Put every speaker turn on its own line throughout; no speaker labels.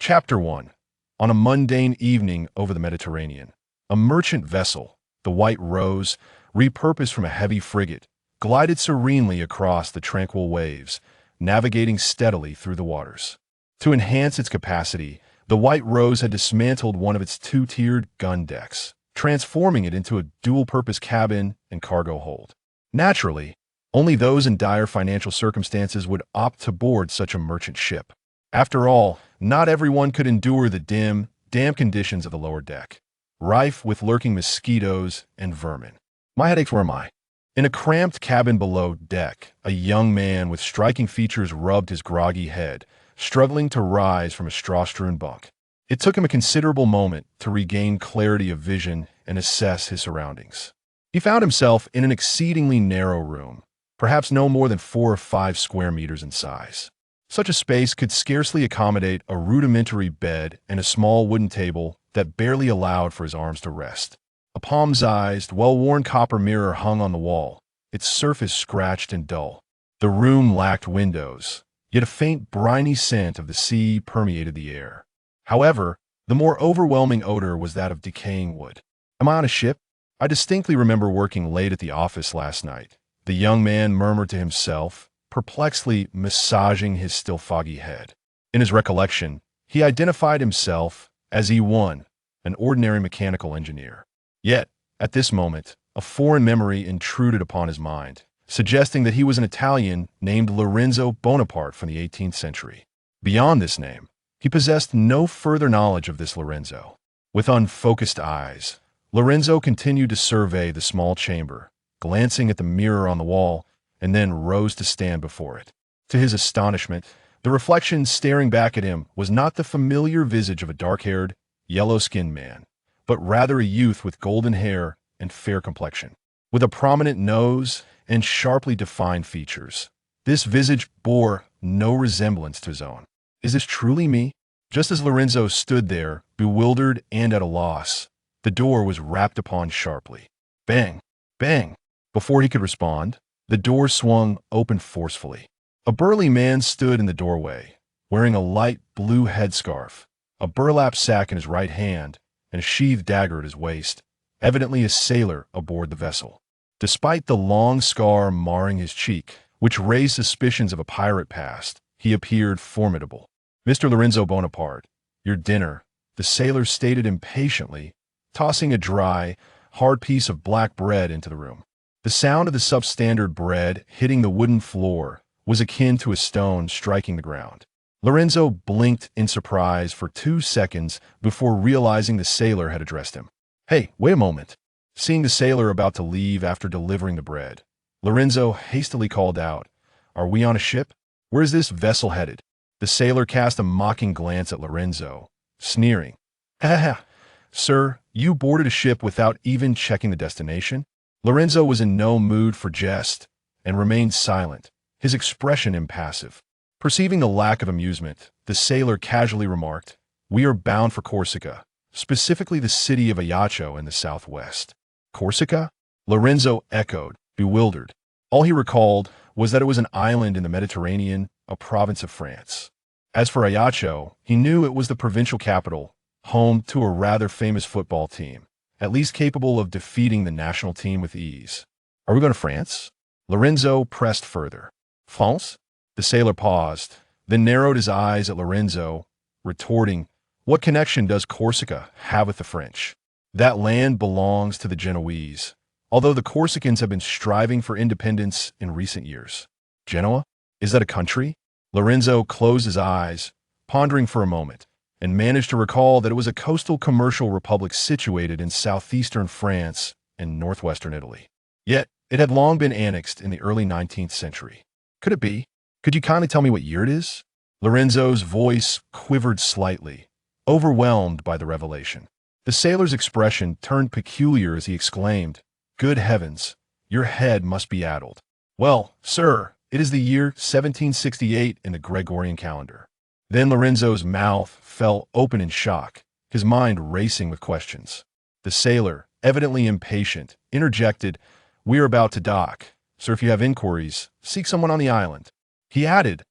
Chapter 1. On a mundane evening over the Mediterranean, a merchant vessel, the White Rose, repurposed from a heavy frigate, glided serenely across the tranquil waves, navigating steadily through the waters. To enhance its capacity, the White Rose had dismantled one of its two-tiered gun decks, transforming it into a dual-purpose cabin and cargo hold. Naturally, only those in dire financial circumstances would opt to board such a merchant ship. After all, not everyone could endure the dim, damp conditions of the lower deck, rife with lurking mosquitoes and vermin. My headaches were mine. In a cramped cabin below deck, a young man with striking features rubbed his groggy head, struggling to rise from a straw-strewn bunk. It took him a considerable moment to regain clarity of vision and assess his surroundings. He found himself in an exceedingly narrow room, perhaps no more than 4 or 5 square meters in size. Such a space could scarcely accommodate a rudimentary bed and a small wooden table that barely allowed for his arms to rest. A palm-sized, well-worn copper mirror hung on the wall, its surface scratched and dull. The room lacked windows, yet a faint briny scent of the sea permeated the air. However, the more overwhelming odor was that of decaying wood. "Am I on a ship? I distinctly remember working late at the office last night," the young man murmured to himself, perplexedly massaging his still foggy head. In his recollection, he identified himself as E1, an ordinary mechanical engineer. Yet, at this moment, a foreign memory intruded upon his mind, suggesting that he was an Italian named Lorenzo Bonaparte from the 18th century. Beyond this name, he possessed no further knowledge of this Lorenzo. With unfocused eyes, Lorenzo continued to survey the small chamber, glancing at the mirror on the wall, and then rose to stand before it. To his astonishment, the reflection staring back at him was not the familiar visage of a dark-haired, yellow-skinned man, but rather a youth with golden hair and fair complexion. With a prominent nose and sharply defined features, this visage bore no resemblance to his own. "Is this truly me?" Just as Lorenzo stood there, bewildered and at a loss, the door was rapped upon sharply. Bang! Bang! Before he could respond, the door swung open forcefully. A burly man stood in the doorway, wearing a light blue headscarf, a burlap sack in his right hand, and a sheathed dagger at his waist, evidently a sailor aboard the vessel. Despite the long scar marring his cheek, which raised suspicions of a pirate past, he appeared formidable. "Mr. Lorenzo Bonaparte, your dinner," the sailor stated impatiently, tossing a dry, hard piece of black bread into the room. The sound of the substandard bread hitting the wooden floor was akin to a stone striking the ground. Lorenzo blinked in surprise for 2 seconds before realizing the sailor had addressed him. "Hey, wait a moment." Seeing the sailor about to leave after delivering the bread, Lorenzo hastily called out, "Are we on a ship? Where is this vessel headed?" The sailor cast a mocking glance at Lorenzo, sneering. "Ha ha, sir, you boarded a ship without even checking the destination?" Lorenzo was in no mood for jest and remained silent, his expression impassive. Perceiving the lack of amusement, the sailor casually remarked, "We are bound for Corsica, specifically the city of Ajaccio in the southwest." "Corsica?" Lorenzo echoed, bewildered. All he recalled was that it was an island in the Mediterranean, a province of France. As for Ajaccio, he knew it was the provincial capital, home to a rather famous football team, at least capable of defeating the national team with ease. "Are we going to France?" Lorenzo pressed further. "France?" The sailor paused, then narrowed his eyes at Lorenzo, retorting, "What connection does Corsica have with the French? That land belongs to the Genoese, although the Corsicans have been striving for independence in recent years." "Genoa? Is that a country?" Lorenzo closed his eyes, pondering for a moment, and managed to recall that it was a coastal commercial republic situated in southeastern France and northwestern Italy. Yet, it had long been annexed in the early 19th century. "Could it be? Could you kindly tell me what year it is?" Lorenzo's voice quivered slightly, overwhelmed by the revelation. The sailor's expression turned peculiar as he exclaimed, "Good heavens, your head must be addled." "Well, sir, it is the year 1768 in the Gregorian calendar." Then Lorenzo's mouth fell open in shock, his mind racing with questions. The sailor, evidently impatient, interjected, "We are about to dock, so if you have inquiries, seek someone on the island." He added,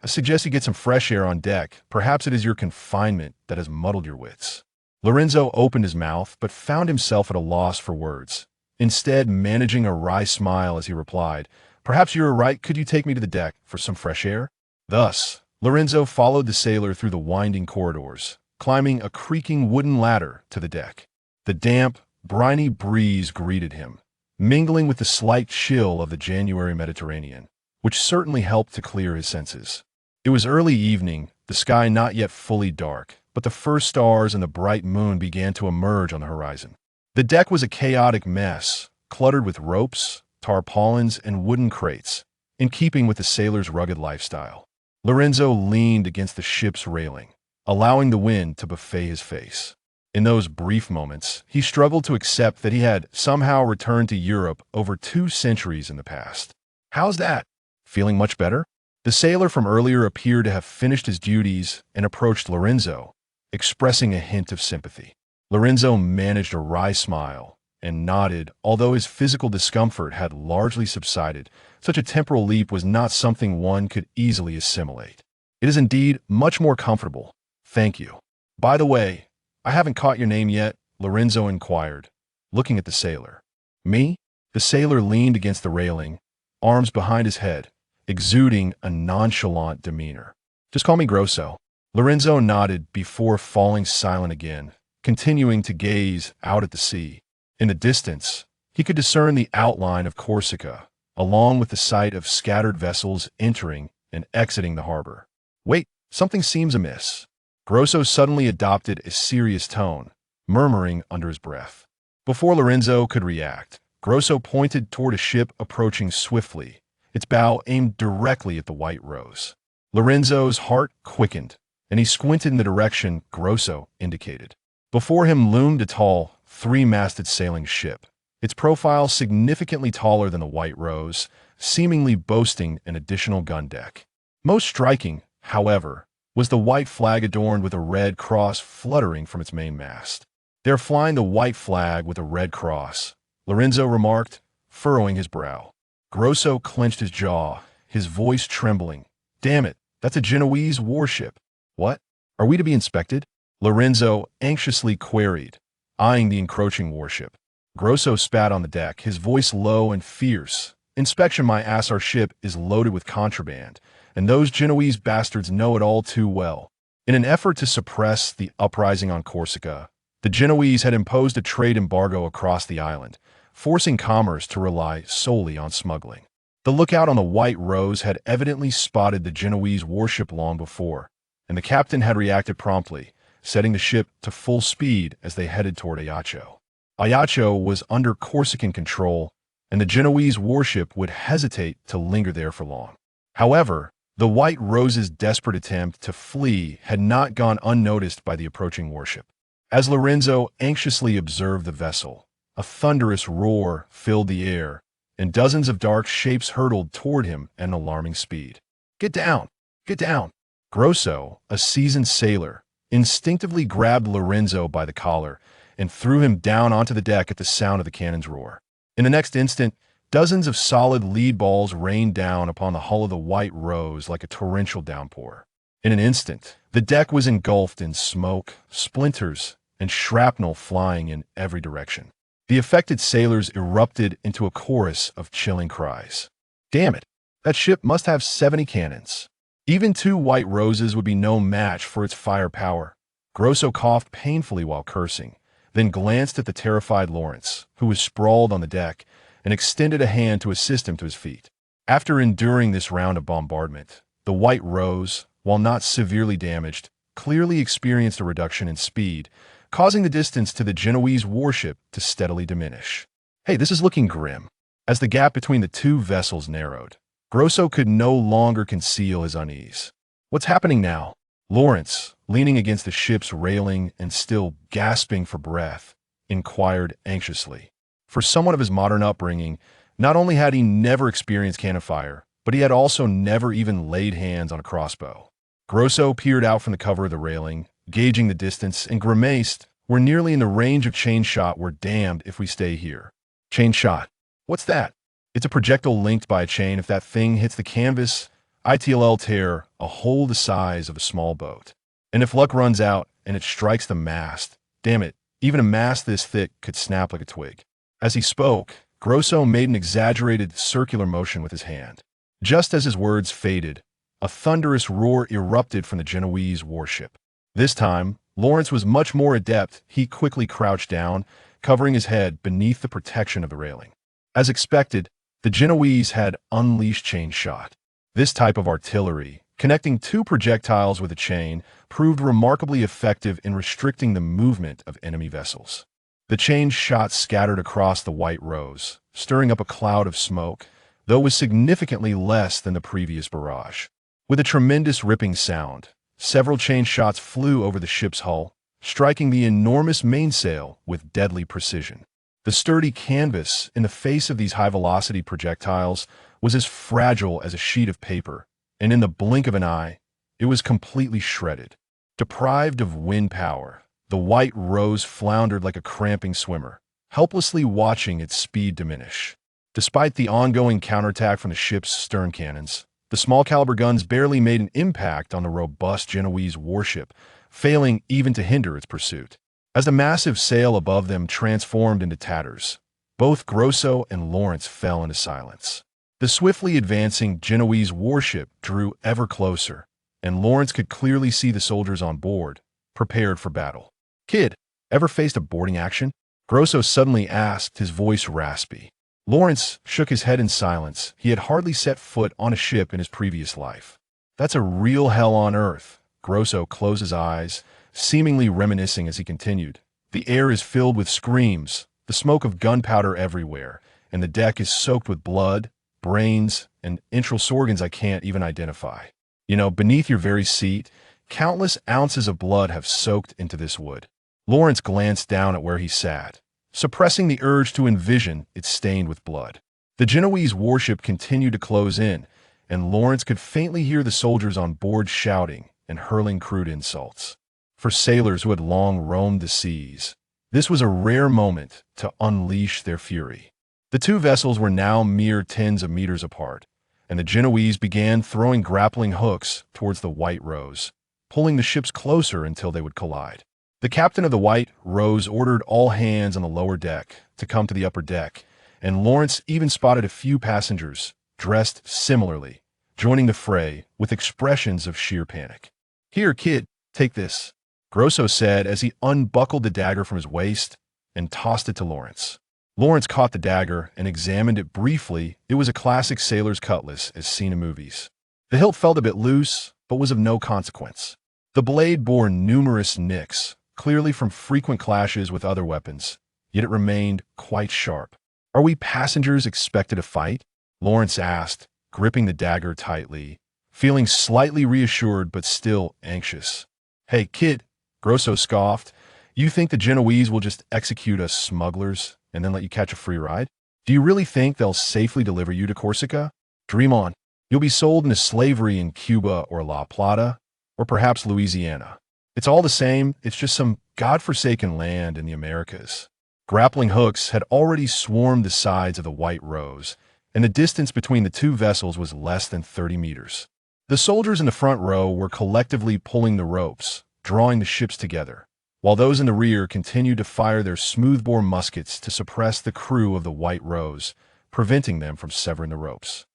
I suggest you get some fresh air on deck. Perhaps it is your confinement that has muddled your wits." Lorenzo opened his mouth, but found himself at a loss for words. Instead, managing a wry smile as he replied, "Perhaps you are right. Could you take me to the deck for some fresh air?" Thus, Lorenzo followed the sailor through the winding corridors, climbing a creaking wooden ladder to the deck. The damp, briny breeze greeted him, mingling with the slight chill of the January Mediterranean, which certainly helped to clear his senses. It was early evening, the sky not yet fully dark, but the first stars and the bright moon began to emerge on the horizon. The deck was a chaotic mess, cluttered with ropes, tarpaulins, and wooden crates, in keeping with the sailor's rugged lifestyle. Lorenzo leaned against the ship's railing, allowing the wind to buffet his face. In those brief moments, he struggled to accept that he had somehow returned to Europe over 2 centuries in the past. "How's that? Feeling much better?" The sailor from earlier appeared to have finished his duties and approached Lorenzo, expressing a hint of sympathy. Lorenzo managed a wry smile and nodded. Although his physical discomfort had largely subsided, such a temporal leap was not something one could easily assimilate. "It is indeed much more comfortable. Thank you. By the way, I haven't caught your name yet," Lorenzo inquired, looking at the sailor. "Me?" The sailor leaned against the railing, arms behind his head, exuding a nonchalant demeanor. "Just call me Grosso." Lorenzo nodded before falling silent again, continuing to gaze out at the sea. In the distance, he could discern the outline of Corsica, along with the sight of scattered vessels entering and exiting the harbor. "Wait, something seems amiss." Grosso suddenly adopted a serious tone, murmuring under his breath. Before Lorenzo could react, Grosso pointed toward a ship approaching swiftly, its bow aimed directly at the White Rose. Lorenzo's heart quickened, and he squinted in the direction Grosso indicated. Before him loomed a tall, 3-masted sailing ship, its profile significantly taller than the White Rose, seemingly boasting an additional gun deck. Most striking, however, was the white flag adorned with a red cross fluttering from its mainmast. "They're flying the white flag with a red cross," Lorenzo remarked, furrowing his brow. Grosso clenched his jaw, his voice trembling. "Damn it, that's a Genoese warship." "What? Are we to be inspected?" Lorenzo anxiously queried, eyeing the encroaching warship. Grosso spat on the deck, his voice low and fierce. "Inspection my ass, our ship is loaded with contraband, and those Genoese bastards know it all too well." In an effort to suppress the uprising on Corsica, the Genoese had imposed a trade embargo across the island, forcing commerce to rely solely on smuggling. The lookout on the White Rose had evidently spotted the Genoese warship long before, and the captain had reacted promptly, setting the ship to full speed as they headed toward Ajaccio. Ajaccio was under Corsican control, and the Genoese warship would hesitate to linger there for long. However, the White Rose's desperate attempt to flee had not gone unnoticed by the approaching warship. As Lorenzo anxiously observed the vessel, a thunderous roar filled the air, and dozens of dark shapes hurtled toward him at an alarming speed. "Get down! Get down!" Grosso, a seasoned sailor, instinctively grabbed Lorenzo by the collar and threw him down onto the deck at the sound of the cannon's roar. In the next instant, dozens of solid lead balls rained down upon the hull of the White Rose like a torrential downpour. In an instant, the deck was engulfed in smoke, splinters, and shrapnel flying in every direction. The affected sailors erupted into a chorus of chilling cries. "Damn it! That ship must have 70 cannons. Even 2 White Roses would be no match for its firepower." Grosso coughed painfully while cursing, then glanced at the terrified Lawrence, who was sprawled on the deck, and extended a hand to assist him to his feet. After enduring this round of bombardment, the White Rose, while not severely damaged, clearly experienced a reduction in speed, causing the distance to the Genoese warship to steadily diminish. "Hey, this is looking grim." As the gap between the 2 vessels narrowed, Grosso could no longer conceal his unease. "What's happening now?" Lawrence, leaning against the ship's railing and still gasping for breath, inquired anxiously. For someone of his modern upbringing, not only had he never experienced cannon fire, but he had also never even laid hands on a crossbow. Grosso peered out from the cover of the railing, gauging the distance, and grimaced, "We're nearly in the range of chain shot. We're damned if we stay here." "Chain shot? What's that?" "It's a projectile linked by a chain. If that thing hits the canvas, it'll tear a hole the size of a small boat. And if luck runs out and it strikes the mast, damn it, even a mast this thick could snap like a twig. As he spoke, Grosso made an exaggerated circular motion with his hand. Just as his words faded, a thunderous roar erupted from the Genoese warship. This time, Lawrence was much more adept. He quickly crouched down, covering his head beneath the protection of the railing. As expected, the Genoese had unleashed chain shot. This type of artillery, connecting two projectiles with a chain, proved remarkably effective in restricting the movement of enemy vessels. The chain shot scattered across the White Rose, stirring up a cloud of smoke, though it was significantly less than the previous barrage. With a tremendous ripping sound, several chain shots flew over the ship's hull, striking the enormous mainsail with deadly precision. The sturdy canvas in the face of these high-velocity projectiles was as fragile as a sheet of paper, and in the blink of an eye, it was completely shredded. Deprived of wind power, the White Rose floundered like a cramping swimmer, helplessly watching its speed diminish. Despite the ongoing counterattack from the ship's stern cannons, the small-caliber guns barely made an impact on the robust Genoese warship, failing even to hinder its pursuit. As the massive sail above them transformed into tatters, both Grosso and Lawrence fell into silence. The swiftly advancing Genoese warship drew ever closer, and Lawrence could clearly see the soldiers on board, prepared for battle. "Kid, ever faced a boarding action?" Grosso suddenly asked, his voice raspy. Lawrence shook his head in silence. He had hardly set foot on a ship in his previous life. "That's a real hell on earth." Grosso closed his eyes, seemingly reminiscing as he continued. "The air is filled with screams, the smoke of gunpowder everywhere, and the deck is soaked with blood, brains, and entrails organs I can't even identify. Beneath your very seat, countless ounces of blood have soaked into this wood." Lawrence glanced down at where he sat, suppressing the urge to envision it stained with blood. The Genoese warship continued to close in, and Lawrence could faintly hear the soldiers on board shouting and hurling crude insults. For sailors who had long roamed the seas, this was a rare moment to unleash their fury. The two vessels were now mere tens of meters apart, and the Genoese began throwing grappling hooks towards the White Rose, pulling the ships closer until they would collide. The captain of the White Rose ordered all hands on the lower deck to come to the upper deck, and Lawrence even spotted a few passengers, dressed similarly, joining the fray with expressions of sheer panic. "Here, kid, take this," Grosso said as he unbuckled the dagger from his waist and tossed it to Lawrence. Lawrence caught the dagger and examined it briefly. It was a classic sailor's cutlass as seen in movies. The hilt felt a bit loose, but was of no consequence. The blade bore numerous nicks, clearly from frequent clashes with other weapons, yet it remained quite sharp. "Are we passengers expected to fight?" Lawrence asked, gripping the dagger tightly, feeling slightly reassured but still anxious. "Hey, kid," Grosso scoffed, "you think the Genoese will just execute us smugglers and then let you catch a free ride? Do you really think they'll safely deliver you to Corsica? Dream on. You'll be sold into slavery in Cuba or La Plata, or perhaps Louisiana. It's all the same, it's just some godforsaken land in the Americas." Grappling hooks had already swarmed the sides of the White Rose, and the distance between the two vessels was less than 30 meters. The soldiers in the front row were collectively pulling the ropes, drawing the ships together, while those in the rear continued to fire their smoothbore muskets to suppress the crew of the White Rose, preventing them from severing the ropes.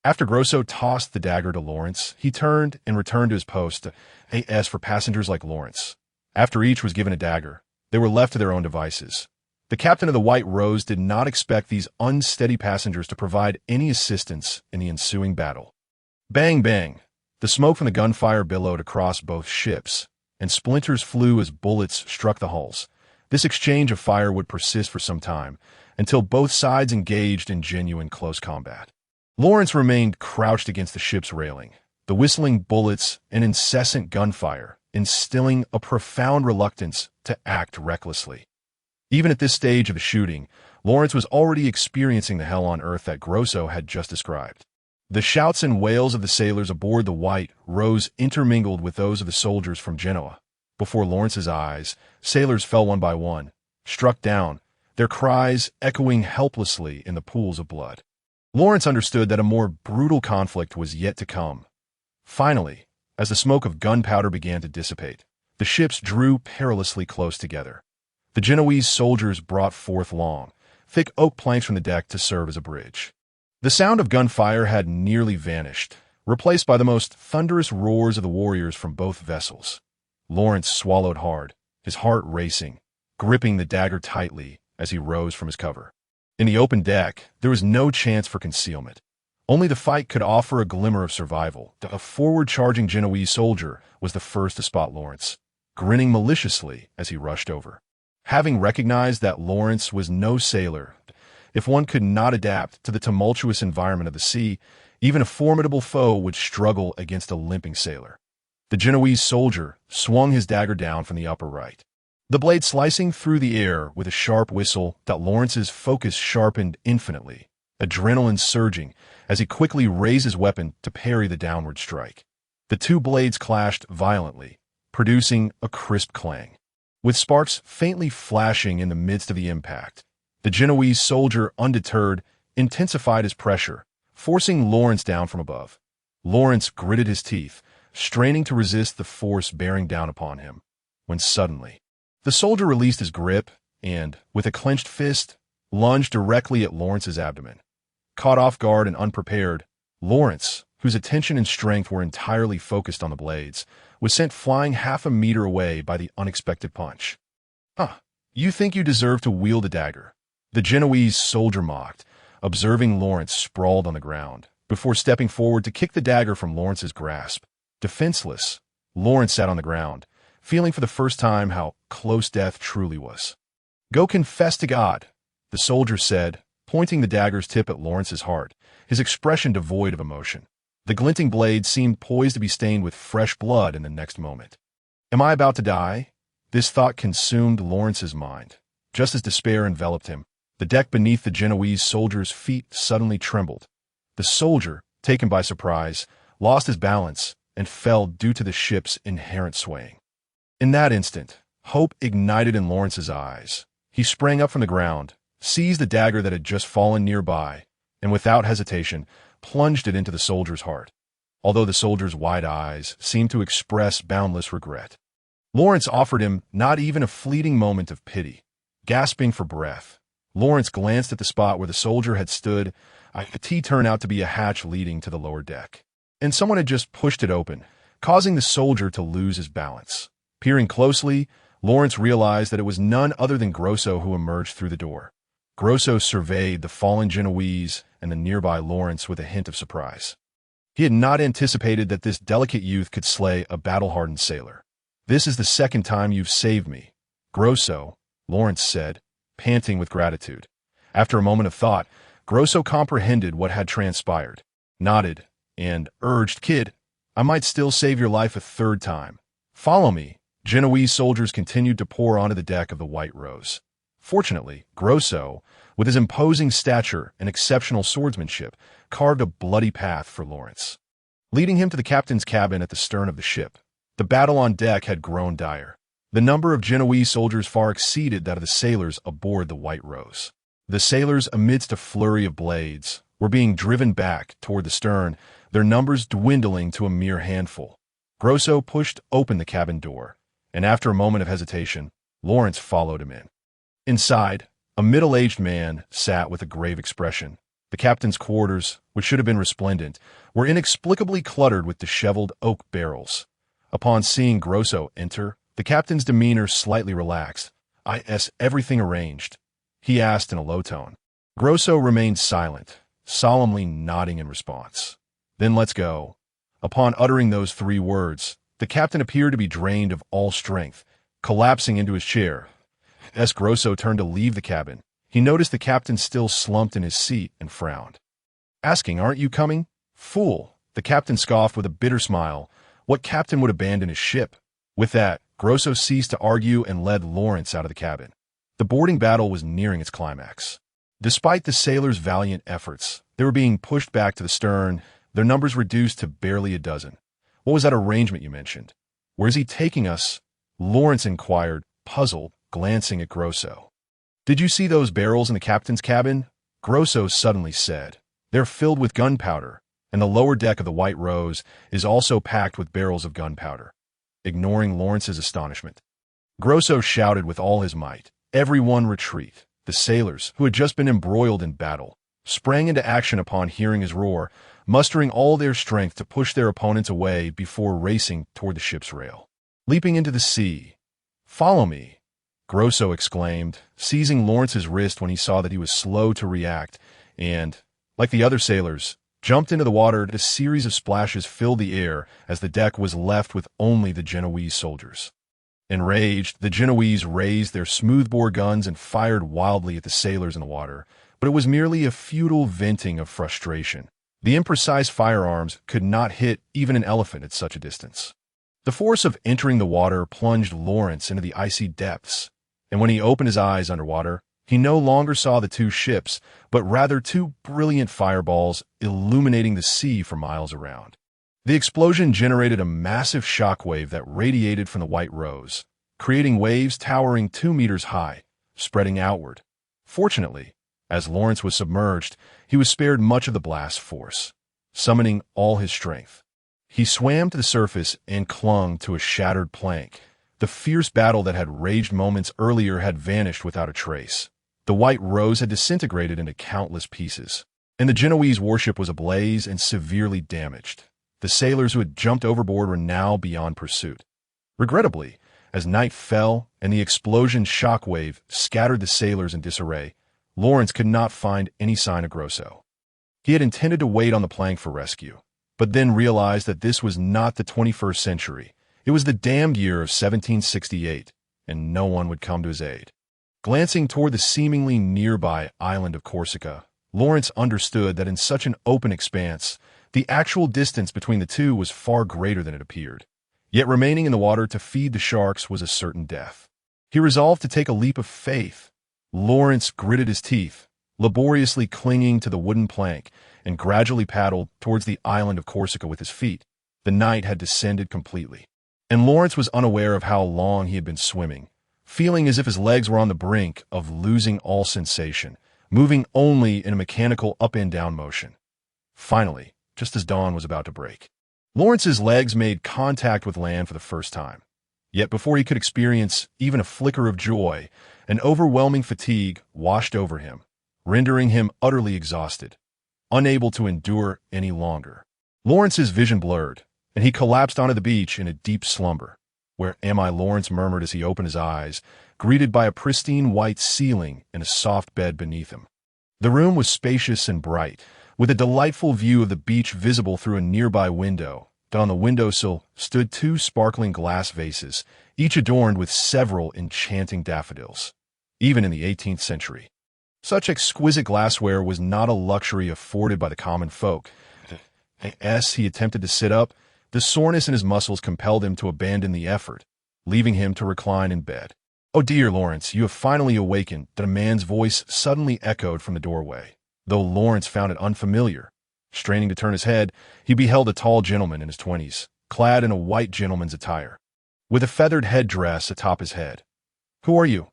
After Grosso tossed the dagger to Lawrence, he turned and returned to his post, AS for passengers like Lawrence. After each was given a dagger, they were left to their own devices. The captain of the White Rose did not expect these unsteady passengers to provide any assistance in the ensuing battle. Bang, bang! The smoke from the gunfire billowed across both ships, and splinters flew as bullets struck the hulls. This exchange of fire would persist for some time, until both sides engaged in genuine close combat. Lawrence remained crouched against the ship's railing, the whistling bullets and incessant gunfire instilling a profound reluctance to act recklessly. Even at this stage of the shooting, Lawrence was already experiencing the hell on earth that Grosso had just described. The shouts and wails of the sailors aboard the White Rose intermingled with those of the soldiers from Genoa. Before Lawrence's eyes, sailors fell one by one, struck down, their cries echoing helplessly in the pools of blood. Lawrence understood that a more brutal conflict was yet to come, Finally, as the smoke of gunpowder began to dissipate, the ships drew perilously close together. The Genoese soldiers brought forth long, thick oak planks from the deck to serve as a bridge. The sound of gunfire had nearly vanished, replaced by the most thunderous roars of the warriors from both vessels. Lawrence swallowed hard, his heart racing, gripping the dagger tightly as he rose from his cover. In the open deck, there was no chance for concealment. Only the fight could offer a glimmer of survival. A forward-charging Genoese soldier was the first to spot Lawrence, grinning maliciously as he rushed over. Having recognized that Lawrence was no sailor, if one could not adapt to the tumultuous environment of the sea, even a formidable foe would struggle against a limping sailor. The Genoese soldier swung his dagger down from the upper right, the blade slicing through the air with a sharp whistle that Lawrence's focus sharpened infinitely, adrenaline surging as he quickly raised his weapon to parry the downward strike. The two blades clashed violently, producing a crisp clang. With sparks faintly flashing in the midst of the impact, the Genoese soldier, undeterred, intensified his pressure, forcing Lawrence down from above. Lawrence gritted his teeth, straining to resist the force bearing down upon him, when suddenly, the soldier released his grip and, with a clenched fist, lunged directly at Lawrence's abdomen. Caught off guard and unprepared, Lawrence, whose attention and strength were entirely focused on the blades, was sent flying half a meter away by the unexpected punch. You think you deserve to wield a dagger?" The Genoese soldier mocked, observing Lawrence sprawled on the ground, before stepping forward to kick the dagger from Lawrence's grasp. Defenseless, Lawrence sat on the ground, feeling for the first time how close death truly was. "Go confess to God," the soldier said, pointing the dagger's tip at Lawrence's heart, his expression devoid of emotion. The glinting blade seemed poised to be stained with fresh blood in the next moment. "Am I about to die?" This thought consumed Lawrence's mind. Just as despair enveloped him, the deck beneath the Genoese soldier's feet suddenly trembled. The soldier, taken by surprise, lost his balance and fell due to the ship's inherent swaying. In that instant, hope ignited in Lawrence's eyes. He sprang up from the ground, seized the dagger that had just fallen nearby, and without hesitation, plunged it into the soldier's heart, although the soldier's wide eyes seemed to express boundless regret. Lawrence offered him not even a fleeting moment of pity. Gasping for breath, Lawrence glanced at the spot where the soldier had stood. The T turned out to be a hatch leading to the lower deck, and someone had just pushed it open, causing the soldier to lose his balance. Peering closely, Lawrence realized that it was none other than Grosso who emerged through the door. Grosso surveyed the fallen Genoese and the nearby Lawrence with a hint of surprise. He had not anticipated that this delicate youth could slay a battle-hardened sailor. "This is the second time you've saved me, Grosso," Lawrence said, panting with gratitude. After a moment of thought, Grosso comprehended what had transpired, nodded, and urged, "Kid, I might still save your life a third time. Follow me." Genoese soldiers continued to pour onto the deck of the White Rose. Fortunately, Grosso, with his imposing stature and exceptional swordsmanship, carved a bloody path for Lawrence, leading him to the captain's cabin at the stern of the ship. The battle on deck had grown dire. The number of Genoese soldiers far exceeded that of the sailors aboard the White Rose. The sailors, amidst a flurry of blades, were being driven back toward the stern, their numbers dwindling to a mere handful. Grosso pushed open the cabin door, and after a moment of hesitation, Lawrence followed him in. Inside, a middle-aged man sat with a grave expression. The captain's quarters, which should have been resplendent, were inexplicably cluttered with disheveled oak barrels. Upon seeing Grosso enter, the captain's demeanor slightly relaxed. "Is everything arranged?" he asked in a low tone. Grosso remained silent, solemnly nodding in response. "Then let's go." Upon uttering those three words, the captain appeared to be drained of all strength, collapsing into his chair. As Grosso turned to leave the cabin, he noticed the captain still slumped in his seat and frowned. "Asking, aren't you coming? Fool!" The captain scoffed with a bitter smile. What captain would abandon his ship? With that, Grosso ceased to argue and led Lawrence out of the cabin. The boarding battle was nearing its climax. Despite the sailors' valiant efforts, they were being pushed back to the stern, their numbers reduced to barely a dozen. "What was that arrangement you mentioned? Where's he taking us?" Lawrence inquired, puzzled, glancing at Grosso. "Did you see those barrels in the captain's cabin?" Grosso suddenly said. "They're filled with gunpowder. and the lower deck of the White Rose is also packed with barrels of gunpowder. Ignoring Lawrence's astonishment, Grosso shouted with all his might, "Everyone retreat!" The sailors, who had just been embroiled in battle, sprang into action upon hearing his roar, mustering all their strength to push their opponents away before racing toward the ship's rail. Leaping into the sea. "Follow me," Grosso exclaimed, seizing Lawrence's wrist when he saw that he was slow to react, and, like the other sailors, jumped into the water. A series of splashes filled the air as the deck was left with only the Genoese soldiers. Enraged, the Genoese raised their smoothbore guns and fired wildly at the sailors in the water, but it was merely a futile venting of frustration. The imprecise firearms could not hit even an elephant at such a distance. The force of entering the water plunged Lawrence into the icy depths, and when he opened his eyes underwater, he no longer saw the two ships, but rather two brilliant fireballs illuminating the sea for miles around. The explosion generated a massive shockwave that radiated from the White Rose, creating waves towering 2 meters high, spreading outward. Fortunately, as Lawrence was submerged, he was spared much of the blast force. Summoning all his strength, he swam to the surface and clung to a shattered plank. The fierce battle that had raged moments earlier had vanished without a trace. The White Rose had disintegrated into countless pieces, and the Genoese warship was ablaze and severely damaged. The sailors who had jumped overboard were now beyond pursuit. Regrettably, as night fell and the explosion's shockwave scattered the sailors in disarray, Lawrence could not find any sign of Grosso. He had intended to wait on the plank for rescue, but then realized that this was not the 21st century. It was the damned year of 1768, and no one would come to his aid. Glancing toward the seemingly nearby island of Corsica, Lawrence understood that in such an open expanse, the actual distance between the two was far greater than it appeared. Yet remaining in the water to feed the sharks was a certain death. He resolved to take a leap of faith. Lawrence gritted his teeth, laboriously clinging to the wooden plank, and gradually paddled towards the island of Corsica with his feet. The night had descended completely, and Lawrence was unaware of how long he had been swimming, feeling as if his legs were on the brink of losing all sensation, moving only in a mechanical up and down motion. Finally, just as dawn was about to break, Lawrence's legs made contact with land for the first time. Yet before he could experience even a flicker of joy, an overwhelming fatigue washed over him, rendering him utterly exhausted, unable to endure any longer. Lawrence's vision blurred, and he collapsed onto the beach in a deep slumber. "Where am I?" Lawrence murmured as he opened his eyes, greeted by a pristine white ceiling and a soft bed beneath him. The room was spacious and bright, with a delightful view of the beach visible through a nearby window. On the windowsill stood 2 sparkling glass vases, each adorned with several enchanting daffodils. Even in the 18th century, such exquisite glassware was not a luxury afforded by the common folk. As he attempted to sit up, the soreness in his muscles compelled him to abandon the effort, leaving him to recline in bed. "Oh dear, Lawrence, you have finally awakened," a man's voice suddenly echoed from the doorway. Though Lawrence found it unfamiliar, straining to turn his head, he beheld a tall gentleman in his 20s, clad in a white gentleman's attire, with a feathered headdress atop his head. "Who are you?"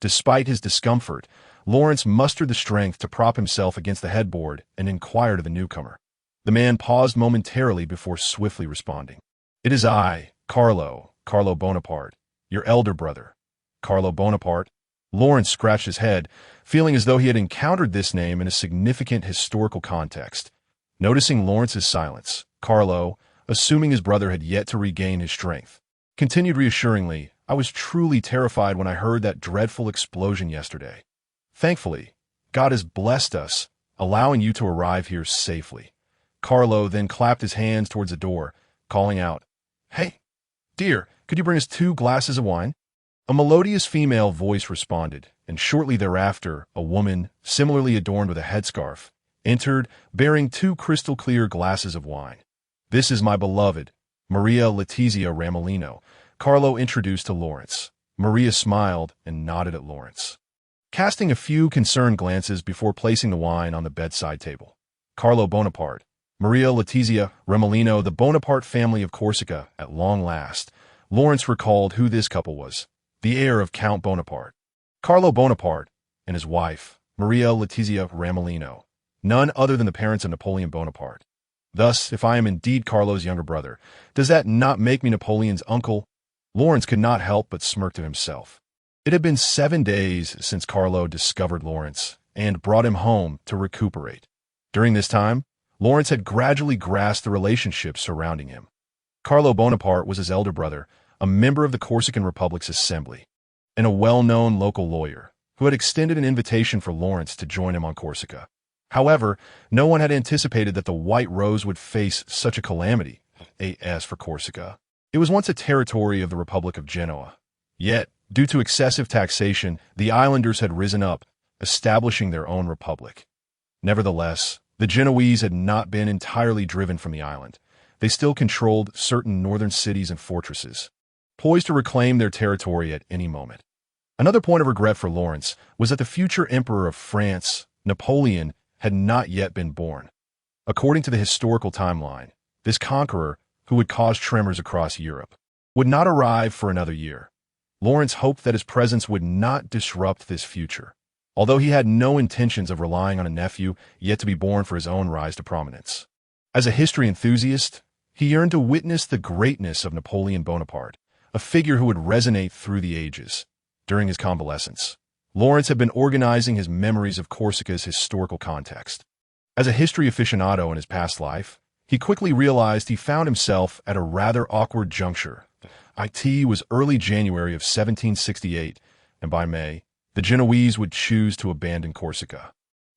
Despite his discomfort, Lawrence mustered the strength to prop himself against the headboard and inquired of the newcomer. The man paused momentarily before swiftly responding. "It is I, Carlo Bonaparte, your elder brother." Carlo Bonaparte? Lawrence scratched his head, feeling as though he had encountered this name in a significant historical context. Noticing Lawrence's silence, Carlo, assuming his brother had yet to regain his strength, continued reassuringly, "I was truly terrified when I heard that dreadful explosion yesterday. Thankfully, God has blessed us, allowing you to arrive here safely." Carlo then clapped his hands towards the door, calling out, "Hey, dear, could you bring us 2 glasses of wine?" A melodious female voice responded, and shortly thereafter, a woman, similarly adorned with a headscarf, entered, bearing 2 crystal-clear glasses of wine. "This is my beloved, Maria Letizia Ramolino," Carlo introduced to Lawrence. Maria smiled and nodded at Lawrence, casting a few concerned glances before placing the wine on the bedside table. Carlo Bonaparte, Maria Letizia Ramolino, the Bonaparte family of Corsica, at long last. Lawrence recalled who this couple was. The heir of Count Bonaparte, Carlo Bonaparte, and his wife, Maria Letizia Ramolino, none other than the parents of Napoleon Bonaparte. Thus, if I am indeed Carlo's younger brother, does that not make me Napoleon's uncle? Lawrence could not help but smirk to himself. It had been 7 days since Carlo discovered Lawrence and brought him home to recuperate. During this time, Lawrence had gradually grasped the relationships surrounding him. Carlo Bonaparte was his elder brother, a member of the Corsican Republic's assembly, and a well-known local lawyer who had extended an invitation for Lawrence to join him on Corsica. However, no one had anticipated that the White Rose would face such a calamity, as for Corsica. It was once a territory of the Republic of Genoa. Yet, due to excessive taxation, the islanders had risen up, establishing their own republic. Nevertheless, the Genoese had not been entirely driven from the island. They still controlled certain northern cities and fortresses, poised to reclaim their territory at any moment. Another point of regret for Lawrence was that the future emperor of France, Napoleon, had not yet been born. According to the historical timeline, this conqueror, who would cause tremors across Europe, would not arrive for another year. Lawrence hoped that his presence would not disrupt this future, although he had no intentions of relying on a nephew yet to be born for his own rise to prominence. As a history enthusiast, he yearned to witness the greatness of Napoleon Bonaparte, a figure who would resonate through the ages. During his convalescence, Lawrence had been organizing his memories of Corsica's historical context. As a history aficionado in his past life, he quickly realized he found himself at a rather awkward juncture. It was early January of 1768, and by May, the Genoese would choose to abandon Corsica,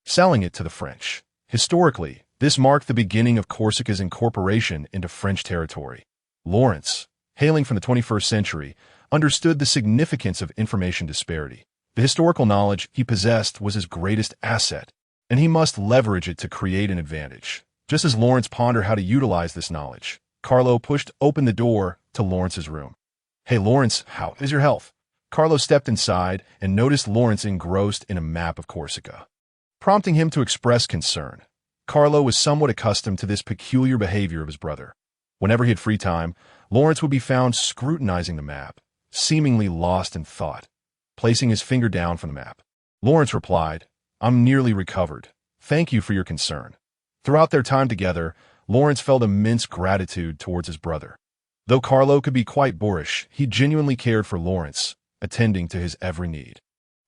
selling it to the French. Historically, this marked the beginning of Corsica's incorporation into French territory. Lawrence, hailing from the 21st century, understood the significance of information disparity. The historical knowledge he possessed was his greatest asset, and he must leverage it to create an advantage. Just as Lawrence pondered how to utilize this knowledge, Carlo pushed open the door to Lawrence's room. "Hey, Lawrence, how is your health?" Carlo stepped inside and noticed Lawrence engrossed in a map of Corsica, prompting him to express concern. Carlo was somewhat accustomed to this peculiar behavior of his brother. Whenever he had free time, Lawrence would be found scrutinizing the map, seemingly lost in thought. Placing his finger down from the map, Lawrence replied, "I'm nearly recovered. Thank you for your concern." Throughout their time together, Lawrence felt immense gratitude towards his brother. Though Carlo could be quite boorish, he genuinely cared for Lawrence, attending to his every need.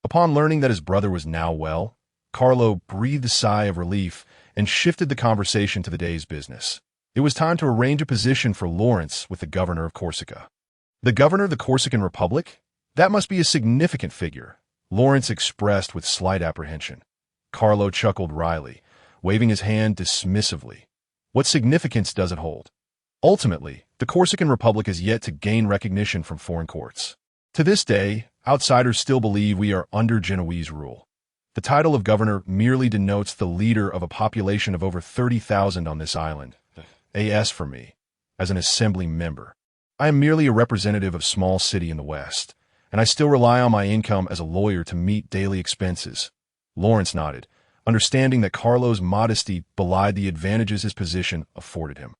Upon learning that his brother was now well, Carlo breathed a sigh of relief and shifted the conversation to the day's business. It was time to arrange a position for Lawrence with the governor of Corsica. The governor of the Corsican Republic? That must be a significant figure, Lawrence expressed with slight apprehension. Carlo chuckled wryly, waving his hand dismissively. What significance does it hold? Ultimately, the Corsican Republic is yet to gain recognition from foreign courts. To this day, outsiders still believe we are under Genoese rule. The title of governor merely denotes the leader of a population of over 30,000 on this island. As for me, as an assembly member, I am merely a representative of a small city in the West, and I still rely on my income as a lawyer to meet daily expenses. Lawrence nodded, understanding that Carlo's modesty belied the advantages his position afforded him.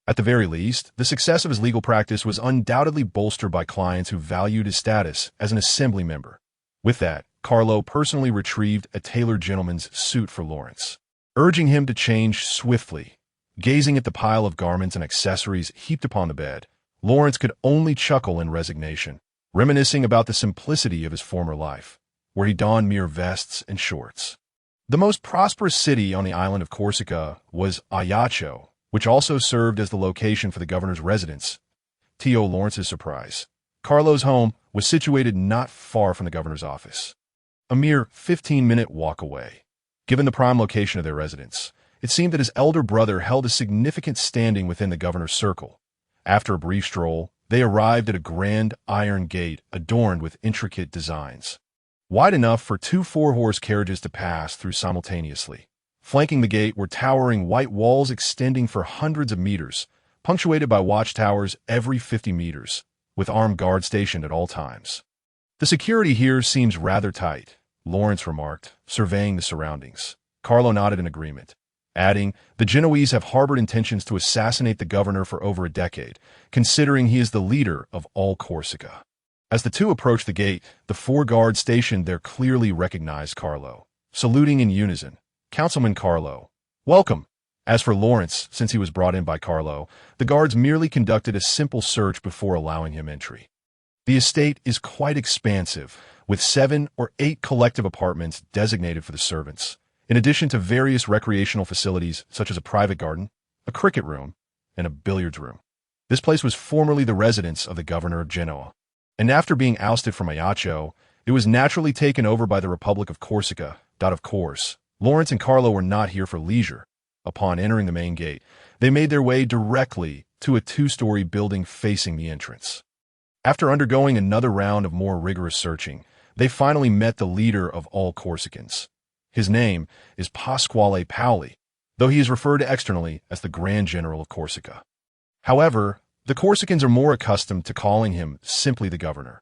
At the very least, the success of his legal practice was undoubtedly bolstered by clients who valued his status as an assembly member. With that, Carlo personally retrieved a tailored gentleman's suit for Lawrence, urging him to change swiftly. Gazing at the pile of garments and accessories heaped upon the bed, Lawrence could only chuckle in resignation, reminiscing about the simplicity of his former life, where he donned mere vests and shorts. The most prosperous city on the island of Corsica was Ajaccio, which also served as the location for the governor's residence. To Lawrence's surprise, Carlo's home was situated not far from the governor's office, a mere 15-minute walk away. Given the prime location of their residence, it seemed that his elder brother held a significant standing within the governor's circle. After a brief stroll, they arrived at a grand iron gate adorned with intricate designs, wide enough for 2 4-horse carriages to pass through simultaneously. Flanking the gate were towering white walls extending for hundreds of meters, punctuated by watchtowers every 50 meters, with armed guards stationed at all times. "The security here seems rather tight," Lawrence remarked, surveying the surroundings. Carlo nodded in agreement, adding, "The Genoese have harbored intentions to assassinate the governor for over a decade, considering he is the leader of all Corsica." As the two approached the gate, the 4 guards stationed there clearly recognized Carlo, saluting in unison. "Councilman Carlo, welcome." As for Lawrence, since he was brought in by Carlo, the guards merely conducted a simple search before allowing him entry. The estate is quite expansive, with 7 or 8 collective apartments designated for the servants, in addition to various recreational facilities such as a private garden, a cricket room, and a billiards room. This place was formerly the residence of the governor of Genoa, and after being ousted from Ajaccio, it was naturally taken over by the Republic of Corsica. Of course, Lawrence and Carlo were not here for leisure. Upon entering the main gate, they made their way directly to a 2-story building facing the entrance. After undergoing another round of more rigorous searching, they finally met the leader of all Corsicans. His name is Pasquale Paoli, though he is referred to externally as the Grand General of Corsica. However, the Corsicans are more accustomed to calling him simply the governor.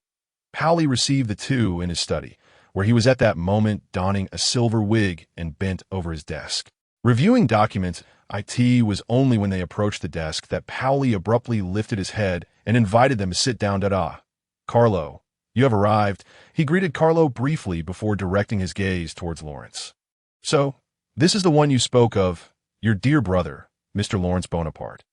Paoli received the two in his study, where he was at that moment donning a silver wig and bent over his desk. Reviewing documents, it was only when they approached the desk that Paoli abruptly lifted his head and invited them to sit down. Carlo, you have arrived. He greeted Carlo briefly before directing his gaze towards Lawrence. So, this is the one you spoke of, your dear brother, Mr. Lawrence Bonaparte.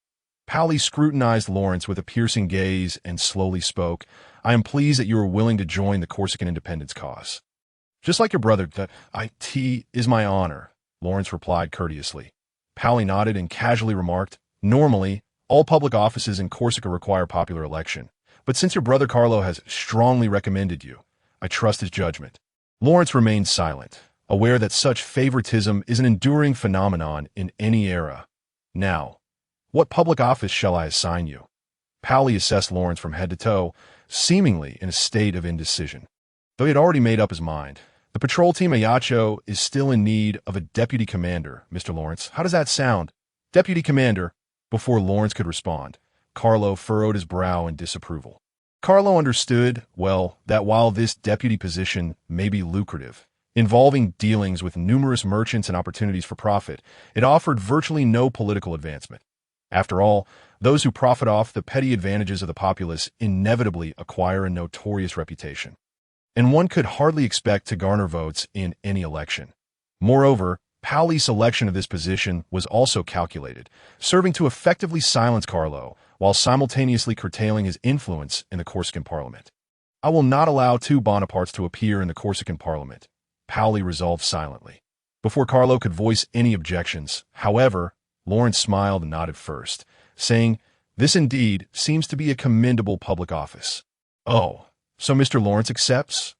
Paoli scrutinized Lawrence with a piercing gaze and slowly spoke, I am pleased that you are willing to join the Corsican independence cause. Just like your brother, that it is my honor, Lawrence replied courteously. Paoli nodded and casually remarked, normally, all public offices in Corsica require popular election, but since your brother Carlo has strongly recommended you, I trust his judgment. Lawrence remained silent, aware that such favoritism is an enduring phenomenon in any era. Now, what public office shall I assign you? Paoli assessed Lawrence from head to toe, seemingly in a state of indecision. Though he had already made up his mind, the patrol team Ajaccio is still in need of a deputy commander, Mr. Lawrence. How does that sound? Deputy commander. Before Lawrence could respond, Carlo furrowed his brow in disapproval. Carlo understood, well, that while this deputy position may be lucrative, involving dealings with numerous merchants and opportunities for profit, it offered virtually no political advancement. After all, those who profit off the petty advantages of the populace inevitably acquire a notorious reputation, and one could hardly expect to garner votes in any election. Moreover, Paoli's selection of this position was also calculated, serving to effectively silence Carlo while simultaneously curtailing his influence in the Corsican parliament. I will not allow 2 Bonapartes to appear in the Corsican parliament, Paoli resolved silently. Before Carlo could voice any objections, however, Lawrence smiled and nodded first, saying, this indeed seems to be a commendable public office. Oh, so Mr. Lawrence accepts?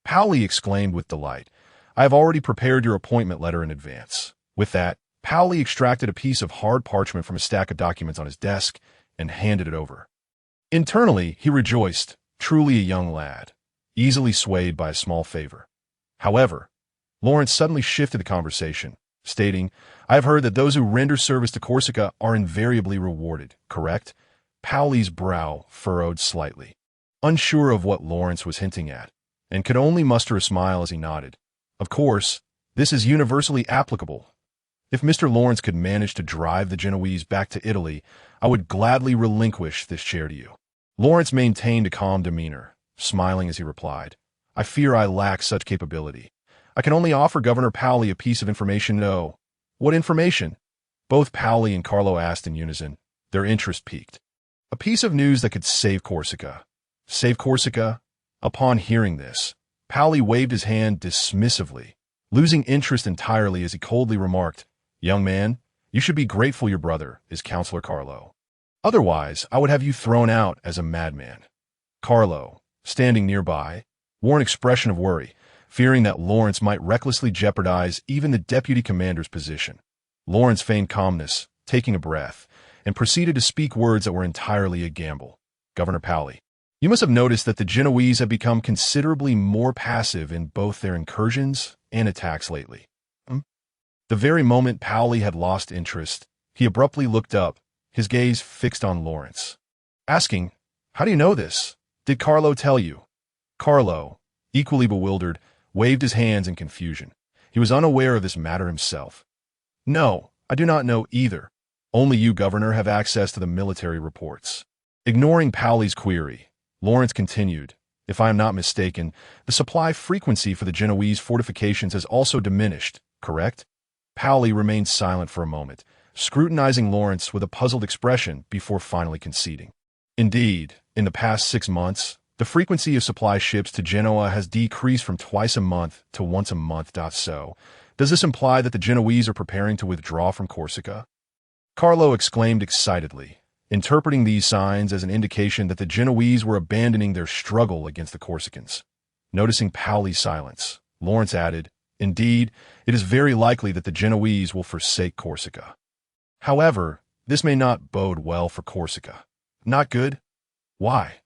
Paoli exclaimed with delight. I have already prepared your appointment letter in advance. With that, Paoli extracted a piece of hard parchment from a stack of documents on his desk and handed it over. Internally, he rejoiced, truly a young lad, easily swayed by a small favor. However, Lawrence suddenly shifted the conversation, stating, I have heard that those who render service to Corsica are invariably rewarded, correct? Paoli's brow furrowed slightly, unsure of what Lawrence was hinting at, and could only muster a smile as he nodded. Of course, this is universally applicable. If Mr. Lawrence could manage to drive the Genoese back to Italy, I would gladly relinquish this chair to you. Lawrence maintained a calm demeanor, smiling as he replied, I fear I lack such capability. I can only offer Governor Paoli a piece of information. No. What information? Both Paoli and Carlo asked in unison, their interest piqued. A piece of news that could save Corsica. Save Corsica? Upon hearing this, Paoli waved his hand dismissively, losing interest entirely as he coldly remarked, Young man, you should be grateful your brother is Councillor Carlo. Otherwise, I would have you thrown out as a madman. Carlo, standing nearby, wore an expression of worry, fearing that Lawrence might recklessly jeopardize even the deputy commander's position. Lawrence feigned calmness, taking a breath, and proceeded to speak words that were entirely a gamble. Governor Paoli, you must have noticed that the Genoese have become considerably more passive in both their incursions and attacks lately. The very moment Paoli had lost interest, he abruptly looked up, his gaze fixed on Lawrence, asking, How do you know this? Did Carlo tell you? Carlo, equally bewildered, waved his hands in confusion. He was unaware of this matter himself. No, I do not know either. Only you, Governor, have access to the military reports. Ignoring Paoli's query, Lawrence continued, If I am not mistaken, the supply frequency for the Genoese fortifications has also diminished, correct? Paoli remained silent for a moment, scrutinizing Lawrence with a puzzled expression before finally conceding. Indeed, in the past 6 months, the frequency of supply ships to Genoa has decreased from twice a month to once a month. So, does this imply that the Genoese are preparing to withdraw from Corsica? Carlo exclaimed excitedly, interpreting these signs as an indication that the Genoese were abandoning their struggle against the Corsicans. Noticing Paoli's silence, Lawrence added, "Indeed, it is very likely that the Genoese will forsake Corsica. However, this may not bode well for Corsica." "Not good? Why?"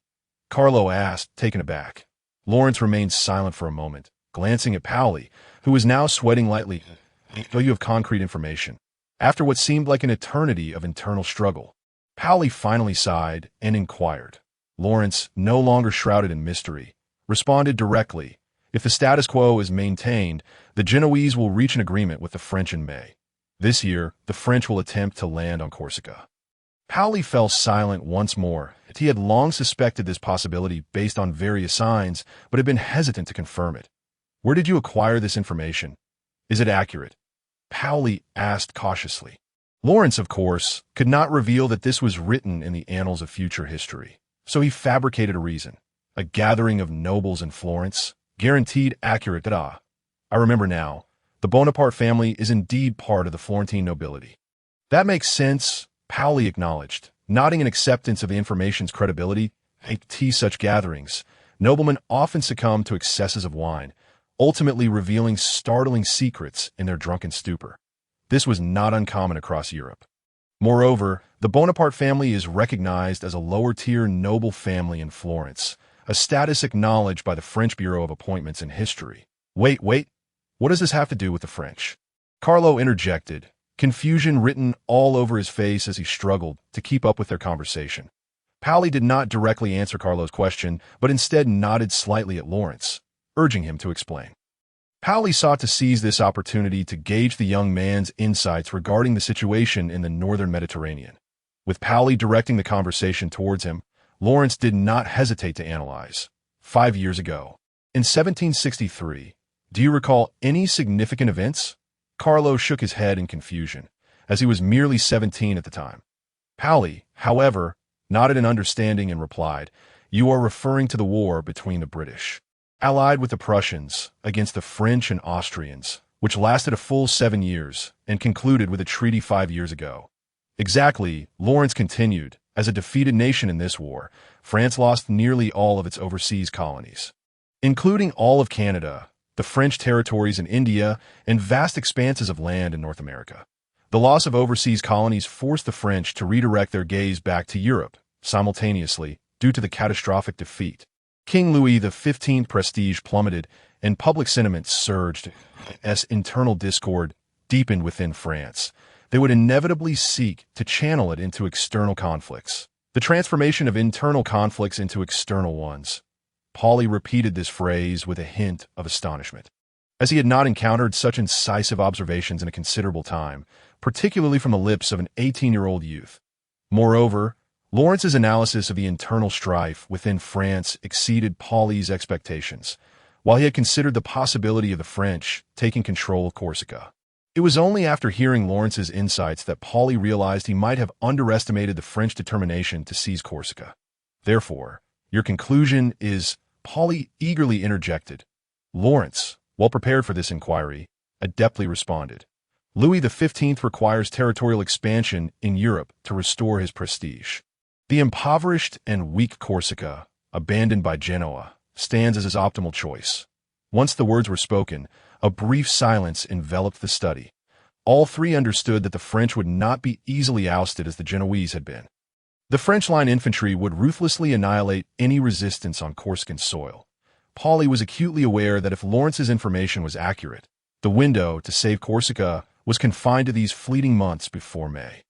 Carlo asked, taken aback. Lawrence remained silent for a moment, glancing at Paoli, who was now sweating lightly. "Oh, you have concrete information." After what seemed like an eternity of internal struggle, Paoli finally sighed and inquired. Lawrence, no longer shrouded in mystery, responded directly. "If the status quo is maintained, the Genoese will reach an agreement with the French in May. This year, the French will attempt to land on Corsica." Paoli fell silent once more. He had long suspected this possibility based on various signs, but had been hesitant to confirm it. "Where did you acquire this information? Is it accurate?" Paoli asked cautiously. Lawrence, of course, could not reveal that this was written in the annals of future history, so he fabricated a reason. "A gathering of nobles in Florence, guaranteed accurate data. I remember now. The Bonaparte family is indeed part of the Florentine nobility." "That makes sense," Paoli acknowledged, nodding in acceptance of the information's credibility. At such gatherings, noblemen often succumb to excesses of wine, ultimately revealing startling secrets in their drunken stupor. This was not uncommon across Europe. Moreover, the Bonaparte family is recognized as a lower-tier noble family in Florence, a status acknowledged by the French Bureau of Appointments in history. Wait, what does this have to do with the French?" Carlo interjected, confusion written all over his face as he struggled to keep up with their conversation. Paoli did not directly answer Carlo's question, but instead nodded slightly at Lawrence, urging him to explain. Paoli sought to seize this opportunity to gauge the young man's insights regarding the situation in the northern Mediterranean. With Paoli directing the conversation towards him, Lawrence did not hesitate to analyze. 5 years ago, in 1763, do you recall any significant events? Carlo shook his head in confusion, as he was merely 17 at the time. Paoli, however, nodded in understanding and replied, "You are referring to the war between the British, allied with the Prussians, against the French and Austrians, which lasted a full 7 years and concluded with a treaty 5 years ago." "Exactly," Lawrence continued. "As a defeated nation in this war, France lost nearly all of its overseas colonies, including all of Canada, the French territories in India, and vast expanses of land in North America. The loss of overseas colonies forced the French to redirect their gaze back to Europe, simultaneously, due to the catastrophic defeat. King Louis XV's prestige plummeted, and public sentiment surged. As internal discord deepened within France, they would inevitably seek to channel it into external conflicts. The transformation of internal conflicts into external ones. Paoli repeated this phrase with a hint of astonishment, as he had not encountered such incisive observations in a considerable time, particularly from the lips of an 18-year-old youth. Moreover, Lawrence's analysis of the internal strife within France exceeded Paoli's expectations, while he had considered the possibility of the French taking control of Corsica. It was only after hearing Lawrence's insights that Paoli realized he might have underestimated the French determination to seize Corsica. "Therefore, your conclusion is," Paoli eagerly interjected. Lawrence, well prepared for this inquiry, adeptly responded, "Louis XV requires territorial expansion in Europe to restore his prestige. The impoverished and weak Corsica, abandoned by Genoa, stands as his optimal choice." Once the words were spoken, a brief silence enveloped the study. All three understood that the French would not be easily ousted as the Genoese had been. The French line infantry would ruthlessly annihilate any resistance on Corsican soil. Paoli was acutely aware that if Lawrence's information was accurate, the window to save Corsica was confined to these fleeting months before May.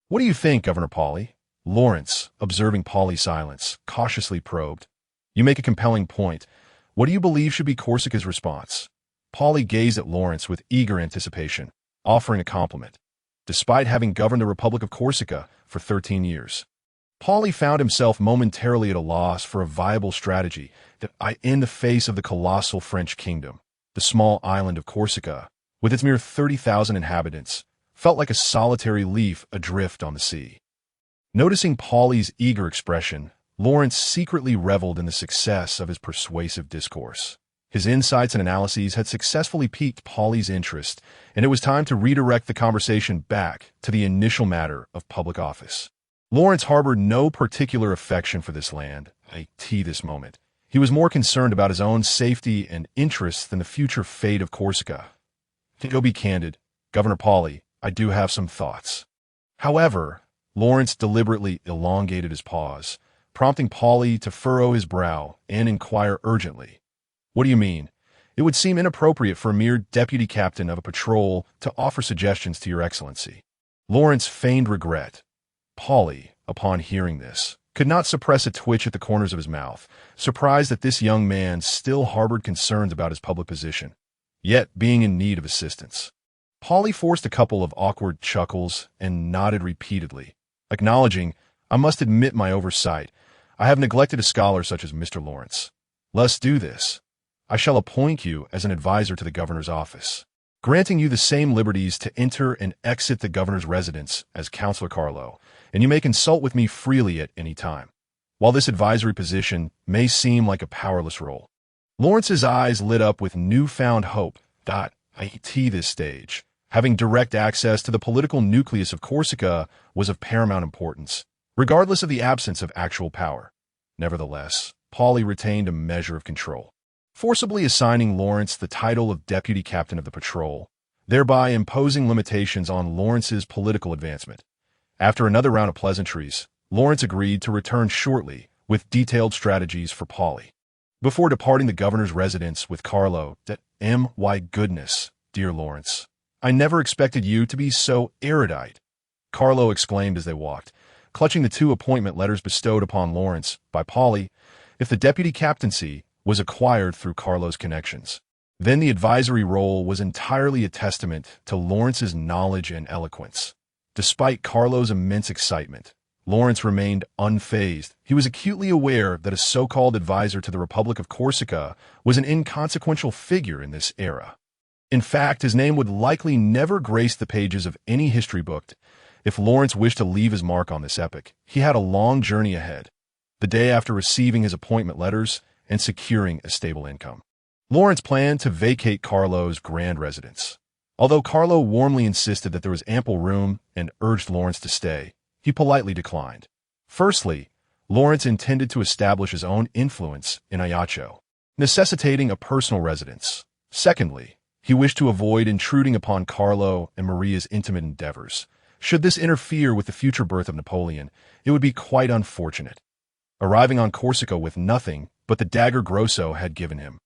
"What do you think, Governor Paoli?" Lawrence, observing Paoli's silence, cautiously probed. "You make a compelling point. What do you believe should be Corsica's response?" Paoli gazed at Lawrence with eager anticipation, offering a compliment. Despite having governed the Republic of Corsica for 13 years, Paoli found himself momentarily at a loss for a viable strategy that in the face of the colossal French kingdom, the small island of Corsica, with its mere 30,000 inhabitants, felt like a solitary leaf adrift on the sea. Noticing Pauly's eager expression, Lawrence secretly reveled in the success of his persuasive discourse. His insights and analyses had successfully piqued Pauly's interest, and it was time to redirect the conversation back to the initial matter of public office. Lawrence harbored no particular affection for this land, this moment. He was more concerned about his own safety and interests than the future fate of Corsica. To go be candid, Governor Pauly, I do have some thoughts. However, Lawrence deliberately elongated his pause, prompting Pauly to furrow his brow and inquire urgently. What do you mean? It would seem inappropriate for a mere deputy captain of a patrol to offer suggestions to your excellency. Lawrence feigned regret. Pauly, upon hearing this, could not suppress a twitch at the corners of his mouth, surprised that this young man still harbored concerns about his public position, yet being in need of assistance. Pauly forced a couple of awkward chuckles and nodded repeatedly, acknowledging, I must admit my oversight. I have neglected a scholar such as Mr. Lawrence. Let's do this. I shall appoint you as an advisor to the governor's office, granting you the same liberties to enter and exit the governor's residence as Councillor Carlo, and you may consult with me freely at any time. While this advisory position may seem like a powerless role, Lawrence's eyes lit up with newfound hope. This stage, having direct access to the political nucleus of Corsica was of paramount importance, regardless of the absence of actual power. Nevertheless, Pauly retained a measure of control, forcibly assigning Lawrence the title of deputy captain of the patrol, thereby imposing limitations on Lawrence's political advancement. After another round of pleasantries, Lawrence agreed to return shortly with detailed strategies for Pauly. Before departing the governor's residence with Carlo, my goodness, dear Lawrence, I never expected you to be so erudite, Carlo exclaimed as they walked, clutching the 2 appointment letters bestowed upon Lawrence by Pauly. If the deputy captaincy was acquired through Carlo's connections, then the advisory role was entirely a testament to Lawrence's knowledge and eloquence. Despite Carlo's immense excitement, Lawrence remained unfazed. He was acutely aware that a so-called advisor to the Republic of Corsica was an inconsequential figure in this era. In fact, his name would likely never grace the pages of any history book. If Lawrence wished to leave his mark on this epoch, he had a long journey ahead. The day after receiving his appointment letters and securing a stable income, Lawrence planned to vacate Carlo's grand residence. Although Carlo warmly insisted that there was ample room and urged Lawrence to stay, he politely declined. Firstly, Lawrence intended to establish his own influence in Ajaccio, necessitating a personal residence. Secondly, he wished to avoid intruding upon Carlo and Maria's intimate endeavors. Should this interfere with the future birth of Napoleon, it would be quite unfortunate. Arriving on Corsica with nothing but the dagger Grosso had given him,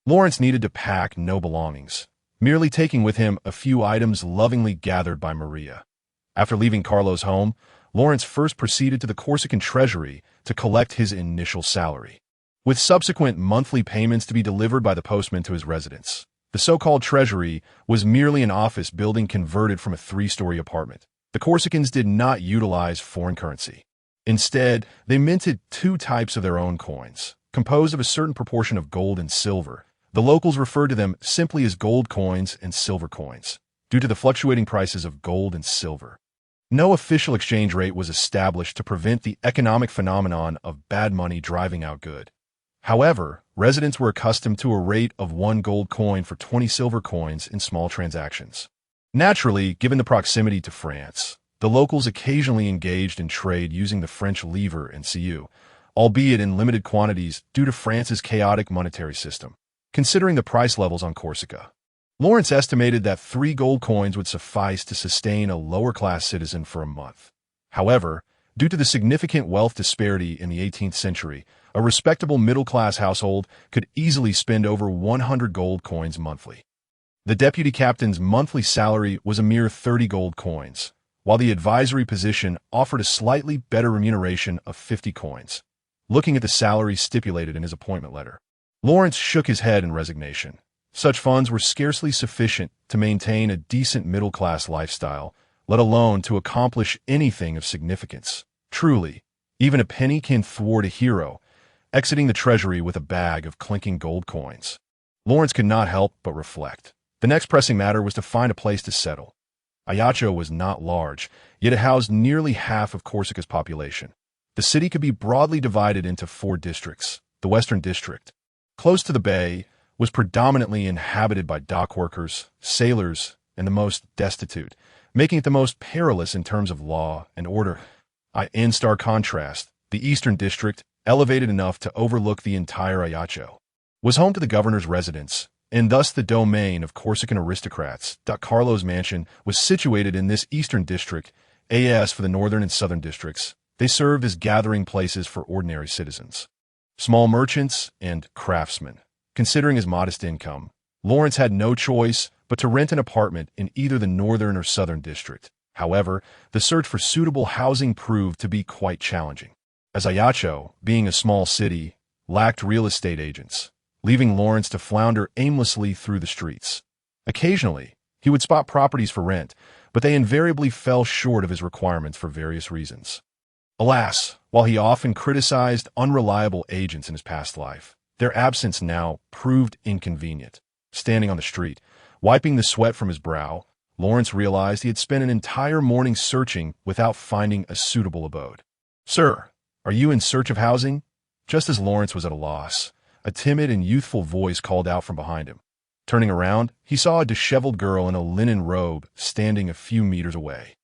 Lawrence needed to pack no belongings, merely taking with him a few items lovingly gathered by Maria. After leaving Carlo's home, Lawrence first proceeded to the Corsican treasury to collect his initial salary, with subsequent monthly payments to be delivered by the postman to his residence. The so-called treasury was merely an office building converted from a 3-story apartment. The Corsicans did not utilize foreign currency. Instead, they minted 2 types of their own coins, composed of a certain proportion of gold and silver. The locals referred to them simply as gold coins and silver coins, due to the fluctuating prices of gold and silver. No official exchange rate was established to prevent the economic phenomenon of bad money driving out good. However, residents were accustomed to a rate of 1 gold coin for 20 silver coins in small transactions. Naturally, given the proximity to France, the locals occasionally engaged in trade using the French livre and sou, albeit in limited quantities due to France's chaotic monetary system. Considering the price levels on Corsica, Lawrence estimated that 3 gold coins would suffice to sustain a lower-class citizen for a month. However, due to the significant wealth disparity in the 18th century, a respectable middle-class household could easily spend over 100 gold coins monthly. The deputy captain's monthly salary was a mere 30 gold coins, while the advisory position offered a slightly better remuneration of 50 coins. Looking at the salary stipulated in his appointment letter, Lawrence shook his head in resignation. Such funds were scarcely sufficient to maintain a decent middle-class lifestyle, let alone to accomplish anything of significance. Truly, even a penny can thwart a hero, exiting the treasury with a bag of clinking gold coins. Lawrence could not help but reflect. The next pressing matter was to find a place to settle. Ajaccio was not large, yet it housed nearly half of Corsica's population. The city could be broadly divided into 4 districts. The Western District, close to the bay, was predominantly inhabited by dock workers, sailors, and the most destitute, making it the most perilous in terms of law and order. In stark contrast, the Eastern District, elevated enough to overlook the entire Ajaccio, was home to the governor's residence, and thus the domain of Corsican aristocrats. Carlo's mansion was situated in this Eastern District. As for the Northern and Southern Districts, they served as gathering places for ordinary citizens, small merchants, and craftsmen. Considering his modest income, Lawrence had no choice but to rent an apartment in either the Northern or Southern District. However, the search for suitable housing proved to be quite challenging, as Ajaccio, being a small city, lacked real estate agents, leaving Lawrence to flounder aimlessly through the streets. Occasionally, he would spot properties for rent, but they invariably fell short of his requirements for various reasons. Alas, while he often criticized unreliable agents in his past life, their absence now proved inconvenient. Standing on the street, wiping the sweat from his brow, Lawrence realized he had spent an entire morning searching without finding a suitable abode. "Sir, are you in search of housing?" Just as Lawrence was at a loss, a timid and youthful voice called out from behind him. Turning around, he saw a disheveled girl in a linen robe standing a few meters away,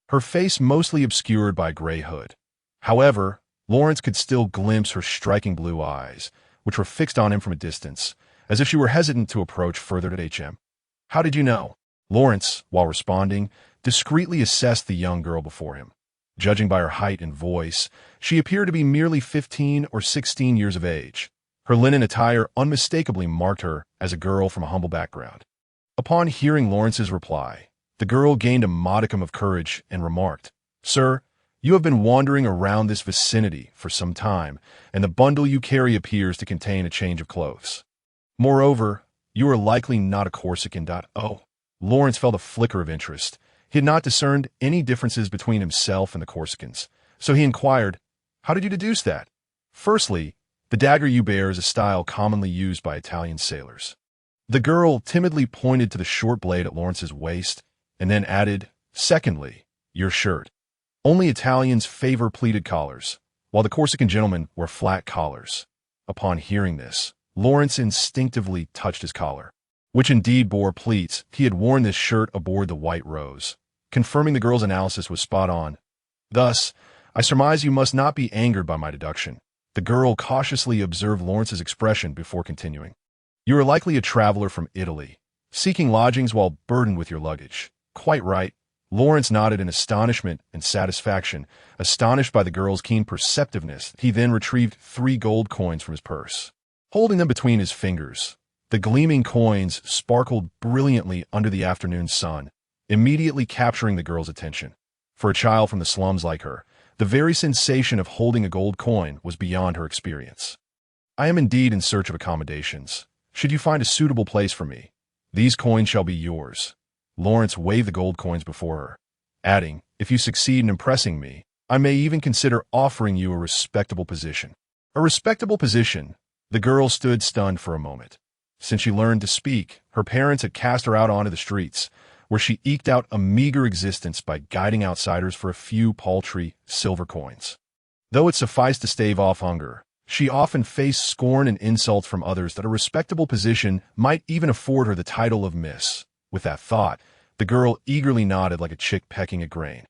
her face mostly obscured by a gray hood. However, Lawrence could still glimpse her striking blue eyes, which were fixed on him from a distance, as if she were hesitant to approach further to HM. "How did you know?" Lawrence, while responding, discreetly assessed the young girl before him. Judging by her height and voice, she appeared to be merely 15 or 16 years of age. Her linen attire unmistakably marked her as a girl from a humble background. Upon hearing Lawrence's reply, the girl gained a modicum of courage and remarked, "Sir, you have been wandering around this vicinity for some time, and the bundle you carry appears to contain a change of clothes. Moreover, you are likely not a Corsican. Oh." Lawrence felt a flicker of interest. He had not discerned any differences between himself and the Corsicans, so he inquired, "How did you deduce that?" "Firstly, the dagger you bear is a style commonly used by Italian sailors." The girl timidly pointed to the short blade at Lawrence's waist, and then added, "Secondly, your shirt. Only Italians favor pleated collars, while the Corsican gentlemen wear flat collars." Upon hearing this, Lawrence instinctively touched his collar, which indeed bore pleats. He had worn this shirt aboard the White Rose, confirming the girl's analysis was spot on. "Thus, I surmise you must not be angered by my deduction." The girl cautiously observed Lawrence's expression before continuing. "You are likely a traveler from Italy, seeking lodgings while burdened with your luggage." "Quite right." Lawrence nodded in astonishment and satisfaction. Astonished by the girl's keen perceptiveness, he then retrieved 3 gold coins from his purse. Holding them between his fingers, the gleaming coins sparkled brilliantly under the afternoon sun, immediately capturing the girl's attention. For a child from the slums like her, the very sensation of holding a gold coin was beyond her experience. "I am indeed in search of accommodations. Should you find a suitable place for me, these coins shall be yours." Lawrence waved the gold coins before her, adding, "If you succeed in impressing me, I may even consider offering you a respectable position." "A respectable position?" The girl stood stunned for a moment. Since she learned to speak, her parents had cast her out onto the streets, where she eked out a meager existence by guiding outsiders for a few paltry silver coins. Though it sufficed to stave off hunger, she often faced scorn and insults from others that a respectable position might even afford her the title of Miss. With that thought, the girl eagerly nodded like a chick pecking at grain.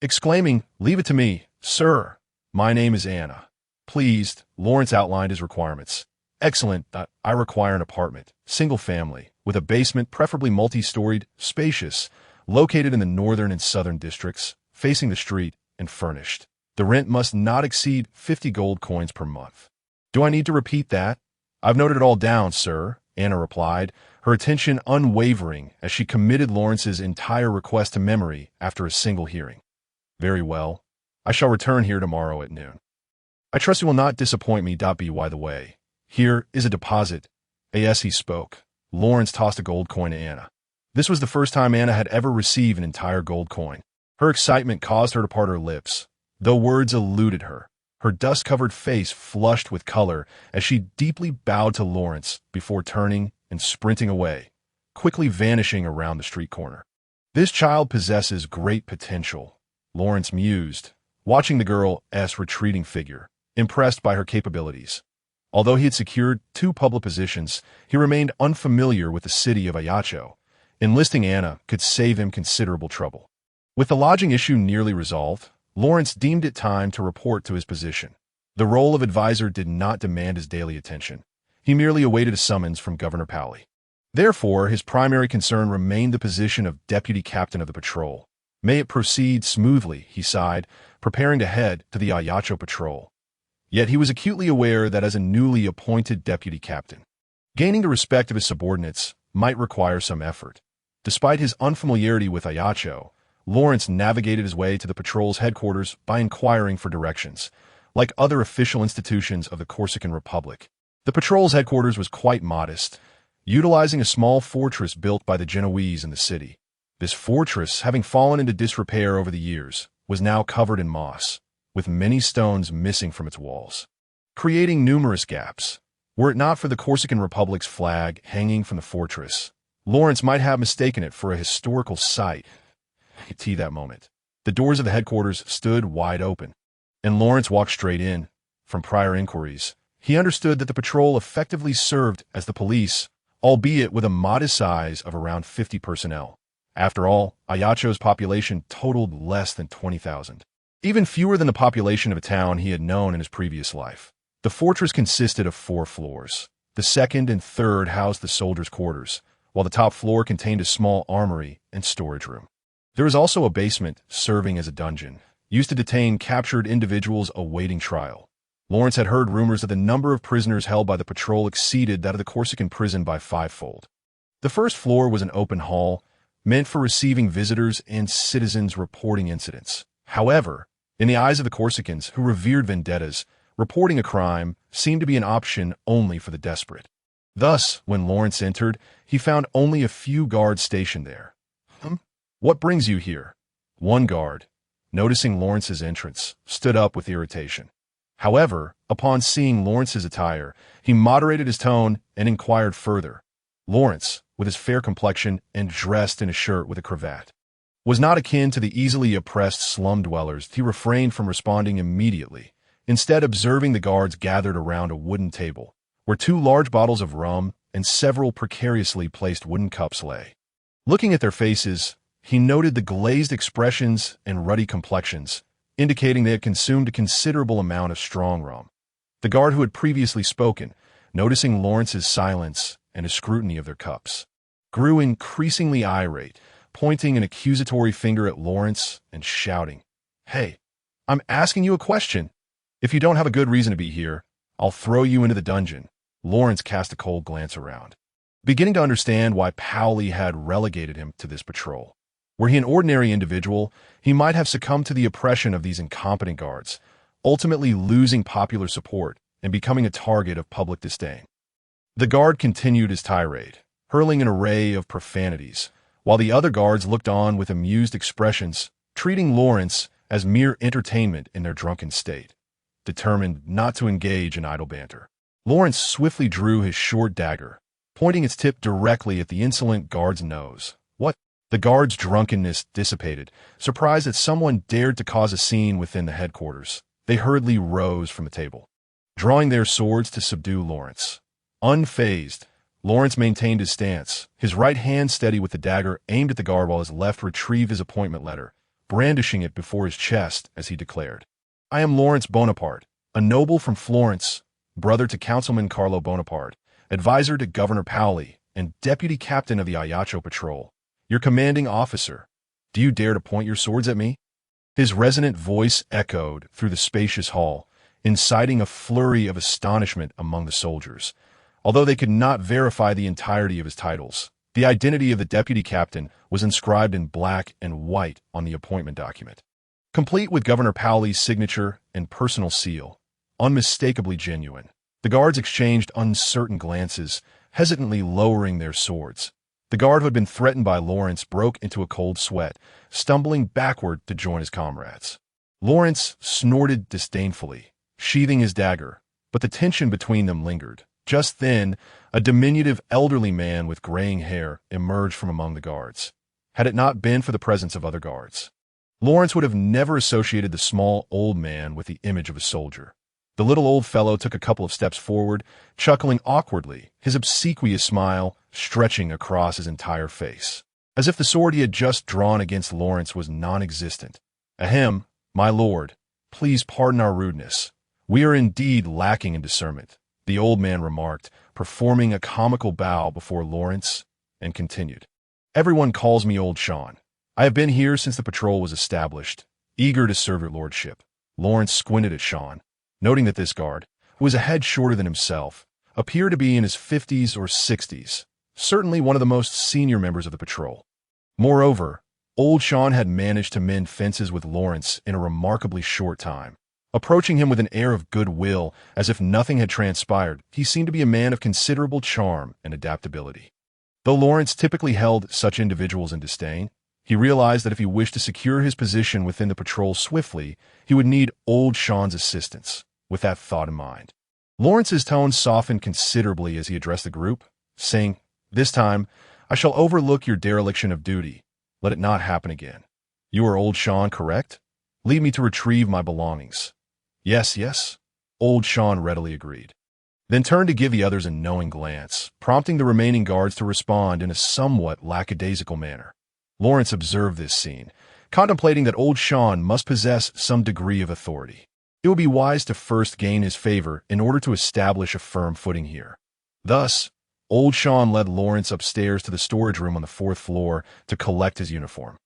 Exclaiming, "Leave it to me, sir. My name is Anna." Pleased, Lawrence outlined his requirements. "Excellent. I require an apartment, single family, with a basement, preferably multi-storied, spacious, located in the northern and southern districts, facing the street, and furnished. The rent must not exceed 50 gold coins per month." "Do I need to repeat that?" "I've noted it all down, sir," Anna replied, her attention unwavering as she committed Lawrence's entire request to memory after a single hearing. "Very well. I shall return here tomorrow at noon. I trust you will not disappoint me. By the way, here is a deposit." As he spoke, Lawrence tossed a gold coin to Anna. This was the first time Anna had ever received an entire gold coin. Her excitement caused her to part her lips, though words eluded her. Her dust-covered face flushed with color as she deeply bowed to Lawrence before turning and sprinting away, quickly vanishing around the street corner. This child possesses great potential, Lawrence mused, watching the girl's retreating figure, impressed by her capabilities. Although he had secured 2 public positions, he remained unfamiliar with the city of Ajaccio. Enlisting Anna could save him considerable trouble. With the lodging issue nearly resolved, Lawrence deemed it time to report to his position. The role of advisor did not demand his daily attention. He merely awaited a summons from Governor Pauli. Therefore, his primary concern remained the position of deputy captain of the patrol. May it proceed smoothly, he sighed, preparing to head to the Ajaccio patrol. Yet he was acutely aware that as a newly appointed deputy captain, gaining the respect of his subordinates might require some effort. Despite his unfamiliarity with Ajaccio, Lawrence navigated his way to the patrol's headquarters by inquiring for directions. Like other official institutions of the Corsican Republic, the patrol's headquarters was quite modest, utilizing a small fortress built by the Genoese in the city. This fortress, having fallen into disrepair over the years, was now covered in moss, with many stones missing from its walls, creating numerous gaps. Were it not for the Corsican Republic's flag hanging from the fortress, Lawrence might have mistaken it for a historical site. At that moment, the doors of the headquarters stood wide open, and Lawrence walked straight in. From prior inquiries, he understood that the patrol effectively served as the police, albeit with a modest size of around 50 personnel. After all, Ajaccio's population totaled less than 20,000. Even fewer than the population of a town he had known in his previous life. The fortress consisted of 4 floors. The second and third housed the soldiers' quarters, while the top floor contained a small armory and storage room. There was also a basement serving as a dungeon, used to detain captured individuals awaiting trial. Lawrence had heard rumors that the number of prisoners held by the patrol exceeded that of the Corsican prison by 5-fold. The first floor was an open hall, meant for receiving visitors and citizens reporting incidents. However, in the eyes of the Corsicans, who revered vendettas, reporting a crime seemed to be an option only for the desperate. Thus, when Lawrence entered, he found only a few guards stationed there. "What brings you here?" One guard, noticing Lawrence's entrance, stood up with irritation. However, upon seeing Lawrence's attire, he moderated his tone and inquired further. Lawrence, with his fair complexion and dressed in a shirt with a cravat, was not akin to the easily oppressed slum dwellers. He refrained from responding immediately, instead observing the guards gathered around a wooden table, where 2 large bottles of rum and several precariously placed wooden cups lay. Looking at their faces, he noted the glazed expressions and ruddy complexions, indicating they had consumed a considerable amount of strong rum. The guard who had previously spoken, noticing Lawrence's silence and his scrutiny of their cups, grew increasingly irate, pointing an accusatory finger at Lawrence and shouting, "Hey, I'm asking you a question. If you don't have a good reason to be here, I'll throw you into the dungeon." Lawrence cast a cold glance around, beginning to understand why Pauli had relegated him to this patrol. Were he an ordinary individual, he might have succumbed to the oppression of these incompetent guards, ultimately losing popular support and becoming a target of public disdain. The guard continued his tirade, hurling an array of profanities, while the other guards looked on with amused expressions, treating Lawrence as mere entertainment in their drunken state. Determined not to engage in idle banter, Lawrence swiftly drew his short dagger, pointing its tip directly at the insolent guard's nose. "What?" The guard's drunkenness dissipated, surprised that someone dared to cause a scene within the headquarters. They hurriedly rose from the table, drawing their swords to subdue Lawrence. Unfazed, Lawrence maintained his stance, his right hand steady with the dagger aimed at the guard while his left retrieved his appointment letter, brandishing it before his chest as he declared, "I am Lawrence Bonaparte, a noble from Florence, brother to Councilman Carlo Bonaparte, advisor to Governor Pauli, and deputy captain of the Ajaccio patrol. Your commanding officer. Do you dare to point your swords at me?" His resonant voice echoed through the spacious hall, inciting a flurry of astonishment among the soldiers. Although they could not verify the entirety of his titles, the identity of the deputy captain was inscribed in black and white on the appointment document, complete with Governor Pauli's signature and personal seal, unmistakably genuine. The guards exchanged uncertain glances, hesitantly lowering their swords. The guard who had been threatened by Lawrence broke into a cold sweat, stumbling backward to join his comrades. Lawrence snorted disdainfully, sheathing his dagger, but the tension between them lingered. Just then, a diminutive elderly man with graying hair emerged from among the guards. had it not been for the presence of other guards. Lawrence would have never associated the small old man with the image of a soldier. The little old fellow took a couple of steps forward, chuckling awkwardly, his obsequious smile stretching across his entire face, as if the sword he had just drawn against Lawrence was non-existent. "Ahem, my lord, please pardon our rudeness. We are indeed lacking in discernment," the old man remarked, performing a comical bow before Lawrence, and continued. "Everyone calls me Old Sean. I have been here since the patrol was established, eager to serve your lordship." Lawrence squinted at Sean, noting that this guard, who was a head shorter than himself, appeared to be in his 50s or 60s, certainly one of the most senior members of the patrol. Moreover, Old Sean had managed to mend fences with Lawrence in a remarkably short time. Approaching him with an air of goodwill, as if nothing had transpired, he seemed to be a man of considerable charm and adaptability. Though Lawrence typically held such individuals in disdain, he realized that if he wished to secure his position within the patrol swiftly, he would need Old Sean's assistance. With that thought in mind, Lawrence's tone softened considerably as he addressed the group, saying, "This time, I shall overlook your dereliction of duty. Let it not happen again. You are Old Sean, correct? Leave me to retrieve my belongings." "Yes, yes," Old Sean readily agreed, then turned to give the others a knowing glance, prompting the remaining guards to respond in a somewhat lackadaisical manner. Lawrence observed this scene, contemplating that Old Sean must possess some degree of authority. It would be wise to first gain his favor in order to establish a firm footing here. Thus, Old Sean led Lawrence upstairs to the storage room on the 4th floor to collect his uniform,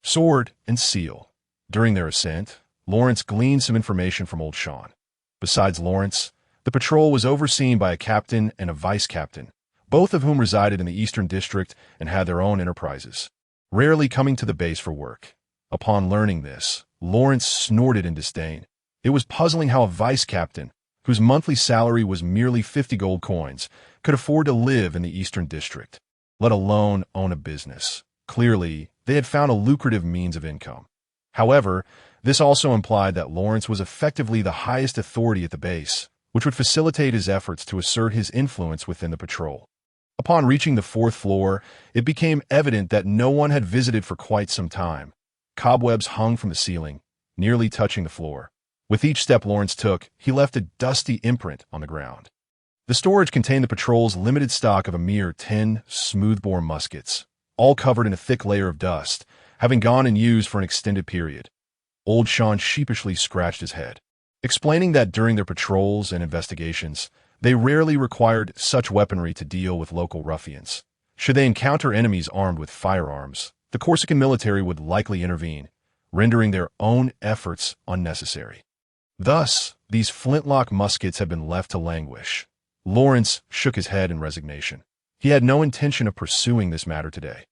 sword, and seal. During their ascent, Lawrence gleaned some information from Old Sean. Besides Lawrence, the patrol was overseen by a captain and a vice-captain, both of whom resided in the Eastern District and had their own enterprises, rarely coming to the base for work. Upon learning this, Lawrence snorted in disdain. It was puzzling how a vice-captain, whose monthly salary was merely 50 gold coins, could afford to live in the Eastern District, let alone own a business. Clearly, they had found a lucrative means of income. However, this also implied that Lawrence was effectively the highest authority at the base, which would facilitate his efforts to assert his influence within the patrol. Upon reaching the 4th floor, it became evident that no one had visited for quite some time. Cobwebs hung from the ceiling, nearly touching the floor. With each step Lawrence took, he left a dusty imprint on the ground. The storage contained the patrol's limited stock of a mere 10 smoothbore muskets, all covered in a thick layer of dust, having gone unused for an extended period. Old Sean sheepishly scratched his head, explaining that during their patrols and investigations, they rarely required such weaponry to deal with local ruffians. Should they encounter enemies armed with firearms, the Corsican military would likely intervene, rendering their own efforts unnecessary. Thus, these flintlock muskets had been left to languish. Lawrence shook his head in resignation. He had no intention of pursuing this matter today.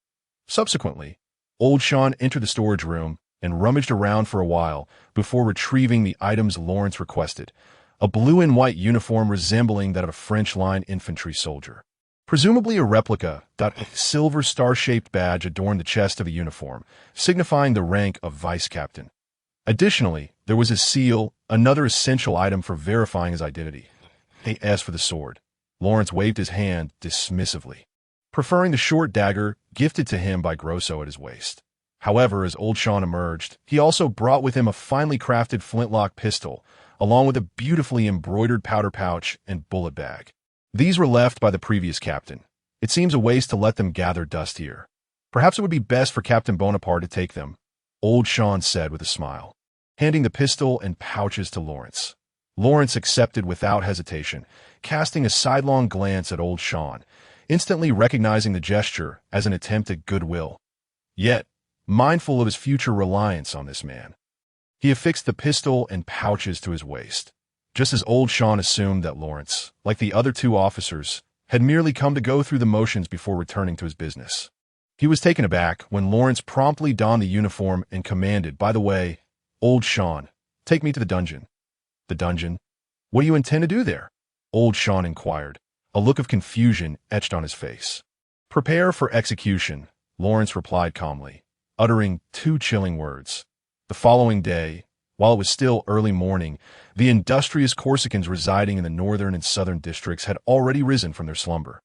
Subsequently, Old Sean entered the storage room and rummaged around for a while before retrieving the items Lawrence requested, a blue and white uniform resembling that of a French line infantry soldier. Presumably a replica, a silver star-shaped badge adorned the chest of the uniform, signifying the rank of vice-captain. Additionally, there was his seal, another essential item for verifying his identity. As for the sword, Lawrence waved his hand dismissively, preferring the short dagger gifted to him by Grosso at his waist. However, as Old Sean emerged, he also brought with him a finely crafted flintlock pistol, along with a beautifully embroidered powder pouch and bullet bag. These were left by the previous captain. It seems a waste to let them gather dust here. Perhaps it would be best for Captain Bonaparte to take them, Old Sean said with a smile, handing the pistol and pouches to Lawrence. Lawrence accepted without hesitation, casting a sidelong glance at Old Sean, instantly recognizing the gesture as an attempt at goodwill. Yet, mindful of his future reliance on this man, he affixed the pistol and pouches to his waist, just as Old Sean assumed that Lawrence, like the other two officers, had merely come to go through the motions before returning to his business. He was taken aback when Lawrence promptly donned the uniform and commanded, "By the way, Old Sean, take me to the dungeon." "The dungeon? What do you intend to do there?" Old Sean inquired, a look of confusion etched on his face. "Prepare for execution," Lawrence replied calmly, uttering two chilling words. The following day, while it was still early morning, the industrious Corsicans residing in the northern and southern districts had already risen from their slumber,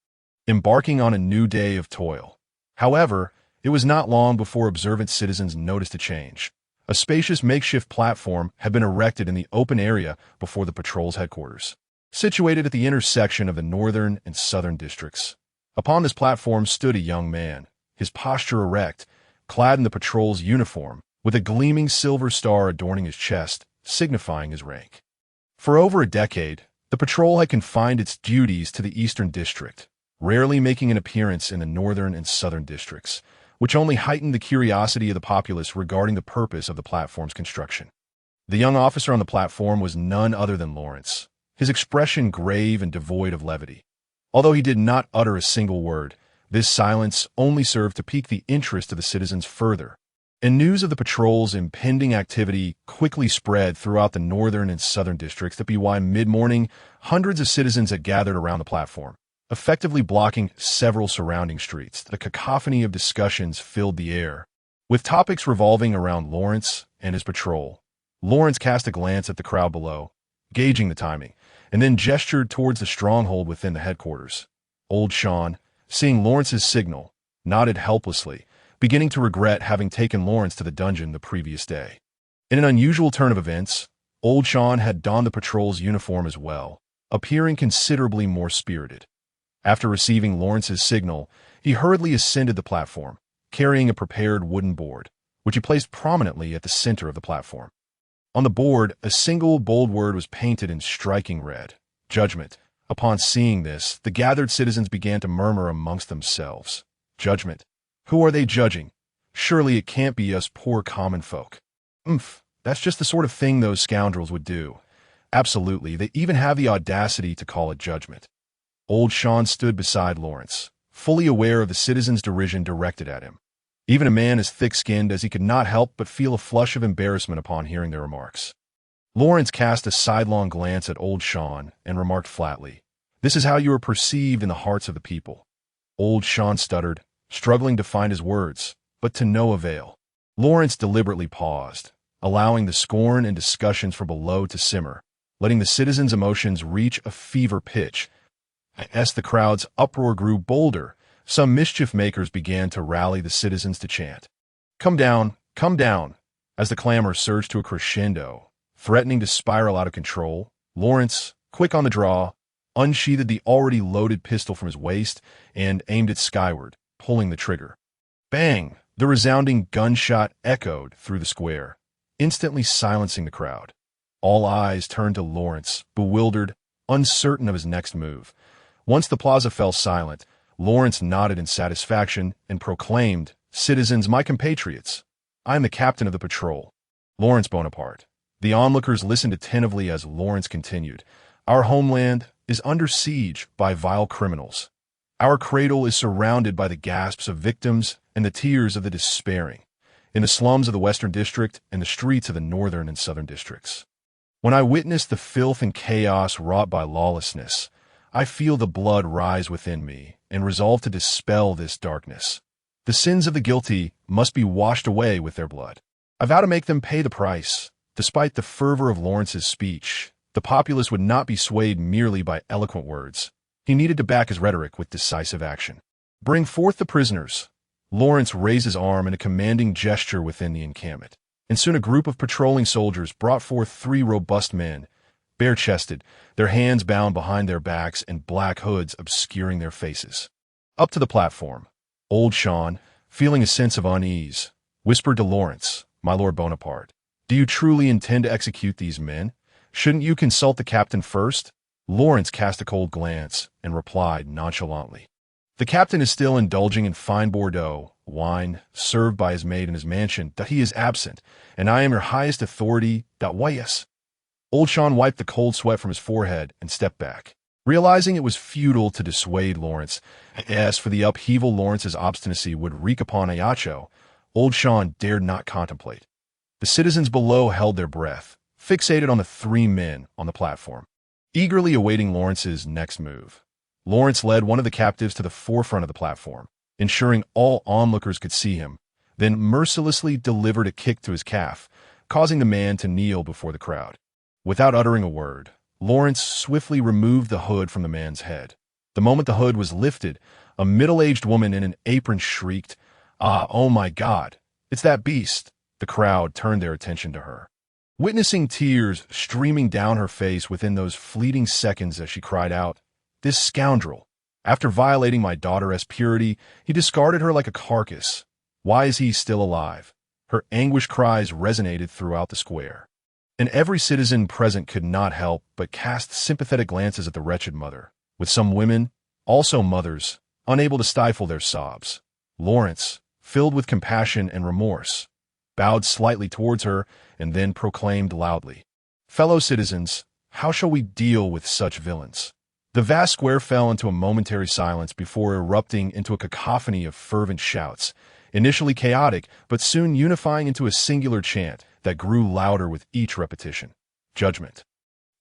embarking on a new day of toil. However, It was not long before observant citizens noticed a change. A spacious makeshift platform had been erected in the open area before the patrol's headquarters, situated at the intersection of the northern and southern districts. Upon this platform stood a young man, his posture erect, clad in the patrol's uniform, with a gleaming silver star adorning his chest, signifying his rank. For over a decade, the patrol had confined its duties to the Eastern District, rarely making an appearance in the Northern and Southern districts, which only heightened the curiosity of the populace regarding the purpose of the platform's construction. The young officer on the platform was none other than Lawrence, his expression grave and devoid of levity. Although he did not utter a single word, this silence only served to pique the interest of the citizens further, and news of the patrol's impending activity quickly spread throughout the northern and southern districts that by mid-morning, hundreds of citizens had gathered around the platform, effectively blocking several surrounding streets. The cacophony of discussions filled the air, with topics revolving around Lawrence and his patrol. Lawrence cast a glance at the crowd below, gauging the timing, and then gestured towards the stronghold within the headquarters. Old Sean, seeing Lawrence's signal, nodded helplessly, beginning to regret having taken Lawrence to the dungeon the previous day. In an unusual turn of events, Old Sean had donned the patrol's uniform as well, appearing considerably more spirited. After receiving Lawrence's signal, he hurriedly ascended the platform, carrying a prepared wooden board, which he placed prominently at the center of the platform. On the board, a single bold word was painted in striking red: Judgment. Upon seeing this, the gathered citizens began to murmur amongst themselves. Judgment? Who are they judging? Surely it can't be us poor common folk. That's just the sort of thing those scoundrels would do. Absolutely, they even have the audacity to call it judgment. Old Sean stood beside Lawrence, fully aware of the citizens' derision directed at him. Even a man as thick-skinned as he could not help but feel a flush of embarrassment upon hearing their remarks. Lawrence cast a sidelong glance at Old Sean and remarked flatly, "This is how you are perceived in the hearts of the people." Old Sean stuttered, struggling to find his words, but to no avail. Lawrence deliberately paused, allowing the scorn and discussions from below to simmer, letting the citizens' emotions reach a fever pitch. As the crowd's uproar grew bolder, some mischief-makers began to rally the citizens to chant, come down, as the clamor surged to a crescendo, threatening to spiral out of control. Lawrence, quick on the draw, unsheathed the already loaded pistol from his waist and aimed it skyward, pulling the trigger. Bang! The resounding gunshot echoed through the square, instantly silencing the crowd. All eyes turned to Lawrence, bewildered, uncertain of his next move. Once the plaza fell silent, Lawrence nodded in satisfaction and proclaimed, "Citizens, my compatriots, I am the captain of the patrol, Lawrence Bonaparte." The onlookers listened attentively as Lawrence continued, "Our homeland is under siege by vile criminals. Our cradle is surrounded by the gasps of victims and the tears of the despairing, in the slums of the Western District and the streets of the Northern and Southern Districts. When I witness the filth and chaos wrought by lawlessness, I feel the blood rise within me and resolve to dispel this darkness. The sins of the guilty must be washed away with their blood. I vow to make them pay the price." Despite the fervor of Lawrence's speech, the populace would not be swayed merely by eloquent words. He needed to back his rhetoric with decisive action. "Bring forth the prisoners." Lawrence raised his arm in a commanding gesture within the encampment, and soon a group of patrolling soldiers brought forth 3 robust men, bare-chested, their hands bound behind their backs and black hoods obscuring their faces. Up to the platform, Old Sean, feeling a sense of unease, whispered to Lawrence, "My Lord Bonaparte, do you truly intend to execute these men? Shouldn't you consult the captain first?" Lawrence cast a cold glance and replied nonchalantly, "The captain is still indulging in fine Bordeaux wine served by his maid in his mansion, that he is absent, and I am your highest authority, that yes." Old Sean wiped the cold sweat from his forehead and stepped back, realizing it was futile to dissuade Lawrence. As for the upheaval Lawrence's obstinacy would wreak upon Ayacho, Old Sean dared not contemplate. The citizens below held their breath, fixated on the 3 men on the platform, eagerly awaiting Lawrence's next move. Lawrence led one of the captives to the forefront of the platform, ensuring all onlookers could see him, then mercilessly delivered a kick to his calf, causing the man to kneel before the crowd. Without uttering a word, Lawrence swiftly removed the hood from the man's head. The moment the hood was lifted, a middle-aged woman in an apron shrieked, Ah, oh my God, it's that beast. The crowd turned their attention to her. Witnessing tears streaming down her face within those fleeting seconds as she cried out, "This scoundrel! After violating my daughter's purity, he discarded her like a carcass. Why is he still alive?" Her anguished cries resonated throughout the square. And every citizen present could not help but cast sympathetic glances at the wretched mother, with some women, also mothers, unable to stifle their sobs. Lawrence, filled with compassion and remorse, bowed slightly towards her and then proclaimed loudly, "Fellow citizens, how shall we deal with such villains?" The vast square fell into a momentary silence before erupting into a cacophony of fervent shouts, initially chaotic but soon unifying into a singular chant that grew louder with each repetition. Judgment.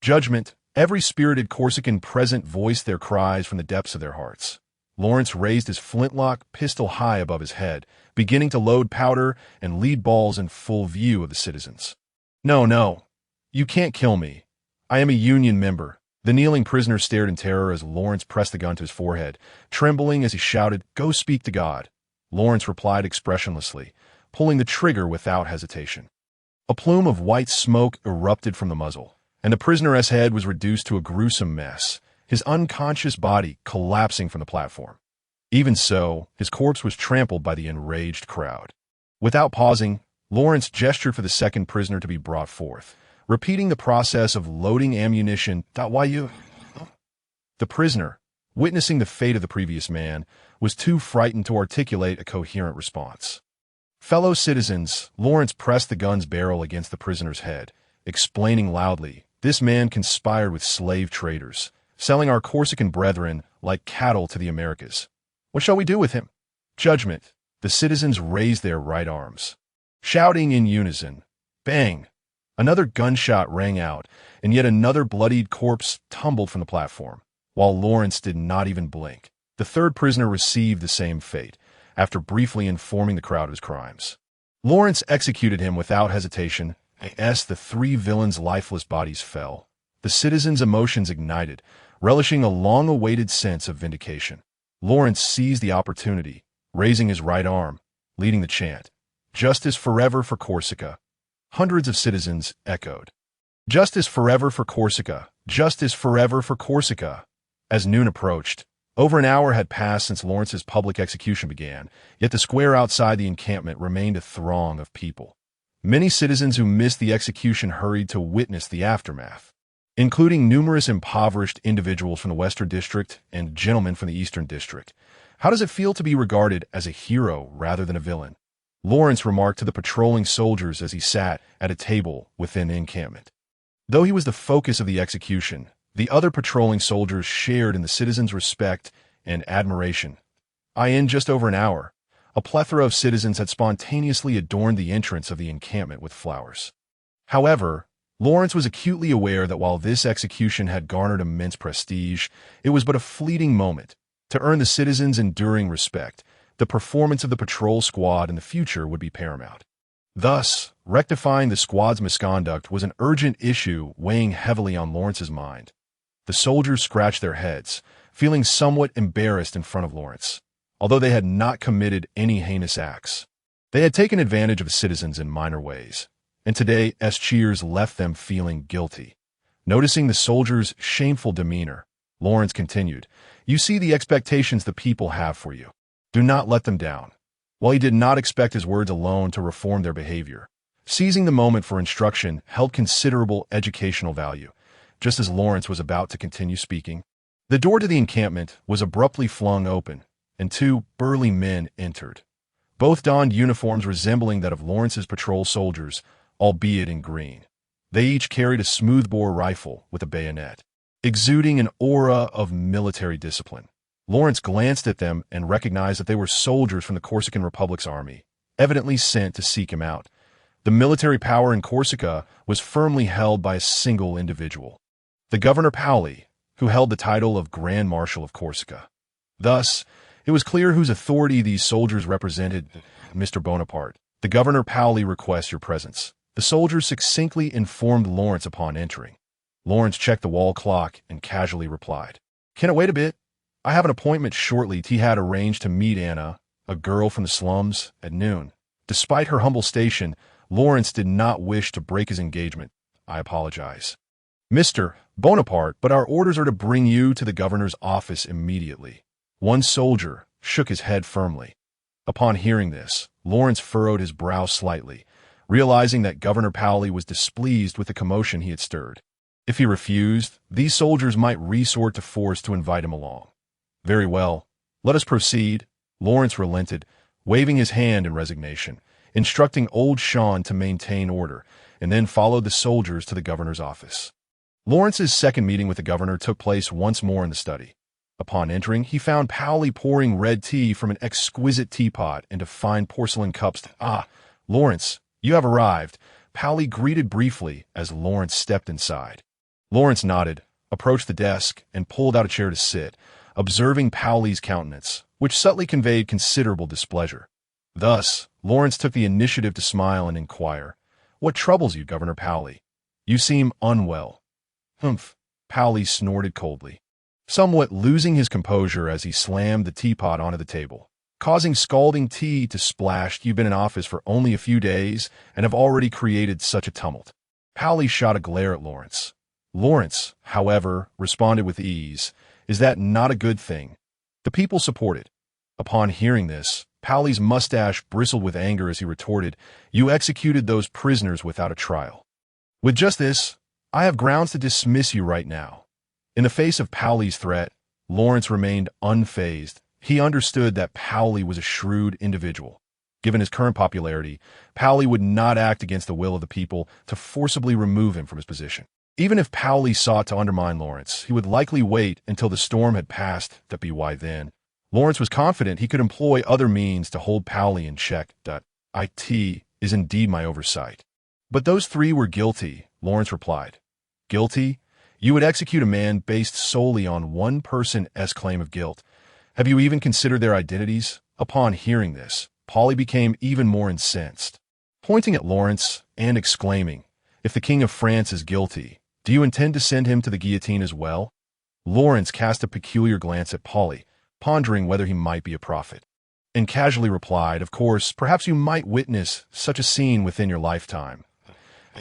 Judgment. Every spirited Corsican present voiced their cries from the depths of their hearts. Lawrence raised his flintlock pistol high above his head, beginning to load powder and lead balls in full view of the citizens. "No, no. You can't kill me. I am a Union member." The kneeling prisoner stared in terror as Lawrence pressed the gun to his forehead, trembling as he shouted, "Go speak to God." Lawrence replied expressionlessly, pulling the trigger without hesitation. A plume of white smoke erupted from the muzzle, and the prisoner's head was reduced to a gruesome mess, his unconscious body collapsing from the platform. Even so, his corpse was trampled by the enraged crowd. Without pausing, Lawrence gestured for the second prisoner to be brought forth, repeating the process of loading ammunition. "Why you?" The prisoner, witnessing the fate of the previous man, was too frightened to articulate a coherent response. "Fellow citizens," Lawrence pressed the gun's barrel against the prisoner's head, explaining loudly, "This man conspired with slave traders, selling our Corsican brethren like cattle to the Americas. What shall we do with him?" Judgment. The citizens raised their right arms, shouting in unison. Bang! Another gunshot rang out, and yet another bloodied corpse tumbled from the platform, while Lawrence did not even blink. The third prisoner received the same fate, after briefly informing the crowd of his crimes. Lawrence executed him without hesitation, as the three villains' lifeless bodies fell. The citizens' emotions ignited, relishing a long-awaited sense of vindication. Lawrence seized the opportunity, raising his right arm, leading the chant, "Justice forever for Corsica." Hundreds of citizens echoed, "Justice forever for Corsica! Justice forever for Corsica!" As noon approached, over an hour had passed since Lawrence's public execution began, yet the square outside the encampment remained a throng of people. Many citizens who missed the execution hurried to witness the aftermath, including numerous impoverished individuals from the Western District and gentlemen from the Eastern District. "How does it feel to be regarded as a hero rather than a villain?" Lawrence remarked to the patrolling soldiers as he sat at a table within the encampment. Though he was the focus of the execution, the other patrolling soldiers shared in the citizens' respect and admiration. In just over an hour, a plethora of citizens had spontaneously adorned the entrance of the encampment with flowers. However, Lawrence was acutely aware that while this execution had garnered immense prestige, it was but a fleeting moment. To earn the citizens' enduring respect, the performance of the patrol squad in the future would be paramount. Thus, rectifying the squad's misconduct was an urgent issue weighing heavily on Lawrence's mind. The soldiers scratched their heads, feeling somewhat embarrassed in front of Lawrence, although they had not committed any heinous acts. They had taken advantage of the citizens in minor ways, and today's cheers left them feeling guilty. Noticing the soldiers' shameful demeanor, Lawrence continued, "You see the expectations the people have for you. Do not let them down." While he did not expect his words alone to reform their behavior, seizing the moment for instruction held considerable educational value. Just as Lawrence was about to continue speaking, the door to the encampment was abruptly flung open, and two burly men entered. Both donned uniforms resembling that of Lawrence's patrol soldiers, albeit in green. They each carried a smoothbore rifle with a bayonet, exuding an aura of military discipline. Lawrence glanced at them and recognized that they were soldiers from the Corsican Republic's army, evidently sent to seek him out. The military power in Corsica was firmly held by a single individual, the Governor Papacy, who held the title of Grand Marshal of Corsica. Thus, it was clear whose authority these soldiers represented. "Mr. Bonaparte, the Governor Papacy requests your presence," the soldiers succinctly informed Lawrence upon entering. Lawrence checked the wall clock and casually replied, "Can it wait a bit? I have an appointment shortly. He had arranged to meet Anna, a girl from the slums, at noon. Despite her humble station, Lawrence did not wish to break his engagement. I apologize. Mr. Bonaparte, but our orders are to bring you to the governor's office immediately. One soldier shook his head firmly. Upon hearing this, Lawrence furrowed his brow slightly, realizing that Governor Papacy was displeased with the commotion he had stirred. If he refused, these soldiers might resort to force to invite him along. Very well, let us proceed. Lawrence relented, waving his hand in resignation, instructing old Sean to maintain order, and then followed the soldiers to the governor's office. Lawrence's second meeting with the governor took place once more in the study. Upon entering, he found Papacy pouring red tea from an exquisite teapot into fine porcelain cups. Ah, Lawrence, you have arrived. Papacy greeted briefly as Lawrence stepped inside. Lawrence nodded, approached the desk, and pulled out a chair to sit, observing Papacy's countenance, which subtly conveyed considerable displeasure. Thus, Lawrence took the initiative to smile and inquire, "What troubles you, Governor Papacy? You seem unwell." "Humph," Papacy snorted coldly, somewhat losing his composure as he slammed the teapot onto the table, causing scalding tea to splash. "You've been in office for only a few days and have already created such a tumult." Papacy shot a glare at Lawrence. Lawrence, however, responded with ease, "Is that not a good thing? The people support it." Upon hearing this, Papacy's mustache bristled with anger as he retorted, "You executed those prisoners without a trial. With just this, I have grounds to dismiss you right now." In the face of Papacy's threat, Lawrence remained unfazed. He understood that Papacy was a shrewd individual. Given his current popularity, Papacy would not act against the will of the people to forcibly remove him from his position. Even if Papacy sought to undermine Lawrence, he would likely wait until the storm had passed. Why then? Lawrence was confident he could employ other means to hold Papacy in check. It is indeed my oversight. But those three were guilty, Lawrence replied. Guilty? You would execute a man based solely on one person's claim of guilt. Have you even considered their identities? Upon hearing this, Papacy became even more incensed, pointing at Lawrence and exclaiming, "If the King of France is guilty, do you intend to send him to the guillotine as well?" Lawrence cast a peculiar glance at Papacy, pondering whether he might be a prophet, and casually replied, "Of course, perhaps you might witness such a scene within your lifetime."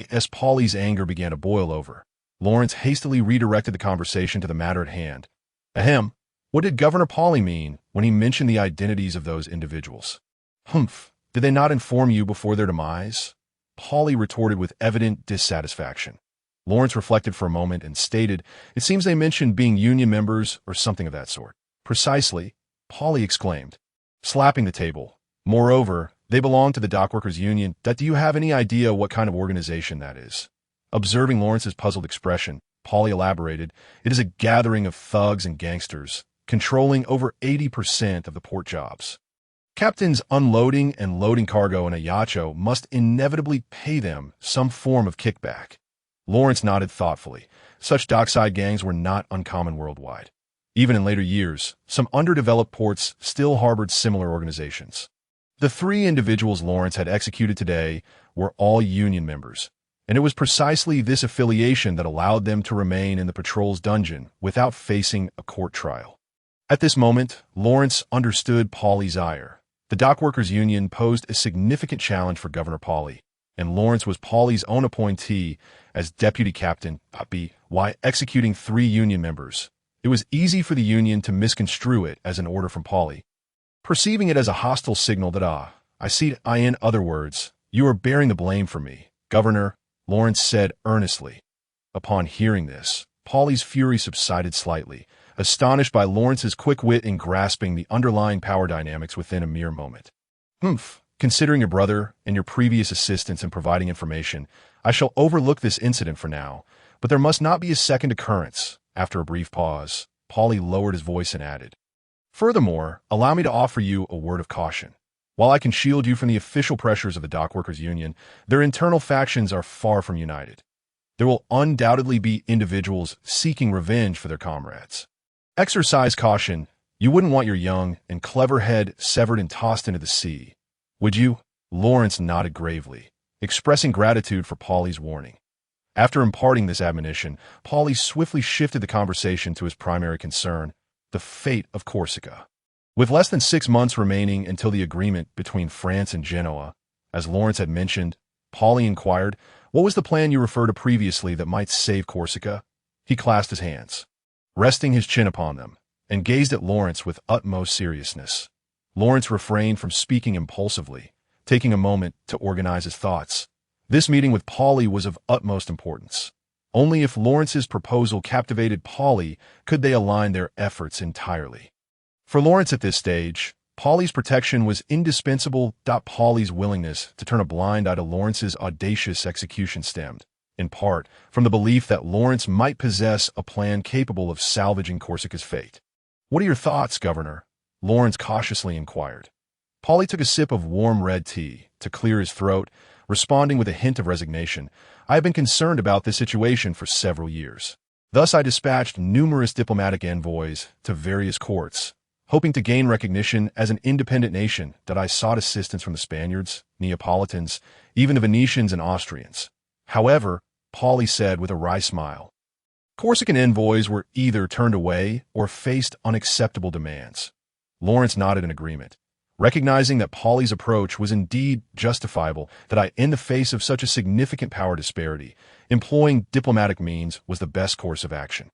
As Papacy's anger began to boil over, Lawrence hastily redirected the conversation to the matter at hand. Ahem, what did Governor Papacy mean when he mentioned the identities of those individuals? Humph, did they not inform you before their demise? Papacy retorted with evident dissatisfaction. Lawrence reflected for a moment and stated, "It seems they mentioned being union members or something of that sort." "Precisely," Papacy exclaimed, slapping the table. "Moreover, they belong to the Dockworkers' Union. Do you have any idea what kind of organization that is?" Observing Lawrence's puzzled expression, Papacy elaborated, "It is a gathering of thugs and gangsters, controlling over 80% of the port jobs. Captains unloading and loading cargo in a yacho must inevitably pay them some form of kickback." Lawrence nodded thoughtfully. Such dockside gangs were not uncommon worldwide. Even in later years, some underdeveloped ports still harbored similar organizations. The three individuals Lawrence had executed today were all union members, and it was precisely this affiliation that allowed them to remain in the patrol's dungeon without facing a court trial. At this moment, Lawrence understood Papacy's ire. The Dockworkers' Union posed a significant challenge for Governor Papacy, and Lawrence was Papacy's own appointee as deputy captain. Why executing three union members? It was easy for the union to misconstrue it as an order from Papacy, perceiving it as a hostile signal that, in other words, you are bearing the blame for me, Governor, Lawrence said earnestly. Upon hearing this, Papacy's fury subsided slightly, astonished by Lawrence's quick wit in grasping the underlying power dynamics within a mere moment. "Humph, considering your brother and your previous assistance in providing information, I shall overlook this incident for now, but there must not be a second occurrence." After a brief pause, Papacy lowered his voice and added, "Furthermore, allow me to offer you a word of caution. While I can shield you from the official pressures of the Dockworkers' Union, their internal factions are far from united. There will undoubtedly be individuals seeking revenge for their comrades. Exercise caution. You wouldn't want your young and clever head severed and tossed into the sea, would you?" Lawrence nodded gravely, expressing gratitude for Papacy's warning. After imparting this admonition, Papacy swiftly shifted the conversation to his primary concern, the fate of Corsica. With less than 6 months remaining until the agreement between France and Genoa, as Lawrence had mentioned, Pauly inquired, "What was the plan you referred to previously that might save Corsica?" He clasped his hands, resting his chin upon them, and gazed at Lawrence with utmost seriousness. Lawrence refrained from speaking impulsively, taking a moment to organize his thoughts. This meeting with Pauly was of utmost importance. Only if Lawrence's proposal captivated Pauly could they align their efforts entirely. For Lawrence at this stage, Pauly's protection was indispensable. Pauly's willingness to turn a blind eye to Lawrence's audacious execution stemmed, in part, from the belief that Lawrence might possess a plan capable of salvaging Corsica's fate. "What are your thoughts, Governor?" Lawrence cautiously inquired. Pauly took a sip of warm red tea to clear his throat, responding with a hint of resignation. "I have been concerned about this situation for several years. Thus I dispatched numerous diplomatic envoys to various courts, hoping to gain recognition as an independent nation. That I sought assistance from the Spaniards, Neapolitans, even the Venetians and Austrians. However," Pauly said with a wry smile, "Corsican envoys were either turned away or faced unacceptable demands." Lawrence nodded in agreement, recognizing that Pauly's approach was indeed justifiable. In the face of such a significant power disparity, employing diplomatic means was the best course of action.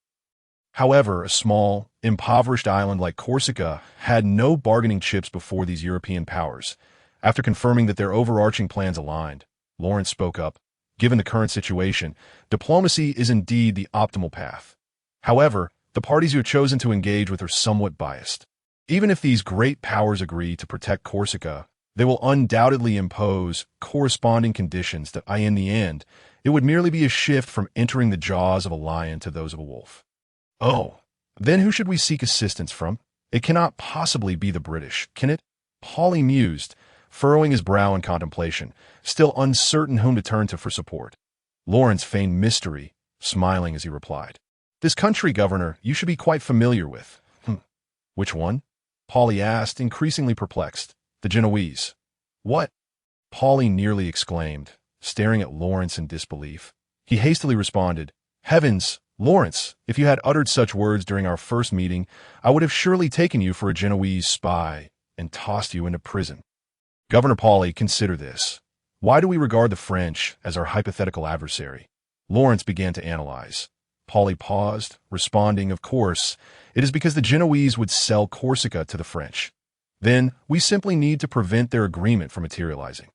However, a small, impoverished island like Corsica had no bargaining chips before these European powers. After confirming that their overarching plans aligned, Lawrence spoke up. "Given the current situation, diplomacy is indeed the optimal path. However, the parties you have chosen to engage with are somewhat biased. Even if these great powers agree to protect Corsica, they will undoubtedly impose corresponding conditions that in the end, it would merely be a shift from entering the jaws of a lion to those of a wolf." "Oh, then who should we seek assistance from? It cannot possibly be the British, can it?" Pauly mused, furrowing his brow in contemplation, still uncertain whom to turn to for support. Lawrence feigned mystery, smiling as he replied, "This country, Governor, you should be quite familiar with." "Which one?" Pauly asked, increasingly perplexed. "The Genoese." "What?" Pauly nearly exclaimed, staring at Lawrence in disbelief. He hastily responded, "Heavens, Lawrence, if you had uttered such words during our first meeting, I would have surely taken you for a Genoese spy and tossed you into prison." "Governor Pauly, consider this. Why do we regard the French as our hypothetical adversary?" Lawrence began to analyze. Pauly paused, responding, "Of course, it is because the Genoese would sell Corsica to the French. Then, we simply need to prevent their agreement from materializing.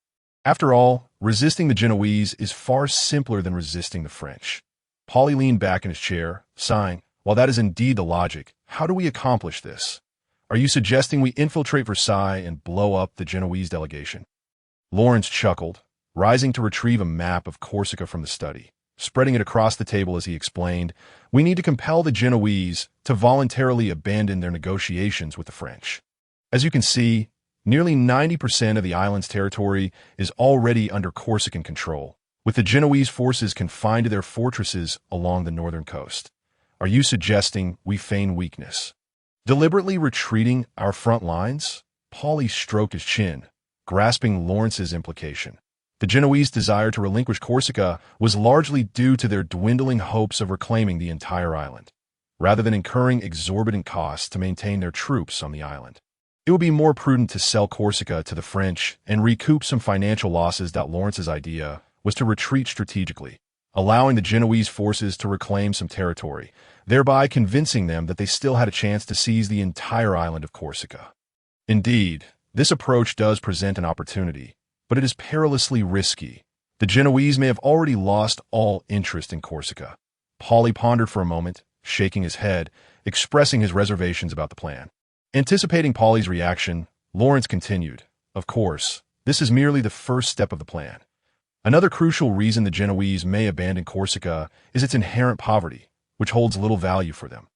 After all, resisting the Genoese is far simpler than resisting the French." Pauly leaned back in his chair, sighing. "While that is indeed the logic, how do we accomplish this? Are you suggesting we infiltrate Versailles and blow up the Genoese delegation?" Lawrence chuckled, rising to retrieve a map of Corsica from the study. Spreading it across the table as he explained, "We need to compel the Genoese to voluntarily abandon their negotiations with the French. As you can see, nearly 90% of the island's territory is already under Corsican control, with the Genoese forces confined to their fortresses along the northern coast. Are you suggesting we feign weakness, deliberately retreating our front lines?" Pauly stroked his chin, grasping Lawrence's implication. The Genoese desire to relinquish Corsica was largely due to their dwindling hopes of reclaiming the entire island, rather than incurring exorbitant costs to maintain their troops on the island. It would be more prudent to sell Corsica to the French and recoup some financial losses. Lawrence's idea was to retreat strategically, allowing the Genoese forces to reclaim some territory, thereby convincing them that they still had a chance to seize the entire island of Corsica. Indeed, this approach does present an opportunity, but it is perilously risky. The Genoese may have already lost all interest in Corsica. Pauly pondered for a moment, shaking his head, expressing his reservations about the plan. Anticipating Pauly's reaction, Lawrence continued, "Of course, this is merely the first step of the plan. Another crucial reason the Genoese may abandon Corsica is its inherent poverty, which holds little value for them."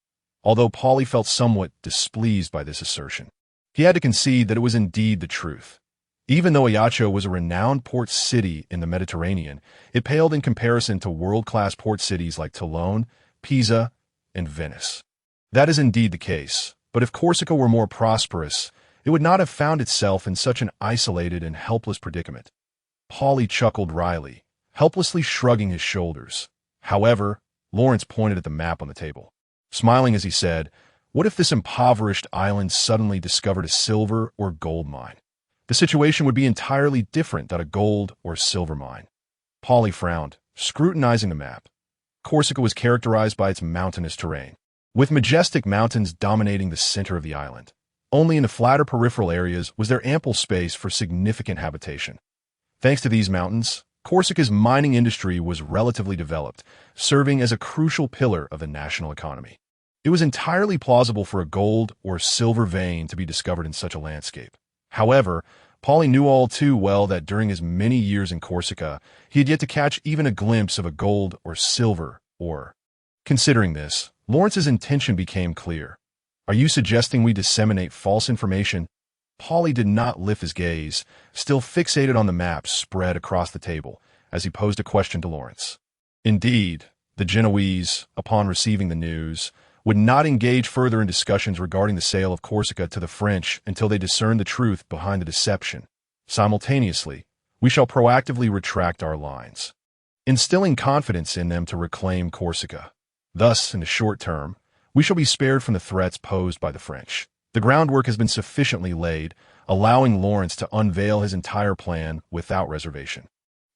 Although Pauly felt somewhat displeased by this assertion, he had to concede that it was indeed the truth. Even though Ajaccio was a renowned port city in the Mediterranean, it paled in comparison to world-class port cities like Toulon, Pisa, and Venice. That is indeed the case, but if Corsica were more prosperous, it would not have found itself in such an isolated and helpless predicament. Pauly chuckled wryly, helplessly shrugging his shoulders. However, Lawrence pointed at the map on the table, smiling as he said, What if this impoverished island suddenly discovered a silver or gold mine? The situation would be entirely different than a gold or silver mine. Polly frowned, scrutinizing the map. Corsica was characterized by its mountainous terrain, with majestic mountains dominating the center of the island. Only in the flatter peripheral areas was there ample space for significant habitation. Thanks to these mountains, Corsica's mining industry was relatively developed, serving as a crucial pillar of the national economy. It was entirely plausible for a gold or silver vein to be discovered in such a landscape. However, Polly knew all too well that during his many years in Corsica, he had yet to catch even a glimpse of a gold or silver ore. Considering this, Lawrence's intention became clear. Are you suggesting we disseminate false information? Polly did not lift his gaze, still fixated on the maps spread across the table, as he posed a question to Lawrence. Indeed, the Genoese, upon receiving the news, would not engage further in discussions regarding the sale of Corsica to the French until they discerned the truth behind the deception. Simultaneously, we shall proactively retract our lines, instilling confidence in them to reclaim Corsica. Thus, in the short term, we shall be spared from the threats posed by the French. The groundwork has been sufficiently laid, allowing Lawrence to unveil his entire plan without reservation.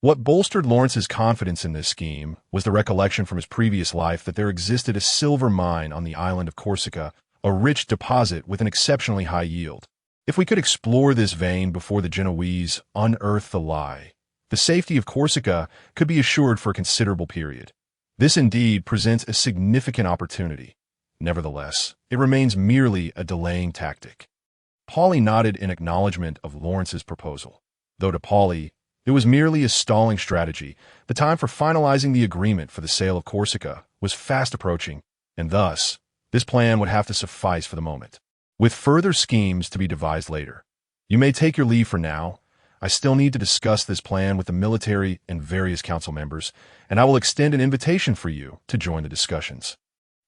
What bolstered Lawrence's confidence in this scheme was the recollection from his previous life that there existed a silver mine on the island of Corsica, a rich deposit with an exceptionally high yield. If we could explore this vein before the Genoese unearthed the lie, the safety of Corsica could be assured for a considerable period. This indeed presents a significant opportunity. Nevertheless, it remains merely a delaying tactic. Polly nodded in acknowledgement of Lawrence's proposal. Though to Polly, it was merely a stalling strategy. The time for finalizing the agreement for the sale of Corsica was fast approaching, and thus, this plan would have to suffice for the moment, with further schemes to be devised later. You may take your leave for now. I still need to discuss this plan with the military and various council members, and I will extend an invitation for you to join the discussions.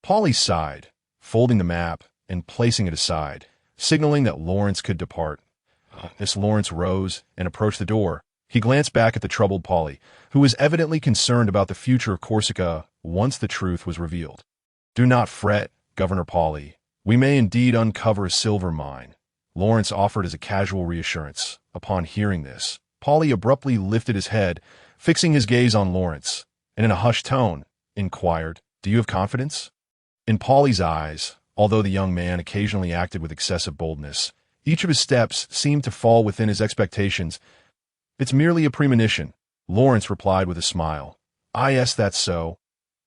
Polly sighed, folding the map and placing it aside, signaling that Lawrence could depart. As Lawrence rose and approached the door, he glanced back at the troubled Polly, who was evidently concerned about the future of Corsica once the truth was revealed. Do not fret, Governor Polly. We may indeed uncover a silver mine, Lawrence offered as a casual reassurance. Upon hearing this, Polly abruptly lifted his head, fixing his gaze on Lawrence, and in a hushed tone, inquired, Do you have confidence? In Polly's eyes, although the young man occasionally acted with excessive boldness, each of his steps seemed to fall within his expectations. It's merely a premonition, Lawrence replied with a smile. Yes, that's so,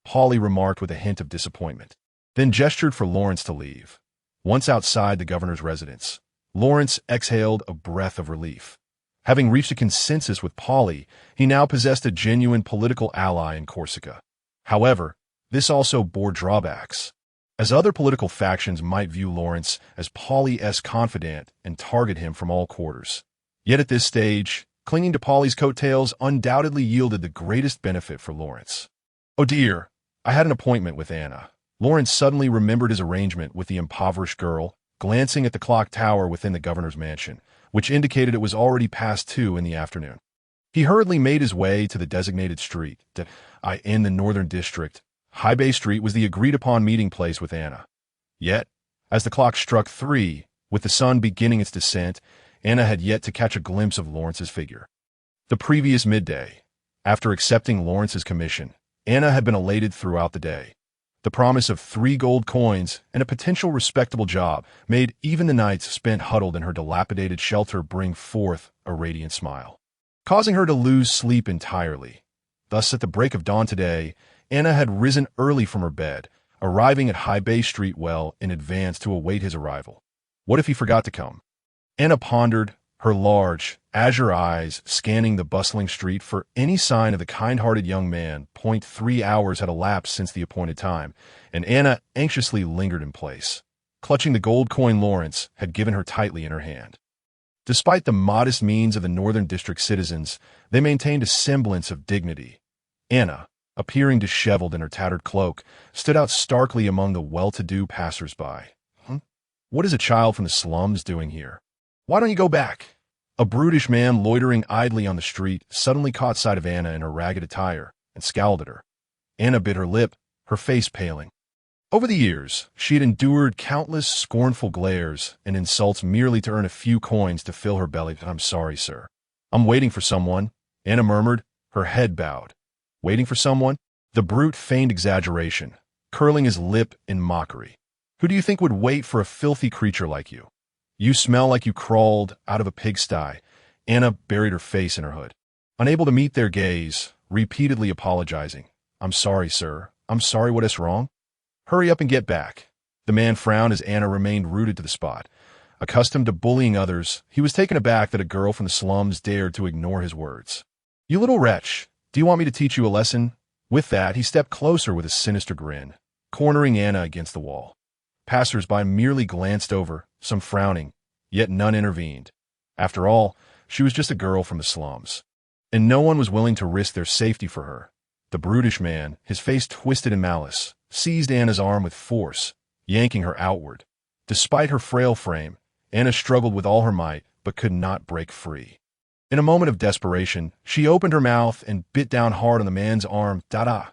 Polly remarked with a hint of disappointment, then gestured for Lawrence to leave. Once outside the governor's residence, Lawrence exhaled a breath of relief. Having reached a consensus with Polly, he now possessed a genuine political ally in Corsica. However, this also bore drawbacks, as other political factions might view Lawrence as Polly's confidant and target him from all quarters. Yet at this stage, clinging to Polly's coattails undoubtedly yielded the greatest benefit for Lawrence. Oh dear, I had an appointment with Anna. Lawrence suddenly remembered his arrangement with the impoverished girl, glancing at the clock tower within the governor's mansion, which indicated it was already past 2 in the afternoon. He hurriedly made his way to the designated street. In the northern district, High Bay Street was the agreed-upon meeting place with Anna. Yet, as the clock struck 3, with the sun beginning its descent, Anna had yet to catch a glimpse of Lawrence's figure. The previous midday, after accepting Lawrence's commission, Anna had been elated throughout the day. The promise of 3 gold coins and a potential respectable job made even the nights spent huddled in her dilapidated shelter bring forth a radiant smile, causing her to lose sleep entirely. Thus, at the break of dawn today, Anna had risen early from her bed, arriving at High Bay Street well in advance to await his arrival. What if he forgot to come? Anna pondered, her large, azure eyes scanning the bustling street for any sign of the kind-hearted young man. 3 hours had elapsed since the appointed time, and Anna anxiously lingered in place, clutching the gold coin Lawrence had given her tightly in her hand. Despite the modest means of the Northern District citizens, they maintained a semblance of dignity. Anna, appearing disheveled in her tattered cloak, stood out starkly among the well-to-do passers-by. What is a child from the slums doing here? Why don't you go back? A brutish man loitering idly on the street suddenly caught sight of Anna in her ragged attire and scowled at her. Anna bit her lip, her face paling. Over the years, she had endured countless scornful glares and insults merely to earn a few coins to fill her belly. "I'm sorry, sir. I'm waiting for someone," Anna murmured, her head bowed. "Waiting for someone?" The brute feigned exaggeration, curling his lip in mockery. "Who do you think would wait for a filthy creature like you? You smell like you crawled out of a pigsty." Anna buried her face in her hood, unable to meet their gaze, repeatedly apologizing. "I'm sorry, sir. I'm sorry. What is wrong?" "Hurry up and get back." The man frowned as Anna remained rooted to the spot. Accustomed to bullying others, he was taken aback that a girl from the slums dared to ignore his words. "You little wretch, do you want me to teach you a lesson?" With that, he stepped closer with a sinister grin, cornering Anna against the wall. Passers-by merely glanced over, some frowning, yet none intervened. After all, she was just a girl from the slums, and no one was willing to risk their safety for her. The brutish man, his face twisted in malice, seized Anna's arm with force, yanking her outward. Despite her frail frame, Anna struggled with all her might, but could not break free. In a moment of desperation, she opened her mouth and bit down hard on the man's arm. "Da-da!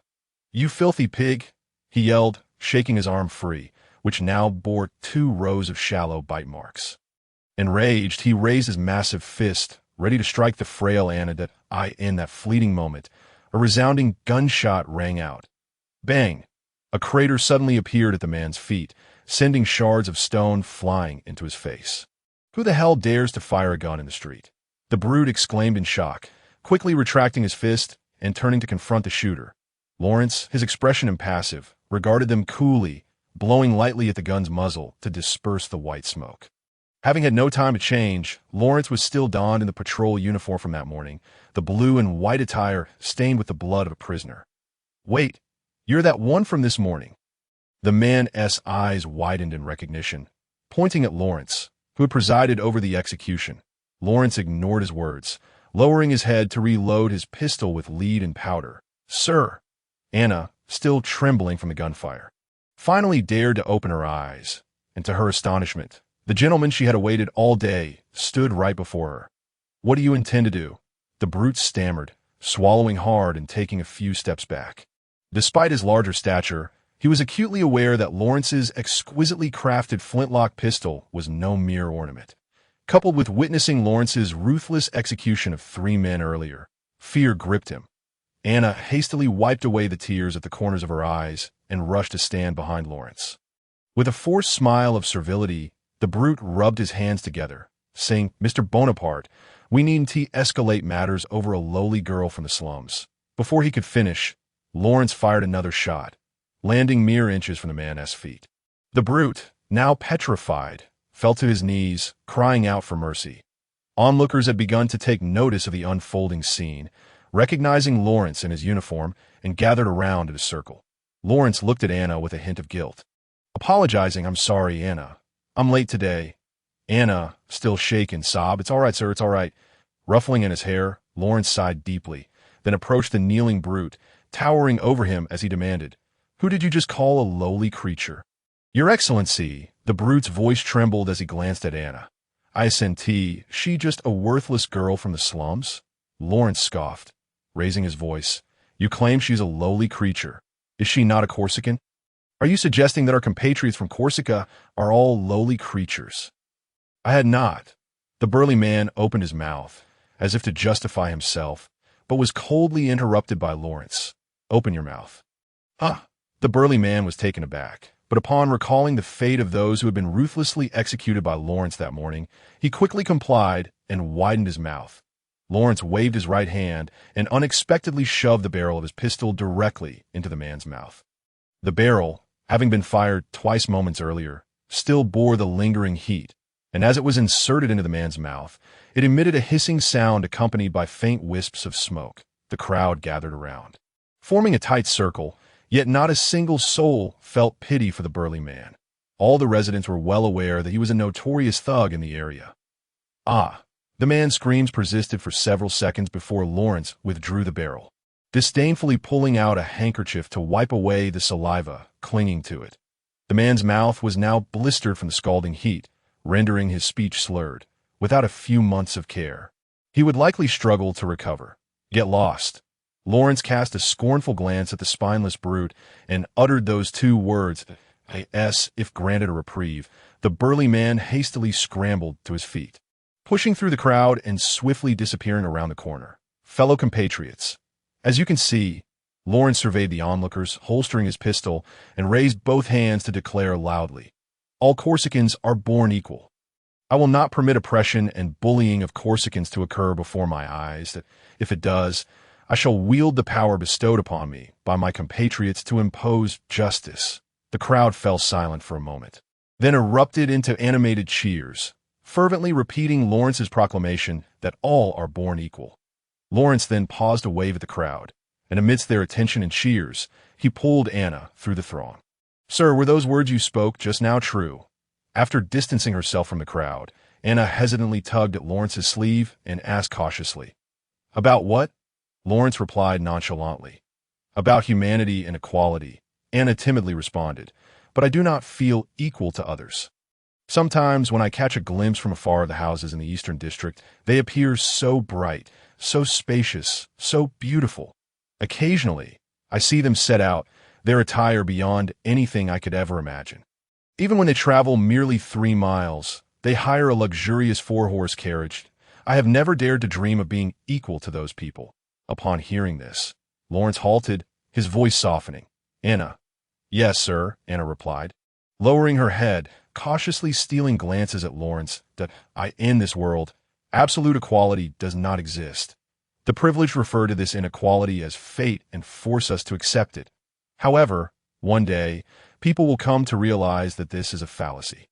You filthy pig!" he yelled, shaking his arm free, which now bore 2 rows of shallow bite marks. Enraged, he raised his massive fist, ready to strike the frail Anna. In that fleeting moment, a resounding gunshot rang out. Bang! A crater suddenly appeared at the man's feet, sending shards of stone flying into his face. "Who the hell dares to fire a gun in the street?" the brute exclaimed in shock, quickly retracting his fist and turning to confront the shooter. Lawrence, his expression impassive, regarded them coolly, blowing lightly at the gun's muzzle to disperse the white smoke. Having had no time to change, Lawrence was still donned in the patrol uniform from that morning, the blue and white attire stained with the blood of a prisoner. "Wait, you're that one from this morning." The man's eyes widened in recognition, pointing at Lawrence, who had presided over the execution. Lawrence ignored his words, lowering his head to reload his pistol with lead and powder. "Sir," Anna, still trembling from the gunfire, finally dared to open her eyes, and to her astonishment, the gentleman she had awaited all day stood right before her. "What do you intend to do?" the brute stammered, swallowing hard and taking a few steps back. Despite his larger stature, he was acutely aware that Lawrence's exquisitely crafted flintlock pistol was no mere ornament. Coupled with witnessing Lawrence's ruthless execution of 3 men earlier, fear gripped him. Anna hastily wiped away the tears at the corners of her eyes and rushed to stand behind Lawrence. With a forced smile of servility, the brute rubbed his hands together, saying, "Mr. Bonaparte, we needn't escalate matters over a lowly girl from the slums." Before he could finish, Lawrence fired another shot, landing mere inches from the man's feet. The brute, now petrified, fell to his knees, crying out for mercy. Onlookers had begun to take notice of the unfolding scene, recognizing Lawrence in his uniform, and gathered around in a circle. Lawrence looked at Anna with a hint of guilt. Apologizing, "I'm sorry, Anna. I'm late today." Anna, still shaken, sobbed, "It's all right, sir, it's all right." Ruffling in his hair, Lawrence sighed deeply, then approached the kneeling brute, towering over him as he demanded, "Who did you just call a lowly creature?" "Your Excellency," the brute's voice trembled as he glanced at Anna. "I assent, she just a worthless girl from the slums?" Lawrence scoffed, raising his voice. "You claim she's a lowly creature. Is she not a Corsican? Are you suggesting that our compatriots from Corsica are all lowly creatures?" "I had not." The burly man opened his mouth, as if to justify himself, but was coldly interrupted by Lawrence. "Open your mouth." "Ah!" The burly man was taken aback, but upon recalling the fate of those who had been ruthlessly executed by Lawrence that morning, he quickly complied and widened his mouth. Lawrence waved his right hand and unexpectedly shoved the barrel of his pistol directly into the man's mouth. The barrel, having been fired twice moments earlier, still bore the lingering heat, and as it was inserted into the man's mouth, it emitted a hissing sound accompanied by faint wisps of smoke. The crowd gathered around, forming a tight circle, yet not a single soul felt pity for the burly man. All the residents were well aware that he was a notorious thug in the area. "Ah!" The man's screams persisted for several seconds before Lawrence withdrew the barrel, disdainfully pulling out a handkerchief to wipe away the saliva clinging to it. The man's mouth was now blistered from the scalding heat, rendering his speech slurred. Without a few months of care, he would likely struggle to recover, get lost. Lawrence cast a scornful glance at the spineless brute and uttered those two words, if granted a reprieve. The burly man hastily scrambled to his feet, pushing through the crowd and swiftly disappearing around the corner. Fellow compatriots, as you can see, Lawrence surveyed the onlookers, holstering his pistol, and raised both hands to declare loudly, "All Corsicans are born equal. I will not permit oppression and bullying of Corsicans to occur before my eyes. If it does, I shall wield the power bestowed upon me by my compatriots to impose justice." The crowd fell silent for a moment, then erupted into animated cheers, fervently repeating Lawrence's proclamation that all are born equal. Lawrence then paused to wave at the crowd, and amidst their attention and cheers, he pulled Anna through the throng. "Sir, were those words you spoke just now true?" After distancing herself from the crowd, Anna hesitantly tugged at Lawrence's sleeve and asked cautiously, "About what?" Lawrence replied nonchalantly, "About humanity and equality." Anna timidly responded, "But I do not feel equal to others. Sometimes when I catch a glimpse from afar of the houses in the Eastern District, they appear so bright, so spacious, so beautiful. Occasionally, I see them set out, their attire beyond anything I could ever imagine. Even when they travel merely 3 miles, they hire a luxurious 4-horse carriage. I have never dared to dream of being equal to those people." Upon hearing this, Lawrence halted, his voice softening. "Anna." "Yes, sir," Anna replied, lowering her head, cautiously stealing glances at Lawrence, "that in this world, absolute equality does not exist. The privileged refer to this inequality as fate and force us to accept it. However, one day, people will come to realize that this is a fallacy.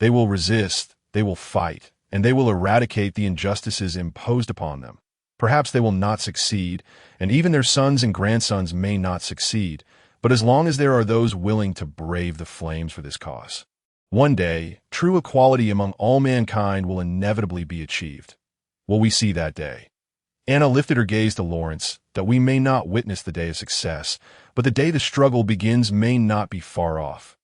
They will resist, they will fight, and they will eradicate the injustices imposed upon them. Perhaps they will not succeed, and even their sons and grandsons may not succeed, but as long as there are those willing to brave the flames for this cause, one day, true equality among all mankind will inevitably be achieved. Will we see that day?" Anna lifted her gaze to Lawrence, that we may not witness the day of success, but the day the struggle begins may not be far off.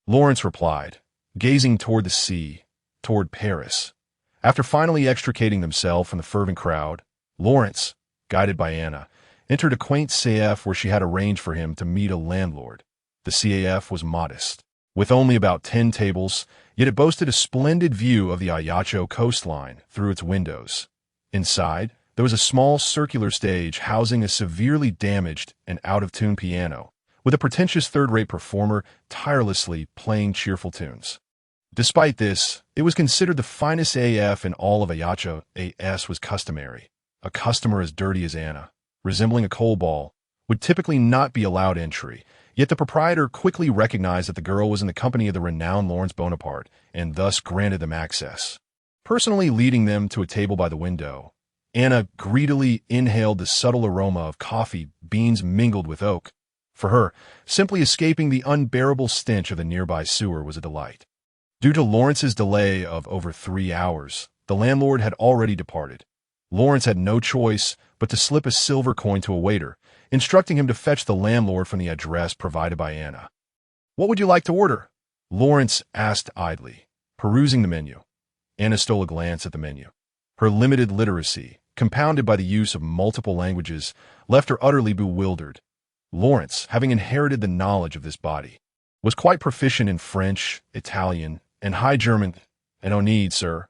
Lawrence replied, gazing toward the sea, toward Paris. After finally extricating themselves from the fervent crowd, Lawrence, guided by Anna, entered a quaint CAF where she had arranged for him to meet a landlord. The CAF was modest, with only about 10 tables, yet it boasted a splendid view of the Ajaccio coastline through its windows. Inside, there was a small circular stage housing a severely damaged and out-of-tune piano, with a pretentious third-rate performer tirelessly playing cheerful tunes. Despite this, it was considered the finest AF in all of Ajaccio. AS was customary. A customer as dirty as Anna, resembling a coal ball, would typically not be allowed entry, yet the proprietor quickly recognized that the girl was in the company of the renowned Lawrence Bonaparte, and thus granted them access. Personally leading them to a table by the window, Anna greedily inhaled the subtle aroma of coffee beans mingled with oak. For her, simply escaping the unbearable stench of the nearby sewer was a delight. Due to Lawrence's delay of over 3 hours, the landlord had already departed. Lawrence had no choice but to slip a silver coin to a waiter, instructing him to fetch the landlord from the address provided by Anna. "What would you like to order?" Lawrence asked idly, perusing the menu. Anna stole a glance at the menu. Her limited literacy, compounded by the use of multiple languages, left her utterly bewildered. Lawrence, having inherited the knowledge of this body, was quite proficient in French, Italian, and High German. "And no need, sir."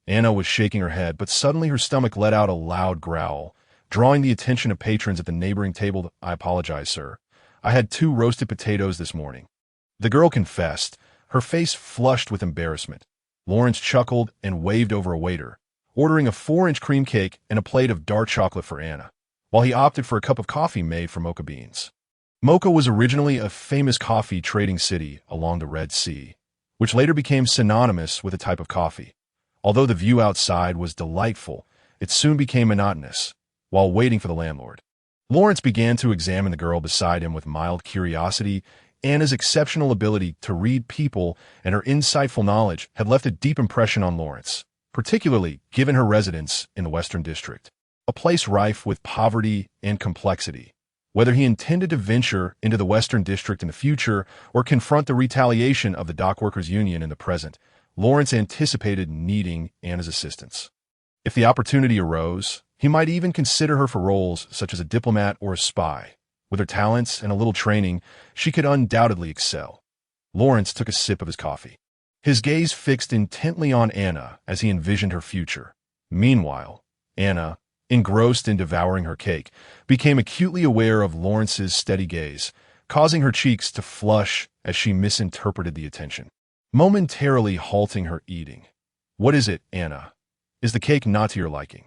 Anna was shaking her head, but suddenly her stomach let out a loud growl, drawing the attention of patrons at the neighboring table. "I apologize, sir. I had 2 roasted potatoes this morning." The girl confessed, her face flushed with embarrassment. Lawrence chuckled and waved over a waiter, ordering a 4-inch cream cake and a plate of dark chocolate for Anna, while he opted for a cup of coffee made from mocha beans. Mocha was originally a famous coffee trading city along the Red Sea, which later became synonymous with a type of coffee. Although the view outside was delightful, it soon became monotonous. While waiting for the landlord, Lawrence began to examine the girl beside him with mild curiosity. Anna's exceptional ability to read people and her insightful knowledge had left a deep impression on Lawrence, particularly given her residence in the Western District, a place rife with poverty and complexity. Whether he intended to venture into the Western District in the future or confront the retaliation of the Dockworkers Union in the present, Lawrence anticipated needing Anna's assistance. If the opportunity arose, He might even consider her for roles such as a diplomat or a spy. With her talents and a little training, she could undoubtedly excel. Lawrence took a sip of his coffee. His gaze fixed intently on Anna as he envisioned her future. Meanwhile, Anna, engrossed in devouring her cake, became acutely aware of Lawrence's steady gaze, causing her cheeks to flush as she misinterpreted the attention, momentarily halting her eating. "What is it, Anna? Is the cake not to your liking?"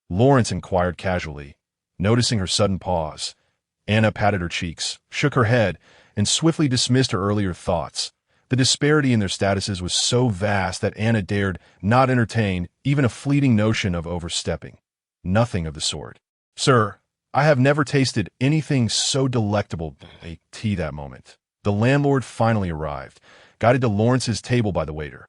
Lawrence inquired casually, noticing her sudden pause. Anna patted her cheeks, shook her head, and swiftly dismissed her earlier thoughts. The disparity in their statuses was so vast that Anna dared not entertain even a fleeting notion of overstepping. Nothing of the sort. "Sir, I have never tasted anything so delectable." A tea that moment. The landlord finally arrived, guided to Lawrence's table by the waiter.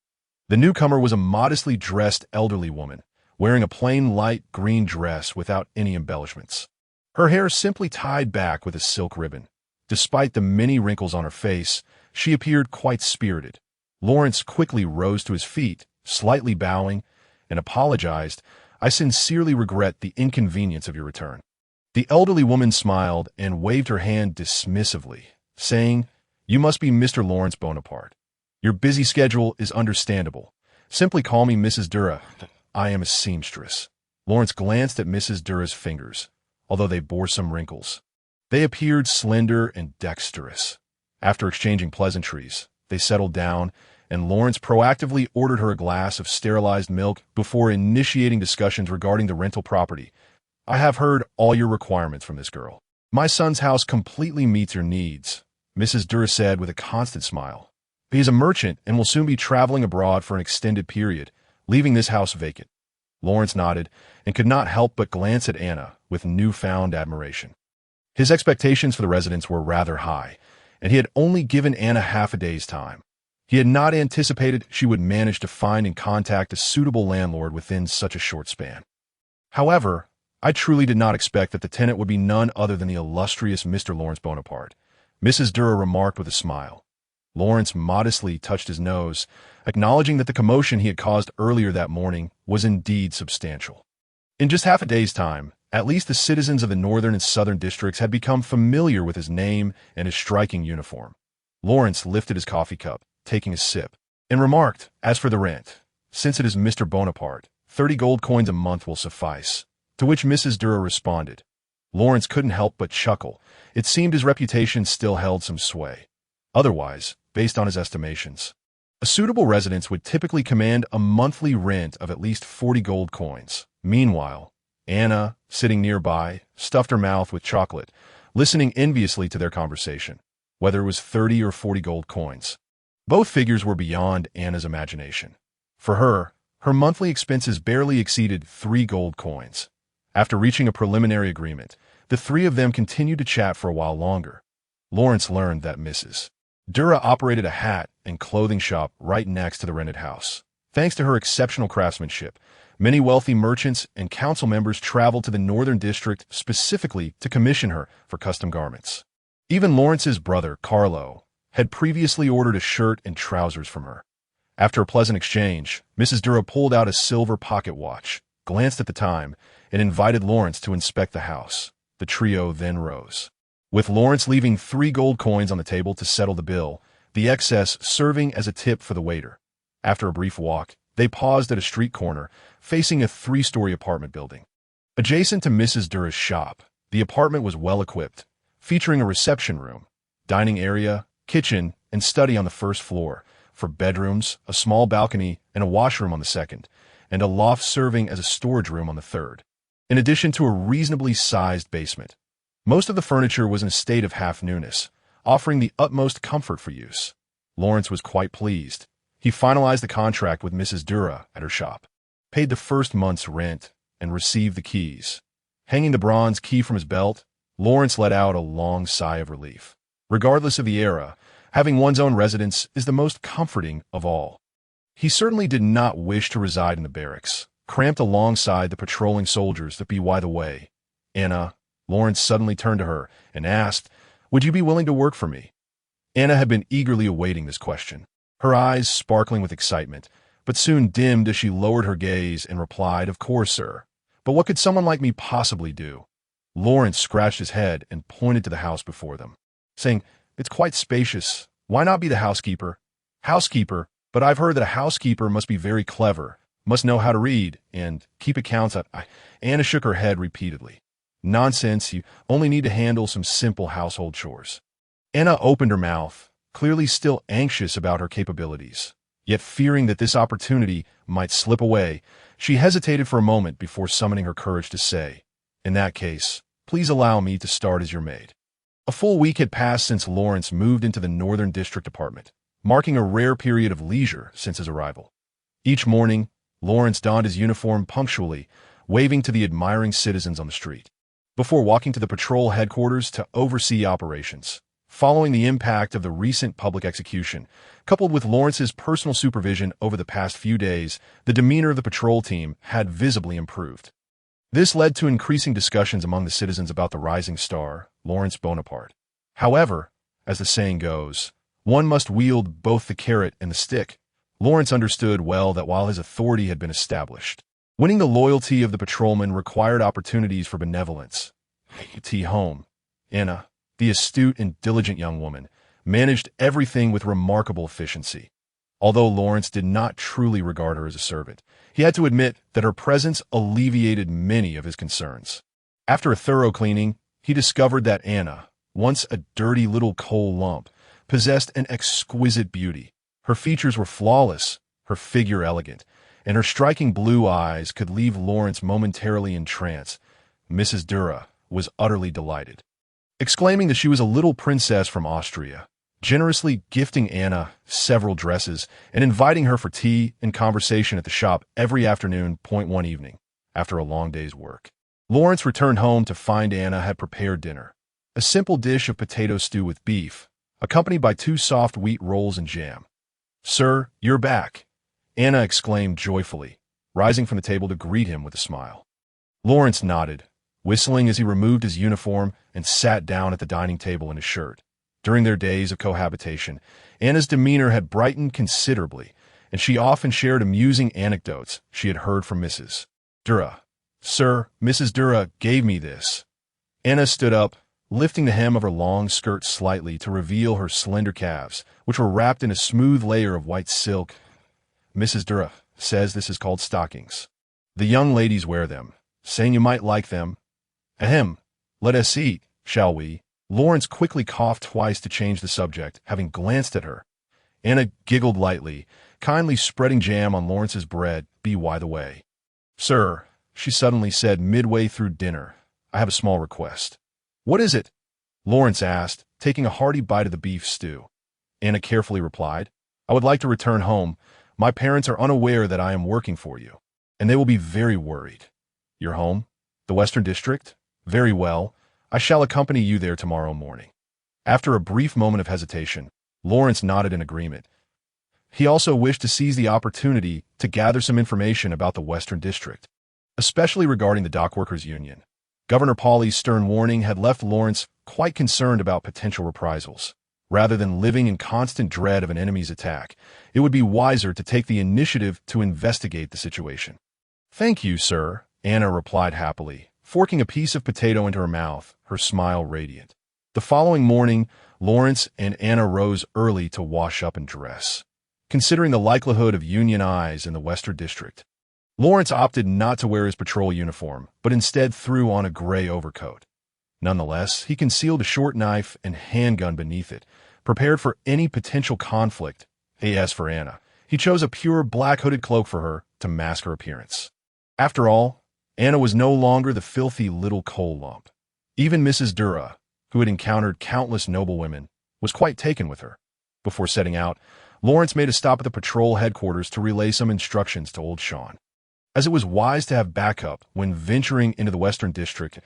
The newcomer was a modestly dressed elderly woman, wearing a plain light green dress without any embellishments. Her hair simply tied back with a silk ribbon. Despite the many wrinkles on her face, she appeared quite spirited. Lawrence quickly rose to his feet, slightly bowing, and apologized. "I sincerely regret the inconvenience of your return." The elderly woman smiled and waved her hand dismissively, saying, "You must be Mr. Lawrence Bonaparte. Your busy schedule is understandable. Simply call me Mrs. Dura. I am a seamstress." Lawrence glanced at Mrs. Dura's fingers, although they bore some wrinkles. They appeared slender and dexterous. After exchanging pleasantries, they settled down, and Lawrence proactively ordered her a glass of sterilized milk before initiating discussions regarding the rental property. "I have heard all your requirements from this girl. My son's house completely meets your needs," Mrs. Dura said with a constant smile. "He is a merchant and will soon be traveling abroad for an extended period, leaving this house vacant." Lawrence nodded and could not help but glance at Anna with newfound admiration. His expectations for the residence were rather high, and he had only given Anna half a day's time. He had not anticipated she would manage to find and contact a suitable landlord within such a short span. "However, I truly did not expect that the tenant would be none other than the illustrious Mr. Lawrence Bonaparte," Mrs. Dura remarked with a smile. Lawrence modestly touched his nose, acknowledging that the commotion he had caused earlier that morning was indeed substantial. In just half a day's time, at least the citizens of the northern and southern districts had become familiar with his name and his striking uniform. Lawrence lifted his coffee cup, taking a sip, and remarked, "As for the rent, since it is Mr. Bonaparte, 30 gold coins a month will suffice," to which Mrs. Dura responded. Lawrence couldn't help but chuckle. It seemed his reputation still held some sway. Otherwise, based on his estimations, a suitable residence would typically command a monthly rent of at least 40 gold coins. Meanwhile, Anna, sitting nearby, stuffed her mouth with chocolate, listening enviously to their conversation, whether it was 30 or 40 gold coins. Both figures were beyond Anna's imagination. For her, her monthly expenses barely exceeded 3 gold coins. After reaching a preliminary agreement, the three of them continued to chat for a while longer. Lawrence learned that Mrs. Dura operated a hat and clothing shop right next to the rented house. Thanks to her exceptional craftsmanship, many wealthy merchants and council members traveled to the northern district specifically to commission her for custom garments. Even Lawrence's brother, Carlo, had previously ordered a shirt and trousers from her. After a pleasant exchange, Mrs. Dura pulled out a silver pocket watch, glanced at the time, and invited Lawrence to inspect the house. The trio then rose, with Lawrence leaving 3 gold coins on the table to settle the bill, the excess serving as a tip for the waiter. After a brief walk, they paused at a street corner, facing a 3-story apartment building. Adjacent to Mrs. Dura's shop, the apartment was well-equipped, featuring a reception room, dining area, kitchen, and study on the first floor, for bedrooms, a small balcony, and a washroom on the second, and a loft serving as a storage room on the third, in addition to a reasonably sized basement. Most of the furniture was in a state of half-newness, offering the utmost comfort for use. Lawrence was quite pleased. He finalized the contract with Mrs. Dura at her shop, paid the first month's rent, and received the keys. Hanging the bronze key from his belt, Lawrence let out a long sigh of relief. Regardless of the era, having one's own residence is the most comforting of all. He certainly did not wish to reside in the barracks, cramped alongside the patrolling soldiers that be by the way. "Anna," Lawrence suddenly turned to her and asked, "Would you be willing to work for me?" Anna had been eagerly awaiting this question, her eyes sparkling with excitement, but soon dimmed as she lowered her gaze and replied, "Of course, sir. But what could someone like me possibly do? Lawrence scratched his head and pointed to the house before them, saying, "It's quite spacious. Why not be the housekeeper?" "Housekeeper? But I've heard that a housekeeper must be very clever, must know how to read, and keep accounts of—" Anna shook her head repeatedly. "Nonsense, you only need to handle some simple household chores." Anna opened her mouth, clearly still anxious about her capabilities. Yet fearing that this opportunity might slip away, she hesitated for a moment before summoning her courage to say, "In that case, please allow me to start as your maid." A full week had passed since Lawrence moved into the Northern District apartment, marking a rare period of leisure since his arrival. Each morning, Lawrence donned his uniform punctually, waving to the admiring citizens on the street, before walking to the patrol headquarters to oversee operations. Following the impact of the recent public execution, coupled with Lawrence's personal supervision over the past few days, the demeanor of the patrol team had visibly improved. This led to increasing discussions among the citizens about the rising star, Lawrence Bonaparte. However, as the saying goes, one must wield both the carrot and the stick. Lawrence understood well that while his authority had been established, winning the loyalty of the patrolmen required opportunities for benevolence. Home, Anna, the astute and diligent young woman, managed everything with remarkable efficiency. Although Lawrence did not truly regard her as a servant, he had to admit that her presence alleviated many of his concerns. After a thorough cleaning, he discovered that Anna, once a dirty little coal lump, possessed an exquisite beauty. Her features were flawless, her figure elegant, and her striking blue eyes could leave Lawrence momentarily entranced. Mrs. Dura was utterly delighted, exclaiming that she was a little princess from Austria, generously gifting Anna several dresses and inviting her for tea and conversation at the shop every afternoon. One evening, after a long day's work, Lawrence returned home to find Anna had prepared dinner, a simple dish of potato stew with beef, accompanied by 2 soft wheat rolls and jam. "Sir, you're back," Anna exclaimed joyfully, rising from the table to greet him with a smile. Lawrence nodded, whistling as he removed his uniform and sat down at the dining table in his shirt. During their days of cohabitation, Anna's demeanor had brightened considerably, and she often shared amusing anecdotes she had heard from Mrs. Dura. "Sir, Mrs. Dura gave me this." Anna stood up, lifting the hem of her long skirt slightly to reveal her slender calves, which were wrapped in a smooth layer of white silk. "Mrs. Dura says this is called stockings. The young ladies wear them, saying you might like them." "Ahem, let us eat, shall we?" Lawrence quickly coughed twice to change the subject, having glanced at her. Anna giggled lightly, kindly spreading jam on Lawrence's bread. By the way, "Sir," she suddenly said midway through dinner, "I have a small request." "What is it?" Lawrence asked, taking a hearty bite of the beef stew. Anna carefully replied, "I would like to return home. My parents are unaware that I am working for you, and they will be very worried." "Your home? The Western District? Very well. I shall accompany you there tomorrow morning." After a brief moment of hesitation, Lawrence nodded in agreement. He also wished to seize the opportunity to gather some information about the Western District, especially regarding the dockworkers' union. Governor Pauly's stern warning had left Lawrence quite concerned about potential reprisals. Rather than living in constant dread of an enemy's attack, it would be wiser to take the initiative to investigate the situation. "Thank you, sir," Anna replied happily, forking a piece of potato into her mouth, her smile radiant. The following morning, Lawrence and Anna rose early to wash up and dress. Considering the likelihood of Union eyes in the Western District, Lawrence opted not to wear his patrol uniform, but instead threw on a gray overcoat. Nonetheless, he concealed a short knife and handgun beneath it, prepared for any potential conflict. As for Anna, he chose a pure black hooded cloak for her to mask her appearance. After all, Anna was no longer the filthy little coal lump. Even Mrs. Dura, who had encountered countless noble women, was quite taken with her. Before setting out, Lawrence made a stop at the patrol headquarters to relay some instructions to old Sean. As it was wise to have backup when venturing into the Western District,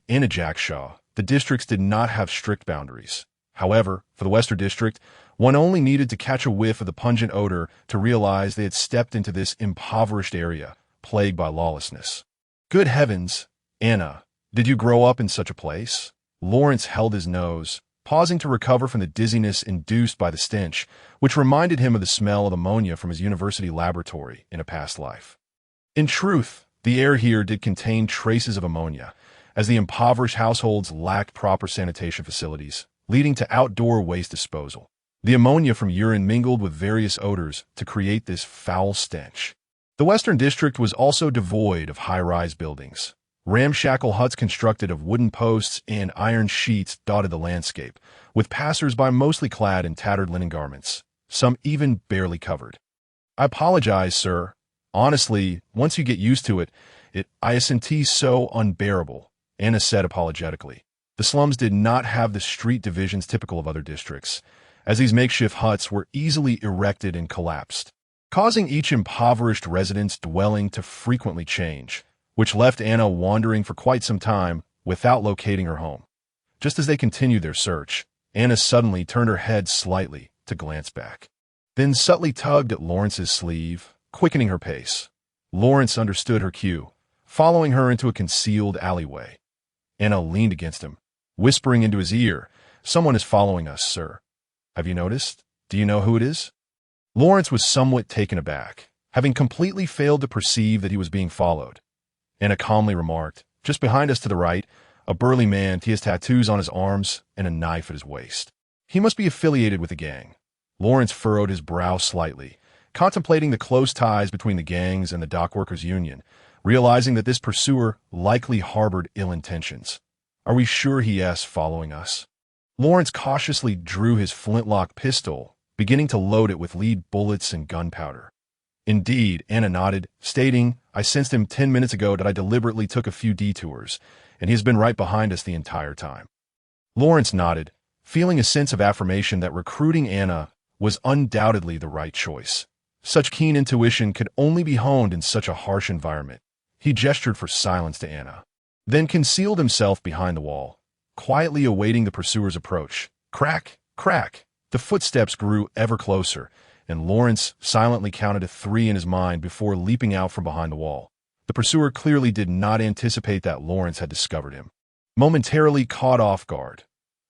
in Ajaxshaw, the districts did not have strict boundaries. However, for the Western District, one only needed to catch a whiff of the pungent odor to realize they had stepped into this impoverished area, plagued by lawlessness. "Good heavens, Anna, did you grow up in such a place?" Lawrence held his nose, pausing to recover from the dizziness induced by the stench, which reminded him of the smell of ammonia from his university laboratory in a past life. In truth, The air here did contain traces of ammonia, as the impoverished households lacked proper sanitation facilities, leading to outdoor waste disposal. The ammonia from urine mingled with various odors to create this foul stench. The Western District was also devoid of high-rise buildings. Ramshackle huts constructed of wooden posts and iron sheets dotted the landscape, with passers-by mostly clad in tattered linen garments, some even barely covered. "I apologize, sir. Honestly, once you get used to it, I isn't so unbearable," Anna said apologetically. The slums did not have the street divisions typical of other districts, as these makeshift huts were easily erected and collapsed, causing each impoverished resident's dwelling to frequently change, which left Anna wandering for quite some time without locating her home. Just as they continued their search, Anna suddenly turned her head slightly to glance back, then subtly tugged at Lawrence's sleeve, quickening her pace. Lawrence understood her cue, following her into a concealed alleyway. Anna leaned against him, whispering into his ear, "Someone is following us, sir. Have you noticed? Do you know who it is?" Lawrence was somewhat taken aback, having completely failed to perceive that he was being followed. Anna calmly remarked, "Just behind us to the right, a burly man. He has tattoos on his arms and a knife at his waist. He must be affiliated with the gang." Lawrence furrowed his brow slightly, contemplating the close ties between the gangs and the dockworkers' union, realizing that this pursuer likely harbored ill intentions. "Are we sure he is following us?" Lawrence cautiously drew his flintlock pistol, beginning to load it with lead bullets and gunpowder. "Indeed," Anna nodded, stating, "I sensed him 10 minutes ago that I deliberately took a few detours, and he has been right behind us the entire time." Lawrence nodded, feeling a sense of affirmation that recruiting Anna was undoubtedly the right choice. Such keen intuition could only be honed in such a harsh environment. He gestured for silence to Anna, then concealed himself behind the wall, quietly awaiting the pursuer's approach. Crack, crack. The footsteps grew ever closer, and Lawrence silently counted to 3 in his mind before leaping out from behind the wall. The pursuer clearly did not anticipate that Lawrence had discovered him. Momentarily caught off guard,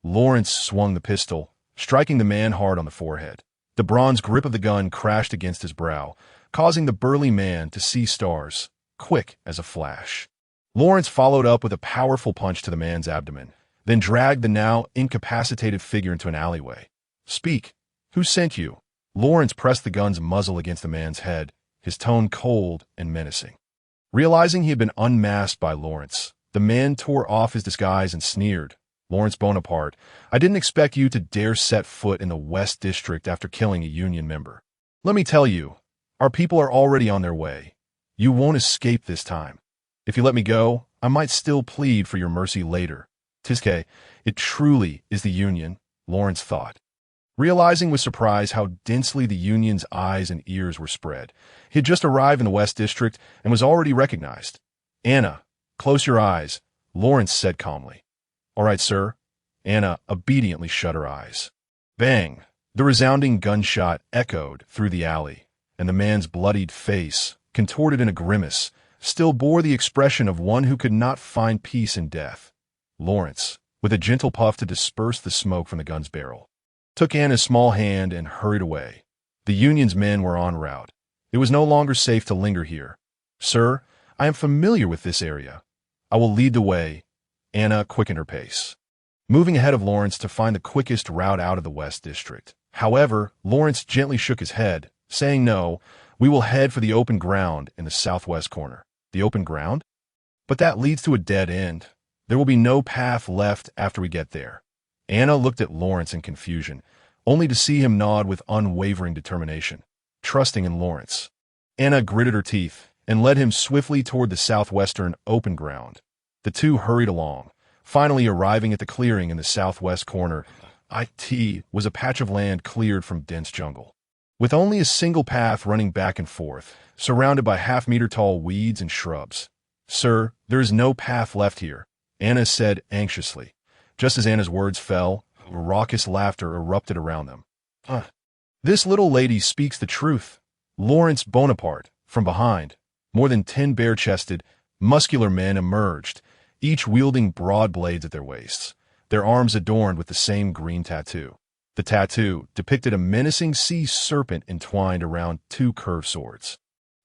Lawrence swung the pistol, striking the man hard on the forehead. The bronze grip of the gun crashed against his brow, causing the burly man to see stars, quick as a flash. Lawrence followed up with a powerful punch to the man's abdomen, then dragged the now incapacitated figure into an alleyway. "Speak. Who sent you?" Lawrence pressed the gun's muzzle against the man's head, his tone cold and menacing. Realizing he had been unmasked by Lawrence, the man tore off his disguise and sneered. "Lawrence Bonaparte, I didn't expect you to dare set foot in the West District after killing a Union member. Let me tell you, our people are already on their way. You won't escape this time. If you let me go, I might still plead for your mercy later." "Tiske, it truly is the Union," Lawrence thought. Realizing with surprise how densely the Union's eyes and ears were spread, he had just arrived in the West District and was already recognized. "Anna, close your eyes," Lawrence said calmly. "All right, sir." Anna obediently shut her eyes. Bang! The resounding gunshot echoed through the alley, and the man's bloodied face, contorted in a grimace, still bore the expression of one who could not find peace in death. Lawrence, with a gentle puff to disperse the smoke from the gun's barrel, took Anna's small hand and hurried away. The Union's men were en route. It was no longer safe to linger here. "Sir, I am familiar with this area. I will lead the way." Anna quickened her pace, moving ahead of Lawrence to find the quickest route out of the West District. However, Lawrence gently shook his head, saying, "No, we will head for the open ground in the southwest corner." "The open ground? But that leads to a dead end. There will be no path left after we get there." Anna looked at Lawrence in confusion, only to see him nod with unwavering determination, trusting in Lawrence. Anna gritted her teeth and led him swiftly toward the southwestern open ground. The two hurried along, finally arriving at the clearing in the southwest corner. It was a patch of land cleared from dense jungle, with only a single path running back and forth, surrounded by half-meter-tall weeds and shrubs. "Sir, there is no path left here," Anna said anxiously. Just as Anna's words fell, raucous laughter erupted around them. This little lady speaks the truth." Lawrence Bonaparte, from behind, more than 10 bare-chested, muscular men emerged, each wielding broad blades at their waists, their arms adorned with the same green tattoo. The tattoo depicted a menacing sea serpent entwined around 2 curved swords.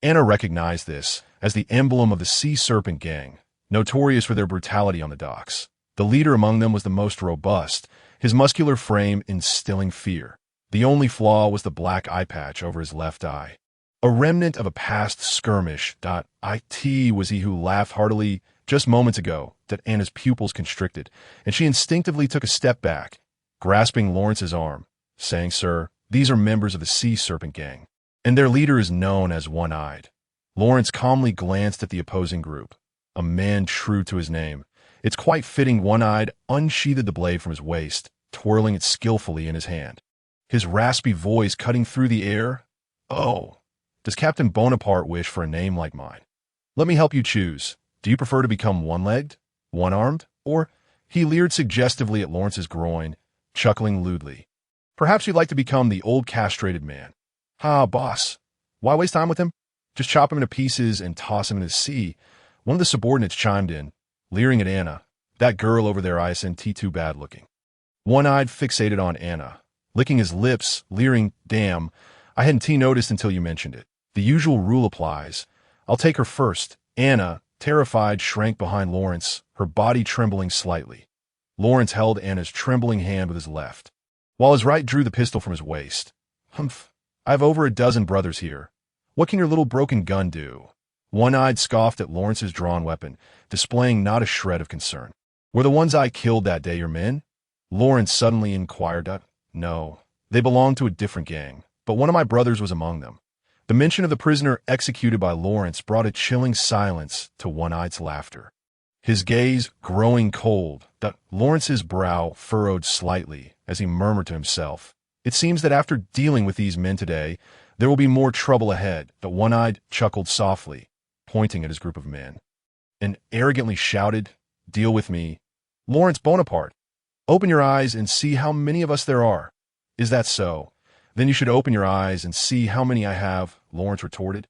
Anna recognized this as the emblem of the Sea Serpent Gang, notorious for their brutality on the docks. The leader among them was the most robust, his muscular frame instilling fear. The only flaw was the black eye patch over his left eye. A remnant of a past skirmish. It was he who laughed heartily just moments ago that Anna's pupils constricted, and she instinctively took a step back, grasping Lawrence's arm, saying, "Sir, these are members of the Sea Serpent Gang, and their leader is known as One-Eyed." Lawrence calmly glanced at the opposing group. A man true to his name. It's quite fitting. One-Eyed unsheathed the blade from his waist, twirling it skillfully in his hand. His raspy voice cutting through the air. "Oh, does Captain Bonaparte wish for a name like mine? Let me help you choose. Do you prefer to become one-legged, one-armed, or—" He leered suggestively at Lawrence's groin, chuckling lewdly. "Perhaps you'd like to become the old castrated man." "Ah, boss. Why waste time with him? Just chop him into pieces and toss him into the sea." One of the subordinates chimed in, leering at Anna. "That girl over there isn't too bad looking." One-Eyed fixated on Anna, licking his lips, leering, "Damn, I hadn't noticed until you mentioned it. The usual rule applies. I'll take her first." Anna, terrified, shrank behind Lawrence, her body trembling slightly. Lawrence held Anna's trembling hand with his left, while his right drew the pistol from his waist. "Humph, I've over a dozen brothers here. What can your little broken gun do?" One-Eyed scoffed at Lawrence's drawn weapon, displaying not a shred of concern. "Were the ones I killed that day your men?" Lawrence suddenly inquired. "No, they belonged to a different gang, but one of my brothers was among them." The mention of the prisoner executed by Lawrence brought a chilling silence to One-Eyed's laughter. His gaze growing cold, Lawrence's brow furrowed slightly as he murmured to himself, "It seems that after dealing with these men today, there will be more trouble ahead." But One-Eyed chuckled softly, pointing at his group of men, and arrogantly shouted, "Deal with me, Lawrence Bonaparte. Open your eyes and see how many of us there are." "Is that so? Then you should open your eyes and see how many I have," Lawrence retorted.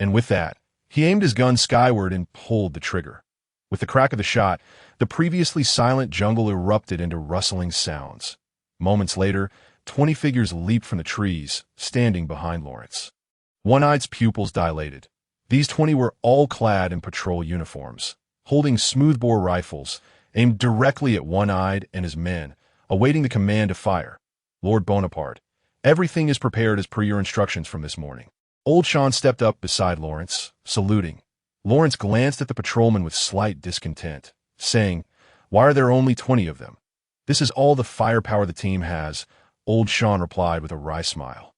And with that, he aimed his gun skyward and pulled the trigger. With the crack of the shot, the previously silent jungle erupted into rustling sounds. Moments later, 20 figures leaped from the trees, standing behind Lawrence. One-Eyed's pupils dilated. These 20 were all clad in patrol uniforms, holding smoothbore rifles, aimed directly at One-Eyed and his men, awaiting the command to fire. "Lord Bonaparte, everything is prepared as per your instructions from this morning." Old Sean stepped up beside Lawrence, saluting. Lawrence glanced at the patrolman with slight discontent, saying, "Why are there only 20 of them?" "This is all the firepower the team has," Old Sean replied with a wry smile.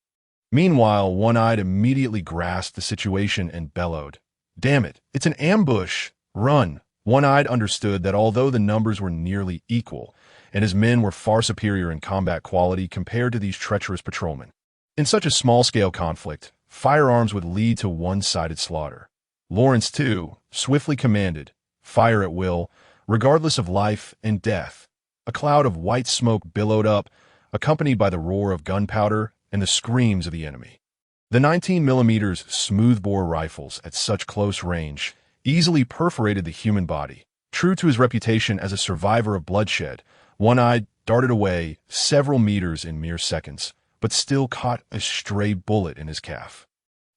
Meanwhile, One-Eyed immediately grasped the situation and bellowed, "Damn it, it's an ambush! Run!" One-Eyed understood that although the numbers were nearly equal, and his men were far superior in combat quality compared to these treacherous patrolmen, in such a small-scale conflict, firearms would lead to one-sided slaughter. Lawrence, too, swiftly commanded, "Fire at will, regardless of life and death." A cloud of white smoke billowed up, accompanied by the roar of gunpowder and the screams of the enemy. The 19mm smoothbore rifles at such close range easily perforated the human body. True to his reputation as a survivor of bloodshed, One-Eyed darted away several meters in mere seconds, but still caught a stray bullet in his calf.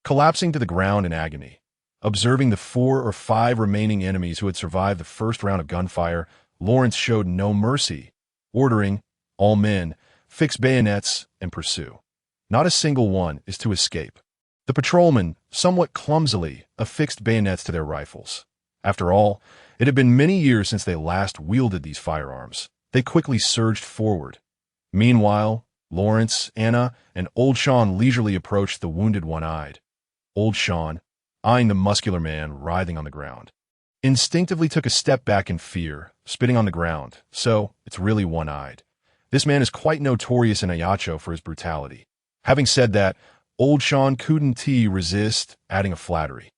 Collapsing to the ground in agony, observing the 4 or 5 remaining enemies who had survived the first round of gunfire, Lawrence showed no mercy, ordering, "All men, fix bayonets and pursue. Not a single one is to escape." The patrolmen, somewhat clumsily, affixed bayonets to their rifles. After all, it had been many years since they last wielded these firearms. They quickly surged forward. Meanwhile, Lawrence, Anna, and Old Sean leisurely approached the wounded One-Eyed. Old Sean, eyeing the muscular man writhing on the ground, instinctively took a step back in fear, spitting on the ground. "So, it's really One-Eyed. This man is quite notorious in Ayacho for his brutality." Having said that, Old Sean couldn't resist adding a flattery.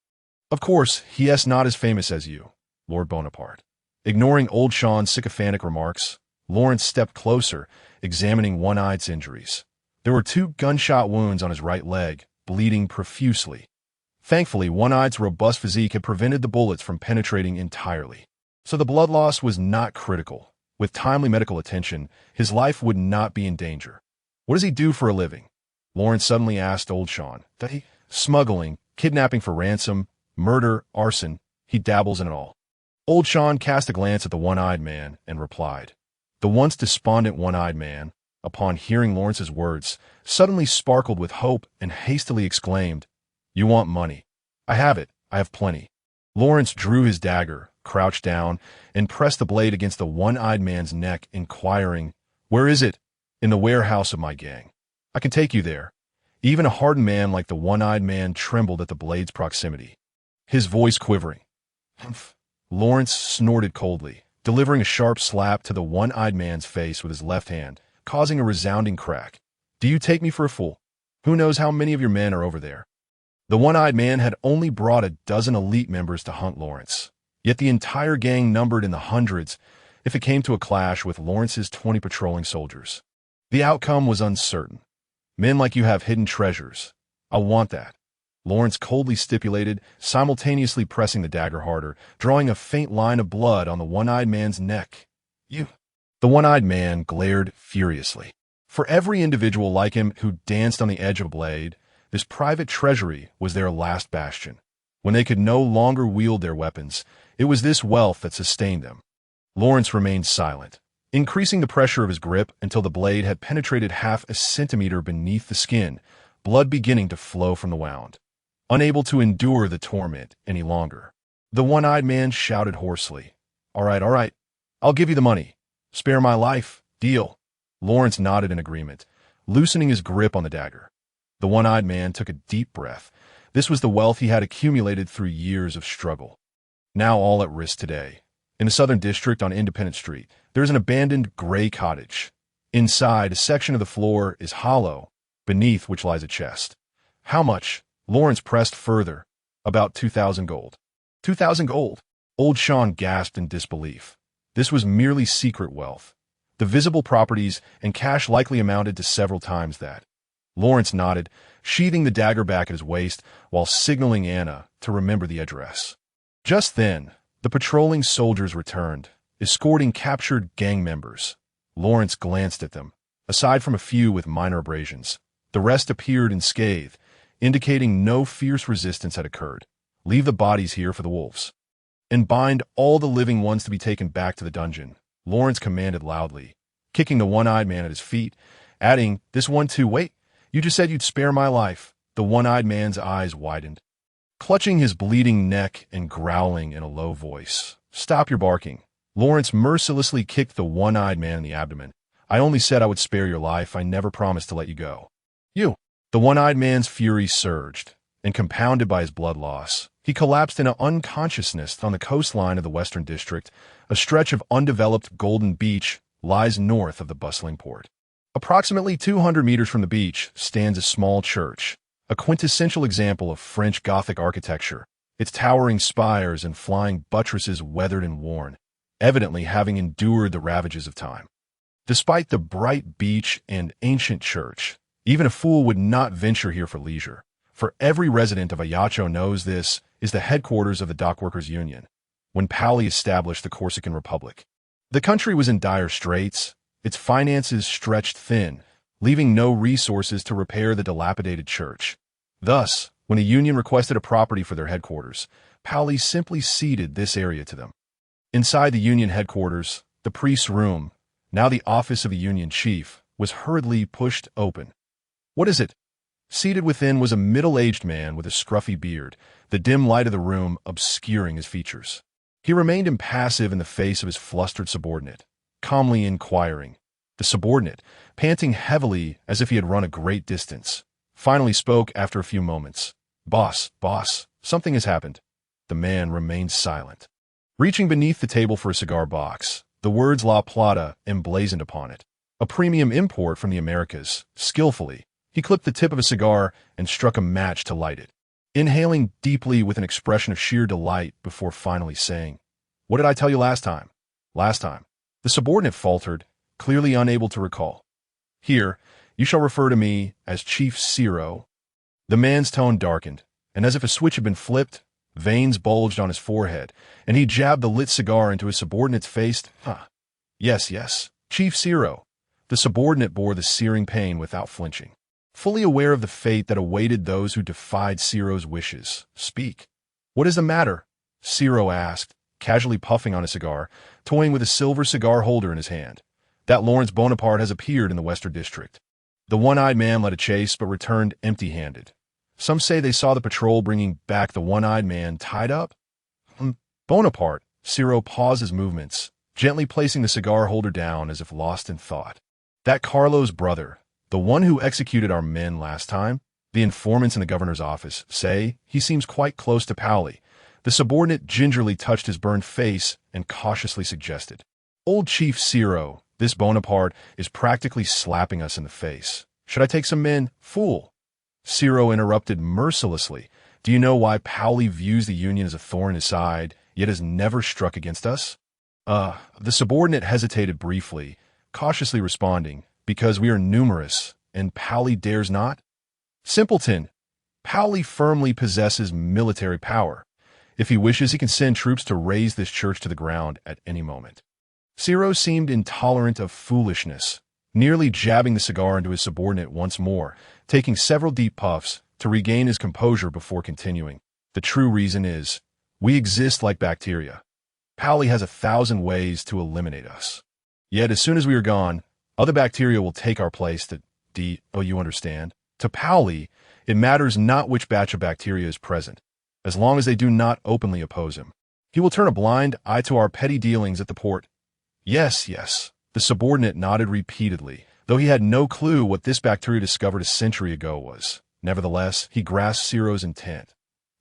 "Of course, he is not as famous as you, Lord Bonaparte." Ignoring Old Sean's sycophantic remarks, Lawrence stepped closer, examining One-Eyed's injuries. There were 2 gunshot wounds on his right leg, bleeding profusely. Thankfully, One-Eyed's robust physique had prevented the bullets from penetrating entirely, so the blood loss was not critical. With timely medical attention, his life would not be in danger. "What does he do for a living?" Lawrence suddenly asked Old Sean. "Smuggling," kidnapping for ransom, murder, arson. He dabbles in it all. Old Sean cast a glance at the one-eyed man and replied. The once despondent one-eyed man, upon hearing Lawrence's words, suddenly sparkled with hope and hastily exclaimed, "You want money? I have it. I have plenty." Lawrence drew his dagger, crouched down, and pressed the blade against the one-eyed man's neck, inquiring, "Where is it?" "In the warehouse of my gang. I can take you there." Even a hardened man like the one-eyed man trembled at the blade's proximity, his voice quivering. "Humph." Lawrence snorted coldly, delivering a sharp slap to the one-eyed man's face with his left hand, causing a resounding crack. "Do you take me for a fool? Who knows how many of your men are over there?" The one-eyed man had only brought a dozen elite members to hunt Lawrence, yet the entire gang numbered in the hundreds if it came to a clash with Lawrence's 20 patrolling soldiers. The outcome was uncertain. "Men like you have hidden treasures. I want that," Lawrence coldly stipulated, simultaneously pressing the dagger harder, drawing a faint line of blood on the one-eyed man's neck. "You—" The one-eyed man glared furiously. For every individual like him who danced on the edge of a blade, this private treasury was their last bastion. When they could no longer wield their weapons, it was this wealth that sustained them. Lawrence remained silent, increasing the pressure of his grip until the blade had penetrated half a centimeter beneath the skin, blood beginning to flow from the wound. Unable to endure the torment any longer, the one-eyed man shouted hoarsely, all right, I'll give you the money. Spare my life. Deal." Lawrence nodded in agreement, loosening his grip on the dagger. The one-eyed man took a deep breath. This was the wealth he had accumulated through years of struggle. Now all at risk today. In the Southern District on Independence Street, there is an abandoned gray cottage. Inside, a section of the floor is hollow, beneath which lies a chest. "How much?" Lawrence pressed further. "About 2,000 gold." 2,000 gold? Old Sean gasped in disbelief. This was merely secret wealth. The visible properties and cash likely amounted to several times that. Lawrence nodded, sheathing the dagger back at his waist while signaling Anna to remember the address. Just then, the patrolling soldiers returned, escorting captured gang members. Lawrence glanced at them. Aside from a few with minor abrasions, the rest appeared unscathed, indicating no fierce resistance had occurred. "Leave the bodies here for the wolves. And bind all the living ones to be taken back to the dungeon," Lawrence commanded loudly, kicking the one-eyed man at his feet, adding, "This one too. Wait, you just said you'd spare my life." The one-eyed man's eyes widened, clutching his bleeding neck and growling in a low voice. "Stop your barking." Lawrence mercilessly kicked the one-eyed man in the abdomen. "I only said I would spare your life. I never promised to let you go." "You!" The one-eyed man's fury surged, and compounded by his blood loss, he collapsed into unconsciousness on the coastline of the Western District. A stretch of undeveloped golden beach lies north of the bustling port. Approximately 200 meters from the beach stands a small church, a quintessential example of French Gothic architecture, its towering spires and flying buttresses weathered and worn, evidently having endured the ravages of time. Despite the bright beach and ancient church, even a fool would not venture here for leisure. For every resident of Ajaccio knows this is the headquarters of the Dockworkers Union, when Papacy established the Corsican Republic. The country was in dire straits, its finances stretched thin, leaving no resources to repair the dilapidated church. Thus, when the Union requested a property for their headquarters, Papacy simply ceded this area to them. Inside the Union headquarters, the priest's room, now the office of the Union chief, was hurriedly pushed open. "What is it?" Seated within was a middle-aged man with a scruffy beard, the dim light of the room obscuring his features. He remained impassive in the face of his flustered subordinate, calmly inquiring. The subordinate, panting heavily as if he had run a great distance, finally spoke after a few moments. Boss, something has happened." The man remained silent. Reaching beneath the table for a cigar box, the words La Plata emblazoned upon it, a premium import from the Americas. Skillfully, he clipped the tip of a cigar and struck a match to light it, inhaling deeply with an expression of sheer delight before finally saying, "What did I tell you last time?" "Last time?" The subordinate faltered, clearly unable to recall. "Here, you shall refer to me as Chief Ciro." The man's tone darkened, and as if a switch had been flipped, veins bulged on his forehead, and he jabbed the lit cigar into his subordinate's face. Yes, Chief Ciro." The subordinate bore the searing pain without flinching. fully aware of the fate that awaited those who defied Ciro's wishes. "Speak. What is the matter?" Ciro asked, casually puffing on a cigar, toying with a silver cigar holder in his hand. "That Lawrence Bonaparte has appeared in the Western District." The one-eyed man led a chase but returned empty-handed. "Some say they saw the patrol bringing back the one-eyed man tied up." Bonaparte." Ciro paused his movements, gently placing the cigar holder down as if lost in thought. "That Carlo's brother, the one who executed our men last time? The informants in the governor's office say he seems quite close to Paoli." The subordinate gingerly touched his burned face and cautiously suggested, "Old Chief Ciro, this Bonaparte is practically slapping us in the face. Should I take some men, fool?" Ciro interrupted mercilessly. "Do you know why Paoli views the Union as a thorn in his side, yet has never struck against us?" The subordinate hesitated briefly, cautiously responding, "Because we are numerous, and Paoli dares not?" "Simpleton! Paoli firmly possesses military power. If he wishes, he can send troops to raze this church to the ground at any moment." Ciro seemed intolerant of foolishness, nearly jabbing the cigar into his subordinate once more, taking several deep puffs to regain his composure before continuing. "The true reason is, we exist like bacteria. Paoli has 1,000 ways to eliminate us. Yet as soon as we are gone, other bacteria will take our place you understand? To Paoli, it matters not which batch of bacteria is present, as long as they do not openly oppose him. He will turn a blind eye to our petty dealings at the port." Yes. The subordinate nodded repeatedly, though he had no clue what this bacteria discovered a century ago was. Nevertheless, he grasped Ciro's intent.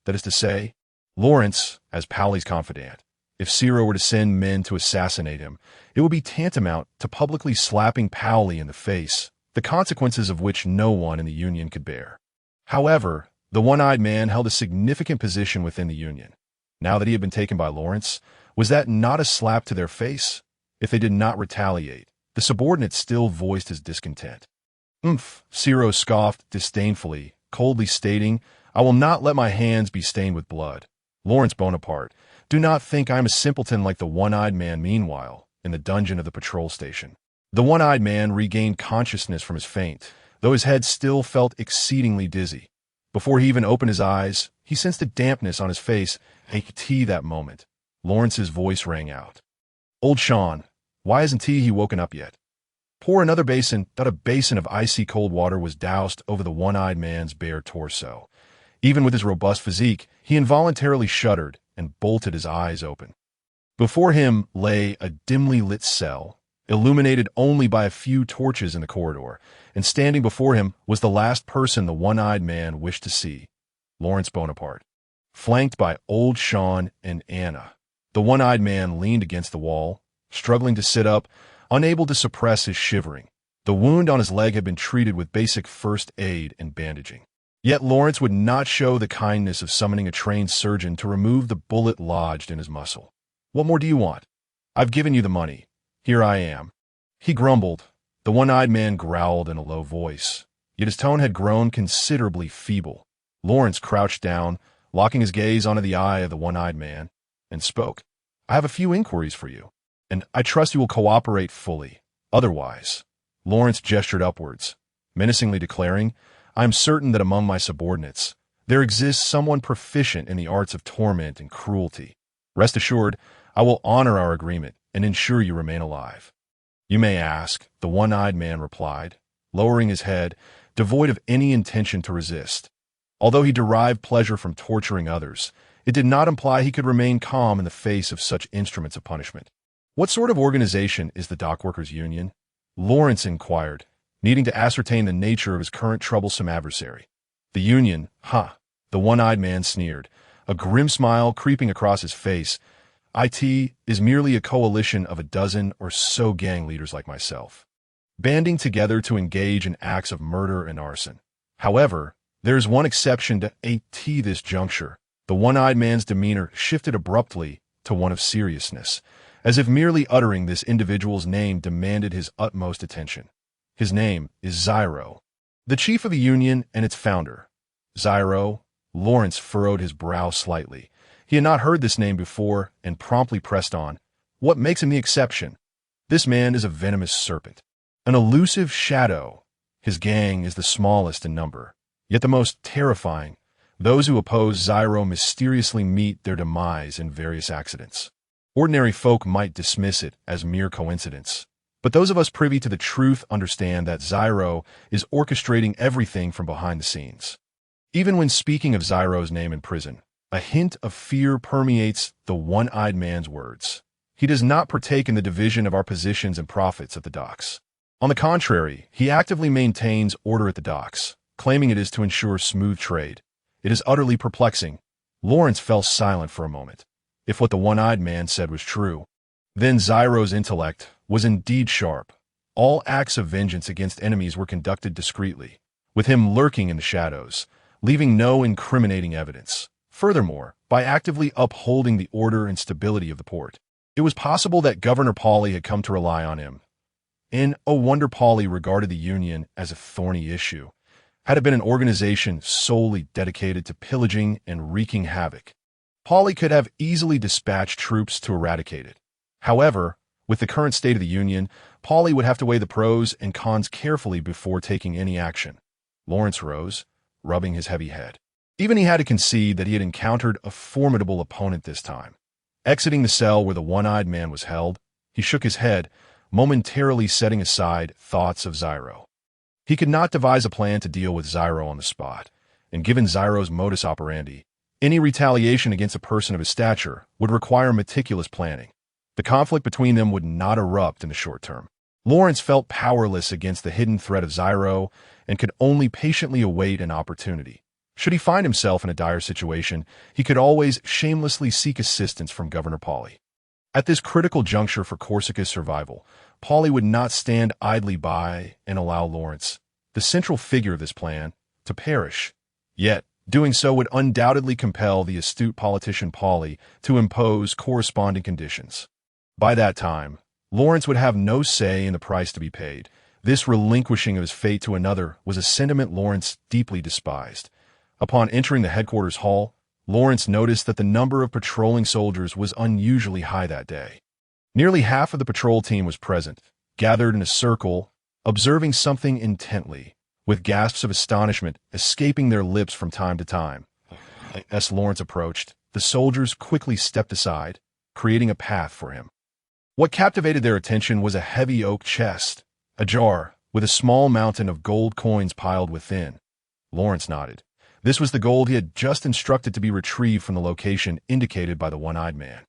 That is to say, Lawrence, as Paoli's confidant, if Ciro were to send men to assassinate him, it would be tantamount to publicly slapping Paoli in the face, the consequences of which no one in the Union could bear. However, the one-eyed man held a significant position within the Union. Now that he had been taken by Lawrence, was that not a slap to their face? If they did not retaliate, the subordinate still voiced his discontent. Ciro scoffed disdainfully, coldly stating, "I will not let my hands be stained with blood. Lawrence Bonaparte, do not think I am a simpleton like the one-eyed man." Meanwhile, in the dungeon of the patrol station, the one-eyed man regained consciousness from his faint, though his head still felt exceedingly dizzy. Before he even opened his eyes, he sensed a dampness on his face. That moment, Lawrence's voice rang out. "Old Sean, why hasn't he woken up yet? Pour another basin." A basin of icy cold water was doused over the one-eyed man's bare torso. Even with his robust physique, he involuntarily shuddered and bolted his eyes open. Before him lay a dimly lit cell, illuminated only by a few torches in the corridor, and standing before him was the last person the one-eyed man wished to see, Lawrence Bonaparte. Flanked by Old Sean and Anna, the one-eyed man leaned against the wall, struggling to sit up, unable to suppress his shivering. The wound on his leg had been treated with basic first aid and bandaging. Yet Lawrence would not show the kindness of summoning a trained surgeon to remove the bullet lodged in his muscle. "What more do you want? I've given you the money. Here I am." He grumbled. The one-eyed man growled in a low voice, yet his tone had grown considerably feeble. Lawrence crouched down, locking his gaze onto the eye of the one-eyed man, and spoke. "I have a few inquiries for you, and I trust you will cooperate fully. Otherwise," Lawrence gestured upwards, menacingly declaring, "I am certain that among my subordinates, there exists someone proficient in the arts of torment and cruelty. Rest assured, I will honor our agreement and ensure you remain alive." "You may ask," the one-eyed man replied, lowering his head, devoid of any intention to resist. Although he derived pleasure from torturing others, it did not imply he could remain calm in the face of such instruments of punishment. "What sort of organization is the Dockworkers' Union?" Lawrence inquired, needing to ascertain the nature of his current troublesome adversary. "The Union, huh?" The one-eyed man sneered, a grim smile creeping across his face. "It is merely a coalition of a dozen or so gang leaders like myself, banding together to engage in acts of murder and arson. However, there is one exception to this juncture." The one-eyed man's demeanor shifted abruptly to one of seriousness, as if merely uttering this individual's name demanded his utmost attention. "His name is Zyro, the chief of the Union and its founder." Zyro? Lawrence furrowed his brow slightly. He had not heard this name before and promptly pressed on. "What makes him the exception?" "This man is a venomous serpent, an elusive shadow. His gang is the smallest in number, yet the most terrifying. Those who oppose Zyro mysteriously meet their demise in various accidents. Ordinary folk might dismiss it as mere coincidence, but those of us privy to the truth understand that Zyro is orchestrating everything from behind the scenes. Even when speaking of Zyro's name in prison, a hint of fear permeates the one-eyed man's words. He does not partake in the division of our positions and profits at the docks. On the contrary, he actively maintains order at the docks, claiming it is to ensure smooth trade. It is utterly perplexing. Lawrence fell silent for a moment. If what the one-eyed man said was true, then Zyro's intellect was indeed sharp. All acts of vengeance against enemies were conducted discreetly, with him lurking in the shadows, leaving no incriminating evidence. Furthermore, by actively upholding the order and stability of the port, it was possible that Governor Pauley had come to rely on him. In a wonder Pauley regarded the Union as a thorny issue. Had it been an organization solely dedicated to pillaging and wreaking havoc, Pauley could have easily dispatched troops to eradicate it. However, with the current state of the Union, Pauley would have to weigh the pros and cons carefully before taking any action. Lawrence rose, rubbing his heavy head. Even he had to concede that he had encountered a formidable opponent this time. Exiting the cell where the one-eyed man was held, he shook his head, momentarily setting aside thoughts of Zyro. He could not devise a plan to deal with Zyro on the spot, and given Zyro's modus operandi, any retaliation against a person of his stature would require meticulous planning. The conflict between them would not erupt in the short term. Lawrence felt powerless against the hidden threat of Zyro and could only patiently await an opportunity. Should he find himself in a dire situation, he could always shamelessly seek assistance from Governor Pauley. At this critical juncture for Corsica's survival, Pauley would not stand idly by and allow Lawrence, the central figure of this plan, to perish. Yet, doing so would undoubtedly compel the astute politician Pauley to impose corresponding conditions. By that time, Lawrence would have no say in the price to be paid. This relinquishing of his fate to another was a sentiment Lawrence deeply despised. Upon entering the headquarters hall, Lawrence noticed that the number of patrolling soldiers was unusually high that day. Nearly half of the patrol team was present, gathered in a circle, observing something intently, with gasps of astonishment escaping their lips from time to time. As Lawrence approached, the soldiers quickly stepped aside, creating a path for him. What captivated their attention was a heavy oak chest, ajar, with a small mountain of gold coins piled within. Lawrence nodded. This was the gold he had just instructed to be retrieved from the location indicated by the one-eyed man.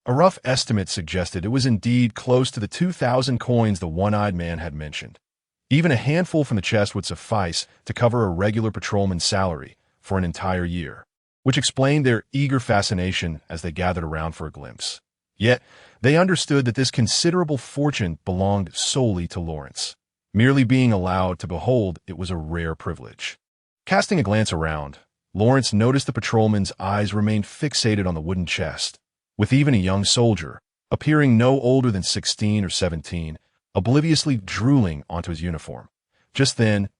A rough estimate suggested it was indeed close to the 2,000 coins the one-eyed man had mentioned. Even a handful from the chest would suffice to cover a regular patrolman's salary for an entire year, which explained their eager fascination as they gathered around for a glimpse. Yet, they understood that this considerable fortune belonged solely to Lawrence. Merely being allowed to behold it was a rare privilege. Casting a glance around, Lawrence noticed the patrolman's eyes remained fixated on the wooden chest, with even a young soldier, appearing no older than 16 or 17, obliviously drooling onto his uniform. Just then,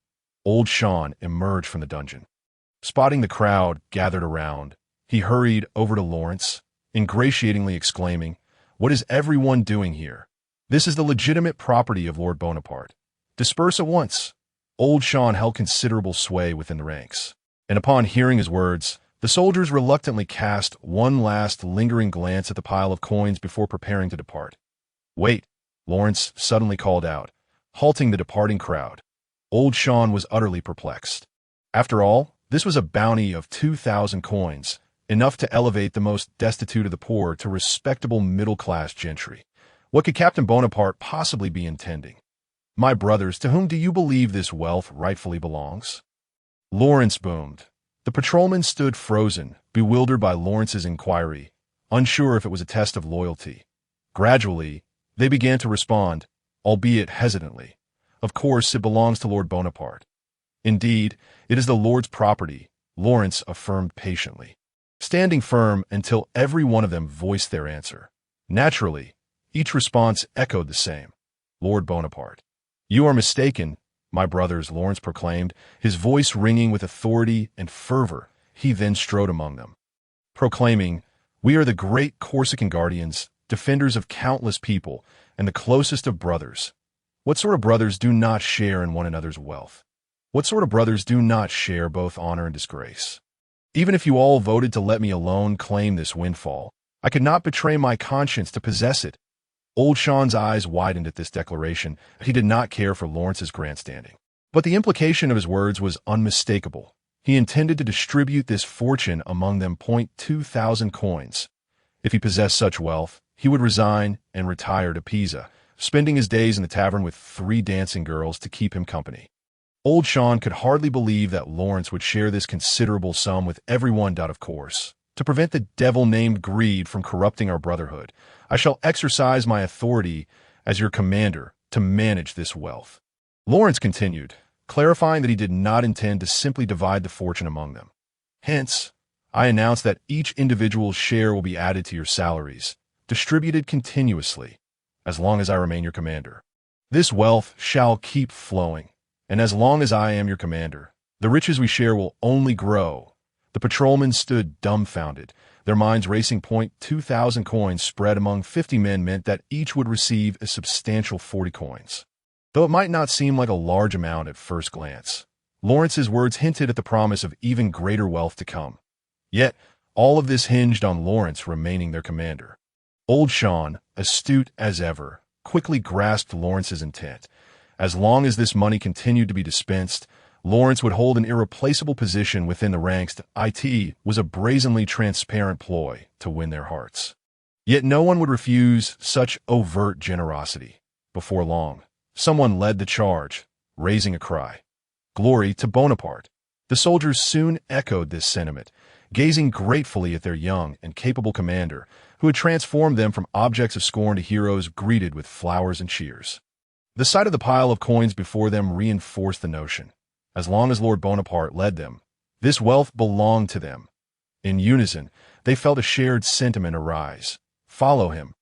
old Sean emerged from the dungeon. Spotting the crowd gathered around, he hurried over to Lawrence, ingratiatingly exclaiming, "What is everyone doing here? This is the legitimate property of Lord Bonaparte. Disperse at once." Old Sean held considerable sway within the ranks, and upon hearing his words, the soldiers reluctantly cast one last lingering glance at the pile of coins before preparing to depart. "Wait," Lawrence suddenly called out, halting the departing crowd. Old Sean was utterly perplexed. After all, this was a bounty of 2,000 coins, enough to elevate the most destitute of the poor to respectable middle-class gentry. What could Captain Bonaparte possibly be intending? "My brothers, to whom do you believe this wealth rightfully belongs?" Lawrence boomed. The patrolman stood frozen, bewildered by Lawrence's inquiry, unsure if it was a test of loyalty. Gradually, they began to respond, albeit hesitantly. "Of course, it belongs to Lord Bonaparte." "Indeed, it is the Lord's property," Lawrence affirmed patiently, standing firm until every one of them voiced their answer. Naturally, each response echoed the same: "Lord Bonaparte." "You are mistaken, my brothers," Lawrence proclaimed, his voice ringing with authority and fervor. He then strode among them, proclaiming, "We are the great Corsican guardians, defenders of countless people, and the closest of brothers. What sort of brothers do not share in one another's wealth? What sort of brothers do not share both honor and disgrace? Even if you all voted to let me alone claim this windfall, I could not betray my conscience to possess it. Old Sean's eyes widened at this declaration. He did not care for Lawrence's grandstanding. But the implication of his words was unmistakable. He intended to distribute this fortune among them. 2,000 coins. If he possessed such wealth, he would resign and retire to Pisa, spending his days in the tavern with 3 dancing girls to keep him company. Old Sean could hardly believe that Lawrence would share this considerable sum with everyone. Of course, to prevent the devil-named greed from corrupting our brotherhood, I shall exercise my authority as your commander to manage this wealth. Lawrence continued, clarifying that he did not intend to simply divide the fortune among them. Hence, I announce that each individual's share will be added to your salaries, distributed continuously, as long as I remain your commander. This wealth shall keep flowing, and as long as I am your commander, the riches we share will only grow. The patrolmen stood dumbfounded, their minds racing. 2,000 coins spread among 50 men meant that each would receive a substantial 40 coins. Though it might not seem like a large amount at first glance, Lawrence's words hinted at the promise of even greater wealth to come. Yet, all of this hinged on Lawrence remaining their commander. Old Sean, astute as ever, quickly grasped Lawrence's intent. As long as this money continued to be dispensed, Lawrence would hold an irreplaceable position within the ranks. It was a brazenly transparent ploy to win their hearts. Yet no one would refuse such overt generosity. Before long, someone led the charge, raising a cry. Glory to Bonaparte! The soldiers soon echoed this sentiment, gazing gratefully at their young and capable commander, who had transformed them from objects of scorn to heroes greeted with flowers and cheers. The sight of the pile of coins before them reinforced the notion. As long as Lord Bonaparte led them, this wealth belonged to them. In unison, they felt a shared sentiment arise. Follow him.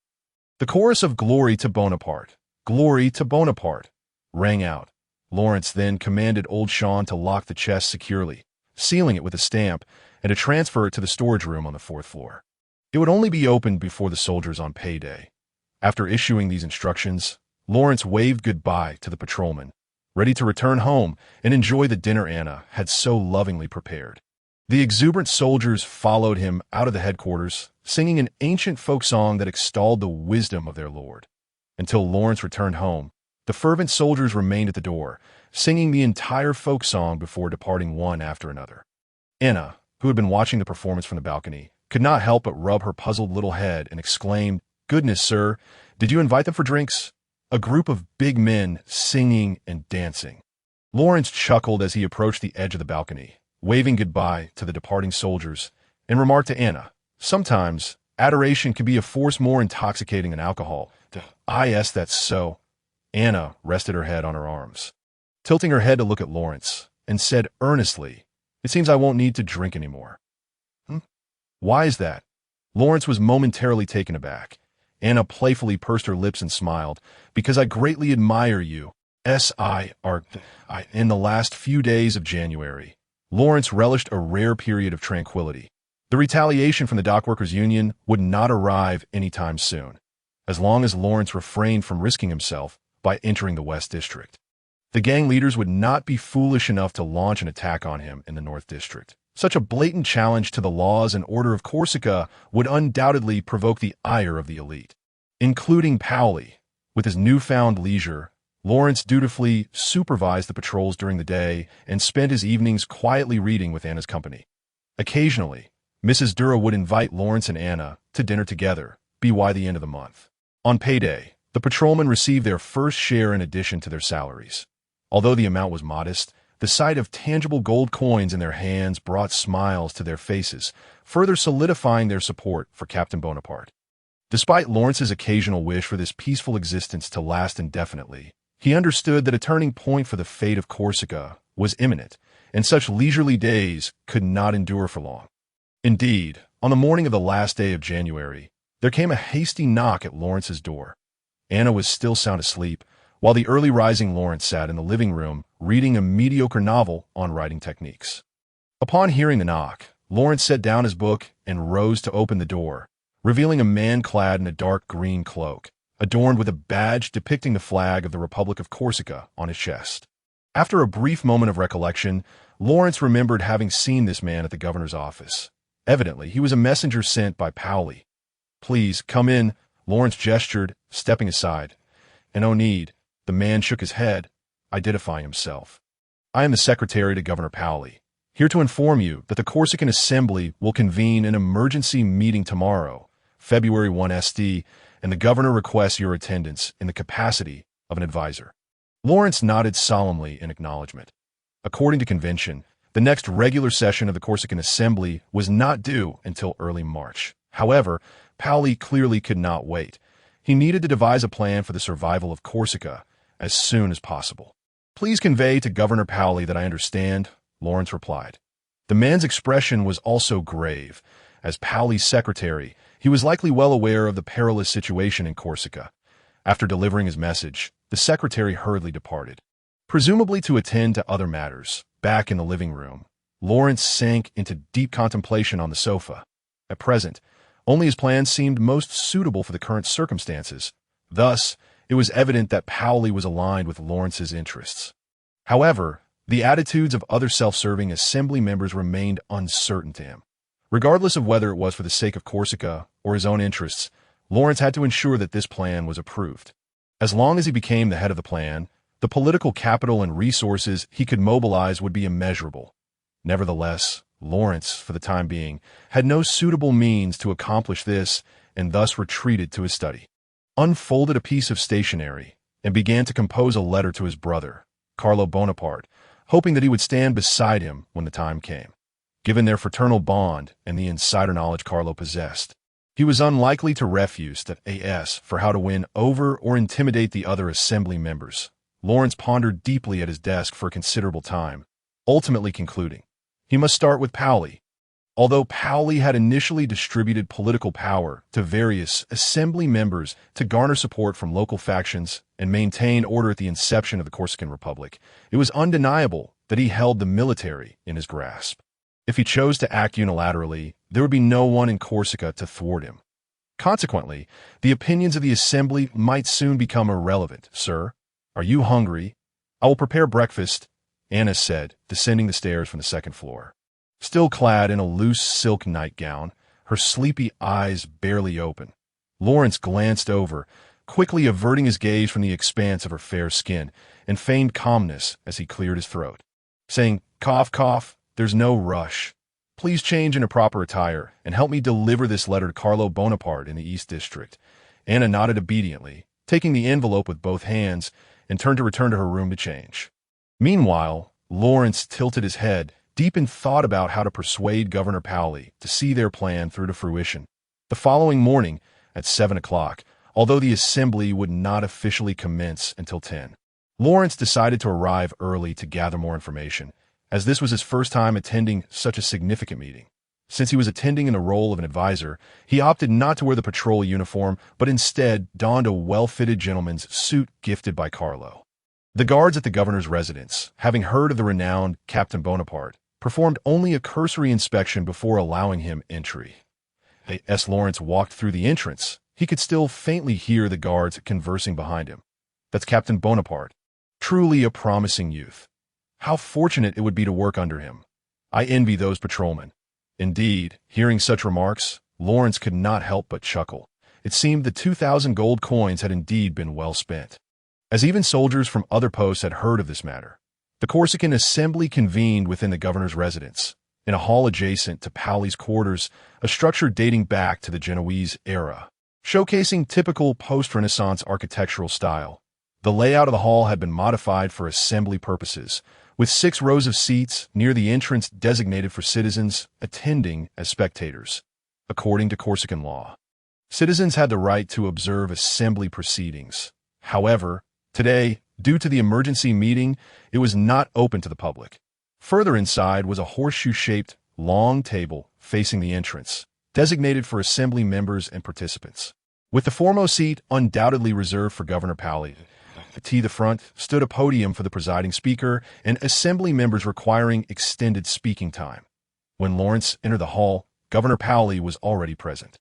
The chorus of Glory to Bonaparte, Glory to Bonaparte, rang out. Lawrence then commanded Old Sean to lock the chest securely, sealing it with a stamp, and to transfer it to the storage room on the 4th floor. It would only be opened before the soldiers on payday. After issuing these instructions, Lawrence waved goodbye to the patrolmen, ready to return home and enjoy the dinner Anna had so lovingly prepared. The exuberant soldiers followed him out of the headquarters, singing an ancient folk song that extolled the wisdom of their lord. Until Lawrence returned home, the fervent soldiers remained at the door, singing the entire folk song before departing one after another. Anna, who had been watching the performance from the balcony, could not help but rub her puzzled little head and exclaimed, "Goodness, sir, did you invite them for drinks?" A group of big men singing and dancing. Lawrence chuckled as he approached the edge of the balcony, waving goodbye to the departing soldiers, and remarked to Anna, "Sometimes adoration can be a force more intoxicating than alcohol." Yes, that's so." Anna rested her head on her arms, tilting her head to look at Lawrence, and said earnestly, "It seems I won't need to drink anymore." Why is that? Lawrence was momentarily taken aback. Anna playfully pursed her lips and smiled. "Because I greatly admire you. In the last few days of January, Lawrence relished a rare period of tranquility. The retaliation from the dockworkers' union would not arrive anytime soon, as long as Lawrence refrained from risking himself by entering the West District. The gang leaders would not be foolish enough to launch an attack on him in the North District. Such a blatant challenge to the laws and order of Corsica would undoubtedly provoke the ire of the elite, including Paoli. With his newfound leisure, Lawrence dutifully supervised the patrols during the day and spent his evenings quietly reading with Anna's company. Occasionally, Mrs. Dura would invite Lawrence and Anna to dinner together, by the end of the month. On payday, the patrolmen received their first share in addition to their salaries. Although the amount was modest, the sight of tangible gold coins in their hands brought smiles to their faces, further solidifying their support for Captain Bonaparte. Despite Lawrence's occasional wish for this peaceful existence to last indefinitely, he understood that a turning point for the fate of Corsica was imminent, and such leisurely days could not endure for long. Indeed, on the morning of the last day of January, there came a hasty knock at Lawrence's door. Anna was still sound asleep, while the early-rising Lawrence sat in the living room reading a mediocre novel on writing techniques. Upon hearing the knock, Lawrence set down his book and rose to open the door, revealing a man clad in a dark green cloak. adorned with a badge depicting the flag of the Republic of Corsica on his chest. After a brief moment of recollection, Lawrence remembered having seen this man at the governor's office. Evidently, he was a messenger sent by Papacy. "Please, come in," Lawrence gestured, stepping aside. "And no need." The man shook his head, identifying himself. "I am the secretary to Governor Papacy, here to inform you that the Corsican Assembly will convene an emergency meeting tomorrow, February 1 ST, and the governor requests your attendance in the capacity of an advisor." Lawrence nodded solemnly in acknowledgement. According to convention, the next regular session of the Corsican Assembly was not due until early March. However, Papacy clearly could not wait. He needed to devise a plan for the survival of Corsica as soon as possible. "Please convey to Governor Papacy that I understand," Lawrence replied. The man's expression was also grave. As Papacy's secretary, he was likely well aware of the perilous situation in Corsica. After delivering his message, the secretary hurriedly departed. Presumably to attend to other matters, back in the living room, Lawrence sank into deep contemplation on the sofa. At present, only his plan seemed most suitable for the current circumstances. Thus, it was evident that Papacy was aligned with Lawrence's interests. However, the attitudes of other self-serving assembly members remained uncertain to him. Regardless of whether it was for the sake of Corsica or his own interests, Lawrence had to ensure that this plan was approved. As long as he became the head of the plan, the political capital and resources he could mobilize would be immeasurable. Nevertheless, Lawrence, for the time being, had no suitable means to accomplish this and thus retreated to his study, unfolded a piece of stationery, and began to compose a letter to his brother, Carlo Bonaparte, hoping that he would stand beside him when the time came. Given their fraternal bond and the insider knowledge Carlo possessed, he was unlikely to refuse that AS for how to win over or intimidate the other assembly members. Lawrence pondered deeply at his desk for a considerable time, ultimately concluding he must start with Papacy. Although Papacy had initially distributed political power to various assembly members to garner support from local factions and maintain order at the inception of the Corsican Republic, it was undeniable that he held the military in his grasp. If he chose to act unilaterally, there would be no one in Corsica to thwart him. Consequently, the opinions of the assembly might soon become irrelevant. "Sir, are you hungry? I will prepare breakfast," Anna said, descending the stairs from the second floor. Still clad in a loose silk nightgown, her sleepy eyes barely open, Lawrence glanced over, quickly averting his gaze from the expanse of her fair skin, and feigned calmness as he cleared his throat, saying, "Cough, cough, there's no rush. Please change into proper attire and help me deliver this letter to Carlo Bonaparte in the East District." Anna nodded obediently, taking the envelope with both hands, and turned to return to her room to change. Meanwhile, Lawrence tilted his head, deep in thought about how to persuade Governor Papacy to see their plan through to fruition. The following morning, at 7 o'clock, although the assembly would not officially commence until 10, Lawrence decided to arrive early to gather more information, as this was his first time attending such a significant meeting. Since he was attending in the role of an advisor, he opted not to wear the patrol uniform, but instead donned a well-fitted gentleman's suit gifted by Carlo. The guards at the governor's residence, having heard of the renowned Captain Bonaparte, performed only a cursory inspection before allowing him entry. As Lawrence walked through the entrance, he could still faintly hear the guards conversing behind him. "That's Captain Bonaparte. Truly a promising youth. How fortunate it would be to work under him. I envy those patrolmen." Indeed, hearing such remarks, Lawrence could not help but chuckle. It seemed the 2,000 gold coins had indeed been well spent. As even soldiers from other posts had heard of this matter, the Corsican Assembly convened within the governor's residence, in a hall adjacent to Papacy's quarters, a structure dating back to the Genoese era, showcasing typical post-Renaissance architectural style. The layout of the hall had been modified for assembly purposes, with 6 rows of seats near the entrance designated for citizens attending as spectators. According to Corsican law, citizens had the right to observe assembly proceedings. However, today, due to the emergency meeting, it was not open to the public. Further inside was a horseshoe-shaped, long table facing the entrance, designated for assembly members and participants. With the foremost seat undoubtedly reserved for Governor Papacy, to the front stood a podium for the presiding speaker and assembly members requiring extended speaking time. When Lawrence entered the hall, Governor Papacy was already present.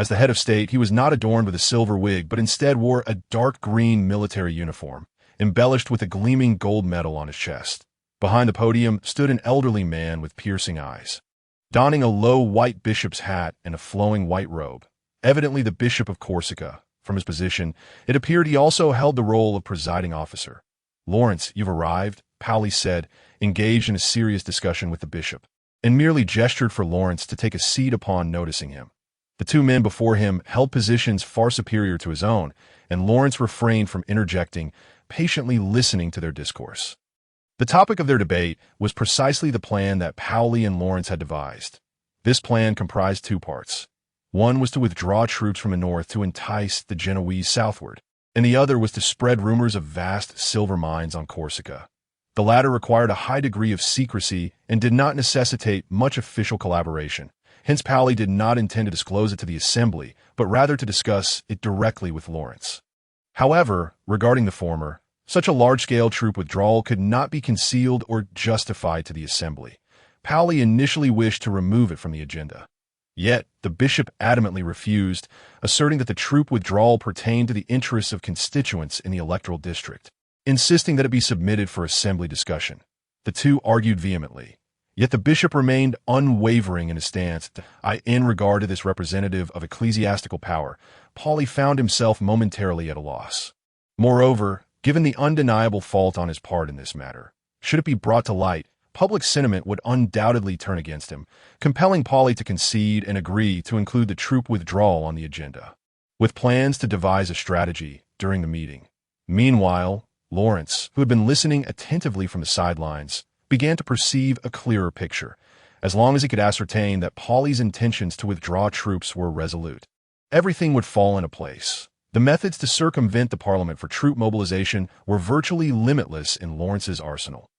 As the head of state, he was not adorned with a silver wig, but instead wore a dark green military uniform, embellished with a gleaming gold medal on his chest. Behind the podium stood an elderly man with piercing eyes, donning a low white bishop's hat and a flowing white robe, evidently the Bishop of Corsica. From his position, it appeared he also held the role of presiding officer. "Lawrence, you've arrived," Papacy said, engaged in a serious discussion with the bishop, and merely gestured for Lawrence to take a seat upon noticing him. The two men before him held positions far superior to his own, and Lawrence refrained from interjecting, patiently listening to their discourse. The topic of their debate was precisely the plan that Papacy and Lawrence had devised. This plan comprised two parts. One was to withdraw troops from the north to entice the Genoese southward, and the other was to spread rumors of vast silver mines on Corsica. The latter required a high degree of secrecy and did not necessitate much official collaboration. Hence, Papacy did not intend to disclose it to the assembly, but rather to discuss it directly with Lawrence. However, regarding the former, such a large-scale troop withdrawal could not be concealed or justified to the assembly. Papacy initially wished to remove it from the agenda. Yet, the bishop adamantly refused, asserting that the troop withdrawal pertained to the interests of constituents in the electoral district, insisting that it be submitted for assembly discussion. The two argued vehemently. Yet the bishop remained unwavering in his stance. In regard to this representative of ecclesiastical power, Papacy found himself momentarily at a loss. Moreover, given the undeniable fault on his part in this matter, should it be brought to light, public sentiment would undoubtedly turn against him, compelling Papacy to concede and agree to include the troop withdrawal on the agenda, with plans to devise a strategy during the meeting. Meanwhile, Lawrence, who had been listening attentively from the sidelines, began to perceive a clearer picture, as long as he could ascertain that Papacy's intentions to withdraw troops were resolute. Everything would fall into place. The methods to circumvent the parliament for troop mobilization were virtually limitless in Lawrence's arsenal.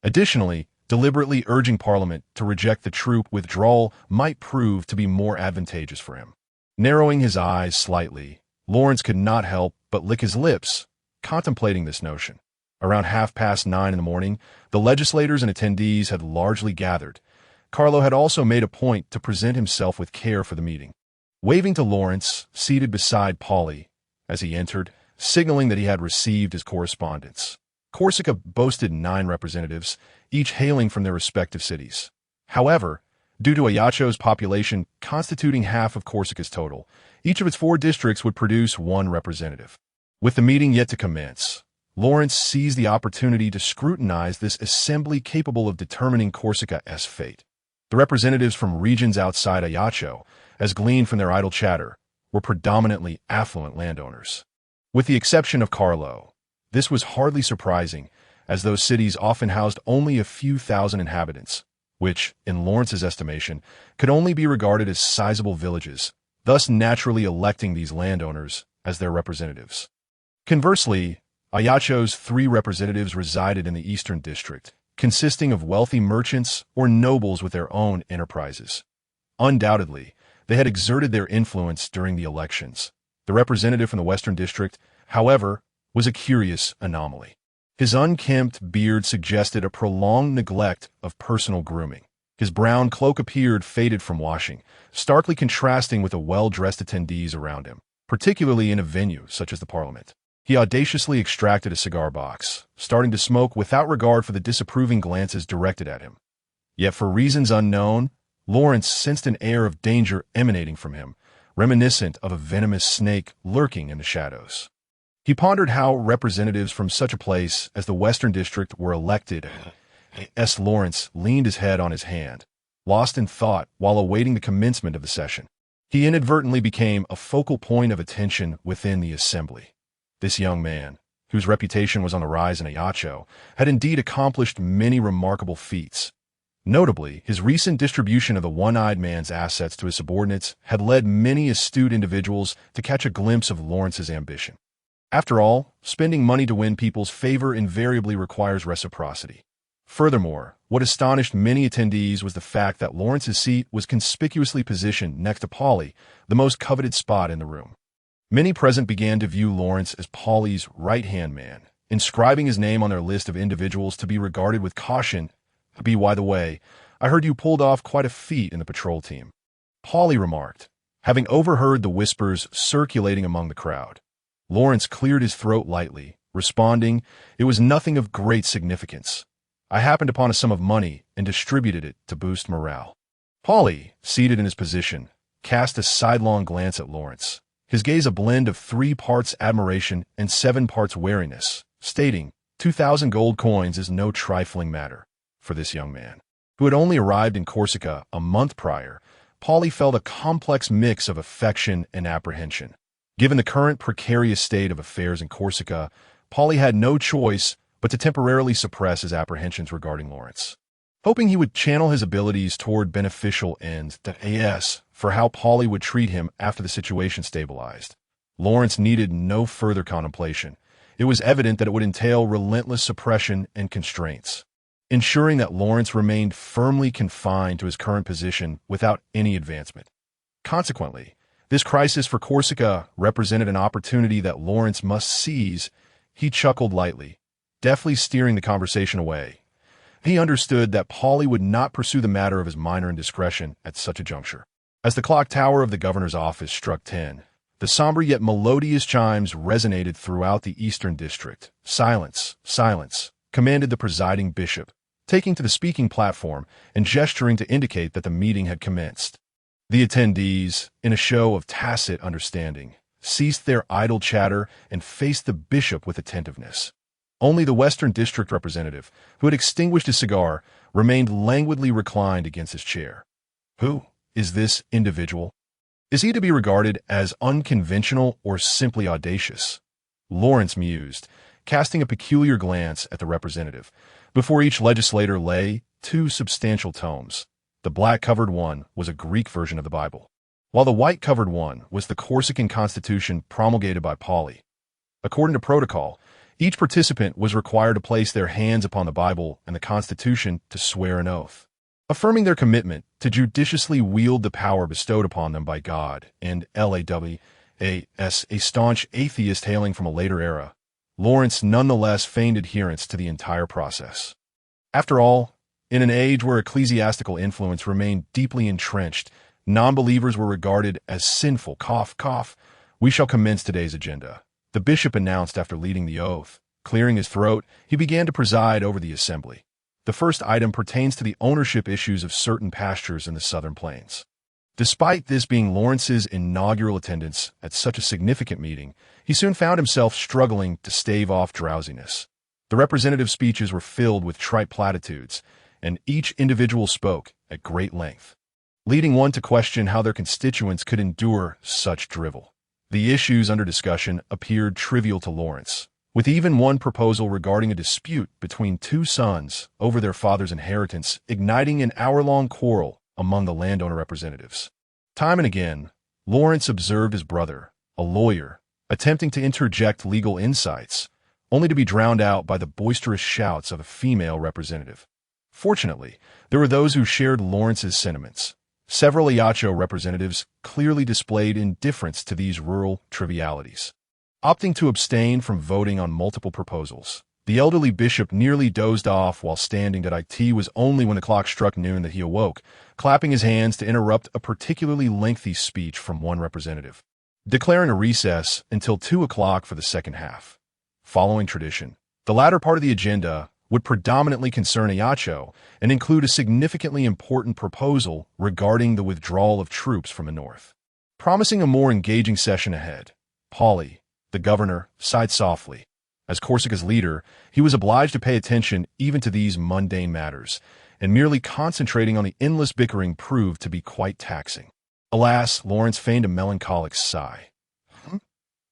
Additionally, deliberately urging Parliament to reject the troop withdrawal might prove to be more advantageous for him. Narrowing his eyes slightly, Lawrence could not help but lick his lips, contemplating this notion. Around 9:30 in the morning, the legislators and attendees had largely gathered. Carlo had also made a point to present himself with care for the meeting. Waving to Lawrence, seated beside Papacy, as he entered, signaling that he had received his correspondence. Corsica boasted 9 representatives, each hailing from their respective cities. However, due to Ajacio's population constituting half of Corsica's total, each of its 4 districts would produce 1 representative. With the meeting yet to commence, Lawrence seized the opportunity to scrutinize this assembly capable of determining Corsica's fate. The representatives from regions outside Ajaccio, as gleaned from their idle chatter, were predominantly affluent landowners. With the exception of Carlo, this was hardly surprising, as those cities often housed only a few thousand inhabitants, which, in Lawrence's estimation, could only be regarded as sizable villages, thus naturally electing these landowners as their representatives. Conversely, Ayaccio's 3 representatives resided in the Eastern District, consisting of wealthy merchants or nobles with their own enterprises. Undoubtedly, they had exerted their influence during the elections. The representative from the Western District, however, was a curious anomaly. His unkempt beard suggested a prolonged neglect of personal grooming. His brown cloak appeared faded from washing, starkly contrasting with the well-dressed attendees around him, particularly in a venue such as the Parliament. He audaciously extracted a cigar box, starting to smoke without regard for the disapproving glances directed at him. Yet for reasons unknown, Lawrence sensed an air of danger emanating from him, reminiscent of a venomous snake lurking in the shadows. He pondered how representatives from such a place as the Western District were elected. Lawrence leaned his head on his hand, lost in thought while awaiting the commencement of the session. He inadvertently became a focal point of attention within the assembly. This young man, whose reputation was on the rise in Ajaccio, had indeed accomplished many remarkable feats. Notably, his recent distribution of the one-eyed man's assets to his subordinates had led many astute individuals to catch a glimpse of Lawrence's ambition. After all, spending money to win people's favor invariably requires reciprocity. Furthermore, what astonished many attendees was the fact that Lawrence's seat was conspicuously positioned next to Papacy, the most coveted spot in the room. Many present began to view Lawrence as Papacy's right-hand man, inscribing his name on their list of individuals to be regarded with caution. By the way, I heard you pulled off quite a feat in the patrol team," Papacy remarked, Having overheard the whispers circulating among the crowd, Lawrence cleared his throat lightly, responding, "It was nothing of great significance. I happened upon a sum of money and distributed it to boost morale." Polly, seated in his position, cast a sidelong glance at Lawrence, his gaze a blend of 3 parts admiration and 7 parts wariness, stating, 2,000 gold coins is no trifling matter. For this young man, who had only arrived in Corsica a month prior, Polly felt a complex mix of affection and apprehension. Given the current precarious state of affairs in Corsica, Polly had no choice but to temporarily suppress his apprehensions regarding Lawrence. Hoping he would channel his abilities toward beneficial ends, for how Polly would treat him after the situation stabilized, Lawrence needed no further contemplation. It was evident that it would entail relentless suppression and constraints, ensuring that Lawrence remained firmly confined to his current position without any advancement. Consequently, this crisis for Corsica represented an opportunity that Lawrence must seize. He chuckled lightly, deftly steering the conversation away. He understood that Polly would not pursue the matter of his minor indiscretion at such a juncture. As the clock tower of the governor's office struck 10, the somber yet melodious chimes resonated throughout the eastern district. "Silence, silence," commanded the presiding bishop, taking to the speaking platform and gesturing to indicate that the meeting had commenced. The attendees, in a show of tacit understanding, ceased their idle chatter and faced the bishop with attentiveness. Only the Western District representative, who had extinguished his cigar, remained languidly reclined against his chair. Who is this individual? Is he to be regarded as unconventional or simply audacious? Lawrence mused, casting a peculiar glance at the representative. Before each legislator lay 2 substantial tomes. The black-covered one was a Greek version of the Bible, while the white-covered one was the Corsican Constitution promulgated by Polly. According to protocol, each participant was required to place their hands upon the Bible and the Constitution to swear an oath, affirming their commitment to judiciously wield the power bestowed upon them by God and Lawas, a staunch atheist hailing from a later era. Lawrence nonetheless feigned adherence to the entire process. After all, in an age where ecclesiastical influence remained deeply entrenched, non-believers were regarded as sinful. We shall commence today's agenda, the bishop announced after leading the oath. Clearing his throat, he began to preside over the assembly. The first item pertains to the ownership issues of certain pastures in the southern plains. Despite this being Lawrence's inaugural attendance at such a significant meeting, he soon found himself struggling to stave off drowsiness. The representative speeches were filled with trite platitudes, and each individual spoke at great length, leading one to question how their constituents could endure such drivel. The issues under discussion appeared trivial to Lawrence, with even one proposal regarding a dispute between 2 sons over their father's inheritance igniting an hour-long quarrel among the landowner representatives. Time and again, Lawrence observed his brother, a lawyer, attempting to interject legal insights, only to be drowned out by the boisterous shouts of a female representative. Fortunately, there were those who shared Lawrence's sentiments. Several Iacho representatives clearly displayed indifference to these rural trivialities, opting to abstain from voting on multiple proposals. The elderly bishop nearly dozed off while standing. It was only when the clock struck noon that he awoke, clapping his hands to interrupt a particularly lengthy speech from one representative, declaring a recess until 2 o'clock for the second half. Following tradition, the latter part of the agenda would predominantly concern Iacho and include a significantly important proposal regarding the withdrawal of troops from the north. Promising a more engaging session ahead, Polly, the governor, sighed softly. As Corsica's leader, he was obliged to pay attention even to these mundane matters, and merely concentrating on the endless bickering proved to be quite taxing. Alas, Lawrence feigned a melancholic sigh.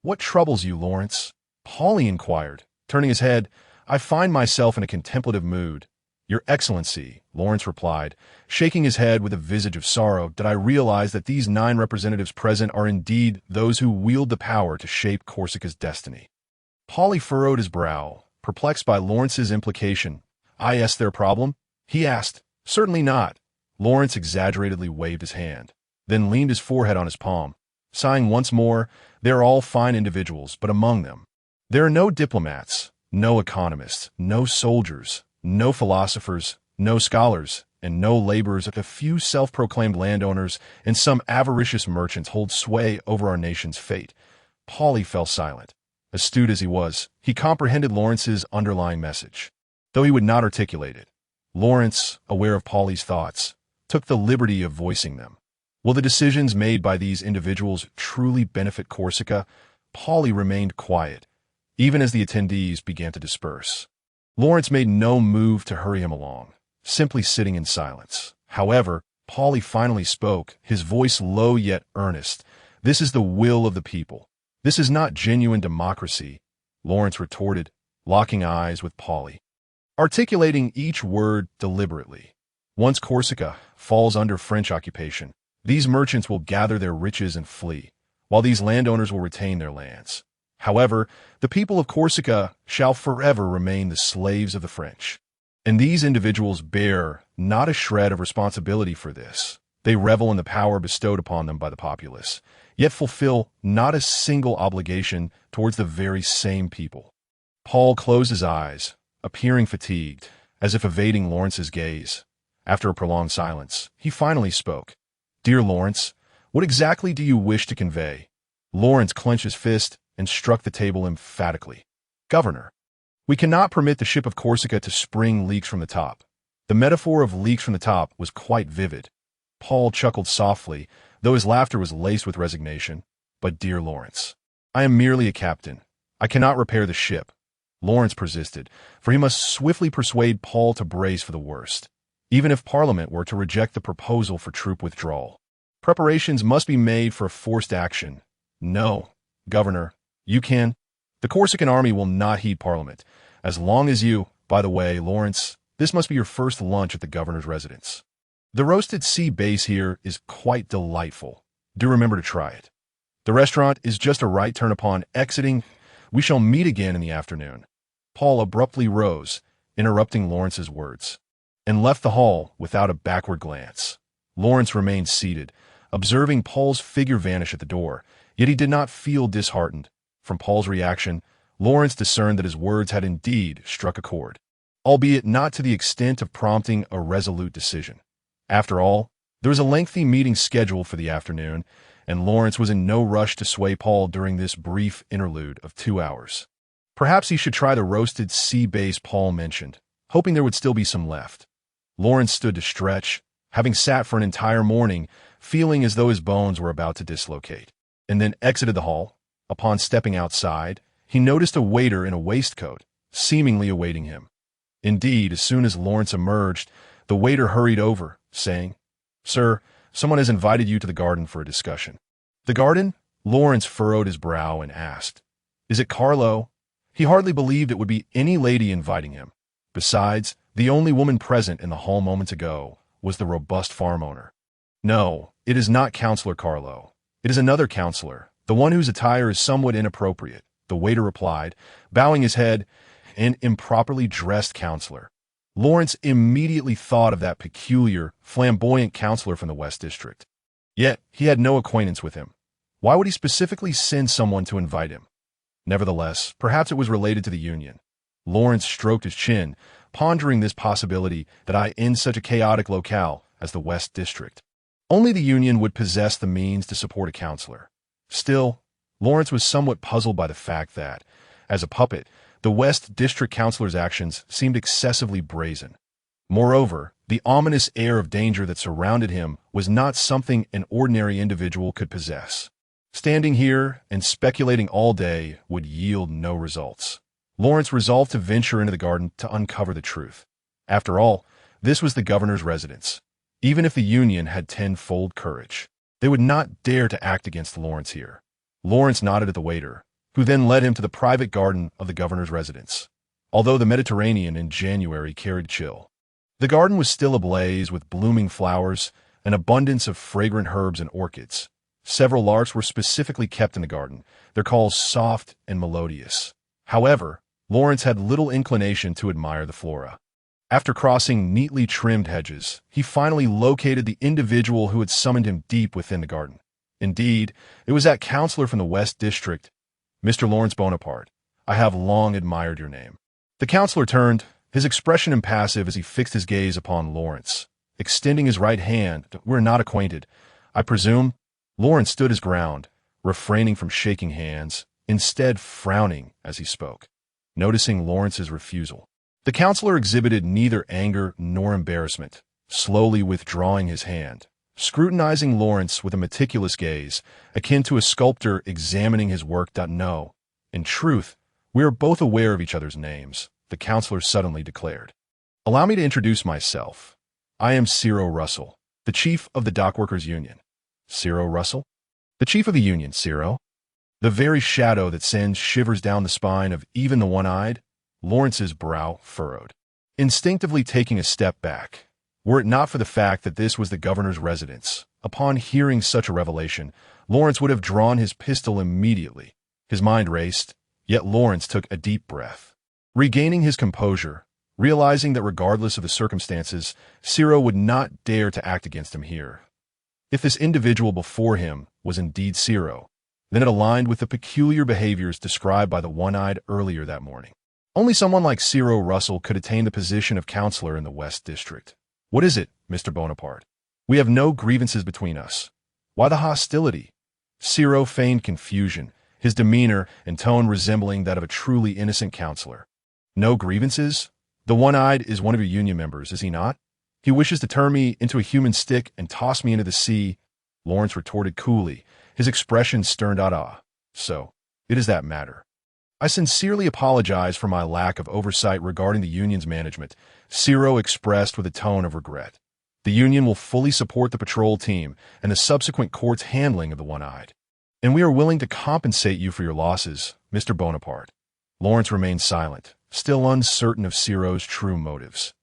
"What troubles you, Lawrence?" Polly inquired, turning his head. "I find myself in a contemplative mood." "Your Excellency," Lawrence replied, shaking his head with a visage of sorrow, "did I realize that these 9 representatives present are indeed those who wield the power to shape Corsica's destiny." Polly furrowed his brow, perplexed by Lawrence's implication. "Is their problem?" he asked. "Certainly not." Lawrence exaggeratedly waved his hand, then leaned his forehead on his palm. Sighing once more, "They are all fine individuals, but among them there are no diplomats, no economists, no soldiers, no philosophers, no scholars, and no laborers, a few self-proclaimed landowners and some avaricious merchants hold sway over our nation's fate. Pauly fell silent. Astute as he was, he comprehended Lawrence's underlying message, though he would not articulate it. Lawrence, aware of Pauly's thoughts, took the liberty of voicing them. Will the decisions made by these individuals truly benefit Corsica? Pauly remained quiet, even as the attendees began to disperse. Lawrence made no move to hurry him along, simply sitting in silence. However, Pauly finally spoke, his voice low yet earnest. "This is the will of the people. This is not genuine democracy," Lawrence retorted, locking eyes with Pauly, articulating each word deliberately. "Once Corsica falls under French occupation, these merchants will gather their riches and flee, while these landowners will retain their lands. However, the people of Corsica shall forever remain the slaves of the French. And these individuals bear not a shred of responsibility for this. They revel in the power bestowed upon them by the populace, yet fulfill not a single obligation towards the very same people." Paul closed his eyes, appearing fatigued, as if evading Lawrence's gaze. After a prolonged silence, he finally spoke. "Dear Lawrence, what exactly do you wish to convey?" Lawrence clenched his fist and struck the table emphatically. "Governor, we cannot permit the ship of Corsica to spring leaks from the top." The metaphor of leaks from the top was quite vivid. Paul chuckled softly, though his laughter was laced with resignation. "But dear Lawrence, I am merely a captain. I cannot repair the ship." Lawrence persisted, for he must swiftly persuade Paul to brace for the worst, even if Parliament were to reject the proposal for troop withdrawal. Preparations must be made for a forced action. "No, Governor, you can. The Corsican army will not heed Parliament, as long as you—" "By the way, Lawrence, this must be your first lunch at the governor's residence. The roasted sea bass here is quite delightful. Do remember to try it. The restaurant is just a right turn upon exiting. We shall meet again in the afternoon." Paul abruptly rose, interrupting Lawrence's words, and left the hall without a backward glance. Lawrence remained seated, observing Paul's figure vanish at the door, yet he did not feel disheartened. From Paul's reaction, Lawrence discerned that his words had indeed struck a chord, albeit not to the extent of prompting a resolute decision. After all, there was a lengthy meeting scheduled for the afternoon, and Lawrence was in no rush to sway Paul during this brief interlude of 2 hours. Perhaps he should try the roasted sea bass Paul mentioned, hoping there would still be some left. Lawrence stood to stretch, having sat for an entire morning, feeling as though his bones were about to dislocate, and then exited the hall. Upon stepping outside, he noticed a waiter in a waistcoat, seemingly awaiting him. Indeed, as soon as Lawrence emerged, the waiter hurried over, saying, "Sir, someone has invited you to the garden for a discussion." "The garden?" Lawrence furrowed his brow and asked, "Is it Carlo?" He hardly believed it would be any lady inviting him. Besides, the only woman present in the hall moments ago was the robust farm owner. "No, it is not Councillor Carlo. It is another councillor, the one whose attire is somewhat inappropriate," the waiter replied, bowing his head. "An improperly dressed councillor." Lawrence immediately thought of that peculiar, flamboyant councillor from the West District. Yet he had no acquaintance with him. Why would he specifically send someone to invite him? Nevertheless, perhaps it was related to the Union. Lawrence stroked his chin, pondering this possibility that in such a chaotic locale as the West District, only the Union would possess the means to support a councillor. Still, Lawrence was somewhat puzzled by the fact that, as a puppet, the West District councillor's actions seemed excessively brazen. Moreover, the ominous air of danger that surrounded him was not something an ordinary individual could possess. Standing here and speculating all day would yield no results. Lawrence resolved to venture into the garden to uncover the truth. After all, this was the governor's residence. Even if the Union had tenfold courage, they would not dare to act against Lawrence here. Lawrence nodded at the waiter, who then led him to the private garden of the governor's residence. Although the Mediterranean in January carried chill, the garden was still ablaze with blooming flowers, an abundance of fragrant herbs and orchids. Several larks were specifically kept in the garden, their calls soft and melodious. However, Lawrence had little inclination to admire the flora. After crossing neatly trimmed hedges, he finally located the individual who had summoned him deep within the garden. Indeed, it was that councillor from the West District. "Mr. Lawrence Bonaparte, I have long admired your name." The councillor turned, his expression impassive as he fixed his gaze upon Lawrence. extending his right hand. "We're not acquainted, I presume?" Lawrence stood his ground, refraining from shaking hands, instead frowning as he spoke. Noticing Lawrence's refusal, the counselor exhibited neither anger nor embarrassment, slowly withdrawing his hand, scrutinizing Lawrence with a meticulous gaze, akin to a sculptor examining his work. "No, in truth, we are both aware of each other's names," the counselor suddenly declared. "Allow me to introduce myself. I am Cyril Russell, the chief of the Dockworkers Union." "Cyril Russell? The chief of the union, Cyril?" The very shadow that sends shivers down the spine of even the one-eyed, Lawrence's brow furrowed, instinctively taking a step back. Were it not for the fact that this was the governor's residence, upon hearing such a revelation, Lawrence would have drawn his pistol immediately. His mind raced, yet Lawrence took a deep breath. Regaining his composure, realizing that regardless of the circumstances, Cyril would not dare to act against him here. If this individual before him was indeed Cyril, then it aligned with the peculiar behaviors described by the one-eyed earlier that morning. Only someone like Cyril Russell could attain the position of counselor in the West District. "What is it, Mr. Bonaparte? We have no grievances between us. Why the hostility?" Cyril feigned confusion, his demeanor and tone resembling that of a truly innocent counselor. "No grievances? The one-eyed is one of your union members, is he not? He wishes to turn me into a human stick and toss me into the sea," Lawrence retorted coolly, his expression stern. "So, it is that matter. I sincerely apologize for my lack of oversight regarding the union's management," Cyril expressed with a tone of regret. "The union will fully support the patrol team and the subsequent court's handling of the one-eyed. And we are willing to compensate you for your losses, Mr. Bonaparte." Lawrence remained silent, still uncertain of Cyril's true motives.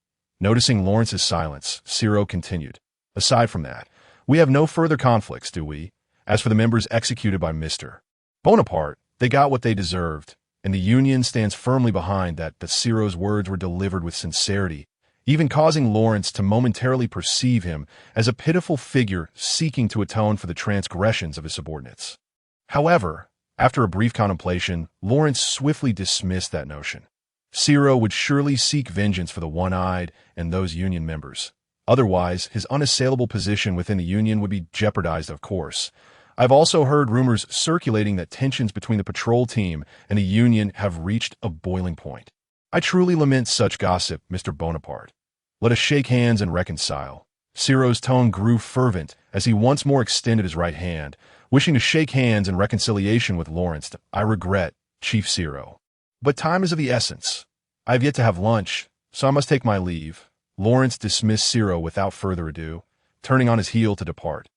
Noticing Lawrence's silence, Cyril continued, "Aside from that, we have no further conflicts, do we? As for the members executed by Mr. Bonaparte, they got what they deserved, and the union stands firmly behind that." Cyril's words were delivered with sincerity, even causing Lawrence to momentarily perceive him as a pitiful figure seeking to atone for the transgressions of his subordinates. However, after a brief contemplation, Lawrence swiftly dismissed that notion. Cyril would surely seek vengeance for the one-eyed and those union members. Otherwise, his unassailable position within the union would be jeopardized, of course. "I've also heard rumors circulating that tensions between the patrol team and the union have reached a boiling point. I truly lament such gossip, Mr. Bonaparte. Let us shake hands and reconcile." Cyril's tone grew fervent as he once more extended his right hand, wishing to shake hands in reconciliation with Lawrence. "I regret, Chief Cyril, but time is of the essence. I have yet to have lunch, so I must take my leave." Lawrence dismissed Cyril without further ado, turning on his heel to depart.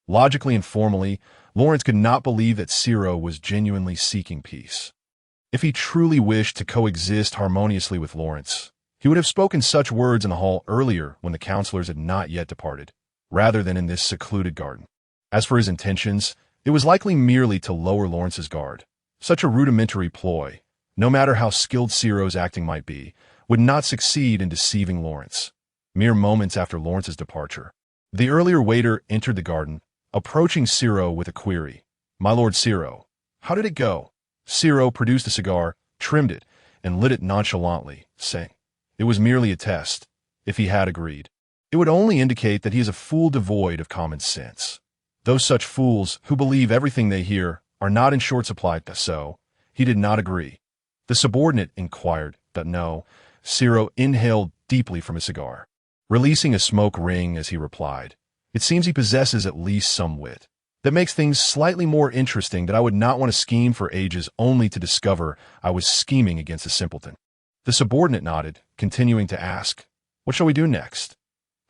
Logically and formally, Lawrence could not believe that Cyril was genuinely seeking peace. If he truly wished to coexist harmoniously with Lawrence, he would have spoken such words in the hall earlier when the counselors had not yet departed, rather than in this secluded garden. As for his intentions, it was likely merely to lower Lawrence's guard. Such a rudimentary ploy, no matter how skilled Cyril's acting might be, would not succeed in deceiving Lawrence. Mere moments after Lawrence's departure, the earlier waiter entered the garden, approaching Cyril with a query. "My lord Cyril, how did it go?" Cyril produced a cigar, trimmed it, and lit it nonchalantly, saying, "It was merely a test." If he had agreed, it would only indicate that he is a fool devoid of common sense. Those such fools who believe everything they hear are not in short supply. So, he did not agree. The subordinate inquired. No. Cyril inhaled deeply from his cigar, releasing a smoke ring as he replied, "It seems he possesses at least some wit. That makes things slightly more interesting that I would not want to scheme for ages only to discover I was scheming against a simpleton." The subordinate nodded, continuing to ask, "What shall we do next?"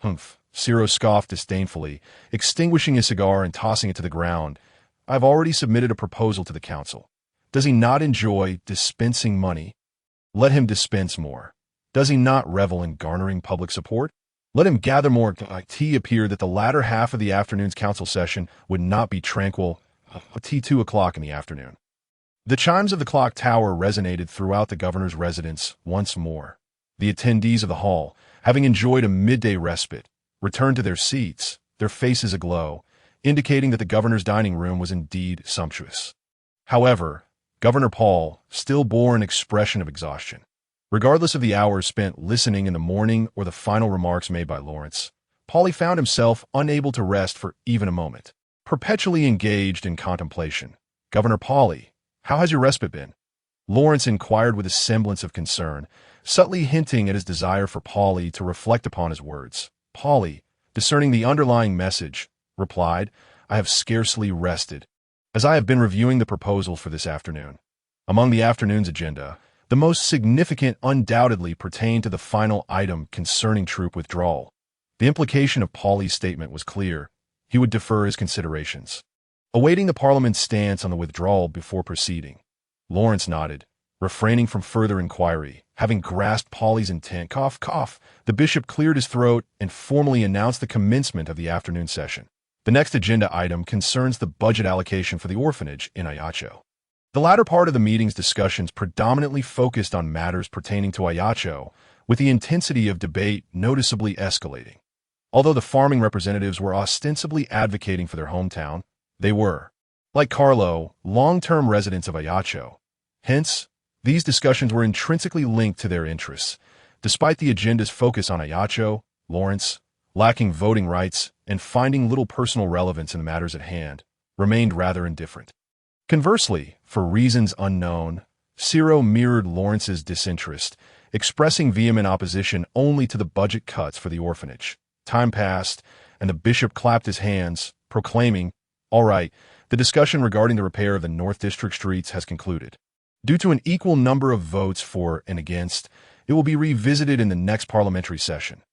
"Humph," Cyril scoffed disdainfully, extinguishing his cigar and tossing it to the ground. "I've already submitted a proposal to the council. Does he not enjoy dispensing money? Let him dispense more. Does he not revel in garnering public support? Let him gather more." It appeared that the latter half of the afternoon's council session would not be tranquil. 2 o'clock in the afternoon. The chimes of the clock tower resonated throughout the governor's residence once more. The attendees of the hall, having enjoyed a midday respite, returned to their seats, their faces aglow, indicating that the governor's dining room was indeed sumptuous. However, Governor Paul still bore an expression of exhaustion. Regardless of the hours spent listening in the morning or the final remarks made by Lawrence, Pauli found himself unable to rest for even a moment, perpetually engaged in contemplation. "Governor Pauli, how has your respite been?" Lawrence inquired with a semblance of concern, subtly hinting at his desire for Pauli to reflect upon his words. Pauli, discerning the underlying message, replied, "I have scarcely rested, as I have been reviewing the proposal for this afternoon." Among the afternoon's agenda, the most significant undoubtedly pertained to the final item concerning troop withdrawal. The implication of Pauli's statement was clear. He would defer his considerations, awaiting the Parliament's stance on the withdrawal before proceeding. Lawrence nodded, refraining from further inquiry. Having grasped Pauli's intent, cough, cough, the bishop cleared his throat and formally announced the commencement of the afternoon session. The next agenda item concerns the budget allocation for the orphanage in Ajaccio. The latter part of the meeting's discussions predominantly focused on matters pertaining to Ajaccio, with the intensity of debate noticeably escalating. Although the farming representatives were ostensibly advocating for their hometown, they were, like Carlo, long-term residents of Ajaccio. Hence, these discussions were intrinsically linked to their interests. Despite the agenda's focus on Ajaccio, Lawrence, lacking voting rights and finding little personal relevance in the matters at hand, remained rather indifferent. Conversely, for reasons unknown, Ciro mirrored Lawrence's disinterest, expressing vehement opposition only to the budget cuts for the orphanage. Time passed, and the bishop clapped his hands, proclaiming, "All right, the discussion regarding the repair of the North District streets has concluded. Due to an equal number of votes for and against, it will be revisited in the next parliamentary session.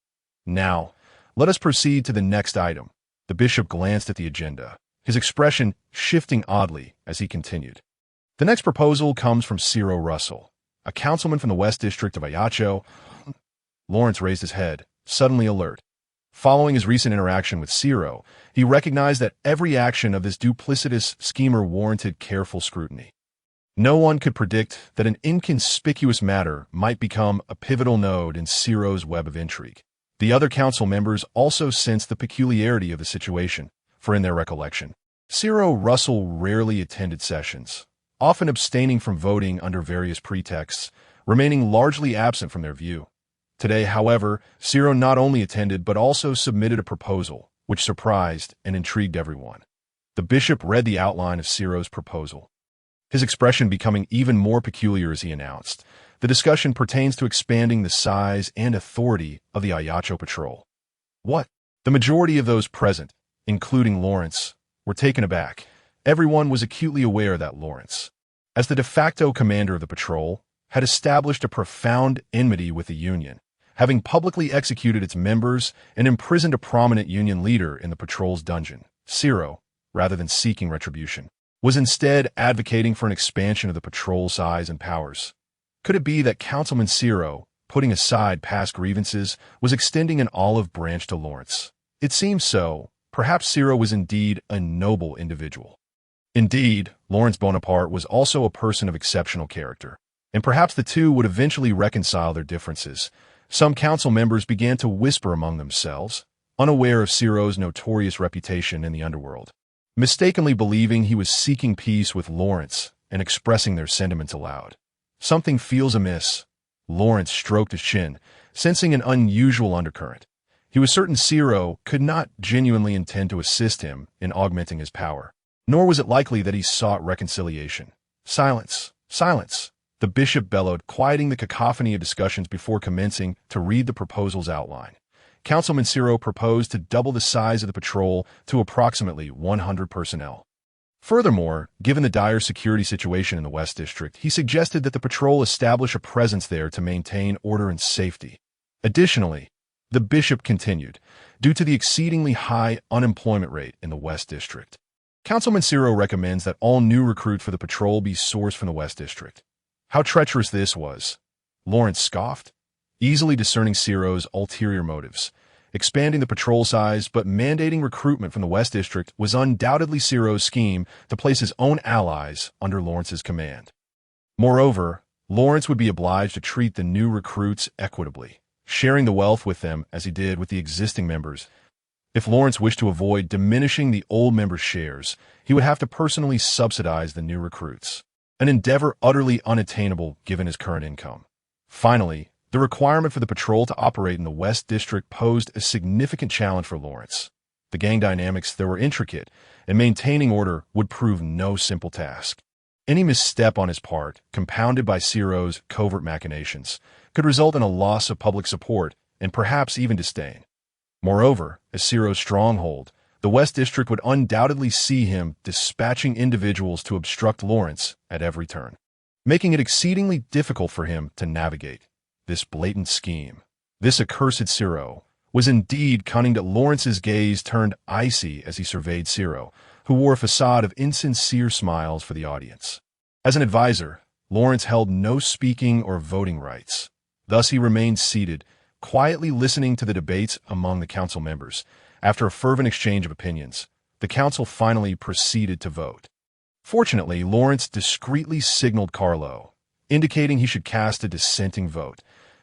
Now, let us proceed to the next item." The bishop glanced at the agenda, his expression shifting oddly as he continued. "The next proposal comes from Ciro Russell, a councilman from the West District of Ajaccio." Lawrence raised his head, suddenly alert. Following his recent interaction with Ciro, he recognized that every action of this duplicitous schemer warranted careful scrutiny. No one could predict that an inconspicuous matter might become a pivotal node in Ciro's web of intrigue. The other council members also sensed the peculiarity of the situation, for in their recollection, Ciro Russell rarely attended sessions, often abstaining from voting under various pretexts, remaining largely absent from their view. Today, however, Ciro not only attended but also submitted a proposal, which surprised and intrigued everyone. The bishop read the outline of Ciro's proposal, his expression becoming even more peculiar as he announced, "The discussion pertains to expanding the size and authority of the Ajaccio patrol." What? The majority of those present, including Lawrence, were taken aback. Everyone was acutely aware that Lawrence, as the de facto commander of the patrol, had established a profound enmity with the Union, having publicly executed its members and imprisoned a prominent Union leader in the patrol's dungeon. Ciro, rather than seeking retribution, was instead advocating for an expansion of the patrol size and powers. Could it be that Councilman Ciro, putting aside past grievances, was extending an olive branch to Lawrence? It seemed so. Perhaps Ciro was indeed a noble individual. Indeed, Lawrence Bonaparte was also a person of exceptional character, and perhaps the two would eventually reconcile their differences. Some council members began to whisper among themselves, unaware of Ciro's notorious reputation in the underworld, mistakenly believing he was seeking peace with Lawrence and expressing their sentiments aloud. "Something feels amiss." Lawrence stroked his chin, sensing an unusual undercurrent. He was certain Ciro could not genuinely intend to assist him in augmenting his power, nor was it likely that he sought reconciliation. "Silence! Silence!" the bishop bellowed, quieting the cacophony of discussions before commencing to read the proposal's outline. Councilman Ciro proposed to double the size of the patrol to approximately 100 personnel. Furthermore, given the dire security situation in the West District, he suggested that the patrol establish a presence there to maintain order and safety. Additionally, the bishop continued, due to the exceedingly high unemployment rate in the West District, Councilman Ciro recommends that all new recruits for the patrol be sourced from the West District. How treacherous this was! Lawrence scoffed, easily discerning Ciro's ulterior motives. Expanding the patrol size but mandating recruitment from the West District was undoubtedly Ciro's scheme to place his own allies under Lawrence's command. Moreover, Lawrence would be obliged to treat the new recruits equitably, sharing the wealth with them as he did with the existing members. If Lawrence wished to avoid diminishing the old members' shares, he would have to personally subsidize the new recruits, an endeavor utterly unattainable given his current income. Finally, The requirement for the patrol to operate in the West District posed a significant challenge for Lawrence. The gang dynamics there were intricate, and maintaining order would prove no simple task. Any misstep on his part, compounded by Ciro's covert machinations, could result in a loss of public support and perhaps even disdain. Moreover, as Ciro's stronghold, the West District would undoubtedly see him dispatching individuals to obstruct Lawrence at every turn, making it exceedingly difficult for him to navigate. This blatant scheme, this accursed Ciro, was indeed cunning that Lawrence's gaze turned icy as he surveyed Ciro, who wore a facade of insincere smiles for the audience. As an advisor, Lawrence held no speaking or voting rights. Thus he remained seated, quietly listening to the debates among the council members. After a fervent exchange of opinions, the council finally proceeded to vote. Fortunately, Lawrence discreetly signaled Carlo, indicating he should cast a dissenting vote.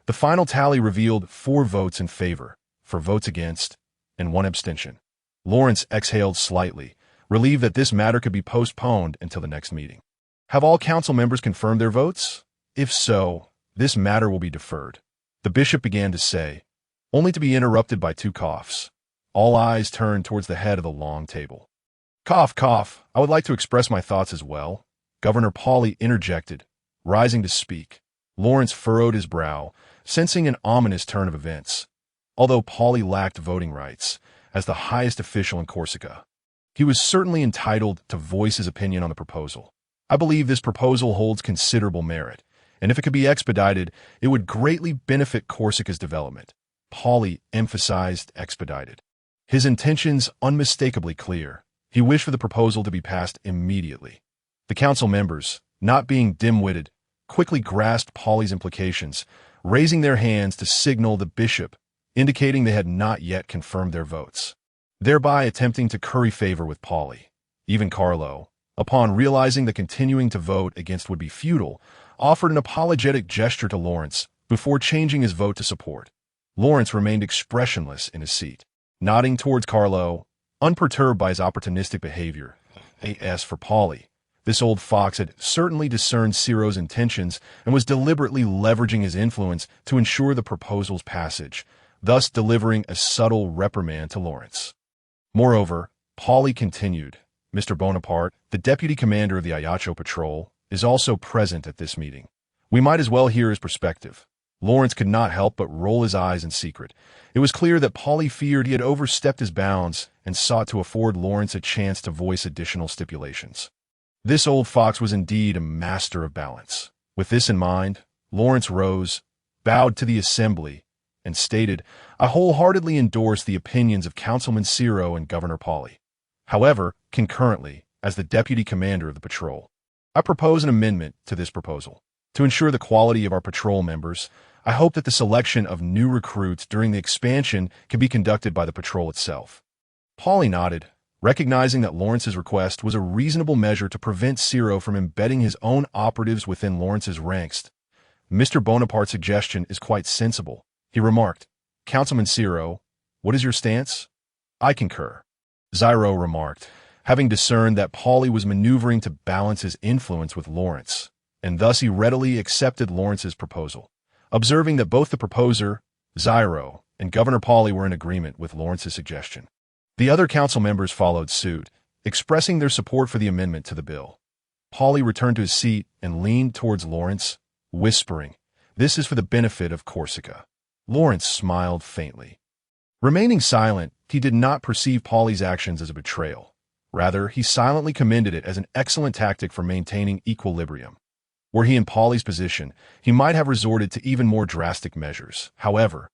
The final tally revealed 4 votes in favor, 4 votes against, and 1 abstention. Lawrence exhaled slightly, relieved that this matter could be postponed until the next meeting. Have all council members confirmed their votes? If so, this matter will be deferred. The bishop began to say, only to be interrupted by 2 coughs. All eyes turned towards the head of the long table. Cough, cough, I would like to express my thoughts as well. Governor Pauley interjected, rising to speak. Lawrence furrowed his brow, sensing an ominous turn of events. Although Pauley lacked voting rights, as the highest official in Corsica, he was certainly entitled to voice his opinion on the proposal. I believe this proposal holds considerable merit, and if it could be expedited, it would greatly benefit Corsica's development. Pauley emphasized expedited. His intentions unmistakably clear. He wished for the proposal to be passed immediately. The council members, not being dim-witted, quickly grasped Pauley's implications, raising their hands to signal the bishop, indicating they had not yet confirmed their votes, thereby attempting to curry favor with Pauley. Even Carlo, upon realizing that continuing to vote against would be futile, offered an apologetic gesture to Lawrence before changing his vote to support. Lawrence remained expressionless in his seat, nodding towards Carlo, unperturbed by his opportunistic behavior. As for Pauley, this old fox had certainly discerned Ciro's intentions and was deliberately leveraging his influence to ensure the proposal's passage, thus delivering a subtle reprimand to Lawrence. Moreover, Pauley continued, Mr. Bonaparte, the deputy commander of the Ajaccio Patrol, is also present at this meeting. We might as well hear his perspective. Lawrence could not help but roll his eyes in secret. It was clear that Pauley feared he had overstepped his bounds and sought to afford Lawrence a chance to voice additional stipulations. This old fox was indeed a master of balance. With this in mind, Lawrence rose, bowed to the assembly, and stated, I wholeheartedly endorse the opinions of Councilman Ciro and Governor Pauley. However, concurrently, as the deputy commander of the patrol, I propose an amendment to this proposal. To ensure the quality of our patrol members, I hope that the selection of new recruits during the expansion can be conducted by the patrol itself. Pauley nodded, recognizing that Lawrence's request was a reasonable measure to prevent Ciro from embedding his own operatives within Lawrence's ranks. Mr. Bonaparte's suggestion is quite sensible, he remarked. Councilman Ciro, what is your stance? I concur, Ciro remarked, having discerned that Pauley was maneuvering to balance his influence with Lawrence, and thus he readily accepted Lawrence's proposal, observing that both the proposer, Ciro, and Governor Pauley were in agreement with Lawrence's suggestion. The other council members followed suit, expressing their support for the amendment to the bill. Pauley returned to his seat and leaned towards Lawrence, whispering, This is for the benefit of Corsica. Lawrence smiled faintly. Remaining silent, he did not perceive Pauley's actions as a betrayal. Rather, he silently commended it as an excellent tactic for maintaining equilibrium. Were he in Pauley's position, he might have resorted to even more drastic measures. However,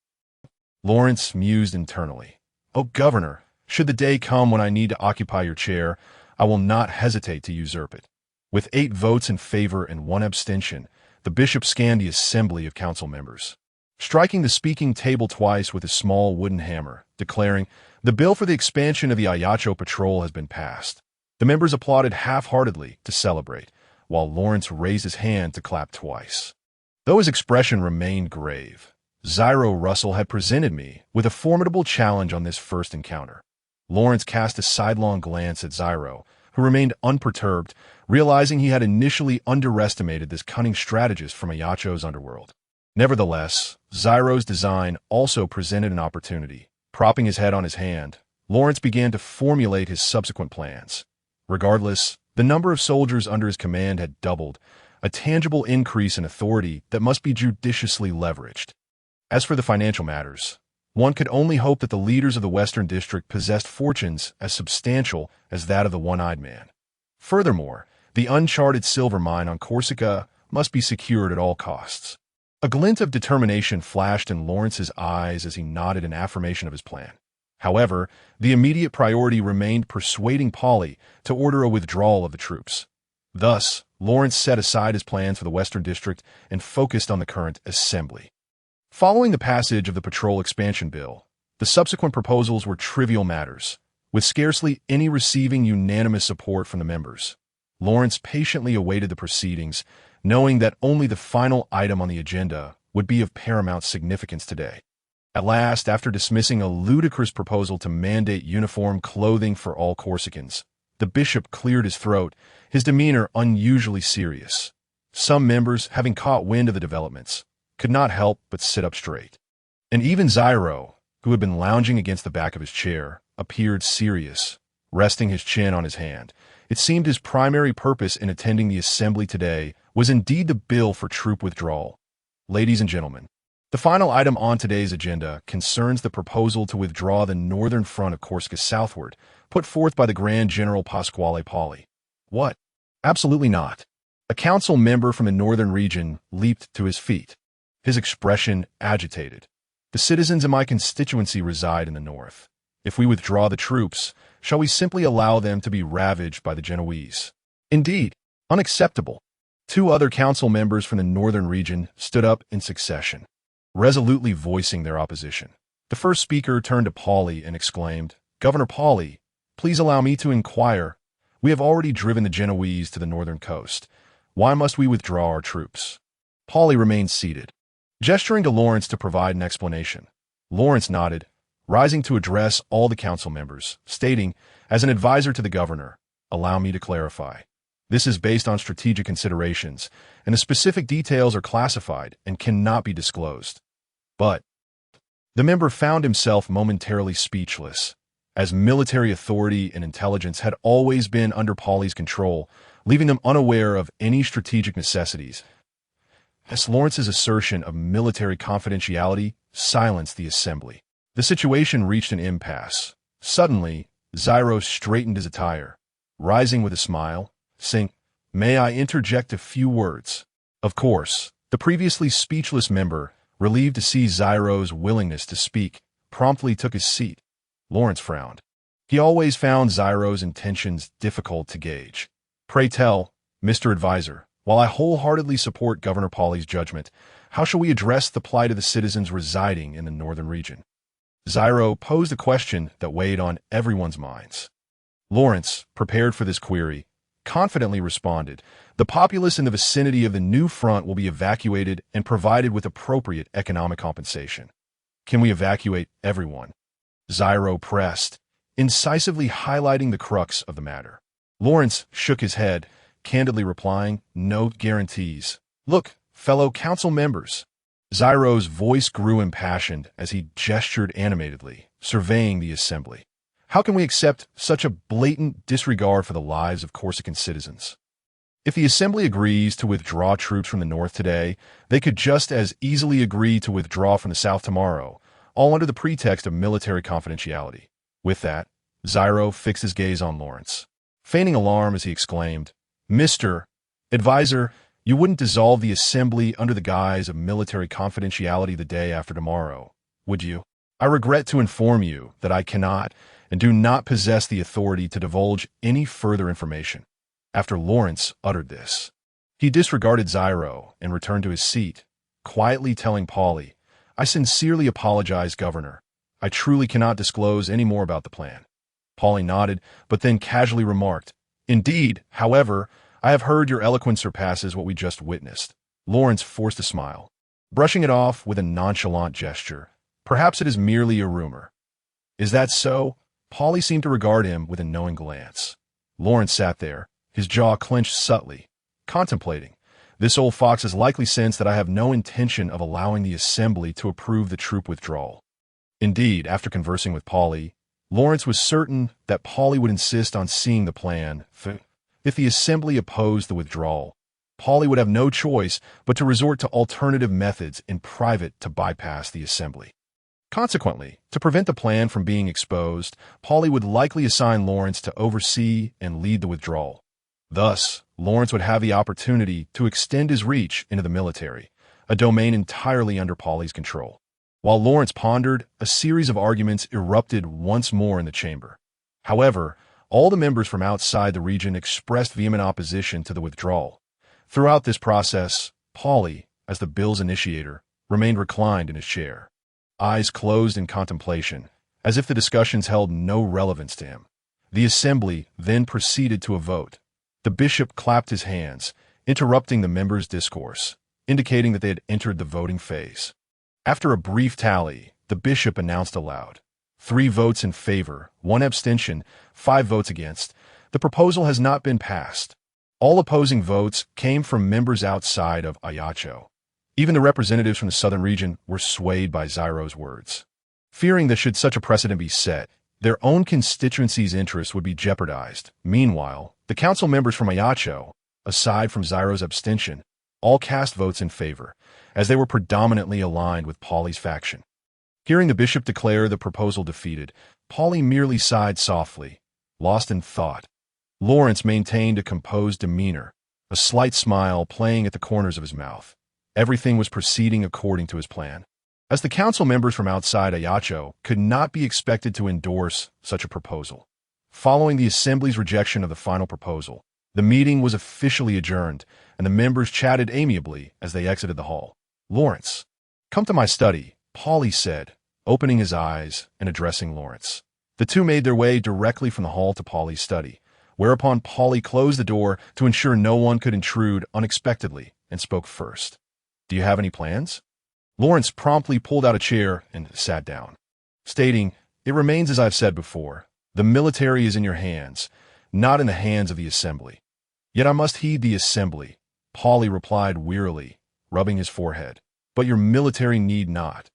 Lawrence mused internally. Oh, Governor, should the day come when I need to occupy your chair, I will not hesitate to usurp it. With 8 votes in favor and 1 abstention, the bishop scanned the assembly of council members, striking the speaking table twice with a small wooden hammer, declaring, The bill for the expansion of the Ajaccio Patrol has been passed. The members applauded half-heartedly to celebrate, while Lawrence raised his hand to clap twice. Though his expression remained grave, Ciro Russell had presented me with a formidable challenge on this first encounter. Lawrence cast a sidelong glance at Ciro, who remained unperturbed, realizing he had initially underestimated this cunning strategist from Ajaccio's underworld. Nevertheless, Zyro's design also presented an opportunity. Propping his head on his hand, Lawrence began to formulate his subsequent plans. Regardless, the number of soldiers under his command had doubled, a tangible increase in authority that must be judiciously leveraged. As for the financial matters, one could only hope that the leaders of the Western District possessed fortunes as substantial as that of the one-eyed man. Furthermore, the uncharted silver mine on Corsica must be secured at all costs. A glint of determination flashed in Lawrence's eyes as he nodded in affirmation of his plan. However, the immediate priority remained persuading Pauli to order a withdrawal of the troops. Thus, Lawrence set aside his plans for the Western District and focused on the current assembly. Following the passage of the Patrol Expansion Bill, the subsequent proposals were trivial matters, with scarcely any receiving unanimous support from the members. Lawrence patiently awaited the proceedings, knowing that only the final item on the agenda would be of paramount significance today. At last, after dismissing a ludicrous proposal to mandate uniform clothing for all Corsicans, the bishop cleared his throat, his demeanor unusually serious. Some members, having caught wind of the developments, could not help but sit up straight. And even Zyro, who had been lounging against the back of his chair, appeared serious, resting his chin on his hand. It seemed his primary purpose in attending the assembly today was indeed the bill for troop withdrawal. Ladies and gentlemen, the final item on today's agenda concerns the proposal to withdraw the northern front of Corsica southward, put forth by the Grand General Pasquale Pauli. What? Absolutely not. A council member from the northern region leaped to his feet, his expression agitated. The citizens in my constituency reside in the north. If we withdraw the troops, shall we simply allow them to be ravaged by the Genoese? Indeed, unacceptable. Two other council members from the northern region stood up in succession, resolutely voicing their opposition. The first speaker turned to Pauli and exclaimed, "Governor Pauli, please allow me to inquire. We have already driven the Genoese to the northern coast. Why must we withdraw our troops?" Pauli remained seated, gesturing to Lawrence to provide an explanation. Lawrence nodded, rising to address all the council members, stating, as an advisor to the governor, "Allow me to clarify. This is based on strategic considerations, and the specific details are classified and cannot be disclosed." But the member found himself momentarily speechless, as military authority and intelligence had always been under Pauli's control, leaving them unaware of any strategic necessities. As Lawrence's assertion of military confidentiality silenced the assembly. The situation reached an impasse. Suddenly, Zyro straightened his attire, rising with a smile, saying, "May I interject a few words?" Of course, the previously speechless member, relieved to see Zyro's willingness to speak, promptly took his seat. Lawrence frowned. He always found Zyro's intentions difficult to gauge. "Pray tell, Mr. Advisor, while I wholeheartedly support Governor Pauli's judgment, how shall we address the plight of the citizens residing in the northern region?" Zyro posed a question that weighed on everyone's minds. Lawrence, prepared for this query, confidently responded, "The populace in the vicinity of the new front will be evacuated and provided with appropriate economic compensation." "Can we evacuate everyone?" Zyro pressed, incisively highlighting the crux of the matter. Lawrence shook his head, candidly replying, "No guarantees. Look, fellow council members." Zyro's voice grew impassioned as he gestured animatedly, surveying the assembly. "How can we accept such a blatant disregard for the lives of Corsican citizens? If the assembly agrees to withdraw troops from the north today, they could just as easily agree to withdraw from the south tomorrow, all under the pretext of military confidentiality." With that, Zyro fixed his gaze on Lawrence, feigning alarm as he exclaimed, "Mr. Advisor, you wouldn't dissolve the assembly under the guise of military confidentiality the day after tomorrow, would you? I regret to inform you that I cannot and do not possess the authority to divulge any further information." After Lawrence uttered this, he disregarded Zyro and returned to his seat, quietly telling Pauli, "I sincerely apologize, Governor. I truly cannot disclose any more about the plan." Pauli nodded, but then casually remarked, "Indeed, however, I have heard your eloquence surpasses what we just witnessed." Lawrence forced a smile, brushing it off with a nonchalant gesture. "Perhaps it is merely a rumor." "Is that so?" Pauli seemed to regard him with a knowing glance. Lawrence sat there, his jaw clenched subtly, contemplating. This old fox has likely sensed that I have no intention of allowing the assembly to approve the troop withdrawal. Indeed, after conversing with Polly, Lawrence was certain that Polly would insist on seeing the plan. If the assembly opposed the withdrawal, Polly would have no choice but to resort to alternative methods in private to bypass the assembly. Consequently, to prevent the plan from being exposed, Polly would likely assign Lawrence to oversee and lead the withdrawal. Thus, Lawrence would have the opportunity to extend his reach into the military, a domain entirely under Polly's control. While Lawrence pondered, a series of arguments erupted once more in the chamber. However, all the members from outside the region expressed vehement opposition to the withdrawal. Throughout this process, Polly, as the bill's initiator, remained reclined in his chair, eyes closed in contemplation, as if the discussions held no relevance to him. The assembly then proceeded to a vote. The bishop clapped his hands, interrupting the members' discourse, indicating that they had entered the voting phase. After a brief tally, the bishop announced aloud, 3 votes in favor, 1 abstention, 5 votes against. The proposal has not been passed. All opposing votes came from members outside of Ajaccio. Even the representatives from the southern region were swayed by Zyro's words, fearing that should such a precedent be set, their own constituency's interests would be jeopardized. Meanwhile, the council members from Ajaccio, aside from Zyro's abstention, all cast votes in favor, as they were predominantly aligned with Polly's faction. Hearing the bishop declare the proposal defeated, Polly merely sighed softly, lost in thought. Lawrence maintained a composed demeanor, a slight smile playing at the corners of his mouth. Everything was proceeding according to his plan. As the council members from outside Ajaccio could not be expected to endorse such a proposal. Following the assembly's rejection of the final proposal, the meeting was officially adjourned, and the members chatted amiably as they exited the hall. "Lawrence, come to my study," Polly said, opening his eyes and addressing Lawrence. The two made their way directly from the hall to Polly's study, whereupon Polly closed the door to ensure no one could intrude unexpectedly and spoke first. "Do you have any plans?" Lawrence promptly pulled out a chair and sat down, stating, "It remains as I've said before. The military is in your hands, not in the hands of the assembly." "Yet I must heed the assembly," Polly replied wearily, rubbing his forehead. "But your military need not."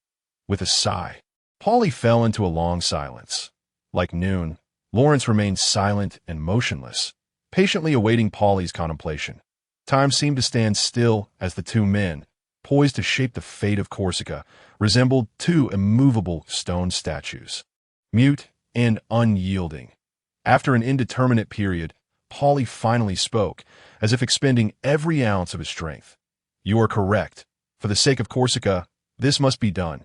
With a sigh, Polly fell into a long silence. Like noon, Lawrence remained silent and motionless, patiently awaiting Polly's contemplation. Time seemed to stand still as the two men, poised to shape the fate of Corsica, resembled 2 immovable stone statues, mute and unyielding. After an indeterminate period, Polly finally spoke, as if expending every ounce of his strength. "You are correct. For the sake of Corsica, this must be done.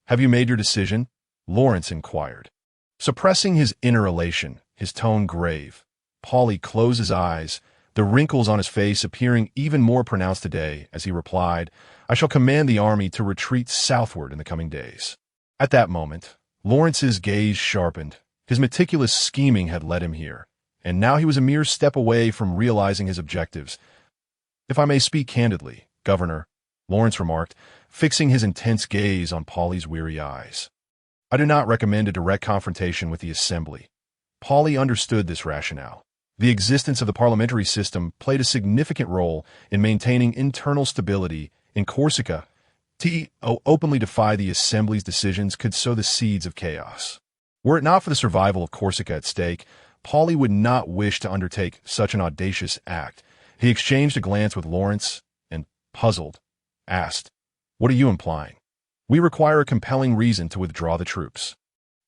Have you made your decision?" Lawrence inquired. Suppressing his inner elation, his tone grave, Polly closed his eyes, the wrinkles on his face appearing even more pronounced today as he replied, "I shall command the army to retreat southward in the coming days." At that moment, Lawrence's gaze sharpened. His meticulous scheming had led him here, and now he was a mere step away from realizing his objectives. "If I may speak candidly, Governor," Lawrence remarked, fixing his intense gaze on Polly's weary eyes, "I do not recommend a direct confrontation with the assembly." Polly understood this rationale. The existence of the parliamentary system played a significant role in maintaining internal stability in Corsica. To openly defy the assembly's decisions could sow the seeds of chaos. Were it not for the survival of Corsica at stake, Polly would not wish to undertake such an audacious act. He exchanged a glance with Lawrence and, puzzled, asked, "What are you implying?" "We require a compelling reason to withdraw the troops."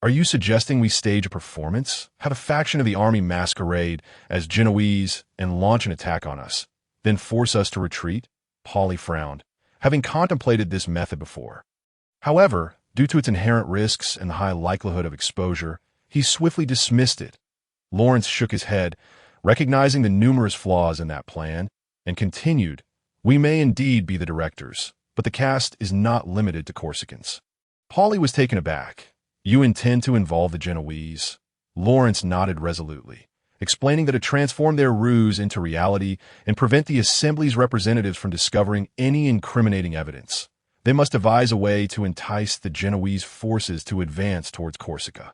"Are you suggesting we stage a performance, have a faction of the army masquerade as Genoese and launch an attack on us, then force us to retreat?" Polly frowned, having contemplated this method before. However, due to its inherent risks and the high likelihood of exposure, he swiftly dismissed it. Lawrence shook his head, recognizing the numerous flaws in that plan, and continued, "We may indeed be the directors, but the cast is not limited to Corsicans." Polly was taken aback. "You intend to involve the Genoese?" Lawrence nodded resolutely, explaining that to transform their ruse into reality and prevent the assembly's representatives from discovering any incriminating evidence, they must devise a way to entice the Genoese forces to advance towards Corsica.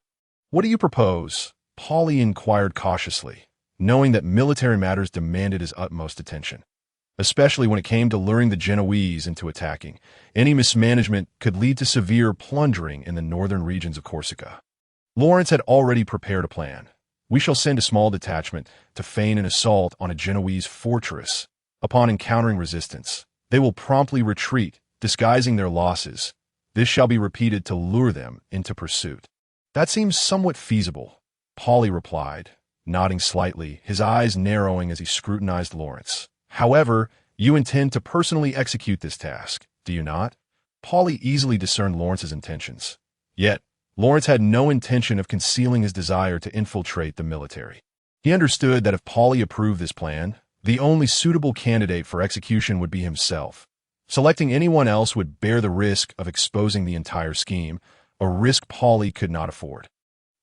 "What do you propose?" Polly inquired cautiously, knowing that military matters demanded his utmost attention. especially when it came to luring the Genoese into attacking. Any mismanagement could lead to severe plundering in the northern regions of Corsica. Lawrence had already prepared a plan. We shall send a small detachment to feign an assault on a Genoese fortress. Upon encountering resistance, they will promptly retreat, disguising their losses. This shall be repeated to lure them into pursuit. That seems somewhat feasible, Pauli replied, nodding slightly, his eyes narrowing as he scrutinized Lawrence. However, you intend to personally execute this task, do you not? Pauli easily discerned Lawrence's intentions. Yet, Lawrence had no intention of concealing his desire to infiltrate the military. He understood that if Pauli approved this plan, the only suitable candidate for execution would be himself. Selecting anyone else would bear the risk of exposing the entire scheme, a risk Pauli could not afford.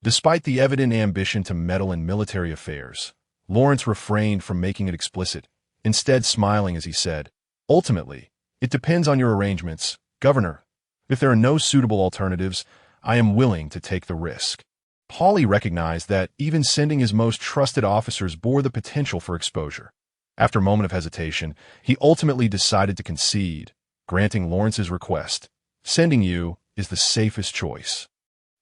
Despite the evident ambition to meddle in military affairs, Lawrence refrained from making it explicit, instead smiling as he said, "Ultimately, it depends on your arrangements, Governor. If there are no suitable alternatives, I am willing to take the risk." Pauli recognized that even sending his most trusted officers bore the potential for exposure. After a moment of hesitation, he ultimately decided to concede, granting Lawrence's request. "Sending you is the safest choice.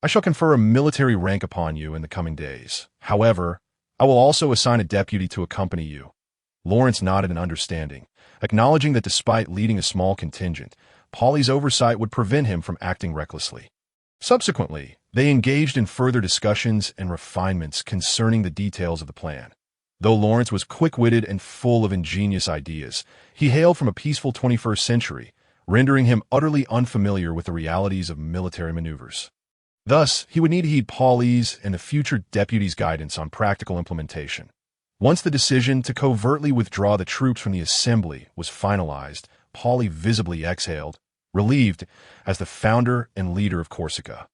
I shall confer a military rank upon you in the coming days. However, I will also assign a deputy to accompany you." Lawrence nodded in understanding, acknowledging that despite leading a small contingent, Pauli's oversight would prevent him from acting recklessly. Subsequently, they engaged in further discussions and refinements concerning the details of the plan. Though Lawrence was quick-witted and full of ingenious ideas, he hailed from a peaceful 21st century, rendering him utterly unfamiliar with the realities of military maneuvers. Thus, he would need to heed Pauli's and the future deputy's guidance on practical implementation. Once the decision to covertly withdraw the troops from the assembly was finalized, Pauli visibly exhaled, relieved as the founder and leader of Corsica.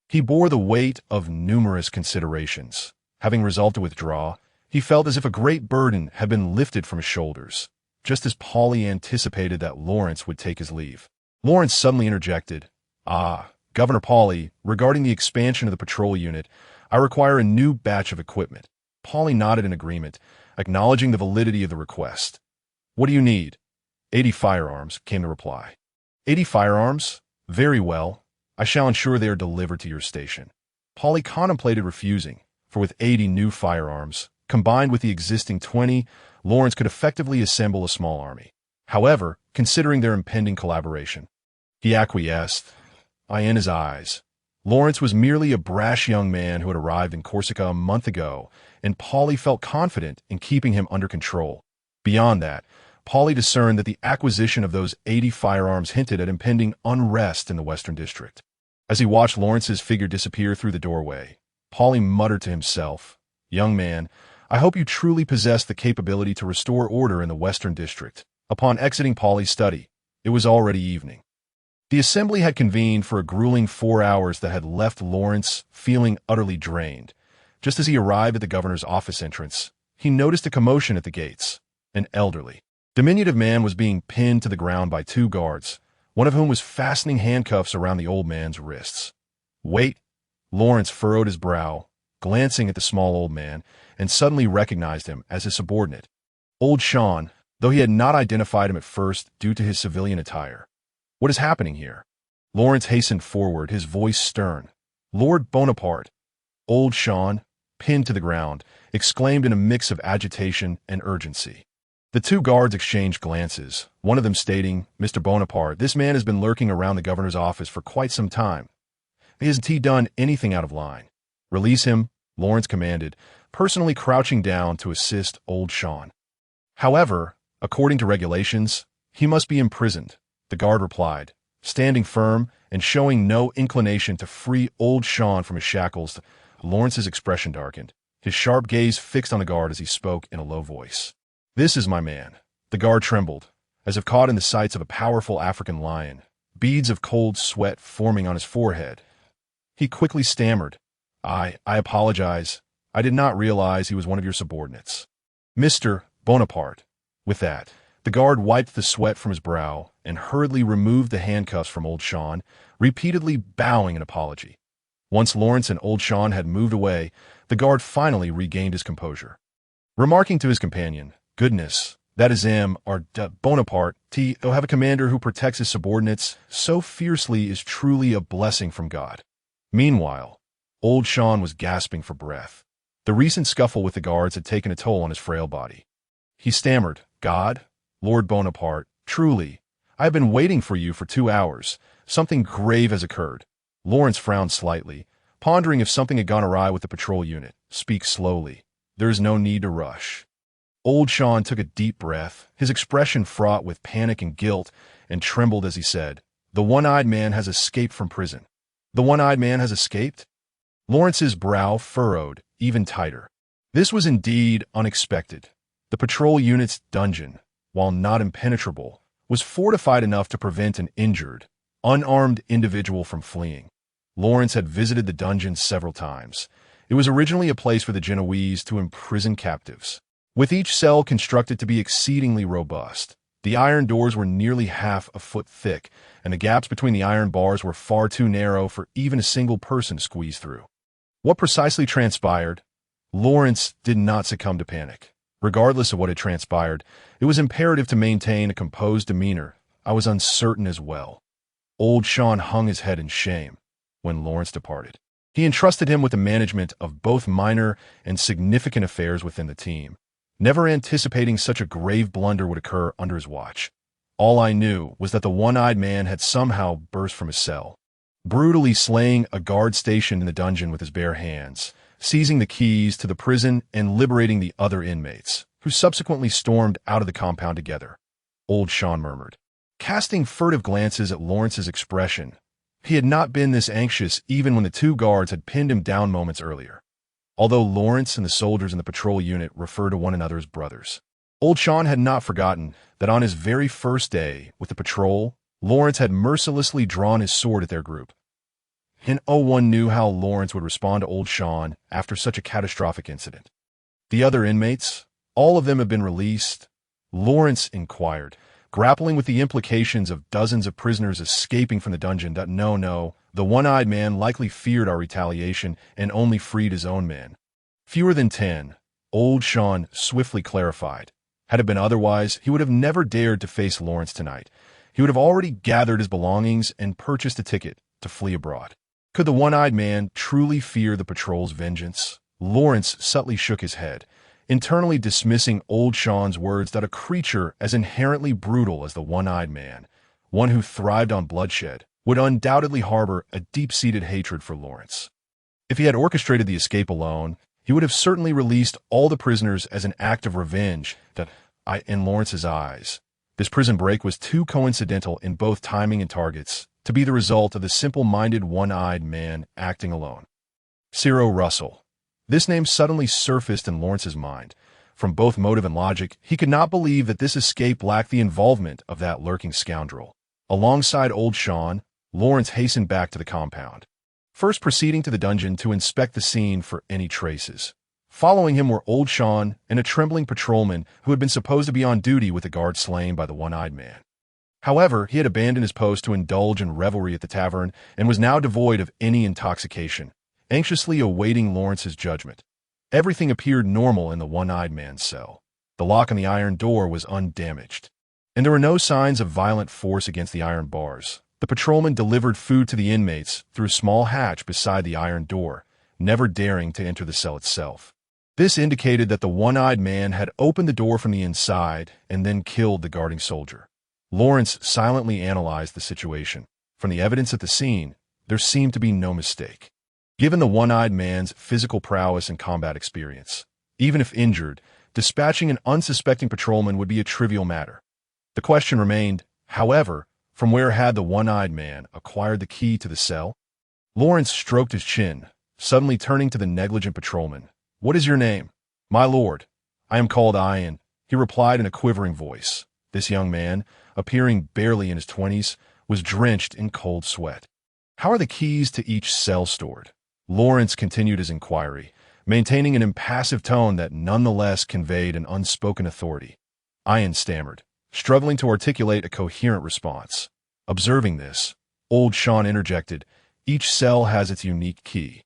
He bore the weight of numerous considerations. Having resolved to withdraw, he felt as if a great burden had been lifted from his shoulders, just as Pauli anticipated that Lawrence would take his leave. Lawrence suddenly interjected, Governor Pauli, regarding the expansion of the patrol unit, I require a new batch of equipment." Pauli nodded in agreement, acknowledging the validity of the request. "What do you need?" 80 firearms, came the reply. 80 firearms? Very well. I shall ensure they are delivered to your station. Pauli contemplated refusing, for with 80 new firearms, combined with the existing 20, Lawrence could effectively assemble a small army. However, considering their impending collaboration, he acquiesced, eye in his eyes. Lawrence was merely a brash young man who had arrived in Corsica a month ago, and Pauli felt confident in keeping him under control. Beyond that, Pauli discerned that the acquisition of those 80 firearms hinted at impending unrest in the Western District. As he watched Lawrence's figure disappear through the doorway, Pauli muttered to himself, "Young man, I hope you truly possess the capability to restore order in the Western District." Upon exiting Pauli's study, it was already evening. The assembly had convened for a grueling 4 hours that had left Lawrence feeling utterly drained. Just as he arrived at the governor's office entrance, he noticed a commotion at the gates. An elderly, diminutive man was being pinned to the ground by 2 guards, one of whom was fastening handcuffs around the old man's wrists. "Wait!" Lawrence furrowed his brow, glancing at the small old man, and suddenly recognized him as his subordinate. Old Sean, though he had not identified him at first due to his civilian attire. "What is happening here?" Lawrence hastened forward, his voice stern. "Lord Bonaparte." Old Sean, pinned to the ground, exclaimed in a mix of agitation and urgency. The 2 guards exchanged glances, one of them stating, "Mr. Bonaparte, this man has been lurking around the governor's office for quite some time. Hasn't he done anything out of line?" "Release him," Lawrence commanded, personally crouching down to assist Old Sean. However, according to regulations, he must be imprisoned, the guard replied, standing firm and showing no inclination to free Old Sean from his shackles. Lawrence's expression darkened, his sharp gaze fixed on the guard as he spoke in a low voice. "This is my man." The guard trembled, as if caught in the sights of a powerful African lion, beads of cold sweat forming on his forehead. He quickly stammered, I apologize. I did not realize he was one of your subordinates." "Mr. Bonaparte." With that, the guard wiped the sweat from his brow and hurriedly removed the handcuffs from Old Sean, repeatedly bowing an apology. Once Lawrence and Old Sean had moved away, the guard finally regained his composure. Remarking to his companion, "Goodness, That is Bonaparte. To have a commander who protects his subordinates so fiercely is truly a blessing from God. Meanwhile, old Sean was gasping for breath. The recent scuffle with the guards had taken a toll on his frail body. He stammered, "God, Lord Bonaparte, truly, I have been waiting for you for 2 hours. Something grave has occurred." Lawrence frowned slightly, pondering if something had gone awry with the patrol unit. "Speak slowly. There is no need to rush." Old Sean took a deep breath, his expression fraught with panic and guilt, and trembled as he said, "The one-eyed man has escaped from prison." "The one-eyed man has escaped?" Lawrence's brow furrowed even tighter. This was indeed unexpected. The patrol unit's dungeon, while not impenetrable, was fortified enough to prevent an injured, unarmed individual from fleeing. Lawrence had visited the dungeon several times. It was originally a place for the Genoese to imprison captives, with each cell constructed to be exceedingly robust. The iron doors were nearly half a foot thick, and the gaps between the iron bars were far too narrow for even a single person to squeeze through. What precisely transpired? Lawrence did not succumb to panic. Regardless of what had transpired, it was imperative to maintain a composed demeanor. I was uncertain as well. Old Sean hung his head in shame when Lawrence departed. He entrusted him with the management of both minor and significant affairs within the team, never anticipating such a grave blunder would occur under his watch. All I knew was that the one-eyed man had somehow burst from his cell, brutally slaying a guard stationed in the dungeon with his bare hands, seizing the keys to the prison and liberating the other inmates, who subsequently stormed out of the compound together. Old Sean murmured, casting furtive glances at Lawrence's expression. He had not been this anxious even when the 2 guards had pinned him down moments earlier. Although Lawrence and the soldiers in the patrol unit referred to one another as brothers, Old Sean had not forgotten that on his very first day with the patrol, Lawrence had mercilessly drawn his sword at their group. And no one knew how Lawrence would respond to Old Sean after such a catastrophic incident. "The other inmates, all of them have been released?" Lawrence inquired, grappling with the implications of dozens of prisoners escaping from the dungeon. No, the one-eyed man likely feared our retaliation and only freed his own men. "Fewer than 10, Old Sean swiftly clarified. Had it been otherwise, he would have never dared to face Lawrence tonight. He would have already gathered his belongings and purchased a ticket to flee abroad. Could the one-eyed man truly fear the patrol's vengeance? Lawrence subtly shook his head, internally dismissing Old Sean's words that a creature as inherently brutal as the one-eyed man, one who thrived on bloodshed, would undoubtedly harbor a deep-seated hatred for Lawrence. If he had orchestrated the escape alone, he would have certainly released all the prisoners as an act of revenge in Lawrence's eyes. This prison break was too coincidental in both timing and targets to be the result of the simple-minded one-eyed man acting alone. Cyril Russell. This name suddenly surfaced in Lawrence's mind. From both motive and logic, he could not believe that this escape lacked the involvement of that lurking scoundrel. Alongside Old Sean, Lawrence hastened back to the compound, first proceeding to the dungeon to inspect the scene for any traces. Following him were Old Sean and a trembling patrolman who had been supposed to be on duty with the guard slain by the one-eyed man. However, he had abandoned his post to indulge in revelry at the tavern and was now devoid of any intoxication, anxiously awaiting Lawrence's judgment. Everything appeared normal in the one-eyed man's cell. The lock on the iron door was undamaged, and there were no signs of violent force against the iron bars. The patrolman delivered food to the inmates through a small hatch beside the iron door, never daring to enter the cell itself. This indicated that the one-eyed man had opened the door from the inside and then killed the guarding soldier. Lawrence silently analyzed the situation. From the evidence at the scene, there seemed to be no mistake. Given the one-eyed man's physical prowess and combat experience, even if injured, dispatching an unsuspecting patrolman would be a trivial matter. The question remained, however, from where had the one-eyed man acquired the key to the cell? Lawrence stroked his chin, suddenly turning to the negligent patrolman. "What is your name?" "My lord, I am called Ian," he replied in a quivering voice. This young man, appearing barely in his 20s, was drenched in cold sweat. "How are the keys to each cell stored?" Lawrence continued his inquiry, maintaining an impassive tone that nonetheless conveyed an unspoken authority. Ian stammered, struggling to articulate a coherent response. Observing this, Old Sean interjected, "Each cell has its unique key.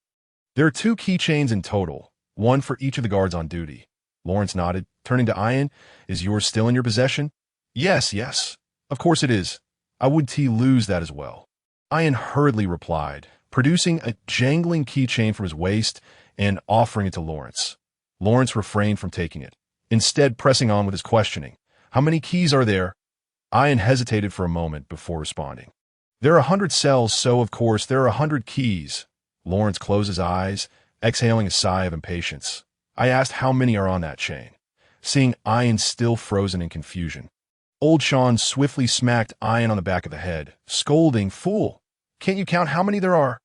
There are 2 keychains in total, one for each of the guards on duty. Lawrence nodded, turning to Ian. Is yours still in your possession? Yes, yes. Of course it is. I would lose that as well. Ian hurriedly replied, producing a jangling keychain from his waist and offering it to Lawrence. Lawrence refrained from taking it, instead pressing on with his questioning. How many keys are there? Ian hesitated for a moment before responding. There are 100 cells, so of course there are 100 keys. Lawrence closed his eyes, exhaling a sigh of impatience. I asked how many are on that chain, seeing Ian still frozen in confusion. Old Sean swiftly smacked Ian on the back of the head, scolding, "Fool! Can't you count how many there are?"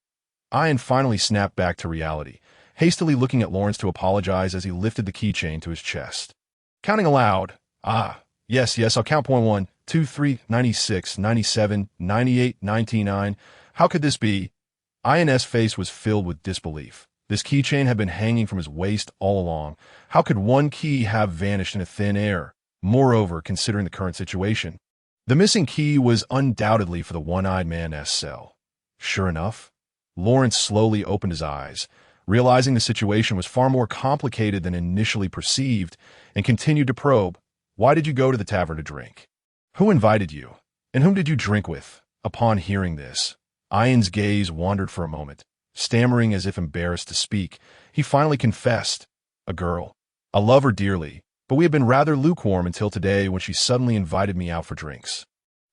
Ian finally snapped back to reality, hastily looking at Lawrence to apologize as he lifted the keychain to his chest. Counting aloud, yes, I'll count. 1, 2, 3, 96, 97, 98, 99. How could this be? Ian's face was filled with disbelief. This keychain had been hanging from his waist all along. How could one key have vanished into thin air? Moreover, considering the current situation, the missing key was undoubtedly for the one-eyed man's cell. Sure enough, Lawrence slowly opened his eyes, realizing the situation was far more complicated than initially perceived, and continued to probe. Why did you go to the tavern to drink? Who invited you? And whom did you drink with? Upon hearing this, Ian's gaze wandered for a moment. Stammering as if embarrassed to speak, he finally confessed. A girl. I love her dearly, but we have been rather lukewarm until today when she suddenly invited me out for drinks.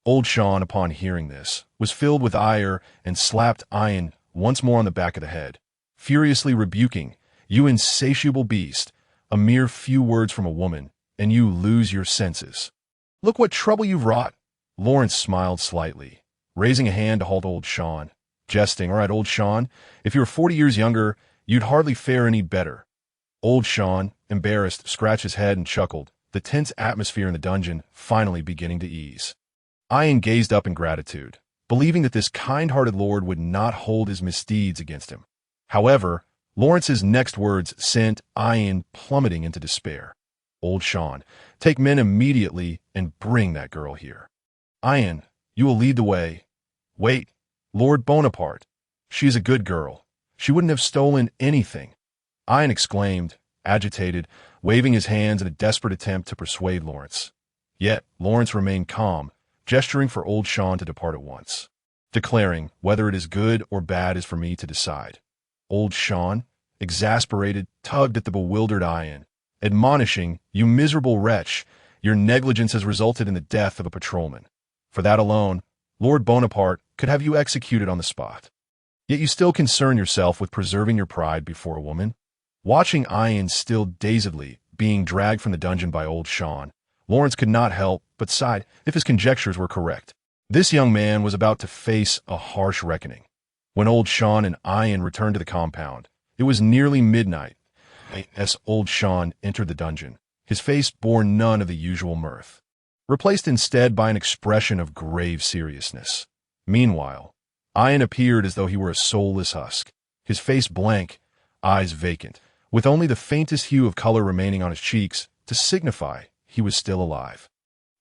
Old Sean, upon hearing this, was filled with ire and slapped Ian once more on the back of the head, furiously rebuking, "You insatiable beast, a mere few words from a woman, and you lose your senses. Look what trouble you've wrought." Lawrence smiled slightly, raising a hand to halt Old Sean, jesting, "All right, Old Sean, if you were 40 years younger, you'd hardly fare any better." Old Sean, embarrassed, scratched his head and chuckled, the tense atmosphere in the dungeon finally beginning to ease. Ian gazed up in gratitude, believing that this kind-hearted lord would not hold his misdeeds against him. However, Lawrence's next words sent Ian plummeting into despair. "Old Sean, take men immediately and bring that girl here. Ian, you will lead the way." "Wait, Lord Bonaparte. She is a good girl. She wouldn't have stolen anything," Ian exclaimed, agitated, waving his hands in a desperate attempt to persuade Lawrence. Yet Lawrence remained calm, gesturing for Old Sean to depart at once, declaring, "Whether it is good or bad is for me to decide." Old Sean, exasperated, tugged at the bewildered Ian, admonishing, "You miserable wretch, your negligence has resulted in the death of a patrolman. For that alone, Lord Bonaparte could have you executed on the spot. Yet you still concern yourself with preserving your pride before a woman." Watching Ian still dazedly being dragged from the dungeon by Old Sean, Lawrence could not help but sigh if his conjectures were correct. This young man was about to face a harsh reckoning. When Old Sean and Ian returned to the compound, it was nearly midnight. As Old Sean entered the dungeon, his face bore none of the usual mirth, replaced instead by an expression of grave seriousness. Meanwhile, Ian appeared as though he were a soulless husk, his face blank, eyes vacant, with only the faintest hue of color remaining on his cheeks to signify he was still alive.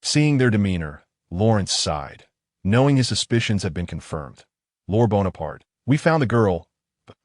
Seeing their demeanor, Lawrence sighed, knowing his suspicions had been confirmed. "Lord Bonaparte, we found the girl." But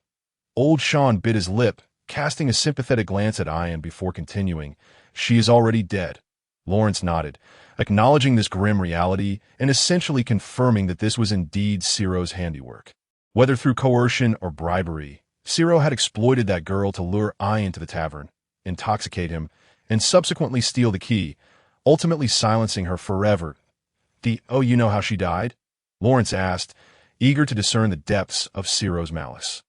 Old Sean bit his lip, casting a sympathetic glance at Ian before continuing, "She is already dead." Lawrence nodded, acknowledging this grim reality and essentially confirming that this was indeed Ciro's handiwork. Whether through coercion or bribery, Ciro had exploited that girl to lure Ian to the tavern, intoxicate him, and subsequently steal the key, ultimately silencing her forever. You know how she died?" Lawrence asked, eager to discern the depths of Ciro's malice.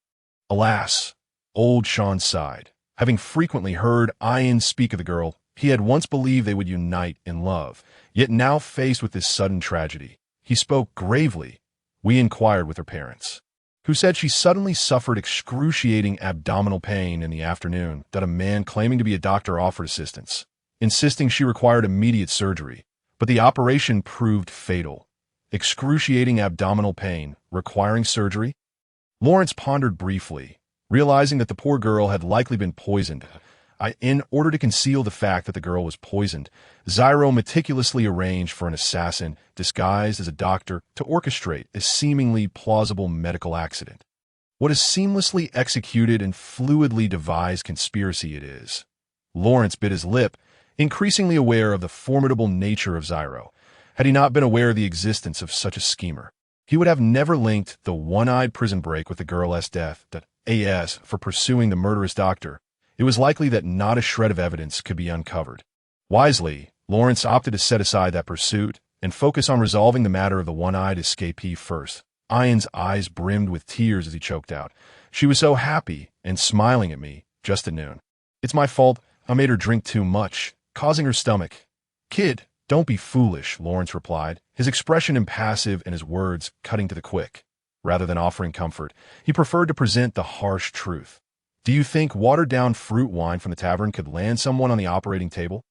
"Alas," Old Sean sighed. Having frequently heard Ian speak of the girl, he had once believed they would unite in love, yet now faced with this sudden tragedy, he spoke gravely. "We inquired with her parents, who said she suddenly suffered excruciating abdominal pain in the afternoon, that a man claiming to be a doctor offered assistance, insisting she required immediate surgery, but the operation proved fatal. Excruciating abdominal pain, requiring surgery?" Lawrence pondered briefly, realizing that the poor girl had likely been poisoned. In order to conceal the fact that the girl was poisoned, Ciro meticulously arranged for an assassin disguised as a doctor to orchestrate a seemingly plausible medical accident. What a seamlessly executed and fluidly devised conspiracy it is. Lawrence bit his lip, increasingly aware of the formidable nature of Zyro. Had he not been aware of the existence of such a schemer, he would have never linked the one-eyed prison break with the girl's death, that AS, for pursuing the murderous doctor. It was likely that not a shred of evidence could be uncovered. Wisely, Lawrence opted to set aside that pursuit and focus on resolving the matter of the one-eyed escapee first. Ian's eyes brimmed with tears as he choked out. She was so happy and smiling at me just at noon. It's my fault. I made her drink too much, causing her stomach. Kid, don't be foolish, Lawrence replied, his expression impassive and his words cutting to the quick. Rather than offering comfort, he preferred to present the harsh truth. Do you think watered-down fruit wine from the tavern could land someone on the operating table?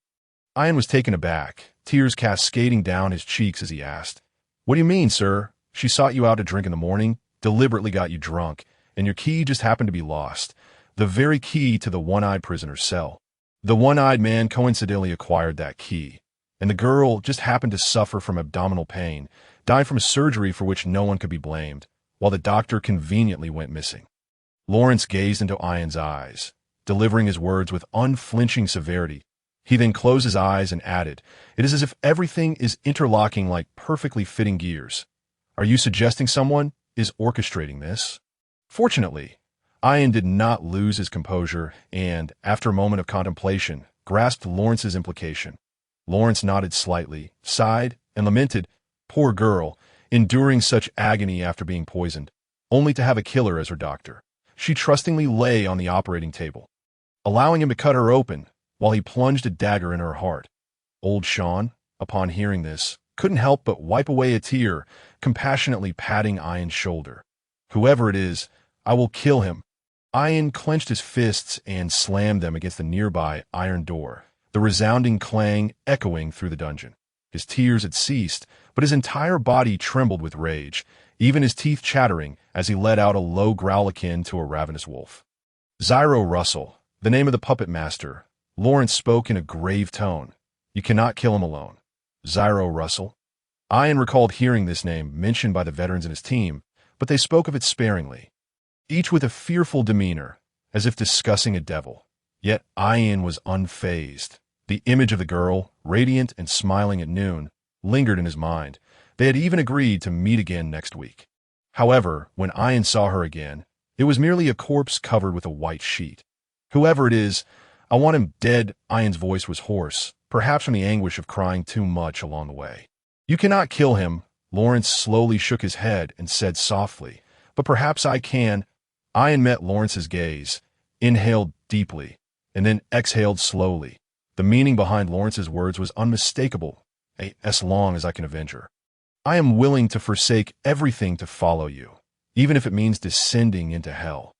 Ian was taken aback, tears cascading down his cheeks as he asked, What do you mean, sir? She sought you out to drink in the morning, deliberately got you drunk, and your key just happened to be lost. The very key to the one-eyed prisoner's cell. The one-eyed man coincidentally acquired that key, and the girl just happened to suffer from abdominal pain, died from a surgery for which no one could be blamed, while the doctor conveniently went missing. Lawrence gazed into Ian's eyes, delivering his words with unflinching severity. He then closed his eyes and added, It is as if everything is interlocking like perfectly fitting gears. Are you suggesting someone is orchestrating this? Fortunately, Ian did not lose his composure and, after a moment of contemplation, grasped Lawrence's implication. Lawrence nodded slightly, sighed, and lamented, Poor girl, enduring such agony after being poisoned, only to have a killer as her doctor. She trustingly lay on the operating table, allowing him to cut her open while he plunged a dagger in her heart. Old Sean, upon hearing this, couldn't help but wipe away a tear, compassionately patting Ian's shoulder. Whoever it is, I will kill him. Ian clenched his fists and slammed them against the nearby iron door, the resounding clang echoing through the dungeon. His tears had ceased, but his entire body trembled with rage, even his teeth chattering as he let out a low growl akin to a ravenous wolf. Zyro Russell, the name of the puppet master, Lawrence spoke in a grave tone. You cannot kill him alone. Zyro Russell. Ian recalled hearing this name mentioned by the veterans in his team, but they spoke of it sparingly, each with a fearful demeanor, as if discussing a devil. Yet Ian was unfazed. The image of the girl, radiant and smiling at noon, lingered in his mind. They had even agreed to meet again next week. However, when Ian saw her again, it was merely a corpse covered with a white sheet. Whoever it is, I want him dead. Ian's voice was hoarse, perhaps from the anguish of crying too much along the way. You cannot kill him. Lawrence slowly shook his head and said softly, But perhaps I can. Ian met Lawrence's gaze, inhaled deeply, and then exhaled slowly. The meaning behind Lawrence's words was unmistakable. As long as I can avenge her. I am willing to forsake everything to follow you, even if it means descending into hell.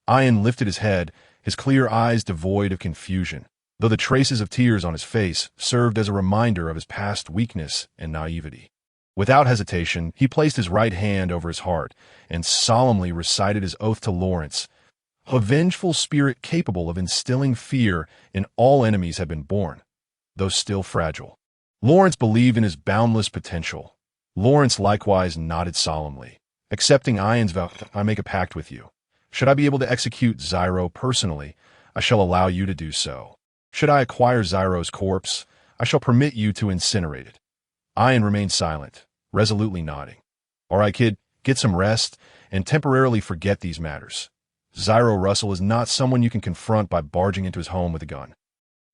Ian lifted his head, his clear eyes devoid of confusion, though the traces of tears on his face served as a reminder of his past weakness and naivety. Without hesitation, he placed his right hand over his heart and solemnly recited his oath to Lawrence. A vengeful spirit capable of instilling fear in all enemies had been born, though still fragile. Lawrence believed in his boundless potential. Lawrence likewise nodded solemnly, accepting Ian's vow. I make a pact with you. Should I be able to execute Zyro personally, I shall allow you to do so. Should I acquire Zyro's corpse, I shall permit you to incinerate it. Ian remained silent, resolutely nodding. All right, kid, get some rest and temporarily forget these matters. Zyro Russell is not someone you can confront by barging into his home with a gun.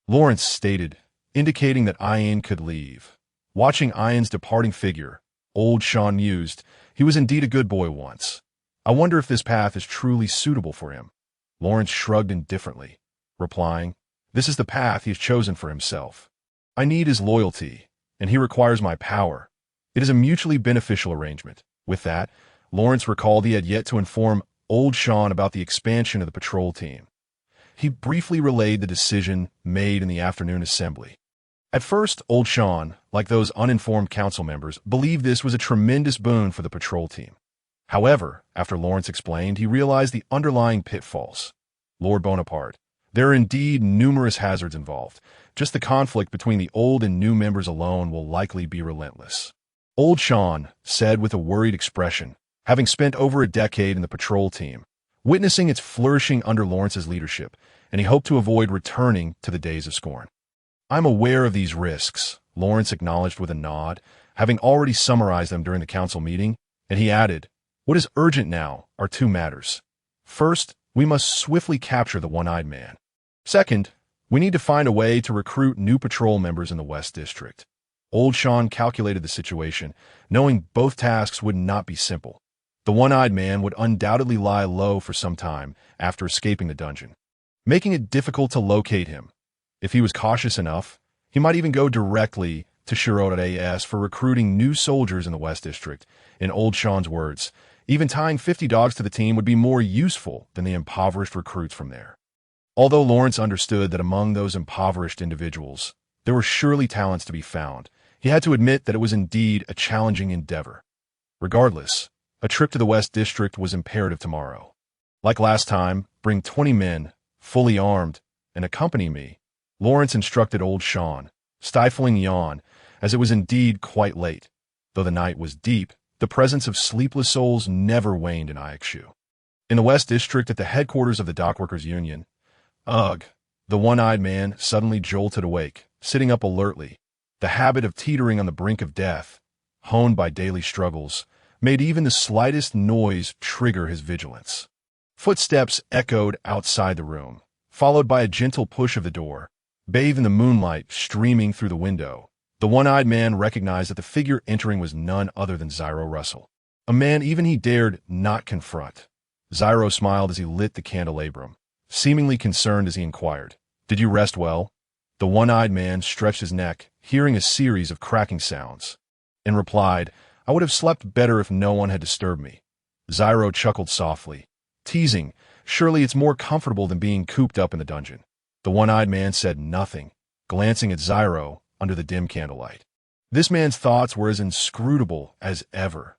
Lawrence stated, indicating that Ian could leave. Watching Ian's departing figure, old Sean mused, he was indeed a good boy once. I wonder if this path is truly suitable for him. Lawrence shrugged indifferently, replying, This is the path he has chosen for himself. I need his loyalty, and he requires my power. It is a mutually beneficial arrangement. With that, Lawrence recalled he had yet to inform old Sean about the expansion of the patrol team. He briefly relayed the decision made in the afternoon assembly. At first, old Sean, like those uninformed council members, believed this was a tremendous boon for the patrol team. However, after Lawrence explained, he realized the underlying pitfalls. Lord Bonaparte, there are indeed numerous hazards involved. Just the conflict between the old and new members alone will likely be relentless. Old Sean said with a worried expression, having spent over a decade in the patrol team, witnessing its flourishing under Lawrence's leadership, and he hoped to avoid returning to the days of scorn. "I'm aware of these risks," Lawrence acknowledged with a nod, having already summarized them during the council meeting, and he added, "What is urgent now are two matters. First, we must swiftly capture the one-eyed man. Second, we need to find a way to recruit new patrol members in the West District." Old Sean calculated the situation, knowing both tasks would not be simple. The one-eyed man would undoubtedly lie low for some time after escaping the dungeon, making it difficult to locate him. If he was cautious enough, he might even go directly to Shiro.as for recruiting new soldiers in the West District. In Old Sean's words, even tying 50 dogs to the team would be more useful than the impoverished recruits from there. Although Lawrence understood that among those impoverished individuals, there were surely talents to be found, he had to admit that it was indeed a challenging endeavor. Regardless, a trip to the West District was imperative tomorrow. Like last time, bring 20 men, fully armed, and accompany me, Lawrence instructed Old Sean, stifling yawn, as it was indeed quite late. Though the night was deep, the presence of sleepless souls never waned in Iakshu. In the West District at the headquarters of the Dockworkers Union, ugh, the one-eyed man suddenly jolted awake, sitting up alertly. The habit of teetering on the brink of death, honed by daily struggles, made even the slightest noise trigger his vigilance. Footsteps echoed outside the room, followed by a gentle push of the door. Bathed in the moonlight streaming through the window, the one-eyed man recognized that the figure entering was none other than Zyro Russell, a man even he dared not confront. Zyro smiled as he lit the candelabrum, seemingly concerned as he inquired, "Did you rest well?" The one-eyed man stretched his neck, hearing a series of cracking sounds, and replied, "I would have slept better if no one had disturbed me." Zyro chuckled softly, teasing, "Surely it's more comfortable than being cooped up in the dungeon." The one-eyed man said nothing, glancing at Zyro under the dim candlelight. This man's thoughts were as inscrutable as ever.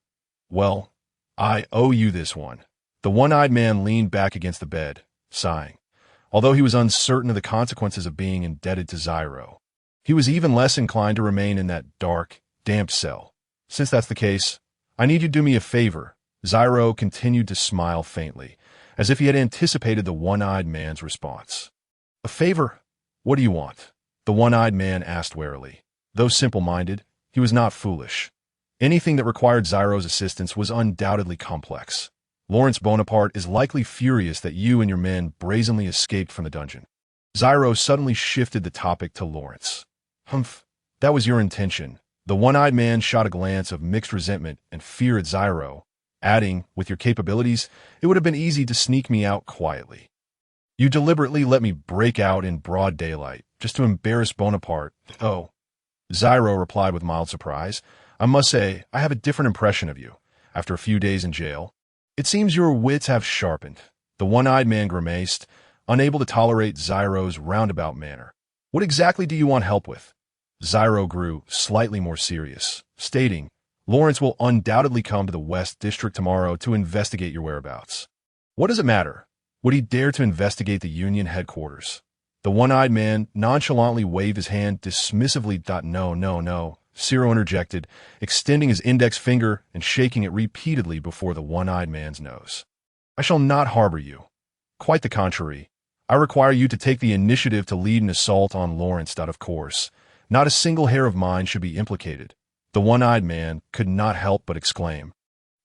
"Well, I owe you this one." The one-eyed man leaned back against the bed, sighing. Although he was uncertain of the consequences of being indebted to Zyro, he was even less inclined to remain in that dark, damp cell. "Since that's the case, I need you to do me a favor." Zyro continued to smile faintly, as if he had anticipated the one-eyed man's response. "A favor? What do you want?" The one-eyed man asked warily. Though simple-minded, he was not foolish. Anything that required Zyro's assistance was undoubtedly complex. "Lawrence Bonaparte is likely furious that you and your men brazenly escaped from the dungeon." Zyro suddenly shifted the topic to Lawrence. "Humph, that was your intention." The one-eyed man shot a glance of mixed resentment and fear at Zyro, adding, "With your capabilities, it would have been easy to sneak me out quietly. You deliberately let me break out in broad daylight, just to embarrass Bonaparte." "Oh," Zyro replied with mild surprise, "I must say, I have a different impression of you, after a few days in jail. It seems your wits have sharpened." The one-eyed man grimaced, unable to tolerate Zyro's roundabout manner. "What exactly do you want help with?" Zyro grew slightly more serious, stating, "Lawrence will undoubtedly come to the West District tomorrow to investigate your whereabouts." "What does it matter? Would he dare to investigate the Union headquarters?" The one-eyed man nonchalantly waved his hand dismissively. "No, no, no," Ciro interjected, extending his index finger and shaking it repeatedly before the one-eyed man's nose. "I shall not harbor you. Quite the contrary. I require you to take the initiative to lead an assault on Lawrence. Of course, not a single hair of mine should be implicated." The one-eyed man could not help but exclaim,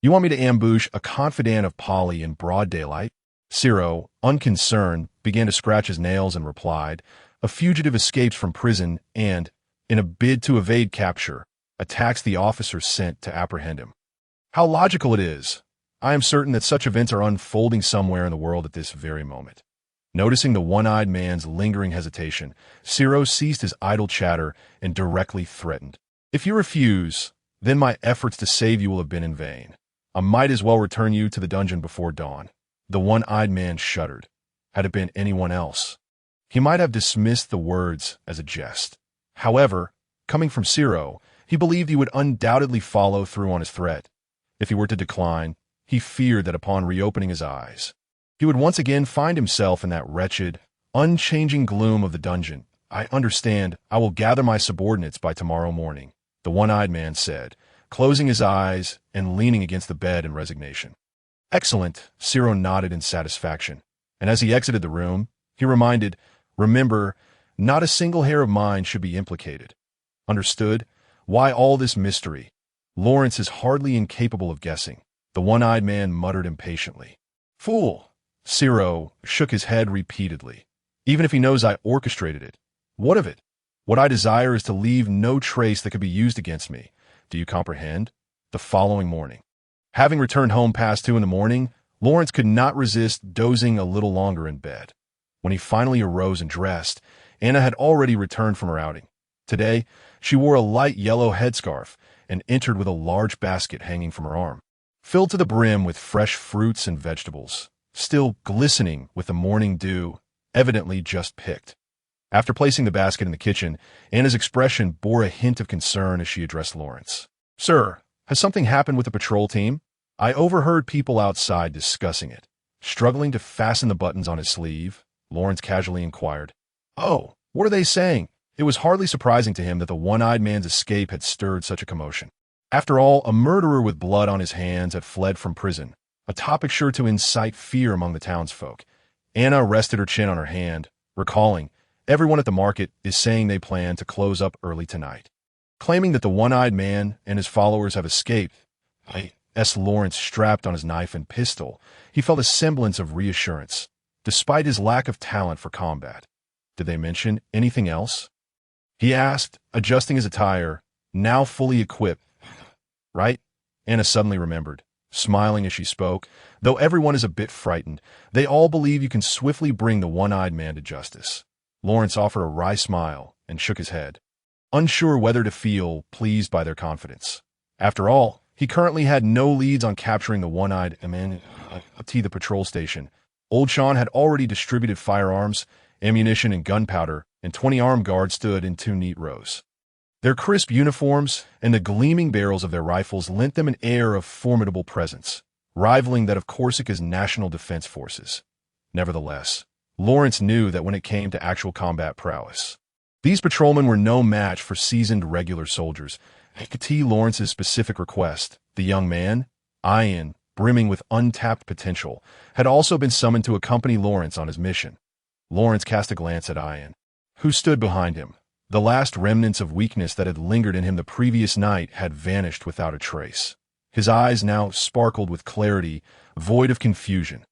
"You want me to ambush a confidant of Polly in broad daylight?" Ciro, unconcerned, began to scratch his nails and replied, "A fugitive escapes from prison and, in a bid to evade capture, attacks the officers sent to apprehend him." How logical it is! I am certain that such events are unfolding somewhere in the world at this very moment. Noticing the one-eyed man's lingering hesitation, Ciro ceased his idle chatter and directly threatened, "If you refuse, then my efforts to save you will have been in vain. I might as well return you to the dungeon before dawn." The one-eyed man shuddered. Had it been anyone else, he might have dismissed the words as a jest. However, coming from Ciro, he believed he would undoubtedly follow through on his threat. If he were to decline, he feared that upon reopening his eyes, he would once again find himself in that wretched, unchanging gloom of the dungeon. "I understand. I will gather my subordinates by tomorrow morning," the one-eyed man said, closing his eyes and leaning against the bed in resignation. "Excellent," Ciro nodded in satisfaction, and as he exited the room, He reminded, "Remember, not a single hair of mine should be implicated." Understood? Why all this mystery? Lawrence is hardly incapable of guessing. The one-eyed man muttered impatiently. "Fool!" Ciro shook his head repeatedly. "Even if he knows I orchestrated it, what of it? What I desire is to leave no trace that could be used against me. Do you comprehend?" The following morning, having returned home past 2 in the morning, Lawrence could not resist dozing a little longer in bed. When he finally arose and dressed, Anna had already returned from her outing. Today, she wore a light yellow headscarf and entered with a large basket hanging from her arm, filled to the brim with fresh fruits and vegetables, still glistening with the morning dew, evidently just picked. After placing the basket in the kitchen, Anna's expression bore a hint of concern as she addressed Lawrence. "Sir, has something happened with the patrol team? I overheard people outside discussing it." Struggling to fasten the buttons on his sleeve, Lawrence casually inquired, "Oh, what are they saying?" It was hardly surprising to him that the one-eyed man's escape had stirred such a commotion. After all, a murderer with blood on his hands had fled from prison, a topic sure to incite fear among the townsfolk. Anna rested her chin on her hand, recalling, "Everyone at the market is saying they plan to close up early tonight." Claiming that the one-eyed man and his followers have escaped, as Lawrence strapped on his knife and pistol, he felt a semblance of reassurance, despite his lack of talent for combat. "Did they mention anything else?" he asked, adjusting his attire, now fully equipped. "Right?" Anna suddenly remembered, smiling as she spoke. "Though everyone is a bit frightened, they all believe you can swiftly bring the one-eyed man to justice." Lawrence offered a wry smile and shook his head, unsure whether to feel pleased by their confidence. After all, he currently had no leads on capturing the one-eyed man at the patrol station. Old Sean had already distributed firearms, ammunition, and gunpowder, and 20 armed guards stood in 2 neat rows. Their crisp uniforms and the gleaming barrels of their rifles lent them an air of formidable presence, rivaling that of Corsica's national defense forces. Nevertheless, Lawrence knew that when it came to actual combat prowess, these patrolmen were no match for seasoned regular soldiers. At Lawrence's specific request, the young man, Ian, brimming with untapped potential, had also been summoned to accompany Lawrence on his mission. Lawrence cast a glance at Ian, who stood behind him. The last remnants of weakness that had lingered in him the previous night had vanished without a trace. His eyes now sparkled with clarity, void of confusion.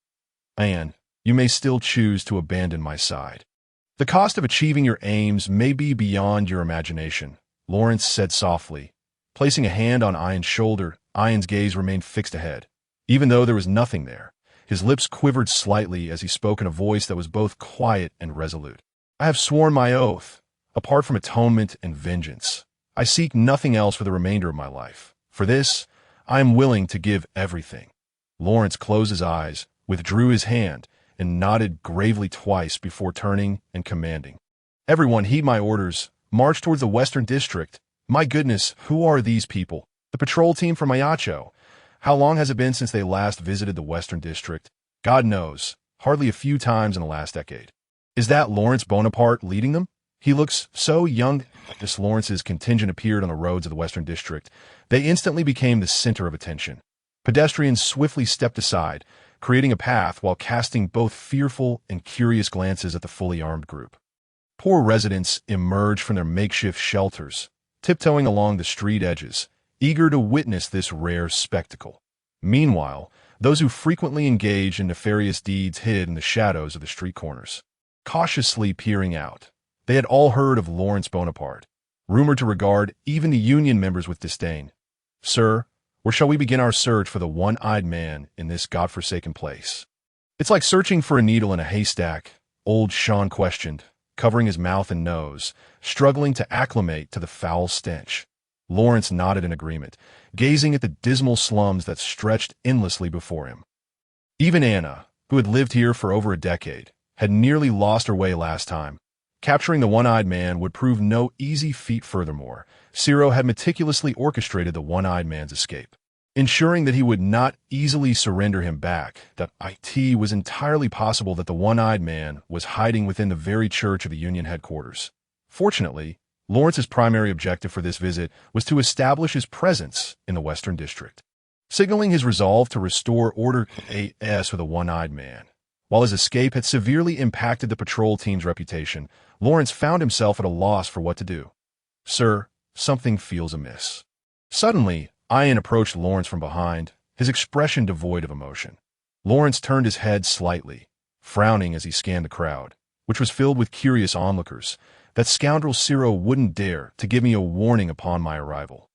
"Ian, you may still choose to abandon my side. The cost of achieving your aims may be beyond your imagination," Lawrence said softly. Placing a hand on Ian's shoulder, Ian's gaze remained fixed ahead. Even though there was nothing there, his lips quivered slightly as he spoke in a voice that was both quiet and resolute. "I have sworn my oath. Apart from atonement and vengeance, I seek nothing else for the remainder of my life. For this, I am willing to give everything." Lawrence closed his eyes, withdrew his hand, and nodded gravely twice before turning and commanding, "Everyone heed my orders. March towards the Western District. My goodness, who are these people? The patrol team from Ayacho. How long has it been since they last visited the Western District? God knows. Hardly a few times in the last decade. Is that Lawrence Bonaparte leading them? He looks so young." As Lawrence's contingent appeared on the roads of the Western District, they instantly became the center of attention. Pedestrians swiftly stepped aside, creating a path while casting both fearful and curious glances at the fully armed group. Poor residents emerged from their makeshift shelters, tiptoeing along the street edges, eager to witness this rare spectacle. Meanwhile, those who frequently engaged in nefarious deeds hid in the shadows of the street corners, cautiously peering out. They had all heard of Lawrence Bonaparte, rumored to regard even the Union members with disdain. "Sir, where shall we begin our search for the one-eyed man in this godforsaken place?" "It's like searching for a needle in a haystack," old Sean questioned, covering his mouth and nose, struggling to acclimate to the foul stench. Lawrence nodded in agreement, gazing at the dismal slums that stretched endlessly before him. Even Anna, who had lived here for over a decade, had nearly lost her way last time. Capturing the one-eyed man would prove no easy feat furthermore. Ciro had meticulously orchestrated the one-eyed man's escape, ensuring that he would not easily surrender him back. That it was entirely possible that the one-eyed man was hiding within the very church of the Union headquarters. Fortunately, Lawrence's primary objective for this visit was to establish his presence in the Western District, signaling his resolve to restore order for the one-eyed man. While his escape had severely impacted the patrol team's reputation, Lawrence found himself at a loss for what to do. "Sir, something feels amiss." Suddenly, Ian approached Lawrence from behind, his expression devoid of emotion. Lawrence turned his head slightly, frowning as he scanned the crowd, which was filled with curious onlookers. "That scoundrel Ciro wouldn't dare to give me a warning upon my arrival."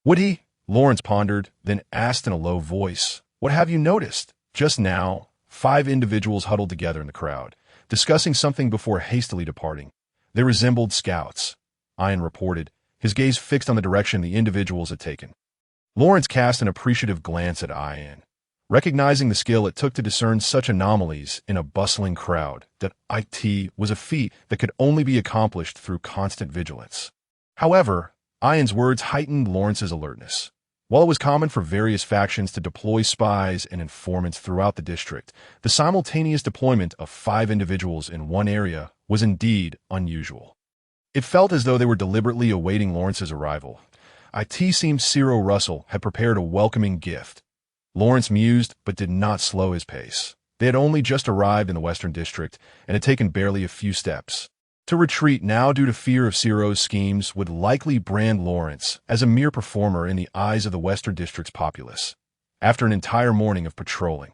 "Would he?" Lawrence pondered, then asked in a low voice, "What have you noticed?" Just now, 5 individuals huddled together in the crowd, discussing something before hastily departing. They resembled scouts, Ian reported, his gaze fixed on the direction the individuals had taken. Lawrence cast an appreciative glance at Ian, recognizing the skill it took to discern such anomalies in a bustling crowd. That it was a feat that could only be accomplished through constant vigilance. However, Ian's words heightened Lawrence's alertness. While it was common for various factions to deploy spies and informants throughout the district, the simultaneous deployment of 5 individuals in one area was indeed unusual. It felt as though they were deliberately awaiting Lawrence's arrival. It seemed Ciro Russell had prepared a welcoming gift. Lawrence mused, but did not slow his pace. They had only just arrived in the Western District and had taken barely a few steps. To retreat now due to fear of Ciro's schemes would likely brand Lawrence as a mere performer in the eyes of the Western District's populace. After an entire morning of patrolling,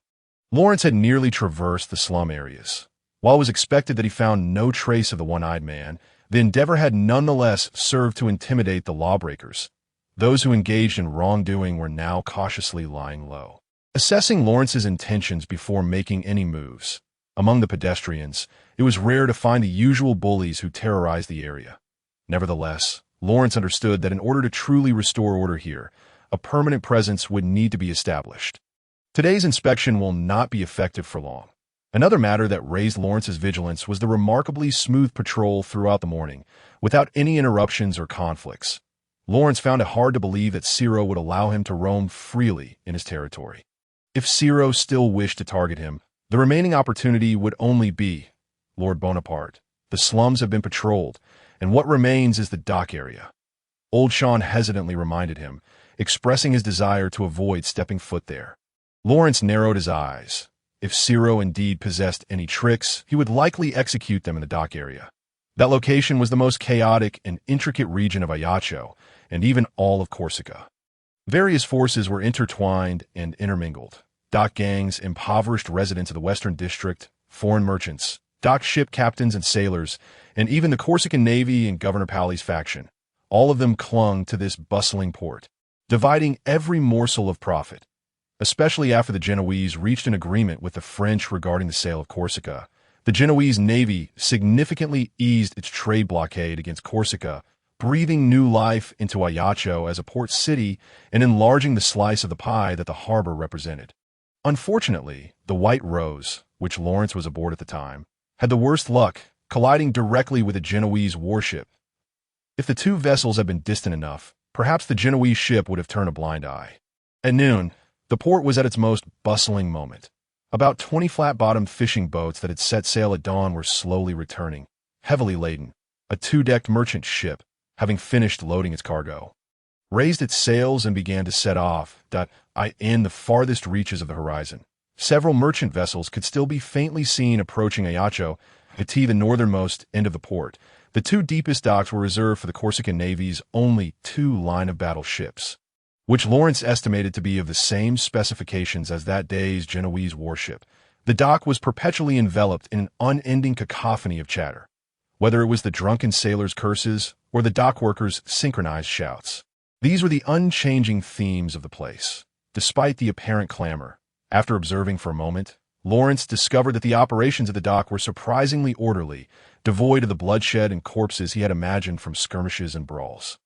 Lawrence had nearly traversed the slum areas. While it was expected that he found no trace of the one-eyed man, the endeavor had nonetheless served to intimidate the lawbreakers. Those who engaged in wrongdoing were now cautiously lying low, assessing Lawrence's intentions before making any moves. Among the pedestrians, it was rare to find the usual bullies who terrorized the area. Nevertheless, Lawrence understood that in order to truly restore order here, a permanent presence would need to be established. Today's inspection will not be effective for long. Another matter that raised Lawrence's vigilance was the remarkably smooth patrol throughout the morning, without any interruptions or conflicts. Lawrence found it hard to believe that Ciro would allow him to roam freely in his territory. If Ciro still wished to target him, the remaining opportunity would only be Lord Bonaparte. The slums have been patrolled, and what remains is the dock area. Old Sean hesitantly reminded him, expressing his desire to avoid stepping foot there. Lawrence narrowed his eyes. If Ciro indeed possessed any tricks, he would likely execute them in the dock area. That location was the most chaotic and intricate region of Ajaccio, and even all of Corsica. Various forces were intertwined and intermingled. Dock gangs, impoverished residents of the Western District, foreign merchants, dock ship captains and sailors, and even the Corsican Navy and Governor Pally's faction. All of them clung to this bustling port, dividing every morsel of profit. Especially after the Genoese reached an agreement with the French regarding the sale of Corsica, the Genoese Navy significantly eased its trade blockade against Corsica, breathing new life into Ajaccio as a port city and enlarging the slice of the pie that the harbor represented. Unfortunately, the White Rose, which Lawrence was aboard at the time, had the worst luck, colliding directly with a Genoese warship. If the two vessels had been distant enough, perhaps the Genoese ship would have turned a blind eye. At noon, the port was at its most bustling moment. About 20 flat-bottomed fishing boats that had set sail at dawn were slowly returning, heavily laden. A 2-decked merchant ship, having finished loading its cargo, raised its sails and began to set off in the farthest reaches of the horizon. Several merchant vessels could still be faintly seen approaching Ajaccio, the northernmost end of the port. The 2 deepest docks were reserved for the Corsican Navy's only 2 line-of-battle ships, which Lawrence estimated to be of the same specifications as that day's Genoese warship. The dock was perpetually enveloped in an unending cacophony of chatter, whether it was the drunken sailors' curses or the dock workers' synchronized shouts. These were the unchanging themes of the place. Despite the apparent clamor, after observing for a moment, Lawrence discovered that the operations of the dock were surprisingly orderly, devoid of the bloodshed and corpses he had imagined from skirmishes and brawls.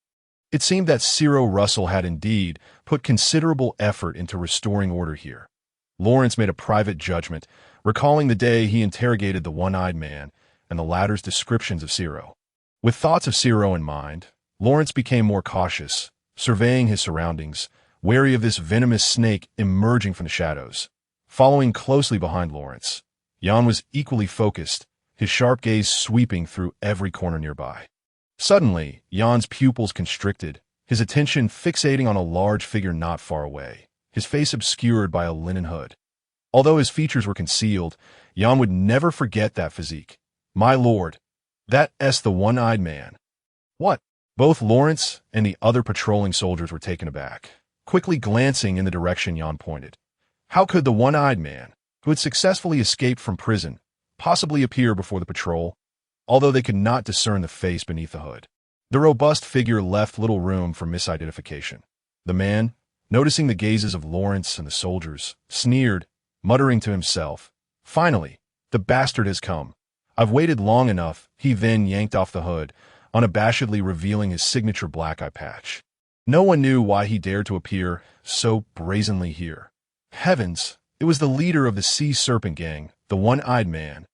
It seemed that Ciro Russell had indeed put considerable effort into restoring order here. Lawrence made a private judgment, recalling the day he interrogated the one-eyed man and the latter's descriptions of Ciro. With thoughts of Ciro in mind, Lawrence became more cautious, surveying his surroundings, wary of this venomous snake emerging from the shadows. Following closely behind Lawrence, Jan was equally focused, his sharp gaze sweeping through every corner nearby. Suddenly, Jan's pupils constricted, his attention fixating on a large figure not far away, his face obscured by a linen hood. Although his features were concealed, Jan would never forget that physique. My lord, that's the one-eyed man. What? Both Lawrence and the other patrolling soldiers were taken aback, quickly glancing in the direction Jan pointed. How could the one-eyed man, who had successfully escaped from prison, possibly appear before the patrol, although they could not discern the face beneath the hood? The robust figure left little room for misidentification. The man, noticing the gazes of Lawrence and the soldiers, sneered, muttering to himself, "Finally, the bastard has come. I've waited long enough." He then yanked off the hood, unabashedly revealing his signature black eye patch. No one knew why he dared to appear so brazenly here. Heavens, it was the leader of the Sea Serpent gang, the one-eyed man.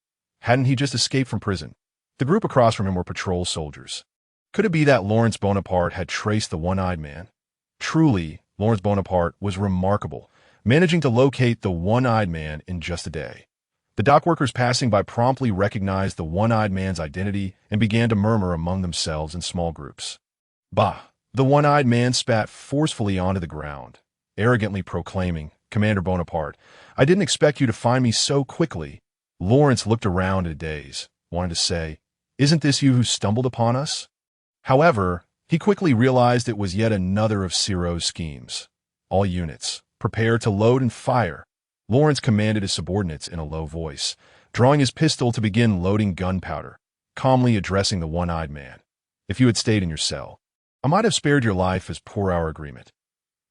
Hadn't he just escaped from prison? The group across from him were patrol soldiers. Could it be that Lawrence Bonaparte had traced the one-eyed man? Truly, Lawrence Bonaparte was remarkable, managing to locate the one-eyed man in just a day. The dock workers passing by promptly recognized the one-eyed man's identity and began to murmur among themselves in small groups. Bah! The one-eyed man spat forcefully onto the ground, arrogantly proclaiming, "Commander Bonaparte, I didn't expect you to find me so quickly." Lawrence looked around in a daze, wanted to say, "Isn't this you who stumbled upon us?" However, he quickly realized it was yet another of Ciro's schemes. All units, prepare to load and fire. Lawrence commanded his subordinates in a low voice, drawing his pistol to begin loading gunpowder, calmly addressing the one-eyed man. "If you had stayed in your cell, I might have spared your life as per our agreement."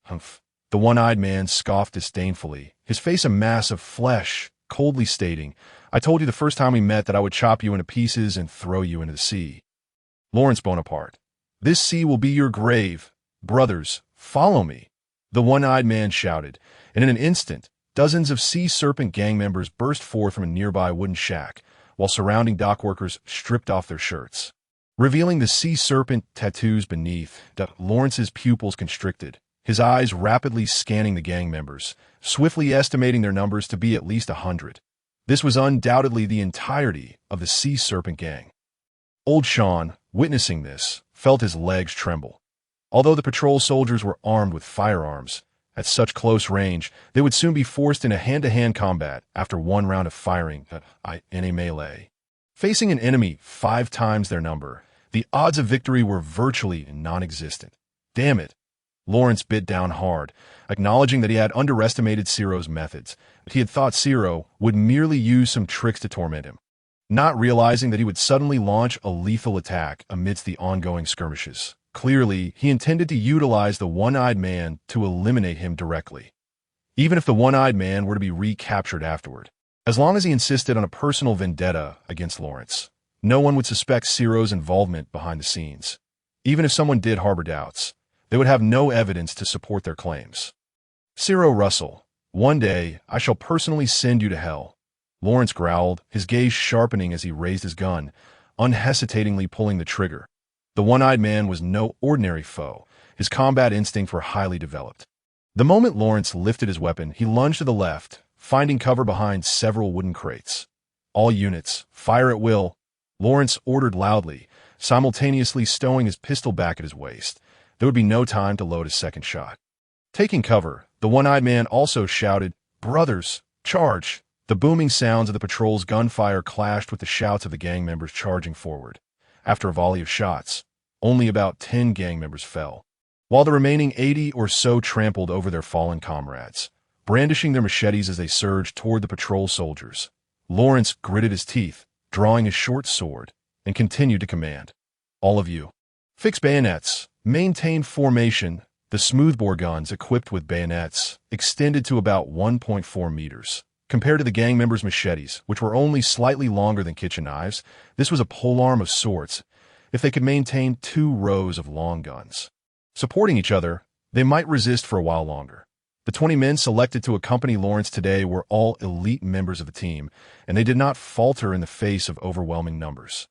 Humph. The one-eyed man scoffed disdainfully, his face a mass of flesh, coldly stating, "I told you the first time we met that I would chop you into pieces and throw you into the sea." Lawrence Bonaparte, "This sea will be your grave. Brothers, follow me." The one-eyed man shouted, and in an instant, dozens of Sea Serpent gang members burst forth from a nearby wooden shack, while surrounding dock workers stripped off their shirts, revealing the Sea Serpent tattoos beneath. Lawrence's pupils constricted, his eyes rapidly scanning the gang members, swiftly estimating their numbers to be at least 100. This was undoubtedly the entirety of the Sea Serpent gang. Old Sean, witnessing this, felt his legs tremble. Although the patrol soldiers were armed with firearms, at such close range, they would soon be forced into hand-to-hand combat after one round of firing in a melee. Facing an enemy 5 times their number, the odds of victory were virtually non-existent. Damn it. Lawrence bit down hard, acknowledging that he had underestimated Ciro's methods. He had thought Ciro would merely use some tricks to torment him, not realizing that he would suddenly launch a lethal attack amidst the ongoing skirmishes. Clearly, he intended to utilize the one-eyed man to eliminate him directly, even if the one-eyed man were to be recaptured afterward. As long as he insisted on a personal vendetta against Lawrence, no one would suspect Ciro's involvement behind the scenes. Even if someone did harbor doubts, they would have no evidence to support their claims. "Ciro Russell, one day I shall personally send you to hell," Lawrence growled, his gaze sharpening as he raised his gun, unhesitatingly pulling the trigger. The one-eyed man was no ordinary foe. His combat instincts were highly developed. The moment Lawrence lifted his weapon, he lunged to the left, finding cover behind several wooden crates. "All units, fire at will," Lawrence ordered loudly, simultaneously stowing his pistol back at his waist. There would be no time to load a second shot. Taking cover, the one-eyed man also shouted, "Brothers, charge!" The booming sounds of the patrol's gunfire clashed with the shouts of the gang members charging forward. After a volley of shots, only about 10 gang members fell, while the remaining 80 or so trampled over their fallen comrades, brandishing their machetes as they surged toward the patrol soldiers. Lawrence gritted his teeth, drawing his short sword, and continued to command, "All of you, fix bayonets, maintain formation." The smoothbore guns, equipped with bayonets, extended to about 1.4 meters. Compared to the gang members' machetes, which were only slightly longer than kitchen knives, this was a polearm of sorts, if they could maintain 2 rows of long guns. Supporting each other, they might resist for a while longer. The 20 men selected to accompany Lawrence today were all elite members of the team, and they did not falter in the face of overwhelming numbers.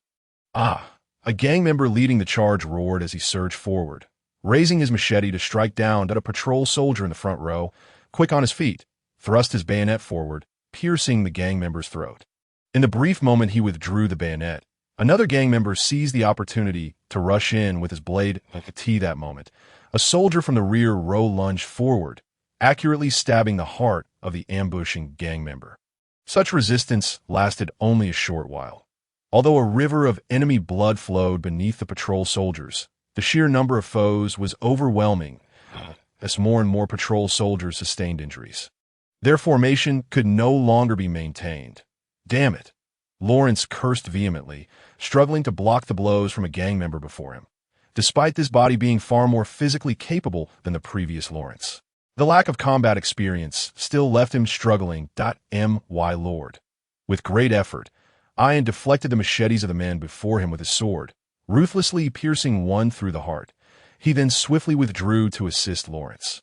"Ah!" A gang member leading the charge roared as he surged forward, raising his machete to strike down at a patrol soldier in the front row, quick on his feet, thrust his bayonet forward, piercing the gang member's throat. In the brief moment he withdrew the bayonet, another gang member seized the opportunity to rush in with his blade like a T that moment. A soldier from the rear row lunged forward, accurately stabbing the heart of the ambushing gang member. Such resistance lasted only a short while. Although a river of enemy blood flowed beneath the patrol soldiers, the sheer number of foes was overwhelming as more and more patrol soldiers sustained injuries. Their formation could no longer be maintained. Damn it! Lawrence cursed vehemently, struggling to block the blows from a gang member before him, despite this body being far more physically capable than the previous Lawrence. The lack of combat experience still left him struggling. My lord. With great effort, Ian deflected the machetes of the man before him with his sword, ruthlessly piercing one through the heart. He then swiftly withdrew to assist Lawrence.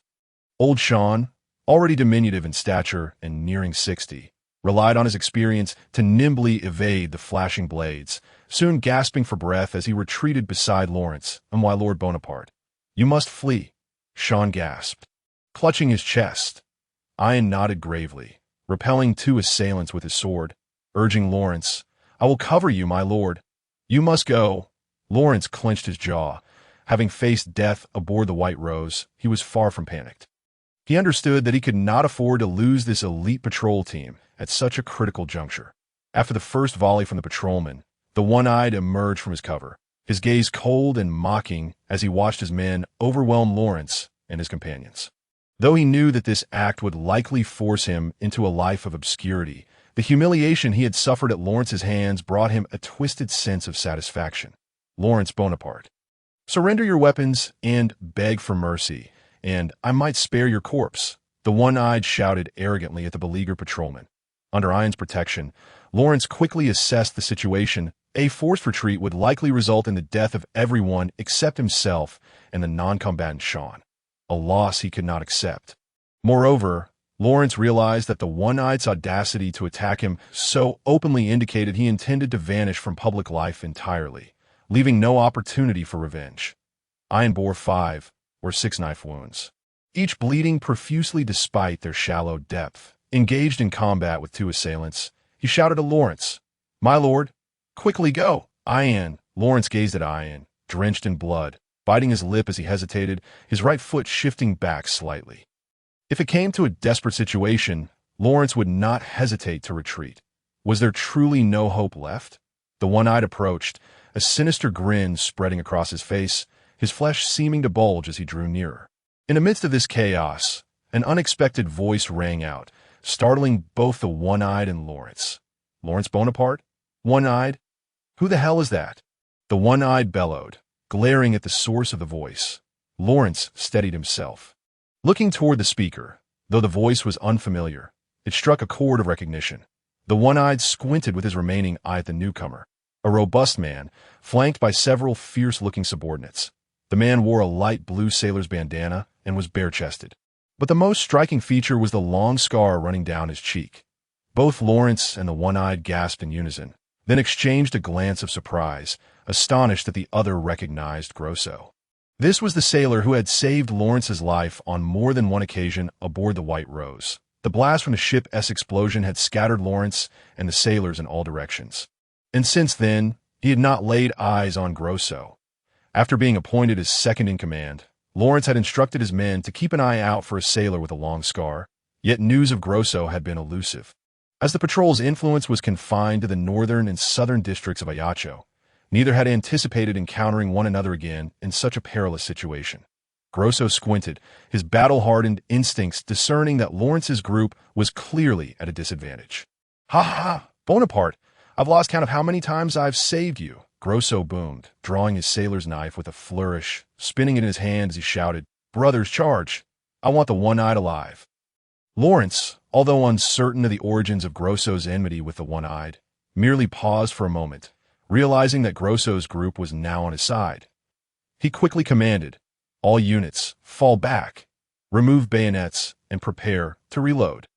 Old Sean, already diminutive in stature and nearing 60, relied on his experience to nimbly evade the flashing blades, soon gasping for breath as he retreated beside Lawrence. My Lord Bonaparte. You must flee, Sean gasped. Clutching his chest, Ian nodded gravely, repelling two assailants with his sword, urging Lawrence, I will cover you, my lord. You must go. Lawrence clenched his jaw. Having faced death aboard the White Rose, he was far from panicked. He understood that he could not afford to lose this elite patrol team at such a critical juncture. After the first volley from the patrolman, the one-eyed emerged from his cover, his gaze cold and mocking as he watched his men overwhelm Lawrence and his companions. Though he knew that this act would likely force him into a life of obscurity, the humiliation he had suffered at Lawrence's hands brought him a twisted sense of satisfaction. Lawrence Bonaparte. Surrender your weapons and beg for mercy, and I might spare your corpse, the one-eyed shouted arrogantly at the beleaguered patrolman. Under Ian's protection, Lawrence quickly assessed the situation. A forced retreat would likely result in the death of everyone except himself and the non-combatant Sean, a loss he could not accept. Moreover, Lawrence realized that the one-eye's audacity to attack him so openly indicated he intended to vanish from public life entirely, leaving no opportunity for revenge. Ian bore 5 or 6 knife wounds, each bleeding profusely despite their shallow depth. Engaged in combat with 2 assailants, he shouted to Lawrence, My lord, quickly go! Ian. Lawrence gazed at Ian, drenched in blood, biting his lip as he hesitated, his right foot shifting back slightly. If it came to a desperate situation, Lawrence would not hesitate to retreat. Was there truly no hope left? The one-eyed approached, a sinister grin spreading across his face, his flesh seeming to bulge as he drew nearer. In the midst of this chaos, an unexpected voice rang out, startling both the one-eyed and Lawrence. Lawrence Bonaparte? One-eyed? Who the hell is that? The one-eyed bellowed, glaring at the source of the voice. Lawrence steadied himself. Looking toward the speaker, though the voice was unfamiliar, it struck a chord of recognition. The one-eyed squinted with his remaining eye at the newcomer, a robust man, flanked by several fierce-looking subordinates. The man wore a light blue sailor's bandana and was bare-chested. But the most striking feature was the long scar running down his cheek. Both Lawrence and the one-eyed gasped in unison, then exchanged a glance of surprise, astonished that the other recognized Grosso. This was the sailor who had saved Lawrence's life on more than one occasion aboard the White Rose. The blast from the ship's explosion had scattered Lawrence and the sailors in all directions. And since then, he had not laid eyes on Grosso. After being appointed as second in command, Lawrence had instructed his men to keep an eye out for a sailor with a long scar, yet news of Grosso had been elusive. As the patrol's influence was confined to the northern and southern districts of Ayacho, neither had anticipated encountering one another again in such a perilous situation. Grosso squinted, his battle-hardened instincts discerning that Lawrence's group was clearly at a disadvantage. Ha ha! Bonaparte! I've lost count of how many times I've saved you, Grosso boomed, drawing his sailor's knife with a flourish, spinning it in his hand as he shouted, Brothers, charge! I want the one-eyed alive. Lawrence, although uncertain of the origins of Grosso's enmity with the one-eyed, merely paused for a moment, realizing that Grosso's group was now on his side. He quickly commanded, All units, fall back, remove bayonets, and prepare to reload.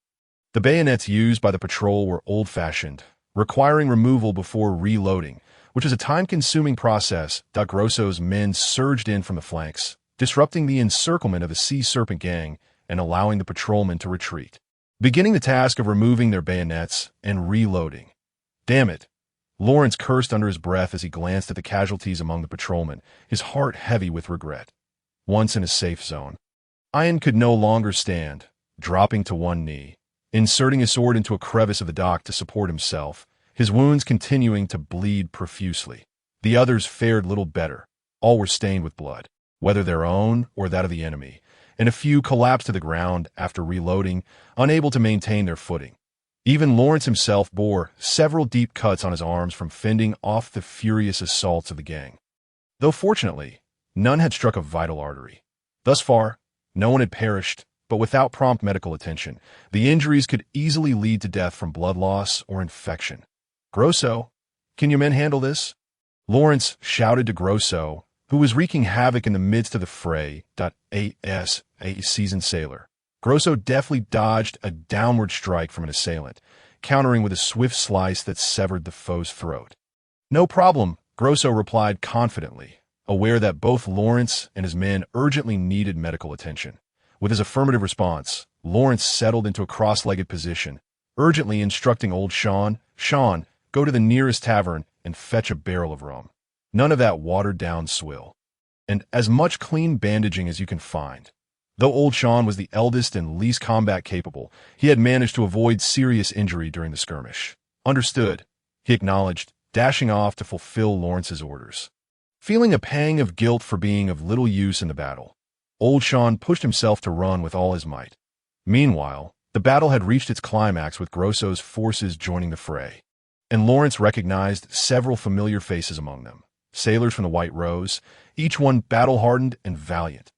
The bayonets used by the patrol were old-fashioned, requiring removal before reloading, which is a time-consuming process. Grosso's men surged in from the flanks, disrupting the encirclement of the Sea Serpent gang and allowing the patrolmen to retreat, beginning the task of removing their bayonets and reloading. Damn it! Lawrence cursed under his breath as he glanced at the casualties among the patrolmen, his heart heavy with regret. Once in a safe zone, Ian could no longer stand, dropping to one knee. inserting his sword into a crevice of the dock to support himself, his wounds continuing to bleed profusely. The others fared little better. All were stained with blood, whether their own or that of the enemy, and a few collapsed to the ground after reloading, unable to maintain their footing. Even Lawrence himself bore several deep cuts on his arms from fending off the furious assaults of the gang. Though fortunately, none had struck a vital artery. Thus far, no one had perished, but without prompt medical attention, the injuries could easily lead to death from blood loss or infection. "Grosso, can your men handle this?" Lawrence shouted to Grosso, who was wreaking havoc in the midst of the fray. A.S., a seasoned sailor. Grosso deftly dodged a downward strike from an assailant, countering with a swift slice that severed the foe's throat. "No problem," Grosso replied confidently, aware that both Lawrence and his men urgently needed medical attention. With his affirmative response, Lawrence settled into a cross-legged position, urgently instructing old Sean, go to the nearest tavern and fetch a barrel of rum. None of that watered-down swill. And as much clean bandaging as you can find. Though old Sean was the eldest and least combat-capable, he had managed to avoid serious injury during the skirmish. "Understood," he acknowledged, dashing off to fulfill Lawrence's orders. Feeling a pang of guilt for being of little use in the battle, old Sean pushed himself to run with all his might. Meanwhile, the battle had reached its climax with Grosso's forces joining the fray, and Lawrence recognized several familiar faces among them. Sailors from the White Rose, each one battle-hardened and valiant.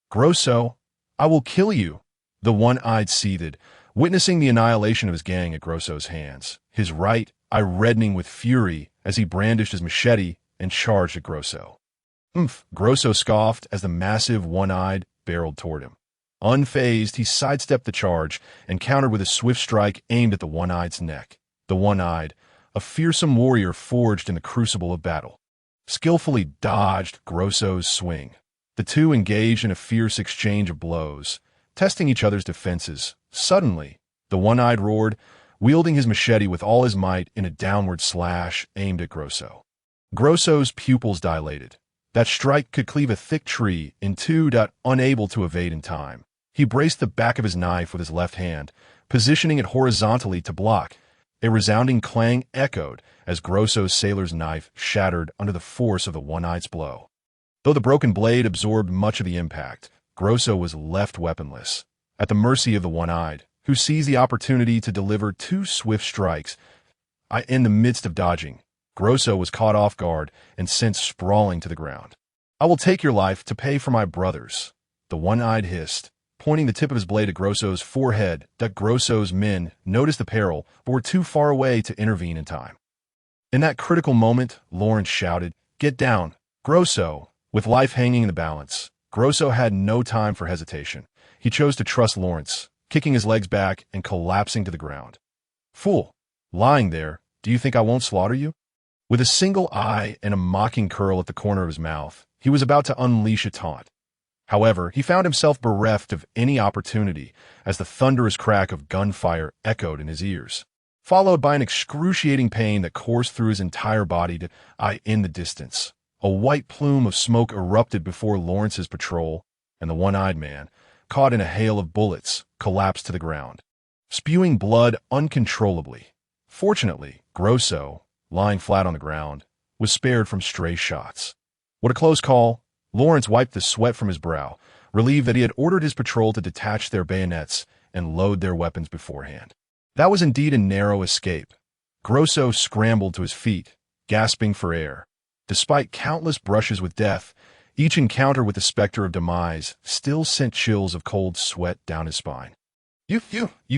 "Grosso, I will kill you," the one-eyed seethed, witnessing the annihilation of his gang at Grosso's hands, his right eye reddening with fury as he brandished his machete and charged at Grosso. "Umph," Grosso scoffed as the massive one-eyed barreled toward him. Unfazed, he sidestepped the charge and countered with a swift strike aimed at the one-eyed's neck. The one-eyed, a fearsome warrior forged in the crucible of battle, skillfully dodged Grosso's swing. The two engaged in a fierce exchange of blows, testing each other's defenses. Suddenly, the one-eyed roared, wielding his machete with all his might in a downward slash aimed at Grosso. Grosso's pupils dilated. That strike could cleave a thick tree in two. Unable to evade in time, he braced the back of his knife with his left hand, positioning it horizontally to block. A resounding clang echoed as Grosso's sailor's knife shattered under the force of the one-eyed's blow. Though the broken blade absorbed much of the impact, Grosso was left weaponless, at the mercy of the one-eyed, who seized the opportunity to deliver two swift strikes. In the midst of dodging, Grosso was caught off guard and sent sprawling to the ground. "I will take your life to pay for my brothers," the one-eyed hissed, pointing the tip of his blade at Grosso's forehead. Grosso's men noticed the peril, but were too far away to intervene in time. In that critical moment, Lawrence shouted, "Get down, Grosso!" With life hanging in the balance, Grosso had no time for hesitation. He chose to trust Lawrence, kicking his legs back and collapsing to the ground. "Fool! Lying there, do you think I won't slaughter you?" With a single eye and a mocking curl at the corner of his mouth, he was about to unleash a taunt. However, he found himself bereft of any opportunity as the thunderous crack of gunfire echoed in his ears, followed by an excruciating pain that coursed through his entire body. In the distance, a white plume of smoke erupted before Lawrence's patrol, and the one-eyed man, caught in a hail of bullets, collapsed to the ground, spewing blood uncontrollably. Fortunately, Grosso, lying flat on the ground, was spared from stray shots. What a close call! Lawrence wiped the sweat from his brow, relieved that he had ordered his patrol to detach their bayonets and load their weapons beforehand. That was indeed a narrow escape. Grosso scrambled to his feet, gasping for air. Despite countless brushes with death, each encounter with the specter of demise still sent chills of cold sweat down his spine. You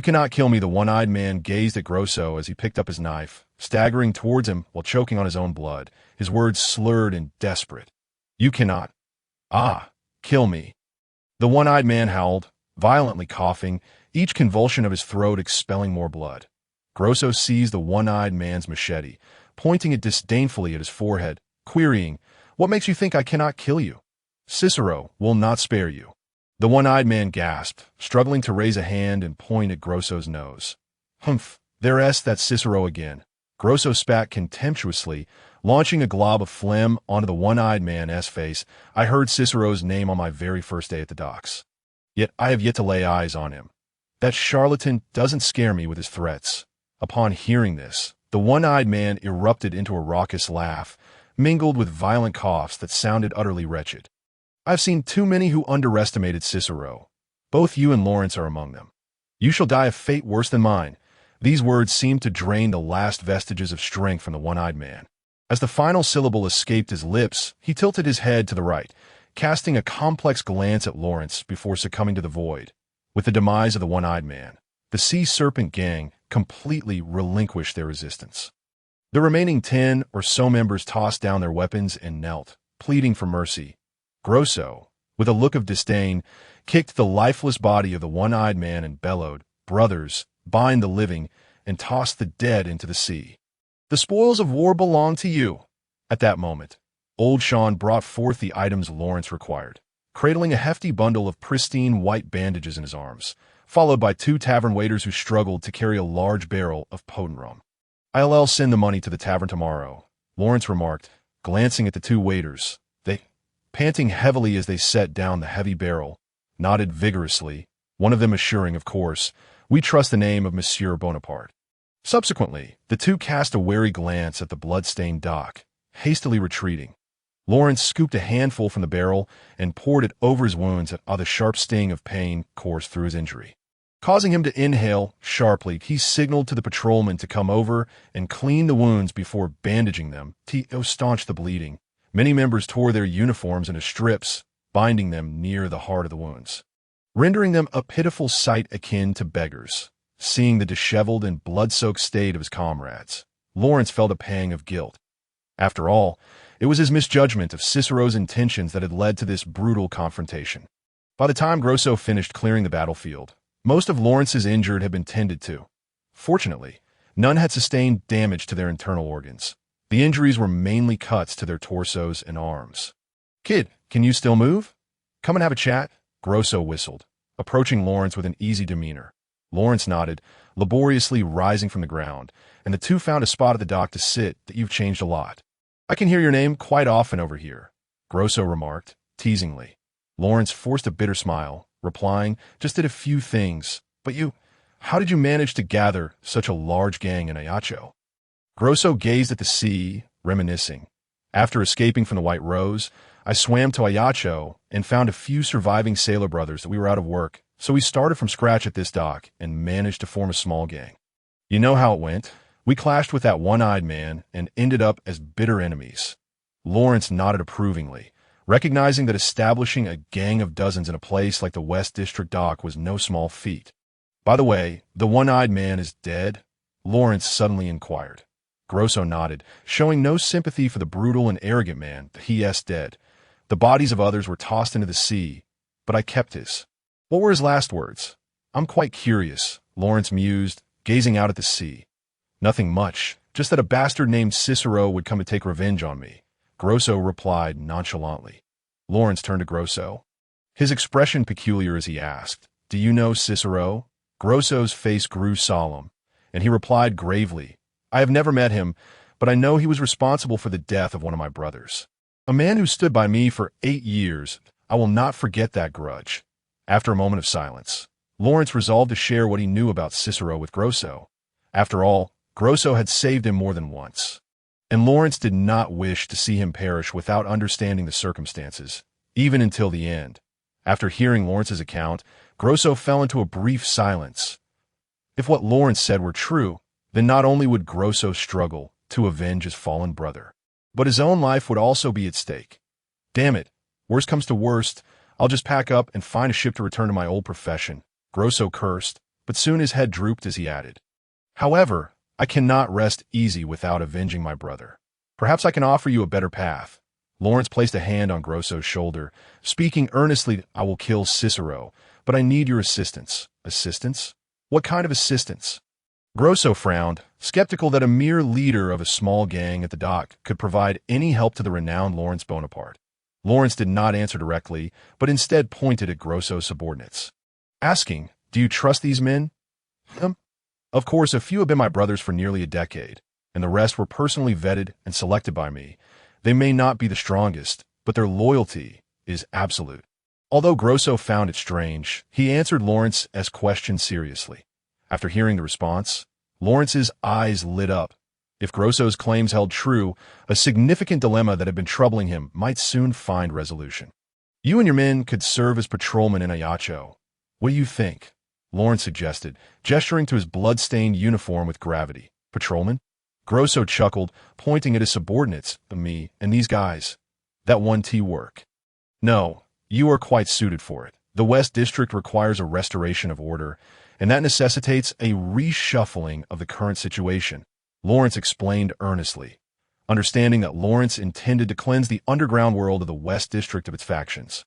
cannot kill me," the one-eyed man gazed at Grosso as he picked up his knife, staggering towards him while choking on his own blood, his words slurred and desperate. "You cannot. Kill me." The one-eyed man howled, violently coughing, each convulsion of his throat expelling more blood. Grosso seized the one-eyed man's machete, pointing it disdainfully at his forehead, querying, "What makes you think I cannot kill you? Cicero will not spare you." The one-eyed man gasped, struggling to raise a hand and point at Grosso's nose. "Humph, that's Cicero again." Grosso spat contemptuously, launching a glob of phlegm onto the one-eyed man's face. "I heard Cicero's name on my very first day at the docks. Yet I have yet to lay eyes on him." That charlatan doesn't scare me with his threats." Upon hearing this, the one-eyed man erupted into a raucous laugh, mingled with violent coughs that sounded utterly wretched. "I've seen too many who underestimated Cicero. Both you and Lawrence are among them. You shall die a fate worse than mine." These words seemed to drain the last vestiges of strength from the one-eyed man. As the final syllable escaped his lips, he tilted his head to the right, casting a complex glance at Lawrence before succumbing to the void. With the demise of the one-eyed man, the Sea Serpent gang completely relinquished their resistance. The remaining 10 or so members tossed down their weapons and knelt, pleading for mercy. Grosso, with a look of disdain, kicked the lifeless body of the one-eyed man and bellowed, "Brothers, bind the living, and toss the dead into the sea. The spoils of war belong to you." At that moment, Old Sean brought forth the items Lawrence required, cradling a hefty bundle of pristine white bandages in his arms, followed by 2 tavern waiters who struggled to carry a large barrel of potent rum. "I'll send the money to the tavern tomorrow," Lawrence remarked, glancing at the 2 waiters. They, panting heavily as they set down the heavy barrel, nodded vigorously, one of them assuring, "Of course, we trust the name of Monsieur Bonaparte." Subsequently, the 2 cast a wary glance at the blood-stained dock, hastily retreating. Lawrence scooped a handful from the barrel and poured it over his wounds as the sharp sting of pain coursed through his injury. Causing him to inhale sharply, he signaled to the patrolman to come over and clean the wounds before bandaging them to staunch the bleeding. Many members tore their uniforms into strips, binding them near the heart of the wounds, rendering them a pitiful sight akin to beggars. Seeing the disheveled and blood-soaked state of his comrades, Lawrence felt a pang of guilt. After all, it was his misjudgment of Cicero's intentions that had led to this brutal confrontation. By the time Grosso finished clearing the battlefield, most of Lawrence's injured had been tended to. Fortunately, none had sustained damage to their internal organs. The injuries were mainly cuts to their torsos and arms. "Kid, can you still move? Come and have a chat," Grosso whistled, approaching Lawrence with an easy demeanor. Lawrence nodded, laboriously rising from the ground, and the 2 found a spot at the dock to sit. "That you've changed a lot. I can hear your name quite often over here," Grosso remarked, teasingly. Lawrence forced a bitter smile, replying, "Just did a few things. But how did you manage to gather such a large gang in Ajaccio?" Grosso gazed at the sea, reminiscing. "After escaping from the White Rose, I swam to Ajaccio and found a few surviving sailor brothers that we were out of work. So we started from scratch at this dock and managed to form a small gang. You know how it went. We clashed with that one-eyed man and ended up as bitter enemies." Lawrence nodded approvingly, recognizing that establishing a gang of dozens in a place like the West District dock was no small feat. "By the way, the one-eyed man is dead?" Lawrence suddenly inquired. Grosso nodded, showing no sympathy for the brutal and arrogant man. "He is dead. The bodies of others were tossed into the sea, but I kept his." "What were his last words?" "I'm quite curious," Lawrence mused, gazing out at the sea. "Nothing much, just that a bastard named Cicero would come to take revenge on me," Grosso replied nonchalantly. Lawrence turned to Grosso, his expression peculiar as he asked, "Do you know Cicero?" Grosso's face grew solemn, and he replied gravely, "I have never met him, but I know he was responsible for the death of one of my brothers. A man who stood by me for 8 years. I will not forget that grudge." After a moment of silence, Lawrence resolved to share what he knew about Cicero with Grosso. After all, Grosso had saved him more than once, and Lawrence did not wish to see him perish without understanding the circumstances, even until the end. After hearing Lawrence's account, Grosso fell into a brief silence. If what Lawrence said were true, then not only would Grosso struggle to avenge his fallen brother, but his own life would also be at stake. "Damn it, worst comes to worst, I'll just pack up and find a ship to return to my old profession," Grosso cursed, but soon his head drooped as he added, "However, I cannot rest easy without avenging my brother. Perhaps I can offer you a better path." Lawrence placed a hand on Grosso's shoulder, speaking earnestly. "I will kill Cicero, but I need your assistance." "Assistance? What kind of assistance?" Grosso frowned, skeptical that a mere leader of a small gang at the dock could provide any help to the renowned Lawrence Bonaparte. Lawrence did not answer directly, but instead pointed at Grosso's subordinates, asking, "Do you trust these men?" "Of course, a few have been my brothers for nearly a decade, and the rest were personally vetted and selected by me. They may not be the strongest, but their loyalty is absolute." Although Grosso found it strange, he answered Lawrence's question seriously. After hearing the response, Lawrence's eyes lit up. If Grosso's claims held true, a significant dilemma that had been troubling him might soon find resolution. You and your men could serve as patrolmen in Ajaccio. What do you think? Lawrence suggested, gesturing to his blood-stained uniform with gravity. Patrolman? Grosso chuckled, pointing at his subordinates, me, and these guys. That 1T work. No, you are quite suited for it. The West District requires a restoration of order, and that necessitates a reshuffling of the current situation, Lawrence explained earnestly, understanding that Lawrence intended to cleanse the underground world of the West District of its factions.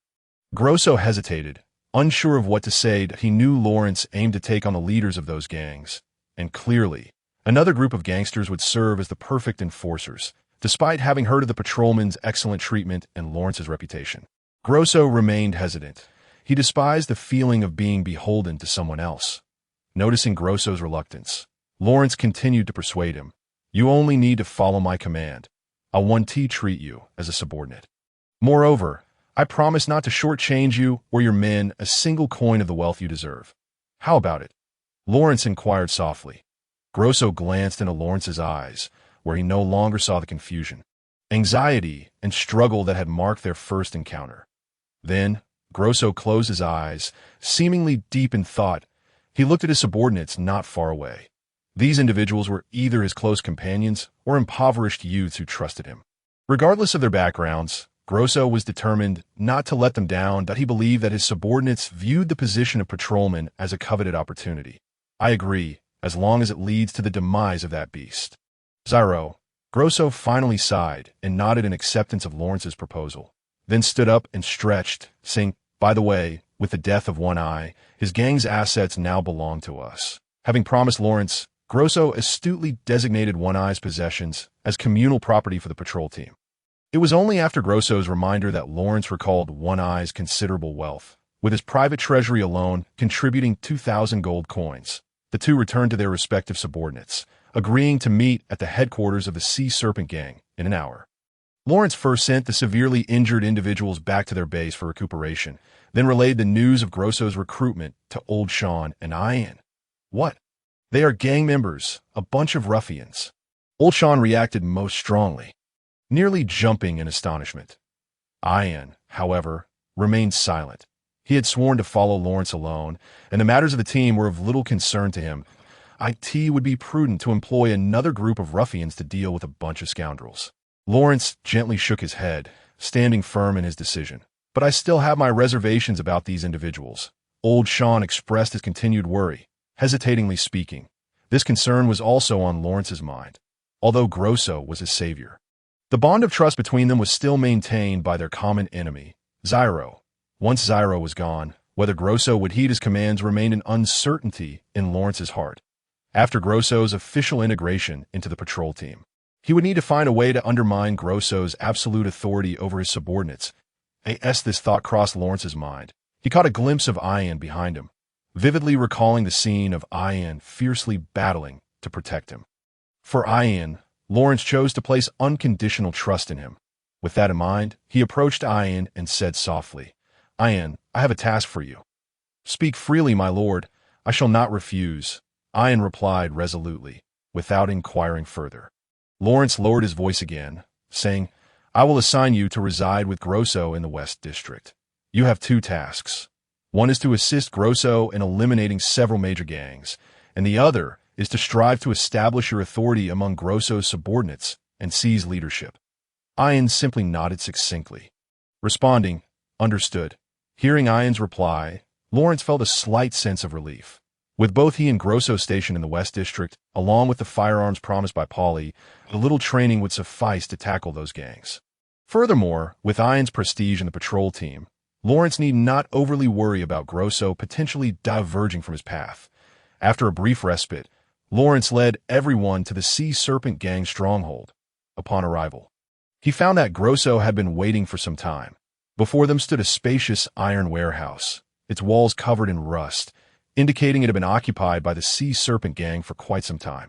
Grosso hesitated, unsure of what to say. He knew Lawrence aimed to take on the leaders of those gangs, and clearly, another group of gangsters would serve as the perfect enforcers, despite having heard of the patrolman's excellent treatment and Lawrence's reputation. Grosso remained hesitant. He despised the feeling of being beholden to someone else. Noticing Grosso's reluctance, Lawrence continued to persuade him. You only need to follow my command. I'll 1T treat you as a subordinate. Moreover, I promise not to shortchange you or your men a single coin of the wealth you deserve. How about it? Lawrence inquired softly. Grosso glanced into Lawrence's eyes, where he no longer saw the confusion, anxiety, and struggle that had marked their first encounter. Then, Grosso closed his eyes, seemingly deep in thought. He looked at his subordinates not far away. These individuals were either his close companions or impoverished youths who trusted him. Regardless of their backgrounds, Grosso was determined not to let them down. That he believed that his subordinates viewed the position of patrolman as a coveted opportunity. I agree, as long as it leads to the demise of that beast. Zyro. Grosso finally sighed and nodded in acceptance of Lawrence's proposal, then stood up and stretched, saying, by the way, with the death of One Eye, his gang's assets now belong to us. Having promised Lawrence, Grosso astutely designated One Eye's possessions as communal property for the patrol team. It was only after Grosso's reminder that Lawrence recalled One Eye's considerable wealth, with his private treasury alone contributing 2,000 gold coins. The two returned to their respective subordinates, agreeing to meet at the headquarters of the Sea Serpent Gang in an hour. Lawrence first sent the severely injured individuals back to their base for recuperation, then relayed the news of Grosso's recruitment to Old Sean and Ian. What? They are gang members, a bunch of ruffians. Old Sean reacted most strongly, nearly jumping in astonishment. Ian, however, remained silent. He had sworn to follow Lawrence alone, and the matters of the team were of little concern to him. It would be prudent to employ another group of ruffians to deal with a bunch of scoundrels. Lawrence gently shook his head, standing firm in his decision. But I still have my reservations about these individuals. Old Sean expressed his continued worry, hesitatingly speaking. This concern was also on Lawrence's mind, although Grosso was his savior. The bond of trust between them was still maintained by their common enemy, Zyro. Once Zyro was gone, whether Grosso would heed his commands remained an uncertainty in Lawrence's heart. After Grosso's official integration into the patrol team, he would need to find a way to undermine Grosso's absolute authority over his subordinates. This thought crossed Lawrence's mind. He caught a glimpse of Ian behind him, vividly recalling the scene of Ian fiercely battling to protect him. For Ian, Lawrence chose to place unconditional trust in him. With that in mind, he approached Ian and said softly, Ian, I have a task for you. Speak freely, my lord. I shall not refuse. Ian replied resolutely, without inquiring further. Lawrence lowered his voice again, saying, I will assign you to reside with Grosso in the West District. You have two tasks. One is to assist Grosso in eliminating several major gangs, and the other is to strive to establish your authority among Grosso's subordinates and seize leadership. Ian simply nodded succinctly, responding, understood. Hearing Ian's reply, Lawrence felt a slight sense of relief. With both he and Grosso stationed in the West District, along with the firearms promised by Polly, a little training would suffice to tackle those gangs. Furthermore, with Ian's prestige in the patrol team, Lawrence need not overly worry about Grosso potentially diverging from his path. After a brief respite, Lawrence led everyone to the Sea Serpent Gang stronghold. Upon arrival, he found that Grosso had been waiting for some time. Before them stood a spacious iron warehouse, its walls covered in rust, indicating it had been occupied by the Sea Serpent Gang for quite some time.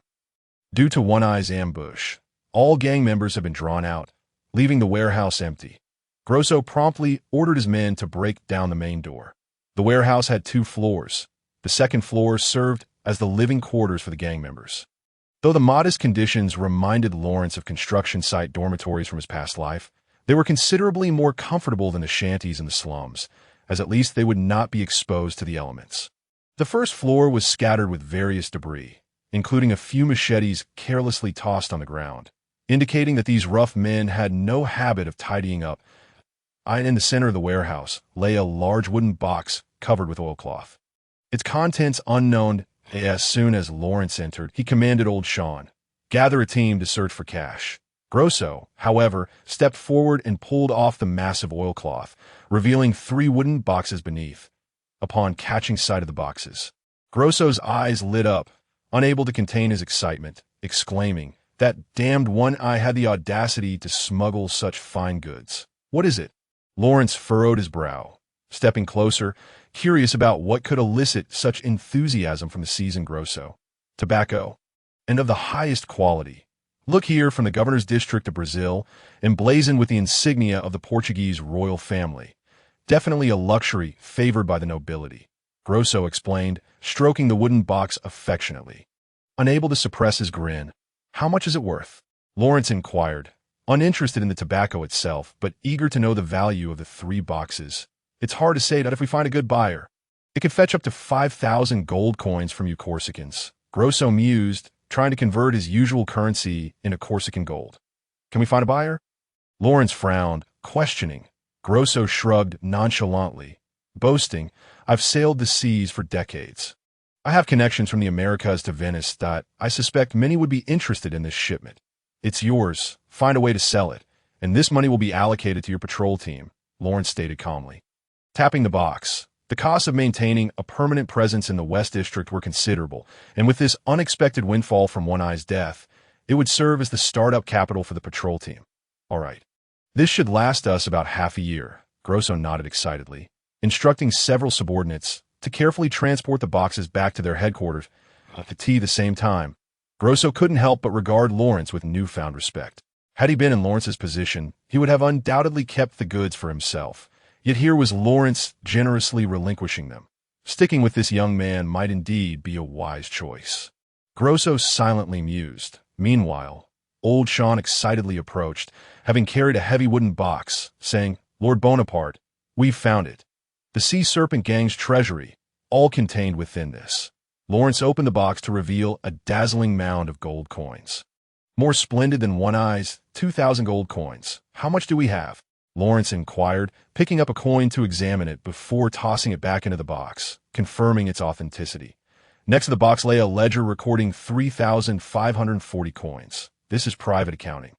Due to One Eye's ambush, all gang members had been drawn out, leaving the warehouse empty. Grosso promptly ordered his men to break down the main door. The warehouse had 2 floors. The second floor served as the living quarters for the gang members. Though the modest conditions reminded Lawrence of construction site dormitories from his past life, they were considerably more comfortable than the shanties in the slums, as at least they would not be exposed to the elements. The first floor was scattered with various debris, including a few machetes carelessly tossed on the ground, indicating that these rough men had no habit of tidying up. In the center of the warehouse lay a large wooden box covered with oilcloth. Its contents unknown. As soon as Lawrence entered, he commanded old Sean, "Gather a team to search for cash." Grosso, however, stepped forward and pulled off the massive oilcloth, revealing 3 wooden boxes beneath. Upon catching sight of the boxes, Grosso's eyes lit up, unable to contain his excitement, exclaiming, "That damned one-eye had the audacity to smuggle such fine goods. What is it?" Lawrence furrowed his brow, stepping closer, curious about what could elicit such enthusiasm from the seasoned Grosso. "Tobacco, and of the highest quality. Look here, from the governor's district of Brazil, emblazoned with the insignia of the Portuguese royal family. Definitely a luxury favored by the nobility," Grosso explained, stroking the wooden box affectionately. Unable to suppress his grin. "How much is it worth?" Lawrence inquired, uninterested in the tobacco itself, but eager to know the value of the 3 boxes. "It's hard to say that if we find a good buyer. It could fetch up to 5,000 gold coins from you Corsicans," Grosso mused, trying to convert his usual currency into Corsican gold. "Can we find a buyer?" Lawrence frowned, questioning. Grosso shrugged nonchalantly, boasting, "I've sailed the seas for decades. I have connections from the Americas to Venice. I suspect many would be interested in this shipment. It's yours. Find a way to sell it, and this money will be allocated to your patrol team," Lawrence stated calmly. Tapping the box, the costs of maintaining a permanent presence in the West District were considerable, and with this unexpected windfall from One-Eye's death, it would serve as the startup capital for the patrol team. "All right. This should last us about half a year," Grosso nodded excitedly, instructing several subordinates to carefully transport the boxes back to their headquarters at the same time. Grosso couldn't help but regard Lawrence with newfound respect. Had he been in Lawrence's position, he would have undoubtedly kept the goods for himself. Yet here was Lawrence generously relinquishing them. Sticking with this young man might indeed be a wise choice. Grosso silently mused. Meanwhile, old Sean excitedly approached, having carried a heavy wooden box, saying, "Lord Bonaparte, we've found it. The Sea Serpent Gang's treasury, all contained within this." Lawrence opened the box to reveal a dazzling mound of gold coins. "More splendid than One-Eye's 2,000 gold coins. How much do we have?" Lawrence inquired, picking up a coin to examine it before tossing it back into the box, confirming its authenticity. Next to the box lay a ledger recording 3,540 coins. "This is private accounting."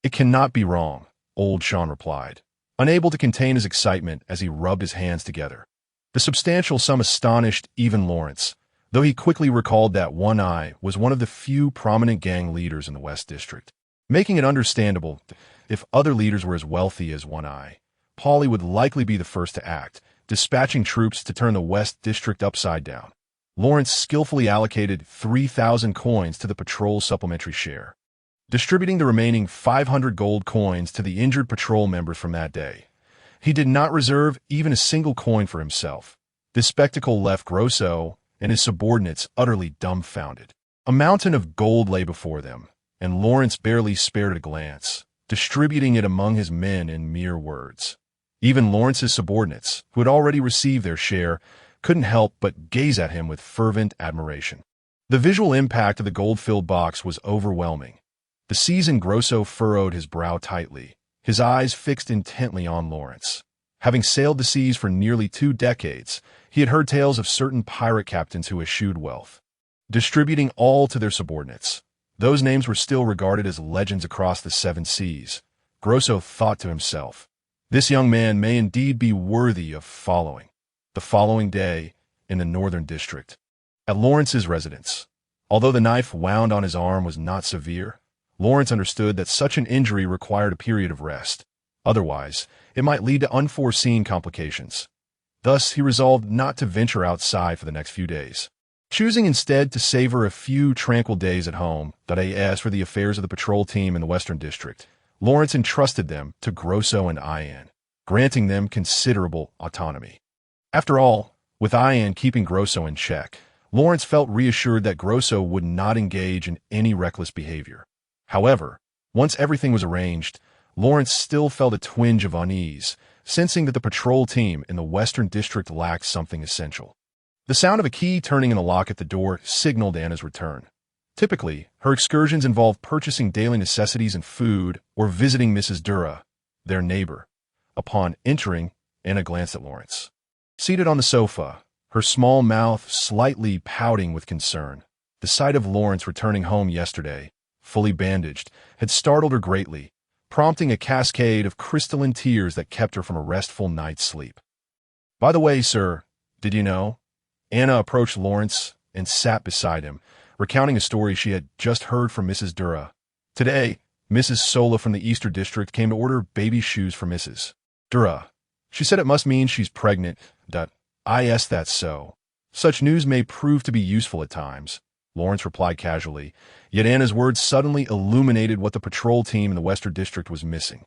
"It cannot be wrong," old Sean replied, unable to contain his excitement as he rubbed his hands together. The substantial sum astonished even Lawrence, though he quickly recalled that One-Eye was one of the few prominent gang leaders in the West District, making it understandable. If other leaders were as wealthy as One-Eye, Paulie would likely be the first to act, dispatching troops to turn the West District upside down. Lawrence skillfully allocated 3,000 coins to the patrol's supplementary share, distributing the remaining 500 gold coins to the injured patrol members from that day. He did not reserve even a single coin for himself. This spectacle left Grosso and his subordinates utterly dumbfounded. A mountain of gold lay before them, and Lawrence barely spared a glance, distributing it among his men in mere words. Even Lawrence's subordinates, who had already received their share, couldn't help but gaze at him with fervent admiration. The visual impact of the gold-filled box was overwhelming. The seasoned Grosso furrowed his brow tightly, his eyes fixed intently on Lawrence. Having sailed the seas for nearly 2 decades, he had heard tales of certain pirate captains who eschewed wealth, distributing all to their subordinates. Those names were still regarded as legends across the 7 seas. Grosso thought to himself, "This young man may indeed be worthy of following." The following day, in the Northern District, at Lawrence's residence, although the knife wound on his arm was not severe, Lawrence understood that such an injury required a period of rest. Otherwise, it might lead to unforeseen complications. Thus, he resolved not to venture outside for the next few days, choosing instead to savor a few tranquil days at home. As for the affairs of the patrol team in the Western District, Lawrence entrusted them to Grosso and Ian, granting them considerable autonomy. After all, with Ian keeping Grosso in check, Lawrence felt reassured that Grosso would not engage in any reckless behavior. However, once everything was arranged, Lawrence still felt a twinge of unease, sensing that the patrol team in the Western District lacked something essential. The sound of a key turning in the lock at the door signaled Anna's return. Typically, her excursions involved purchasing daily necessities and food or visiting Mrs. Dura, their neighbor. Upon entering, Anna glanced at Lawrence. Seated on the sofa, her small mouth slightly pouting with concern, the sight of Lawrence returning home yesterday, fully bandaged, had startled her greatly, prompting a cascade of crystalline tears that kept her from a restful night's sleep. "By the way, sir, did you know?" Anna approached Lawrence and sat beside him, recounting a story she had just heard from Mrs. Dura. Today, Mrs. Sola from the Eastern District came to order baby shoes for Mrs. Dura. She said it must mean she's pregnant. Yes, that's so. Such news may prove to be useful at times, Lawrence replied casually, yet Anna's words suddenly illuminated what the patrol team in the Western District was missing.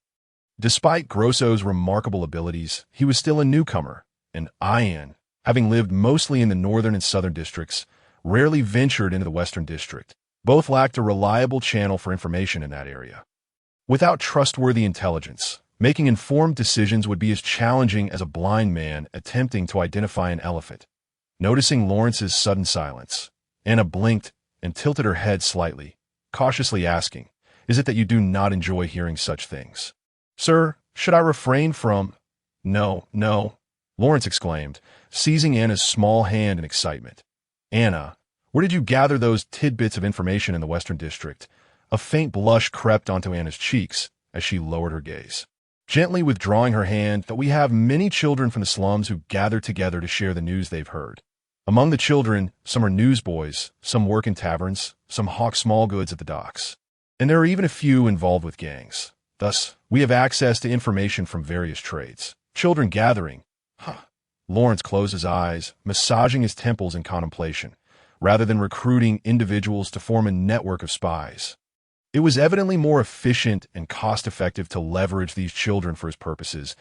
Despite Grosso's remarkable abilities, he was still a newcomer, and Ian, having lived mostly in the northern and southern districts, rarely ventured into the Western District. Both lacked a reliable channel for information in that area. Without trustworthy intelligence, making informed decisions would be as challenging as a blind man attempting to identify an elephant. Noticing Lawrence's sudden silence, Anna blinked and tilted her head slightly, cautiously asking, "Is it that you do not enjoy hearing such things?" "Sir, should I refrain from—" No, Lawrence exclaimed, seizing Anna's small hand in excitement. "Anna, where did you gather those tidbits of information in the Western District?" A faint blush crept onto Anna's cheeks as she lowered her gaze, gently withdrawing her hand. "That we have many children from the slums who gather together to share the news they've heard. Among the children, some are newsboys, some work in taverns, some hawk small goods at the docks. And there are even a few involved with gangs. Thus, we have access to information from various trades. Children gathering." Lawrence closed his eyes, massaging his temples in contemplation, rather than recruiting individuals to form a network of spies. It was evidently more efficient and cost-effective to leverage these children for his purposes.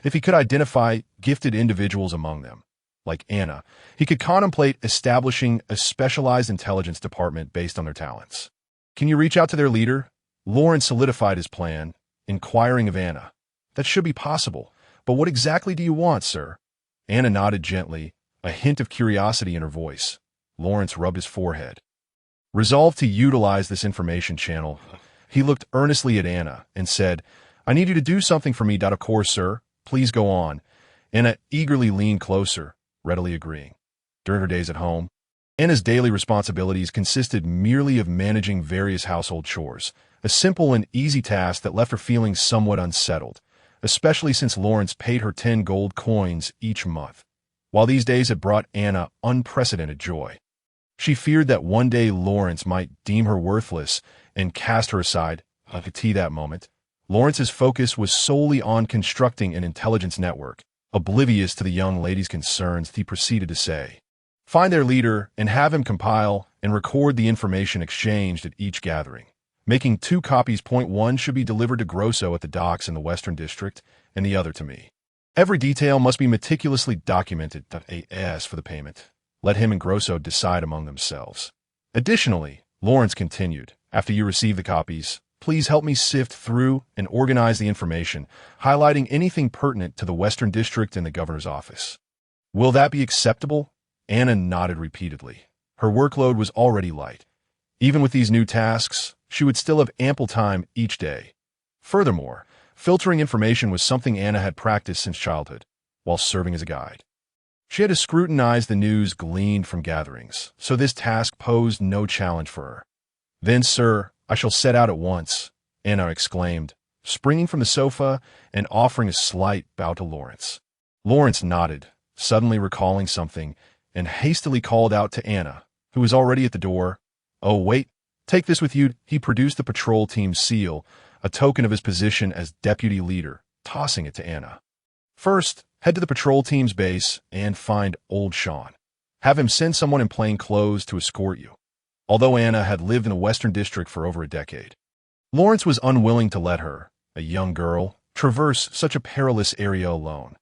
If he could identify gifted individuals among them, like Anna, he could contemplate establishing a specialized intelligence department based on their talents. "Can you reach out to their leader?" Lawrence solidified his plan, inquiring of Anna. "That should be possible, but what exactly do you want, sir?" Anna nodded gently, a hint of curiosity in her voice. Lawrence rubbed his forehead. Resolved to utilize this information channel, he looked earnestly at Anna and said, "I need you to do something for me. Of course, sir. Please go on." Anna eagerly leaned closer, readily agreeing. During her days at home, Anna's daily responsibilities consisted merely of managing various household chores, a simple and easy task that left her feeling somewhat unsettled, especially since Lawrence paid her 10 gold coins each month. While these days had brought Anna unprecedented joy, she feared that one day Lawrence might deem her worthless and cast her aside. Like a tea that moment, Lawrence's focus was solely on constructing an intelligence network. Oblivious to the young lady's concerns, he proceeded to say, "Find their leader and have him compile and record the information exchanged at each gathering, making 2 copies. Point 1 should be delivered to Grosso at the docks in the Western District, and the other to me. Every detail must be meticulously documented. As for the payment, let him and Grosso decide among themselves. Additionally," Lawrence continued, "after you receive the copies, please help me sift through and organize the information, highlighting anything pertinent to the Western District and the governor's office." "Will that be acceptable?" Anna nodded repeatedly. Her workload was already light. Even with these new tasks, she would still have ample time each day. Furthermore, filtering information was something Anna had practiced since childhood, while serving as a guide. She had to scrutinize the news gleaned from gatherings, so this task posed no challenge for her. "Then, sir, I shall set out at once," Anna exclaimed, springing from the sofa and offering a slight bow to Lawrence. Lawrence nodded, suddenly recalling something, and hastily called out to Anna, who was already at the door. "Oh, wait, take this with you." He produced the patrol team's seal, a token of his position as deputy leader, tossing it to Anna. "First, head to the patrol team's base and find Old Sean. Have him send someone in plain clothes to escort you." Although Anna had lived in the Western District for over a decade, Lawrence was unwilling to let her, a young girl, traverse such a perilous area alone?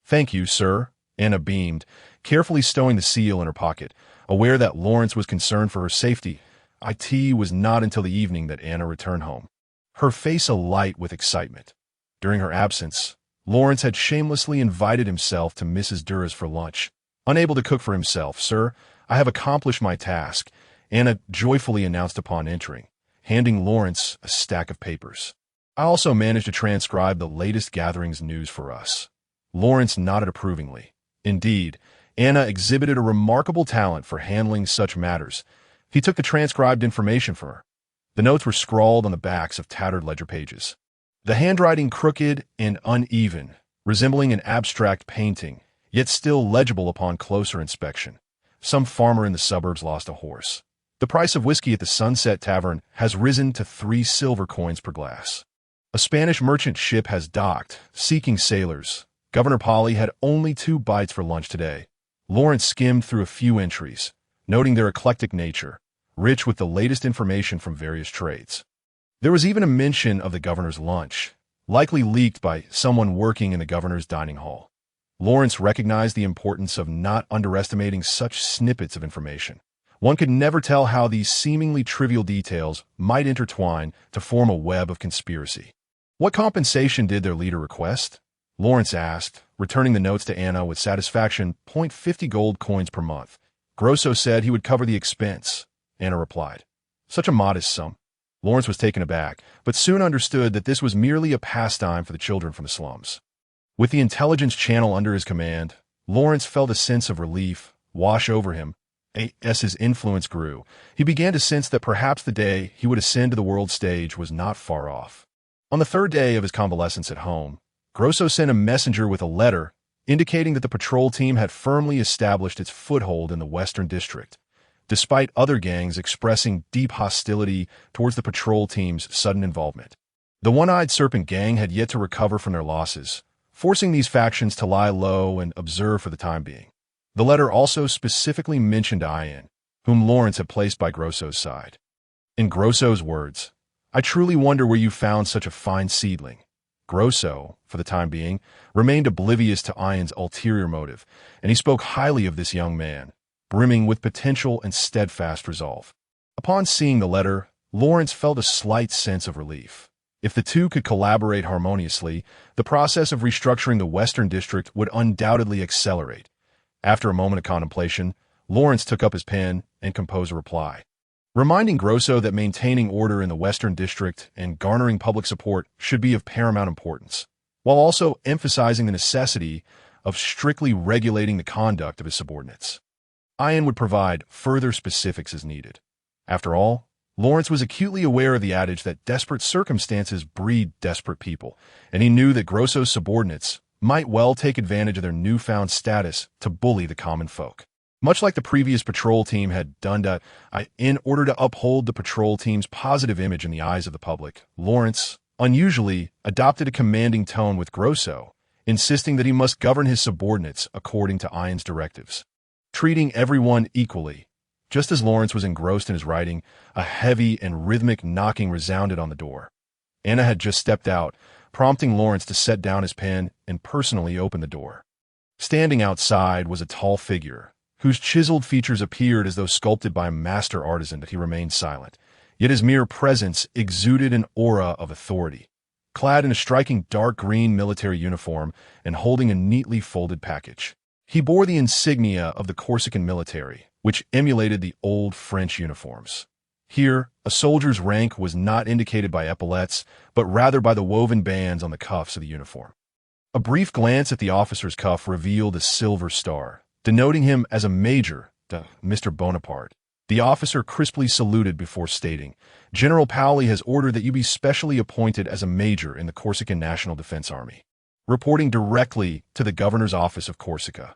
Thank you, sir, Anna beamed, carefully stowing the seal in her pocket, aware that Lawrence was concerned for her safety. It was not until the evening that Anna returned home, her face alight with excitement. During her absence, Lawrence had shamelessly invited himself to Mrs. Durr's for lunch. Unable to cook for himself, sir, I have accomplished my task, Anna joyfully announced upon entering, handing Lawrence a stack of papers. I also managed to transcribe the latest gatherings news for us. Lawrence nodded approvingly. Indeed, Anna exhibited a remarkable talent for handling such matters. He took the transcribed information from her. The notes were scrawled on the backs of tattered ledger pages, the handwriting crooked and uneven, resembling an abstract painting, yet still legible upon closer inspection. Some farmer in the suburbs lost a horse. The price of whiskey at the Sunset Tavern has risen to 3 silver coins per glass. A Spanish merchant ship has docked, seeking sailors. Governor Polly had only 2 bites for lunch today. Lawrence skimmed through a few entries, noting their eclectic nature, rich with the latest information from various trades. There was even a mention of the governor's lunch, likely leaked by someone working in the governor's dining hall. Lawrence recognized the importance of not underestimating such snippets of information. One could never tell how these seemingly trivial details might intertwine to form a web of conspiracy. What compensation did their leader request? Lawrence asked, returning the notes to Anna with satisfaction. 50 gold coins per month. Grosso said he would cover the expense, Anna replied. Such a modest sum. Lawrence was taken aback, but soon understood that this was merely a pastime for the children from the slums. With the intelligence channel under his command, Lawrence felt a sense of relief wash over him. As his influence grew, he began to sense that perhaps the day he would ascend to the world stage was not far off. On the 3rd day of his convalescence at home, Grosso sent a messenger with a letter indicating that the patrol team had firmly established its foothold in the Western District, despite other gangs expressing deep hostility towards the patrol team's sudden involvement. The One-Eyed Serpent gang had yet to recover from their losses, forcing these factions to lie low and observe for the time being. The letter also specifically mentioned Ian, whom Lawrence had placed by Grosso's side. In Grosso's words, "I truly wonder where you found such a fine seedling." Grosso, for the time being, remained oblivious to Ian's ulterior motive, and he spoke highly of this young man, brimming with potential and steadfast resolve. Upon seeing the letter, Lawrence felt a slight sense of relief. If the two could collaborate harmoniously, the process of restructuring the Western District would undoubtedly accelerate. After a moment of contemplation, Lawrence took up his pen and composed a reply, reminding Grosso that maintaining order in the Western District and garnering public support should be of paramount importance, while also emphasizing the necessity of strictly regulating the conduct of his subordinates. Ian would provide further specifics as needed. After all, Lawrence was acutely aware of the adage that desperate circumstances breed desperate people, and he knew that Grosso's subordinates might well take advantage of their newfound status to bully the common folk. Much like the previous patrol team had done in order to uphold the patrol team's positive image in the eyes of the public, Lawrence, unusually, adopted a commanding tone with Grosso, insisting that he must govern his subordinates according to Ian's directives, treating everyone equally. Just as Lawrence was engrossed in his writing, a heavy and rhythmic knocking resounded on the door. Anna had just stepped out, prompting Lawrence to set down his pen and personally open the door. Standing outside was a tall figure, whose chiseled features appeared as though sculpted by a master artisan, but he remained silent. Yet his mere presence exuded an aura of authority. Clad in a striking dark green military uniform and holding a neatly folded package, he bore the insignia of the Corsican military, which emulated the old French uniforms. Here, a soldier's rank was not indicated by epaulettes, but rather by the woven bands on the cuffs of the uniform. A brief glance at the officer's cuff revealed a silver star, denoting him as a major, Mr. Bonaparte. The officer crisply saluted before stating, "General Paoli has ordered that you be specially appointed as a major in the Corsican National Defense Army, reporting directly to the governor's office of Corsica.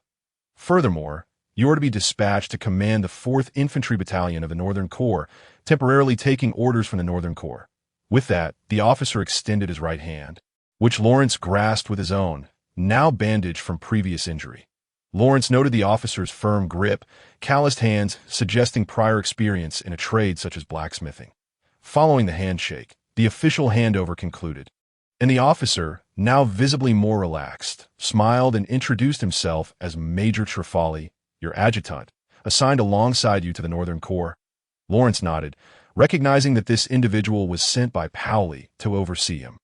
Furthermore, you are to be dispatched to command the 4th Infantry Battalion of the Northern Corps, temporarily taking orders from the Northern Corps." With that, the officer extended his right hand, which Lawrence grasped with his own, now bandaged from previous injury. Lawrence noted the officer's firm grip, calloused hands suggesting prior experience in a trade such as blacksmithing. Following the handshake, the official handover concluded, and the officer, now visibly more relaxed, smiled and introduced himself as Major Trefali, your adjutant, assigned alongside you to the Northern Corps. Lawrence nodded, recognizing that this individual was sent by Paoli to oversee him.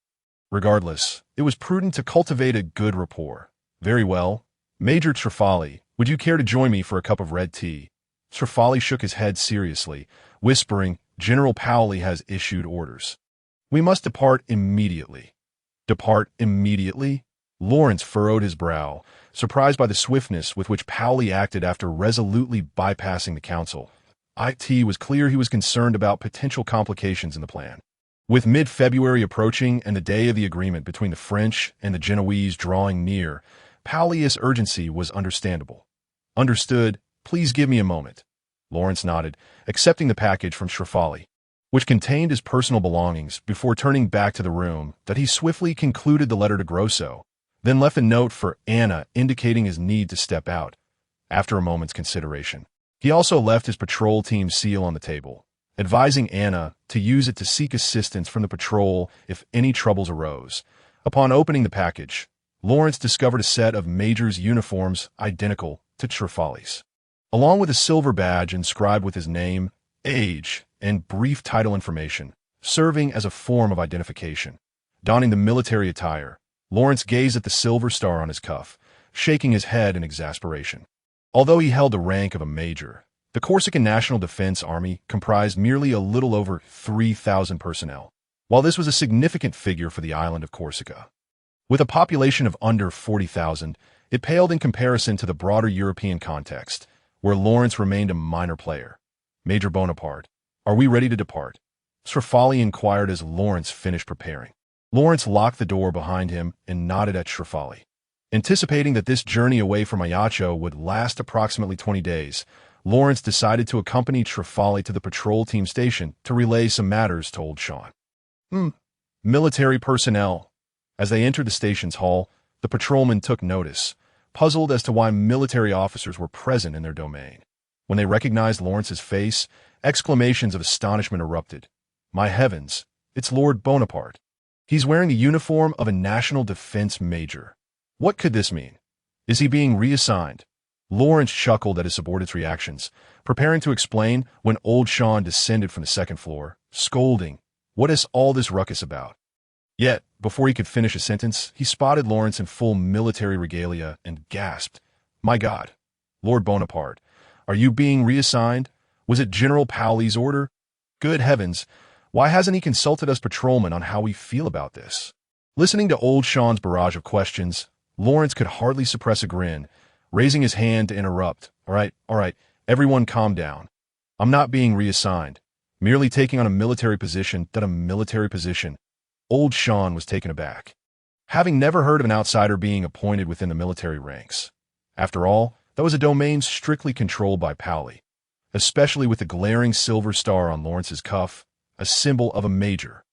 Regardless, it was prudent to cultivate a good rapport. Very well. Major Trefali, would you care to join me for a cup of red tea? Trefali shook his head seriously, whispering, General Paoli has issued orders. We must depart immediately. Depart immediately? Lawrence furrowed his brow, surprised by the swiftness with which Paoli acted after resolutely bypassing the council. It was clear he was concerned about potential complications in the plan. With mid-February approaching and the day of the agreement between the French and the Genoese drawing near, Paoli's urgency was understandable. Understood. Please give me a moment. Lawrence nodded, accepting the package from Trefali, which contained his personal belongings, before turning back to the room that he swiftly concluded the letter to Grosso, then left a note for Anna indicating his need to step out. After a moment's consideration, he also left his patrol team seal on the table, advising Anna to use it to seek assistance from the patrol if any troubles arose. Upon opening the package, Lawrence discovered a set of Major's uniforms identical to Trefali's, along with a silver badge inscribed with his name, age, and brief title information, serving as a form of identification. Donning the military attire, Lawrence gazed at the silver star on his cuff, shaking his head in exasperation. Although he held the rank of a major, the Corsican National Defense Army comprised merely a little over 3,000 personnel, while this was a significant figure for the island of Corsica. With a population of under 40,000, it paled in comparison to the broader European context, where Lawrence remained a minor player. Major Bonaparte, are we ready to depart? Trefali inquired as Lawrence finished preparing. Lawrence locked the door behind him and nodded at Trefali. Anticipating that this journey away from Ajaccio would last approximately 20 days, Lawrence decided to accompany Trefali to the patrol team station to relay some matters to Old Sean. Military personnel. As they entered the station's hall, the patrolman took notice, puzzled as to why military officers were present in their domain. When they recognized Lawrence's face, exclamations of astonishment erupted. My heavens, it's Lord Bonaparte. He's wearing the uniform of a national defense major. What could this mean? Is he being reassigned? Lawrence chuckled at his subordinate's reactions, preparing to explain when Old Sean descended from the second floor, scolding, What is all this ruckus about? Yet, before he could finish a sentence, he spotted Lawrence in full military regalia and gasped, My God, Lord Bonaparte, are you being reassigned? Was it General Paoli's order? Good heavens, why hasn't he consulted us patrolmen on how we feel about this? Listening to Old Sean's barrage of questions, Lawrence could hardly suppress a grin, raising his hand to interrupt. All right, everyone calm down. I'm not being reassigned, merely taking on a military position. Old Sean was taken aback, having never heard of an outsider being appointed within the military ranks. After all, that was a domain strictly controlled by Paoli, especially with the glaring silver star on Lawrence's cuff, a symbol of a major,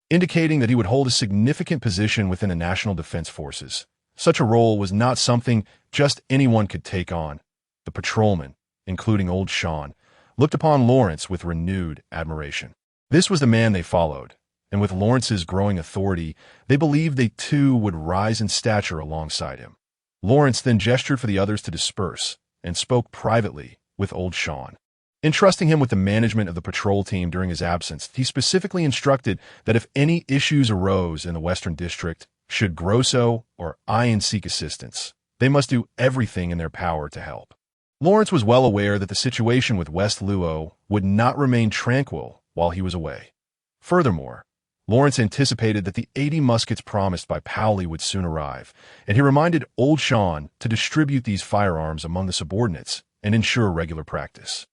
indicating that he would hold a significant position within the National Defense Forces. Such a role was not something just anyone could take on. The patrolmen, including Old Sean, looked upon Lawrence with renewed admiration. This was the man they followed, and with Lawrence's growing authority, they believed they too would rise in stature alongside him. Lawrence then gestured for the others to disperse and spoke privately with Old Sean. Entrusting him with the management of the patrol team during his absence, he specifically instructed that if any issues arose in the Western District, should Grosso or Ian seek assistance, they must do everything in their power to help. Lawrence was well aware that the situation with West Luo would not remain tranquil while he was away. Furthermore, Lawrence anticipated that the 80 muskets promised by Paoli would soon arrive, and he reminded Old Sean to distribute these firearms among the subordinates and ensure regular practice.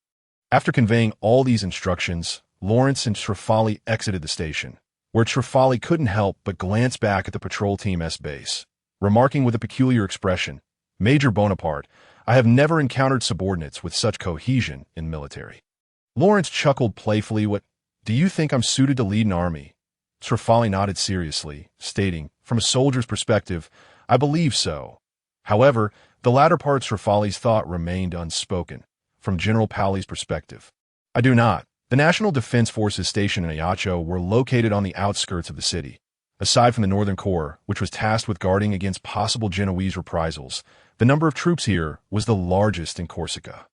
After conveying all these instructions, Lawrence and Trefali exited the station, where Trefali couldn't help but glance back at the patrol team's base, remarking with a peculiar expression, Major Bonaparte, I have never encountered subordinates with such cohesion in military. Lawrence chuckled playfully. What, do you think I'm suited to lead an army? Trefali nodded seriously, stating, from a soldier's perspective, I believe so. However, the latter part of Trefali's thought remained unspoken. From General Paoli's perspective, I do not. The National Defense Forces stationed in Ajaccio were located on the outskirts of the city, Aside from the Northern Corps, which was tasked with guarding against possible Genoese reprisals, the number of troops here was the largest in Corsica.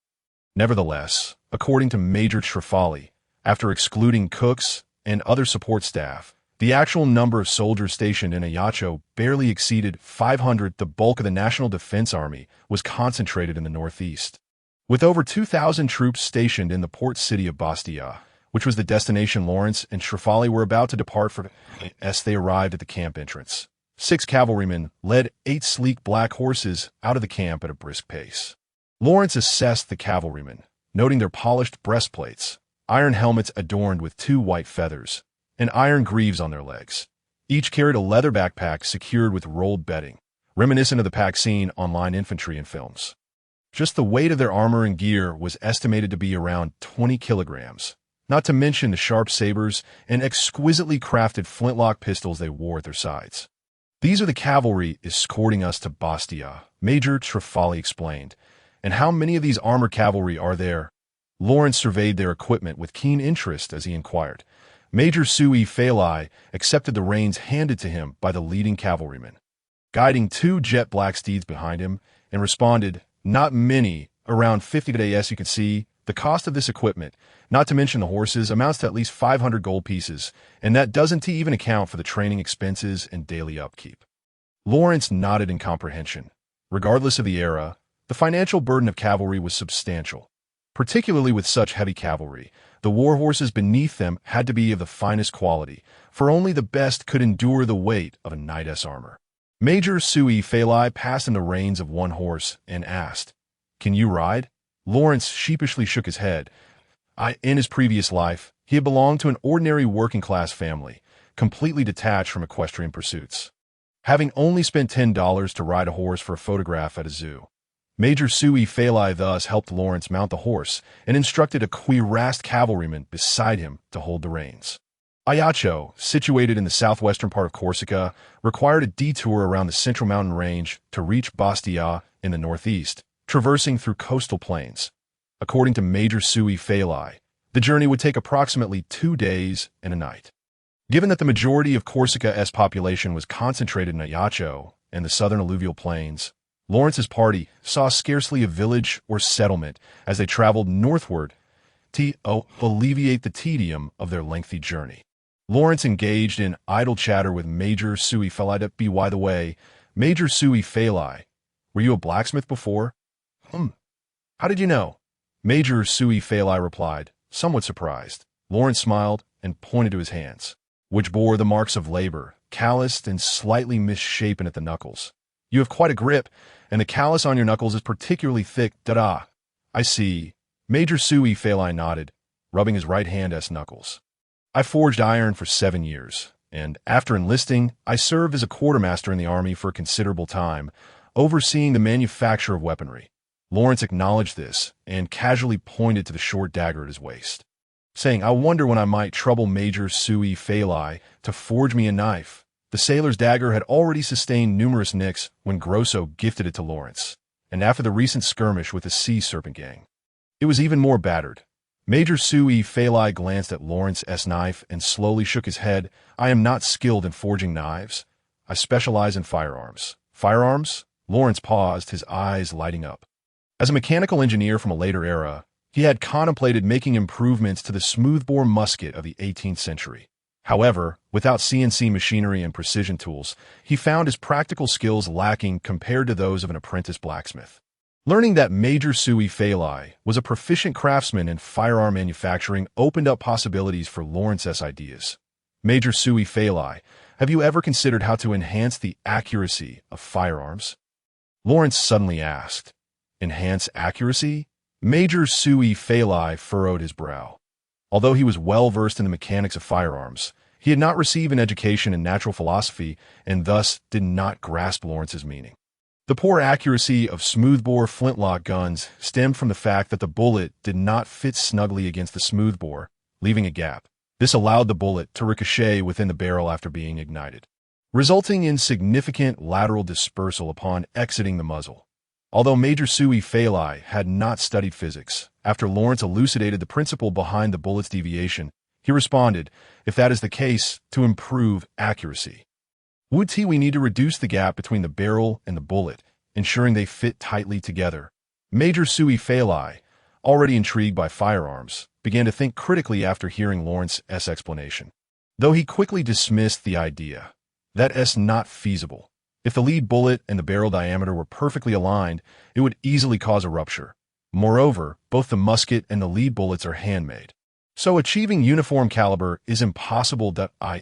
Nevertheless, according to Major Trefali, after excluding cooks and other support staff, the actual number of soldiers stationed in Ajaccio barely exceeded 500. The bulk of the National Defense Army was concentrated in the northeast. With over 2,000 troops stationed in the port city of Bastia, which was the destination Lawrence and Trefali were about to depart from as they arrived at the camp entrance. 6 cavalrymen led 8 sleek black horses out of the camp at a brisk pace. Lawrence assessed the cavalrymen, noting their polished breastplates, iron helmets adorned with 2 white feathers, and iron greaves on their legs. Each carried a leather backpack secured with rolled bedding, reminiscent of the pack seen on line infantry in films. Just the weight of their armor and gear was estimated to be around 20 kilograms, not to mention the sharp sabers and exquisitely crafted flintlock pistols they wore at their sides. "These are the cavalry escorting us to Bastia," Major Trefali explained. "And how many of these armored cavalry are there?" Lawrence surveyed their equipment with keen interest as he inquired. Major Sui Falai accepted the reins handed to him by the leading cavalryman, guiding 2 jet black steeds behind him, and responded, "Not many, around 50 today. As you can see, the cost of this equipment, not to mention the horses, amounts to at least 500 gold pieces, and that doesn't even account for the training expenses and daily upkeep." Lawrence nodded in comprehension. Regardless of the era, the financial burden of cavalry was substantial. Particularly with such heavy cavalry, the war horses beneath them had to be of the finest quality, for only the best could endure the weight of a knight's armor. Major Sui Falai passed him the reins of one horse and asked, "Can you ride?" Lawrence sheepishly shook his head. In his previous life, he had belonged to an ordinary working-class family, completely detached from equestrian pursuits. Having only spent $10 to ride a horse for a photograph at a zoo, Major Sui Falai thus helped Lawrence mount the horse and instructed a cuirassed cavalryman beside him to hold the reins. Ajaccio, situated in the southwestern part of Corsica, required a detour around the central mountain range to reach Bastia in the northeast, traversing through coastal plains. According to Major Sui Falai, the journey would take approximately 2 days and a night. Given that the majority of Corsica's population was concentrated in Ajaccio and the southern alluvial plains, Lawrence's party saw scarcely a village or settlement as they traveled northward to alleviate the tedium of their lengthy journey. Lawrence engaged in idle chatter with Major Sui Falai. By the way, Major Sui Falai, were you a blacksmith before? How did you know? Major Sui Falai replied, somewhat surprised. Lawrence smiled and pointed to his hands, which bore the marks of labor, calloused and slightly misshapen at the knuckles. "You have quite a grip, and the callus on your knuckles is particularly thick. Da-da. I see." Major Sui Falai nodded, rubbing his right hand's knuckles. "I forged iron for 7 years, and after enlisting, I served as a quartermaster in the army for a considerable time, overseeing the manufacture of weaponry." Lawrence acknowledged this and casually pointed to the short dagger at his waist, saying, "I wonder when I might trouble Major Sui Falai to forge me a knife." The sailor's dagger had already sustained numerous nicks when Grosso gifted it to Lawrence, and after the recent skirmish with the Sea Serpent gang, it was even more battered. Major Sui Falai glanced at Lawrence's knife and slowly shook his head. "I am not skilled in forging knives. I specialize in firearms." "Firearms?" Lawrence paused, his eyes lighting up. As a mechanical engineer from a later era, he had contemplated making improvements to the smoothbore musket of the 18th century. However, without CNC machinery and precision tools, he found his practical skills lacking compared to those of an apprentice blacksmith. Learning that Major Sui Falai was a proficient craftsman in firearm manufacturing opened up possibilities for Lawrence's ideas. "Major Sui Falai, have you ever considered how to enhance the accuracy of firearms?" Lawrence suddenly asked. "Enhance accuracy?" Major Sui Falai furrowed his brow. Although he was well-versed in the mechanics of firearms, he had not received an education in natural philosophy and thus did not grasp Lawrence's meaning. The poor accuracy of smoothbore flintlock guns stemmed from the fact that the bullet did not fit snugly against the smoothbore, leaving a gap. This allowed the bullet to ricochet within the barrel after being ignited, resulting in significant lateral dispersal upon exiting the muzzle. Although Major Sui Falai had not studied physics, after Lawrence elucidated the principle behind the bullet's deviation, he responded, "If that is the case, to improve accuracy, We need to reduce the gap between the barrel and the bullet, ensuring they fit tightly together. Major Sui Falai, already intrigued by firearms, began to think critically after hearing Lawrence's explanation. Though he quickly dismissed the idea, that's not feasible. If the lead bullet and the barrel diameter were perfectly aligned, it would easily cause a rupture. Moreover, both the musket and the lead bullets are handmade. So achieving uniform caliber is impossible.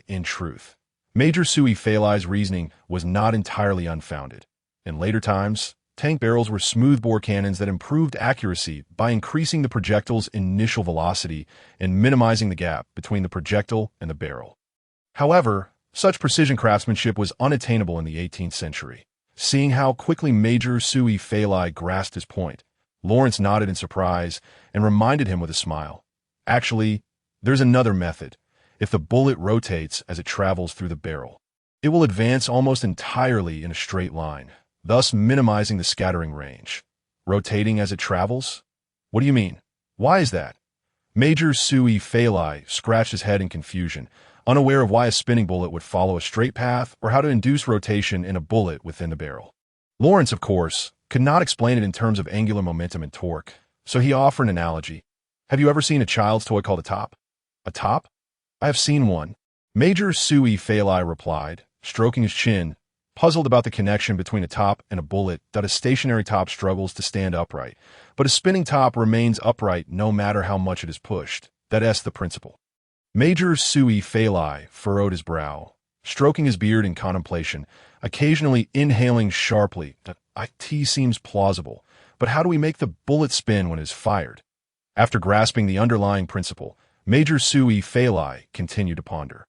In truth, Major Sui Falai's reasoning was not entirely unfounded. In later times, tank barrels were smoothbore cannons that improved accuracy by increasing the projectile's initial velocity and minimizing the gap between the projectile and the barrel. However, such precision craftsmanship was unattainable in the 18th century. Seeing how quickly Major Sui Falai grasped his point, Lawrence nodded in surprise and reminded him with a smile. Actually, there's another method. If the bullet rotates as it travels through the barrel, it will advance almost entirely in a straight line, thus minimizing the scattering range. Rotating as it travels? What do you mean? Why is that? Major Sui Falai scratched his head in confusion, unaware of why a spinning bullet would follow a straight path or how to induce rotation in a bullet within the barrel. Lawrence, of course, could not explain it in terms of angular momentum and torque, so he offered an analogy. Have you ever seen a child's toy called a top? A top? I have seen one. Major Sui Falai replied, stroking his chin, puzzled about the connection between a top and a bullet. That a stationary top struggles to stand upright, but a spinning top remains upright no matter how much it is pushed. That's the principle. Major Sui Falai furrowed his brow, stroking his beard in contemplation, occasionally inhaling sharply. That IT seems plausible, but how do we make the bullet spin when it is fired? After grasping the underlying principle, Major Sui Falai continued to ponder.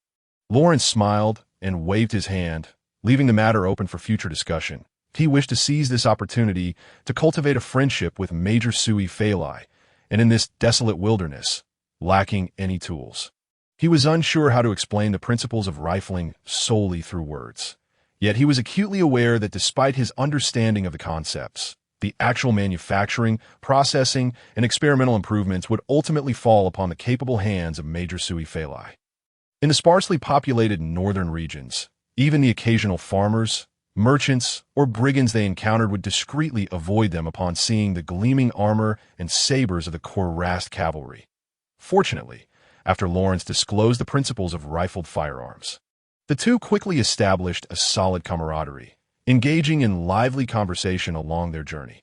Lawrence smiled and waved his hand, leaving the matter open for future discussion. He wished to seize this opportunity to cultivate a friendship with Major Sui Falai, and in this desolate wilderness, lacking any tools. He was unsure how to explain the principles of rifling solely through words. Yet he was acutely aware that despite his understanding of the concepts, the actual manufacturing, processing, and experimental improvements would ultimately fall upon the capable hands of Major Sui Falai. In the sparsely populated northern regions, even the occasional farmers, merchants, or brigands they encountered would discreetly avoid them upon seeing the gleaming armor and sabers of the cuirassed cavalry. Fortunately, after Lawrence disclosed the principles of rifled firearms, the two quickly established a solid camaraderie, engaging in lively conversation along their journey.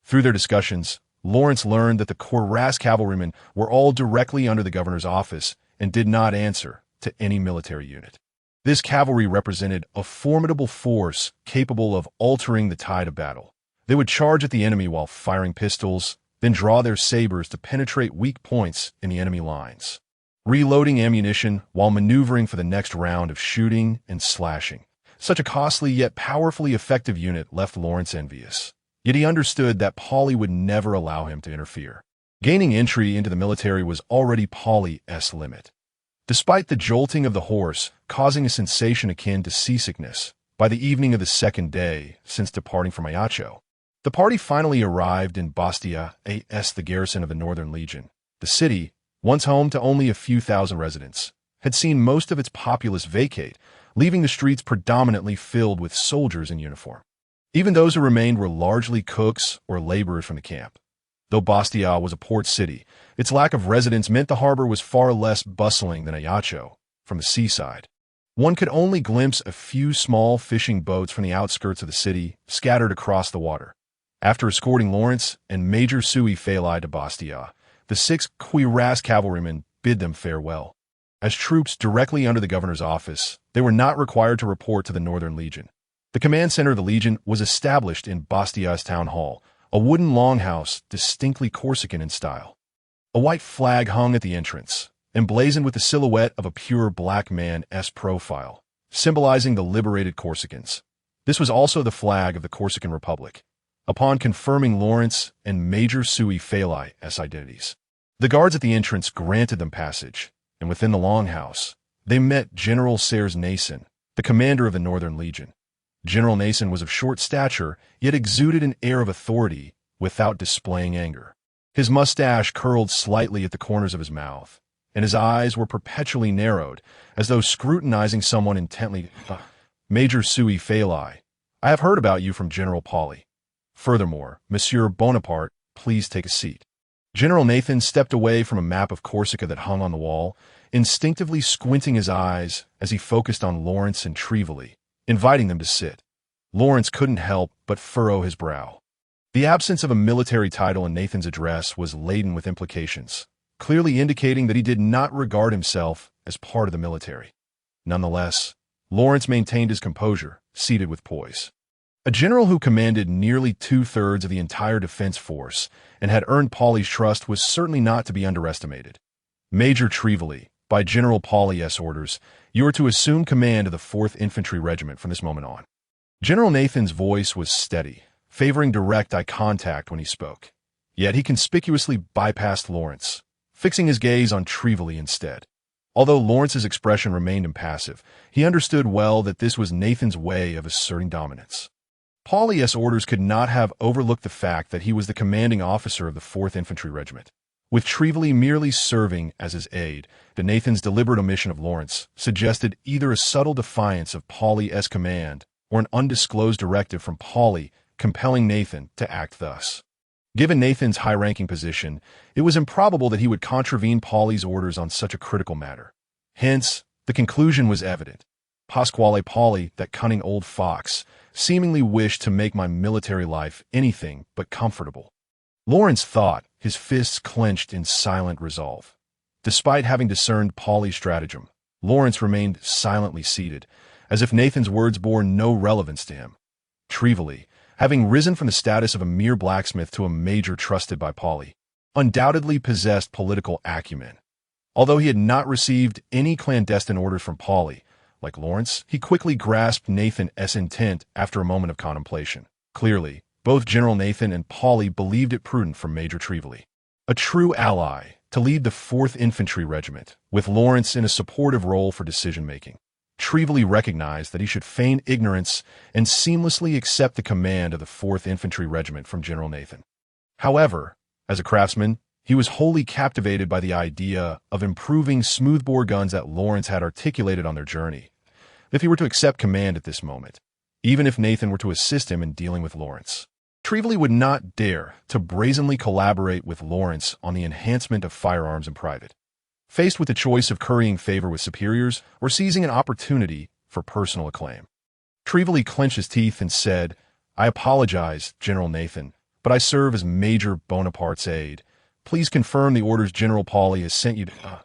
Through their discussions, Lawrence learned that the cuirassed cavalrymen were all directly under the governor's office and did not answer to any military unit. This cavalry represented a formidable force capable of altering the tide of battle. They would charge at the enemy while firing pistols, then draw their sabers to penetrate weak points in the enemy lines, reloading ammunition while maneuvering for the next round of shooting and slashing. Such a costly yet powerfully effective unit left Lawrence envious. Yet he understood that Pauli would never allow him to interfere. Gaining entry into the military was already Pauli's limit. Despite the jolting of the horse causing a sensation akin to seasickness, by the evening of the second day since departing from Ajaccio, the party finally arrived in Bastia, the garrison of the Northern Legion. The city, once home to only a few thousand residents, had seen most of its populace vacate, leaving the streets predominantly filled with soldiers in uniform. Even those who remained were largely cooks or laborers from the camp. Though Bastia was a port city, its lack of residents meant the harbor was far less bustling than Ajaccio, from the seaside. One could only glimpse a few small fishing boats from the outskirts of the city scattered across the water. After escorting Lawrence and Major Sui Falai to Bastia, the 6 cuirassed cavalrymen bid them farewell. As troops directly under the governor's office, they were not required to report to the Northern Legion. The command center of the Legion was established in Bastia's town hall, a wooden longhouse distinctly Corsican in style. A white flag hung at the entrance, emblazoned with the silhouette of a pure black man's profile, symbolizing the liberated Corsicans. This was also the flag of the Corsican Republic. Upon confirming Lawrence and Major Sui Falai's identities, the guards at the entrance granted them passage, and within the longhouse, they met General Serres Nason, the commander of the Northern Legion. General Nason was of short stature, yet exuded an air of authority without displaying anger. His mustache curled slightly at the corners of his mouth, and his eyes were perpetually narrowed, as though scrutinizing someone intently. Major Sui Feli, I have heard about you from General Pauli. Furthermore, Monsieur Bonaparte, please take a seat. General Nathan stepped away from a map of Corsica that hung on the wall, instinctively squinting his eyes as he focused on Lawrence and Trivoli, inviting them to sit. Lawrence couldn't help but furrow his brow. The absence of a military title in Nathan's address was laden with implications, clearly indicating that he did not regard himself as part of the military. Nonetheless, Lawrence maintained his composure, seated with poise. A general who commanded nearly two-thirds of the entire defense force and had earned Pauli's trust was certainly not to be underestimated. Major Trivoli, by General Pauli's orders, you are to assume command of the 4th Infantry Regiment from this moment on. General Nathan's voice was steady, favoring direct eye contact when he spoke. Yet he conspicuously bypassed Lawrence, fixing his gaze on Trivoli instead. Although Lawrence's expression remained impassive, he understood well that this was Nathan's way of asserting dominance. Pauli's orders could not have overlooked the fact that he was the commanding officer of the 4th Infantry Regiment. With Trivoli merely serving as his aide, Nathan's deliberate omission of Lawrence suggested either a subtle defiance of Pauli's command or an undisclosed directive from Pauli compelling Nathan to act thus. Given Nathan's high-ranking position, it was improbable that he would contravene Pauli's orders on such a critical matter. Hence, the conclusion was evident. Pasquale Pauli, that cunning old fox, seemingly wished to make my military life anything but comfortable. Lawrence thought, his fists clenched in silent resolve. Despite having discerned Pauli's stratagem, Lawrence remained silently seated, as if Nathan's words bore no relevance to him. Trivoli, having risen from the status of a mere blacksmith to a major trusted by Pauli, undoubtedly possessed political acumen. Although he had not received any clandestine orders from Pauli, like Lawrence, he quickly grasped Nathan's intent after a moment of contemplation. Clearly, both General Nathan and Pauli believed it prudent for Major Trivoli, a true ally, to lead the 4th Infantry Regiment, with Lawrence in a supportive role for decision-making. Trivoli recognized that he should feign ignorance and seamlessly accept the command of the 4th Infantry Regiment from General Nathan. However, as a craftsman, he was wholly captivated by the idea of improving smoothbore guns that Lawrence had articulated on their journey, if he were to accept command at this moment, even if Nathan were to assist him in dealing with Lawrence. Trivoli would not dare to brazenly collaborate with Lawrence on the enhancement of firearms in private. Faced with the choice of currying favor with superiors or seizing an opportunity for personal acclaim, Trivoli clenched his teeth and said, I apologize, General Nathan, but I serve as Major Bonaparte's aide. Please confirm the orders General Pauli has sent you to...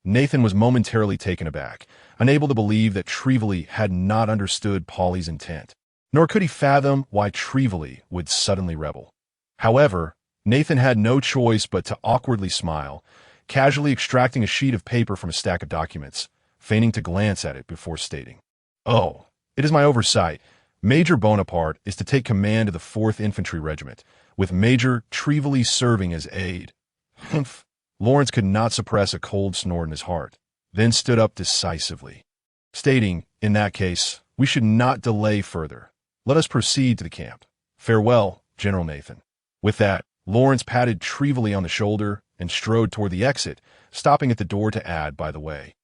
Nathan was momentarily taken aback, unable to believe that Trivoli had not understood Pauli's intent, nor could he fathom why Trivoli would suddenly rebel. However, Nathan had no choice but to awkwardly smile, casually extracting a sheet of paper from a stack of documents, feigning to glance at it before stating, Oh, it is my oversight. Major Bonaparte is to take command of the 4th Infantry Regiment, with Major Trivoli serving as aide. Humph. Lawrence could not suppress a cold snort in his heart, then stood up decisively, stating, In that case, we should not delay further. Let us proceed to the camp. Farewell, General Nathan. With that, Lawrence patted Trivoli on the shoulder and strode toward the exit, stopping at the door to add, by the way,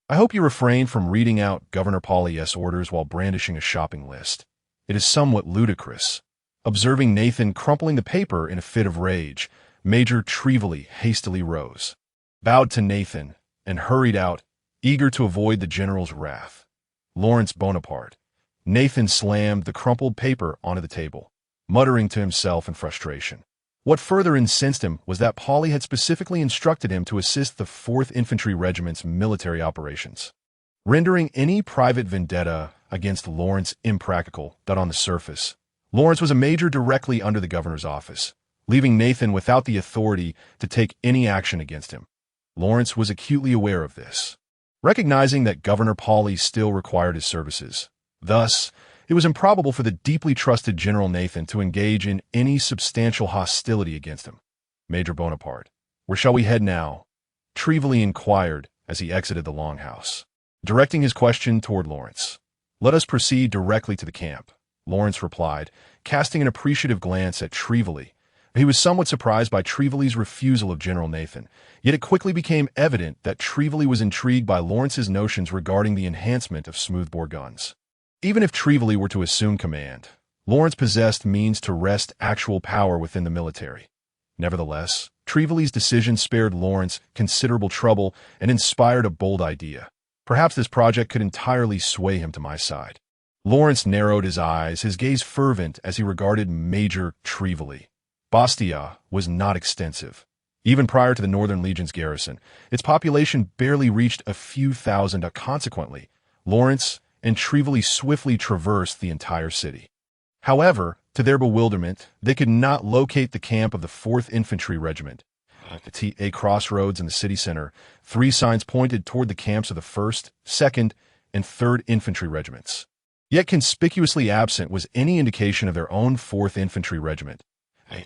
I hope you refrain from reading out Governor Pauli's orders while brandishing a shopping list. It is somewhat ludicrous. Observing Nathan crumpling the paper in a fit of rage, Major Trivoli hastily rose, bowed to Nathan, and hurried out, eager to avoid the general's wrath. Lawrence Bonaparte. Nathan slammed the crumpled paper onto the table, muttering to himself in frustration. What further incensed him was that Pauli had specifically instructed him to assist the 4th Infantry Regiment's military operations, rendering any private vendetta against Lawrence impractical. That on the surface, Lawrence was a major directly under the governor's office, leaving Nathan without the authority to take any action against him. Lawrence was acutely aware of this, recognizing that Governor Pauli still required his services. Thus, it was improbable for the deeply trusted General Nathan to engage in any substantial hostility against him. Major Bonaparte, where shall we head now? Trivoli inquired as he exited the longhouse, directing his question toward Lawrence. Let us proceed directly to the camp, Lawrence replied, casting an appreciative glance at Trivoli. He was somewhat surprised by Trivoli's refusal of General Nathan, yet it quickly became evident that Trivoli was intrigued by Lawrence's notions regarding the enhancement of smoothbore guns. Even if Trivoli were to assume command, Lawrence possessed means to wrest actual power within the military. Nevertheless, Trivoli's decision spared Lawrence considerable trouble and inspired a bold idea. Perhaps this project could entirely sway him to my side. Lawrence narrowed his eyes, his gaze fervent as he regarded Major Trivoli. Bastia was not extensive. Even prior to the Northern Legion's garrison, its population barely reached a few thousand. Consequently, Lawrence and Trivoli swiftly traversed the entire city. However, to their bewilderment, they could not locate the camp of the 4th Infantry Regiment. At a crossroads in the city center, 3 signs pointed toward the camps of the 1st, 2nd, and 3rd Infantry Regiments. Yet conspicuously absent was any indication of their own 4th Infantry Regiment.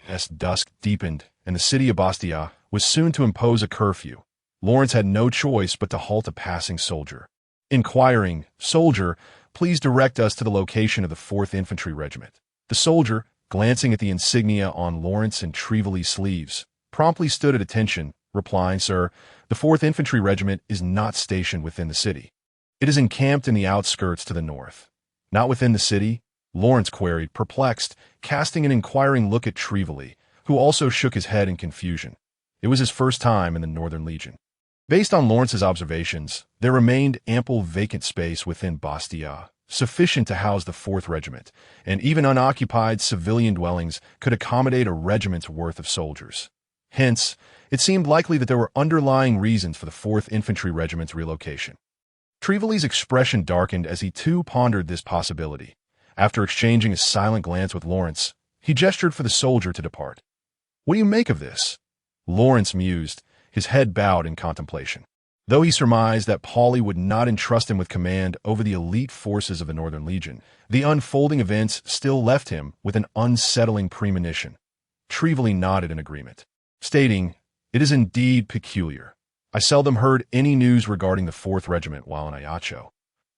As dusk deepened, and the city of Bastia was soon to impose a curfew, Lawrence had no choice but to halt a passing soldier. Inquiring, "Soldier, please direct us to the location of the 4th Infantry Regiment." The soldier, glancing at the insignia on Lawrence and Trivoli's sleeves, promptly stood at attention, replying, "Sir, the 4th Infantry Regiment is not stationed within the city. It is encamped in the outskirts to the north." "Not within the city?" Lawrence queried, perplexed, casting an inquiring look at Trivoli, who also shook his head in confusion. It was his first time in the Northern Legion. Based on Lawrence's observations, there remained ample vacant space within Bastia, sufficient to house the 4th Regiment, and even unoccupied civilian dwellings could accommodate a regiment's worth of soldiers. Hence, it seemed likely that there were underlying reasons for the 4th Infantry Regiment's relocation. Trivoli's expression darkened as he too pondered this possibility. After exchanging a silent glance with Lawrence, he gestured for the soldier to depart. "What do you make of this?" Lawrence mused, his head bowed in contemplation. Though he surmised that Pauli would not entrust him with command over the elite forces of the Northern Legion, the unfolding events still left him with an unsettling premonition. Trivoli nodded in agreement, stating, "It is indeed peculiar. I seldom heard any news regarding the 4th Regiment while in Ajaccio."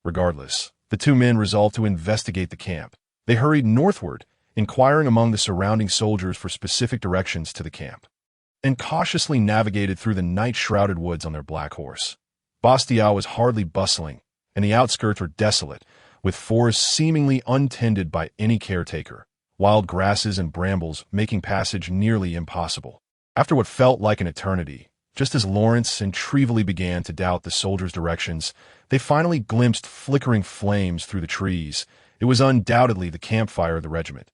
Regardless, the 2 men resolved to investigate the camp. They hurried northward, inquiring among the surrounding soldiers for specific directions to the camp, and cautiously navigated through the night-shrouded woods on their black horse. Bastia was hardly bustling, and the outskirts were desolate, with forests seemingly untended by any caretaker, wild grasses and brambles making passage nearly impossible. After what felt like an eternity, just as Lawrence and Trivoli began to doubt the soldiers' directions, they finally glimpsed flickering flames through the trees. It was undoubtedly the campfire of the regiment.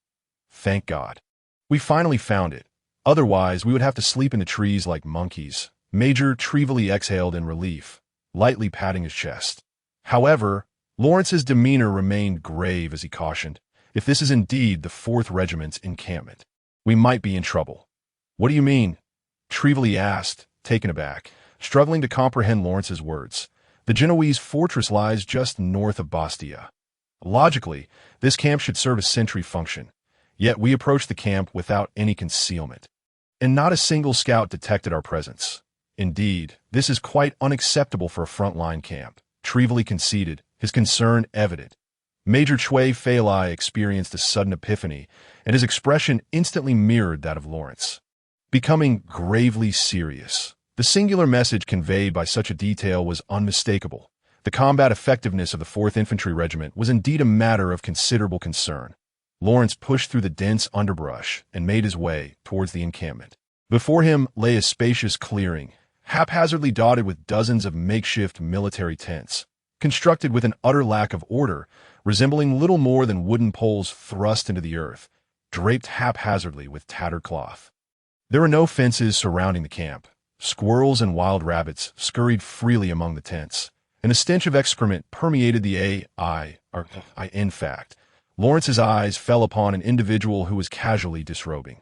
"Thank God. We finally found it. Otherwise, we would have to sleep in the trees like monkeys." Major Trivoli exhaled in relief, lightly patting his chest. However, Lawrence's demeanor remained grave as he cautioned, "If this is indeed the 4th Regiment's encampment, we might be in trouble." "What do you mean?" Trivoli asked, taken aback, struggling to comprehend Lawrence's words. "The Genoese fortress lies just north of Bastia. Logically, this camp should serve a sentry function. Yet we approached the camp without any concealment, and not a single scout detected our presence. Indeed, this is quite unacceptable for a frontline camp," Trivoli conceded, his concern evident. Major Cui Phaeli experienced a sudden epiphany, and his expression instantly mirrored that of Lawrence. Becoming gravely serious, the singular message conveyed by such a detail was unmistakable. The combat effectiveness of the 4th Infantry Regiment was indeed a matter of considerable concern. Lawrence pushed through the dense underbrush and made his way towards the encampment. Before him lay a spacious clearing, haphazardly dotted with dozens of makeshift military tents, constructed with an utter lack of order, resembling little more than wooden poles thrust into the earth, draped haphazardly with tattered cloth. There were no fences surrounding the camp. Squirrels and wild rabbits scurried freely among the tents, and a stench of excrement permeated the In fact, Lawrence's eyes fell upon an individual who was casually disrobing,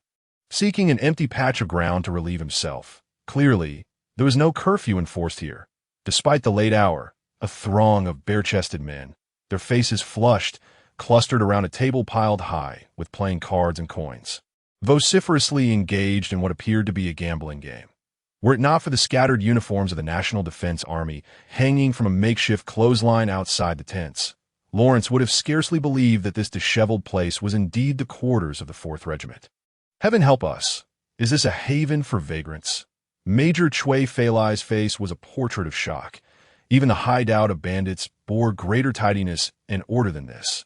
seeking an empty patch of ground to relieve himself. Clearly, there was no curfew enforced here. Despite the late hour, a throng of bare-chested men, their faces flushed, clustered around a table piled high with playing cards and coins, vociferously engaged in what appeared to be a gambling game. Were it not for the scattered uniforms of the National Defense Army hanging from a makeshift clothesline outside the tents, Lawrence would have scarcely believed that this disheveled place was indeed the quarters of the 4th Regiment. Heaven help us! Is this a haven for vagrants? Major Cui Phaeli's face was a portrait of shock. Even the hideout of bandits bore greater tidiness and order than this.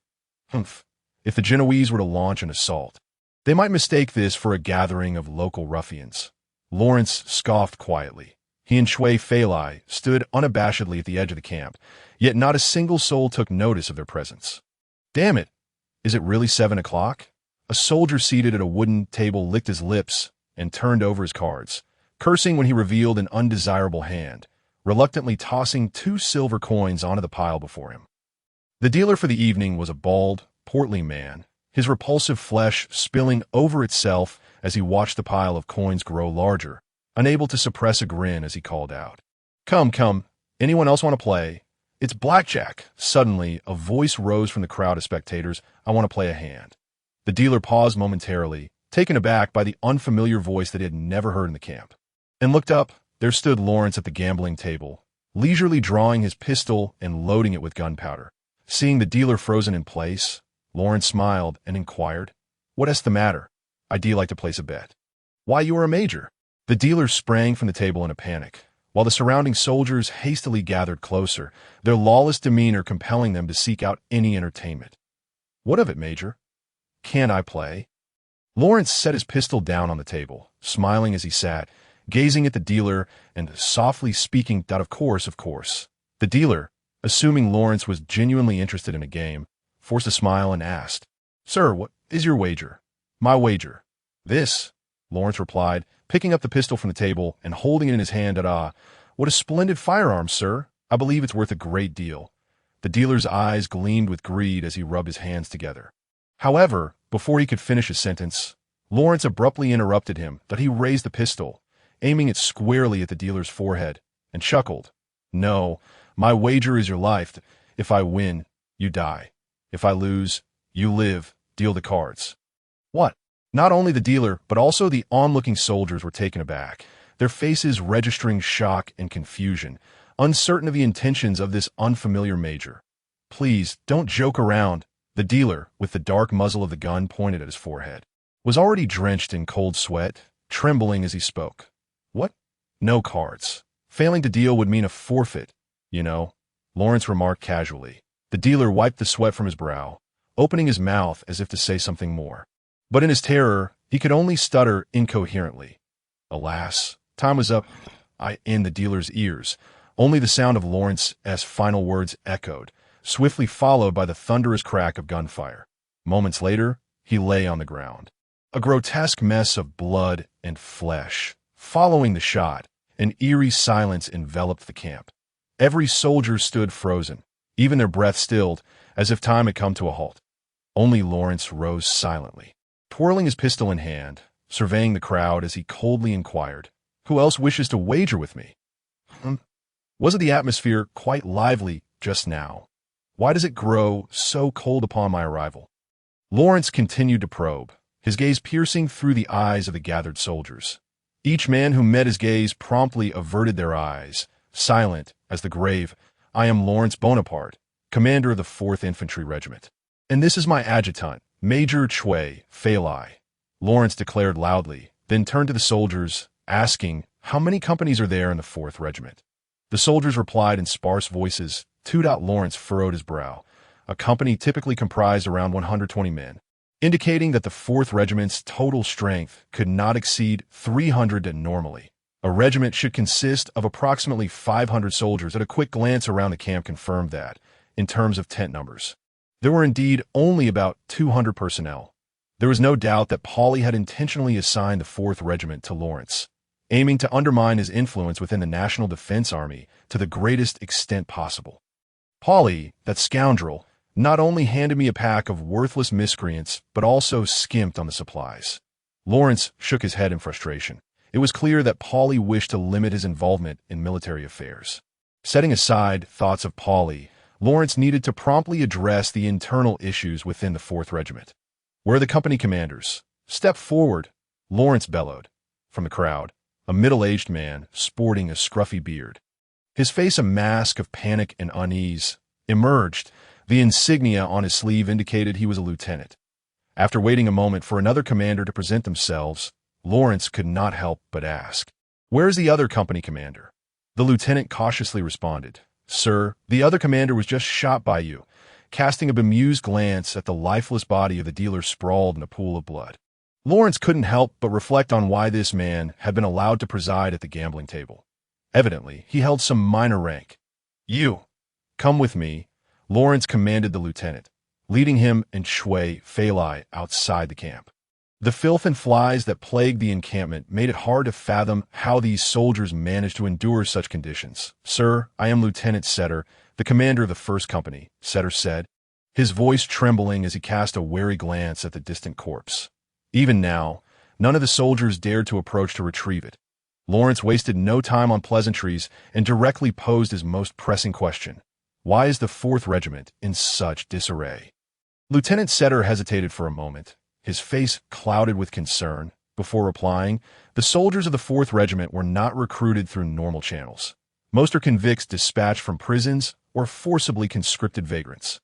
Humph. If the Genoese were to launch an assault, they might mistake this for a gathering of local ruffians. Lawrence scoffed quietly. He and Shui Feilai stood unabashedly at the edge of the camp, yet not a single soul took notice of their presence. Damn it! Is it really 7 o'clock? A soldier seated at a wooden table licked his lips and turned over his cards, cursing when he revealed an undesirable hand, reluctantly tossing 2 silver coins onto the pile before him. The dealer for the evening was a bald, portly man, his repulsive flesh spilling over itself as he watched the pile of coins grow larger, unable to suppress a grin as he called out, "Come, come, anyone else want to play? It's blackjack." Suddenly, a voice rose from the crowd of spectators, "I want to play a hand." The dealer paused momentarily, taken aback by the unfamiliar voice that he had never heard in the camp, and looked up. There stood Lawrence at the gambling table, leisurely drawing his pistol and loading it with gunpowder. Seeing the dealer frozen in place, Lawrence smiled and inquired, "What's the matter? I'd like to place a bet." "Why, you are a major." The dealer sprang from the table in a panic, while the surrounding soldiers hastily gathered closer, their lawless demeanor compelling them to seek out any entertainment. "What of it, Major? Can I play?" Lawrence set his pistol down on the table, smiling as he sat, gazing at the dealer and softly speaking that of course. The dealer, assuming Lawrence was genuinely interested in a game, forced a smile and asked, "Sir, what is your wager?" "My wager. This," Lawrence replied, picking up the pistol from the table and holding it in his hand. What a splendid firearm, sir. I believe it's worth a great deal." The dealer's eyes gleamed with greed as he rubbed his hands together. However, before he could finish his sentence, Lawrence abruptly interrupted him that he raised the pistol, aiming it squarely at the dealer's forehead, and chuckled. "No, my wager is your life. If I win, you die. If I lose, you live. Deal the cards." "What?" Not only the dealer, but also the onlooking soldiers were taken aback, their faces registering shock and confusion, uncertain of the intentions of this unfamiliar major. "Please, don't joke around." The dealer, with the dark muzzle of the gun pointed at his forehead, was already drenched in cold sweat, trembling as he spoke. "What? No cards. Failing to deal would mean a forfeit, you know," Lawrence remarked casually. The dealer wiped the sweat from his brow, opening his mouth as if to say something more. But in his terror, he could only stutter incoherently. Alas, time was up. In the dealer's ears, only the sound of Lawrence's final words echoed, swiftly followed by the thunderous crack of gunfire. Moments later, he lay on the ground, a grotesque mess of blood and flesh. Following the shot, an eerie silence enveloped the camp. Every soldier stood frozen, even their breath stilled, as if time had come to a halt. Only Lawrence rose silently, twirling his pistol in hand, surveying the crowd as he coldly inquired, "Who else wishes to wager with me?" Wasn't the atmosphere quite lively just now? Why does it grow so cold upon my arrival? Lawrence continued to probe, his gaze piercing through the eyes of the gathered soldiers. Each man who met his gaze promptly averted their eyes, silent as the grave. "I am Lawrence Bonaparte, commander of the 4th Infantry Regiment. And this is my adjutant, Major Shui Feilai," Lawrence declared loudly, then turned to the soldiers, asking, "How many companies are there in the 4th Regiment?" The soldiers replied in sparse voices. Lawrence furrowed his brow. A company typically comprised around 120 men, indicating that the 4th Regiment's total strength could not exceed 300 normally. A regiment should consist of approximately 500 soldiers. At a quick glance around the camp confirmed that, in terms of tent numbers, there were indeed only about 200 personnel. There was no doubt that Pauli had intentionally assigned the 4th Regiment to Lawrence, aiming to undermine his influence within the National Defense Army to the greatest extent possible. Pauli, that scoundrel, not only handed me a pack of worthless miscreants, but also skimped on the supplies. Lawrence shook his head in frustration. It was clear that Pauli wished to limit his involvement in military affairs. Setting aside thoughts of Pauli, Lawrence needed to promptly address the internal issues within the 4th Regiment. "Where are the company commanders? Step forward," Lawrence bellowed. From the crowd, a middle-aged man, sporting a scruffy beard, his face a mask of panic and unease, emerged. The insignia on his sleeve indicated he was a lieutenant. After waiting a moment for another commander to present themselves, Lawrence could not help but ask, "Where is the other company commander?" The lieutenant cautiously responded, "Sir, the other commander was just shot by you," casting a bemused glance at the lifeless body of the dealer sprawled in a pool of blood. Lawrence couldn't help but reflect on why this man had been allowed to preside at the gambling table. Evidently, he held some minor rank. "You, come with me," Lawrence commanded the lieutenant, leading him and Shui Feilai outside the camp. The filth and flies that plagued the encampment made it hard to fathom how these soldiers managed to endure such conditions. "Sir, I am Lieutenant Setter, the commander of the First Company," Setter said, his voice trembling as he cast a wary glance at the distant corpse. Even now, none of the soldiers dared to approach to retrieve it. Lawrence wasted no time on pleasantries and directly posed his most pressing question. "Why is the 4th Regiment in such disarray?" Lieutenant Setter hesitated for a moment, his face clouded with concern, before replying, "The soldiers of the 4th Regiment were not recruited through normal channels. Most are convicts dispatched from prisons or forcibly conscripted vagrants."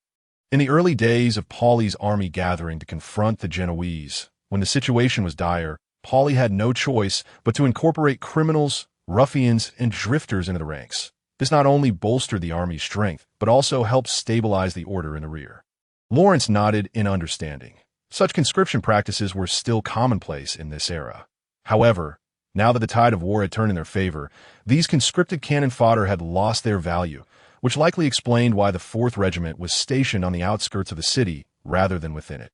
In the early days of Pauli's army gathering to confront the Genoese, when the situation was dire, Pauli had no choice but to incorporate criminals, ruffians, and drifters into the ranks. This not only bolstered the army's strength, but also helped stabilize the order in the rear. Lawrence nodded in understanding. Such conscription practices were still commonplace in this era. However, now that the tide of war had turned in their favor, these conscripted cannon fodder had lost their value, which likely explained why the 4th Regiment was stationed on the outskirts of the city rather than within it.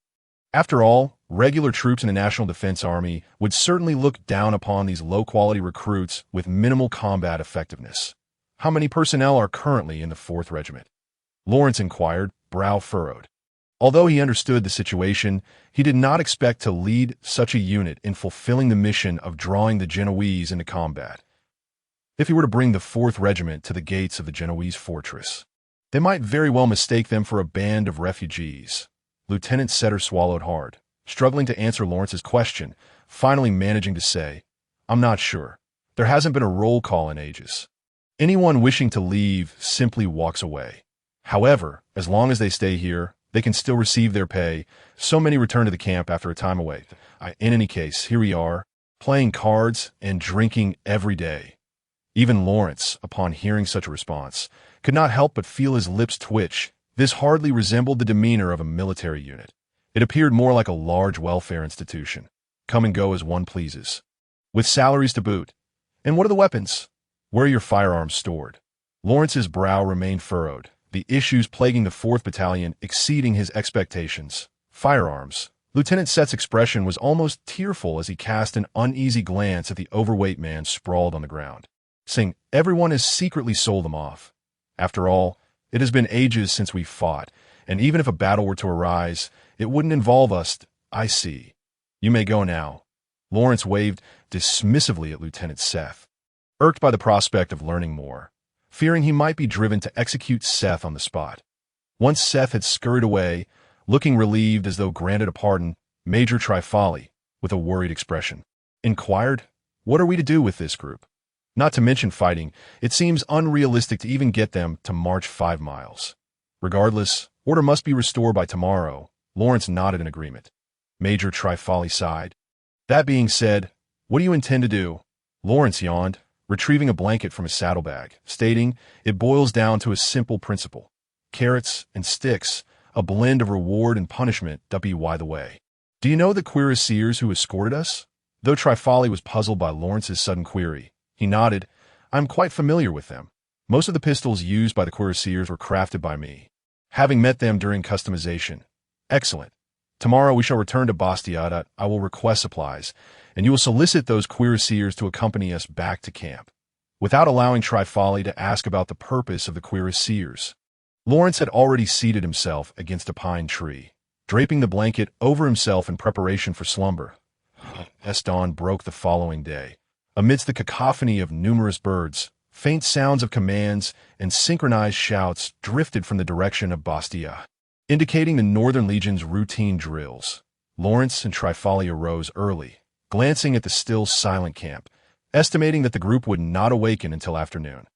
After all, regular troops in the National Defense Army would certainly look down upon these low-quality recruits with minimal combat effectiveness. "How many personnel are currently in the 4th Regiment?" Lawrence inquired, brow furrowed. Although he understood the situation, he did not expect to lead such a unit in fulfilling the mission of drawing the Genoese into combat. If he were to bring the 4th Regiment to the gates of the Genoese fortress, they might very well mistake them for a band of refugees. Lieutenant Setter swallowed hard, struggling to answer Lawrence's question, finally managing to say, "I'm not sure. There hasn't been a roll call in ages. Anyone wishing to leave simply walks away. However, as long as they stay here, they can still receive their pay. So many return to the camp after a time away. In any case, here we are, playing cards and drinking every day." Even Lawrence, upon hearing such a response, could not help but feel his lips twitch. This hardly resembled the demeanor of a military unit. It appeared more like a large welfare institution. Come and go as one pleases, with salaries to boot. "And what are the weapons? Where are your firearms stored?" Lawrence's brow remained furrowed, the issues plaguing the 4th Battalion exceeding his expectations. "Firearms." Lieutenant Sett's expression was almost tearful as he cast an uneasy glance at the overweight man sprawled on the ground, saying, "Everyone has secretly sold them off. After all, it has been ages since we fought, and even if a battle were to arise, it wouldn't involve us. I see. You may go now." Lawrence waved dismissively at Lieutenant Seth, irked by the prospect of learning more, fearing he might be driven to execute Seth on the spot. Once Seth had scurried away, looking relieved as though granted a pardon, Major Trifali, with a worried expression, inquired, "What are we to do with this group? Not to mention fighting, it seems unrealistic to even get them to march 5 miles. Regardless, order must be restored by tomorrow." Lawrence nodded in agreement. Major Trifali sighed. "That being said, what do you intend to do?" Lawrence yawned, retrieving a blanket from his saddlebag, stating, "It boils down to a simple principle. Carrots and sticks, a blend of reward and punishment, by the way. Do you know the cuirassiers who escorted us?" Though Trifali was puzzled by Lawrence's sudden query, he nodded. "I'm quite familiar with them. Most of the pistols used by the cuirassiers were crafted by me, having met them during customization." "Excellent. Tomorrow we shall return to Bastia. I will request supplies, and you will solicit those cuirassiers to accompany us back to camp." Without allowing Trifali to ask about the purpose of the cuirassiers, Lawrence had already seated himself against a pine tree, draping the blanket over himself in preparation for slumber. As dawn broke the following day, amidst the cacophony of numerous birds, faint sounds of commands and synchronized shouts drifted from the direction of Bastia, indicating the Northern Legion's routine drills. Lawrence and Trifali arose early, glancing at the still silent camp, estimating that the group would not awaken until afternoon.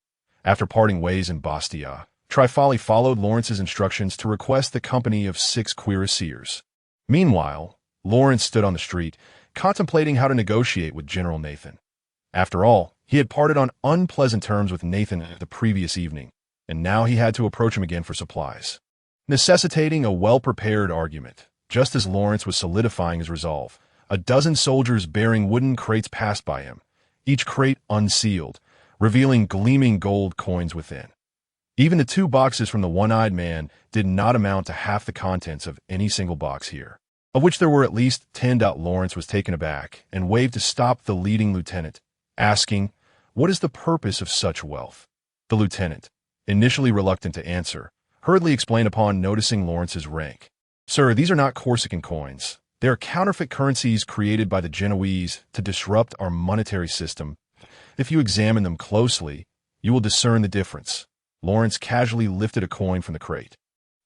After parting ways in Bastia, Trifali followed Lawrence's instructions to request the company of 6 cuirassiers. Meanwhile, Lawrence stood on the street, contemplating how to negotiate with General Nathan. After all, he had parted on unpleasant terms with Nathan the previous evening. and now he had to approach him again for supplies, necessitating a well-prepared argument. Just as Lawrence was solidifying his resolve, a dozen soldiers bearing wooden crates passed by him, each crate unsealed, revealing gleaming gold coins within. Even the 2 boxes from the one-eyed man did not amount to half the contents of any single box here, of which there were at least 10. Lawrence was taken aback and waved to stop the leading lieutenant, asking, "What is the purpose of such wealth?" The lieutenant, initially reluctant to answer, hurriedly explained upon noticing Lawrence's rank. "Sir, these are not Corsican coins. They are counterfeit currencies created by the Genoese to disrupt our monetary system. If you examine them closely, you will discern the difference." Lawrence casually lifted a coin from the crate.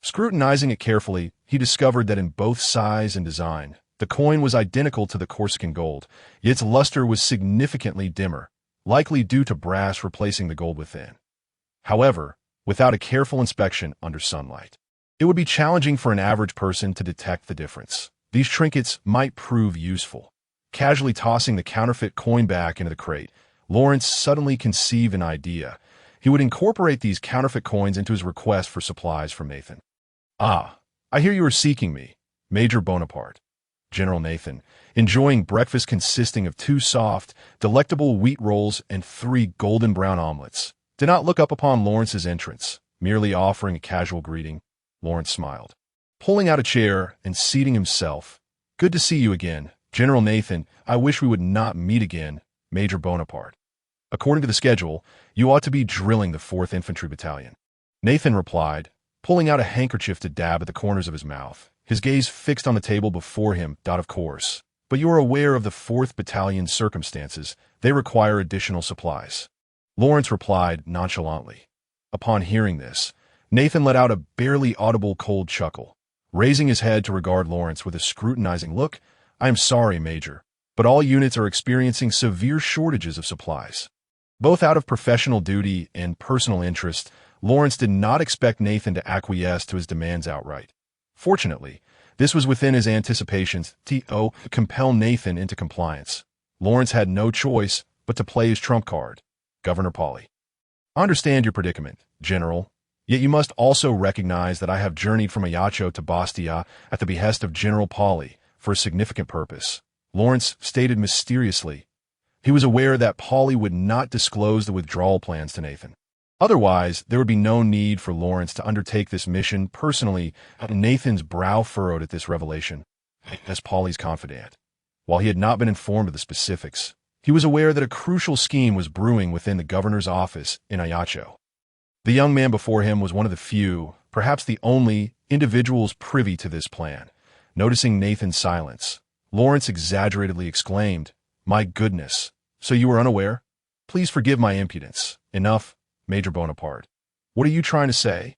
Scrutinizing it carefully, he discovered that in both size and design, the coin was identical to the Corsican gold, yet its luster was significantly dimmer, likely due to brass replacing the gold within. However, without a careful inspection under sunlight, it would be challenging for an average person to detect the difference. These trinkets might prove useful. Casually tossing the counterfeit coin back into the crate, Lawrence suddenly conceived an idea. He would incorporate these counterfeit coins into his request for supplies from Nathan. "Ah, I hear you are seeking me, Major Bonaparte." General Nathan, enjoying breakfast consisting of 2 soft, delectable wheat rolls and 3 golden brown omelets, did not look up upon Lawrence's entrance, merely offering a casual greeting. Lawrence smiled, pulling out a chair and seating himself. "Good to see you again, General Nathan. I wish we would not meet again, Major Bonaparte. According to the schedule, you ought to be drilling the 4th Infantry Battalion." Nathan replied, pulling out a handkerchief to dab at the corners of his mouth, his gaze fixed on the table before him. "Of course, but you are aware of the 4th Battalion's circumstances. They require additional supplies." Lawrence replied nonchalantly. Upon hearing this, Nathan let out a barely audible cold chuckle. Raising his head to regard Lawrence with a scrutinizing look, "I am sorry, Major, but all units are experiencing severe shortages of supplies." Both out of professional duty and personal interest, Lawrence did not expect Nathan to acquiesce to his demands outright. Fortunately, this was within his anticipations to compel Nathan into compliance. Lawrence had no choice but to play his trump card, Governor Pauley. "I understand your predicament, General, yet you must also recognize that I have journeyed from Ajaccio to Bastia at the behest of General Pauley for a significant purpose," Lawrence stated mysteriously. He was aware that Pauley would not disclose the withdrawal plans to Nathan. Otherwise, there would be no need for Lawrence to undertake this mission personally. Nathan's brow furrowed at this revelation. As Pauley's confidant, while he had not been informed of the specifics, he was aware that a crucial scheme was brewing within the governor's office in Ajaccio. The young man before him was one of the few, perhaps the only, individuals privy to this plan. Noticing Nathan's silence, Lawrence exaggeratedly exclaimed, "My goodness, so you were unaware? Please forgive my impudence. Enough, Major Bonaparte. What are you trying to say?"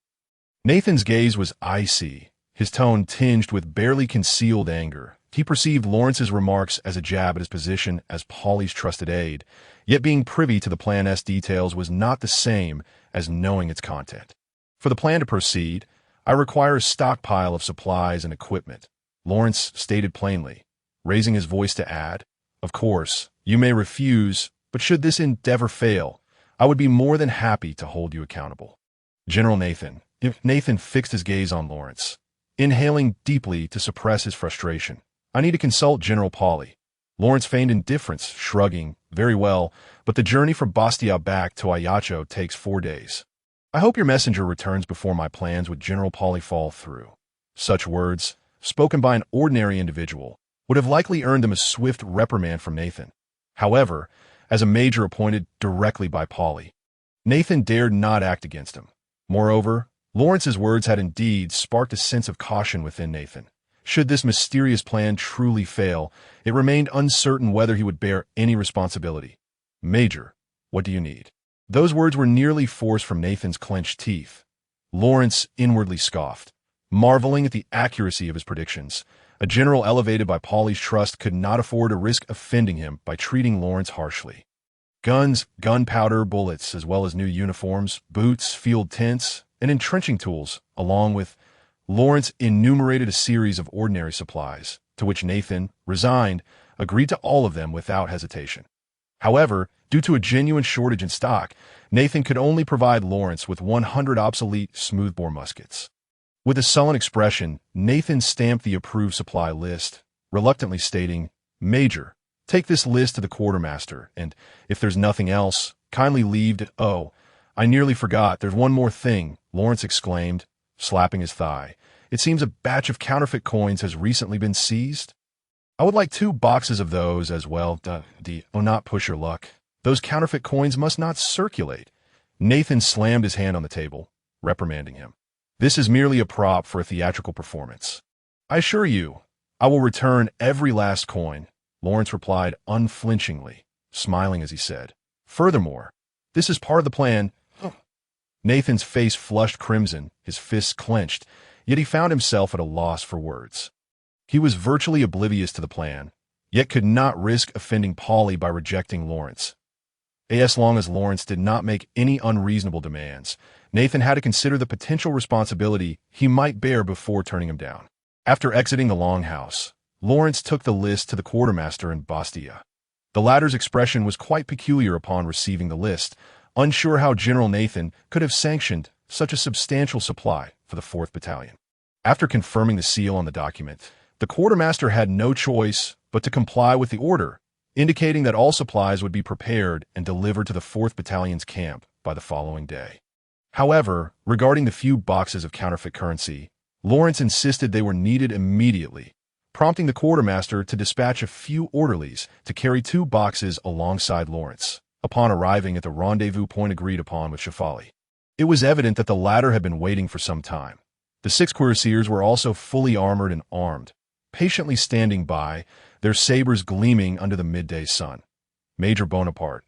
Nathan's gaze was icy, his tone tinged with barely concealed anger. He perceived Lawrence's remarks as a jab at his position as Pauley's trusted aide, yet being privy to the plan's details was not the same as knowing its content. "For the plan to proceed, I require a stockpile of supplies and equipment," Lawrence stated plainly, raising his voice to add, "Of course, you may refuse, but should this endeavor fail, I would be more than happy to hold you accountable." General Nathan fixed his gaze on Lawrence, inhaling deeply to suppress his frustration. "I need to consult General Pauley." Lawrence feigned indifference, shrugging, "Very well, but the journey from Bastia back to Ajaccio takes 4 days. I hope your messenger returns before my plans with General Pauley fall through." Such words, spoken by an ordinary individual, would have likely earned him a swift reprimand from Nathan. However, as a major appointed directly by Pauley, Nathan dared not act against him. Moreover, Lawrence's words had indeed sparked a sense of caution within Nathan. Should this mysterious plan truly fail, it remained uncertain whether he would bear any responsibility. "Major, what do you need?" Those words were nearly forced from Nathan's clenched teeth. Lawrence inwardly scoffed, marveling at the accuracy of his predictions. A general elevated by Pauley's trust could not afford to risk offending him by treating Lawrence harshly. Guns, gunpowder, bullets, as well as new uniforms, boots, field tents, and entrenching tools, along with Lawrence enumerated a series of ordinary supplies, to which Nathan, resigned, agreed to all of them without hesitation. However, due to a genuine shortage in stock, Nathan could only provide Lawrence with 100 obsolete smoothbore muskets. With a sullen expression, Nathan stamped the approved supply list, reluctantly stating, "Major, take this list to the quartermaster, and, if there's nothing else, kindly leave it." "Oh, I nearly forgot, there's one more thing," Lawrence exclaimed, slapping his thigh. "It seems a batch of counterfeit coins has recently been seized. I would like 2 boxes of those as well. Oh, not push your luck. Those counterfeit coins must not circulate." Nathan slammed his hand on the table, reprimanding him. "This is merely a prop for a theatrical performance. I assure you, I will return every last coin," Lawrence replied unflinchingly, smiling as he said, "Furthermore, this is part of the plan." Nathan's face flushed crimson, his fists clenched, yet he found himself at a loss for words. He was virtually oblivious to the plan, yet could not risk offending Polly by rejecting Lawrence. As long as Lawrence did not make any unreasonable demands, Nathan had to consider the potential responsibility he might bear before turning him down. After exiting the longhouse, Lawrence took the list to the quartermaster in Bastia. The latter's expression was quite peculiar upon receiving the list, unsure how General Nathan could have sanctioned such a substantial supply for the 4th Battalion. After confirming the seal on the document, the quartermaster had no choice but to comply with the order, indicating that all supplies would be prepared and delivered to the 4th Battalion's camp by the following day. However, regarding the few boxes of counterfeit currency, Lawrence insisted they were needed immediately, prompting the quartermaster to dispatch a few orderlies to carry 2 boxes alongside Lawrence, upon arriving at the rendezvous point agreed upon with Schifali. It was evident that the latter had been waiting for some time. The 6 cuirassiers were also fully armored and armed, patiently standing by, their sabers gleaming under the midday sun. Major Bonaparte,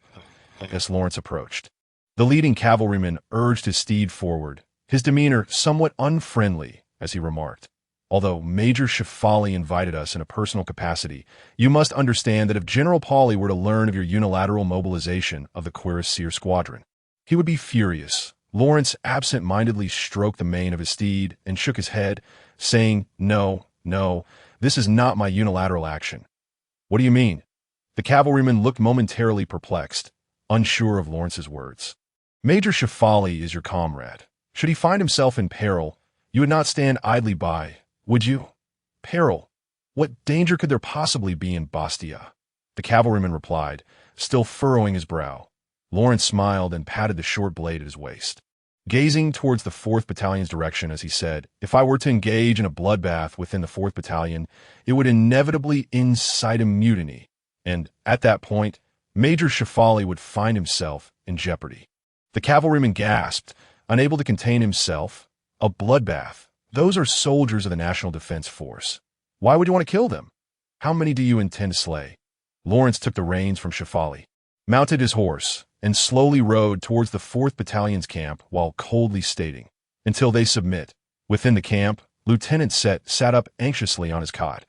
as Lawrence approached. The leading cavalryman urged his steed forward, his demeanor somewhat unfriendly, as he remarked, "Although Major Schifali invited us in a personal capacity, you must understand that if General Pauli were to learn of your unilateral mobilization of the cuirassier squadron, he would be furious." Lawrence absent-mindedly stroked the mane of his steed and shook his head, saying, No, this is not my unilateral action." "What do you mean?" The cavalryman looked momentarily perplexed, unsure of Lawrence's words. "Major Schifali is your comrade. Should he find himself in peril, you would not stand idly by, would you?" "Peril? What danger could there possibly be in Bastia?" The cavalryman replied, still furrowing his brow. Lawrence smiled and patted the short blade at his waist, gazing towards the 4th Battalion's direction as he said, "If I were to engage in a bloodbath within the 4th Battalion, it would inevitably incite a mutiny, and, at that point, Major Schifali would find himself in jeopardy." The cavalryman gasped, unable to contain himself. "A bloodbath? Those are soldiers of the National Defense Force. Why would you want to kill them? How many do you intend to slay?" Lawrence took the reins from Schifali, mounted his horse, and slowly rode towards the 4th Battalion's camp while coldly stating, "Until they submit." Within the camp, Lieutenant Set sat up anxiously on his cot,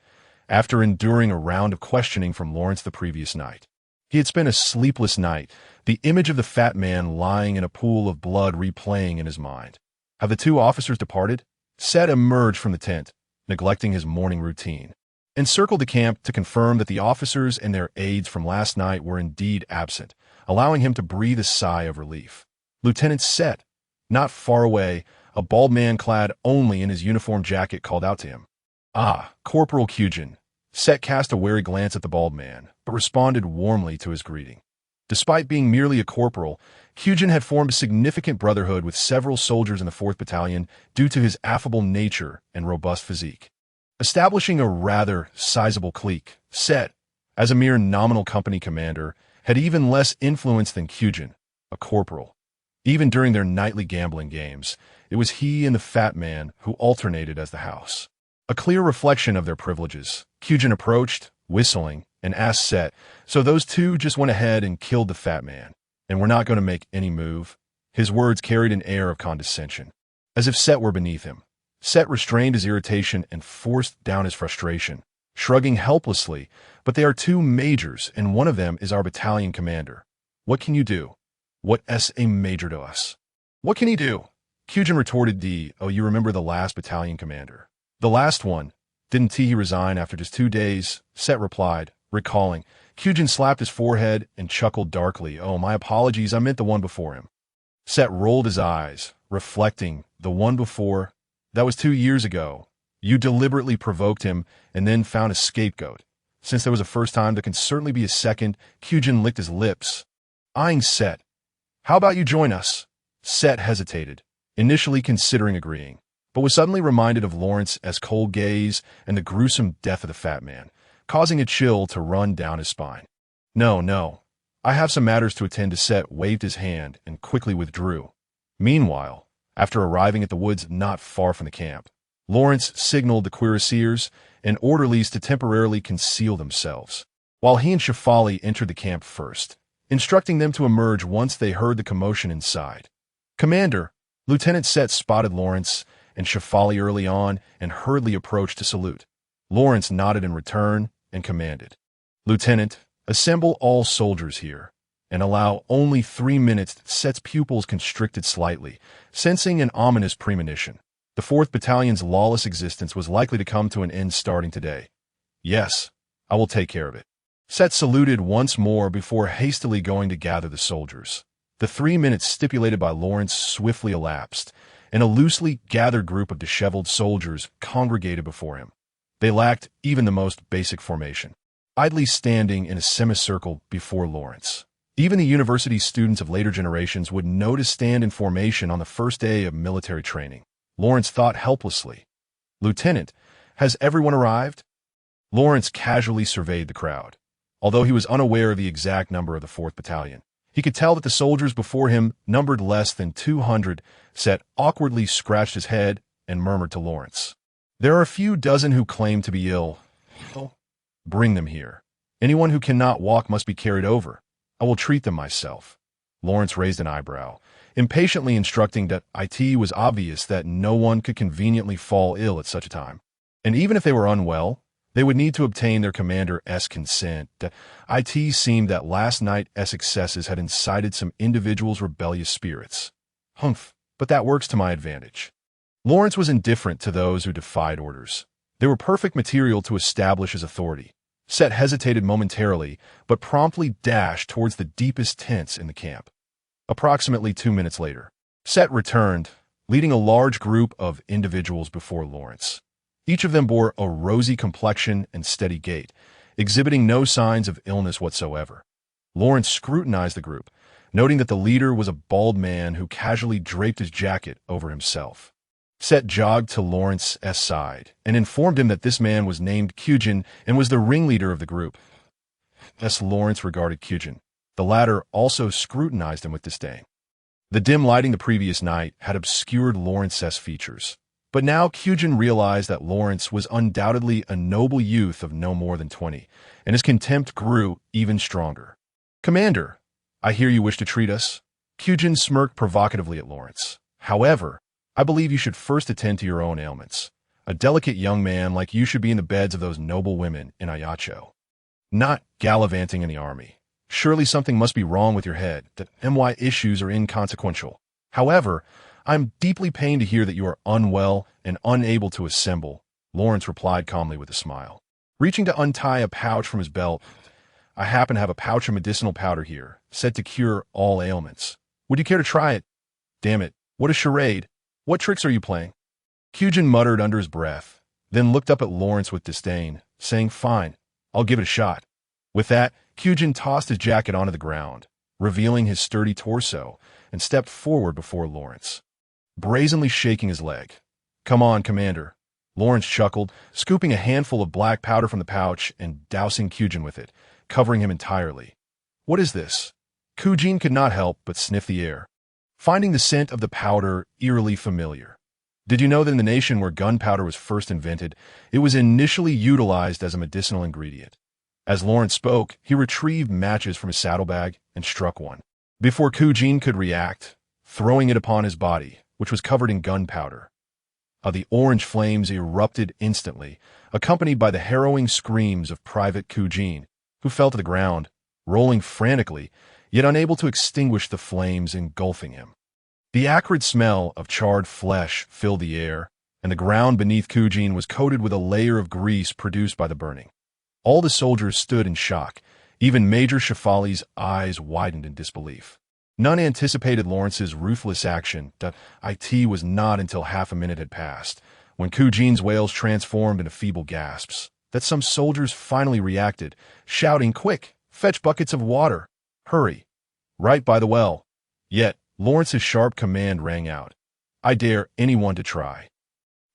after enduring a round of questioning from Lawrence the previous night. He had spent a sleepless night, the image of the fat man lying in a pool of blood replaying in his mind. Have the 2 officers departed? Set emerged from the tent, neglecting his morning routine, and circled the camp to confirm that the officers and their aides from last night were indeed absent, allowing him to breathe a sigh of relief. Lieutenant Set, not far away, a bald man clad only in his uniform jacket, called out to him. "Ah, Corporal Cugin." Set cast a wary glance at the bald man, but responded warmly to his greeting. Despite being merely a corporal, Cugin had formed a significant brotherhood with several soldiers in the 4th Battalion due to his affable nature and robust physique, establishing a rather sizable clique. Set, as a mere nominal company commander, had even less influence than Cugin, a corporal. Even during their nightly gambling games, it was he and the fat man who alternated as the house. A clear reflection of their privileges, Cugin approached, whistling, and asked Set, "So those 2 just went ahead and killed the fat man, and were not going to make any move?" His words carried an air of condescension, as if Set were beneath him. Set restrained his irritation and forced down his frustration, shrugging helplessly, "But they are 2 majors, and one of them is our battalion commander. What can you do? What's a major to us?" "What can he do?" Cugin retorted. "Oh, you remember the last battalion commander. The last one. Didn't he resign after just 2 days?" Set replied, recalling. Kyujin slapped his forehead and chuckled darkly. Oh, my apologies, I meant the one before him. Set rolled his eyes, reflecting, the one before? That was 2 years ago. You deliberately provoked him and then found a scapegoat. Since there was a first time, there can certainly be a second. Kyujin licked his lips, eyeing Set. How about you join us? Set hesitated, initially considering agreeing, but was suddenly reminded of Lawrence's cold gaze and the gruesome death of the fat man, causing a chill to run down his spine. No. I have some matters to attend to. Set waved his hand and quickly withdrew. Meanwhile, after arriving at the woods not far from the camp, Lawrence signaled the cuirassiers and orderlies to temporarily conceal themselves, while he and Shefali entered the camp first, instructing them to emerge once they heard the commotion inside. Commander, Lieutenant Set spotted Lawrence and Shefali early on and hurriedly approached to salute. Lawrence nodded in return and commanded, Lieutenant, assemble all soldiers here, and allow only 3 minutes. Set's pupils constricted slightly, sensing an ominous premonition. The 4th Battalion's lawless existence was likely to come to an end starting today. Yes, I will take care of it. Set saluted once more before hastily going to gather the soldiers. The 3 minutes stipulated by Lawrence swiftly elapsed, and a loosely gathered group of disheveled soldiers congregated before him. They lacked even the most basic formation, idly standing in a semicircle before Lawrence. Even the university students of later generations would know to stand in formation on the first day of military training. Lawrence thought helplessly. Lieutenant, has everyone arrived? Lawrence casually surveyed the crowd. Although he was unaware of the exact number of the 4th Battalion, he could tell that the soldiers before him numbered less than 200. Set awkwardly scratched his head and murmured to Lawrence, There are a few dozen who claim to be ill. Bring them here. Anyone who cannot walk must be carried over. I will treat them myself. Lawrence raised an eyebrow, impatiently instructing that it was obvious that no one could conveniently fall ill at such a time. And even if they were unwell, they would need to obtain their commander's consent. It seemed that last night's excesses had incited some individuals' rebellious spirits. Humph, but that works to my advantage. Lawrence was indifferent to those who defied orders. They were perfect material to establish his authority. Set hesitated momentarily, but promptly dashed towards the deepest tents in the camp. Approximately 2 minutes later, Set returned, leading a large group of individuals before Lawrence. Each of them bore a rosy complexion and steady gait, exhibiting no signs of illness whatsoever. Lawrence scrutinized the group, noting that the leader was a bald man who casually draped his jacket over himself. Set jogged to Lawrence's side and informed him that this man was named Kyujin and was the ringleader of the group. As Lawrence regarded Kyujin, the latter also scrutinized him with disdain. The dim lighting the previous night had obscured Lawrence's features, but now Kyujin realized that Lawrence was undoubtedly a noble youth of no more than 20, and his contempt grew even stronger. Commander, I hear you wish to treat us? Kyujin smirked provocatively at Lawrence. However, I believe you should first attend to your own ailments. A delicate young man like you should be in the beds of those noble women in Ayacho, not gallivanting in the army. Surely something must be wrong with your head, that my issues are inconsequential. However, I'm deeply pained to hear that you are unwell and unable to assemble, Lawrence replied calmly with a smile. Reaching to untie a pouch from his belt, I happen to have a pouch of medicinal powder here, said to cure all ailments. Would you care to try it? Damn it, what a charade. What tricks are you playing? Kyujin muttered under his breath, then looked up at Lawrence with disdain, saying, Fine, I'll give it a shot. With that, Kyujin tossed his jacket onto the ground, revealing his sturdy torso, and stepped forward before Lawrence, brazenly shaking his leg. Come on, Commander. Lawrence chuckled, scooping a handful of black powder from the pouch and dousing Kyujin with it, covering him entirely. What is this? Kyujin could not help but sniff the air, finding the scent of the powder eerily familiar. Did you know that in the nation where gunpowder was first invented, it was initially utilized as a medicinal ingredient? As Lawrence spoke, he retrieved matches from his saddlebag and struck one, before Kyujin could react, throwing it upon his body, which was covered in gunpowder. The orange flames erupted instantly, accompanied by the harrowing screams of Private Kyujin, who fell to the ground, rolling frantically, yet unable to extinguish the flames engulfing him. The acrid smell of charred flesh filled the air, and the ground beneath Kyujin was coated with a layer of grease produced by the burning. All the soldiers stood in shock, Even Major Shefali's eyes widened in disbelief. None anticipated Lawrence's ruthless action. It was not until half a minute had passed, when Kugin's wails transformed into feeble gasps, that some soldiers finally reacted, shouting, "Quick! Fetch buckets of water! Hurry! Right by the well!" Yet, Lawrence's sharp command rang out, "I dare anyone to try."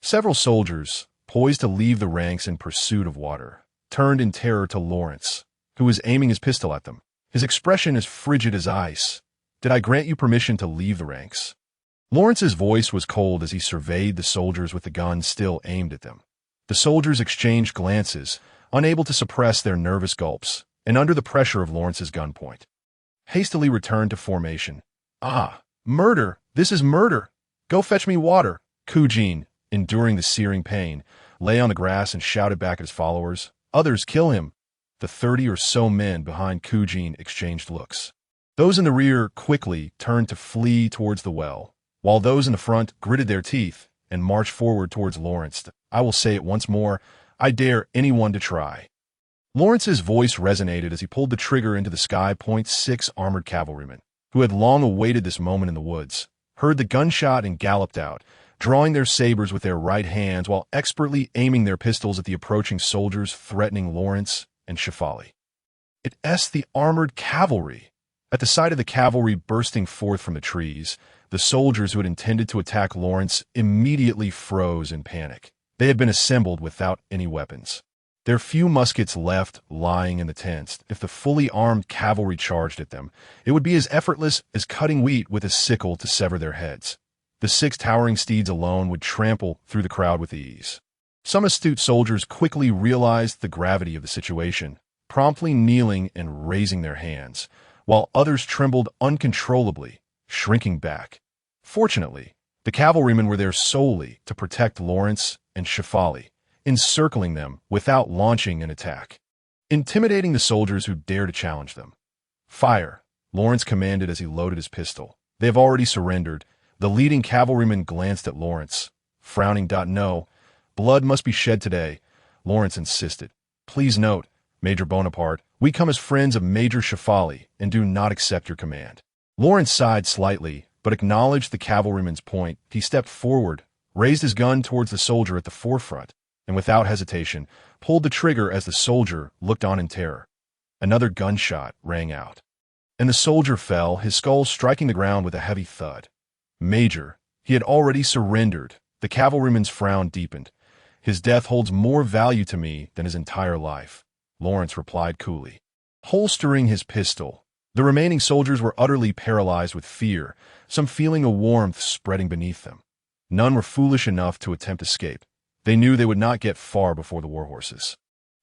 Several soldiers, poised to leave the ranks in pursuit of water, turned in terror to Lawrence, who was aiming his pistol at them, his expression as frigid as ice. "Did I grant you permission to leave the ranks?" Lawrence's voice was cold as he surveyed the soldiers with the gun still aimed at them. The soldiers exchanged glances, unable to suppress their nervous gulps, and under the pressure of Lawrence's gunpoint, hastily returned to formation. "Ah, murder! This is murder! Go fetch me water!" Kugin, enduring the searing pain, lay on the grass and shouted back at his followers, "Others, kill him!" The 30 or so men behind Kugin exchanged looks. Those in the rear quickly turned to flee towards the well, while those in the front gritted their teeth and marched forward towards Lawrence. "I will say it once more, I dare anyone to try." Lawrence's voice resonated as he pulled the trigger into the sky. 6 armored cavalrymen, who had long awaited this moment in the woods, heard the gunshot and galloped out, drawing their sabers with their right hands while expertly aiming their pistols at the approaching soldiers threatening Lawrence and Shefali. It's the armored cavalry! At the sight of the cavalry bursting forth from the trees, the soldiers who had intended to attack Lawrence immediately froze in panic. They had been assembled without any weapons, their few muskets left lying in the tents. If the fully armed cavalry charged at them, it would be as effortless as cutting wheat with a sickle to sever their heads. The 6 towering steeds alone would trample through the crowd with ease. Some astute soldiers quickly realized the gravity of the situation, promptly kneeling and raising their hands, while others trembled uncontrollably, shrinking back. Fortunately, the cavalrymen were there solely to protect Lawrence and Shefali, encircling them without launching an attack, intimidating the soldiers who dared to challenge them. "Fire," Lawrence commanded as he loaded his pistol. "They have already surrendered." The leading cavalryman glanced at Lawrence, frowning. "No, blood must be shed today," Lawrence insisted. "Please note, Major Bonaparte, we come as friends of Major Shefali and do not accept your command." Lawrence sighed slightly, but acknowledged the cavalryman's point. He stepped forward, raised his gun towards the soldier at the forefront, and without hesitation, pulled the trigger as the soldier looked on in terror. Another gunshot rang out, and the soldier fell, his skull striking the ground with a heavy thud. "Major, he had already surrendered." The cavalryman's frown deepened. "His death holds more value to me than his entire life," Lawrence replied coolly, holstering his pistol. The remaining soldiers were utterly paralyzed with fear, some feeling a warmth spreading beneath them. None were foolish enough to attempt escape. They knew they would not get far before the war horses.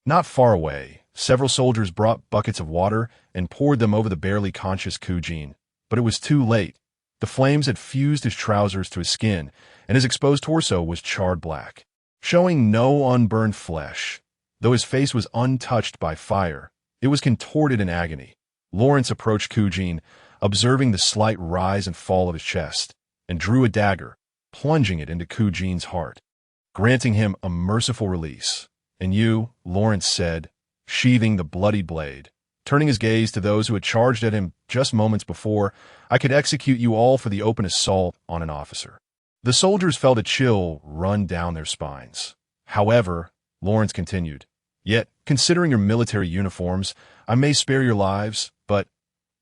Not far away, several soldiers brought buckets of water and poured them over the barely conscious Kugin, but it was too late. The flames had fused his trousers to his skin, and his exposed torso was charred black, showing no unburned flesh. Though his face was untouched by fire, it was contorted in agony. Lawrence approached Kugin, observing the slight rise and fall of his chest, and drew a dagger, plunging it into Kugin's heart, granting him a merciful release. "And you," Lawrence said, sheathing the bloodied blade, turning his gaze to those who had charged at him just moments before, "I could execute you all for the open assault on an officer." The soldiers felt a chill run down their spines. "However," Lawrence continued, "yet, considering your military uniforms, I may spare your lives, but—"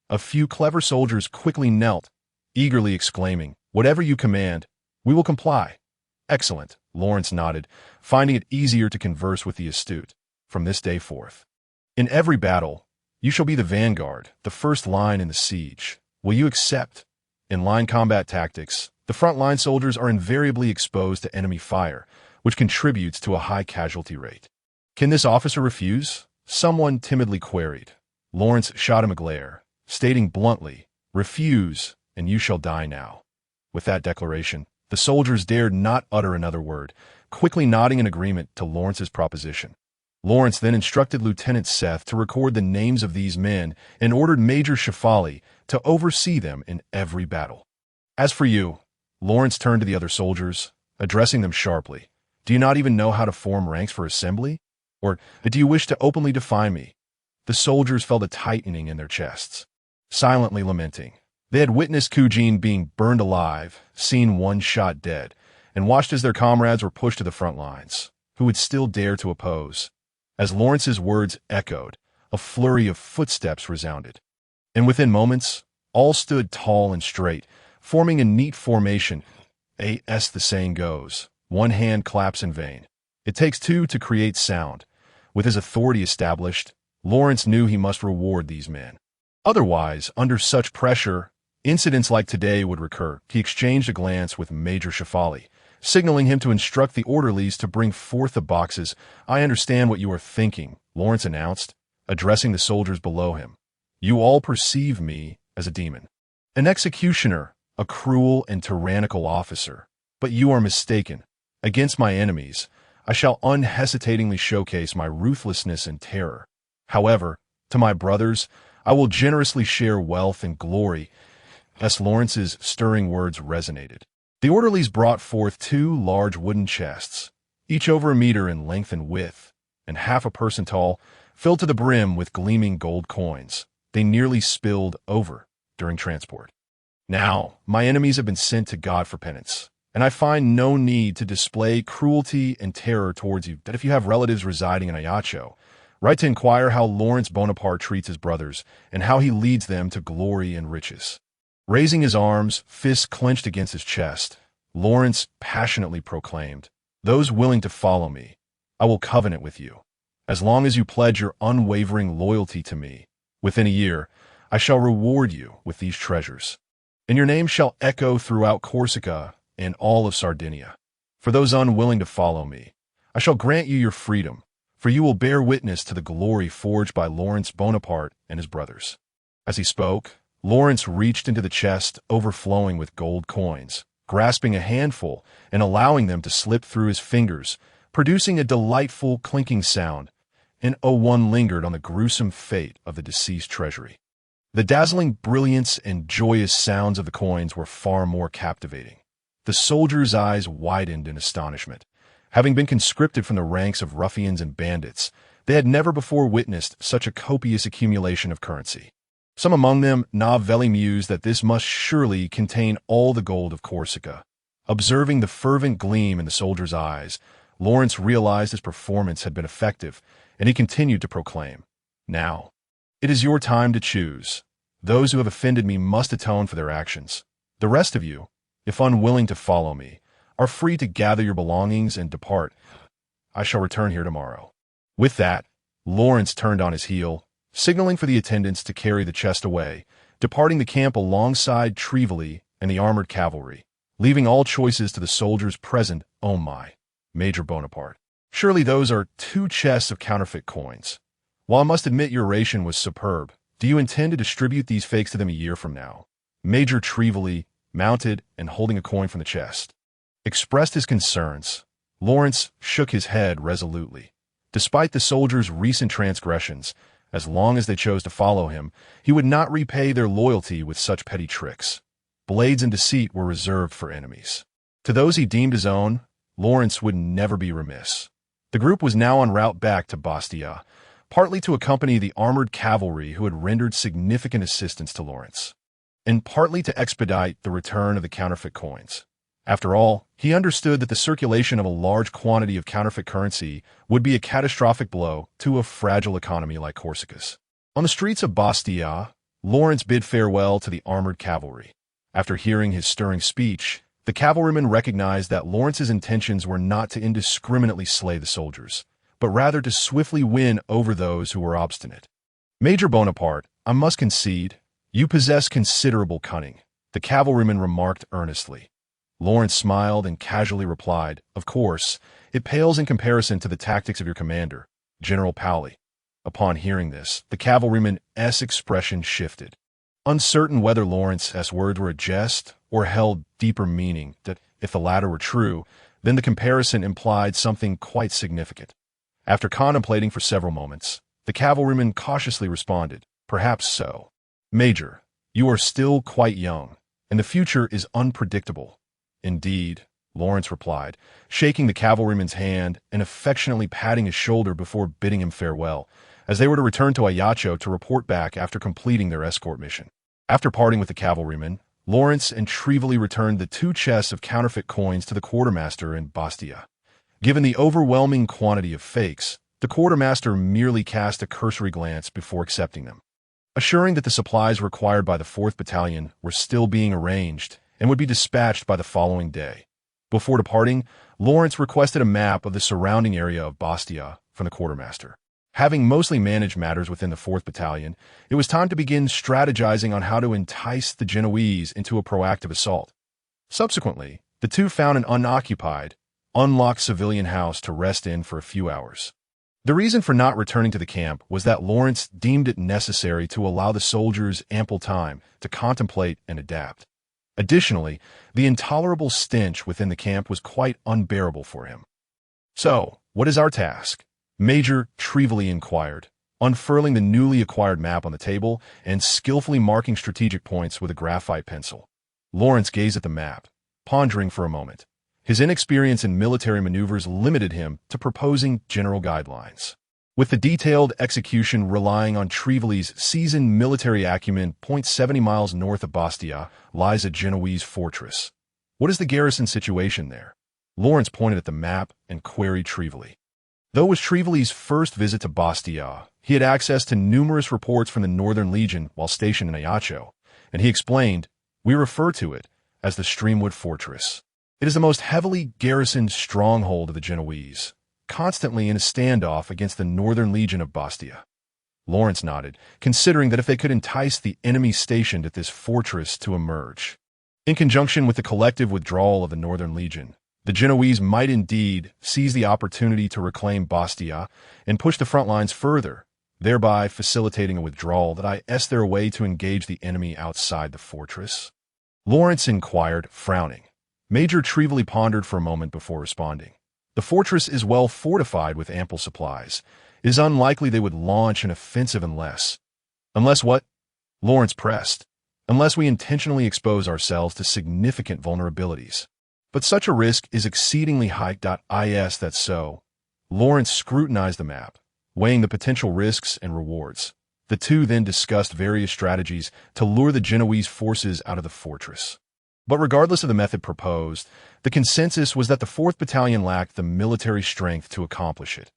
A few clever soldiers quickly knelt, eagerly exclaiming, "Whatever you command, we will comply." "Excellent," Lawrence nodded, finding it easier to converse with the astute. "From this day forth, in every battle, you shall be the vanguard, the first line in the siege. Will you accept?" In line combat tactics, the front-line soldiers are invariably exposed to enemy fire, which contributes to a high casualty rate. "Can this officer refuse?" someone timidly queried. Lawrence shot him a glare, stating bluntly, "Refuse, and you shall die now." With that declaration, the soldiers dared not utter another word, quickly nodding in agreement to Lawrence's proposition. Lawrence then instructed Lieutenant Seth to record the names of these men and ordered Major Shefali to oversee them in every battle. "As for you," Lawrence turned to the other soldiers, addressing them sharply, "do you not even know how to form ranks for assembly? Or do you wish to openly defy me?" The soldiers felt a tightening in their chests, silently lamenting. They had witnessed Cugine being burned alive, seen one shot dead, and watched as their comrades were pushed to the front lines. Who would still dare to oppose? As Lawrence's words echoed, a flurry of footsteps resounded. And within moments, all stood tall and straight, forming a neat formation. As the saying goes, one hand claps in vain. It takes two to create sound. With his authority established, Lawrence knew he must reward these men. Otherwise, under such pressure, incidents like today would recur. He exchanged a glance with Major Shafali, signaling him to instruct the orderlies to bring forth the boxes. "I understand what you are thinking," Lawrence announced, addressing the soldiers below him. "You all perceive me as a demon, an executioner, a cruel and tyrannical officer. But you are mistaken. Against my enemies, I shall unhesitatingly showcase my ruthlessness and terror. However, to my brothers, I will generously share wealth and glory." As Lawrence's stirring words resonated, the orderlies brought forth two large wooden chests, each over a meter in length and width, and half a person tall, filled to the brim with gleaming gold coins. They nearly spilled over during transport. "Now, my enemies have been sent to God for penance, and I find no need to display cruelty and terror towards you. That if you have relatives residing in Ajaccio, write to inquire how Lawrence Bonaparte treats his brothers and how he leads them to glory and riches." Raising his arms, fists clenched against his chest, Lawrence passionately proclaimed, "Those willing to follow me, I will covenant with you. As long as you pledge your unwavering loyalty to me, within a year, I shall reward you with these treasures. And your name shall echo throughout Corsica and all of Sardinia. For those unwilling to follow me, I shall grant you your freedom, for you will bear witness to the glory forged by Lawrence Bonaparte and his brothers." As he spoke, Lawrence reached into the chest overflowing with gold coins, grasping a handful and allowing them to slip through his fingers, producing a delightful clinking sound, and one lingered on the gruesome fate of the deceased treasury. The dazzling brilliance and joyous sounds of the coins were far more captivating. The soldiers' eyes widened in astonishment. Having been conscripted from the ranks of ruffians and bandits, they had never before witnessed such a copious accumulation of currency. Some among them novelly mused that this must surely contain all the gold of Corsica. Observing the fervent gleam in the soldiers' eyes, Lawrence realized his performance had been effective, and he continued to proclaim, "Now, it is your time to choose. Those who have offended me must atone for their actions. The rest of you, if unwilling to follow me, are free to gather your belongings and depart. I shall return here tomorrow." With that, Lawrence turned on his heel, signaling for the attendants to carry the chest away, departing the camp alongside Trivoli and the armored cavalry, leaving all choices to the soldiers present. "Oh my, Major Bonaparte, surely those are 2 chests of counterfeit coins. While I must admit your ration was superb, do you intend to distribute these fakes to them a year from now?" Major Trivoli, mounted and holding a coin from the chest, expressed his concerns. Lawrence shook his head resolutely. Despite the soldiers' recent transgressions, as long as they chose to follow him, he would not repay their loyalty with such petty tricks. Blades and deceit were reserved for enemies. To those he deemed his own, Lawrence would never be remiss. The group was now en route back to Bastia, partly to accompany the armored cavalry who had rendered significant assistance to Lawrence, and partly to expedite the return of the counterfeit coins. After all, he understood that the circulation of a large quantity of counterfeit currency would be a catastrophic blow to a fragile economy like Corsica's. On the streets of Bastia, Lawrence bid farewell to the armored cavalry. After hearing his stirring speech, the cavalrymen recognized that Lawrence's intentions were not to indiscriminately slay the soldiers, but rather to swiftly win over those who were obstinate. "Major Bonaparte, I must concede, you possess considerable cunning," the cavalryman remarked earnestly. Lawrence smiled and casually replied, "Of course, it pales in comparison to the tactics of your commander, General Paoli." Upon hearing this, the cavalryman's expression shifted. Uncertain whether Lawrence's words were a jest or held deeper meaning, that if the latter were true, then the comparison implied something quite significant. After contemplating for several moments, the cavalryman cautiously responded, "Perhaps so. Major, you are still quite young, and the future is unpredictable." "Indeed," Lawrence replied, shaking the cavalryman's hand and affectionately patting his shoulder before bidding him farewell. as they were to return to Ajaccio to report back after completing their escort mission. After parting with the cavalrymen, Lawrence and Trevely returned the 2 chests of counterfeit coins to the quartermaster in Bastia. Given the overwhelming quantity of fakes, the quartermaster merely cast a cursory glance before accepting them, assuring that the supplies required by the 4th Battalion were still being arranged and would be dispatched by the following day. Before departing, Lawrence requested a map of the surrounding area of Bastia from the quartermaster. Having mostly managed matters within the 4th Battalion, it was time to begin strategizing on how to entice the Genoese into a proactive assault. Subsequently, the two found an unoccupied, unlocked civilian house to rest in for a few hours. The reason for not returning to the camp was that Lawrence deemed it necessary to allow the soldiers ample time to contemplate and adapt. Additionally, the intolerable stench within the camp was quite unbearable for him. "So, what is our task?" Major Trevely inquired, unfurling the newly acquired map on the table and skillfully marking strategic points with a graphite pencil. Lawrence gazed at the map, pondering for a moment. His inexperience in military maneuvers limited him to proposing general guidelines. With the detailed execution relying on Trevely's seasoned military acumen, 70 miles north of Bastia lies a Genoese fortress. "What is the garrison situation there?" Lawrence pointed at the map and queried Trevely. Though it was Trevely's first visit to Bastia, he had access to numerous reports from the Northern Legion while stationed in Ajaccio, and he explained, "We refer to it as the Streamwood Fortress. It is the most heavily garrisoned stronghold of the Genoese, constantly in a standoff against the Northern Legion of Bastia." Lawrence nodded, considering that if they could entice the enemy stationed at this fortress to emerge, in conjunction with the collective withdrawal of the Northern Legion, the Genoese might indeed seize the opportunity to reclaim Bastia and push the front lines further, thereby facilitating a withdrawal that is their way to engage the enemy outside the fortress. Lawrence inquired, frowning. Major Trevely pondered for a moment before responding. "The fortress is well fortified with ample supplies. It is unlikely they would launch an offensive unless—" "Unless what?" Lawrence pressed. "Unless we intentionally expose ourselves to significant vulnerabilities. But such a risk is exceedingly high. Is that so?" Lawrence scrutinized the map, weighing the potential risks and rewards. The two then discussed various strategies to lure the Genoese forces out of the fortress. But regardless of the method proposed, the consensus was that the 4th Battalion lacked the military strength to accomplish it.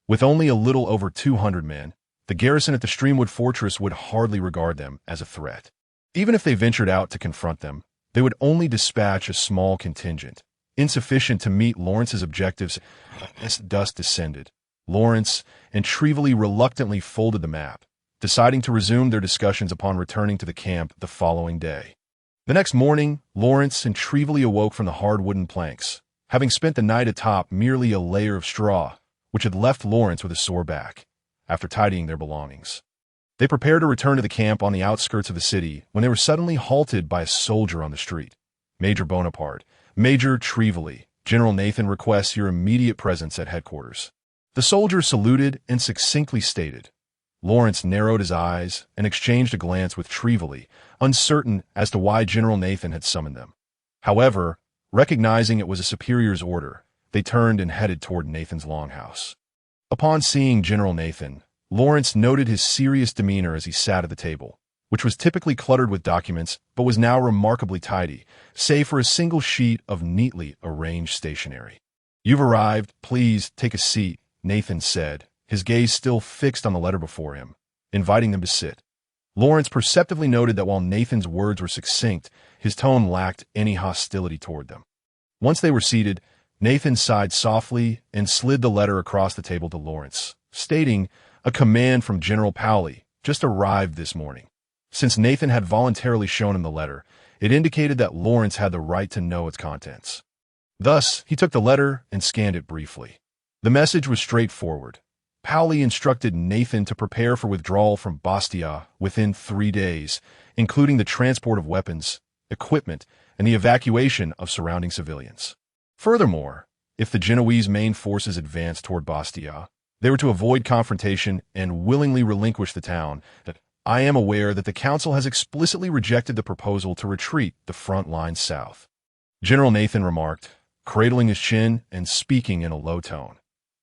With only a little over 200 men, the garrison at the Streamwood Fortress would hardly regard them as a threat. Even if they ventured out to confront them, they would only dispatch a small contingent, insufficient to meet Lawrence's objectives. As dusk descended, Lawrence and Trevely reluctantly folded the map, deciding to resume their discussions upon returning to the camp the following day. The next morning, Lawrence and Trevely awoke from the hard wooden planks, having spent the night atop merely a layer of straw, which had left Lawrence with a sore back, after tidying their belongings. They prepared to return to the camp on the outskirts of the city when they were suddenly halted by a soldier on the street. "Major Bonaparte, Major Trevely, General Nathan requests your immediate presence at headquarters." The soldier saluted and succinctly stated. Lawrence narrowed his eyes and exchanged a glance with Trevely, uncertain as to why General Nathan had summoned them. However, recognizing it was a superior's order, they turned and headed toward Nathan's longhouse. Upon seeing General Nathan, Lawrence noted his serious demeanor as he sat at the table, which was typically cluttered with documents but was now remarkably tidy, save for a single sheet of neatly arranged stationery. "You've arrived. Please take a seat," Nathan said, his gaze still fixed on the letter before him, inviting them to sit. Lawrence perceptively noted that while Nathan's words were succinct, his tone lacked any hostility toward them. Once they were seated, Nathan sighed softly and slid the letter across the table to Lawrence, stating, "A command from General Paoli, just arrived this morning." Since Nathan had voluntarily shown him the letter, it indicated that Lawrence had the right to know its contents. Thus, he took the letter and scanned it briefly. The message was straightforward. Paoli instructed Nathan to prepare for withdrawal from Bastia within 3 days, including the transport of weapons, equipment, and the evacuation of surrounding civilians. Furthermore, if the Genoese main forces advanced toward Bastia, they were to avoid confrontation and willingly relinquish the town. "I am aware that the council has explicitly rejected the proposal to retreat the front line south," General Nathan remarked, cradling his chin and speaking in a low tone.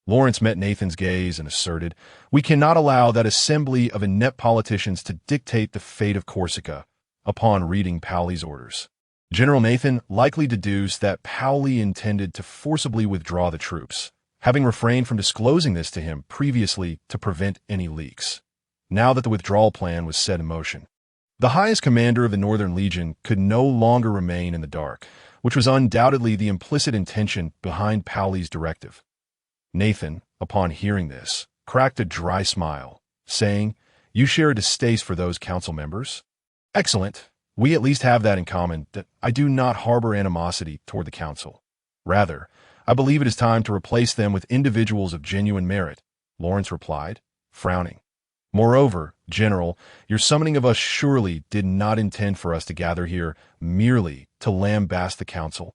Lawrence met Nathan's gaze and asserted, "We cannot allow that assembly of inept politicians to dictate the fate of Corsica." Upon reading Paoly's orders, General Nathan likely deduced that Paoly intended to forcibly withdraw the troops, having refrained from disclosing this to him previously to prevent any leaks. Now that the withdrawal plan was set in motion, the highest commander of the Northern Legion could no longer remain in the dark, which was undoubtedly the implicit intention behind Paoly's directive. Nathan, upon hearing this, cracked a dry smile, saying, "You share a distaste for those council members? Excellent. We at least have that in common, that I do not harbor animosity toward the council. Rather, I believe it is time to replace them with individuals of genuine merit," Lawrence replied, frowning. "Moreover, General, your summoning of us surely did not intend for us to gather here merely to lambaste the council."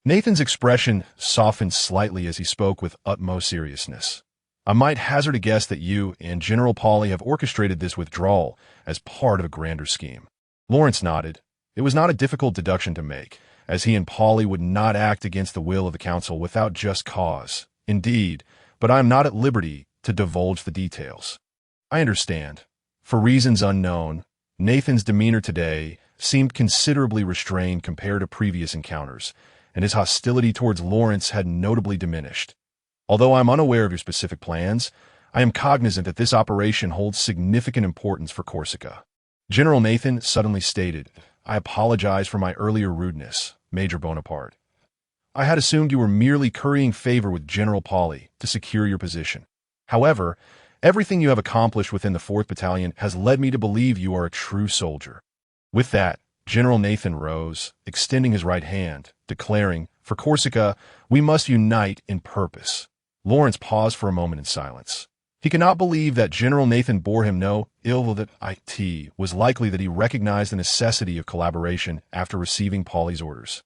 Nathan's expression softened slightly as he spoke with utmost seriousness. "I might hazard a guess that you and General Paoly have orchestrated this withdrawal as part of a grander scheme." Lawrence nodded. It was not a difficult deduction to make, as he and Paoly would not act against the will of the council without just cause. "Indeed, but I am not at liberty to divulge the details." "I understand." For reasons unknown, Nathan's demeanor today seemed considerably restrained compared to previous encounters, and his hostility towards Lawrence had notably diminished. "Although I am unaware of your specific plans, I am cognizant that this operation holds significant importance for Corsica." General Nathan suddenly stated, "I apologize for my earlier rudeness, Major Bonaparte. I had assumed you were merely currying favor with General Paoly to secure your position. However, everything you have accomplished within the 4th Battalion has led me to believe you are a true soldier." With that, General Nathan rose, extending his right hand, declaring, "For Corsica, we must unite in purpose." Lawrence paused for a moment in silence. He could not believe that General Nathan bore him no ill will, that it was likely that he recognized the necessity of collaboration after receiving Paoly's orders,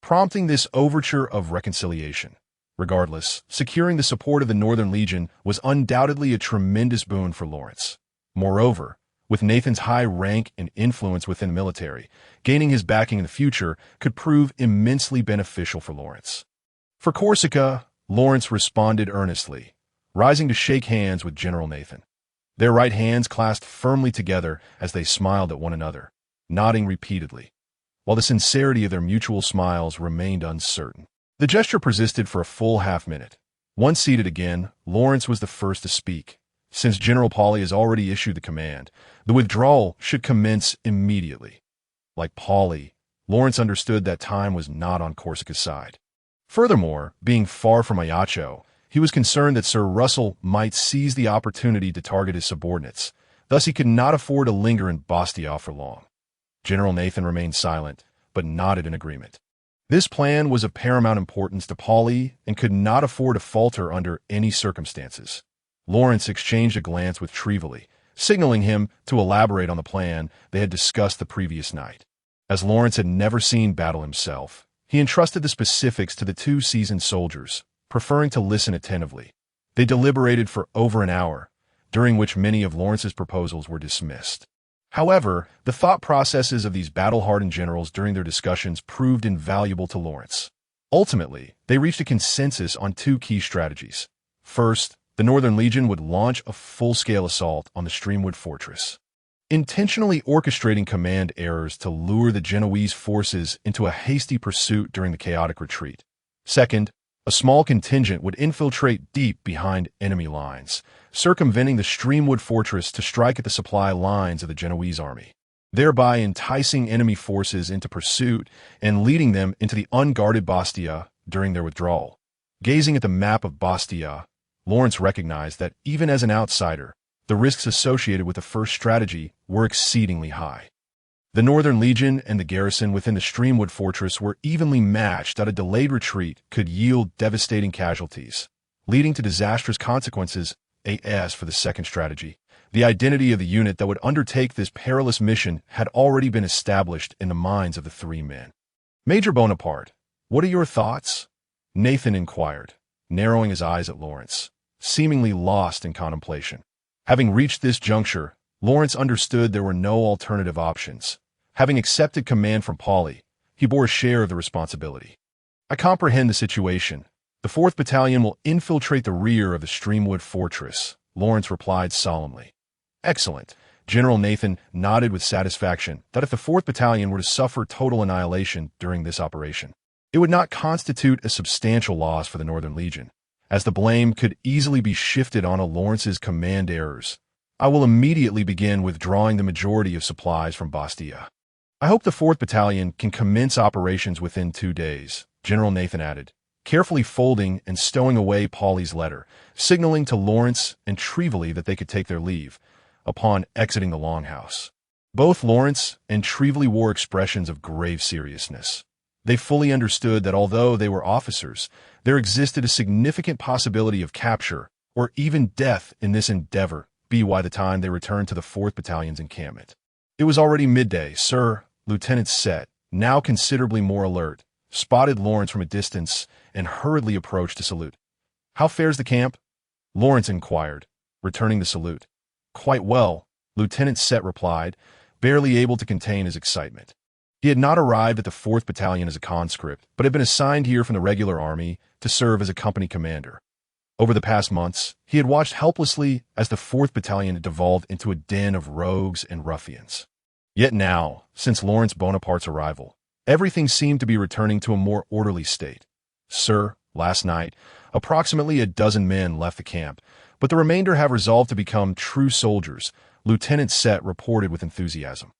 prompting this overture of reconciliation. Regardless, securing the support of the Northern Legion was undoubtedly a tremendous boon for Lawrence. Moreover, with Nathan's high rank and influence within the military, gaining his backing in the future could prove immensely beneficial for Lawrence. For Corsica, Lawrence responded earnestly, rising to shake hands with General Nathan. Their right hands clasped firmly together as they smiled at one another, nodding repeatedly, while the sincerity of their mutual smiles remained uncertain. The gesture persisted for a full half-minute. Once seated again, Lawrence was the first to speak. Since General Paoly has already issued the command, the withdrawal should commence immediately. Like Paoly, Lawrence understood that time was not on Corsica's side. Furthermore, being far from Ajaccio, he was concerned that Sir Russell might seize the opportunity to target his subordinates. Thus, he could not afford to linger in Bastia for long. General Nathan remained silent, but nodded in agreement. This plan was of paramount importance to Paoly and could not afford to falter under any circumstances. Lawrence exchanged a glance with Trivoli, signaling him to elaborate on the plan they had discussed the previous night. As Lawrence had never seen battle himself, he entrusted the specifics to the 2 seasoned soldiers, preferring to listen attentively. They deliberated for over an hour, during which many of Lawrence's proposals were dismissed. However, the thought processes of these battle-hardened generals during their discussions proved invaluable to Lawrence. Ultimately, they reached a consensus on 2 key strategies. First, the Northern Legion would launch a full-scale assault on the Streamwood fortress, intentionally orchestrating command errors to lure the Genoese forces into a hasty pursuit during the chaotic retreat. Second, a small contingent would infiltrate deep behind enemy lines, circumventing the Streamwood fortress to strike at the supply lines of the Genoese army, thereby enticing enemy forces into pursuit and leading them into the unguarded Bastia during their withdrawal. Gazing at the map of Bastia, Lawrence recognized that even as an outsider, the risks associated with the first strategy were exceedingly high. The Northern Legion and the garrison within the Streamwood fortress were evenly matched that a delayed retreat could yield devastating casualties, leading to disastrous consequences. As for the second strategy, the identity of the unit that would undertake this perilous mission had already been established in the minds of the 3 men. "Major Bonaparte, what are your thoughts?" Nathan inquired, narrowing his eyes at Lawrence, seemingly lost in contemplation. Having reached this juncture, Lawrence understood there were no alternative options. Having accepted command from Paoly, he bore a share of the responsibility. "I comprehend the situation. The 4th Battalion will infiltrate the rear of the Streamwood Fortress, Lawrence replied solemnly. Excellent. General Nathan nodded with satisfaction that if the 4th Battalion were to suffer total annihilation during this operation, it would not constitute a substantial loss for the Northern Legion, as the blame could easily be shifted onto Lawrence's command errors. I will immediately begin withdrawing the majority of supplies from Bastia. I hope the 4th Battalion can commence operations within 2 days, General Nathan added, carefully folding and stowing away Pauly's letter, signaling to Lawrence and Trevely that they could take their leave upon exiting the Longhouse. Both Lawrence and Trevely wore expressions of grave seriousness. They fully understood that although they were officers, there existed a significant possibility of capture or even death in this endeavor by the time they returned to the 4th Battalion's encampment. It was already midday, sir. Lieutenant Set, now considerably more alert, spotted Lawrence from a distance and hurriedly approached to salute. How fares the camp? Lawrence inquired, returning the salute. Quite well, Lieutenant Set replied, barely able to contain his excitement. He had not arrived at the 4th Battalion as a conscript, but had been assigned here from the regular army to serve as a company commander. Over the past months, he had watched helplessly as the 4th Battalion had devolved into a den of rogues and ruffians. Yet now, since Lawrence Bonaparte's arrival, everything seemed to be returning to a more orderly state. Sir, last night, approximately a dozen men left the camp, but the remainder have resolved to become true soldiers, Lieutenant Set reported with enthusiasm.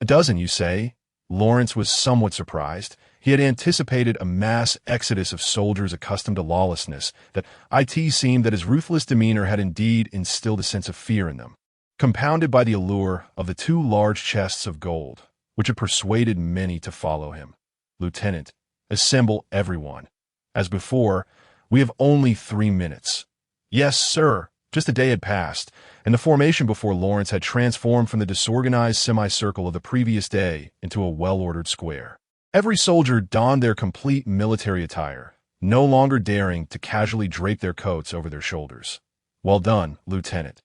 A dozen, you say? Lawrence was somewhat surprised. He had anticipated a mass exodus of soldiers accustomed to lawlessness, that it seemed that his ruthless demeanor had indeed instilled a sense of fear in them, compounded by the allure of the 2 large chests of gold, which had persuaded many to follow him. Lieutenant, assemble everyone. As before, we have only 3 minutes. Yes, sir. Just a day had passed, and the formation before Lawrence had transformed from the disorganized semicircle of the previous day into a well-ordered square. Every soldier donned their complete military attire, no longer daring to casually drape their coats over their shoulders. Well done, Lieutenant.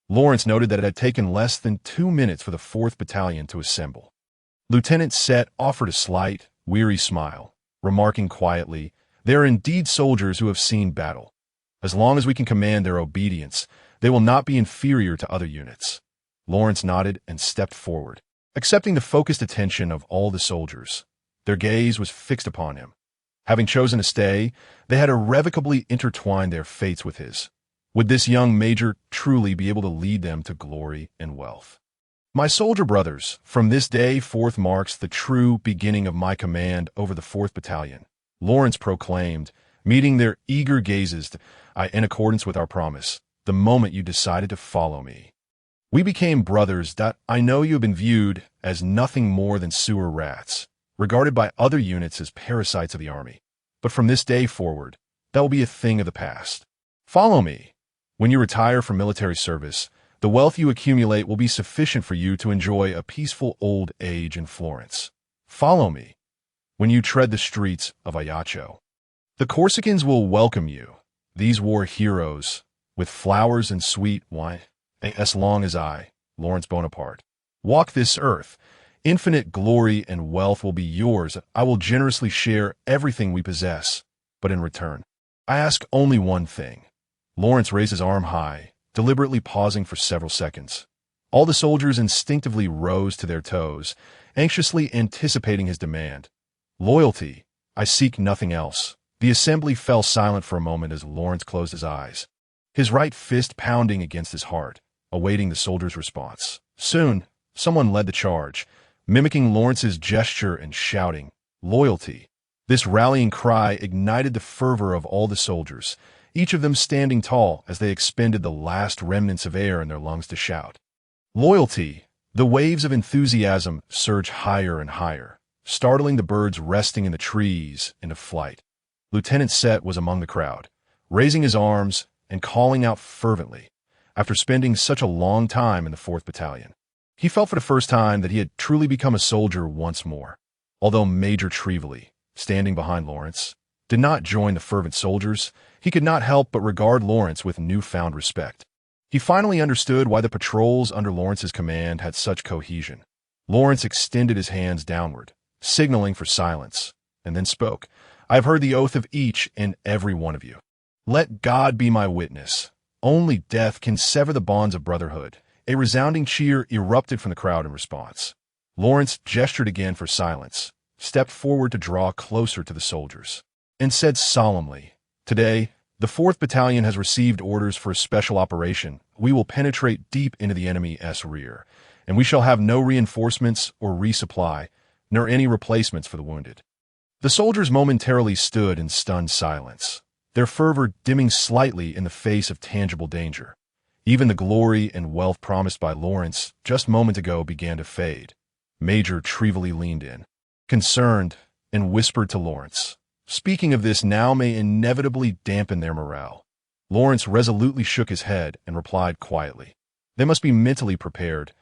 Lawrence noted that it had taken less than 2 minutes for the 4th Battalion to assemble. Lieutenant Set offered a slight, weary smile, remarking quietly, "They are indeed soldiers who have seen battle. As long as we can command their obedience, they will not be inferior to other units." Lawrence nodded and stepped forward, accepting the focused attention of all the soldiers. Their gaze was fixed upon him. Having chosen to stay, they had irrevocably intertwined their fates with his. Would this young major truly be able to lead them to glory and wealth? My soldier brothers, from this day forth marks the true beginning of my command over the 4th Battalion, Lawrence proclaimed, meeting their eager gazes, in accordance with our promise, the moment you decided to follow me. We became brothers. I know you have been viewed as nothing more than sewer rats, regarded by other units as parasites of the army. But from this day forward, that will be a thing of the past. Follow me. When you retire from military service, the wealth you accumulate will be sufficient for you to enjoy a peaceful old age in Florence. Follow me. When you tread the streets of Ajaccio, the Corsicans will welcome you, these war heroes, with flowers and sweet wine. As long as I, Lawrence Bonaparte, walk this earth, infinite glory and wealth will be yours. I will generously share everything we possess, but in return, I ask only one thing. Lawrence raised his arm high, deliberately pausing for several seconds. All the soldiers instinctively rose to their toes, anxiously anticipating his demand. Loyalty. I seek nothing else. The assembly fell silent for a moment as Lawrence closed his eyes, his right fist pounding against his heart, awaiting the soldiers' response. Soon, someone led the charge, mimicking Lawrence's gesture and shouting, "Loyalty." This rallying cry ignited the fervor of all the soldiers, each of them standing tall as they expended the last remnants of air in their lungs to shout. Loyalty. The waves of enthusiasm surged higher and higher, startling the birds resting in the trees into flight. Lieutenant Set was among the crowd, raising his arms and calling out fervently. After spending such a long time in the 4th Battalion, he felt for the first time that he had truly become a soldier once more. Although Major Trevely, standing behind Lawrence, did not join the fervent soldiers, he could not help but regard Lawrence with newfound respect. He finally understood why the patrols under Lawrence's command had such cohesion. Lawrence extended his hands downward, signaling for silence, and then spoke. I have heard the oath of each and every one of you. Let God be my witness. Only death can sever the bonds of brotherhood. A resounding cheer erupted from the crowd in response. Lawrence gestured again for silence, stepped forward to draw closer to the soldiers, and said solemnly, "Today, the 4th Battalion has received orders for a special operation. We will penetrate deep into the enemy's rear, and we shall have no reinforcements or resupply, nor any replacements for the wounded." The soldiers momentarily stood in stunned silence, their fervor dimming slightly in the face of tangible danger. Even the glory and wealth promised by Lawrence just moments ago began to fade. Major Trevely leaned in, concerned, and whispered to Lawrence, "Speaking of this now may inevitably dampen their morale." Lawrence resolutely shook his head and replied quietly, "They must be mentally prepared."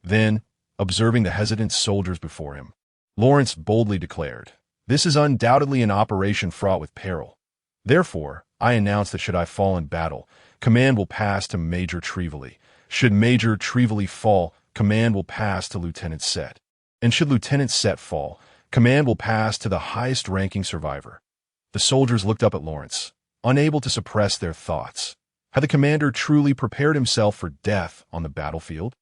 Then, observing the hesitant soldiers before him, Lawrence boldly declared, "This is undoubtedly an operation fraught with peril. Therefore, I announce that should I fall in battle, command will pass to Major Trevely. Should Major Trevely fall, command will pass to Lieutenant Set. And should Lieutenant Set fall, command will pass to the highest-ranking survivor." The soldiers looked up at Lawrence, unable to suppress their thoughts. Had the commander truly prepared himself for death on the battlefield?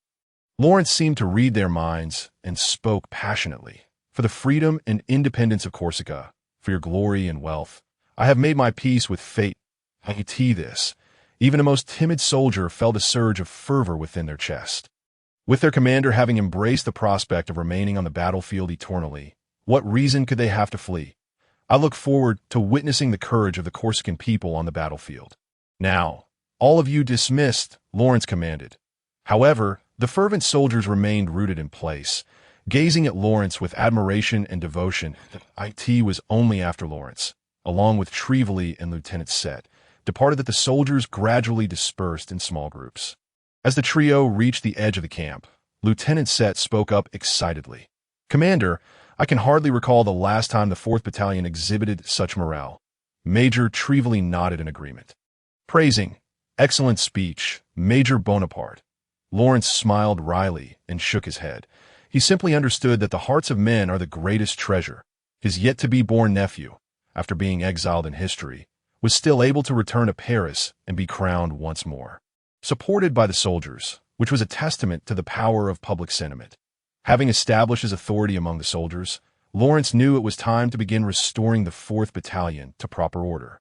Lawrence seemed to read their minds and spoke passionately. "For the freedom and independence of Corsica, for your glory and wealth, I have made my peace with fate." I guarantee this. Even a most timid soldier felt a surge of fervor within their chest. With their commander having embraced the prospect of remaining on the battlefield eternally, what reason could they have to flee? I look forward to witnessing the courage of the Corsican people on the battlefield. "Now, all of you dismissed," Lawrence commanded. However, the fervent soldiers remained rooted in place, gazing at Lawrence with admiration and devotion. It was only after Lawrence, along with Trevely and Lieutenant Set, departed that the soldiers gradually dispersed in small groups. As the trio reached the edge of the camp, Lieutenant Set spoke up excitedly. "Commander, I can hardly recall the last time the 4th Battalion exhibited such morale." Major Trevely nodded in agreement, praising, "Excellent speech, Major Bonaparte." Lawrence smiled wryly and shook his head. He simply understood that the hearts of men are the greatest treasure. His yet-to-be-born nephew, after being exiled in history, was still able to return to Paris and be crowned once more, supported by the soldiers, which was a testament to the power of public sentiment. Having established his authority among the soldiers, Lawrence knew it was time to begin restoring the 4th Battalion to proper order.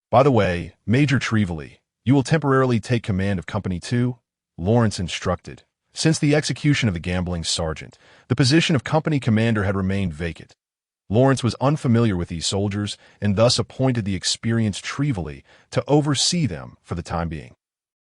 "By the way, Major Trevely, you will temporarily take command of Company 2, Lawrence instructed. Since the execution of the gambling sergeant, the position of company commander had remained vacant. Lawrence was unfamiliar with these soldiers and thus appointed the experienced Trevely to oversee them for the time being.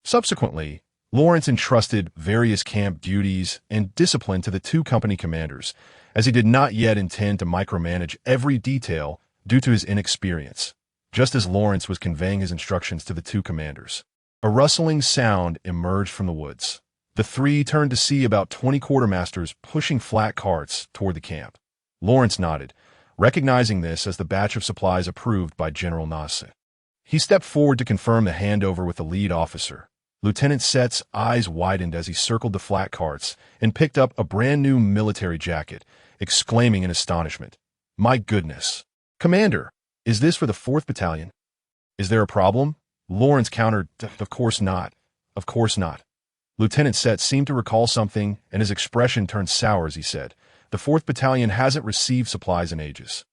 Subsequently, Lawrence entrusted various camp duties and discipline to the 2 company commanders, as he did not yet intend to micromanage every detail due to his inexperience. Just as Lawrence was conveying his instructions to the 2 commanders, a rustling sound emerged from the woods. The 3 turned to see about 20 quartermasters pushing flat carts toward the camp. Lawrence nodded, recognizing this as the batch of supplies approved by General Nasse. He stepped forward to confirm the handover with the lead officer. Lieutenant Set's eyes widened as he circled the flat carts and picked up a brand-new military jacket, exclaiming in astonishment, "My goodness! Commander, is this for the 4th Battalion?" "Is there a problem?" Lawrence countered, "Of course not. Of course not." Lieutenant Set seemed to recall something, and his expression turned sour as he said, "The 4th Battalion hasn't received supplies in ages.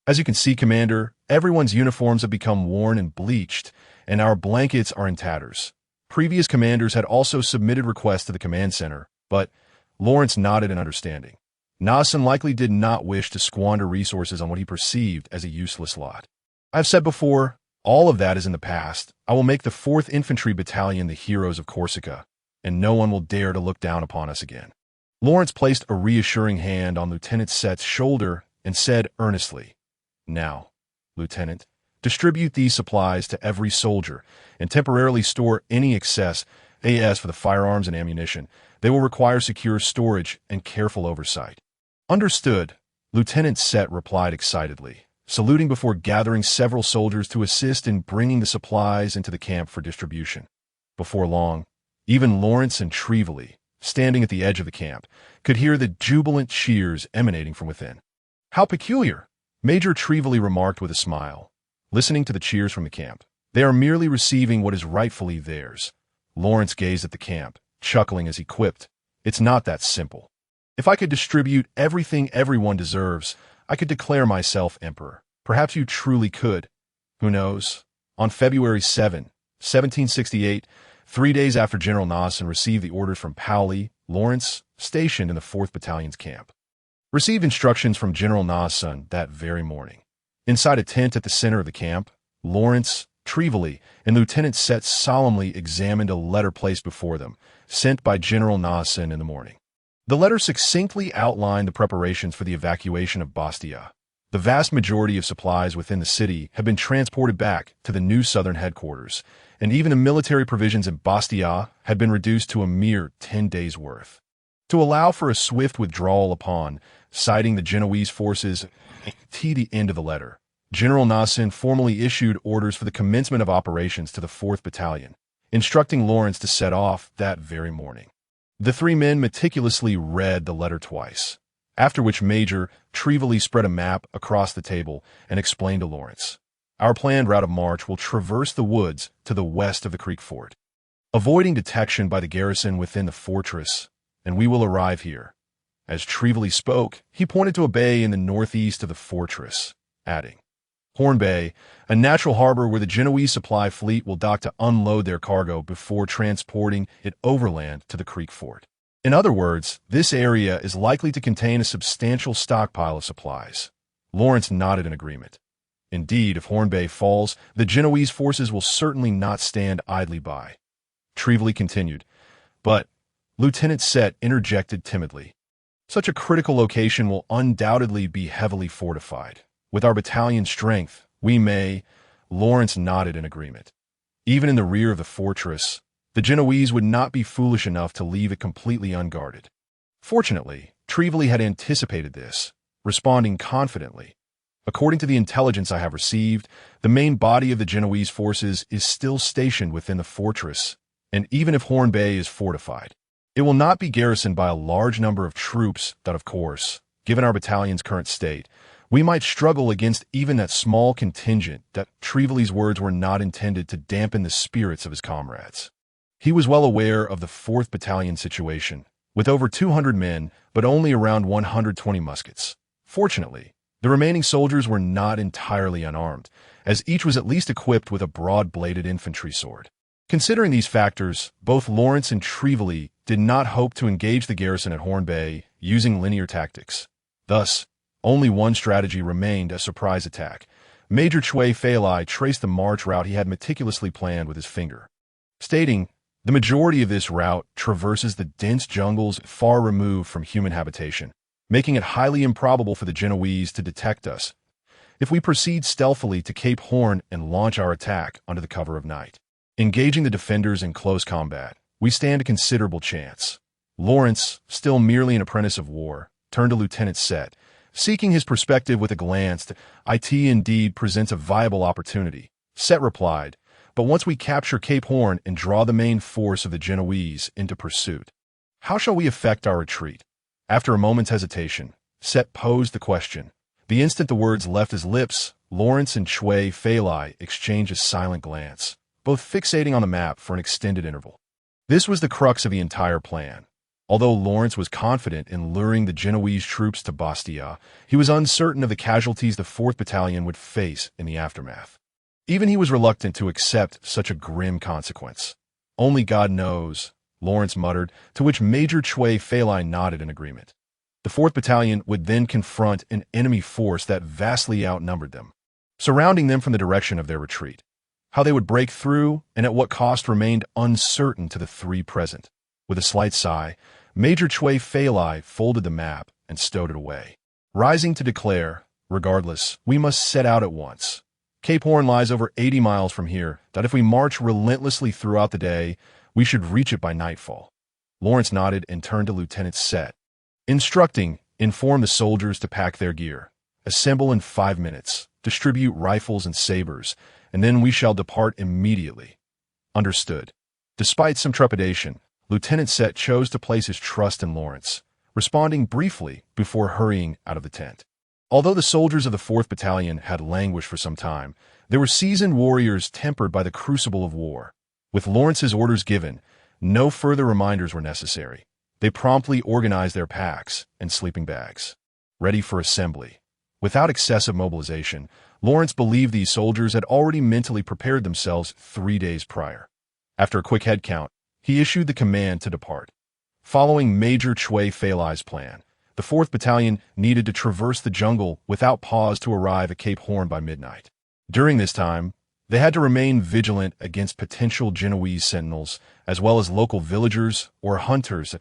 As you can see, Commander, everyone's uniforms have become worn and bleached, and our blankets are in tatters. Previous commanders had also submitted requests to the command center, but..." Lawrence nodded in understanding. Nassen likely did not wish to squander resources on what he perceived as a useless lot. "I have said before, all of that is in the past. I will make the 4th Infantry Battalion the heroes of Corsica, and no one will dare to look down upon us again." Lawrence placed a reassuring hand on Lieutenant Set's shoulder and said earnestly, "Now, Lieutenant, distribute these supplies to every soldier and temporarily store any excess as for the firearms and ammunition. They will require secure storage and careful oversight." "Understood," Lieutenant Set replied excitedly, saluting before gathering several soldiers to assist in bringing the supplies into the camp for distribution. Before long, even Lawrence and Trevely, standing at the edge of the camp, could hear the jubilant cheers emanating from within. "How peculiar!" Major Trevally remarked with a smile, listening to the cheers from the camp. They are merely receiving what is rightfully theirs. Lawrence gazed at the camp, chuckling as he quipped, "It's not that simple. If I could distribute everything everyone deserves, I could declare myself emperor. Perhaps you truly could. Who knows?" On February 7, 1768, 3 days after General Nasson received the orders from Paoli, Lawrence, stationed in the 4th Battalion's camp, received instructions from General Nasson that very morning. Inside a tent at the center of the camp, Lawrence, Trevally, and Lieutenant Sett solemnly examined a letter placed before them, sent by General Nasson in the morning. The letter succinctly outlined the preparations for the evacuation of Bastia. The vast majority of supplies within the city had been transported back to the new southern headquarters, and even the military provisions in Bastia had been reduced to a mere 10 days' worth. To allow for a swift withdrawal upon citing the Genoese forces to the end of the letter, General Nasson formally issued orders for the commencement of operations to the 4th Battalion, instructing Lawrence to set off that very morning. The three men meticulously read the letter twice, after which Major Trevally spread a map across the table and explained to Lawrence, "Our planned route of march will traverse the woods to the west of the Creek Fort, avoiding detection by the garrison within the fortress, and we will arrive here." As Trevally spoke, he pointed to a bay in the northeast of the fortress, adding, "Horn Bay, a natural harbor where the Genoese supply fleet will dock to unload their cargo before transporting it overland to the Creek Fort." In other words, this area is likely to contain a substantial stockpile of supplies. Lawrence nodded in agreement. Indeed, if Horn Bay falls, the Genoese forces will certainly not stand idly by. Trevally continued, but Lieutenant Sett interjected timidly, "Such a critical location will undoubtedly be heavily fortified. With our battalion strength, we may—" Lawrence nodded in agreement. Even in the rear of the fortress, the Genoese would not be foolish enough to leave it completely unguarded. Fortunately, Trevally had anticipated this, responding confidently, "According to the intelligence I have received, the main body of the Genoese forces is still stationed within the fortress, and even if Horn Bay is fortified, it will not be garrisoned by a large number of troops that, of course, given our battalion's current state, we might struggle against even that small contingent." That Trevally's words were not intended to dampen the spirits of his comrades. He was well aware of the 4th Battalion situation, with over 200 men, but only around 120 muskets. Fortunately, the remaining soldiers were not entirely unarmed, as each was at least equipped with a broad-bladed infantry sword. Considering these factors, both Lawrence and Trevally did not hope to engage the garrison at Horn Bay using linear tactics. Thus, only one strategy remained: a surprise attack. Major Chui Feilai traced the march route he had meticulously planned with his finger, stating, "The majority of this route traverses the dense jungles far removed from human habitation, making it highly improbable for the Genoese to detect us if we proceed stealthily to Cape Horn and launch our attack under the cover of night. Engaging the defenders in close combat, we stand a considerable chance." Lawrence, still merely an apprentice of war, turned to Lieutenant Sett, seeking his perspective with a glance. "It indeed presents a viable opportunity," Sett replied, "but once we capture Cape Horn and draw the main force of the Genoese into pursuit, how shall we effect our retreat?" After a moment's hesitation, Sett posed the question. The instant the words left his lips, Lawrence and Chui Feilai exchanged a silent glance, both fixating on the map for an extended interval. This was the crux of the entire plan. Although Lawrence was confident in luring the Genoese troops to Bastia, he was uncertain of the casualties the 4th Battalion would face in the aftermath. Even he was reluctant to accept such a grim consequence. "Only God knows," Lawrence muttered, to which Major Chui Feilai nodded in agreement. The 4th Battalion would then confront an enemy force that vastly outnumbered them, surrounding them from the direction of their retreat. How they would break through and at what cost remained uncertain to the three present. With a slight sigh, Major Chui Feilai folded the map and stowed it away, rising to declare, "Regardless, we must set out at once. Cape Horn lies over 80 miles from here, that if we march relentlessly throughout the day, we should reach it by nightfall." Lawrence nodded and turned to Lieutenant Sett, instructing, "Inform the soldiers to pack their gear. Assemble in 5 minutes, distribute rifles and sabers, and then we shall depart immediately." "Understood." Despite some trepidation, Lieutenant Sett chose to place his trust in Lawrence, responding briefly before hurrying out of the tent. Although the soldiers of the 4th Battalion had languished for some time, they were seasoned warriors tempered by the crucible of war. With Lawrence's orders given, no further reminders were necessary. They promptly organized their packs and sleeping bags, ready for assembly. Without excessive mobilization, Lawrence believed these soldiers had already mentally prepared themselves 3 days prior. After a quick head count, he issued the command to depart. Following Major Chui Feilai's plan, the 4th Battalion needed to traverse the jungle without pause to arrive at Cape Horn by midnight. During this time, they had to remain vigilant against potential Genoese sentinels, as well as local villagers or hunters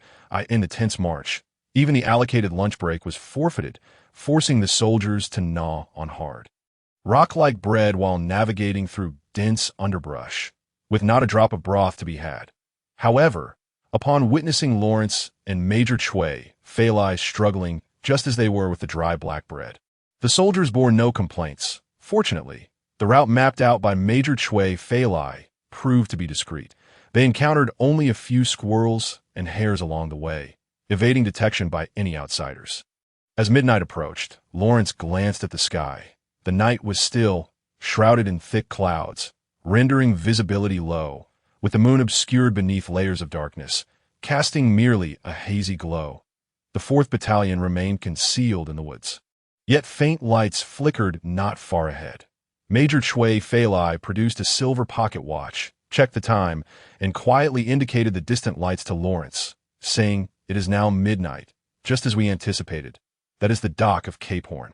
in the tense march. Even the allocated lunch break was forfeited, forcing the soldiers to gnaw on hard, rock-like bread while navigating through dense underbrush, with not a drop of broth to be had. However, upon witnessing Lawrence and Major Chui Feilai struggling just as they were with the dry black bread, the soldiers bore no complaints. Fortunately, the route mapped out by Major Chui Feilai proved to be discreet. They encountered only a few squirrels and hares along the way, evading detection by any outsiders. As midnight approached, Lawrence glanced at the sky. The night was still, shrouded in thick clouds, rendering visibility low, with the moon obscured beneath layers of darkness, casting merely a hazy glow. The 4th Battalion remained concealed in the woods. Yet faint lights flickered not far ahead. Major Chui Feilai produced a silver pocket watch, checked the time, and quietly indicated the distant lights to Lawrence, saying, "It is now midnight, just as we anticipated. That is the dock of Cape Horn."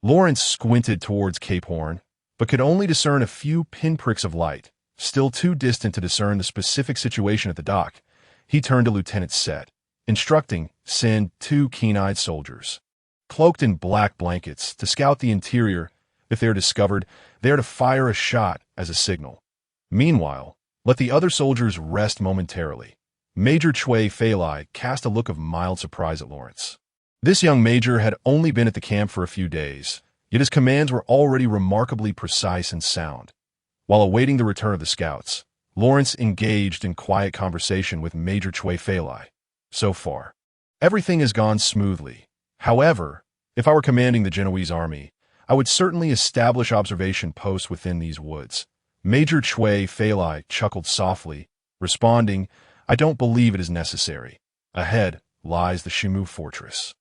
Lawrence squinted towards Cape Horn, but could only discern a few pinpricks of light. Still too distant to discern the specific situation at the dock, he turned to Lieutenant Set, instructing, "Send 2 keen-eyed soldiers, cloaked in black blankets, to scout the interior. If they are discovered, they are to fire a shot as a signal. Meanwhile, let the other soldiers rest momentarily." Major Chui Feilai cast a look of mild surprise at Lawrence. This young major had only been at the camp for a few days, yet his commands were already remarkably precise and sound. While awaiting the return of the scouts, Lawrence engaged in quiet conversation with Major Chui Feilai. "So far, everything has gone smoothly. However, if I were commanding the Genoese army, I would certainly establish observation posts within these woods." Major Chui Feilai chuckled softly, responding, "I don't believe it is necessary. Ahead lies the Shimu fortress.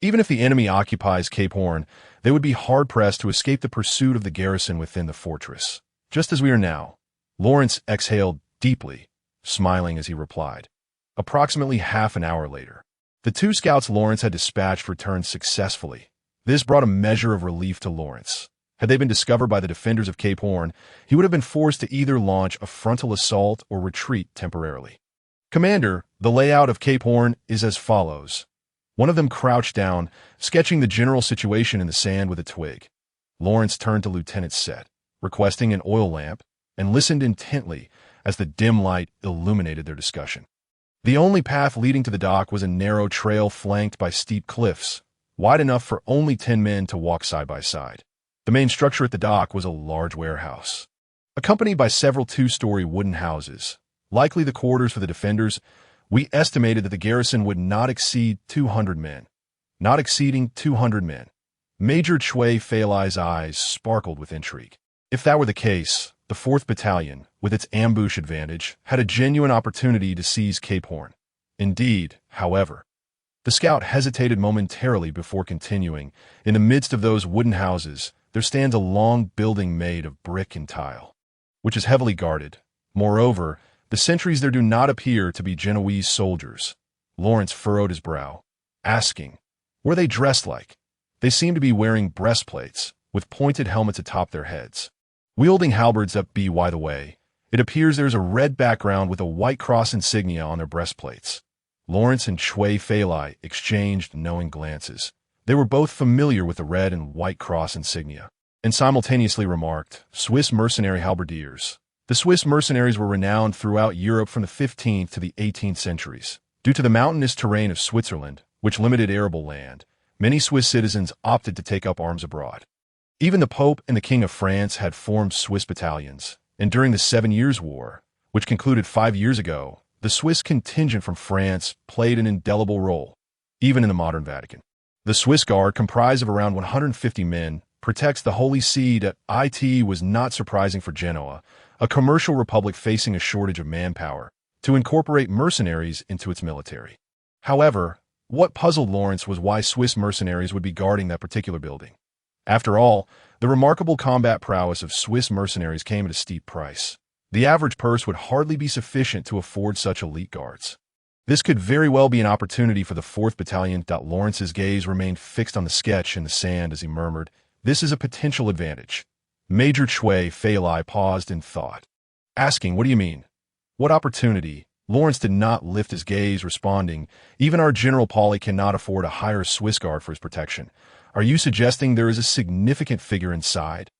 Even if the enemy occupies Cape Horn, they would be hard-pressed to escape the pursuit of the garrison within the fortress. Just as we are now." Lawrence exhaled deeply, smiling as he replied. Approximately half an hour later, the 2 scouts Lawrence had dispatched returned successfully. This brought a measure of relief to Lawrence. Had they been discovered by the defenders of Cape Horn, he would have been forced to either launch a frontal assault or retreat temporarily. "Commander, the layout of Cape Horn is as follows." One of them crouched down, sketching the general situation in the sand with a twig. Lawrence turned to Lieutenant Set, requesting an oil lamp, and listened intently as the dim light illuminated their discussion. The only path leading to the dock was a narrow trail flanked by steep cliffs, wide enough for only 10 men to walk side by side. The main structure at the dock was a large warehouse, accompanied by several 2-story wooden houses, likely the quarters for the defenders. We estimated that the garrison would not exceed 200 men. Not exceeding 200 men. Major Chui Feilai's eyes sparkled with intrigue. If that were the case, the 4th Battalion, with its ambush advantage, had a genuine opportunity to seize Cape Horn. Indeed, however, the scout hesitated momentarily before continuing. In the midst of those wooden houses, there stands a long building made of brick and tile, which is heavily guarded. Moreover, the sentries there do not appear to be Genoese soldiers. Lawrence furrowed his brow, asking, "Were they dressed like?" They seemed to be wearing breastplates, with pointed helmets atop their heads, wielding halberds up by the way. It appears there is a red background with a white cross insignia on their breastplates. Lawrence and Chui Feilai exchanged knowing glances. They were both familiar with the red and white cross insignia, and simultaneously remarked, "Swiss mercenary halberdiers." The Swiss mercenaries were renowned throughout Europe from the 15th to the 18th centuries. Due to the mountainous terrain of Switzerland, which limited arable land, many Swiss citizens opted to take up arms abroad. Even the Pope and the King of France had formed Swiss battalions, and during the 7 Years' War, which concluded 5 years ago, the Swiss contingent from France played an indelible role, even in the modern Vatican. The Swiss Guard, comprised of around 150 men, protects the Holy See. It was not surprising for Genoa, a commercial republic facing a shortage of manpower, to incorporate mercenaries into its military. However, what puzzled Lawrence was why Swiss mercenaries would be guarding that particular building. After all, the remarkable combat prowess of Swiss mercenaries came at a steep price. The average purse would hardly be sufficient to afford such elite guards. This could very well be an opportunity for the 4th Battalion. Lawrence's gaze remained fixed on the sketch in the sand as he murmured, "This is a potential advantage." Major Chui Feilai paused in thought, asking, "What do you mean? What opportunity?" Lawrence did not lift his gaze, responding, "Even our General Pauli cannot afford a higher Swiss Guard for his protection. Are you suggesting there is a significant figure inside?"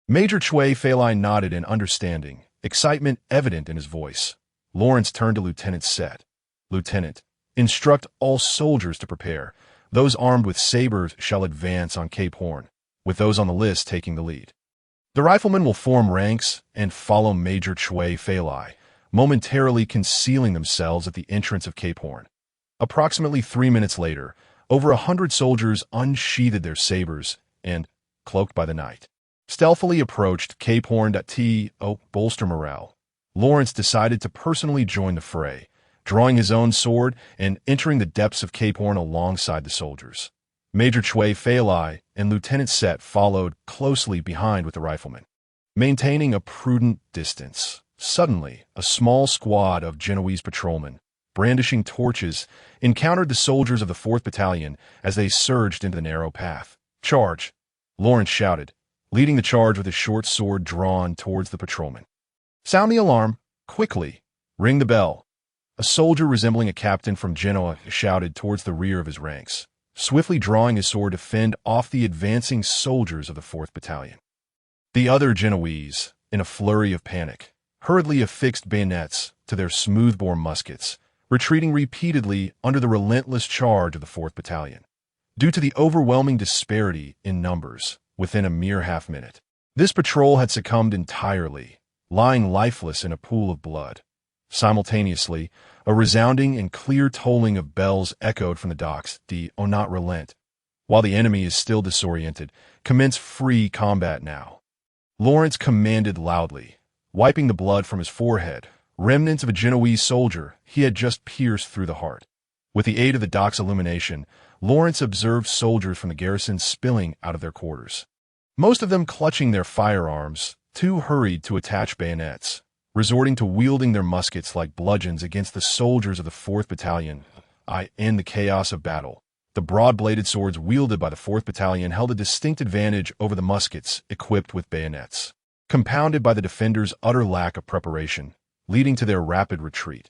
Major Chui Feilai nodded in understanding, excitement evident in his voice. Lawrence turned to Lieutenant Set. "Lieutenant, instruct all soldiers to prepare. Those armed with sabers shall advance on Cape Horn, with those on the list taking the lead. The riflemen will form ranks and follow Major Chui Feilai, momentarily concealing themselves at the entrance of Cape Horn." Approximately 3 minutes later, over 100 soldiers unsheathed their sabers and, cloaked by the night, stealthily approached Cape Horn. To bolster morale, Lawrence decided to personally join the fray, drawing his own sword and entering the depths of Cape Horn alongside the soldiers. Major Chui Feilai and Lieutenant Set followed closely behind with the riflemen, maintaining a prudent distance. Suddenly, a small squad of Genoese patrolmen, brandishing torches, encountered the soldiers of the 4th Battalion as they surged into the narrow path. "Charge!" Lawrence shouted, leading the charge with his short sword drawn towards the patrolmen. "Sound the alarm! Quickly! Ring the bell!" A soldier resembling a captain from Genoa shouted towards the rear of his ranks, swiftly drawing his sword to fend off the advancing soldiers of the 4th Battalion. The other Genoese, in a flurry of panic, hurriedly affixed bayonets to their smoothbore muskets, retreating repeatedly under the relentless charge of the 4th Battalion. Due to the overwhelming disparity in numbers, within a mere half-minute, this patrol had succumbed entirely, lying lifeless in a pool of blood. Simultaneously, a resounding and clear tolling of bells echoed from the docks. "Do not relent. While the enemy is still disoriented, commence free combat now." Lawrence commanded loudly, wiping the blood from his forehead, remnants of a Genoese soldier he had just pierced through the heart. With the aid of the dock's illumination, Lawrence observed soldiers from the garrison spilling out of their quarters, most of them clutching their firearms, too hurried to attach bayonets, resorting to wielding their muskets like bludgeons against the soldiers of the 4th Battalion. In the chaos of battle, the broad-bladed swords wielded by the 4th Battalion held a distinct advantage over the muskets equipped with bayonets, compounded by the defenders' utter lack of preparation, leading to their rapid retreat.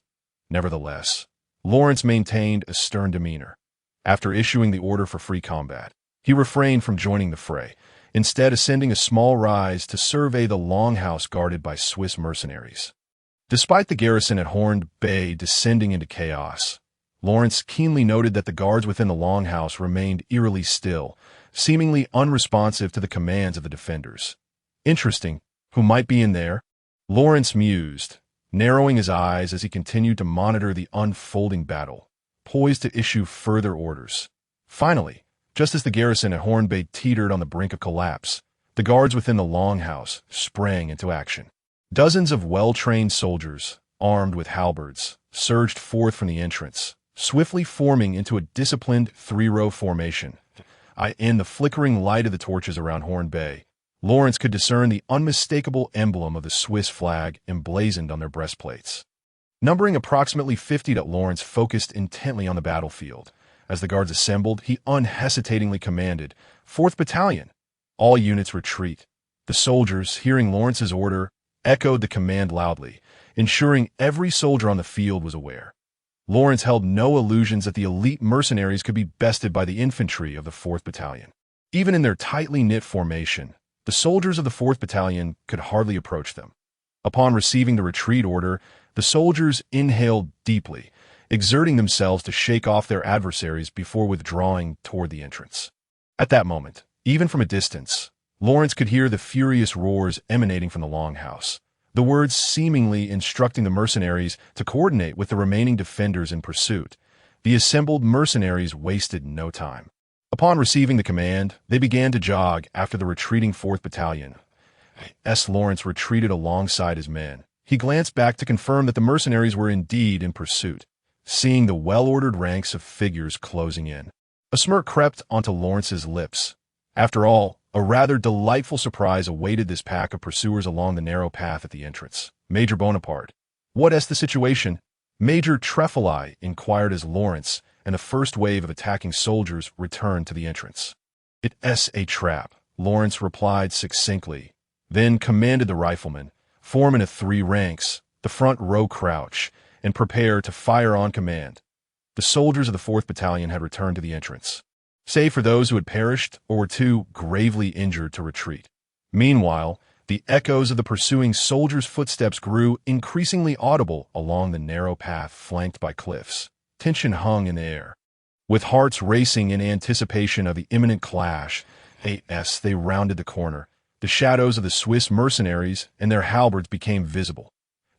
Nevertheless, Lawrence maintained a stern demeanor. After issuing the order for free combat, he refrained from joining the fray, instead ascending a small rise to survey the longhouse guarded by Swiss mercenaries. Despite the garrison at Horn Bay descending into chaos, Lawrence keenly noted that the guards within the longhouse remained eerily still, seemingly unresponsive to the commands of the defenders. "Interesting. Who might be in there?" Lawrence mused, narrowing his eyes as he continued to monitor the unfolding battle, poised to issue further orders. Finally, just as the garrison at Horn Bay teetered on the brink of collapse, the guards within the longhouse sprang into action. Dozens of well-trained soldiers, armed with halberds, surged forth from the entrance, swiftly forming into a disciplined 3-row formation. In the flickering light of the torches around Horn Bay, Lawrence could discern the unmistakable emblem of the Swiss flag emblazoned on their breastplates. Numbering approximately 50, Lawrence focused intently on the battlefield. As the guards assembled, he unhesitatingly commanded, "4th Battalion, all units retreat." The soldiers, hearing Lawrence's order, echoed the command loudly, ensuring every soldier on the field was aware. Lawrence held no illusions that the elite mercenaries could be bested by the infantry of the 4th Battalion. Even in their tightly knit formation, the soldiers of the 4th Battalion could hardly approach them. Upon receiving the retreat order, the soldiers inhaled deeply, exerting themselves to shake off their adversaries before withdrawing toward the entrance. At that moment, even from a distance, Lawrence could hear the furious roars emanating from the longhouse, the words seemingly instructing the mercenaries to coordinate with the remaining defenders in pursuit. The assembled mercenaries wasted no time. Upon receiving the command, they began to jog after the retreating 4th Battalion. Lawrence retreated alongside his men. He glanced back to confirm that the mercenaries were indeed in pursuit, seeing the well-ordered ranks of figures closing in. A smirk crept onto Lawrence's lips. After all, a rather delightful surprise awaited this pack of pursuers along the narrow path at the entrance. Major Bonaparte. What is the situation? Major Trefoli inquired as Lawrence and the first wave of attacking soldiers returned to the entrance. It's a trap, Lawrence replied succinctly, then commanded the riflemen, form into 3 ranks, the front row crouch, and prepare to fire on command. The soldiers of the 4th Battalion had returned to the entrance, save for those who had perished or were too gravely injured to retreat. Meanwhile, the echoes of the pursuing soldiers' footsteps grew increasingly audible along the narrow path flanked by cliffs. Tension hung in the air. With hearts racing in anticipation of the imminent clash, they rounded the corner. The shadows of the Swiss mercenaries and their halberds became visible,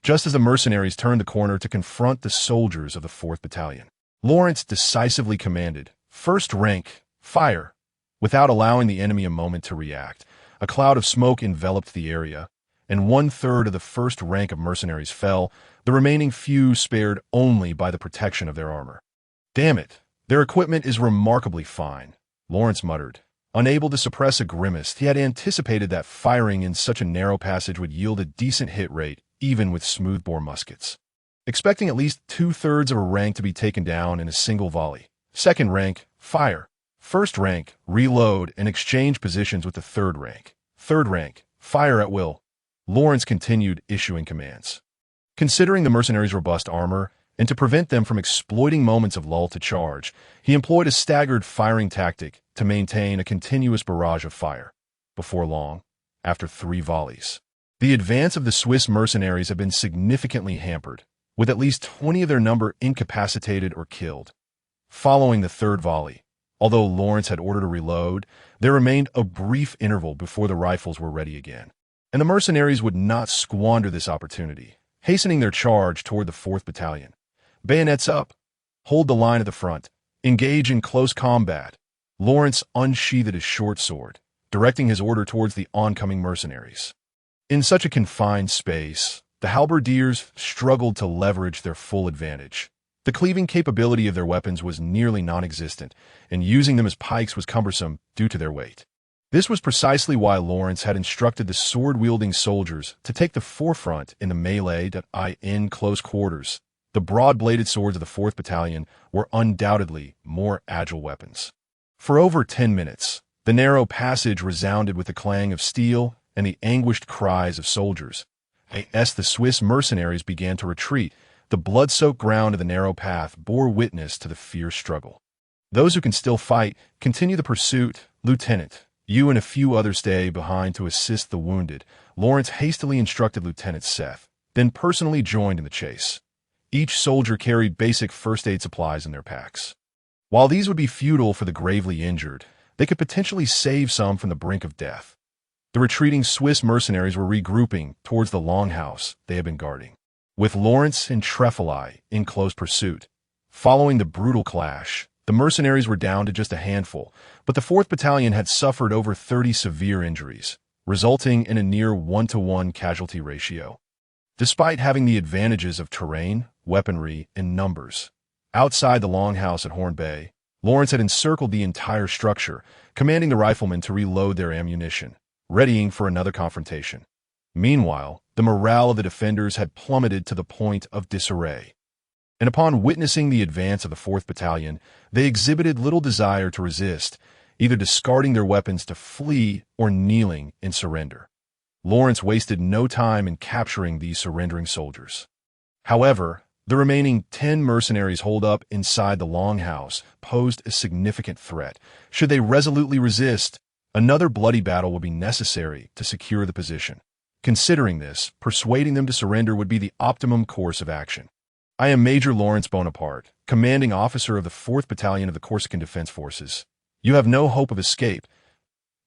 just as the mercenaries turned the corner to confront the soldiers of the 4th Battalion. Lawrence decisively commanded, "First rank, fire!" Without allowing the enemy a moment to react, a cloud of smoke enveloped the area, and 1/3 of the first rank of mercenaries fell, the remaining few spared only by the protection of their armor. "Damn it, their equipment is remarkably fine," Lawrence muttered. Unable to suppress a grimace, he had anticipated that firing in such a narrow passage would yield a decent hit rate, even with smoothbore muskets. Expecting at least 2/3 of a rank to be taken down in a single volley. Second rank, fire. First rank, reload and exchange positions with the 3rd rank. Third rank, fire at will. Lawrence continued issuing commands. Considering the mercenaries' robust armor, and to prevent them from exploiting moments of lull to charge, he employed a staggered firing tactic to maintain a continuous barrage of fire. Before long, after 3 volleys, the advance of the Swiss mercenaries had been significantly hampered, with at least 20 of their number incapacitated or killed. Following the 3rd volley, although Lawrence had ordered a reload, there remained a brief interval before the rifles were ready again, and the mercenaries would not squander this opportunity, hastening their charge toward the 4th Battalion. Bayonets up. Hold the line at the front. Engage in close combat. Lawrence unsheathed his short sword, directing his order towards the oncoming mercenaries. In such a confined space, the halberdiers struggled to leverage their full advantage. The cleaving capability of their weapons was nearly non-existent, and using them as pikes was cumbersome due to their weight. This was precisely why Lawrence had instructed the sword-wielding soldiers to take the forefront in the melee in close quarters. The broad-bladed swords of the 4th Battalion were undoubtedly more agile weapons. For over 10 minutes, the narrow passage resounded with the clang of steel and the anguished cries of soldiers. As the Swiss mercenaries began to retreat, the blood-soaked ground of the narrow path bore witness to the fierce struggle. "Those who can still fight, continue the pursuit. Lieutenant, you and a few others stay behind to assist the wounded," Lawrence hastily instructed Lieutenant Seth, then personally joined in the chase. Each soldier carried basic first aid supplies in their packs. While these would be futile for the gravely injured, they could potentially save some from the brink of death. The retreating Swiss mercenaries were regrouping towards the longhouse they had been guarding, with Lawrence and Trefoli in close pursuit. Following the brutal clash, the mercenaries were down to just a handful, but the 4th Battalion had suffered over 30 severe injuries, resulting in a near 1-to-1 casualty ratio. Despite having the advantages of terrain, weaponry, and numbers, outside the longhouse at Horn Bay, Lawrence had encircled the entire structure, commanding the riflemen to reload their ammunition, readying for another confrontation. Meanwhile, the morale of the defenders had plummeted to the point of disarray, and upon witnessing the advance of the 4th Battalion, they exhibited little desire to resist, either discarding their weapons to flee or kneeling in surrender. Lawrence wasted no time in capturing these surrendering soldiers. However, the remaining 10 mercenaries holed up inside the longhouse posed a significant threat. Should they resolutely resist, another bloody battle would be necessary to secure the position. Considering this, persuading them to surrender would be the optimum course of action. "I am Major Lawrence Bonaparte, commanding officer of the 4th Battalion of the Corsican Defense Forces. You have no hope of escape.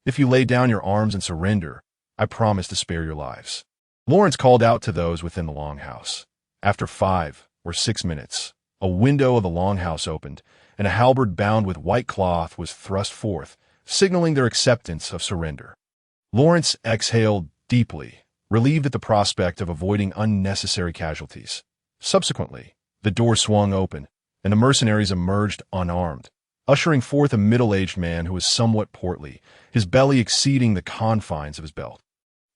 If you lay down your arms and surrender, I promise to spare your lives," Lawrence called out to those within the longhouse. After 5 or 6 minutes, a window of the longhouse opened, and a halberd bound with white cloth was thrust forth, signaling their acceptance of surrender. Lawrence exhaled deeply, relieved at the prospect of avoiding unnecessary casualties. Subsequently, the door swung open, and the mercenaries emerged unarmed, ushering forth a middle-aged man who was somewhat portly, his belly exceeding the confines of his belt.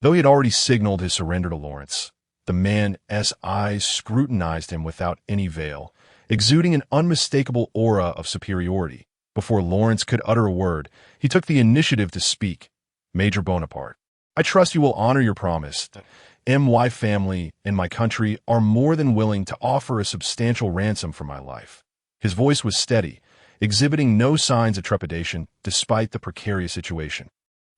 Though he had already signaled his surrender to Lawrence, the man's eyes scrutinized him without any veil, exuding an unmistakable aura of superiority. Before Lawrence could utter a word, he took the initiative to speak. "Major Bonaparte, I trust you will honor your promise that my family and my country are more than willing to offer a substantial ransom for my life." His voice was steady, exhibiting no signs of trepidation despite the precarious situation.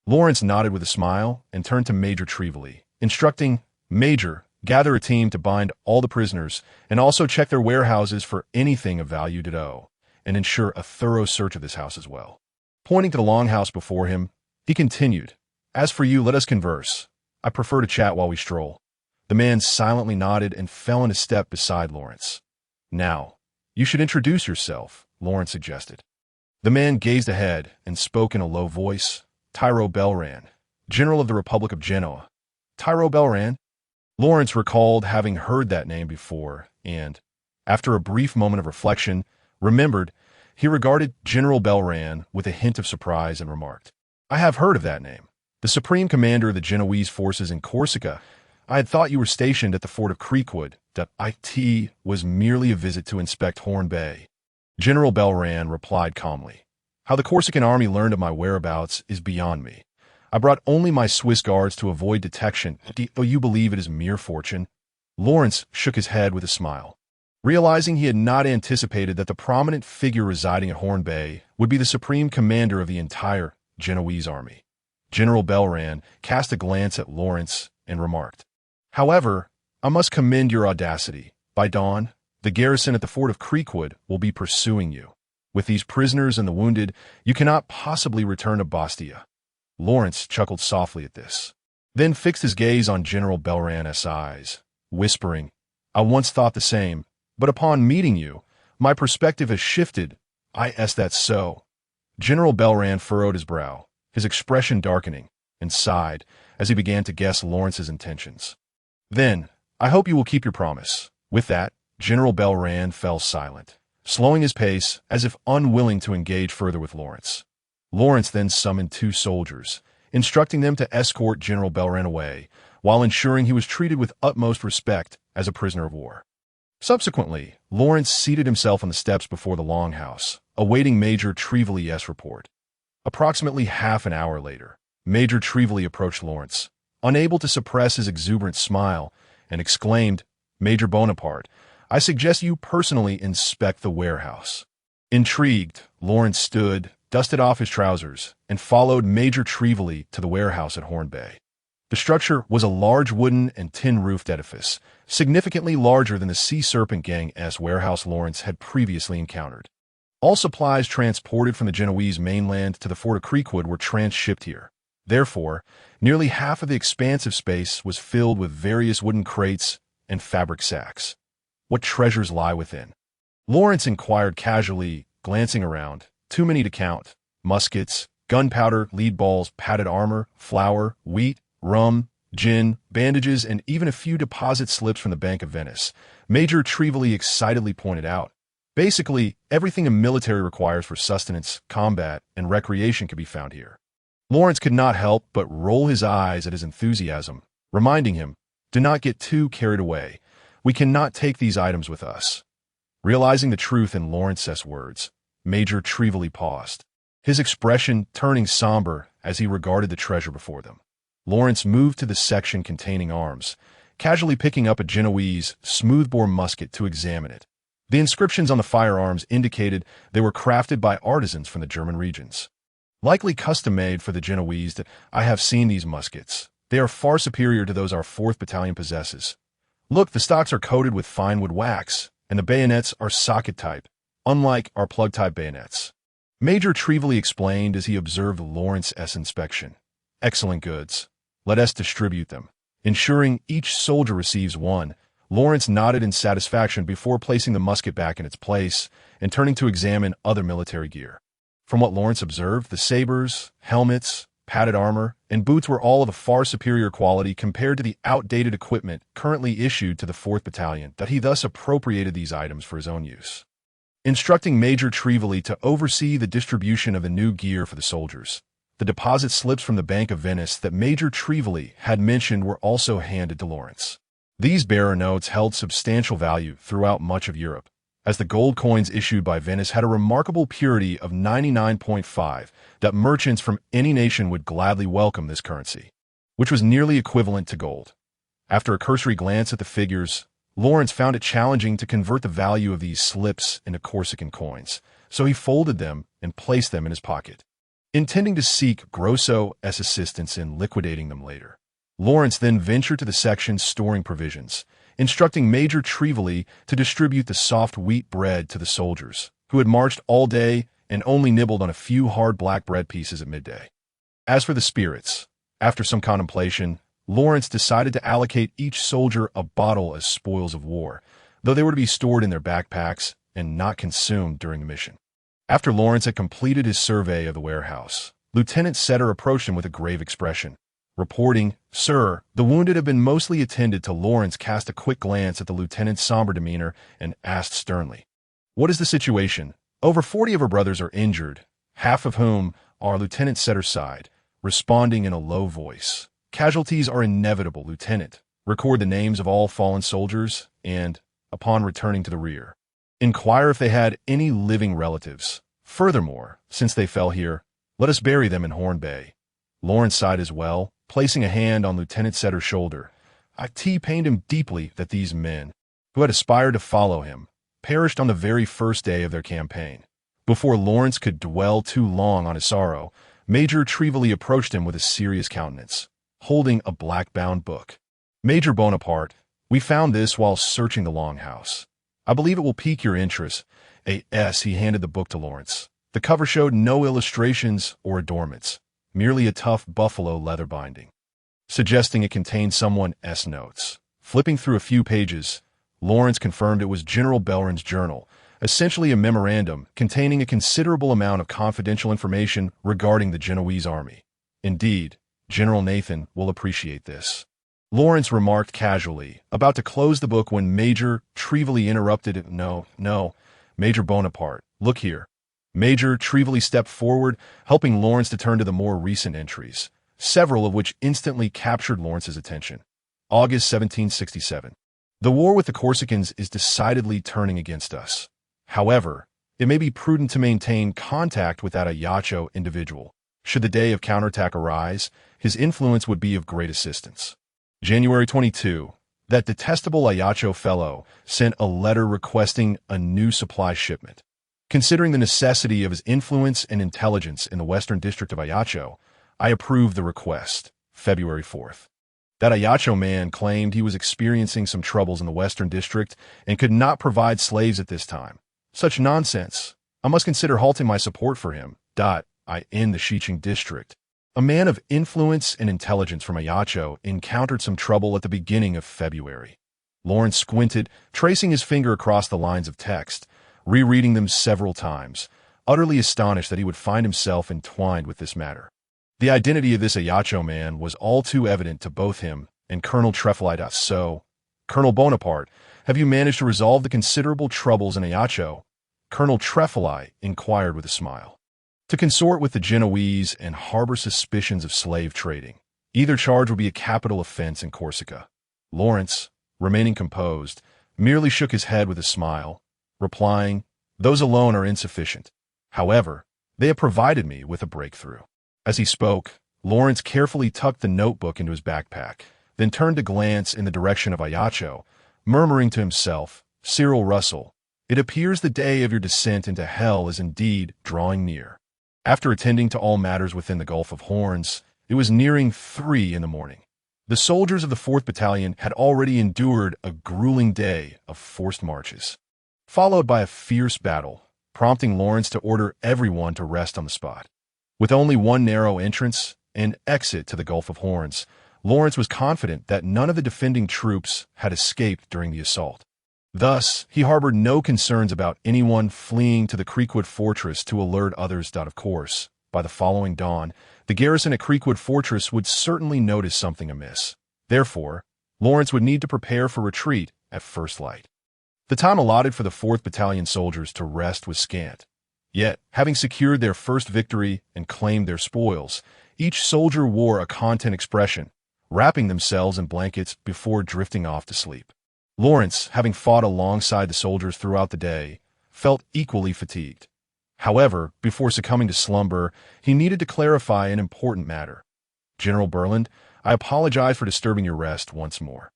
Lawrence nodded with a smile and turned to Major Trevely, instructing, "Major, gather a team to bind all the prisoners and also check their warehouses for anything of value to owe, and ensure a thorough search of this house as well." Pointing to the longhouse before him, he continued, "As for you, let us converse. I prefer to chat while we stroll." The man silently nodded and fell in a step beside Lawrence. "Now, you should introduce yourself," Lawrence suggested. The man gazed ahead and spoke in a low voice. "Tiro Belran, General of the Republic of Genoa." Tiro Belran? Lawrence recalled having heard that name before and, after a brief moment of reflection, remembered. He regarded General Belran with a hint of surprise and remarked, "I have heard of that name. The supreme commander of the Genoese forces in Corsica. I had thought you were stationed at the fort of Creekwood. It was merely a visit to inspect Horn Bay." General Belran replied calmly, "How the Corsican army learned of my whereabouts is beyond me. I brought only my Swiss guards to avoid detection. Do you believe it is mere fortune?" Lawrence shook his head with a smile. Realizing he had not anticipated that the prominent figure residing at Horn Bay would be the supreme commander of the entire Genoese army, General Belran cast a glance at Lawrence and remarked, "However, I must commend your audacity. By dawn, the garrison at the fort of Creekwood will be pursuing you. With these prisoners and the wounded, you cannot possibly return to Bastia." Lawrence chuckled softly at this, then fixed his gaze on General Belran's eyes, whispering, "I once thought the same, but upon meeting you, my perspective has shifted. That's so." General Belran furrowed his brow, his expression darkening, and sighed as he began to guess Lawrence's intentions. "Then, I hope you will keep your promise." With that, General Belran fell silent, slowing his pace as if unwilling to engage further with Lawrence. Lawrence then summoned 2 soldiers, instructing them to escort General Belran away, while ensuring he was treated with utmost respect as a prisoner of war. Subsequently, Lawrence seated himself on the steps before the longhouse, awaiting Major Trevely's report. Approximately half an hour later, Major Trevely approached Lawrence, unable to suppress his exuberant smile, and exclaimed, "Major Bonaparte, I suggest you personally inspect the warehouse." Intrigued, Lawrence stood, dusted off his trousers, and followed Major Trevely to the warehouse at Horn Bay. The structure was a large wooden and tin-roofed edifice, significantly larger than the Sea Serpent Gang's warehouse Lawrence had previously encountered. All supplies transported from the Genoese mainland to the fort of Creekwood were transshipped here. Therefore, nearly half of the expansive space was filled with various wooden crates and fabric sacks. What treasures lie within? Lawrence inquired casually, glancing around. Too many to count. Muskets, gunpowder, lead balls, padded armor, flour, wheat, rum, gin, bandages, and even a few deposit slips from the Bank of Venice, Major Trevely excitedly pointed out. Basically, everything a military requires for sustenance, combat, and recreation could be found here. Lawrence could not help but roll his eyes at his enthusiasm, reminding him, "Do not get too carried away. We cannot take these items with us." Realizing the truth in Lawrence's words, Major Trevely paused, his expression turning somber as he regarded the treasure before them. Lawrence moved to the section containing arms, casually picking up a Genoese smoothbore musket to examine it. The inscriptions on the firearms indicated they were crafted by artisans from the German regions. Likely custom-made for the Genoese that I have seen these muskets. They are far superior to those our 4th Battalion possesses. Look, the stocks are coated with fine wood wax, and the bayonets are socket type, unlike our plug-type bayonets. Major Trevely explained as he observed Lawrence's inspection. "Excellent goods. Let us distribute them, ensuring each soldier receives one, Lawrence nodded in satisfaction before placing the musket back in its place and turning to examine other military gear. From what Lawrence observed, the sabers, helmets, padded armor, and boots were all of a far superior quality compared to the outdated equipment currently issued to the 4th Battalion, that he thus appropriated these items for his own use. Instructing Major Trevally to oversee the distribution of the new gear for the soldiers, the deposit slips from the Bank of Venice that Major Trevally had mentioned were also handed to Lawrence. These bearer notes held substantial value throughout much of Europe, as the gold coins issued by Venice had a remarkable purity of 99.5 that merchants from any nation would gladly welcome this currency, which was nearly equivalent to gold. After a cursory glance at the figures, Lawrence found it challenging to convert the value of these slips into Corsican coins, so he folded them and placed them in his pocket, intending to seek Grosso's assistance in liquidating them later. Lawrence then ventured to the section storing provisions, instructing Major Trevally to distribute the soft wheat bread to the soldiers, who had marched all day and only nibbled on a few hard black bread pieces at midday. As for the spirits, after some contemplation, Lawrence decided to allocate each soldier a bottle as spoils of war, though they were to be stored in their backpacks and not consumed during the mission. After Lawrence had completed his survey of the warehouse, Lieutenant Setter approached him with a grave expression, reporting, "Sir, the wounded have been mostly attended to." Lawrence cast a quick glance at the lieutenant's somber demeanor and asked sternly, "What is the situation?" "Over 40 of our brothers are injured, half of whom are Lieutenant Setter's side," responding in a low voice. "Casualties are inevitable, Lieutenant. Record the names of all fallen soldiers and, upon returning to the rear, inquire if they had any living relatives. Furthermore, since they fell here, let us bury them in Horn Bay." Lawrence sighed as well, placing a hand on Lieutenant Setter's shoulder. It pained him deeply that these men, who had aspired to follow him, perished on the very first day of their campaign. Before Lawrence could dwell too long on his sorrow, Major Trevally approached him with a serious countenance, holding a black-bound book. "Major Bonaparte, we found this while searching the Longhouse. I believe it will pique your interest." He handed the book to Lawrence. The cover showed no illustrations or adornments, merely a tough buffalo leather binding, suggesting it contained someone's notes. Flipping through a few pages, Lawrence confirmed it was General Belron's journal, essentially a memorandum containing a considerable amount of confidential information regarding the Genoese army. "Indeed, General Nathan will appreciate this," Lawrence remarked casually, about to close the book when Major Trevally interrupted. No, Major Bonaparte, look here." Major Trevally stepped forward, helping Lawrence to turn to the more recent entries, several of which instantly captured Lawrence's attention. August 1767. "The war with the Corsicans is decidedly turning against us. However, it may be prudent to maintain contact with that Ajaccio individual. Should the day of counterattack arise, his influence would be of great assistance." January 22. That detestable Ajaccio fellow sent a letter requesting a new supply shipment. Considering the necessity of his influence and intelligence in the western district of Ajaccio, I approved the request. February 4th. That Ajaccio man claimed he was experiencing some troubles in the western district and could not provide slaves at this time. Such nonsense. I must consider halting my support for him. I in the Shiching district. A man of influence and intelligence from Ajaccio encountered some trouble at the beginning of February. Lawrence squinted, tracing his finger across the lines of text, rereading them several times, utterly astonished that he would find himself entwined with this matter. The identity of this Ajaccio man was all too evident to both him and Colonel Trevally. "So, Colonel Bonaparte, have you managed to resolve the considerable troubles in Ajaccio?" Colonel Trevally inquired with a smile. "To consort with the Genoese and harbor suspicions of slave trading. Either charge would be a capital offense in Corsica." Lawrence, remaining composed, merely shook his head with a smile, replying, "Those alone are insufficient. However, they have provided me with a breakthrough." As he spoke, Lawrence carefully tucked the notebook into his backpack, then turned to glance in the direction of Ajaccio, murmuring to himself, "Cyril Russell, it appears the day of your descent into hell is indeed drawing near." After attending to all matters within the Gulf of Horns, it was nearing 3 in the morning. The soldiers of the 4th Battalion had already endured a grueling day of forced marches, followed by a fierce battle, prompting Lawrence to order everyone to rest on the spot. With only one narrow entrance and exit to the Gulf of Horns, Lawrence was confident that none of the defending troops had escaped during the assault. Thus, he harbored no concerns about anyone fleeing to the Creekwood Fortress to alert others. Of course, by the following dawn, the garrison at Creekwood Fortress would certainly notice something amiss. Therefore, Lawrence would need to prepare for retreat at first light. The time allotted for the 4th Battalion soldiers to rest was scant. Yet, having secured their first victory and claimed their spoils, each soldier wore a content expression, wrapping themselves in blankets before drifting off to sleep. Lawrence, having fought alongside the soldiers throughout the day, felt equally fatigued. However, before succumbing to slumber, he needed to clarify an important matter. "General Burland, I apologize for disturbing your rest once more."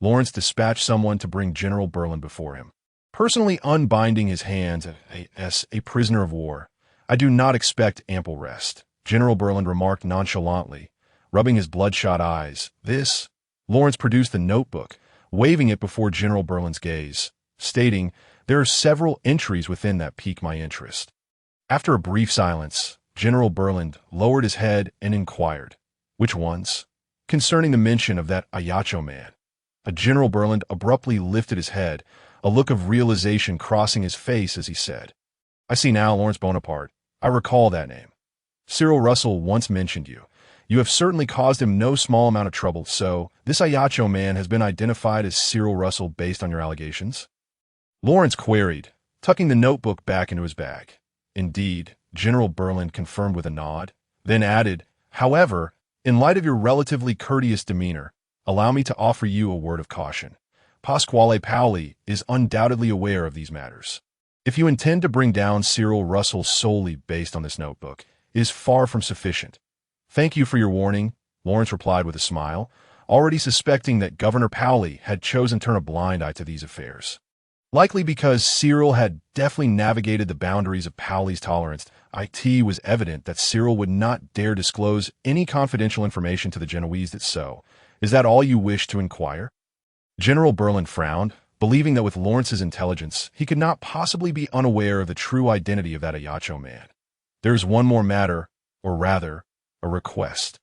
Lawrence dispatched someone to bring General Burland before him, personally unbinding his hands as a prisoner of war. "I do not expect ample rest," General Burland remarked nonchalantly, rubbing his bloodshot eyes. "This?" Lawrence produced the notebook, waving it before General Burland's gaze, stating, "There are several entries within that pique my interest." After a brief silence, General Burland lowered his head and inquired, "Which ones?" "Concerning the mention of that Ayacho man." General Burland abruptly lifted his head, a look of realization crossing his face as he said, "I see now, Lawrence Bonaparte. I recall that name. Cyril Russell once mentioned you. You have certainly caused him no small amount of trouble, so this Ayacho man has been identified as Cyril Russell based on your allegations?" Lawrence queried, tucking the notebook back into his bag. "Indeed," General Burland confirmed with a nod, then added, "However, in light of your relatively courteous demeanor, allow me to offer you a word of caution. Pasquale Paoli is undoubtedly aware of these matters. If you intend to bring down Cyril Russell solely based on this notebook, it is far from sufficient." "Thank you for your warning," Lawrence replied with a smile, already suspecting that Governor Paoli had chosen to turn a blind eye to these affairs. Likely because Cyril had deftly navigated the boundaries of Paoli's tolerance, it was evident that Cyril would not dare disclose any confidential information to the Genoese. Is that all you wish to inquire?" General Burland frowned, believing that with Lawrence's intelligence, he could not possibly be unaware of the true identity of that Ayacho man. "There is one more matter, or rather, a request.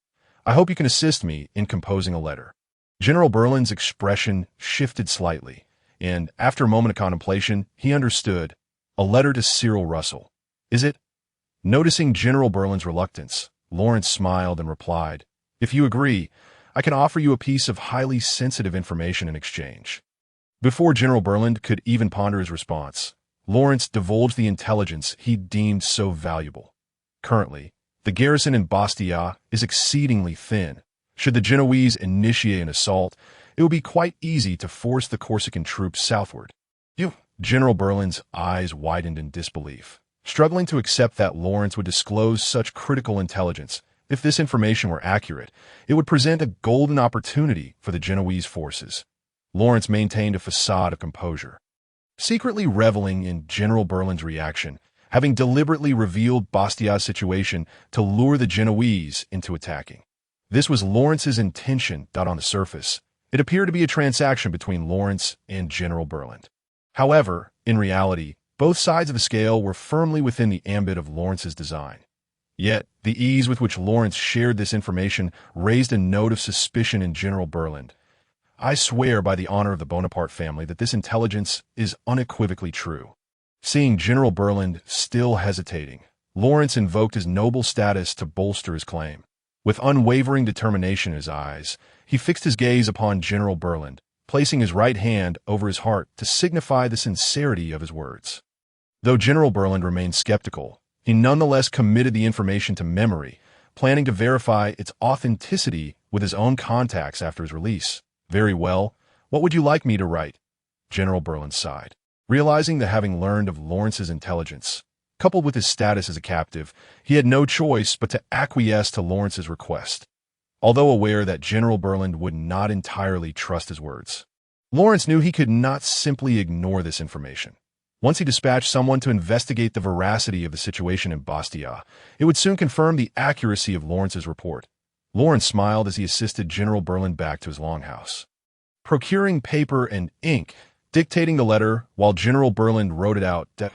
I hope you can assist me in composing a letter." General Burland's expression shifted slightly, and after a moment of contemplation, he understood. "A letter to Cyril Russell, is it?" Noticing General Burland's reluctance, Lawrence smiled and replied, "If you agree, I can offer you a piece of highly sensitive information in exchange." Before General Burland could even ponder his response, Lawrence divulged the intelligence he deemed so valuable. Currently, the garrison in Bastia is exceedingly thin. Should the Genoese initiate an assault, it would be quite easy to force the Corsican troops southward. General Burland's eyes widened in disbelief, struggling to accept that Lawrence would disclose such critical intelligence. If this information were accurate, it would present a golden opportunity for the Genoese forces. Lawrence maintained a facade of composure, secretly reveling in General Burland's reaction, having deliberately revealed Bastia's situation to lure the Genoese into attacking. This was Lawrence's intention. On the surface, it appeared to be a transaction between Lawrence and General Burland. However, in reality, both sides of the scale were firmly within the ambit of Lawrence's design. Yet, the ease with which Lawrence shared this information raised a note of suspicion in General Burland. "I swear by the honor of the Bonaparte family that this intelligence is unequivocally true." Seeing General Burland still hesitating, Lawrence invoked his noble status to bolster his claim. With unwavering determination in his eyes, he fixed his gaze upon General Burland, placing his right hand over his heart to signify the sincerity of his words. Though General Burland remained skeptical, he nonetheless committed the information to memory, planning to verify its authenticity with his own contacts after his release. "Very well. What would you like me to write?" General Burland sighed, realizing that having learned of Lawrence's intelligence, coupled with his status as a captive, he had no choice but to acquiesce to Lawrence's request. Although aware that General Burland would not entirely trust his words, Lawrence knew he could not simply ignore this information. Once he dispatched someone to investigate the veracity of the situation in Bastia, it would soon confirm the accuracy of Lawrence's report. Lawrence smiled as he assisted General Burland back to his longhouse. Procuring paper and ink, dictating the letter while General Burland wrote it out to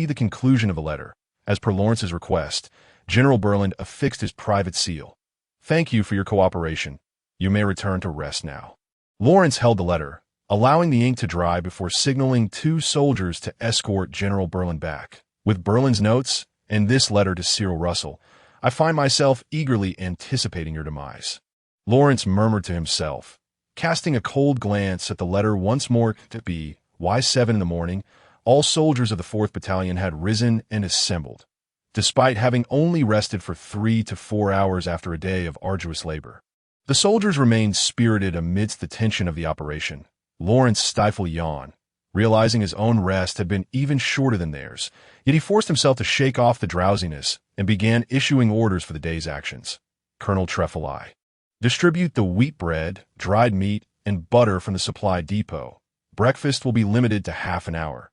the conclusion of the letter. As per Lawrence's request, General Burland affixed his private seal. "Thank you for your cooperation. You may return to rest now." Lawrence held the letter, allowing the ink to dry before signaling 2 soldiers to escort General Berlin back. With Berlin's notes and this letter to Cyril Russell, I find myself eagerly anticipating your demise. Lawrence murmured to himself, casting a cold glance at the letter once more. To be Y7 in the morning, all soldiers of the 4th Battalion had risen and assembled, despite having only rested for 3 to 4 hours after a day of arduous labor. The soldiers remained spirited amidst the tension of the operation. Lawrence stifled a yawn, realizing his own rest had been even shorter than theirs, yet he forced himself to shake off the drowsiness and began issuing orders for the day's actions. Colonel Trefali, distribute the wheat bread, dried meat, and butter from the supply depot. Breakfast will be limited to half an hour.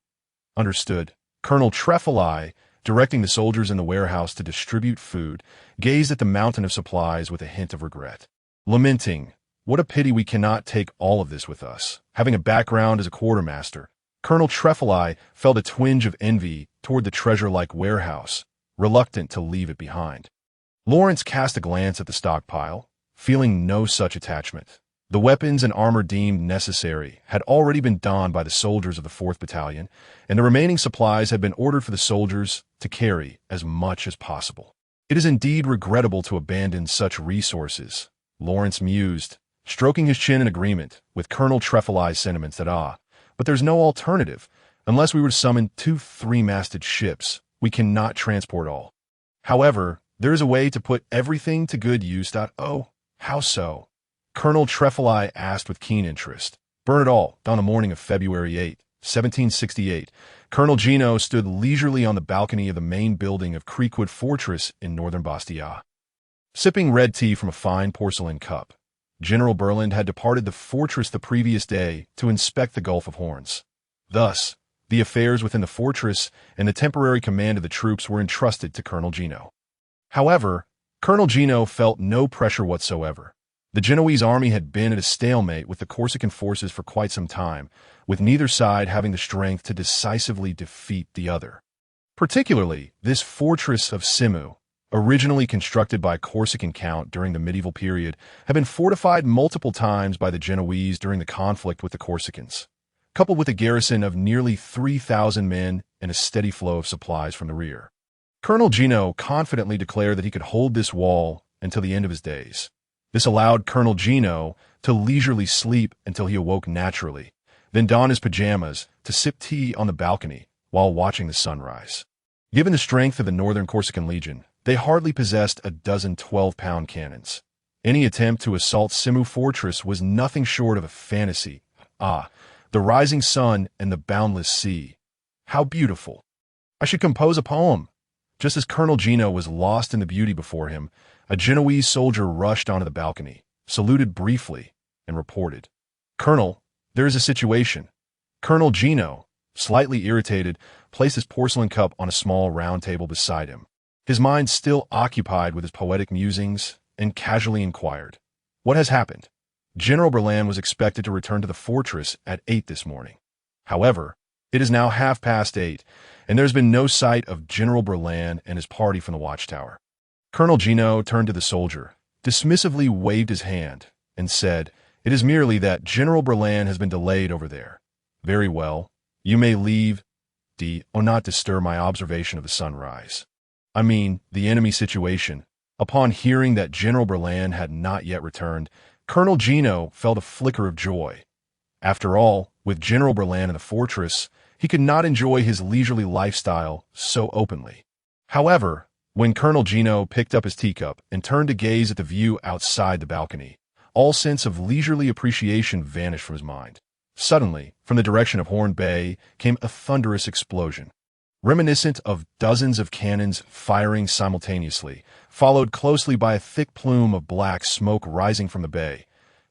Understood. Colonel Trefali, directing the soldiers in the warehouse to distribute food, gazed at the mountain of supplies with a hint of regret. Lamenting, "What a pity we cannot take all of this with us." Having a background as a quartermaster, Colonel Trefali felt a twinge of envy toward the treasure-like warehouse, reluctant to leave it behind. Lawrence cast a glance at the stockpile, feeling no such attachment. The weapons and armor deemed necessary had already been donned by the soldiers of the 4th Battalion, and the remaining supplies had been ordered for the soldiers to carry as much as possible. It is indeed regrettable to abandon such resources, Lawrence mused, stroking his chin in agreement with Colonel Trefali's sentiments that but there's no alternative. Unless we were to summon 2 3-masted ships, we cannot transport all. However, there is a way to put everything to good use. Oh, how so? Colonel Trefali asked with keen interest. Burn it all. On the morning of February 8, 1768, Colonel Gino stood leisurely on the balcony of the main building of Creekwood Fortress in northern Bastia. Sipping red tea from a fine porcelain cup, General Berlin had departed the fortress the previous day to inspect the Gulf of Horns. Thus, the affairs within the fortress and the temporary command of the troops were entrusted to Colonel Gino. However, Colonel Gino felt no pressure whatsoever. The Genoese army had been at a stalemate with the Corsican forces for quite some time, with neither side having the strength to decisively defeat the other. Particularly, this fortress of Simu, originally constructed by a Corsican count during the medieval period, had been fortified multiple times by the Genoese during the conflict with the Corsicans, coupled with a garrison of nearly 3,000 men and a steady flow of supplies from the rear. Colonel Gino confidently declared that he could hold this wall until the end of his days. This allowed Colonel Gino to leisurely sleep until he awoke naturally, then don his pajamas to sip tea on the balcony while watching the sunrise. Given the strength of the Northern Corsican Legion, they hardly possessed a dozen 12-pound cannons. Any attempt to assault Simu Fortress was nothing short of a fantasy. The rising sun and the boundless sea. How beautiful. I should compose a poem. Just as Colonel Gino was lost in the beauty before him, a Genoese soldier rushed onto the balcony, saluted briefly, and reported, "Colonel, there is a situation." Colonel Gino, slightly irritated, placed his porcelain cup on a small round table beside him, his mind still occupied with his poetic musings, and casually inquired, "What has happened?" General Berlin was expected to return to the fortress at 8 this morning. However, it is now 8:30, and there has been no sight of General Berlin and his party from the watchtower. Colonel Gino turned to the soldier, dismissively waved his hand, and said, "It is merely that General Berlin has been delayed over there." "Very well. You may leave. Not disturb my observation of the sunrise. I mean, the enemy situation." Upon hearing that General Berlin had not yet returned, Colonel Gino felt a flicker of joy. After all, with General Berlin in the fortress, he could not enjoy his leisurely lifestyle so openly. However, when Colonel Gino picked up his teacup and turned to gaze at the view outside the balcony, all sense of leisurely appreciation vanished from his mind. Suddenly, from the direction of Horn Bay, came a thunderous explosion, reminiscent of dozens of cannons firing simultaneously, followed closely by a thick plume of black smoke rising from the bay.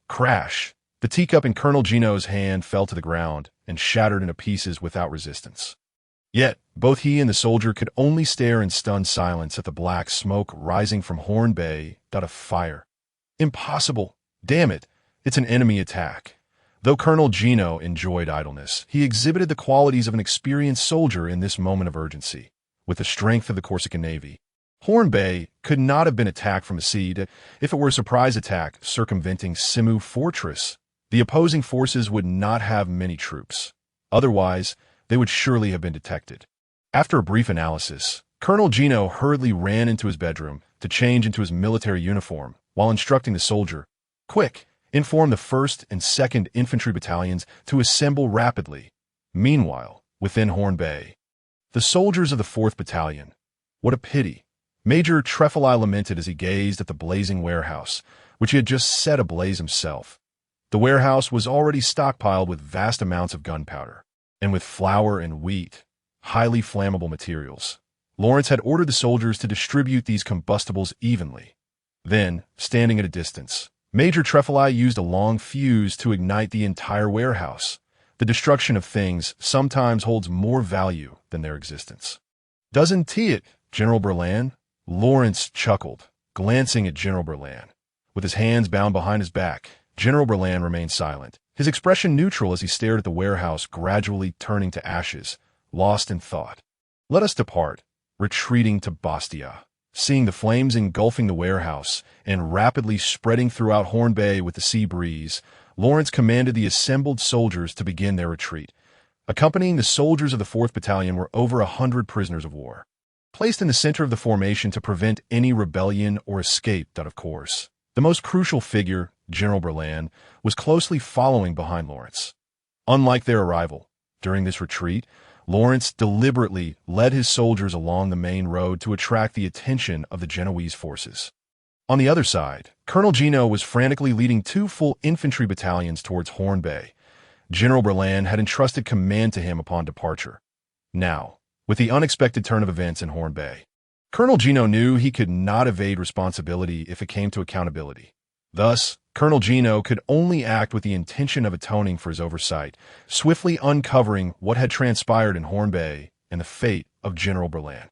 Crash! The teacup in Colonel Gino's hand fell to the ground and shattered into pieces without resistance. Yet, both he and the soldier could only stare in stunned silence at the black smoke rising from Horn Bay. A fire. Impossible! Damn it! It's an enemy attack. Though Colonel Gino enjoyed idleness, he exhibited the qualities of an experienced soldier in this moment of urgency. With the strength of the Corsican Navy, Horn Bay could not have been attacked from a sea if it were a surprise attack circumventing Simu Fortress. The opposing forces would not have many troops. Otherwise, they would surely have been detected. After a brief analysis, Colonel Gino hurriedly ran into his bedroom to change into his military uniform while instructing the soldier, "Quick, inform the 1st and 2nd Infantry Battalions to assemble rapidly." Meanwhile, within Horn Bay, the soldiers of the 4th Battalion. What a pity. Major Trefali lamented as he gazed at the blazing warehouse, which he had just set ablaze himself. The warehouse was already stockpiled with vast amounts of gunpowder, and with flour and wheat, highly flammable materials. Lawrence had ordered the soldiers to distribute these combustibles evenly. Then, standing at a distance, Major Trefali used a long fuse to ignite the entire warehouse. The destruction of things sometimes holds more value than their existence. "Doesn't it, General Berlan?" Lawrence chuckled, glancing at General Berlan. With his hands bound behind his back, General Berlan remained silent, his expression neutral as he stared at the warehouse gradually turning to ashes, lost in thought. "Let us depart," retreating to Bastia. Seeing the flames engulfing the warehouse and rapidly spreading throughout Horn Bay with the sea breeze, Lawrence commanded the assembled soldiers to begin their retreat. Accompanying the soldiers of the 4th Battalion were over 100 prisoners of war, placed in the center of the formation to prevent any rebellion or escape out of course. The most crucial figure, General Berlan, was closely following behind Lawrence. Unlike their arrival, during this retreat, Lawrence deliberately led his soldiers along the main road to attract the attention of the Genoese forces. On the other side, Colonel Gino was frantically leading 2 full infantry battalions towards Horn Bay. General Berlan had entrusted command to him upon departure. Now, with the unexpected turn of events in Horn Bay, Colonel Gino knew he could not evade responsibility if it came to accountability. Thus, Colonel Gino could only act with the intention of atoning for his oversight, swiftly uncovering what had transpired in Horn Bay and the fate of General Berlan.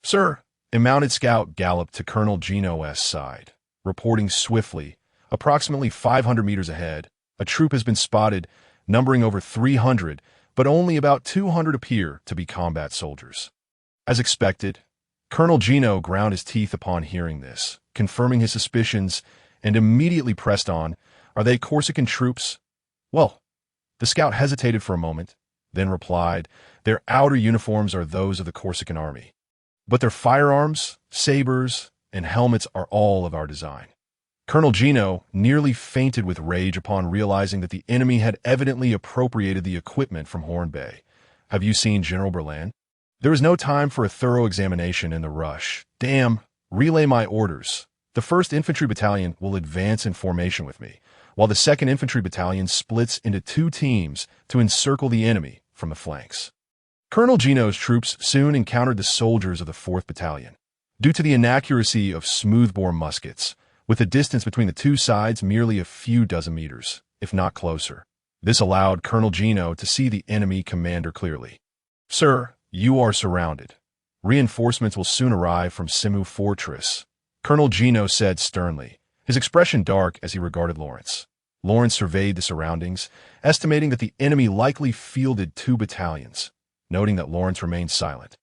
"Sir," a mounted scout galloped to Colonel Gino's side, reporting swiftly, approximately 500 meters ahead, "A troop has been spotted, numbering over 300, but only about 200 appear to be combat soldiers." As expected, Colonel Gino ground his teeth upon hearing this, confirming his suspicions, and immediately pressed on, "Are they Corsican troops?" "Well," the scout hesitated for a moment, then replied, "Their outer uniforms are those of the Corsican army, but their firearms, sabers, and helmets are all of our design." Colonel Gino nearly fainted with rage upon realizing that the enemy had evidently appropriated the equipment from Horn Bay. "Have you seen General Berlan?" "There is no time for a thorough examination in the rush. Damn, relay my orders. The 1st Infantry Battalion will advance in formation with me, while the 2nd Infantry Battalion splits into 2 teams to encircle the enemy from the flanks." Colonel Gino's troops soon encountered the soldiers of the 4th Battalion. Due to the inaccuracy of smoothbore muskets, with the distance between the 2 sides merely a few dozen meters, if not closer, this allowed Colonel Gino to see the enemy commander clearly. "Sir, you are surrounded. Reinforcements will soon arrive from Simu Fortress," Colonel Gino said sternly, his expression dark as he regarded Lawrence. Lawrence surveyed the surroundings, estimating that the enemy likely fielded 2 battalions, noting that Lawrence remained silent.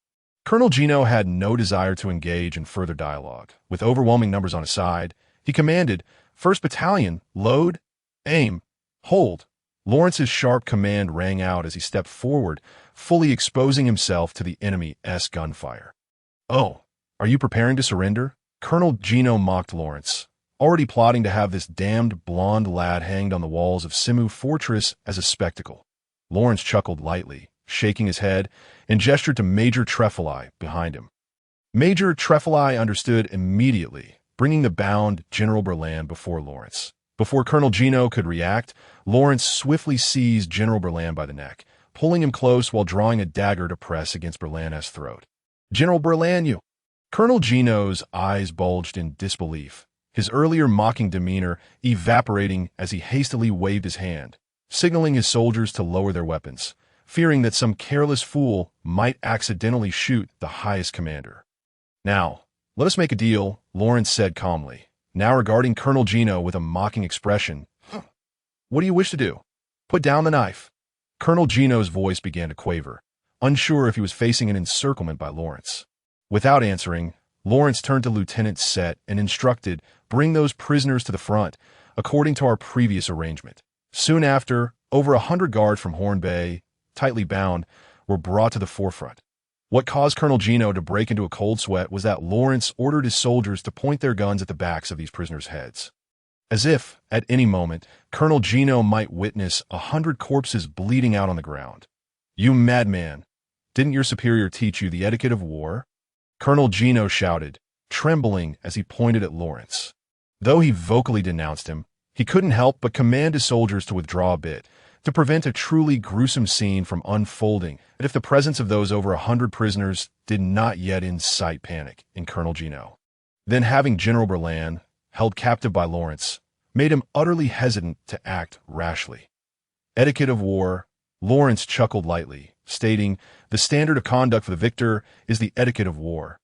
Colonel Gino had no desire to engage in further dialogue. With overwhelming numbers on his side, he commanded, "1st Battalion, load, aim, hold." Lawrence's sharp command rang out as he stepped forward, fully exposing himself to the enemy's gunfire. "Oh, are you preparing to surrender?" Colonel Gino mocked Lawrence, already plotting to have this damned blonde lad hanged on the walls of Simu Fortress as a spectacle. Lawrence chuckled lightly, shaking his head, and gestured to Major Trefali behind him. Major Trefali understood immediately, bringing the bound General Berlan before Lawrence. Before Colonel Gino could react, Lawrence swiftly seized General Berlan by the neck, pulling him close while drawing a dagger to press against Berlan's throat. "General Berlan, you!" Colonel Gino's eyes bulged in disbelief, his earlier mocking demeanor evaporating as he hastily waved his hand, signaling his soldiers to lower their weapons, fearing that some careless fool might accidentally shoot the highest commander. "Now, let us make a deal," Lawrence said calmly, now regarding Colonel Gino with a mocking expression. "What do you wish to do?" "Put down the knife." Colonel Gino's voice began to quaver, unsure if he was facing an encirclement by Lawrence. Without answering, Lawrence turned to Lieutenant Set and instructed, "Bring those prisoners to the front, according to our previous arrangement." Soon after, over 100 guards from Horn Bay, tightly bound, were brought to the forefront. What caused Colonel Gino to break into a cold sweat was that Lawrence ordered his soldiers to point their guns at the backs of these prisoners' heads. As if, at any moment, Colonel Gino might witness 100 corpses bleeding out on the ground. "You madman! Didn't your superior teach you the etiquette of war?" Colonel Gino shouted, trembling as he pointed at Lawrence. Though he vocally denounced him, he couldn't help but command his soldiers to withdraw a bit, to prevent a truly gruesome scene from unfolding, and if the presence of those over 100 prisoners did not yet incite panic in Colonel Gino. Then having General Berland, held captive by Lawrence, made him utterly hesitant to act rashly. Etiquette of war, Lawrence chuckled lightly, stating, "The standard of conduct for the victor is the etiquette of war.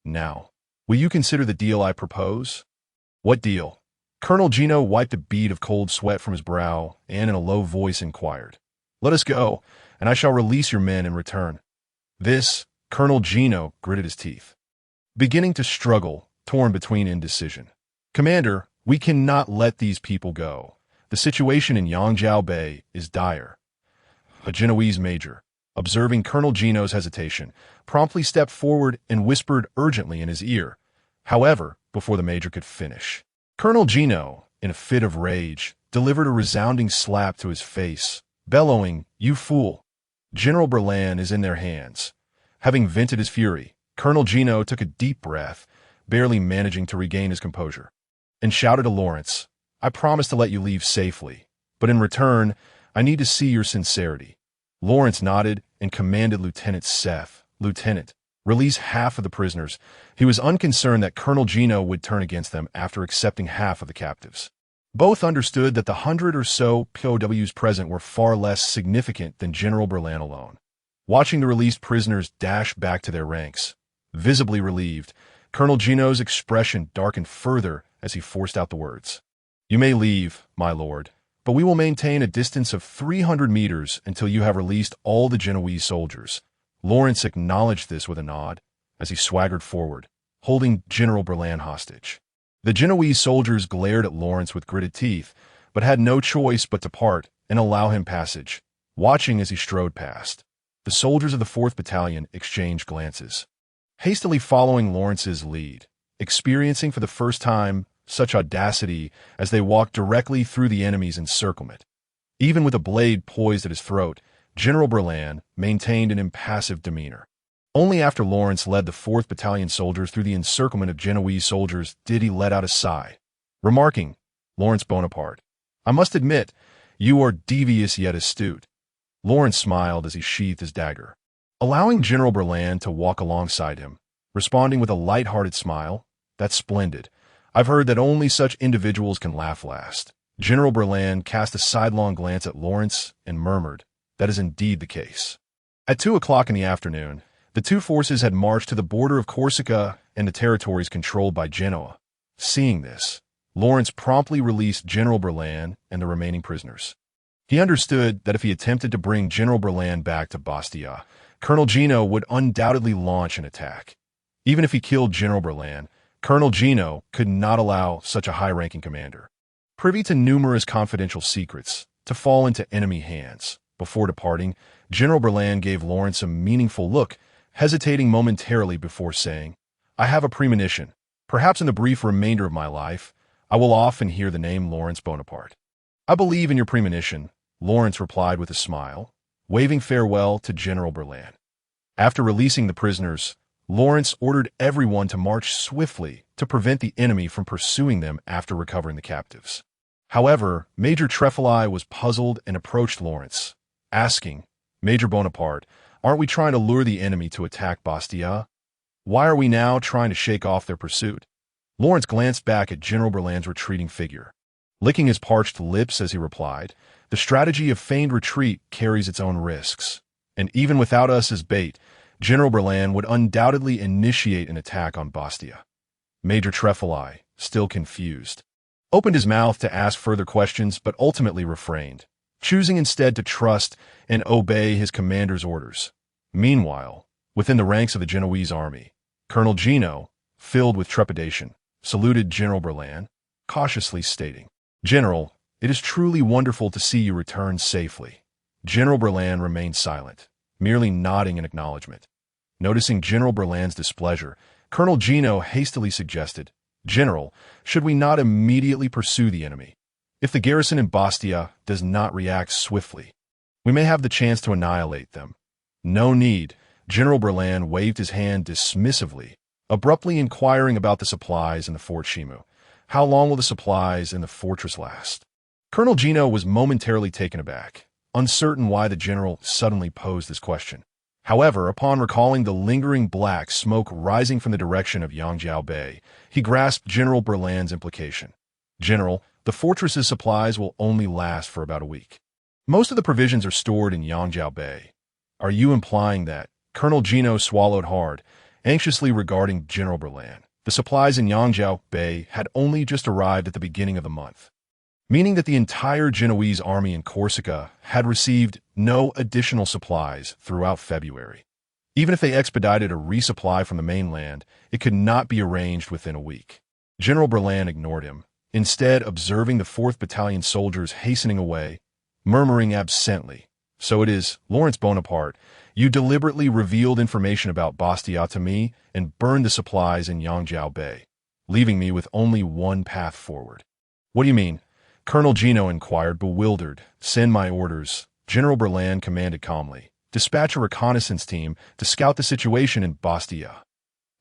Now, will you consider the deal I propose?" "What deal?" Colonel Gino wiped a bead of cold sweat from his brow and in a low voice inquired. "Let us go, and I shall release your men in return." This, Colonel Gino gritted his teeth, beginning to struggle, torn between indecision. "Commander, we cannot let these people go. The situation in Yangzhou Bay is dire." A Genoese major, observing Colonel Gino's hesitation, promptly stepped forward and whispered urgently in his ear. However, before the major could finish, Colonel Gino, in a fit of rage, delivered a resounding slap to his face, bellowing, "You fool! General Berland is in their hands." Having vented his fury, Colonel Gino took a deep breath, barely managing to regain his composure, and shouted to Lawrence, "I promise to let you leave safely, but in return, I need to see your sincerity." Lawrence nodded and commanded Lieutenant Seth, "Lieutenant, release half of the prisoners." He was unconcerned that Colonel Gino would turn against them after accepting half of the captives. Both understood that the 100 or so POWs present were far less significant than General Berland alone. Watching the released prisoners dash back to their ranks, visibly relieved, Colonel Gino's expression darkened further as he forced out the words, "You may leave, my lord, but we will maintain a distance of 300 meters until you have released all the Genoese soldiers." Lawrence acknowledged this with a nod as he swaggered forward, holding General Berland hostage. The Genoese soldiers glared at Lawrence with gritted teeth, but had no choice but to part and allow him passage, watching as he strode past. The soldiers of the 4th Battalion exchanged glances, hastily following Lawrence's lead, experiencing for the first time such audacity as they walked directly through the enemy's encirclement. Even with a blade poised at his throat, General Berland maintained an impassive demeanor. Only after Lawrence led the 4th Battalion soldiers through the encirclement of Genoese soldiers did he let out a sigh, remarking, "Lawrence Bonaparte, I must admit, you are devious yet astute." Lawrence smiled as he sheathed his dagger, allowing General Berland to walk alongside him, responding with a light-hearted smile, "That's splendid. I've heard that only such individuals can laugh last." General Berland cast a sidelong glance at Lawrence and murmured, "That is indeed the case." At 2 o'clock in the afternoon, the two forces had marched to the border of Corsica and the territories controlled by Genoa. Seeing this, Lawrence promptly released General Berland and the remaining prisoners. He understood that if he attempted to bring General Berland back to Bastia, Colonel Gino would undoubtedly launch an attack. Even if he killed General Berland, Colonel Gino could not allow such a high-ranking commander, privy to numerous confidential secrets, to fall into enemy hands. Before departing, General Berland gave Lawrence a meaningful look, hesitating momentarily before saying, "I have a premonition. Perhaps in the brief remainder of my life, I will often hear the name Lawrence Bonaparte." "I believe in your premonition," Lawrence replied with a smile, waving farewell to General Berland. After releasing the prisoners, Lawrence ordered everyone to march swiftly to prevent the enemy from pursuing them after recovering the captives. However, Major Trefali was puzzled and approached Lawrence, asking, "Major Bonaparte, aren't we trying to lure the enemy to attack Bastia? Why are we now trying to shake off their pursuit?" Lawrence glanced back at General Berland's retreating figure, licking his parched lips as he replied, "The strategy of feigned retreat carries its own risks, and even without us as bait, General Berland would undoubtedly initiate an attack on Bastia." Major Trefali, still confused, opened his mouth to ask further questions but ultimately refrained, choosing instead to trust and obey his commander's orders. Meanwhile, within the ranks of the Genoese army, Colonel Gino, filled with trepidation, saluted General Berlin, cautiously stating, "General, it is truly wonderful to see you return safely." General Berlin remained silent, merely nodding in acknowledgement. Noticing General Berlin's displeasure, Colonel Gino hastily suggested, "General, should we not immediately pursue the enemy? If the garrison in Bastia does not react swiftly, we may have the chance to annihilate them." "No need." General Berlin waved his hand dismissively, abruptly inquiring about the supplies in the Fort Shimu. "How long will the supplies in the fortress last?" Colonel Gino was momentarily taken aback, uncertain why the general suddenly posed this question. However, upon recalling the lingering black smoke rising from the direction of Yangjiao Bay, he grasped General Berlin's implication. "General, the fortress's supplies will only last for about a week. Most of the provisions are stored in Yangjiao Bay." "Are you implying that?" Colonel Gino swallowed hard, anxiously regarding General Berlin. The supplies in Yangjiao Bay had only just arrived at the beginning of the month, meaning that the entire Genoese army in Corsica had received no additional supplies throughout February. Even if they expedited a resupply from the mainland, it could not be arranged within a week. General Berlin ignored him, instead observing the 4th Battalion soldiers hastening away, murmuring absently, "So it is, Lawrence Bonaparte, you deliberately revealed information about Bastia to me and burned the supplies in Yangjiao Bay, leaving me with only one path forward." "What do you mean?" Colonel Gino inquired, bewildered. "Send my orders," General Berlin commanded calmly. "Dispatch a reconnaissance team to scout the situation in Bastia.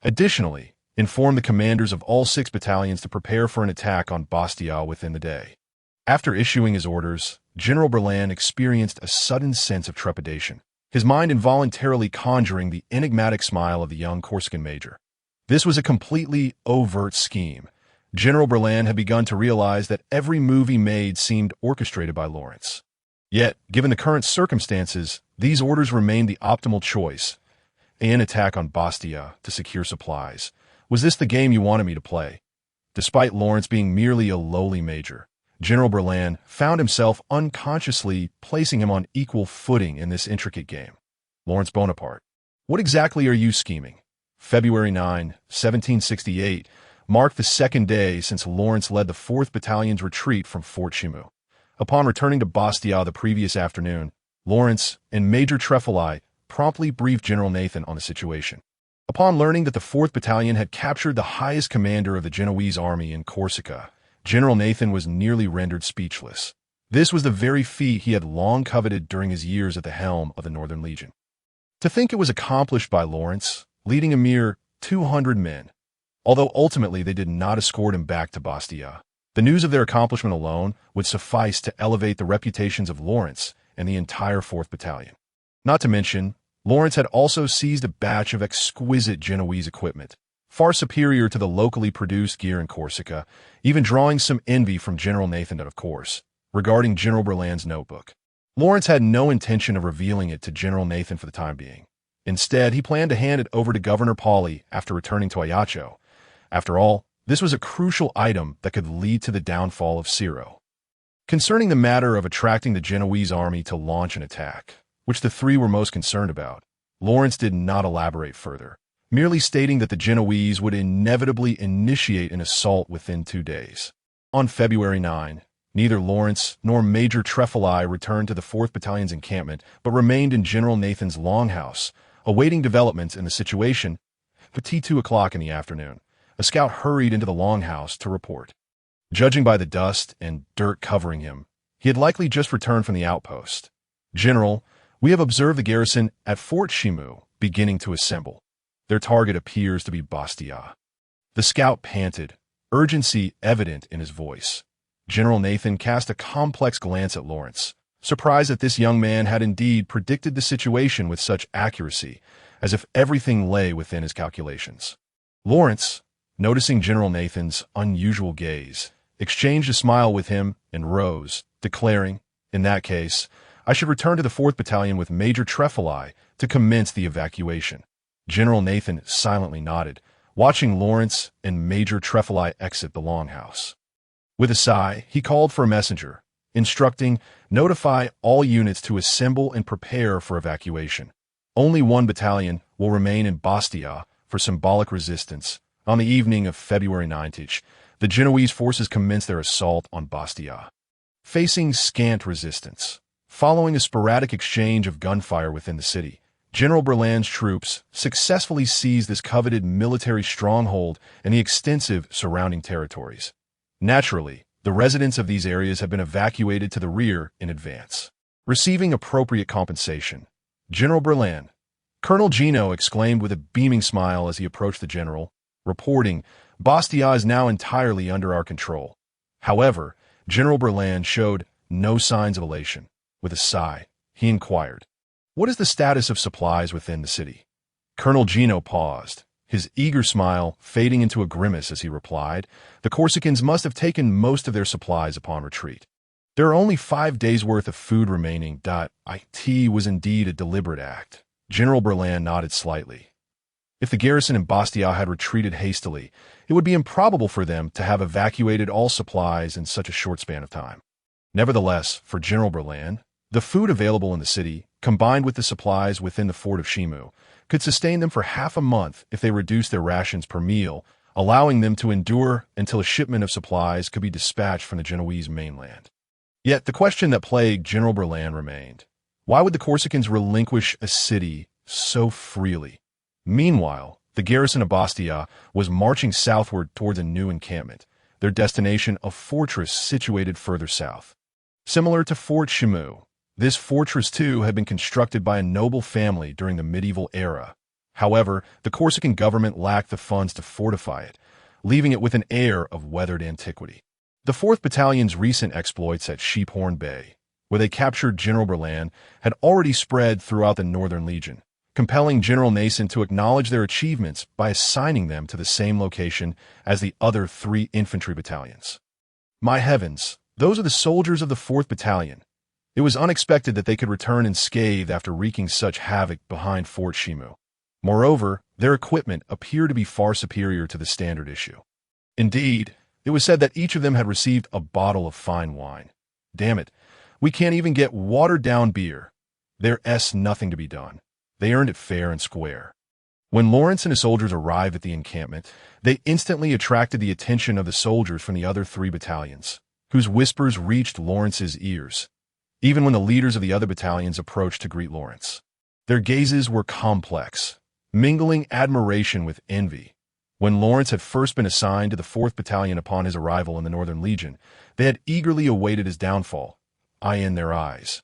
Additionally, inform the commanders of all 6 battalions to prepare for an attack on Bastia within the day." After issuing his orders, General Berlin experienced a sudden sense of trepidation, his mind involuntarily conjuring the enigmatic smile of the young Corsican major. This was a completely overt scheme. General Berlin had begun to realize that every move he made seemed orchestrated by Lawrence. Yet, given the current circumstances, these orders remained the optimal choice. An attack on Bastia to secure supplies. Was this the game you wanted me to play? Despite Lawrence being merely a lowly major, General Berlin found himself unconsciously placing him on equal footing in this intricate game. "Lawrence Bonaparte, what exactly are you scheming?" February 9, 1768, marked the second day since Lawrence led the 4th Battalion's retreat from Fort Shimu. Upon returning to Bastia the previous afternoon, Lawrence and Major Trefoli promptly briefed General Nathan on the situation. Upon learning that the 4th Battalion had captured the highest commander of the Genoese army in Corsica, General Nathan was nearly rendered speechless. This was the very feat he had long coveted during his years at the helm of the Northern Legion. To think it was accomplished by Lawrence, leading a mere 200 men. Although ultimately they did not escort him back to Bastia, the news of their accomplishment alone would suffice to elevate the reputations of Lawrence and the entire 4th Battalion. Not to mention, Lawrence had also seized a batch of exquisite Genoese equipment, far superior to the locally produced gear in Corsica, even drawing some envy from General Nathan, of course, regarding General Berlin's notebook. Lawrence had no intention of revealing it to General Nathan for the time being. Instead, he planned to hand it over to Governor Pauli after returning to Ajaccio. After all, this was a crucial item that could lead to the downfall of Ciro. Concerning the matter of attracting the Genoese army to launch an attack, which the three were most concerned about, Lawrence did not elaborate further, merely stating that the Genoese would inevitably initiate an assault within 2 days. On February 9, neither Lawrence nor Major Trefoli returned to the 4th Battalion's encampment, but remained in General Nathan's longhouse, awaiting developments in the situation. At 2 o'clock in the afternoon, a scout hurried into the longhouse to report. Judging by the dust and dirt covering him, he had likely just returned from the outpost. "General, we have observed the garrison at Fort Shimu beginning to assemble. Their target appears to be Bastia." The scout panted, urgency evident in his voice. General Nathan cast a complex glance at Lawrence, surprised that this young man had indeed predicted the situation with such accuracy, as if everything lay within his calculations. Lawrence, noticing General Nathan's unusual gaze, exchanged a smile with him and rose, declaring, "In that case, I should return to the 4th Battalion with Major Trefoli to commence the evacuation." General Nathan silently nodded, watching Lawrence and Major Trefoli exit the longhouse. With a sigh, he called for a messenger, instructing, "Notify all units to assemble and prepare for evacuation. Only one battalion will remain in Bastia for symbolic resistance, On the evening of February 19th, the Genoese forces commenced their assault on Bastia. Facing scant resistance, following a sporadic exchange of gunfire within the city, General Berland's troops successfully seized this coveted military stronghold and the extensive surrounding territories. Naturally, the residents of these areas have been evacuated to the rear in advance. Receiving appropriate compensation, General Berland, Colonel Gino exclaimed with a beaming smile as he approached the general, reporting, "Bastia is now entirely under our control." However, General Berland showed no signs of elation. With a sigh, he inquired, "What is the status of supplies within the city?" Colonel Gino paused, his eager smile fading into a grimace as he replied, "The Corsicans must have taken most of their supplies upon retreat. There are only 5 days' worth of food remaining. It was indeed a deliberate act." General Berland nodded slightly. If the garrison in Bastia had retreated hastily, it would be improbable for them to have evacuated all supplies in such a short span of time. Nevertheless, for General Berland, the food available in the city, combined with the supplies within the fort of Shimu, could sustain them for half a month if they reduced their rations per meal, allowing them to endure until a shipment of supplies could be dispatched from the Genoese mainland. Yet the question that plagued General Berland remained. Why would the Corsicans relinquish a city so freely? Meanwhile, the garrison of Bastia was marching southward towards a new encampment, their destination a fortress situated further south. Similar to Fort Shimu, this fortress too had been constructed by a noble family during the medieval era. However, the Corsican government lacked the funds to fortify it, leaving it with an air of weathered antiquity. The 4th Battalion's recent exploits at Sheephorn Bay, where they captured General Berland, had already spread throughout the Northern Legion, compelling General Nason to acknowledge their achievements by assigning them to the same location as the other 3 infantry battalions. My heavens, those are the soldiers of the 4th Battalion. It was unexpected that they could return unscathed after wreaking such havoc behind Fort Shimu. Moreover, their equipment appeared to be far superior to the standard issue. Indeed, it was said that each of them had received a bottle of fine wine. Damn it, we can't even get watered-down beer. There's nothing to be done. They earned it fair and square. When Lawrence and his soldiers arrived at the encampment, they instantly attracted the attention of the soldiers from the other 3 battalions, whose whispers reached Lawrence's ears, even when the leaders of the other battalions approached to greet Lawrence. Their gazes were complex, mingling admiration with envy. When Lawrence had first been assigned to the 4th Battalion upon his arrival in the Northern Legion, they had eagerly awaited his downfall, in their eyes.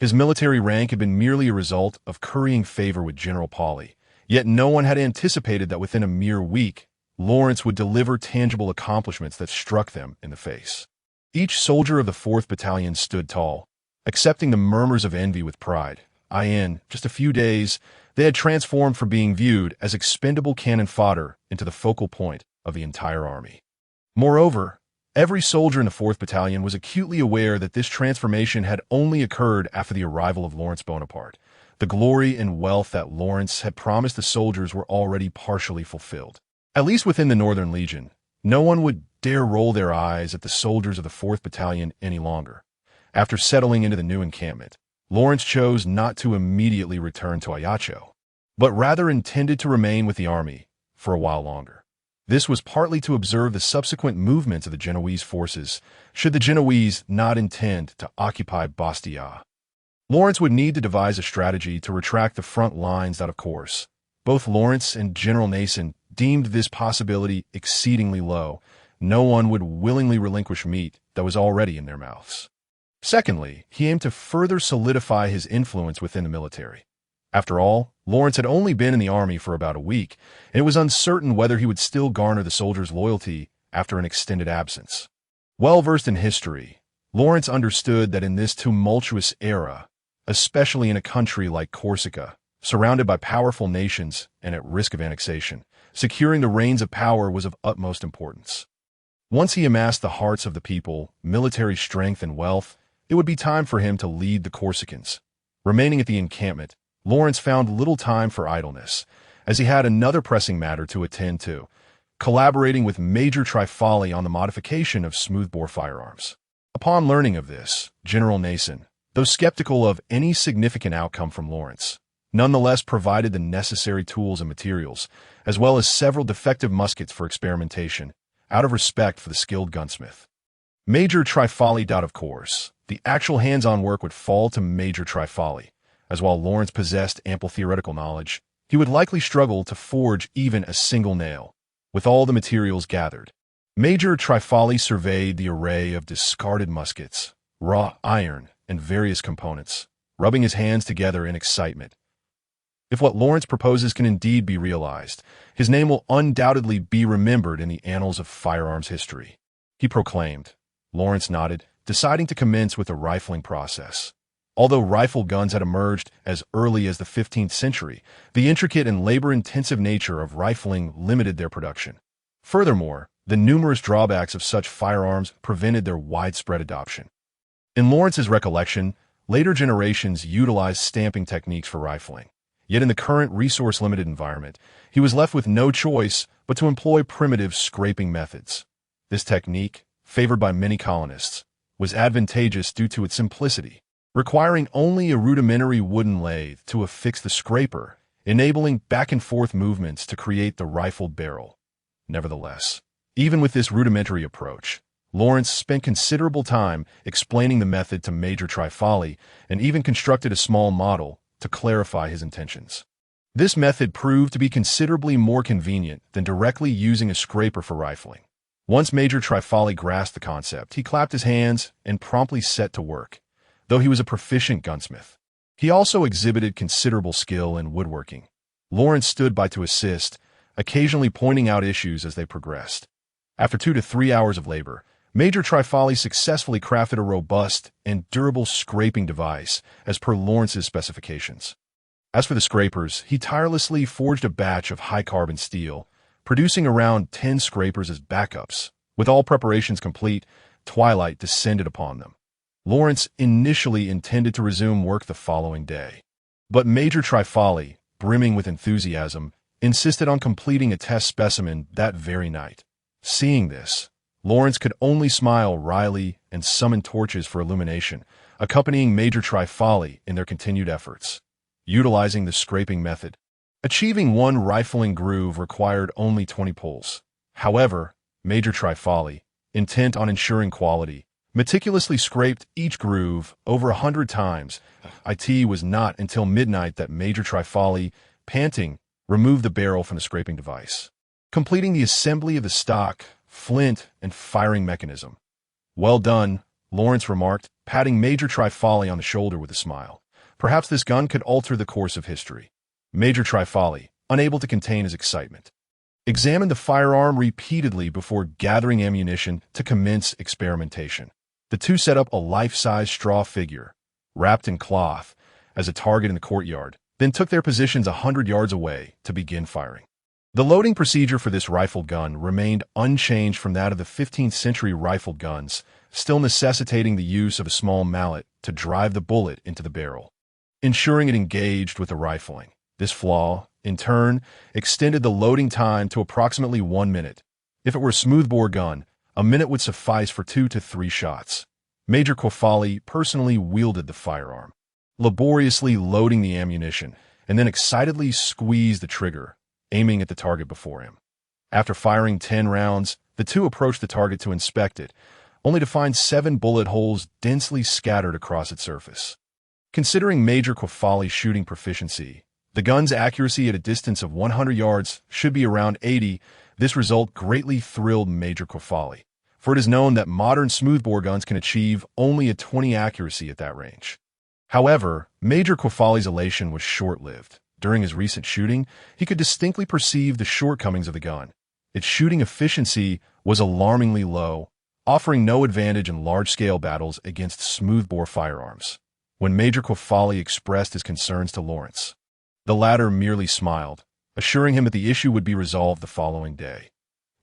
His military rank had been merely a result of currying favor with General Pauli, yet no one had anticipated that within a mere week, Lawrence would deliver tangible accomplishments that struck them in the face. Each soldier of the 4th Battalion stood tall, accepting the murmurs of envy with pride. In just a few days, they had transformed from being viewed as expendable cannon fodder into the focal point of the entire army. Moreover, every soldier in the 4th Battalion was acutely aware that this transformation had only occurred after the arrival of Lawrence Bonaparte. The glory and wealth that Lawrence had promised the soldiers were already partially fulfilled. At least within the Northern Legion, no one would dare roll their eyes at the soldiers of the 4th Battalion any longer. After settling into the new encampment, Lawrence chose not to immediately return to Ajaccio, but rather intended to remain with the army for a while longer. This was partly to observe the subsequent movements of the Genoese forces, should the Genoese not intend to occupy Bastia. Lawrence would need to devise a strategy to retract the front lines out of course. Both Lawrence and General Nason deemed this possibility exceedingly low. No one would willingly relinquish meat that was already in their mouths. Secondly, he aimed to further solidify his influence within the military. After all, Lawrence had only been in the army for about a week, and it was uncertain whether he would still garner the soldiers' loyalty after an extended absence. Well-versed in history, Lawrence understood that in this tumultuous era, especially in a country like Corsica, surrounded by powerful nations and at risk of annexation, securing the reins of power was of utmost importance. Once he amassed the hearts of the people, military strength and wealth, it would be time for him to lead the Corsicans. Remaining at the encampment, Lawrence found little time for idleness, as he had another pressing matter to attend to, collaborating with Major Trifali on the modification of smoothbore firearms. Upon learning of this, General Nason, though skeptical of any significant outcome from Lawrence, nonetheless provided the necessary tools and materials, as well as several defective muskets for experimentation, out of respect for the skilled gunsmith. Major Trifali. Of course, the actual hands-on work would fall to Major Trifali, as while Lawrence possessed ample theoretical knowledge, he would likely struggle to forge even a single nail. With all the materials gathered, Major Trifali surveyed the array of discarded muskets, raw iron, and various components, rubbing his hands together in excitement. If what Lawrence proposes can indeed be realized, his name will undoubtedly be remembered in the annals of firearms history, he proclaimed. Lawrence nodded, deciding to commence with the rifling process. Although rifle guns had emerged as early as the 15th century, the intricate and labor-intensive nature of rifling limited their production. Furthermore, the numerous drawbacks of such firearms prevented their widespread adoption. In Lawrence's recollection, later generations utilized stamping techniques for rifling. Yet in the current resource-limited environment, he was left with no choice but to employ primitive scraping methods. This technique, favored by many colonists, was advantageous due to its simplicity, requiring only a rudimentary wooden lathe to affix the scraper, enabling back-and-forth movements to create the rifled barrel. Nevertheless, even with this rudimentary approach, Lawrence spent considerable time explaining the method to Major Trifali and even constructed a small model to clarify his intentions. This method proved to be considerably more convenient than directly using a scraper for rifling. Once Major Trifali grasped the concept, he clapped his hands and promptly set to work. Though he was a proficient gunsmith, he also exhibited considerable skill in woodworking. Lawrence stood by to assist, occasionally pointing out issues as they progressed. After 2 to 3 hours of labor, Major Trifali successfully crafted a robust and durable scraping device as per Lawrence's specifications. As for the scrapers, he tirelessly forged a batch of high-carbon steel, producing around 10 scrapers as backups. With all preparations complete, twilight descended upon them. Lawrence initially intended to resume work the following day, but Major Trifali, brimming with enthusiasm, insisted on completing a test specimen that very night. Seeing this, Lawrence could only smile wryly and summon torches for illumination, accompanying Major Trifali in their continued efforts. Utilizing the scraping method, achieving one rifling groove required only 20 pulls. However, Major Trifali, intent on ensuring quality, meticulously scraped each groove over 100 times. It was not until midnight that Major Trifali, panting, removed the barrel from the scraping device, completing the assembly of the stock, flint, and firing mechanism. "Well done," Lawrence remarked, patting Major Trifali on the shoulder with a smile. Perhaps this gun could alter the course of history. Major Trifali, unable to contain his excitement, examined the firearm repeatedly before gathering ammunition to commence experimentation. The two set up a life-size straw figure, wrapped in cloth, as a target in the courtyard, then took their positions 100 yards away to begin firing. The loading procedure for this rifled gun remained unchanged from that of the 15th century rifled guns, still necessitating the use of a small mallet to drive the bullet into the barrel, ensuring it engaged with the rifling. This flaw, in turn, extended the loading time to approximately 1 minute. If it were a smoothbore gun, a minute would suffice for 2 to 3 shots. Major Trifali personally wielded the firearm, laboriously loading the ammunition, and then excitedly squeezed the trigger, aiming at the target before him. After firing 10 rounds, the two approached the target to inspect it, only to find 7 bullet holes densely scattered across its surface. Considering Major Trifali's shooting proficiency, the gun's accuracy at a distance of 100 yards should be around 80. This result greatly thrilled Major Trifali, for it is known that modern smoothbore guns can achieve only a 20 accuracy at that range. However, Major Trifali's elation was short-lived. During his recent shooting, he could distinctly perceive the shortcomings of the gun. Its shooting efficiency was alarmingly low, offering no advantage in large-scale battles against smoothbore firearms. When Major Trifali expressed his concerns to Lawrence, the latter merely smiled, assuring him that the issue would be resolved the following day.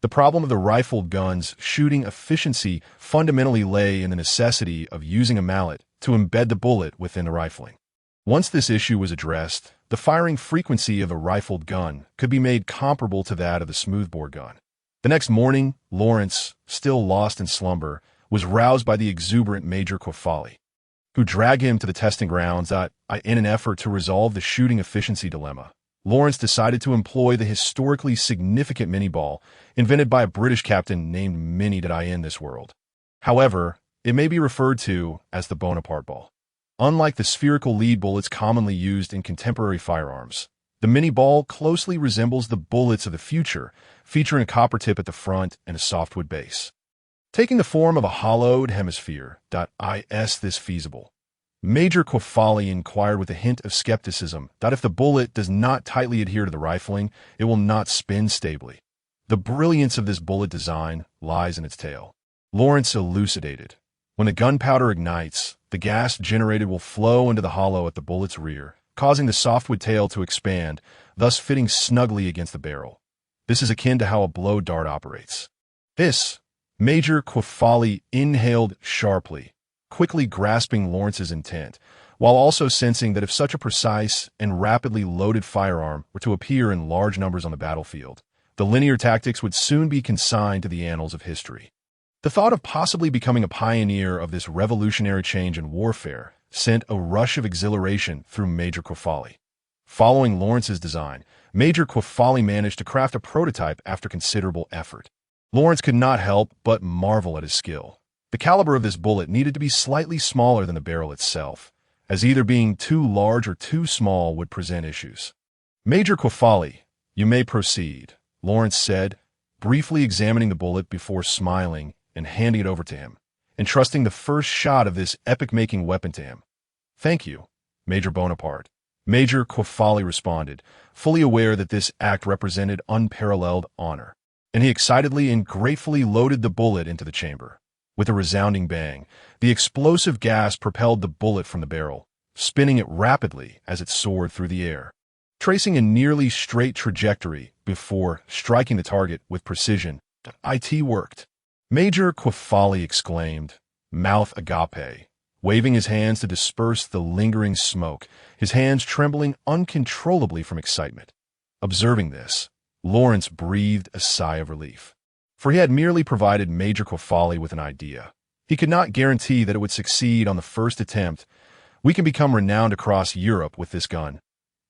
The problem of the rifled gun's shooting efficiency fundamentally lay in the necessity of using a mallet to embed the bullet within the rifling. Once this issue was addressed, the firing frequency of a rifled gun could be made comparable to that of the smoothbore gun. The next morning, Lawrence, still lost in slumber, was roused by the exuberant Major Trifali. who drag him to the testing grounds. In an effort to resolve the shooting efficiency dilemma, Lawrence decided to employ the historically significant mini ball invented by a British captain named Mini in this world. However, it may be referred to as the Bonaparte ball. Unlike the spherical lead bullets commonly used in contemporary firearms, the mini ball closely resembles the bullets of the future, featuring a copper tip at the front and a softwood base. Taking the form of a hollowed hemisphere, is this feasible? Major Quafali inquired with a hint of skepticism that if the bullet does not tightly adhere to the rifling, it will not spin stably. The brilliance of this bullet design lies in its tail. Lawrence elucidated. When the gunpowder ignites, the gas generated will flow into the hollow at the bullet's rear, causing the softwood tail to expand, thus fitting snugly against the barrel. This is akin to how a blow dart operates. Major Quafali inhaled sharply, quickly grasping Lawrence's intent, while also sensing that if such a precise and rapidly loaded firearm were to appear in large numbers on the battlefield, the linear tactics would soon be consigned to the annals of history. The thought of possibly becoming a pioneer of this revolutionary change in warfare sent a rush of exhilaration through Major Quafali. Following Lawrence's design, Major Quafali managed to craft a prototype after considerable effort. Lawrence could not help but marvel at his skill. The caliber of this bullet needed to be slightly smaller than the barrel itself, as either being too large or too small would present issues. Major Quafali, you may proceed, Lawrence said, briefly examining the bullet before smiling and handing it over to him, entrusting the first shot of this epic-making weapon to him. Thank you, Major Bonaparte. Major Quafali responded, fully aware that this act represented unparalleled honor, and he excitedly and gratefully loaded the bullet into the chamber. With a resounding bang, the explosive gas propelled the bullet from the barrel, spinning it rapidly as it soared through the air, tracing a nearly straight trajectory before striking the target with precision. It worked. Major Quafali exclaimed, mouth agape, waving his hands to disperse the lingering smoke, his hands trembling uncontrollably from excitement. Observing this, Lawrence breathed a sigh of relief, for he had merely provided Major Quafali with an idea. He could not guarantee that it would succeed on the first attempt. We can become renowned across Europe with this gun,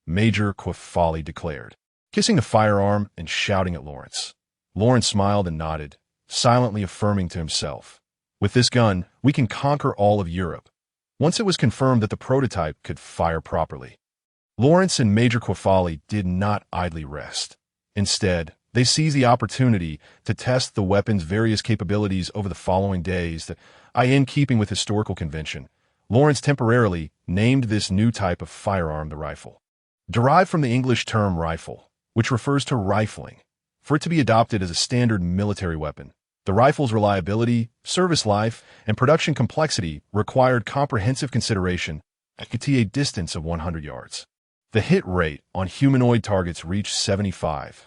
Major Quafali declared, kissing the firearm and shouting at Lawrence. Lawrence smiled and nodded, silently affirming to himself, with this gun, we can conquer all of Europe. Once it was confirmed that the prototype could fire properly, Lawrence and Major Quafali did not idly rest. Instead, they seized the opportunity to test the weapon's various capabilities over the following days. In keeping with historical convention, Lawrence temporarily named this new type of firearm the rifle, derived from the English term rifle, which refers to rifling. For it to be adopted as a standard military weapon, the rifle's reliability, service life, and production complexity required comprehensive consideration at a distance of 100 yards. The hit rate on humanoid targets reached 75.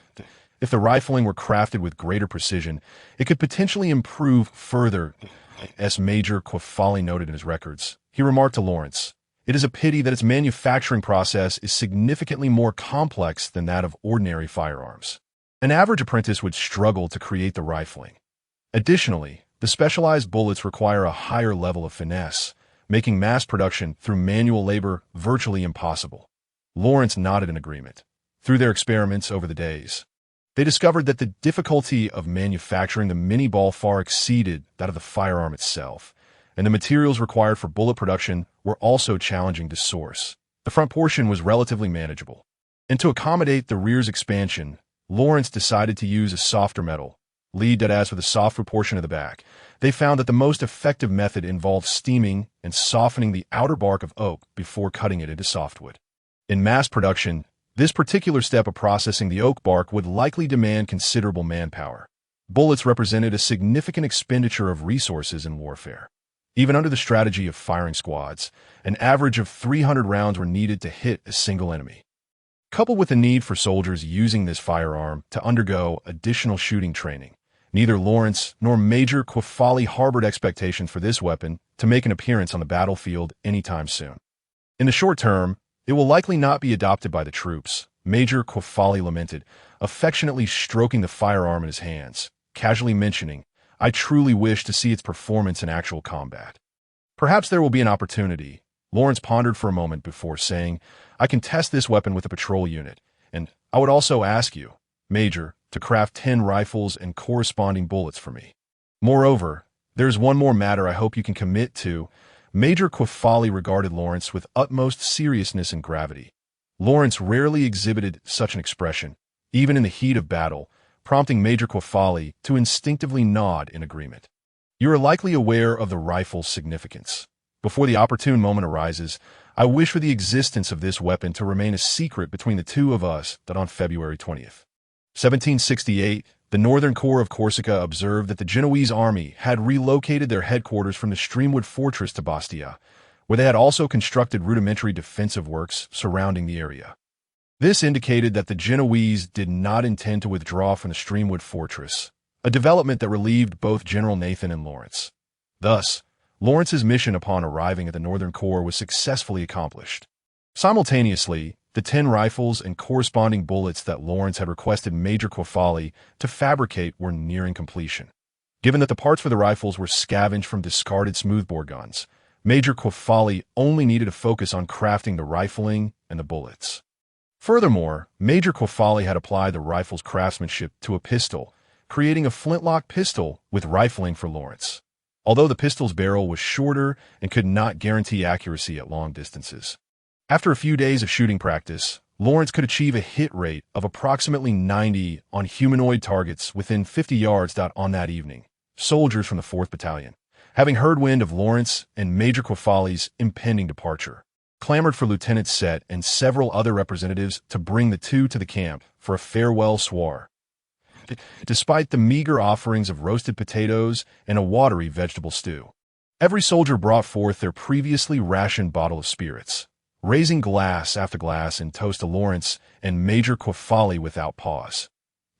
If the rifling were crafted with greater precision, it could potentially improve further, as Major Quafali noted in his records. He remarked to Lawrence, it is a pity that its manufacturing process is significantly more complex than that of ordinary firearms. An average apprentice would struggle to create the rifling. Additionally, the specialized bullets require a higher level of finesse, making mass production through manual labor virtually impossible. Lawrence nodded in agreement. Through their experiments over the days, they discovered that the difficulty of manufacturing the mini ball far exceeded that of the firearm itself, and the materials required for bullet production were also challenging to source. The front portion was relatively manageable, and to accommodate the rear's expansion, Lawrence decided to use a softer metal, lead as for the softwood portion of the back. They found that the most effective method involved steaming and softening the outer bark of oak before cutting it into softwood. In mass production, this particular step of processing the oak bark would likely demand considerable manpower. Bullets represented a significant expenditure of resources in warfare. Even under the strategy of firing squads, an average of 300 rounds were needed to hit a single enemy. Coupled with the need for soldiers using this firearm to undergo additional shooting training, neither Lawrence nor Major Quafali harbored expectations for this weapon to make an appearance on the battlefield anytime soon. In the short term, it will likely not be adopted by the troops, Major Quafali lamented, affectionately stroking the firearm in his hands, casually mentioning, I truly wish to see its performance in actual combat. Perhaps there will be an opportunity. Lawrence pondered for a moment before saying, I can test this weapon with a patrol unit, and I would also ask you, Major, to craft 10 rifles and corresponding bullets for me. Moreover, there's one more matter I hope you can commit to. Major Quaffali regarded Lawrence with utmost seriousness and gravity. Lawrence rarely exhibited such an expression, even in the heat of battle, prompting Major Quaffali to instinctively nod in agreement. You are likely aware of the rifle's significance. Before the opportune moment arises, I wish for the existence of this weapon to remain a secret between the two of us. That on February 20th, 1768, the Northern Corps of Corsica observed that the Genoese army had relocated their headquarters from the Streamwood fortress to Bastia, where they had also constructed rudimentary defensive works surrounding the area. This indicated that the Genoese did not intend to withdraw from the Streamwood fortress, a development that relieved both General Nathan and Lawrence. Thus, Lawrence's mission upon arriving at the Northern Corps was successfully accomplished. Simultaneously, the 10 rifles and corresponding bullets that Lawrence had requested Major Quaffali to fabricate were nearing completion. Given that the parts for the rifles were scavenged from discarded smoothbore guns, Major Quaffali only needed to focus on crafting the rifling and the bullets. Furthermore, Major Quaffali had applied the rifle's craftsmanship to a pistol, creating a flintlock pistol with rifling for Lawrence, although the pistol's barrel was shorter and could not guarantee accuracy at long distances. After a few days of shooting practice, Lawrence could achieve a hit rate of approximately 90 on humanoid targets within 50 yards. On that evening, soldiers from the 4th Battalion, having heard wind of Lawrence and Major Quaffali's impending departure, clamored for Lieutenant Set and several other representatives to bring the two to the camp for a farewell soir. Despite the meager offerings of roasted potatoes and a watery vegetable stew, every soldier brought forth their previously rationed bottle of spirits, raising glass after glass in toast to Lawrence and Major Quaffali without pause.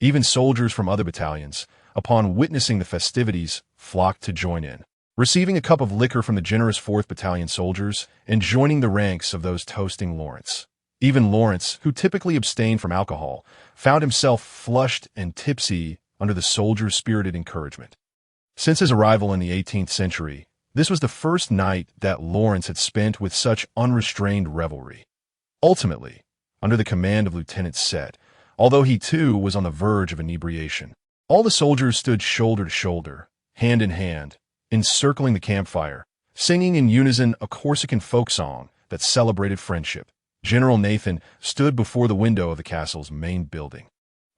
Even soldiers from other battalions, upon witnessing the festivities, flocked to join in, receiving a cup of liquor from the generous 4th Battalion soldiers and joining the ranks of those toasting Lawrence. Even Lawrence, who typically abstained from alcohol, found himself flushed and tipsy under the soldiers' spirited encouragement. Since his arrival in the 18th century, this was the first night that Lawrence had spent with such unrestrained revelry. Ultimately, under the command of Lieutenant Set, although he too was on the verge of inebriation, all the soldiers stood shoulder to shoulder, hand in hand, encircling the campfire, singing in unison a Corsican folk song that celebrated friendship. General Nathan stood before the window of the castle's main building,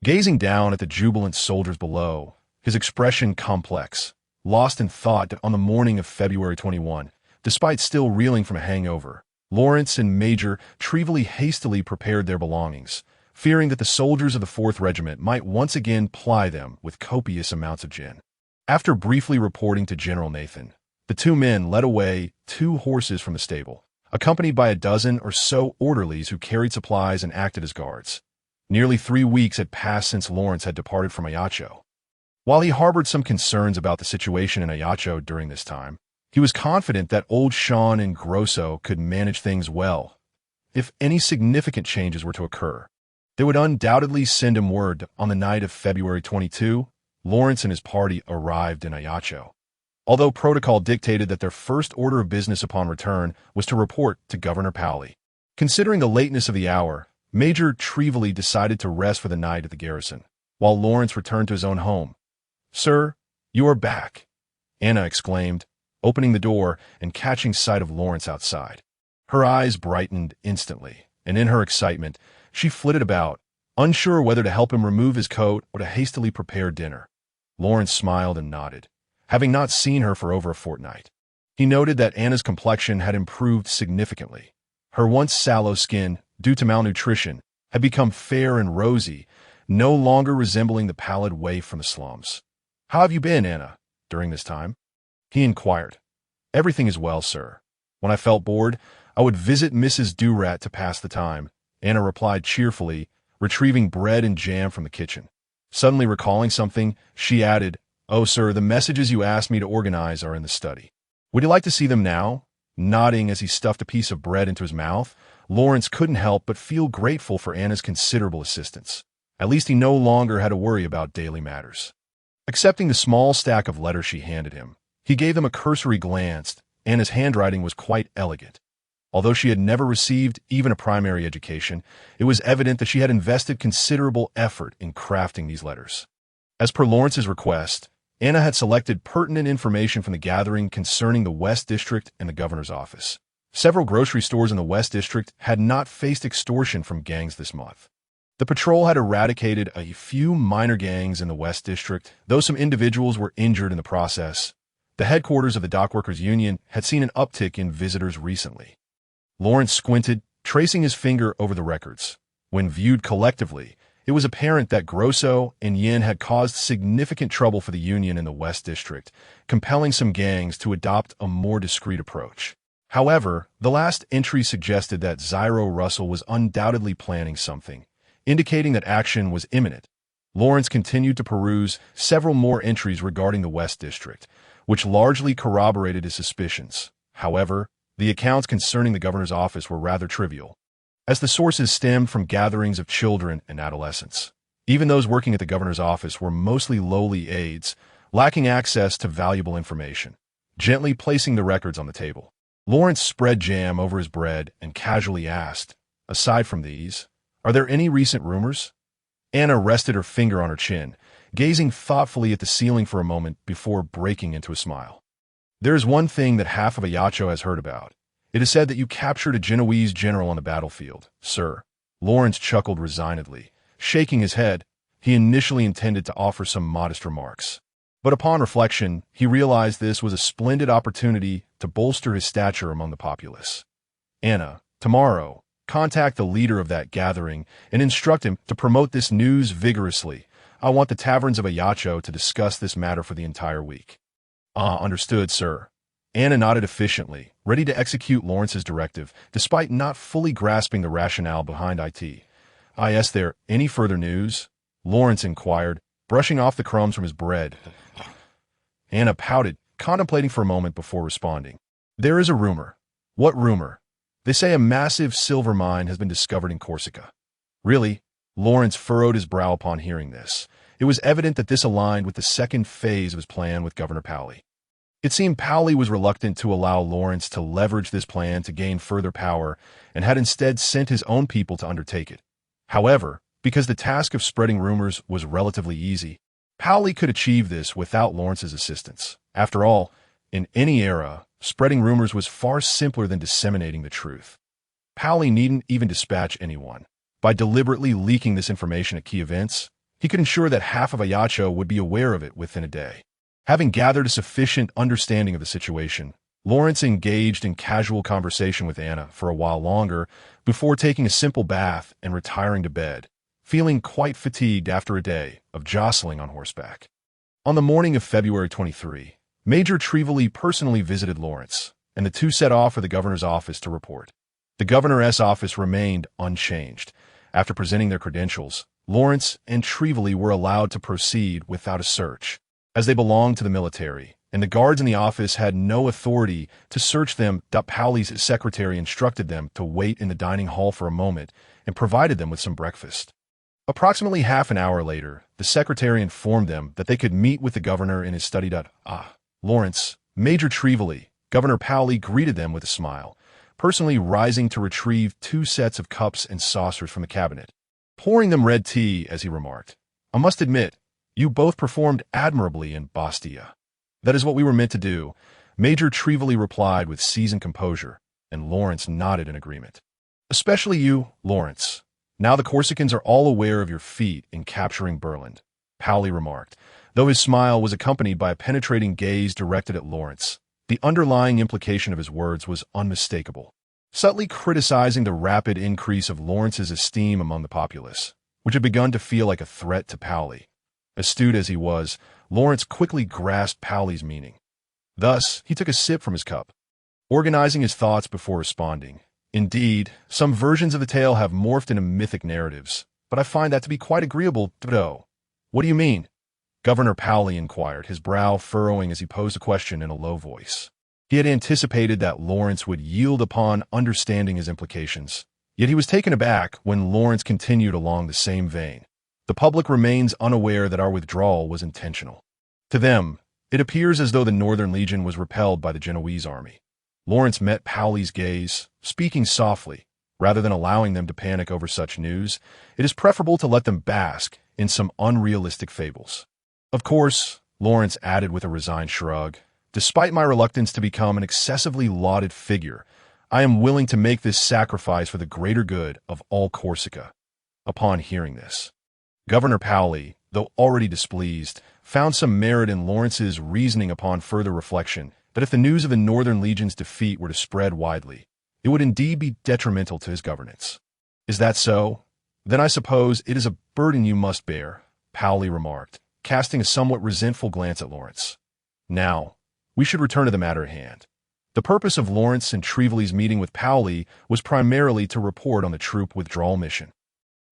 gazing down at the jubilant soldiers below, his expression complex, lost in thought. On the morning of February 21, despite still reeling from a hangover, Lawrence and Major Trevally hastily prepared their belongings, fearing that the soldiers of the 4th Regiment might once again ply them with copious amounts of gin. After briefly reporting to General Nathan, the two men led away 2 horses from the stable, accompanied by a dozen or so orderlies who carried supplies and acted as guards. Nearly 3 weeks had passed since Lawrence had departed from Ajaccio. While he harbored some concerns about the situation in Ajaccio during this time, he was confident that old Sean and Grosso could manage things well. If any significant changes were to occur, they would undoubtedly send him word. On the night of February 22, Lawrence and his party arrived in Ajaccio. Although protocol dictated that their first order of business upon return was to report to Governor Paoli. Considering the lateness of the hour, Major Trevally decided to rest for the night at the garrison, while Lawrence returned to his own home. "Sir, you are back," Anna exclaimed, opening the door and catching sight of Lawrence outside. Her eyes brightened instantly, and in her excitement, she flitted about, unsure whether to help him remove his coat or to hastily prepare dinner. Lawrence smiled and nodded, having not seen her for over a fortnight. He noted that Anna's complexion had improved significantly. Her once sallow skin, due to malnutrition, had become fair and rosy, no longer resembling the pallid waif from the slums. "How have you been, Anna, during this time?" he inquired. "Everything is well, sir. When I felt bored, I would visit Mrs. Durat to pass the time," Anna replied cheerfully, retrieving bread and jam from the kitchen. Suddenly recalling something, she added, "Oh, sir, the messages you asked me to organize are in the study. Would you like to see them now?" Nodding as he stuffed a piece of bread into his mouth, Lawrence couldn't help but feel grateful for Anna's considerable assistance. At least he no longer had to worry about daily matters. Accepting the small stack of letters she handed him, he gave them a cursory glance, Anna's handwriting was quite elegant. Although she had never received even a primary education, it was evident that she had invested considerable effort in crafting these letters. As per Lawrence's request, Anna had selected pertinent information from the gathering concerning the West District and the governor's office. Several grocery stores in the West District had not faced extortion from gangs this month. The patrol had eradicated a few minor gangs in the West District, though some individuals were injured in the process. The headquarters of the Dockworkers Union had seen an uptick in visitors recently. Lawrence squinted, tracing his finger over the records. When viewed collectively, it was apparent that Grosso and Yin had caused significant trouble for the Union in the West District, compelling some gangs to adopt a more discreet approach. However, the last entry suggested that Zyro Russell was undoubtedly planning something, indicating that action was imminent. Lawrence continued to peruse several more entries regarding the West District, which largely corroborated his suspicions. However, the accounts concerning the governor's office were rather trivial, as the sources stemmed from gatherings of children and adolescents. Even those working at the governor's office were mostly lowly aides, lacking access to valuable information. Gently placing the records on the table, Lawrence spread jam over his bread and casually asked, "Aside from these, are there any recent rumors?" Anna rested her finger on her chin, gazing thoughtfully at the ceiling for a moment before breaking into a smile. "There is one thing that half of Ajaccio has heard about. It is said that you captured a Genoese general on the battlefield, sir." Lawrence chuckled resignedly. Shaking his head, he initially intended to offer some modest remarks. But upon reflection, he realized this was a splendid opportunity to bolster his stature among the populace. "Anna, tomorrow, contact the leader of that gathering and instruct him to promote this news vigorously. I want the taverns of Ajaccio to discuss this matter for the entire week." Understood, sir." Anna nodded efficiently, ready to execute Lawrence's directive, despite not fully grasping the rationale behind it. "Is there any further news?" Lawrence inquired, brushing off the crumbs from his bread. Anna pouted, contemplating for a moment before responding. "There is a rumor." "What rumor?" "They say a massive silver mine has been discovered in Corsica." "Really?" Lawrence furrowed his brow upon hearing this. It was evident that this aligned with the second phase of his plan with Governor Pauli. It seemed Pauli was reluctant to allow Lawrence to leverage this plan to gain further power and had instead sent his own people to undertake it. However, because the task of spreading rumors was relatively easy, Pauli could achieve this without Lawrence's assistance. After all, in any era, spreading rumors was far simpler than disseminating the truth. Pauli needn't even dispatch anyone. By deliberately leaking this information at key events, he could ensure that half of Ajaccio would be aware of it within a day. Having gathered a sufficient understanding of the situation, Lawrence engaged in casual conversation with Anna for a while longer before taking a simple bath and retiring to bed, feeling quite fatigued after a day of jostling on horseback. On the morning of February 23, Major Trevally personally visited Lawrence, and the two set off for the governor's office to report. The governor's office remained unchanged. After presenting their credentials, Lawrence and Trevally were allowed to proceed without a search, as they belonged to the military, and the guards in the office had no authority to search them. Pauli's secretary instructed them to wait in the dining hall for a moment and provided them with some breakfast. Approximately half an hour later, the secretary informed them that they could meet with the governor in his study. Lawrence, Major Trevally, Governor Pauli greeted them with a smile, personally rising to retrieve 2 sets of cups and saucers from the cabinet, pouring them red tea as he remarked, "I must admit, you both performed admirably in Bastia." "That is what we were meant to do," Major Trevally replied with seasoned composure, and Lawrence nodded in agreement. "Especially you, Lawrence. Now the Corsicans are all aware of your feat in capturing Berlin," Pauli remarked, though his smile was accompanied by a penetrating gaze directed at Lawrence. The underlying implication of his words was unmistakable, subtly criticizing the rapid increase of Lawrence's esteem among the populace, which had begun to feel like a threat to Pauli. Astute as he was, Lawrence quickly grasped Pauli's meaning. Thus, he took a sip from his cup, organizing his thoughts before responding. "Indeed, some versions of the tale have morphed into mythic narratives, but I find that to be quite agreeable, though." "What do you mean?" Governor Pauli inquired, his brow furrowing as he posed a question in a low voice. He had anticipated that Lawrence would yield upon understanding his implications, yet he was taken aback when Lawrence continued along the same vein. "The public remains unaware that our withdrawal was intentional. To them, it appears as though the Northern Legion was repelled by the Genoese army. Lawrence met Papacy's gaze, speaking softly. Rather than allowing them to panic over such news, it is preferable to let them bask in some unrealistic fables. Of course, Lawrence added with a resigned shrug, despite my reluctance to become an excessively lauded figure, I am willing to make this sacrifice for the greater good of all Corsica. Upon hearing this, Governor Papacy, though already displeased, found some merit in Lawrence's reasoning upon further reflection that if the news of the Northern Legion's defeat were to spread widely, it would indeed be detrimental to his governance. Is that so? Then I suppose it is a burden you must bear, Papacy remarked, casting a somewhat resentful glance at Lawrence. Now, we should return to the matter at hand. The purpose of Lawrence and Trevely's meeting with Papacy was primarily to report on the troop withdrawal mission.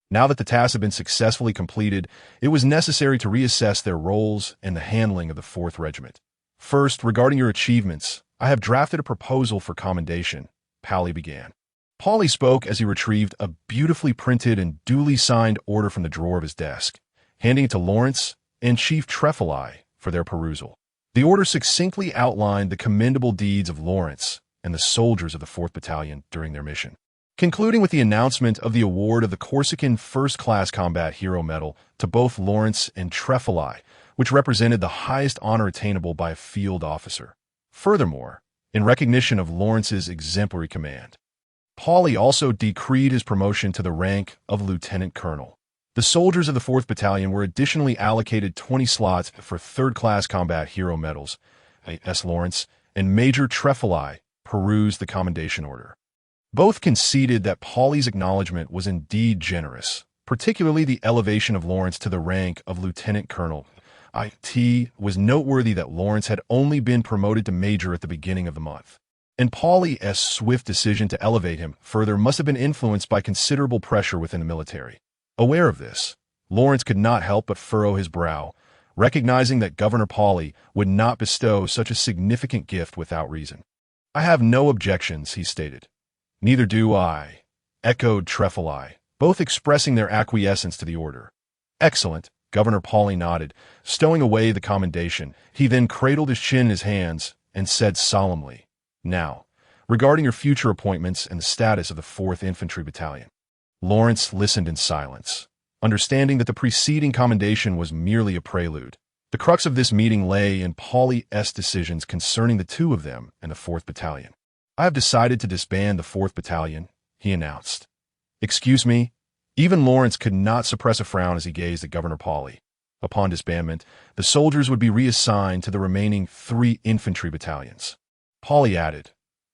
Now that the task had been successfully completed, it was necessary to reassess their roles and the handling of the 4th Regiment. First, regarding your achievements, I have drafted a proposal for commendation, Papacy began. Papacy spoke as he retrieved a beautifully printed and duly signed order from the drawer of his desk, handing it to Lawrence and Chief Trevely for their perusal. The order succinctly outlined the commendable deeds of Lawrence and the soldiers of the 4th Battalion during their mission, concluding with the announcement of the award of the Corsican First-Class Combat Hero Medal to both Lawrence and Trevely, which represented the highest honor attainable by a field officer. Furthermore, in recognition of Lawrence's exemplary command, Papacy also decreed his promotion to the rank of lieutenant colonel. The soldiers of the 4th Battalion were additionally allocated 20 slots for 3rd-class combat hero medals. S. Lawrence and Major Trevely perused the commendation order. Both conceded that Papacy's acknowledgement was indeed generous, particularly the elevation of Lawrence to the rank of lieutenant colonel. It was noteworthy that Lawrence had only been promoted to major at the beginning of the month, and Papacy's swift decision to elevate him further must have been influenced by considerable pressure within the military. Aware of this, Lawrence could not help but furrow his brow, recognizing that Governor Papacy would not bestow such a significant gift without reason. I have no objections, he stated. Neither do I, echoed Trevely, both expressing their acquiescence to the order. Excellent, Governor Papacy nodded, stowing away the commendation. He then cradled his chin in his hands and said solemnly, Now, regarding your future appointments and the status of the 4th Infantry Battalion. Lawrence listened in silence, understanding that the preceding commendation was merely a prelude. The crux of this meeting lay in Papacy's decisions concerning the two of them and the 4th Battalion. I have decided to disband the 4th Battalion, he announced. Excuse me? Even Lawrence could not suppress a frown as he gazed at Governor Papacy. Upon disbandment, the soldiers would be reassigned to the remaining 3 infantry battalions. Papacy added.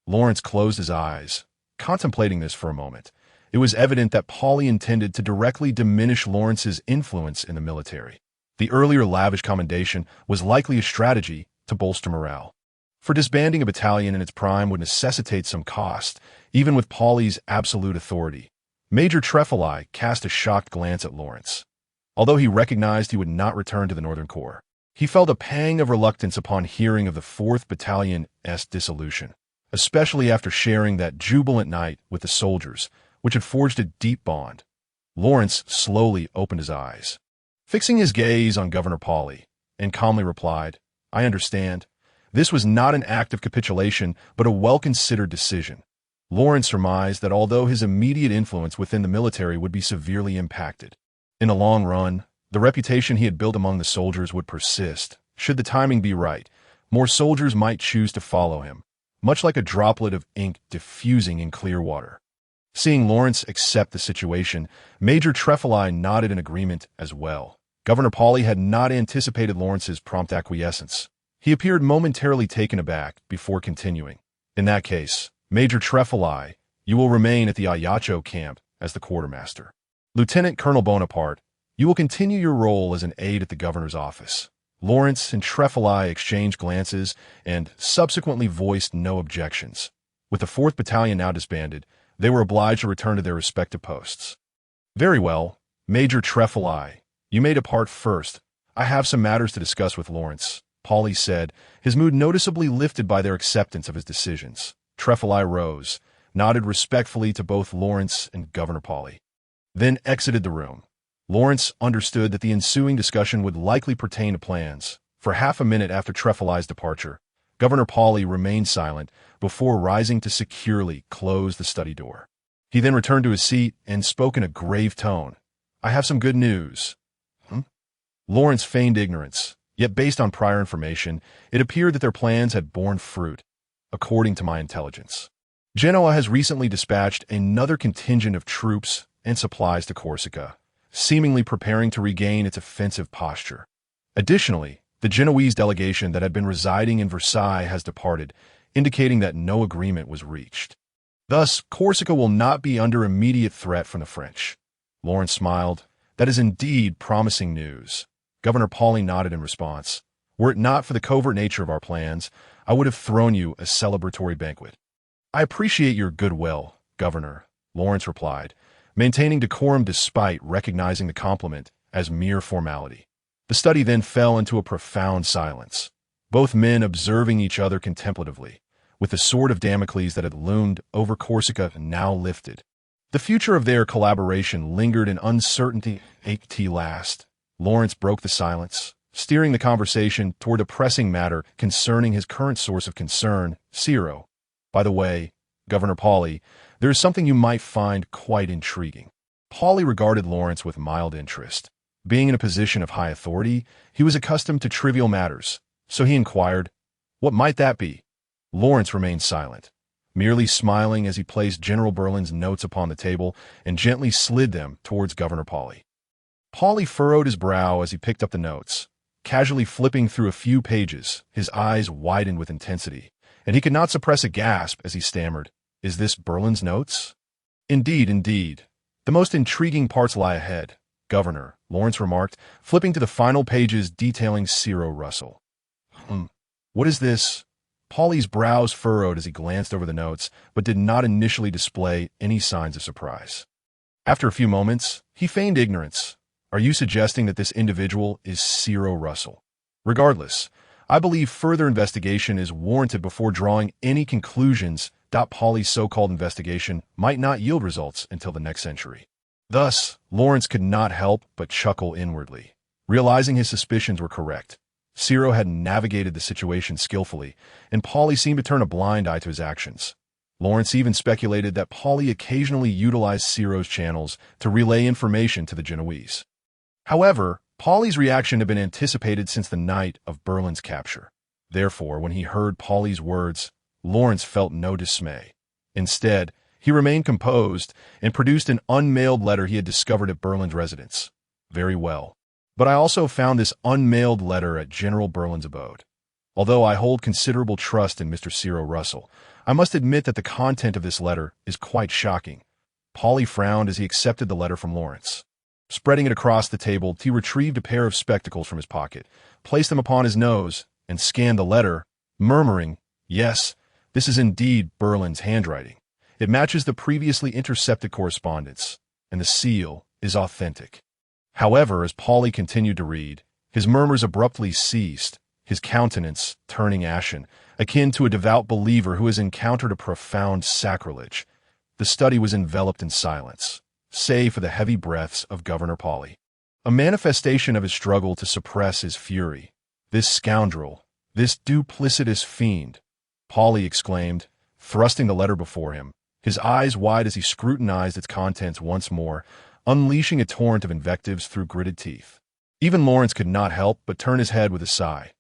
Lawrence closed his eyes, contemplating this for a moment. It was evident that Papacy intended to directly diminish Lawrence's influence in the military. The earlier lavish commendation was likely a strategy to bolster morale. For disbanding a battalion in its prime would necessitate some cost, even with Papacy's absolute authority. Major Trevely cast a shocked glance at Lawrence. Although he recognized he would not return to the Northern Corps, he felt a pang of reluctance upon hearing of the 4th Battalion's dissolution, especially after sharing that jubilant night with the soldiers, which had forged a deep bond. Lawrence slowly opened his eyes, fixing his gaze on Governor Papacy, and calmly replied, I understand. This was not an act of capitulation, but a well-considered decision. Lawrence surmised that although his immediate influence within the military would be severely impacted, in the long run, the reputation he had built among the soldiers would persist. Should the timing be right, more soldiers might choose to follow him, much like a droplet of ink diffusing in clear water. Seeing Lawrence accept the situation, Major Trevely nodded in agreement as well. Governor Papacy had not anticipated Lawrence's prompt acquiescence. He appeared momentarily taken aback before continuing. In that case, Major Trevely, you will remain at the Ajaccio camp as the quartermaster. Lieutenant Colonel Bonaparte, you will continue your role as an aide at the governor's office. Lawrence and Trevely exchanged glances and subsequently voiced no objections. With the 4th Battalion now disbanded, they were obliged to return to their respective posts. Very well, Major Trevely, you may depart first. I have some matters to discuss with Lawrence, Papacy said, his mood noticeably lifted by their acceptance of his decisions. Trevely rose, nodded respectfully to both Lawrence and Governor Papacy, then exited the room. Lawrence understood that the ensuing discussion would likely pertain to plans. For half a minute after Trevely's departure, Governor Pauley remained silent before rising to securely close the study door. He then returned to his seat and spoke in a grave tone. "I have some good news." Lawrence feigned ignorance, yet based on prior information, it appeared that their plans had borne fruit, according to my intelligence. Genoa has recently dispatched another contingent of troops and supplies to Corsica, seemingly preparing to regain its offensive posture. Additionally, the Genoese delegation that had been residing in Versailles has departed, indicating that no agreement was reached. Thus, Corsica will not be under immediate threat from the French. Lawrence smiled. "That is indeed promising news." Governor Pauley nodded in response. "Were it not for the covert nature of our plans, I would have thrown you a celebratory banquet." "I appreciate your goodwill, Governor," Lawrence replied, maintaining decorum despite recognizing the compliment as mere formality. The study then fell into a profound silence, both men observing each other contemplatively, with the sword of Damocles that had loomed over Corsica now lifted. The future of their collaboration lingered in uncertainty. At last, Lawrence broke the silence, steering the conversation toward a pressing matter concerning his current source of concern, Ciro. "By the way, Governor Pauley, there is something you might find quite intriguing." Pauley regarded Lawrence with mild interest. Being in a position of high authority, he was accustomed to trivial matters, so he inquired, "What might that be?" Lawrence remained silent, merely smiling as he placed General Berlin's notes upon the table and gently slid them towards Governor Pauley. Pauley furrowed his brow as he picked up the notes, casually flipping through a few pages. His eyes widened with intensity, and he could not suppress a gasp as he stammered, "Is this Berlin's notes?" "Indeed, indeed. The most intriguing parts lie ahead, Governor," Lawrence remarked, flipping to the final pages detailing Ciro Russell. What is this?" Pauley's brows furrowed as he glanced over the notes, but did not initially display any signs of surprise. After a few moments, he feigned ignorance. "Are you suggesting that this individual is Ciro Russell?" "Regardless, I believe further investigation is warranted before drawing any conclusions. Pauley's so-called investigation might not yield results until the next century." Thus, Lawrence could not help but chuckle inwardly, realizing his suspicions were correct. Ciro had navigated the situation skillfully, and Pauley seemed to turn a blind eye to his actions. Lawrence even speculated that Pauley occasionally utilized Ciro's channels to relay information to the Genoese. However, Pauley's reaction had been anticipated since the night of Berlin's capture. Therefore, when he heard Pauley's words, Lawrence felt no dismay. Instead, he remained composed and produced an unmailed letter he had discovered at Berlin's residence. "Very well. But I also found this unmailed letter at General Berlin's abode. Although I hold considerable trust in Mr. Ciro Russell, I must admit that the content of this letter is quite shocking." Pauley frowned as he accepted the letter from Lawrence. Spreading it across the table, he retrieved a pair of spectacles from his pocket, placed them upon his nose, and scanned the letter, murmuring, "Yes, this is indeed Berlin's handwriting. It matches the previously intercepted correspondence, and the seal is authentic." However, as Pauley continued to read, his murmurs abruptly ceased, his countenance turning ashen, akin to a devout believer who has encountered a profound sacrilege. The study was enveloped in silence, save for the heavy breaths of Governor Pauley, a manifestation of his struggle to suppress his fury. "This scoundrel, this duplicitous fiend," Pauley exclaimed, thrusting the letter before him, his eyes wide as he scrutinized its contents once more, unleashing a torrent of invectives through gritted teeth. Even Lawrence could not help but turn his head with a sigh.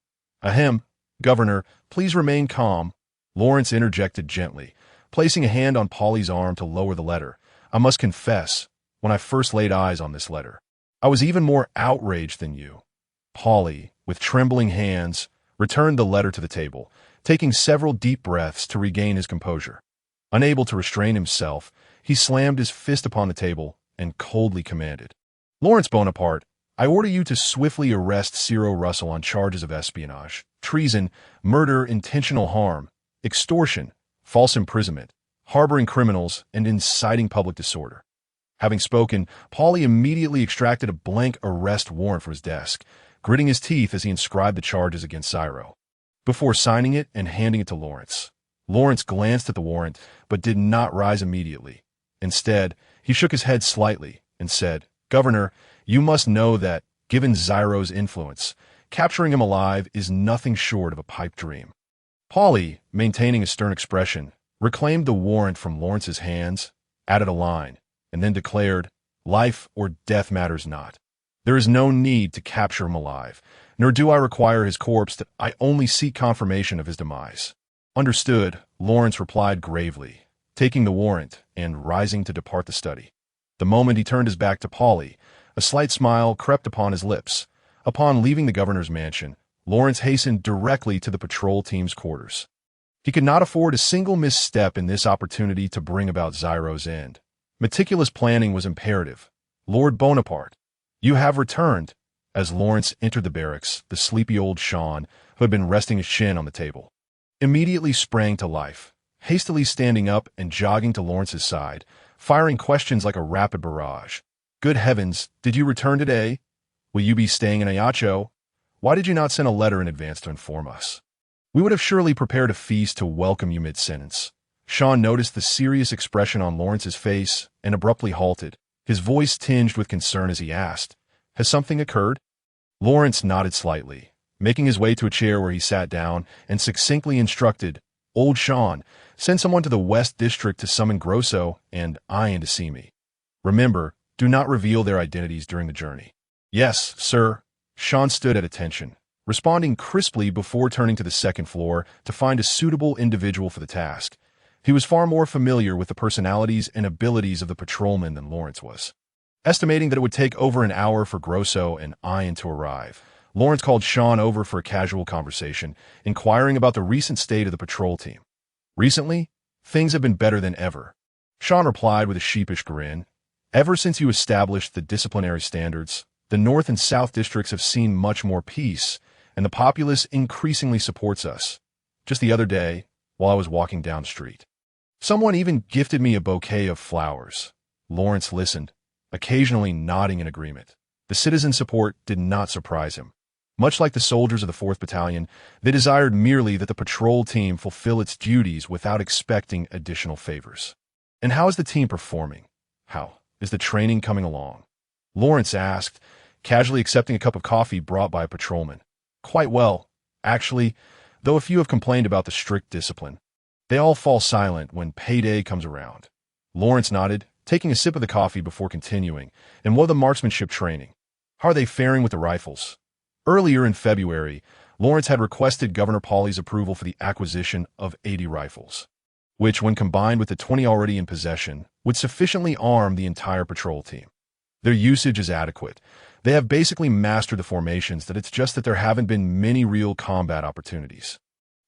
"Ahem, Governor, please remain calm," Lawrence interjected gently, placing a hand on Pauley's arm to lower the letter. "I must confess, when I first laid eyes on this letter, I was even more outraged than you." Pauley, with trembling hands, returned the letter to the table, taking several deep breaths to regain his composure. Unable to restrain himself, he slammed his fist upon the table and coldly commanded, "Lawrence Bonaparte, I order you to swiftly arrest Ciro Russell on charges of espionage, treason, murder, intentional harm, extortion, false imprisonment, harboring criminals, and inciting public disorder." Having spoken, Pauley immediately extracted a blank arrest warrant from his desk, gritting his teeth as he inscribed the charges against Ciro. Before signing it and handing it to Lawrence, Lawrence glanced at the warrant but did not rise immediately. Instead, he shook his head slightly and said, "Governor, you must know that, given Ciro's influence, capturing him alive is nothing short of a pipe dream." Polly, maintaining a stern expression, reclaimed the warrant from Lawrence's hands, added a line, and then declared, "Life or death matters not. There is no need to capture him alive, nor do I require his corpse that I only seek confirmation of his demise." "Understood," Lawrence replied gravely, taking the warrant and rising to depart the study. The moment he turned his back to Polly, a slight smile crept upon his lips. Upon leaving the governor's mansion, Lawrence hastened directly to the patrol team's quarters. He could not afford a single misstep in this opportunity to bring about Zyro's end. Meticulous planning was imperative. "Lord Bonaparte, you have returned." As Lawrence entered the barracks, the sleepy old Sean, who had been resting his shin on the table, immediately sprang to life, hastily standing up and jogging to Lawrence's side, firing questions like a rapid barrage. "Good heavens, did you return today? Will you be staying in Ayacho? Why did you not send a letter in advance to inform us? We would have surely prepared a feast to welcome you mid-sentence." Sean noticed the serious expression on Lawrence's face and abruptly halted, his voice tinged with concern as he asked, "Has something occurred?" Lawrence nodded slightly, making his way to a chair where he sat down and succinctly instructed, "Old Sean, send someone to the West District to summon Grosso and Ian to see me. Remember, do not reveal their identities during the journey." "Yes, sir." Sean stood at attention, responding crisply before turning to the second floor to find a suitable individual for the task. He was far more familiar with the personalities and abilities of the patrolmen than Lawrence was. Estimating that it would take over an hour for Grosso and Ian to arrive, Lawrence called Sean over for a casual conversation, inquiring about the recent state of the patrol team. "Recently, things have been better than ever," Sean replied with a sheepish grin. "Ever since you established the disciplinary standards, the North and South districts have seen much more peace, and the populace increasingly supports us. Just the other day, while I was walking down the street, someone even gifted me a bouquet of flowers." Lawrence listened, occasionally nodding in agreement. The citizen support did not surprise him. Much like the soldiers of the 4th Battalion, they desired merely that the patrol team fulfill its duties without expecting additional favors. "And how is the team performing? How is the training coming along?" Lawrence asked, casually accepting a cup of coffee brought by a patrolman. "Quite well, actually, though a few have complained about the strict discipline. They all fall silent when payday comes around." Lawrence nodded, taking a sip of the coffee before continuing, "And what of the marksmanship training? How are they faring with the rifles?" Earlier in February, Lawrence had requested Governor Pauly's approval for the acquisition of 80 rifles, which, when combined with the 20 already in possession, would sufficiently arm the entire patrol team. Their usage is adequate. They have basically mastered the formations, that it's just that there haven't been many real combat opportunities.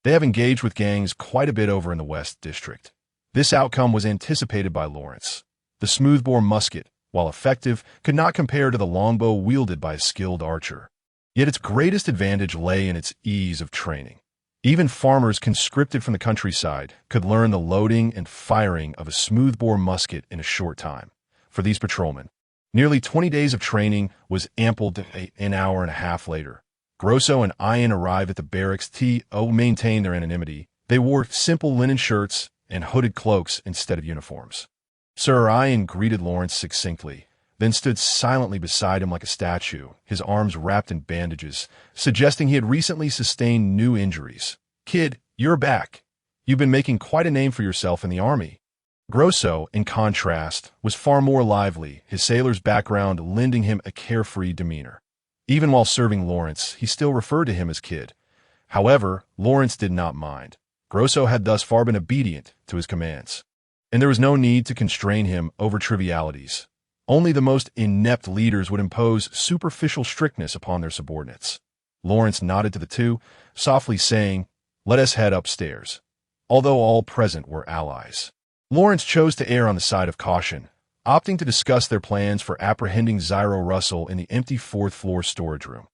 They have engaged with gangs quite a bit over in the West District. This outcome was anticipated by Lawrence. The smoothbore musket, while effective, could not compare to the longbow wielded by a skilled archer. Yet its greatest advantage lay in its ease of training. Even farmers conscripted from the countryside could learn the loading and firing of a smoothbore musket in a short time. For these patrolmen, nearly 20 days of training was ample to an hour and a half later. Grosso and Ian arrived at the barracks to maintain their anonymity. They wore simple linen shirts and hooded cloaks instead of uniforms. Sir Ian greeted Lawrence succinctly, then stood silently beside him like a statue, his arms wrapped in bandages, suggesting he had recently sustained new injuries. "Kid, you're back. You've been making quite a name for yourself in the army." Grosso, in contrast, was far more lively, his sailor's background lending him a carefree demeanor. Even while serving Lawrence, he still referred to him as Kid. However, Lawrence did not mind. Grosso had thus far been obedient to his commands, and there was no need to constrain him over trivialities. Only the most inept leaders would impose superficial strictness upon their subordinates. Lawrence nodded to the two, softly saying, "Let us head upstairs," although all present were allies. Lawrence chose to err on the side of caution, opting to discuss their plans for apprehending Zyro Russell in the empty 4th floor storage room.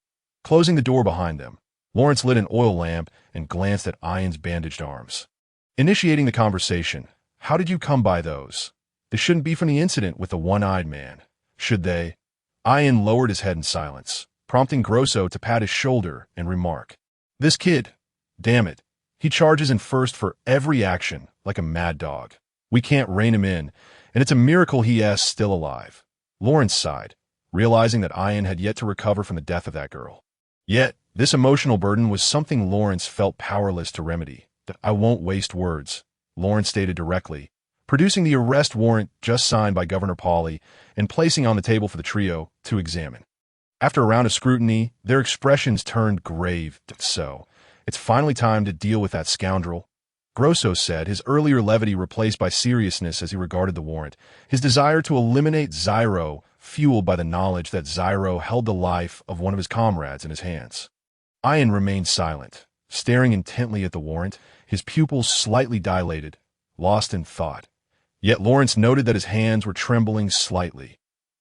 Closing the door behind them, Lawrence lit an oil lamp and glanced at Ian's bandaged arms. Initiating the conversation, "How did you come by those? They shouldn't be from the incident with the one-eyed man, should they?" Ian lowered his head in silence, prompting Grosso to pat his shoulder and remark, "This kid, damn it, he charges in first for every action like a mad dog. We can't rein him in, and it's a miracle he is still alive." Lawrence sighed, realizing that Ian had yet to recover from the death of that girl. Yet, this emotional burden was something Lawrence felt powerless to remedy. "I won't waste words," Lawrence stated directly, producing the arrest warrant just signed by Governor Pauley and placing on the table for the trio to examine. After a round of scrutiny, their expressions turned grave. "So, it's finally time to deal with that scoundrel," Grosso said, his earlier levity replaced by seriousness as he regarded the warrant, his desire to eliminate Zyro fueled by the knowledge that Zyro held the life of one of his comrades in his hands. Ian remained silent, staring intently at the warrant, his pupils slightly dilated, lost in thought. Yet Lawrence noted that his hands were trembling slightly.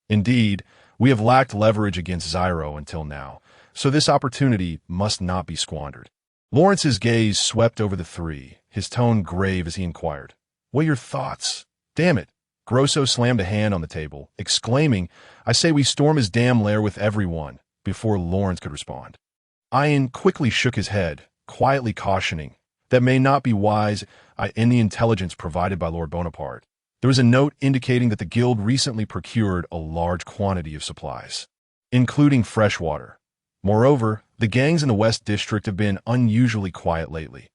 "Indeed, we have lacked leverage against Zyro until now, so this opportunity must not be squandered." Lawrence's gaze swept over the three, his tone grave as he inquired, "What are your thoughts?" "Damn it!" Grosso slammed a hand on the table, exclaiming, "I say we storm his damn lair with everyone," before Lawrence could respond. Ian quickly shook his head, quietly cautioning, "That may not be wise in the intelligence provided by Lord Bonaparte. There was a note indicating that the guild recently procured a large quantity of supplies, including fresh water. Moreover, the gangs in the West District have been unusually quiet lately."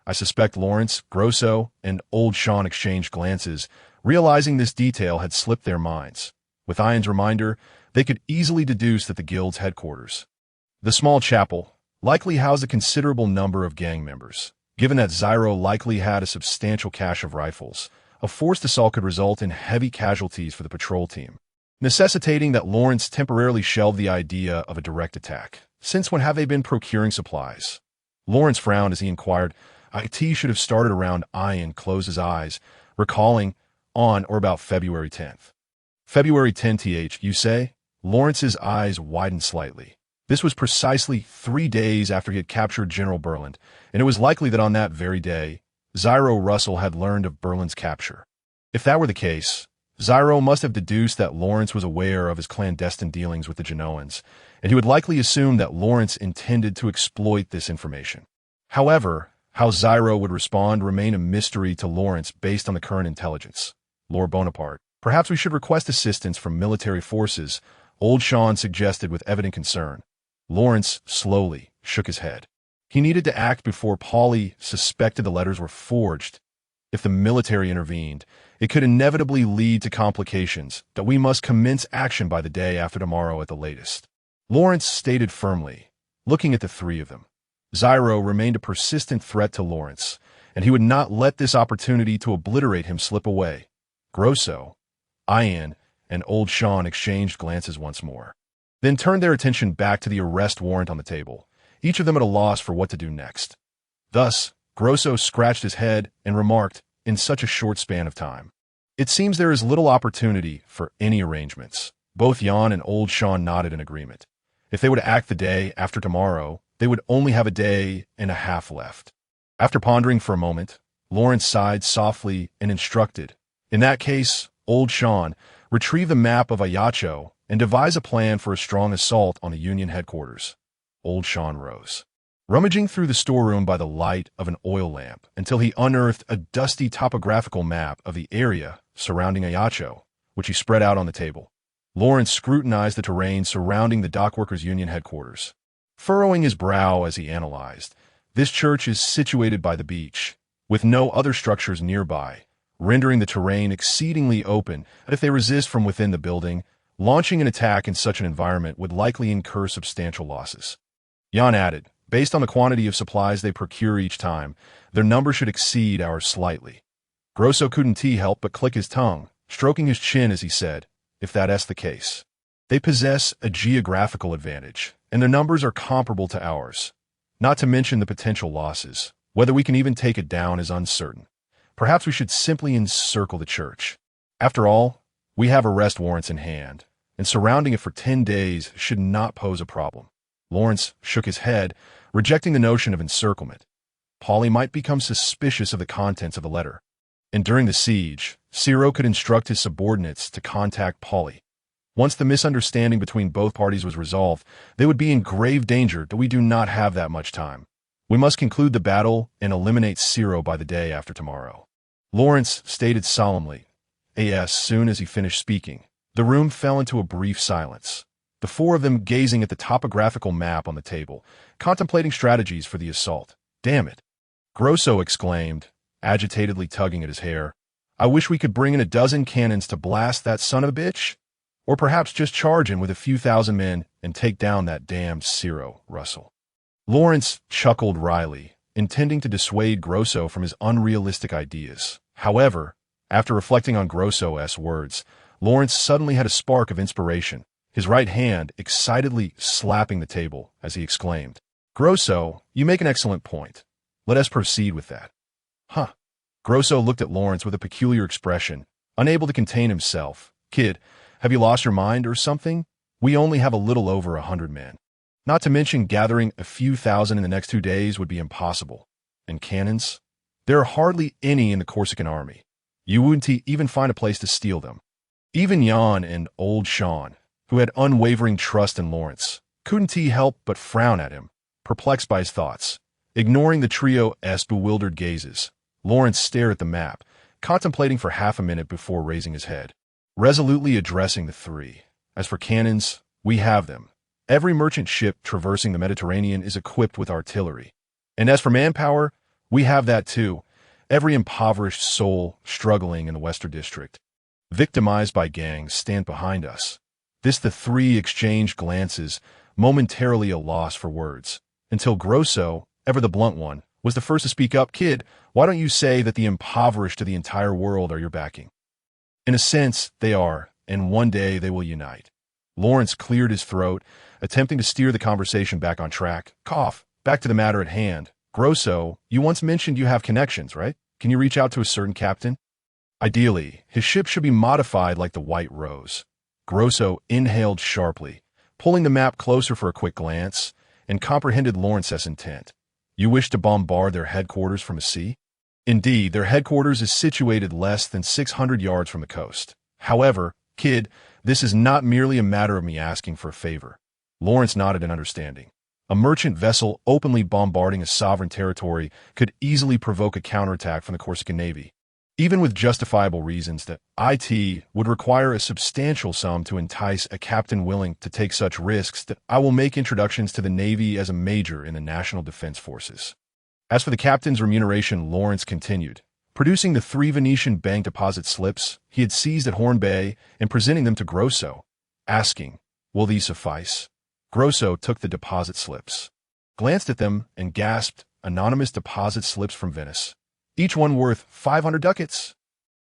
I suspect Lawrence, Grosso, and Old Sean exchanged glances, realizing this detail had slipped their minds. With Ian's reminder, they could easily deduce that the guild's headquarters, the small chapel, likely housed a considerable number of gang members. Given that Zyro likely had a substantial cache of rifles, a forced assault could result in heavy casualties for the patrol team, necessitating that Lawrence temporarily shelve the idea of a direct attack. Since when have they been procuring supplies? Lawrence frowned as he inquired. IT should have started around. Ian closed his eyes, recalling, on or about February 10th. February 10th, you say? Lawrence's eyes widened slightly. This was precisely 3 days after he had captured General Berland, and it was likely that on that very day, Zyro Russell had learned of Berland's capture. If that were the case, Zyro must have deduced that Lawrence was aware of his clandestine dealings with the Genoans, and he would likely assume that Lawrence intended to exploit this information. However, how Zyro would respond remained a mystery to Lawrence based on the current intelligence. Lord Bonaparte, perhaps we should request assistance from military forces, Old Sean suggested with evident concern. Lawrence slowly shook his head. He needed to act before Pauley suspected the letters were forged. If the military intervened, it could inevitably lead to complications that we must commence action by the day after tomorrow at the latest. Lawrence stated firmly, looking at the three of them. Zyro remained a persistent threat to Lawrence, and he would not let this opportunity to obliterate him slip away. Grosso, Ian, and Old Sean exchanged glances once more, then turned their attention back to the arrest warrant on the table, each of them at a loss for what to do next. Thus, Grosso scratched his head and remarked, in such a short span of time, "It seems there is little opportunity for any arrangements." Both Jan and Old Sean nodded in agreement. If they would act the day after tomorrow, they would only have a day and a half left. After pondering for a moment, Lawrence sighed softly and instructed, "In that case, Old Sean, retrieve the map of Ayacho and devise a plan for a strong assault on the Union headquarters." Old Sean rose, rummaging through the storeroom by the light of an oil lamp until he unearthed a dusty topographical map of the area surrounding Ayacho, which he spread out on the table. Lawrence scrutinized the terrain surrounding the Dockworkers Union headquarters, furrowing his brow as he analyzed. This church is situated by the beach, with no other structures nearby, rendering the terrain exceedingly open, and if they resist from within the building, launching an attack in such an environment would likely incur substantial losses. Jan added, based on the quantity of supplies they procure each time, their number should exceed ours slightly. Grosso couldn't help but click his tongue, stroking his chin as he said, "If that's the case, they possess a geographical advantage, and their numbers are comparable to ours. Not to mention the potential losses. Whether we can even take it down is uncertain. Perhaps we should simply encircle the church. After all, we have arrest warrants in hand, and surrounding it for 10 days should not pose a problem." Lawrence shook his head, rejecting the notion of encirclement. Pauley might become suspicious of the contents of the letter. And during the siege, Ciro could instruct his subordinates to contact Pauley. Once the misunderstanding between both parties was resolved, they would be in grave danger, but we do not have that much time. We must conclude the battle and eliminate Ciro by the day after tomorrow. Lawrence stated solemnly. As soon as he finished speaking, the room fell into a brief silence, the four of them gazing at the topographical map on the table, contemplating strategies for the assault. "Damn it," Grosso exclaimed, agitatedly tugging at his hair. I wish we could bring in a dozen cannons to blast that son of a bitch. Or perhaps just charge in with a few thousand men and take down that damned Ciro, Russell. Lawrence chuckled wryly, intending to dissuade Grosso from his unrealistic ideas. However, after reflecting on Grosso's words, Lawrence suddenly had a spark of inspiration, his right hand excitedly slapping the table as he exclaimed, Grosso, you make an excellent point. Let us proceed with that. Huh. Grosso looked at Lawrence with a peculiar expression, unable to contain himself. Kid, have you lost your mind or something? We only have a little over 100 men. Not to mention gathering a few thousand in the next 2 days would be impossible. And cannons? There are hardly any in the Corsican army. You wouldn't even find a place to steal them. Even Jan and old Sean, who had unwavering trust in Lawrence, couldn't he help but frown at him, perplexed by his thoughts. Ignoring the trio's bewildered gazes, Lawrence stared at the map, contemplating for half a minute before raising his head, resolutely addressing the three. As for cannons, we have them. Every merchant ship traversing the Mediterranean is equipped with artillery. And as for manpower, we have that too. Every impoverished soul struggling in the Western District, victimized by gangs, stand behind us. The three exchanged glances, momentarily a loss for words, until Grosso, ever the blunt one, was the first to speak up. Kid, why don't you say that the impoverished of the entire world are your backing? In a sense, they are, and one day they will unite. Lawrence cleared his throat, attempting to steer the conversation back on track. Cough, back to the matter at hand. Grosso, you once mentioned you have connections, right? Can you reach out to a certain captain? Ideally, his ship should be modified like the White Rose. Grosso inhaled sharply, pulling the map closer for a quick glance, and comprehended Lawrence's intent. You wish to bombard their headquarters from a sea? Indeed, their headquarters is situated less than 600 yards from the coast. However, kid, this is not merely a matter of me asking for a favor. Lawrence nodded in understanding. A merchant vessel openly bombarding a sovereign territory could easily provoke a counterattack from the Corsican Navy. Even with justifiable reasons, that it would require a substantial sum to entice a captain willing to take such risks. That I will make introductions to the Navy as a major in the National Defense Forces. As for the captain's remuneration, Lawrence continued, producing the 3 Venetian bank deposit slips he had seized at Horn Bay and presenting them to Grosso, asking, will these suffice? Grosso took the deposit slips, glanced at them, and gasped, anonymous deposit slips from Venice. Each one worth 500 ducats.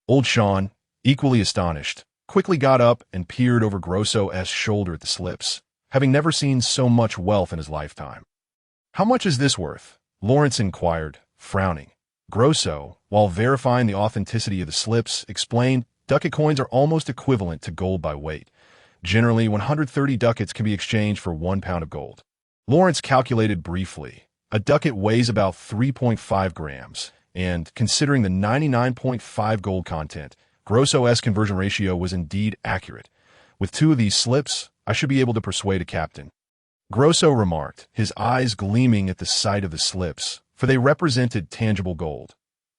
Old Sean, equally astonished, quickly got up and peered over Grosso's shoulder at the slips, having never seen so much wealth in his lifetime. How much is this worth? Lawrence inquired, frowning. Grosso, while verifying the authenticity of the slips, explained, ducat coins are almost equivalent to gold by weight. Generally, 130 ducats can be exchanged for 1 pound of gold. Lawrence calculated briefly. A ducat weighs about 3.5 grams. And, considering the 99.5 gold content, Grosso's conversion ratio was indeed accurate. With 2 of these slips, I should be able to persuade a captain. Grosso remarked, his eyes gleaming at the sight of the slips, for they represented tangible gold.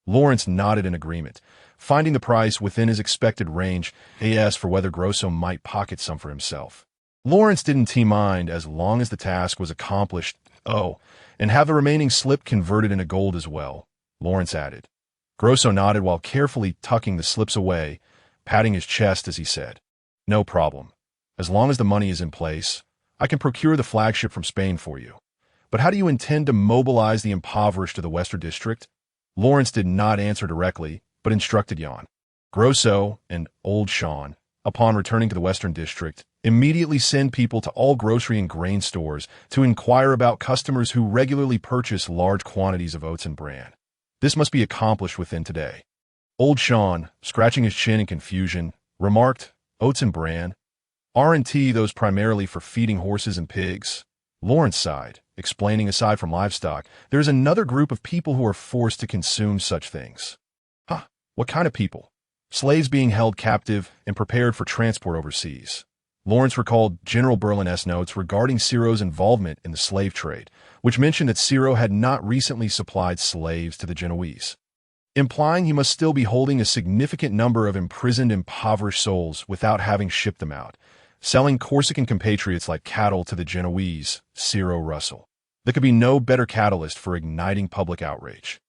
Lawrence nodded in agreement, finding the price within his expected range. He asked for whether Grosso might pocket some for himself. Lawrence didn't mind as long as the task was accomplished. Oh, and have the remaining slip converted into gold as well, Lawrence added. Grosso nodded while carefully tucking the slips away, patting his chest as he said, no problem. As long as the money is in place, I can procure the flagship from Spain for you. But how do you intend to mobilize the impoverished of the Western District? Lawrence did not answer directly, but instructed Jan. Grosso and old Sean, upon returning to the Western District, immediately send people to all grocery and grain stores to inquire about customers who regularly purchase large quantities of oats and bran. This must be accomplished within today. Old Sean, scratching his chin in confusion, remarked, oats and bran? Aren't those primarily for feeding horses and pigs? Lawrence sighed, explaining aside from livestock, there is another group of people who are forced to consume such things. Huh, what kind of people? Slaves being held captive and prepared for transport overseas. Lawrence recalled General Berlin's notes regarding Ciro's involvement in the slave trade, which mentioned that Ciro had not recently supplied slaves to the Genoese, implying he must still be holding a significant number of imprisoned, impoverished souls without having shipped them out, selling Corsican compatriots like cattle to the Genoese, Ciro Russell. There could be no better catalyst for igniting public outrage.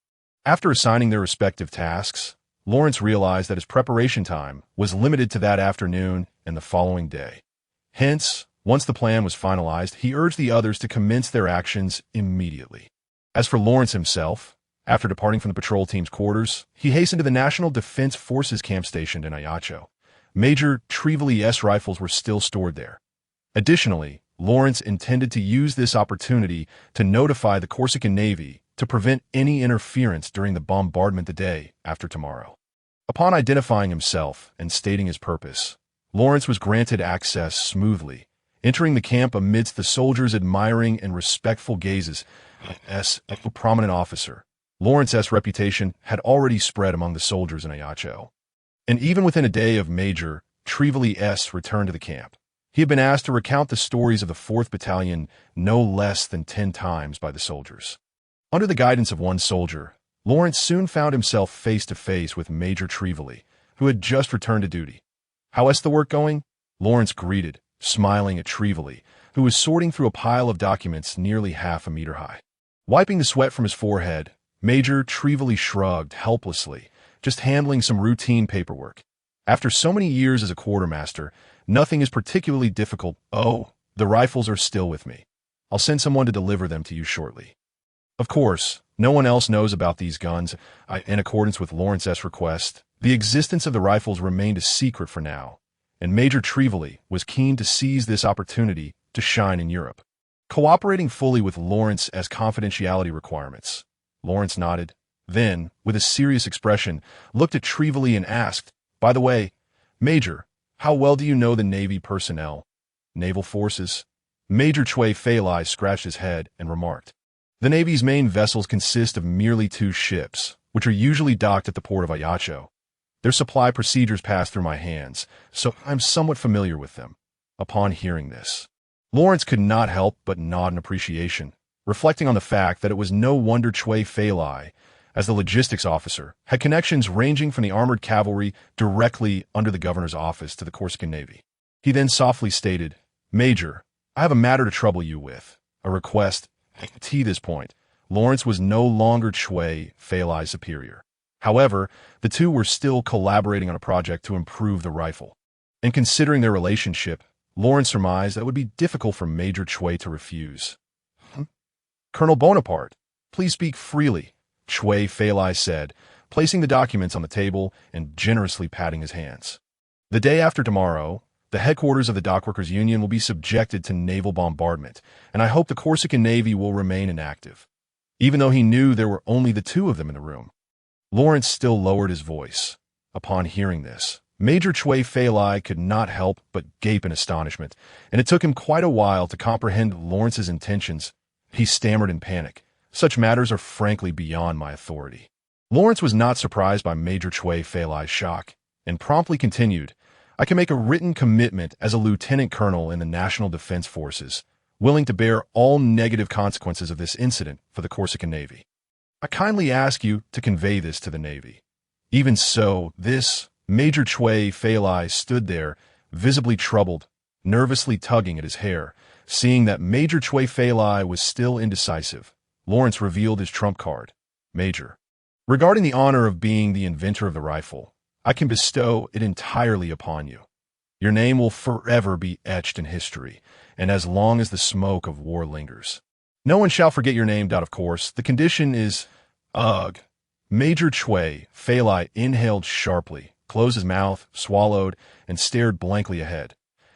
After assigning their respective tasks, Lawrence realized that his preparation time was limited to that afternoon and the following day. Hence, once the plan was finalized, he urged the others to commence their actions immediately. As for Lawrence himself, after departing from the patrol team's quarters, he hastened to the National Defense Forces camp stationed in Ajaccio. Major Trevally-S rifles were still stored there. Additionally, Lawrence intended to use this opportunity to notify the Corsican Navy to prevent any interference during the bombardment the day after tomorrow. Upon identifying himself and stating his purpose, Lawrence was granted access smoothly, entering the camp amidst the soldiers' admiring and respectful gazes. As a prominent officer, Lawrence's reputation had already spread among the soldiers in Ajaccio. And even within a day of Major Trevally-S return to the camp, he had been asked to recount the stories of the 4th Battalion no less than 10 times by the soldiers. Under the guidance of one soldier, Lawrence soon found himself face to face with Major Trevally, who had just returned to duty. "How is the work going?" Lawrence greeted, smiling at Trevally, who was sorting through a pile of documents nearly half a meter high. Wiping the sweat from his forehead, Major Trevally shrugged helplessly, just handling some routine paperwork. "After so many years as a quartermaster, nothing is particularly difficult. Oh, the rifles are still with me. I'll send someone to deliver them to you shortly." Of course, no one else knows about these guns. In accordance with Lawrence's request, the existence of the rifles remained a secret for now, and Major Trevally was keen to seize this opportunity to shine in Europe. Cooperating fully with Lawrence's confidentiality requirements, Lawrence nodded, then, with a serious expression, looked at Trevally and asked, "By the way, Major, how well do you know the Navy personnel?" "Naval forces?" Major Trevally scratched his head and remarked, "The Navy's main vessels consist of merely 2 ships, which are usually docked at the port of Ajaccio. Their supply procedures pass through my hands, so I'm somewhat familiar with them." Upon hearing this, Lawrence could not help but nod in appreciation, reflecting on the fact that it was no wonder Trevally, as the logistics officer, had connections ranging from the armored cavalry directly under the governor's office to the Corsican Navy. He then softly stated, "Major, I have a matter to trouble you with, a request." To this point, Lawrence was no longer Trevally's superior. However, the two were still collaborating on a project to improve the rifle. And considering their relationship, Lawrence surmised that it would be difficult for Major Trevally to refuse. "Colonel Bonaparte, please speak freely," Trevally said, placing the documents on the table and generously patting his hands. "The day after tomorrow, the headquarters of the Dockworkers Union will be subjected to naval bombardment, and I hope the Corsican Navy will remain inactive." Even though he knew there were only the 2 of them in the room, Lawrence still lowered his voice. Upon hearing this, Major Trevally could not help but gape in astonishment, and it took him quite a while to comprehend Lawrence's intentions. He stammered in panic, "Such matters are frankly beyond my authority." Lawrence was not surprised by Major Trevally's shock, and promptly continued, "I can make a written commitment as a lieutenant colonel in the National Defense Forces, willing to bear all negative consequences of this incident for the Corsican Navy. I kindly ask you to convey this to the Navy." Even so, Major Trevally stood there, visibly troubled, nervously tugging at his hair. Seeing that Major Trevally was still indecisive, Lawrence revealed his trump card. "Major, regarding the honor of being the inventor of the rifle, I can bestow it entirely upon you. Your name will forever be etched in history, and as long as the smoke of war lingers. No one shall forget your name. Of course, the condition is, ugh." Major Trevally inhaled sharply, closed his mouth, swallowed, and stared blankly ahead.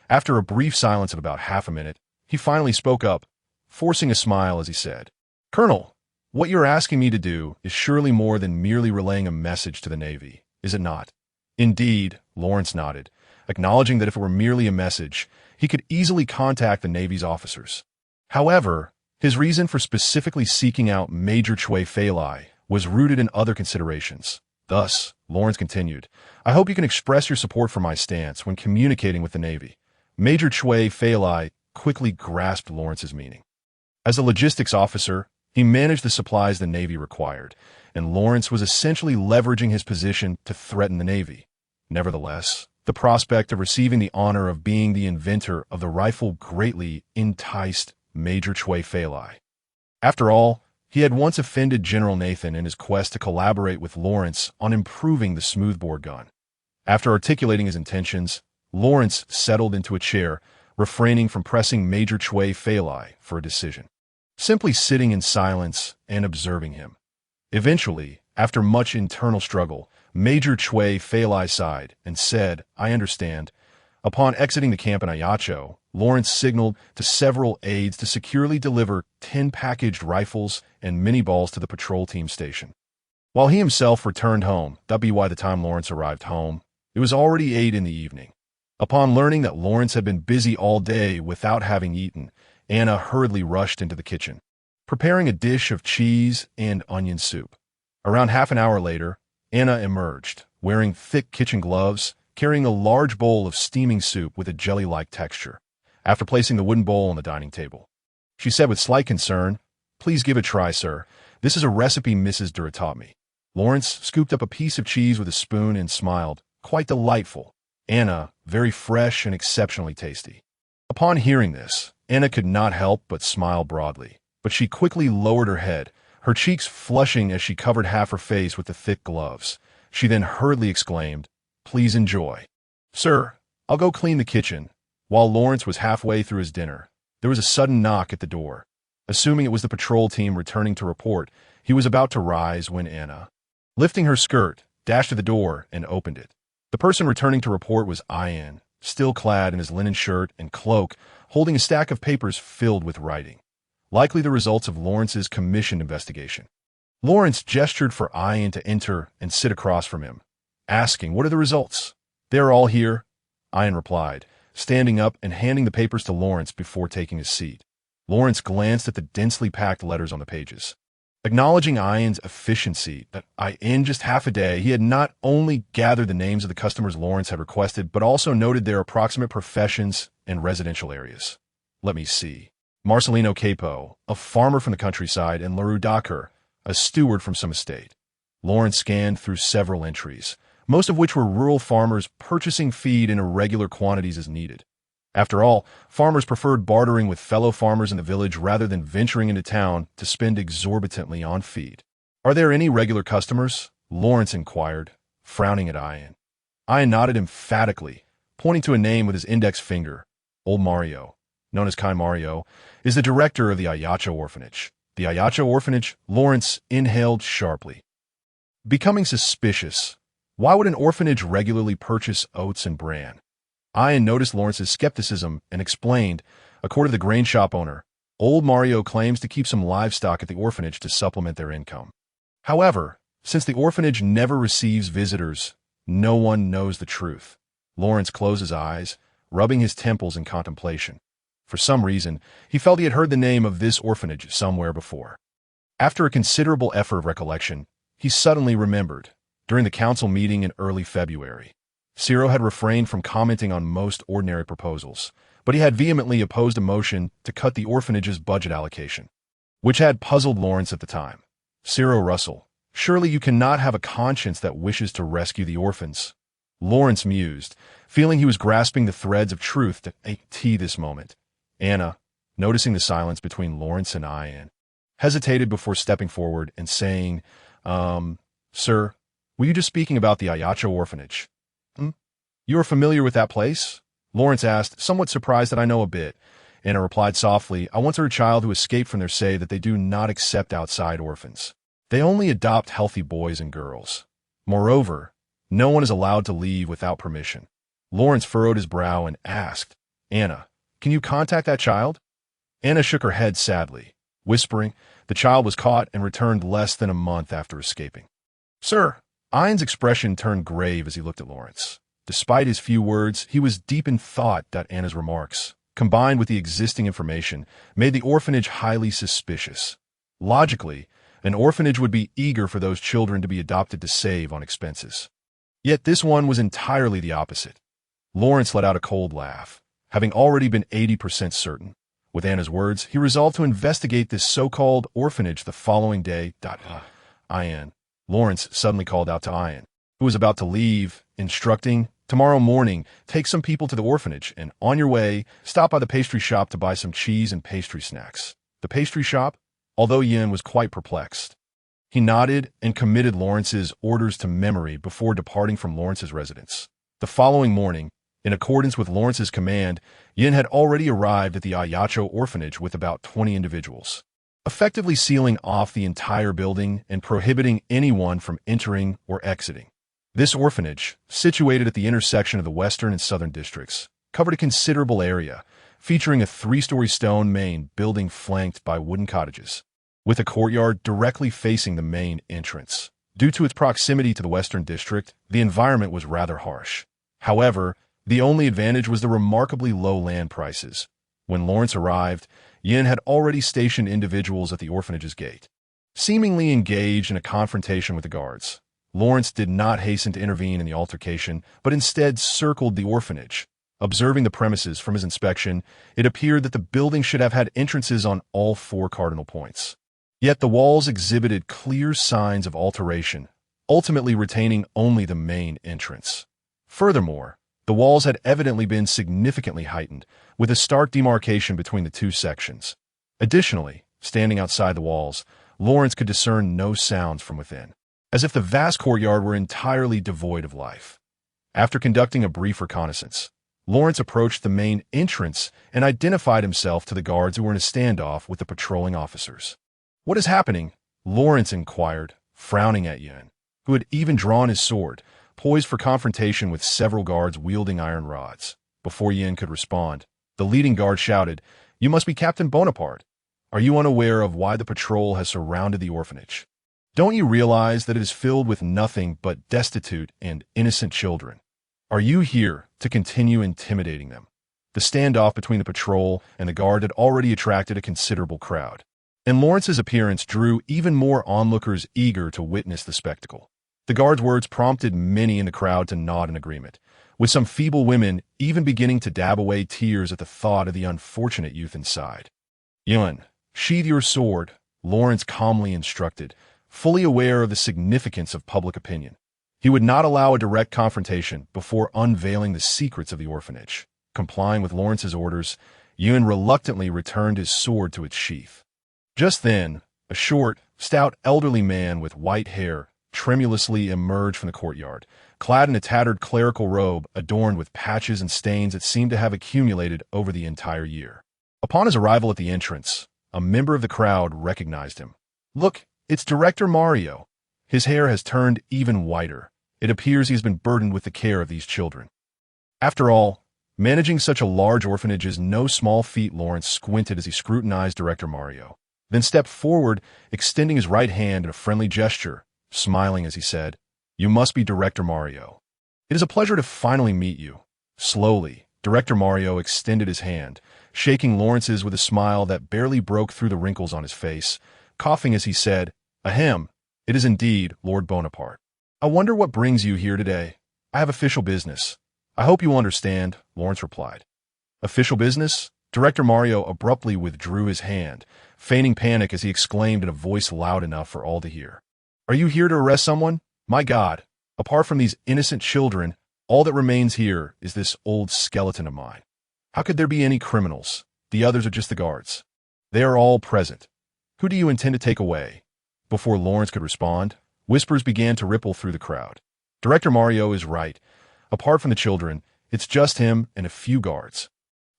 After a brief silence of about half a minute, he finally spoke up, forcing a smile as he said, "Colonel, what you're asking me to do is surely more than merely relaying a message to the Navy, is it not?" "Indeed," Lawrence nodded, acknowledging that if it were merely a message, he could easily contact the Navy's officers. However, his reason for specifically seeking out Major Trevally was rooted in other considerations. Thus, Lawrence continued, "I hope you can express your support for my stance when communicating with the Navy." Major Trevally quickly grasped Lawrence's meaning. As a logistics officer, he managed the supplies the Navy required, and Lawrence was essentially leveraging his position to threaten the Navy. Nevertheless, the prospect of receiving the honor of being the inventor of the rifle greatly enticed Major Trevally. After all, He had once offended General Nathan in his quest to collaborate with Lawrence on improving the smoothbore gun. After articulating his intentions, Lawrence settled into a chair, refraining from pressing Major Chui Feilai for a decision, simply sitting in silence and observing him. Eventually, after much internal struggle, Major Chui Feilai sighed and said, "I understand." Upon exiting the camp in Ayacho, Lawrence signaled to several aides to securely deliver 10 packaged rifles and mini-balls to the patrol team station. While he himself returned home, by the time Lawrence arrived home, it was already 8 in the evening. Upon learning that Lawrence had been busy all day without having eaten, Anna hurriedly rushed into the kitchen, preparing a dish of cheese and onion soup. Around half an hour later, Anna emerged, wearing thick kitchen gloves, carrying a large bowl of steaming soup with a jelly-like texture. After placing the wooden bowl on the dining table, she said with slight concern, "Please give it a try, sir. This is a recipe Mrs. Dura taught me." Lawrence scooped up a piece of cheese with a spoon and smiled. "Quite delightful. Anna, very fresh and exceptionally tasty." Upon hearing this, Anna could not help but smile broadly, but she quickly lowered her head, her cheeks flushing as she covered half her face with the thick gloves. She then hurriedly exclaimed, "Please enjoy." "Sir, I'll go clean the kitchen." While Lawrence was halfway through his dinner, there was a sudden knock at the door. Assuming it was the patrol team returning to report, he was about to rise when Anna, lifting her skirt, dashed to the door and opened it. The person returning to report was Ian, still clad in his linen shirt and cloak, holding a stack of papers filled with writing, likely the results of Lawrence's commissioned investigation. Lawrence gestured for Ian to enter and sit across from him, asking, "What are the results?" "They are all here," Ian replied, standing up and handing the papers to Lawrence before taking his seat. Lawrence glanced at the densely packed letters on the pages. Acknowledging Ian's efficiency, that in just half a day he had not only gathered the names of the customers Lawrence had requested, but also noted their approximate professions and residential areas. "Let me see. Marcelino Capo, a farmer from the countryside, and Leroux Dakar, a steward from some estate." Lawrence scanned through several entries, most of which were rural farmers purchasing feed in irregular quantities as needed. After all, farmers preferred bartering with fellow farmers in the village rather than venturing into town to spend exorbitantly on feed. "Are there any regular customers?" Lawrence inquired, frowning at Ian. Ian nodded emphatically, pointing to a name with his index finger. "Old Mario, known as Kind Mario, is the director of the Ayacho orphanage." "The Ayacho orphanage?" Lawrence inhaled sharply, becoming suspicious. Why would an orphanage regularly purchase oats and bran? Ian noticed Lawrence's skepticism and explained, according to the grain shop owner, "Old Mario claims to keep some livestock at the orphanage to supplement their income. However, since the orphanage never receives visitors, no one knows the truth." Lawrence closed his eyes, rubbing his temples in contemplation. For some reason, he felt he had heard the name of this orphanage somewhere before. After a considerable effort of recollection, he suddenly remembered. During the council meeting in early February, Ciro had refrained from commenting on most ordinary proposals, but he had vehemently opposed a motion to cut the orphanage's budget allocation, which had puzzled Lawrence at the time. "Ciro Russell, surely you cannot have a conscience that wishes to rescue the orphans." Lawrence mused, feeling he was grasping the threads of truth to this moment. Anna, noticing the silence between Lawrence and Ian, hesitated before stepping forward and saying, "Sir, were you just speaking about the Ayacho orphanage?" "You are familiar with that place?" Lawrence asked, somewhat surprised that I know a bit. Anna replied softly, "I once heard a child who escaped from there say that they do not accept outside orphans. They only adopt healthy boys and girls. Moreover, no one is allowed to leave without permission." Lawrence furrowed his brow and asked, "Anna, can you contact that child?" Anna shook her head sadly, whispering, "The child was caught and returned less than a month after escaping." "Sir," Ian's expression turned grave as he looked at Lawrence. Despite his few words, he was deep in thought that Anna's remarks, combined with the existing information, made the orphanage highly suspicious. Logically, an orphanage would be eager for those children to be adopted to save on expenses. Yet this one was entirely the opposite. Lawrence let out a cold laugh, having already been 80% certain. With Anna's words, he resolved to investigate this so-called orphanage the following day. Ian. Lawrence suddenly called out to Ian, who was about to leave, instructing, "Tomorrow morning, take some people to the orphanage, and on your way, stop by the pastry shop to buy some cheese and pastry snacks." "The pastry shop?" although Yin was quite perplexed. He nodded and committed Lawrence's orders to memory before departing from Lawrence's residence. The following morning, in accordance with Lawrence's command, Yin had already arrived at the Ayacho orphanage with about 20 individuals, effectively sealing off the entire building and prohibiting anyone from entering or exiting. This orphanage, situated at the intersection of the western and southern districts, covered a considerable area, featuring a 3-story stone main building flanked by wooden cottages, with a courtyard directly facing the main entrance. Due to its proximity to the western district, the environment was rather harsh. However, the only advantage was the remarkably low land prices. When Lawrence arrived, Yin had already stationed individuals at the orphanage's gate. Seemingly engaged in a confrontation with the guards, Lawrence did not hasten to intervene in the altercation, but instead circled the orphanage. Observing the premises from his inspection, it appeared that the building should have had entrances on all 4 cardinal points. Yet the walls exhibited clear signs of alteration, ultimately retaining only the main entrance. Furthermore, the walls had evidently been significantly heightened, with a stark demarcation between the 2 sections. Additionally, standing outside the walls, Lawrence could discern no sounds from within, as if the vast courtyard were entirely devoid of life. After conducting a brief reconnaissance, Lawrence approached the main entrance and identified himself to the guards who were in a standoff with the patrolling officers. "What is happening?" Lawrence inquired, frowning at Yin, who had even drawn his sword, poised for confrontation with several guards wielding iron rods. Before Yin could respond, the leading guard shouted, "You must be Captain Bonaparte. Are you unaware of why the patrol has surrounded the orphanage? Don't you realize that it is filled with nothing but destitute and innocent children? Are you here to continue intimidating them?" The standoff between the patrol and the guard had already attracted a considerable crowd, and Lawrence's appearance drew even more onlookers eager to witness the spectacle. The guard's words prompted many in the crowd to nod in agreement, with some feeble women even beginning to dab away tears at the thought of the unfortunate youth inside. "Yin, sheathe your sword," Lawrence calmly instructed, fully aware of the significance of public opinion. He would not allow a direct confrontation before unveiling the secrets of the orphanage. Complying with Lawrence's orders, Yin reluctantly returned his sword to its sheath. Just then, a short, stout elderly man with white hair tremulously emerged from the courtyard, clad in a tattered clerical robe adorned with patches and stains that seemed to have accumulated over the entire year. Upon his arrival at the entrance, a member of the crowd recognized him. "Look, it's Director Mario." His hair has turned even whiter. It appears he's been burdened with the care of these children. After all, managing such a large orphanage is no small feat. Lawrence squinted as he scrutinized Director Mario, then stepped forward, extending his right hand in a friendly gesture, smiling as he said, "You must be Director Mario. It is a pleasure to finally meet you." Slowly, Director Mario extended his hand, shaking Lawrence's with a smile that barely broke through the wrinkles on his face, coughing as he said, "Ahem, it is indeed Lord Bonaparte. I wonder what brings you here today." "I have official business. I hope you understand," Lawrence replied. "Official business?" Director Mario abruptly withdrew his hand, feigning panic as he exclaimed in a voice loud enough for all to hear. "Are you here to arrest someone? My God, apart from these innocent children, all that remains here is this old skeleton of mine. How could there be any criminals? The others are just the guards. They are all present. Who do you intend to take away?" Before Lawrence could respond, whispers began to ripple through the crowd. Director Mario is right. Apart from the children, it's just him and a few guards.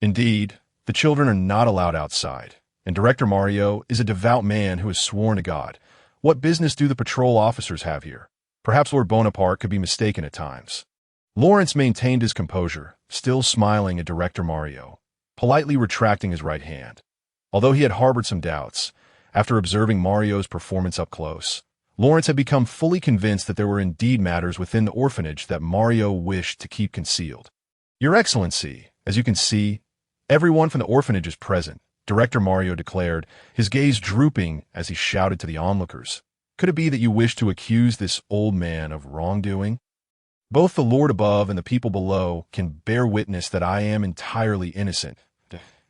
Indeed, the children are not allowed outside, and Director Mario is a devout man who has sworn to God. What business do the patrol officers have here? Perhaps Lord Bonaparte could be mistaken at times. Lawrence maintained his composure, still smiling at Director Mario, politely retracting his right hand. Although he had harbored some doubts, after observing Mario's performance up close, Lawrence had become fully convinced that there were indeed matters within the orphanage that Mario wished to keep concealed. "Your Excellency, as you can see, everyone from the orphanage is present," Director Mario declared, his gaze drooping as he shouted to the onlookers. "Could it be that you wish to accuse this old man of wrongdoing? Both the Lord above and the people below can bear witness that I am entirely innocent."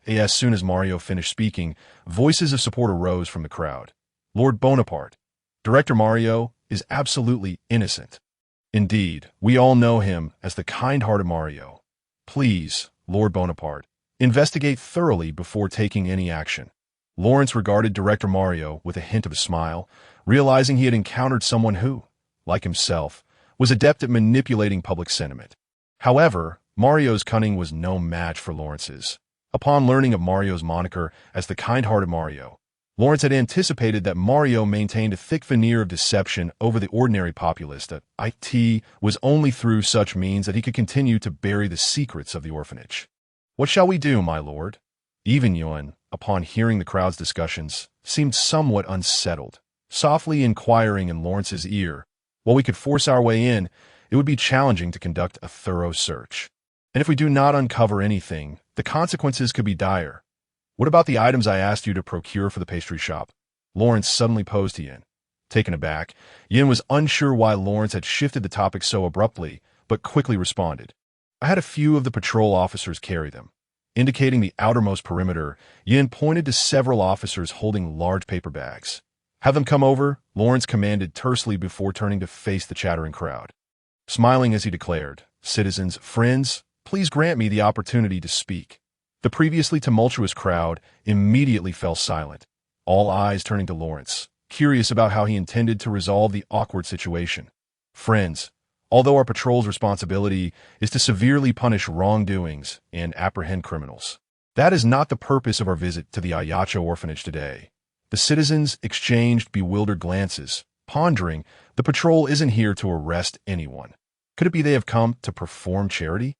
As soon as Mario finished speaking, voices of support arose from the crowd. "Lord Bonaparte, Director Mario is absolutely innocent. Indeed, we all know him as the kind-hearted Mario. Please, Lord Bonaparte, investigate thoroughly before taking any action." Lawrence regarded Director Mario with a hint of a smile, realizing he had encountered someone who, like himself, was adept at manipulating public sentiment. However, Mario's cunning was no match for Lawrence's. Upon learning of Mario's moniker as the kind-hearted Mario, Lawrence had anticipated that Mario maintained a thick veneer of deception over the ordinary populace, that it was only through such means that he could continue to bury the secrets of the orphanage. "What shall we do, my lord?" Even Yuan, upon hearing the crowd's discussions, seemed somewhat unsettled, softly inquiring in Lawrence's ear, "While we could force our way in, it would be challenging to conduct a thorough search. And if we do not uncover anything, the consequences could be dire. What about the items I asked you to procure for the pastry shop?" Lawrence suddenly posed to Yin. Taken aback, Yin was unsure why Lawrence had shifted the topic so abruptly, but quickly responded. "I had a few of the patrol officers carry them." Indicating the outermost perimeter, Yin pointed to several officers holding large paper bags. "Have them come over," Lawrence commanded tersely before turning to face the chattering crowd. Smiling as he declared, "Citizens, friends, please grant me the opportunity to speak." The previously tumultuous crowd immediately fell silent, all eyes turning to Lawrence, curious about how he intended to resolve the awkward situation. "Friends, although our patrol's responsibility is to severely punish wrongdoings and apprehend criminals, that is not the purpose of our visit to the Ayacho orphanage today." The citizens exchanged bewildered glances, pondering, the patrol isn't here to arrest anyone. Could it be they have come to perform charity?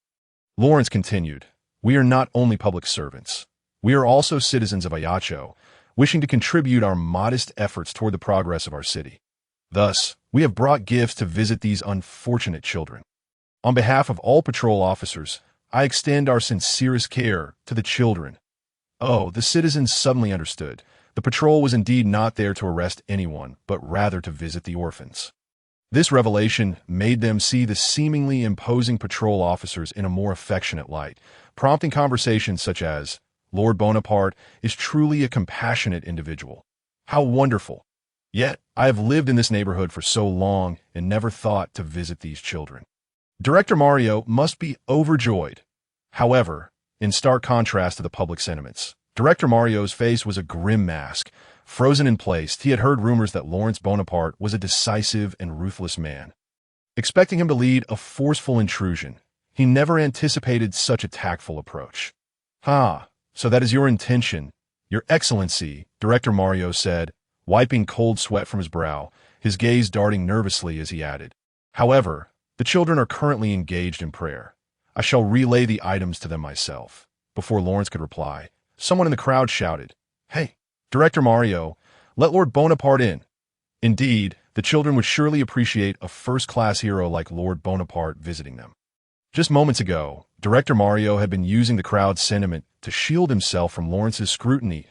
Lawrence continued, "We are not only public servants. We are also citizens of Ayacho, wishing to contribute our modest efforts toward the progress of our city. Thus, we have brought gifts to visit these unfortunate children. On behalf of all patrol officers, I extend our sincerest care to the children." Oh, the citizens suddenly understood. The patrol was indeed not there to arrest anyone, but rather to visit the orphans. This revelation made them see the seemingly imposing patrol officers in a more affectionate light, prompting conversations such as, "Lord Bonaparte is truly a compassionate individual. How wonderful! Yet, I have lived in this neighborhood for so long and never thought to visit these children." Director Mario must be overjoyed. However, in stark contrast to the public sentiments, Director Mario's face was a grim mask. Frozen in place, he had heard rumors that Lawrence Bonaparte was a decisive and ruthless man. Expecting him to lead a forceful intrusion, he never anticipated such a tactful approach. "Ah, so that is your intention, Your Excellency," Director Mario said, wiping cold sweat from his brow, his gaze darting nervously as he added, "However, the children are currently engaged in prayer. I shall relay the items to them myself." Before Lawrence could reply, someone in the crowd shouted, "Hey, Director Mario, let Lord Bonaparte in." Indeed, the children would surely appreciate a first-class hero like Lord Bonaparte visiting them. Just moments ago, Director Mario had been using the crowd's sentiment to shield himself from Lawrence's scrutiny.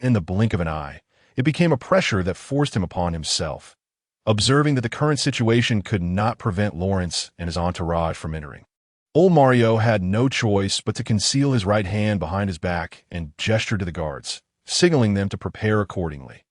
In the blink of an eye, it became a pressure that forced him upon himself, observing that the current situation could not prevent Lawrence and his entourage from entering. Old Mario had no choice but to conceal his right hand behind his back and gesture to the guards, signaling them to prepare accordingly.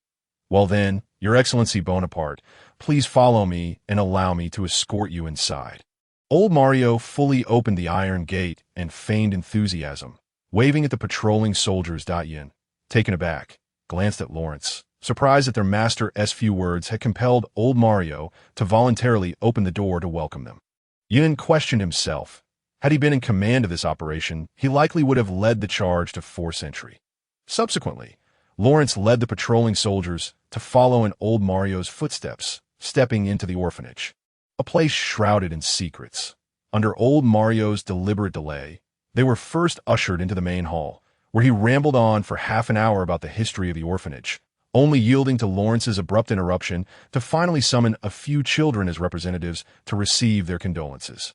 "Well then, Your Excellency Bonaparte, please follow me and allow me to escort you inside." Old Mario fully opened the iron gate and feigned enthusiasm, waving at the patrolling soldiers. Yin, taken aback, glanced at Lawrence, surprised that their master's few words had compelled old Mario to voluntarily open the door to welcome them. Yin questioned himself. Had he been in command of this operation, he likely would have led the charge to force entry. Subsequently, Lawrence led the patrolling soldiers to follow in old Mario's footsteps, stepping into the orphanage, a place shrouded in secrets. Under old Mario's deliberate delay, they were first ushered into the main hall, where he rambled on for half an hour about the history of the orphanage, only yielding to Lawrence's abrupt interruption to finally summon a few children as representatives to receive their condolences.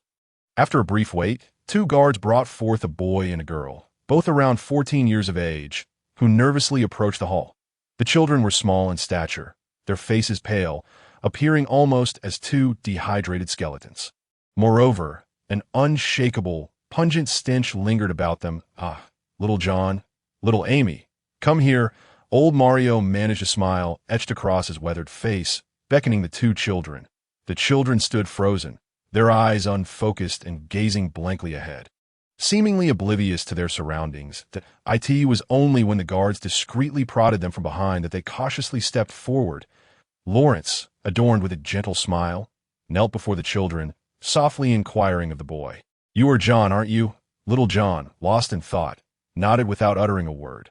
After a brief wait, 2 guards brought forth a boy and a girl, both around 14 years of age, who nervously approached the hall. The children were small in stature, their faces pale, appearing almost as 2 dehydrated skeletons. Moreover, an unshakable, pungent stench lingered about them. "Ah, little John, little Amy, come here." Old Mario managed a smile etched across his weathered face, beckoning the 2 children. The children stood frozen, their eyes unfocused and gazing blankly ahead. seemingly oblivious to their surroundings. That it was only when the guards discreetly prodded them from behind that they cautiously stepped forward. Lawrence, adorned with a gentle smile, knelt before the children, softly inquiring of the boy. "You are John, aren't you?" Little John, lost in thought, nodded without uttering a word.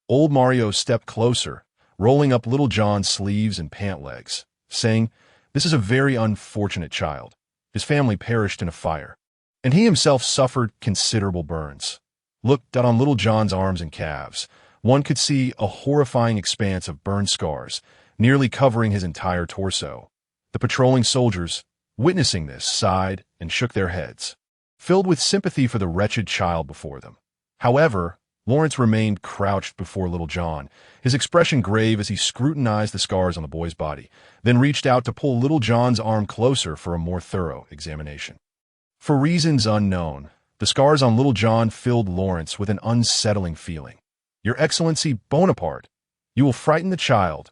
Old Mario stepped closer, rolling up Little John's sleeves and pant legs, saying, "This is a very unfortunate child. His family perished in a fire, and he himself suffered considerable burns." Looked on Little John's arms and calves, one could see a horrifying expanse of burn scars, nearly covering his entire torso. The patrolling soldiers, witnessing this, sighed and shook their heads, filled with sympathy for the wretched child before them. However, Lawrence remained crouched before Little John, his expression grave as he scrutinized the scars on the boy's body, then reached out to pull Little John's arm closer for a more thorough examination. For reasons unknown, the scars on Little John filled Lawrence with an unsettling feeling. "Your Excellency Bonaparte, you will frighten the child,"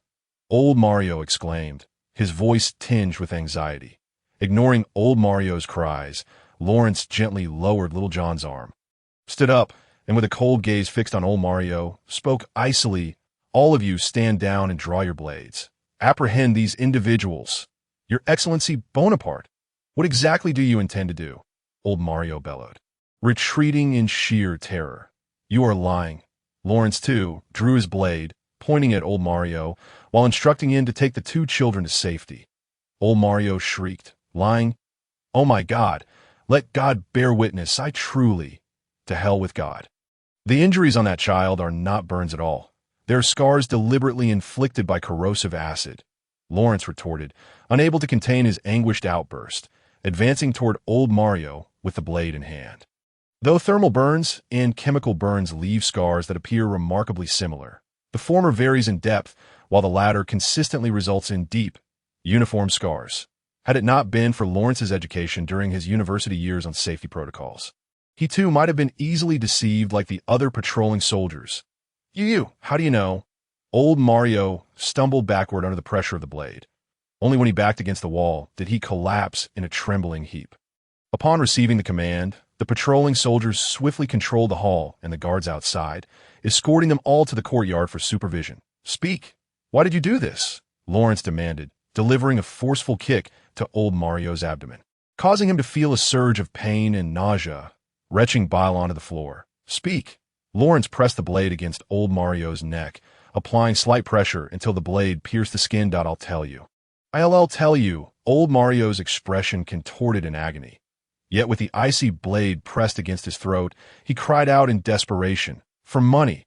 Old Mario exclaimed, his voice tinged with anxiety. Ignoring Old Mario's cries, Lawrence gently lowered Little John's arm, stood up, and with a cold gaze fixed on Old Mario, spoke icily, "All of you stand down and draw your blades. Apprehend these individuals." "Your Excellency Bonaparte, what exactly do you intend to do?" Old Mario bellowed, retreating in sheer terror. "You are lying." Lawrence, too, drew his blade, pointing at Old Mario, while instructing him to take the two children to safety. Old Mario shrieked, "Lying? Oh my God! Let God bear witness, I truly—" "To hell with God. The injuries on that child are not burns at all. They're scars deliberately inflicted by corrosive acid," Lawrence retorted, unable to contain his anguished outburst, advancing toward Old Mario with the blade in hand. Though thermal burns and chemical burns leave scars that appear remarkably similar, the former varies in depth, while the latter consistently results in deep, uniform scars. Had it not been for Lawrence's education during his university years on safety protocols, he too might have been easily deceived like the other patrolling soldiers. How do you know?" Old Mario stumbled backward under the pressure of the blade. Only when he backed against the wall did he collapse in a trembling heap. Upon receiving the command, the patrolling soldiers swiftly controlled the hall and the guards outside, escorting them all to the courtyard for supervision. "Speak! Why did you do this?" Lawrence demanded, delivering a forceful kick to Old Mario's abdomen, causing him to feel a surge of pain and nausea, retching bile onto the floor. "Speak!" Lawrence pressed the blade against Old Mario's neck, applying slight pressure until the blade pierced the skin. "I'll tell you. I'll tell you." Old Mario's expression contorted in agony. Yet with the icy blade pressed against his throat, he cried out in desperation, "For money!"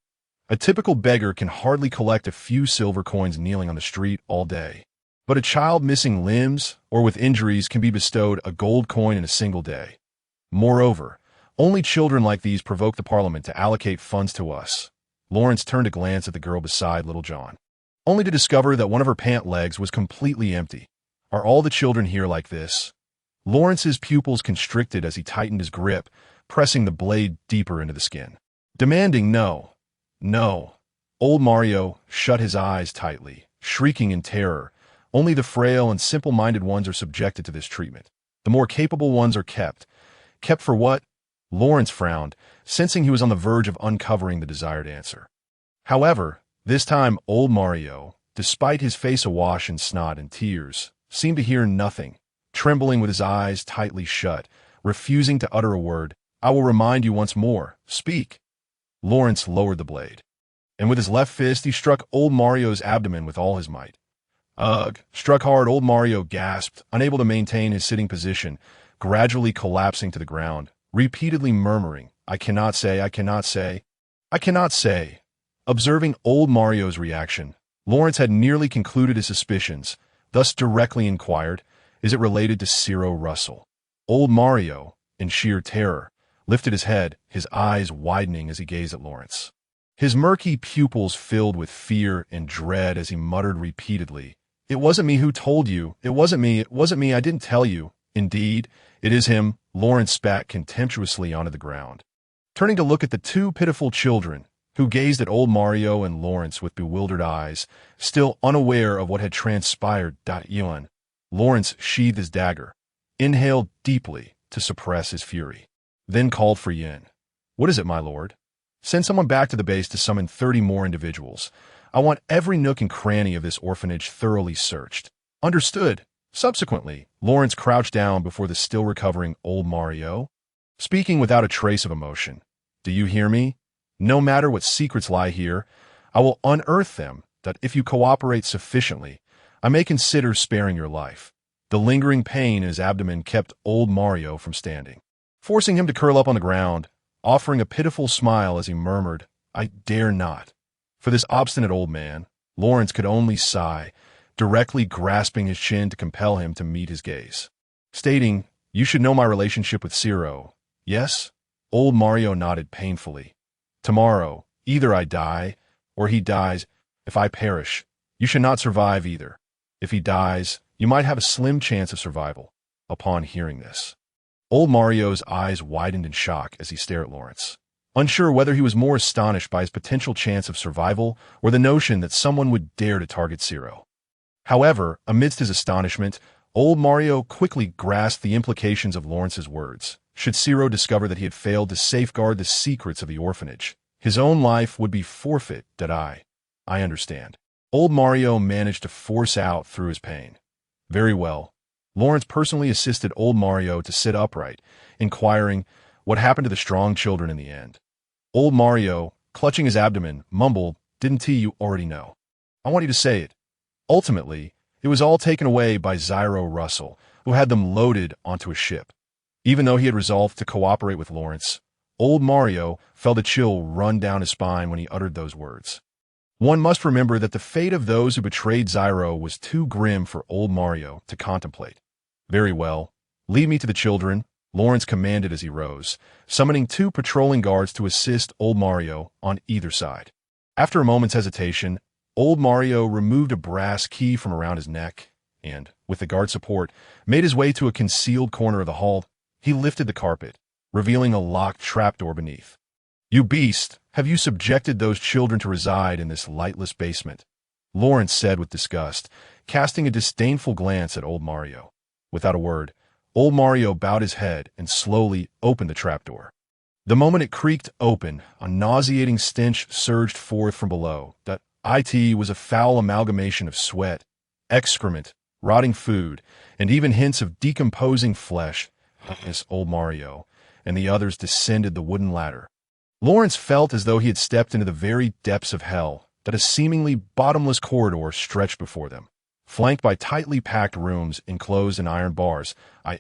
A typical beggar can hardly collect a few silver coins kneeling on the street all day. But a child missing limbs or with injuries can be bestowed a gold coin in a single day. Moreover, only children like these provoke the Parliament to allocate funds to us. Lawrence turned a glance at the girl beside Little John, only to discover that one of her pant legs was completely empty. "Are all the children here like this?" Lawrence's pupils constricted as he tightened his grip, pressing the blade deeper into the skin, demanding no. Old Mario shut his eyes tightly, shrieking in terror. Only the frail and simple-minded ones are subjected to this treatment. The more capable ones are kept. Kept for what? Lawrence frowned, sensing he was on the verge of uncovering the desired answer. However, this time Old Mario, despite his face awash in snot and tears, seemed to hear nothing, trembling with his eyes tightly shut, refusing to utter a word. "I will remind you once more. Speak." Lawrence lowered the blade, and with his left fist he struck Old Mario's abdomen with all his might. Ugh! Struck hard, Old Mario gasped, unable to maintain his sitting position, gradually collapsing to the ground, repeatedly murmuring, I cannot say, I cannot say, I cannot say." Observing Old Mario's reaction, Lawrence had nearly concluded his suspicions, thus directly inquired, "Is it related to Ciro Russell?" Old Mario, in sheer terror, lifted his head, his eyes widening as he gazed at Lawrence. His murky pupils filled with fear and dread as he muttered repeatedly, "It wasn't me who told you. It wasn't me, I didn't tell you." "Indeed, it is him," Lawrence spat contemptuously onto the ground, turning to look at the two pitiful children, who gazed at Old Mario and Lawrence with bewildered eyes, still unaware of what had transpired. Lawrence sheathed his dagger, inhaled deeply to suppress his fury, then called for Yin. "What is it, my lord?" "Send someone back to the base to summon 30 more individuals. I want every nook and cranny of this orphanage thoroughly searched." "Understood." Subsequently, Lawrence crouched down before the still-recovering old Mario, speaking without a trace of emotion. "Do you hear me? No matter what secrets lie here, I will unearth them, that if you cooperate sufficiently, I may consider sparing your life." The lingering pain in his abdomen kept old Mario from standing, forcing him to curl up on the ground, offering a pitiful smile as he murmured, "I dare not." For this obstinate old man, Lawrence could only sigh, directly grasping his chin to compel him to meet his gaze. Stating, "You should know my relationship with Ciro." "Yes?" Old Mario nodded painfully. "Tomorrow, either I die, or he dies. If I perish, you should not survive either. If he dies, you might have a slim chance of survival." Upon hearing this, old Mario's eyes widened in shock as he stared at Lawrence, unsure whether he was more astonished by his potential chance of survival or the notion that someone would dare to target Ciro. However, amidst his astonishment, old Mario quickly grasped the implications of Lawrence's words. Should Ciro discover that he had failed to safeguard the secrets of the orphanage, his own life would be forfeit. "I understand." Old Mario managed to force out through his pain. "Very well." Lawrence personally assisted old Mario to sit upright, inquiring, "What happened to the strong children in the end?" Old Mario, clutching his abdomen, mumbled, "Didn't you already know? I want you to say it." Ultimately, it was all taken away by Zyro Russell, who had them loaded onto a ship. Even though he had resolved to cooperate with Lawrence, old Mario felt a chill run down his spine when he uttered those words. One must remember that the fate of those who betrayed Zyro was too grim for old Mario to contemplate. "Very well. Lead me to the children," Lawrence commanded as he rose, summoning 2 patrolling guards to assist old Mario on either side. After a moment's hesitation, old Mario removed a brass key from around his neck and, with the guard support, made his way to a concealed corner of the hall. He lifted the carpet, revealing a locked trapdoor beneath. "You beast, have you subjected those children to reside in this lightless basement?" Lawrence said with disgust, casting a disdainful glance at old Mario. Without a word, old Mario bowed his head and slowly opened the trapdoor. The moment it creaked open, a nauseating stench surged forth from below. That it was a foul amalgamation of sweat, excrement, rotting food, and even hints of decomposing flesh. As old Mario and the others descended the wooden ladder, Lawrence felt as though he had stepped into the very depths of hell, that a seemingly bottomless corridor stretched before them, flanked by tightly packed rooms enclosed in iron bars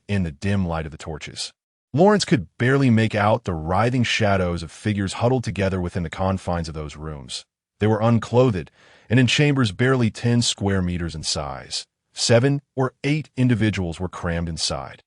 in the dim light of the torches. Lawrence could barely make out the writhing shadows of figures huddled together within the confines of those rooms. They were unclothed and in chambers barely 10 square meters in size. 7 or 8 individuals were crammed inside,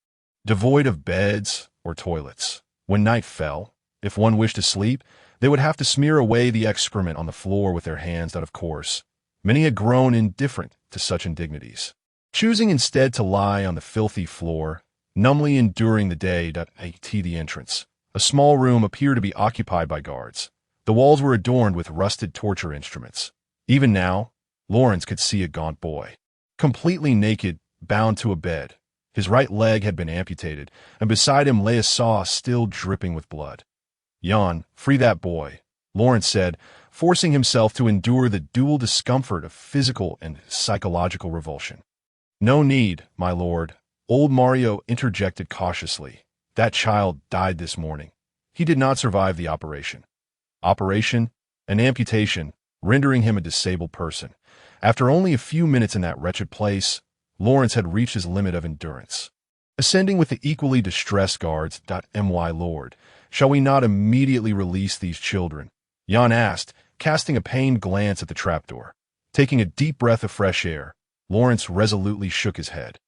devoid of beds or toilets. When night fell, if one wished to sleep, they would have to smear away the excrement on the floor with their hands. That, of course, many had grown indifferent to such indignities, choosing instead to lie on the filthy floor, numbly enduring the day. The entrance, a small room, appeared to be occupied by guards. The walls were adorned with rusted torture instruments. Even now, Lawrence could see a gaunt boy, completely naked, bound to a bed. His right leg had been amputated, and beside him lay a saw still dripping with blood. "Jan, free that boy," Lawrence said, forcing himself to endure the dual discomfort of physical and psychological revulsion. "No need, my lord," old Mario interjected cautiously. "That child died this morning. He did not survive the operation." Operation? An amputation, rendering him a disabled person. After only a few minutes in that wretched place, Lawrence had reached his limit of endurance. Ascending with the equally distressed guards, "My lord, shall we not immediately release these children?" Jan asked, casting a pained glance at the trapdoor. Taking a deep breath of fresh air, Lawrence resolutely shook his head.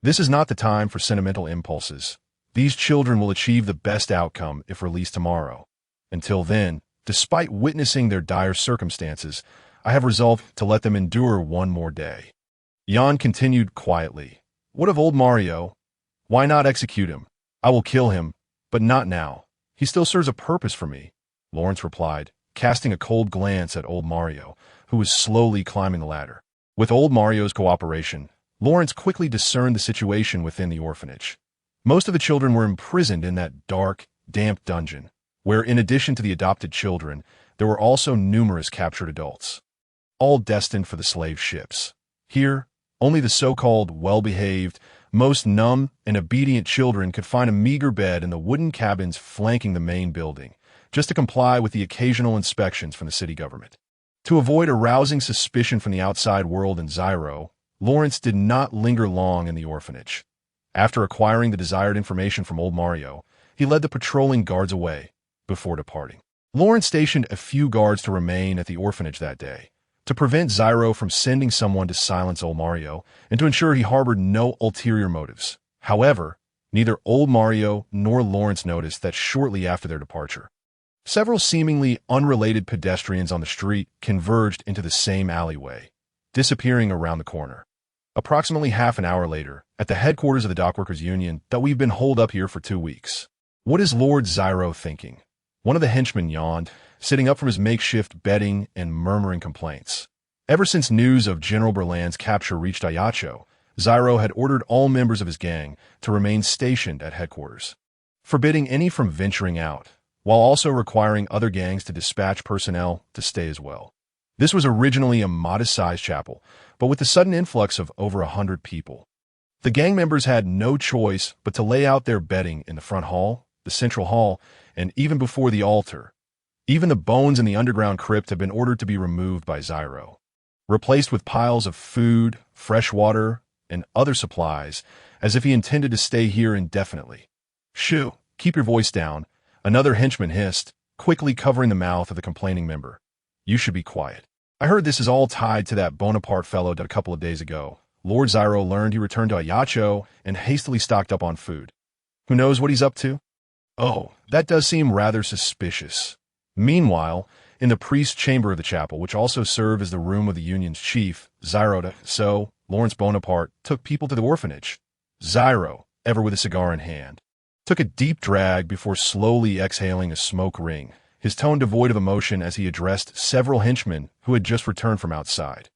"This is not the time for sentimental impulses. These children will achieve the best outcome if released tomorrow. Until then, despite witnessing their dire circumstances, I have resolved to let them endure one more day." Jan continued quietly, "What of old Mario? Why not execute him? I will kill him, but not now. He still serves a purpose for me," Lawrence replied, casting a cold glance at old Mario, who was slowly climbing the ladder. With old Mario's cooperation, Lawrence quickly discerned the situation within the orphanage. Most of the children were imprisoned in that dark, damp dungeon, where in addition to the adopted children, there were also numerous captured adults, all destined for the slave ships. Here, only the so-called well-behaved, most numb and obedient children could find a meager bed in the wooden cabins flanking the main building, just to comply with the occasional inspections from the city government. To avoid arousing suspicion from the outside world in Zyro, Lawrence did not linger long in the orphanage. After acquiring the desired information from old Mario, he led the patrolling guards away before departing. Lawrence stationed a few guards to remain at the orphanage that day, to prevent Zyro from sending someone to silence old Mario and to ensure he harbored no ulterior motives. However, neither old Mario nor Lawrence noticed that shortly after their departure, several seemingly unrelated pedestrians on the street converged into the same alleyway, disappearing around the corner. Approximately half an hour later, at the headquarters of the Dockworkers Union, that we've been holed up here for 2 weeks. What is Lord Zyro thinking? One of the henchmen yawned, sitting up from his makeshift bedding and murmuring complaints. Ever since news of General Berland's capture reached Ayacho, Zyro had ordered all members of his gang to remain stationed at headquarters, forbidding any from venturing out, while also requiring other gangs to dispatch personnel to stay as well. This was originally a modest-sized chapel, but with the sudden influx of over 100 people, the gang members had no choice but to lay out their bedding in the front hall, the central hall, and even before the altar. Even the bones in the underground crypt had been ordered to be removed by Zyro, replaced with piles of food, fresh water, and other supplies, as if he intended to stay here indefinitely. "Shoo, keep your voice down," another henchman hissed, quickly covering the mouth of the complaining member. "You should be quiet. I heard this is all tied to that Bonaparte fellow a couple of days ago." Lord Zyro learned he returned to Ayacho and hastily stocked up on food. "Who knows what he's up to?" "Oh, that does seem rather suspicious." Meanwhile, in the priest's chamber of the chapel, which also served as the room of the Union's chief, Lawrence Bonaparte took people to the orphanage. Zyro, ever with a cigar in hand, took a deep drag before slowly exhaling a smoke ring, his tone devoid of emotion as he addressed several henchmen who had just returned from outside.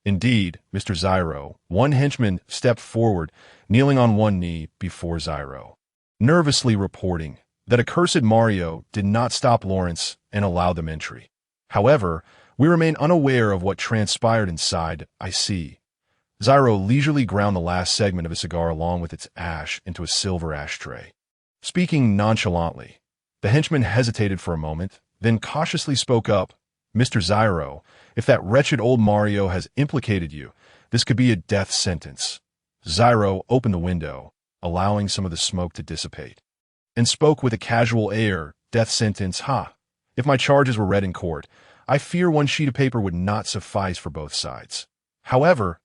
Indeed, Mr. Zyro, one henchman stepped forward, kneeling on one knee before Zyro, nervously reporting that accursed Mario did not stop Lawrence and allow them entry. "However, we remain unaware of what transpired inside, I see." Zyro leisurely ground the last segment of his cigar along with its ash into a silver ashtray. Speaking nonchalantly, the henchman hesitated for a moment, then cautiously spoke up. "Mr. Zyro, if that wretched old Mario has implicated you, this could be a death sentence." Zyro opened the window, allowing some of the smoke to dissipate, and spoke with a casual air. "Death sentence, ha! If my charges were read in court, I fear one sheet of paper would not suffice for both sides." "However,"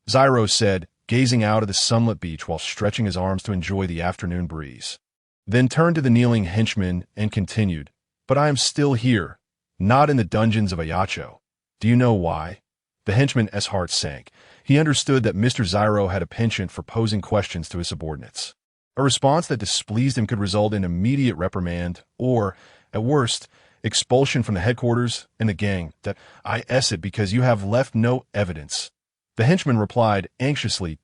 Zyro said, gazing out at the sunlit beach while stretching his arms to enjoy the afternoon breeze, then turned to the kneeling henchman and continued, "But I am still here, not in the dungeons of Ayacho. Do you know why?" The henchman's heart sank. He understood that Mr. Zyro had a penchant for posing questions to his subordinates. A response that displeased him could result in immediate reprimand or, at worst, expulsion from the headquarters and the gang. "That I es it because you have left no evidence." The henchman replied anxiously,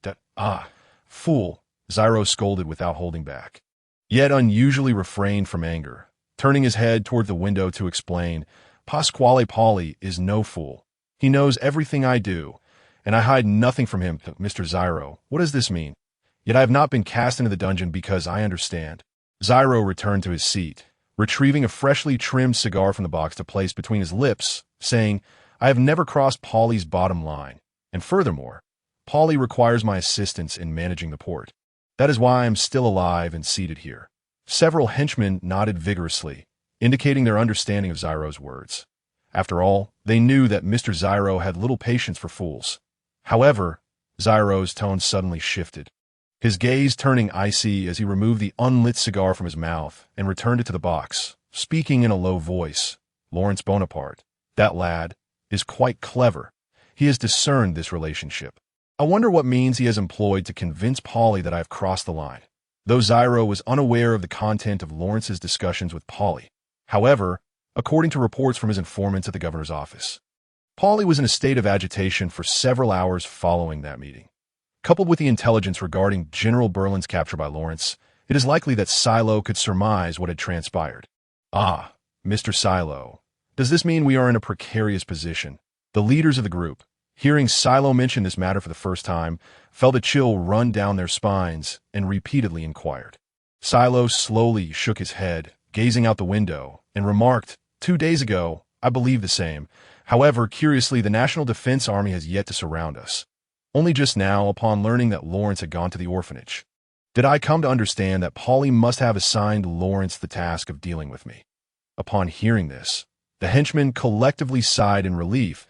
"Fool," Zyro scolded without holding back, yet unusually refrained from anger, turning his head toward the window to explain. "Pasquale Pauli is no fool. He knows everything I do, and I hide nothing from him." "Mr. Zyro, what does this mean? Yet I have not been cast into the dungeon because I understand." Zyro returned to his seat, retrieving a freshly trimmed cigar from the box to place between his lips, saying, "I have never crossed Pauli's bottom line, and furthermore, Pauli requires my assistance in managing the port. That is why I am still alive and seated here." Several henchmen nodded vigorously, indicating their understanding of Zyro's words. After all, they knew that Mr. Zyro had little patience for fools. However, Zyro's tone suddenly shifted, his gaze turning icy as he removed the unlit cigar from his mouth and returned it to the box, speaking in a low voice. "Lawrence Bonaparte, that lad, is quite clever. He has discerned this relationship. I wonder what means he has employed to convince Pauli that I have crossed the line." Though Zyro was unaware of the content of Lawrence's discussions with Pauli, however, according to reports from his informants at the governor's office, Pauli was in a state of agitation for several hours following that meeting. Coupled with the intelligence regarding General Berland's capture by Lawrence, It is likely that Silo could surmise what had transpired. Ah, Mr. Silo, does this mean we are in a precarious position? The leaders of the group, hearing Silo mention this matter for the first time, felt a chill run down their spines and repeatedly inquired. Silo slowly shook his head, gazing out the window, and remarked, 2 days ago, I believe the same. However, curiously, the National Defense Army has yet to surround us. Only just now, upon learning that Lawrence had gone to the orphanage, did I come to understand that Polly must have assigned Lawrence the task of dealing with me. Upon hearing this, the henchmen collectively sighed in relief.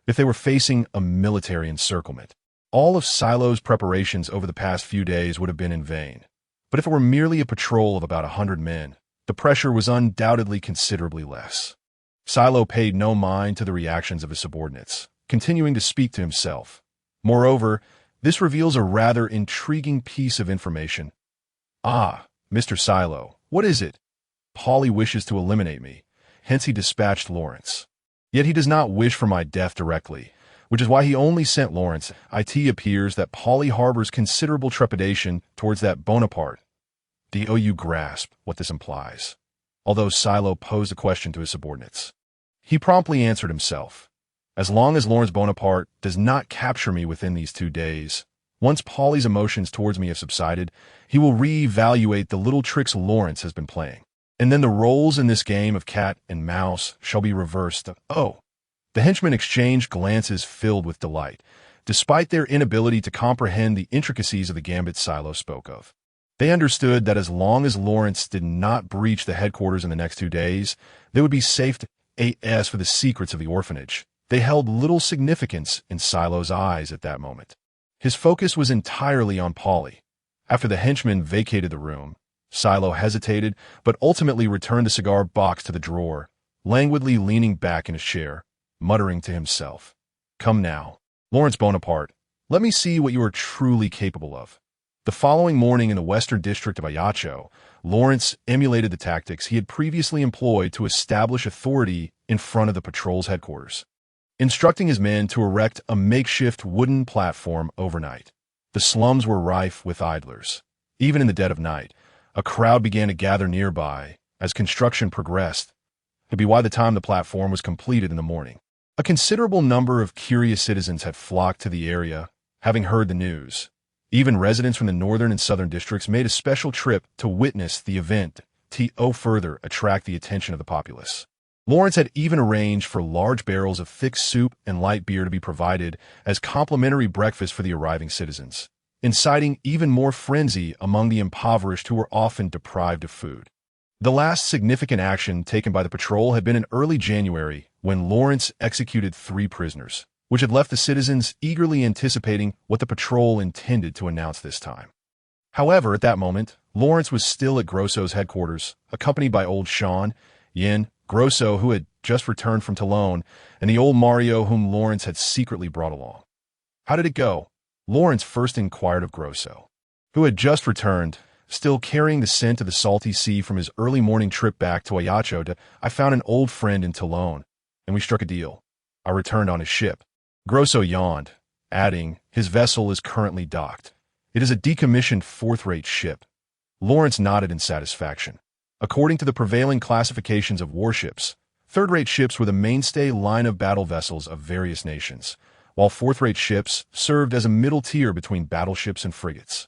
If they were facing a military encirclement, all of Silo's preparations over the past few days would have been in vain. But if it were merely a patrol of about 100 men, the pressure was undoubtedly considerably less. Silo paid no mind to the reactions of his subordinates, continuing to speak to himself. Moreover, this reveals a rather intriguing piece of information. Ah, Mr. Silo, what is it? Polly wishes to eliminate me, hence he dispatched Lawrence. Yet he does not wish for my death directly, which is why he only sent Lawrence. It appears that Polly harbors considerable trepidation towards that Bonaparte. The OU grasped what this implies, although Silo posed a question to his subordinates. He promptly answered himself. As long as Lawrence Bonaparte does not capture me within these 2 days, once Polly's emotions towards me have subsided, he will re-evaluate the little tricks Lawrence has been playing. And then the roles in this game of cat and mouse shall be reversed. Oh! The henchmen exchanged glances filled with delight, despite their inability to comprehend the intricacies of the gambit Silo spoke of. They understood that as long as Lawrence did not breach the headquarters in the next 2 days, they would be safe to AS for the secrets of the orphanage. They held little significance in Silo's eyes at that moment. His focus was entirely on Polly. After the henchmen vacated the room, Silo hesitated, but ultimately returned the cigar box to the drawer, languidly leaning back in his chair, muttering to himself, "Come now, Lawrence Bonaparte, let me see what you are truly capable of." The following morning in the western district of Ajaccio, Lawrence emulated the tactics he had previously employed to establish authority in front of the patrol's headquarters, instructing his men to erect a makeshift wooden platform overnight. The slums were rife with idlers. Even in the dead of night, a crowd began to gather nearby as construction progressed, to be by the time the platform was completed in the morning. A considerable number of curious citizens had flocked to the area, having heard the news. Even residents from the northern and southern districts made a special trip to witness the event to further attract the attention of the populace. Lawrence had even arranged for large barrels of thick soup and light beer to be provided as complimentary breakfast for the arriving citizens, inciting even more frenzy among the impoverished who were often deprived of food. The last significant action taken by the patrol had been in early January when Lawrence executed 3 prisoners, which had left the citizens eagerly anticipating what the patrol intended to announce this time. However, at that moment, Lawrence was still at Grosso's headquarters, accompanied by old Sean, Yin, Grosso, who had just returned from Toulon, and the old Mario whom Lawrence had secretly brought along. How did it go? Lawrence first inquired of Grosso, who had just returned, still carrying the scent of the salty sea from his early morning trip back to Ajaccio. I found an old friend in Toulon, and we struck a deal. I returned on his ship. Grosso yawned, adding, his vessel is currently docked. It is a decommissioned 4th-rate ship. Lawrence nodded in satisfaction. According to the prevailing classifications of warships, 3rd-rate ships were the mainstay line of battle vessels of various nations, while 4th-rate ships served as a middle tier between battleships and frigates,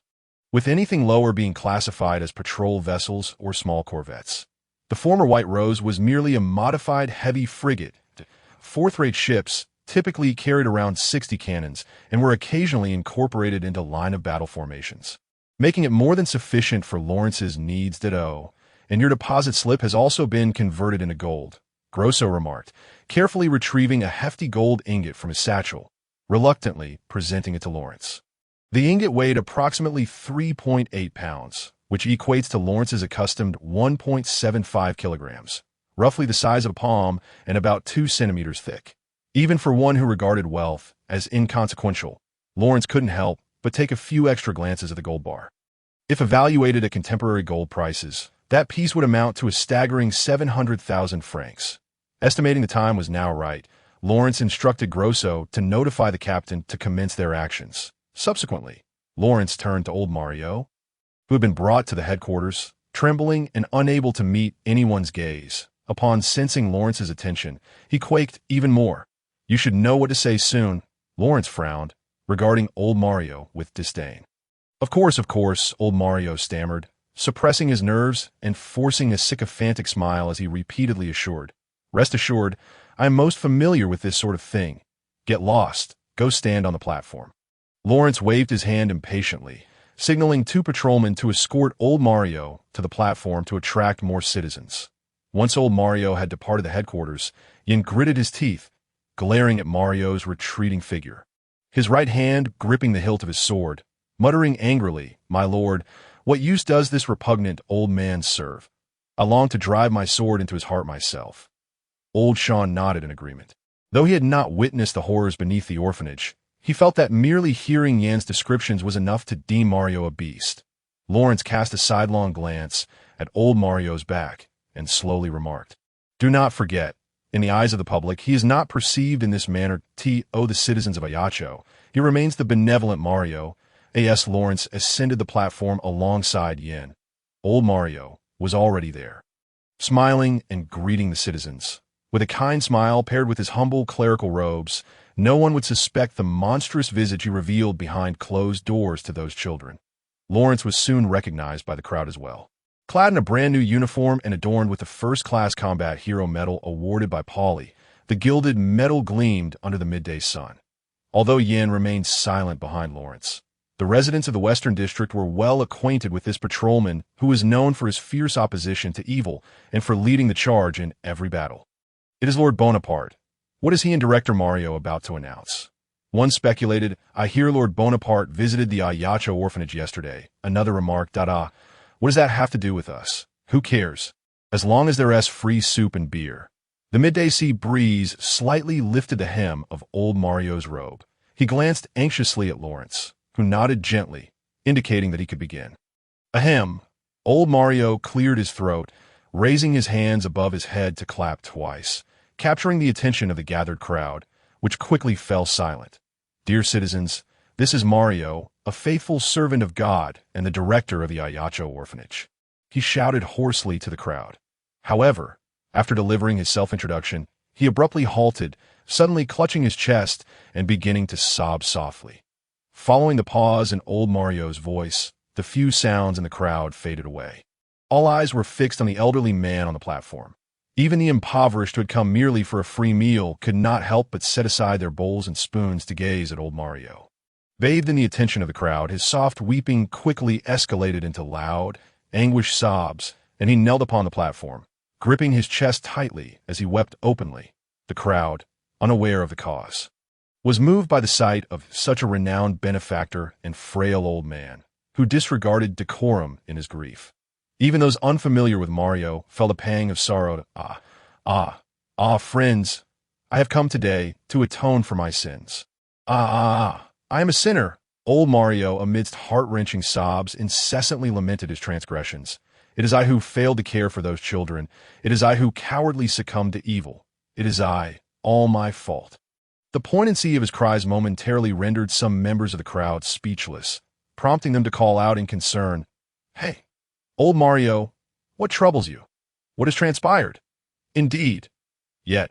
with anything lower being classified as patrol vessels or small corvettes. The former White Rose was merely a modified heavy frigate. 4th-rate ships typically carried around 60 cannons and were occasionally incorporated into line-of-battle formations, making it more than sufficient for Lawrence's needs. And your deposit slip has also been converted into gold, Grosso remarked, carefully retrieving a hefty gold ingot from his satchel, reluctantly presenting it to Lawrence. The ingot weighed approximately 3.8 pounds, which equates to Lawrence's accustomed 1.75 kilograms, roughly the size of a palm and about 2 centimeters thick. Even for one who regarded wealth as inconsequential, Lawrence couldn't help but take a few extra glances at the gold bar. If evaluated at contemporary gold prices, that piece would amount to a staggering 700,000 francs. Estimating the time was now right, Lawrence instructed Grosso to notify the captain to commence their actions. Subsequently, Lawrence turned to old Mario. who had been brought to the headquarters, trembling and unable to meet anyone's gaze. Upon sensing Lawrence's attention, he quaked even more. "You should know what to say soon." Lawrence frowned, regarding old Mario with disdain. Of course," old Mario stammered, suppressing his nerves and forcing a sycophantic smile as he repeatedly assured, "Rest assured, I am most familiar with this sort of thing. Get lost. Go stand on the platform." Lawrence waved his hand impatiently, signaling 2 patrolmen to escort old Mario to the platform to attract more citizens. Once old Mario had departed the headquarters, Yin gritted his teeth, glaring at Mario's retreating figure, his right hand gripping the hilt of his sword, muttering angrily, "My lord, what use does this repugnant old man serve? I long to drive my sword into his heart myself." Old Sean nodded in agreement. Though he had not witnessed the horrors beneath the orphanage, he felt that merely hearing Yan's descriptions was enough to deem Mario a beast. Lawrence cast a sidelong glance at old Mario's back and slowly remarked, "Do not forget, in the eyes of the public, he is not perceived in this manner to the citizens of Ayacho. He remains the benevolent Mario." As Lawrence ascended the platform alongside Yin, old Mario was already there, smiling and greeting the citizens. With a kind smile paired with his humble clerical robes, no one would suspect the monstrous visage he revealed behind closed doors to those children. Lawrence was soon recognized by the crowd as well. Clad in a brand-new uniform and adorned with the first-class combat hero medal awarded by Pauli, the gilded medal gleamed under the midday sun. Although Yin remained silent behind Lawrence, the residents of the Western District were well acquainted with this patrolman who was known for his fierce opposition to evil and for leading the charge in every battle. "It is Lord Bonaparte. What is he and Director Mario about to announce?" One speculated, "I hear Lord Bonaparte visited the Ayacho orphanage yesterday." Another remarked, "What does that have to do with us? Who cares? As long as there's free soup and beer." The midday sea breeze slightly lifted the hem of old Mario's robe. He glanced anxiously at Lawrence, who nodded gently, indicating that he could begin. Ahem. Old Mario cleared his throat, raising his hands above his head to clap twice, capturing the attention of the gathered crowd, which quickly fell silent. "Dear citizens, this is Mario, a faithful servant of God and the director of the Ayacho orphanage," he shouted hoarsely to the crowd. However, after delivering his self-introduction, he abruptly halted, suddenly clutching his chest and beginning to sob softly. Following the pause in old Mario's voice, the few sounds in the crowd faded away. All eyes were fixed on the elderly man on the platform. Even the impoverished who had come merely for a free meal could not help but set aside their bowls and spoons to gaze at old Mario. Bathed in the attention of the crowd, his soft weeping quickly escalated into loud, anguished sobs, and he knelt upon the platform, gripping his chest tightly as he wept openly. The crowd, unaware of the cause, was moved by the sight of such a renowned benefactor and frail old man, who disregarded decorum in his grief. Even those unfamiliar with Mario felt a pang of sorrow. Friends, I have come today to atone for my sins. I am a sinner." Old Mario, amidst heart-wrenching sobs, incessantly lamented his transgressions. "It is I who failed to care for those children. It is I who cowardly succumbed to evil. It is I, all my fault." The poignancy of his cries momentarily rendered some members of the crowd speechless, prompting them to call out in concern, "Hey, old Mario, what troubles you? What has transpired?" Indeed. Yet,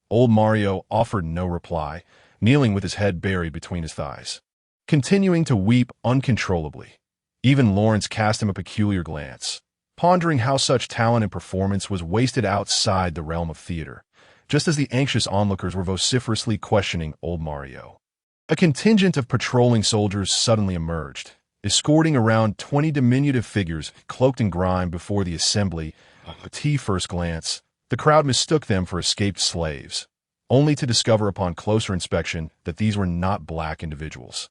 old Mario offered no reply, kneeling with his head buried between his thighs, continuing to weep uncontrollably. Even Lawrence cast him a peculiar glance, pondering how such talent and performance was wasted outside the realm of theater, just as the anxious onlookers were vociferously questioning old Mario. A contingent of patrolling soldiers suddenly emerged, escorting around 20 diminutive figures cloaked in grime before the assembly. At first glance, the crowd mistook them for escaped slaves, only to discover upon closer inspection that these were not black individuals,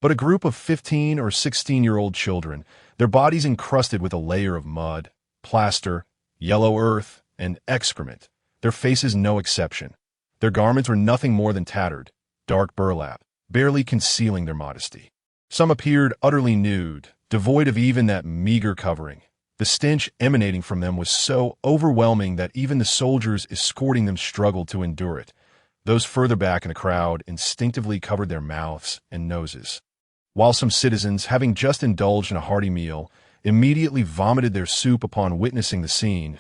but a group of 15 or 16-year-old children, their bodies encrusted with a layer of mud, plaster, yellow earth, and excrement, their faces no exception. Their garments were nothing more than tattered, dark burlap, barely concealing their modesty. Some appeared utterly nude, devoid of even that meager covering. The stench emanating from them was so overwhelming that even the soldiers escorting them struggled to endure it. Those further back in the crowd instinctively covered their mouths and noses, while some citizens, having just indulged in a hearty meal, immediately vomited their soup upon witnessing the scene.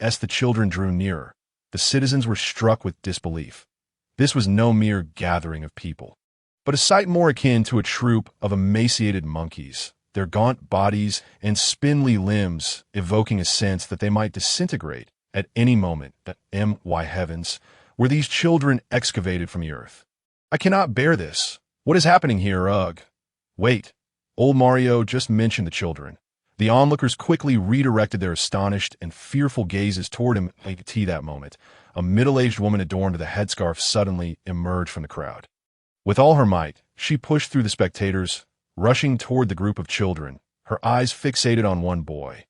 As the children drew nearer, the citizens were struck with disbelief. This was no mere gathering of people, but a sight more akin to a troop of emaciated monkeys, their gaunt bodies and spindly limbs evoking a sense that they might disintegrate at any moment. Why heavens, were these children excavated from the earth? I cannot bear this. What is happening here? Ugh. Wait. Old Mario just mentioned the children. The onlookers quickly redirected their astonished and fearful gazes toward him. At that moment, a middle-aged woman adorned with a headscarf suddenly emerged from the crowd. With all her might, she pushed through the spectators, rushing toward the group of children, her eyes fixated on one boy.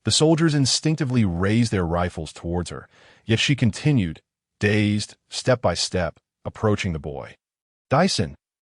The soldiers instinctively raised their rifles towards her, yet she continued, dazed, step by step, approaching the boy. Dyson,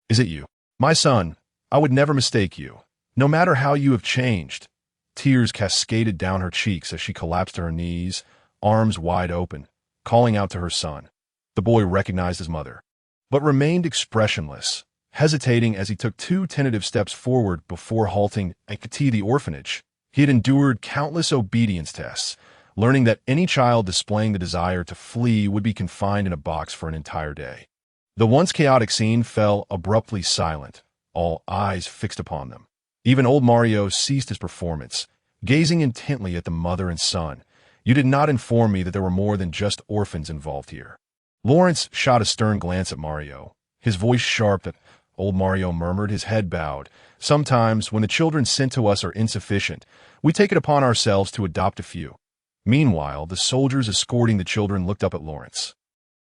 is it you? My son, I would never mistake you, no matter how you have changed. Tears cascaded down her cheeks as she collapsed to her knees, arms wide open, calling out to her son. The boy recognized his mother, but remained expressionless, hesitating as he took 2 tentative steps forward before halting at the orphanage. He had endured countless obedience tests, learning that any child displaying the desire to flee would be confined in a box for an entire day. The once chaotic scene fell abruptly silent, all eyes fixed upon them. Even old Mario ceased his performance, gazing intently at the mother and son. You did not inform me that there were more than just orphans involved here. Lawrence shot a stern glance at Mario, his voice sharp. Old Mario murmured, his head bowed. Sometimes, when the children sent to us are insufficient, we take it upon ourselves to adopt a few. Meanwhile, the soldiers escorting the children looked up at Lawrence,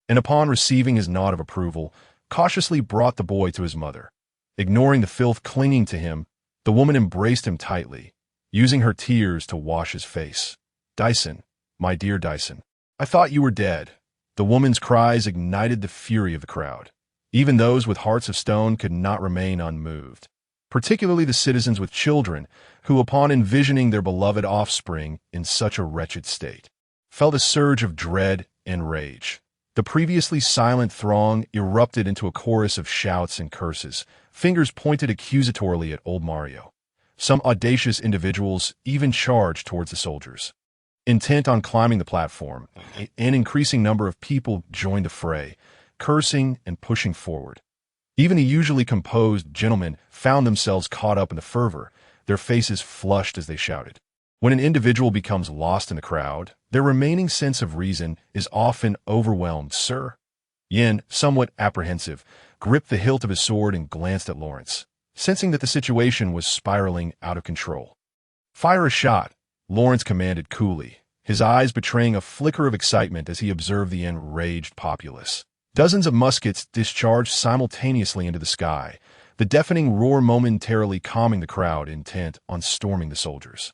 and upon receiving his nod of approval, cautiously brought the boy to his mother. Ignoring the filth clinging to him, the woman embraced him tightly, using her tears to wash his face. Dyson, my dear Dyson, I thought you were dead. The woman's cries ignited the fury of the crowd. Even those with hearts of stone could not remain unmoved, particularly the citizens with children who, upon envisioning their beloved offspring in such a wretched state, felt a surge of dread and rage. The previously silent throng erupted into a chorus of shouts and curses. Fingers pointed accusatorily at old Mario. Some audacious individuals even charged towards the soldiers. Intent on climbing the platform, an increasing number of people joined the fray, cursing and pushing forward. Even the usually composed gentlemen found themselves caught up in the fervor, their faces flushed as they shouted. When an individual becomes lost in the crowd, their remaining sense of reason is often overwhelmed. Sir Yin, somewhat apprehensive, gripped the hilt of his sword and glanced at Lawrence, sensing that the situation was spiraling out of control. Fire a shot, Lawrence commanded coolly, his eyes betraying a flicker of excitement as he observed the enraged populace. Dozens of muskets discharged simultaneously into the sky, the deafening roar momentarily calming the crowd intent on storming the soldiers.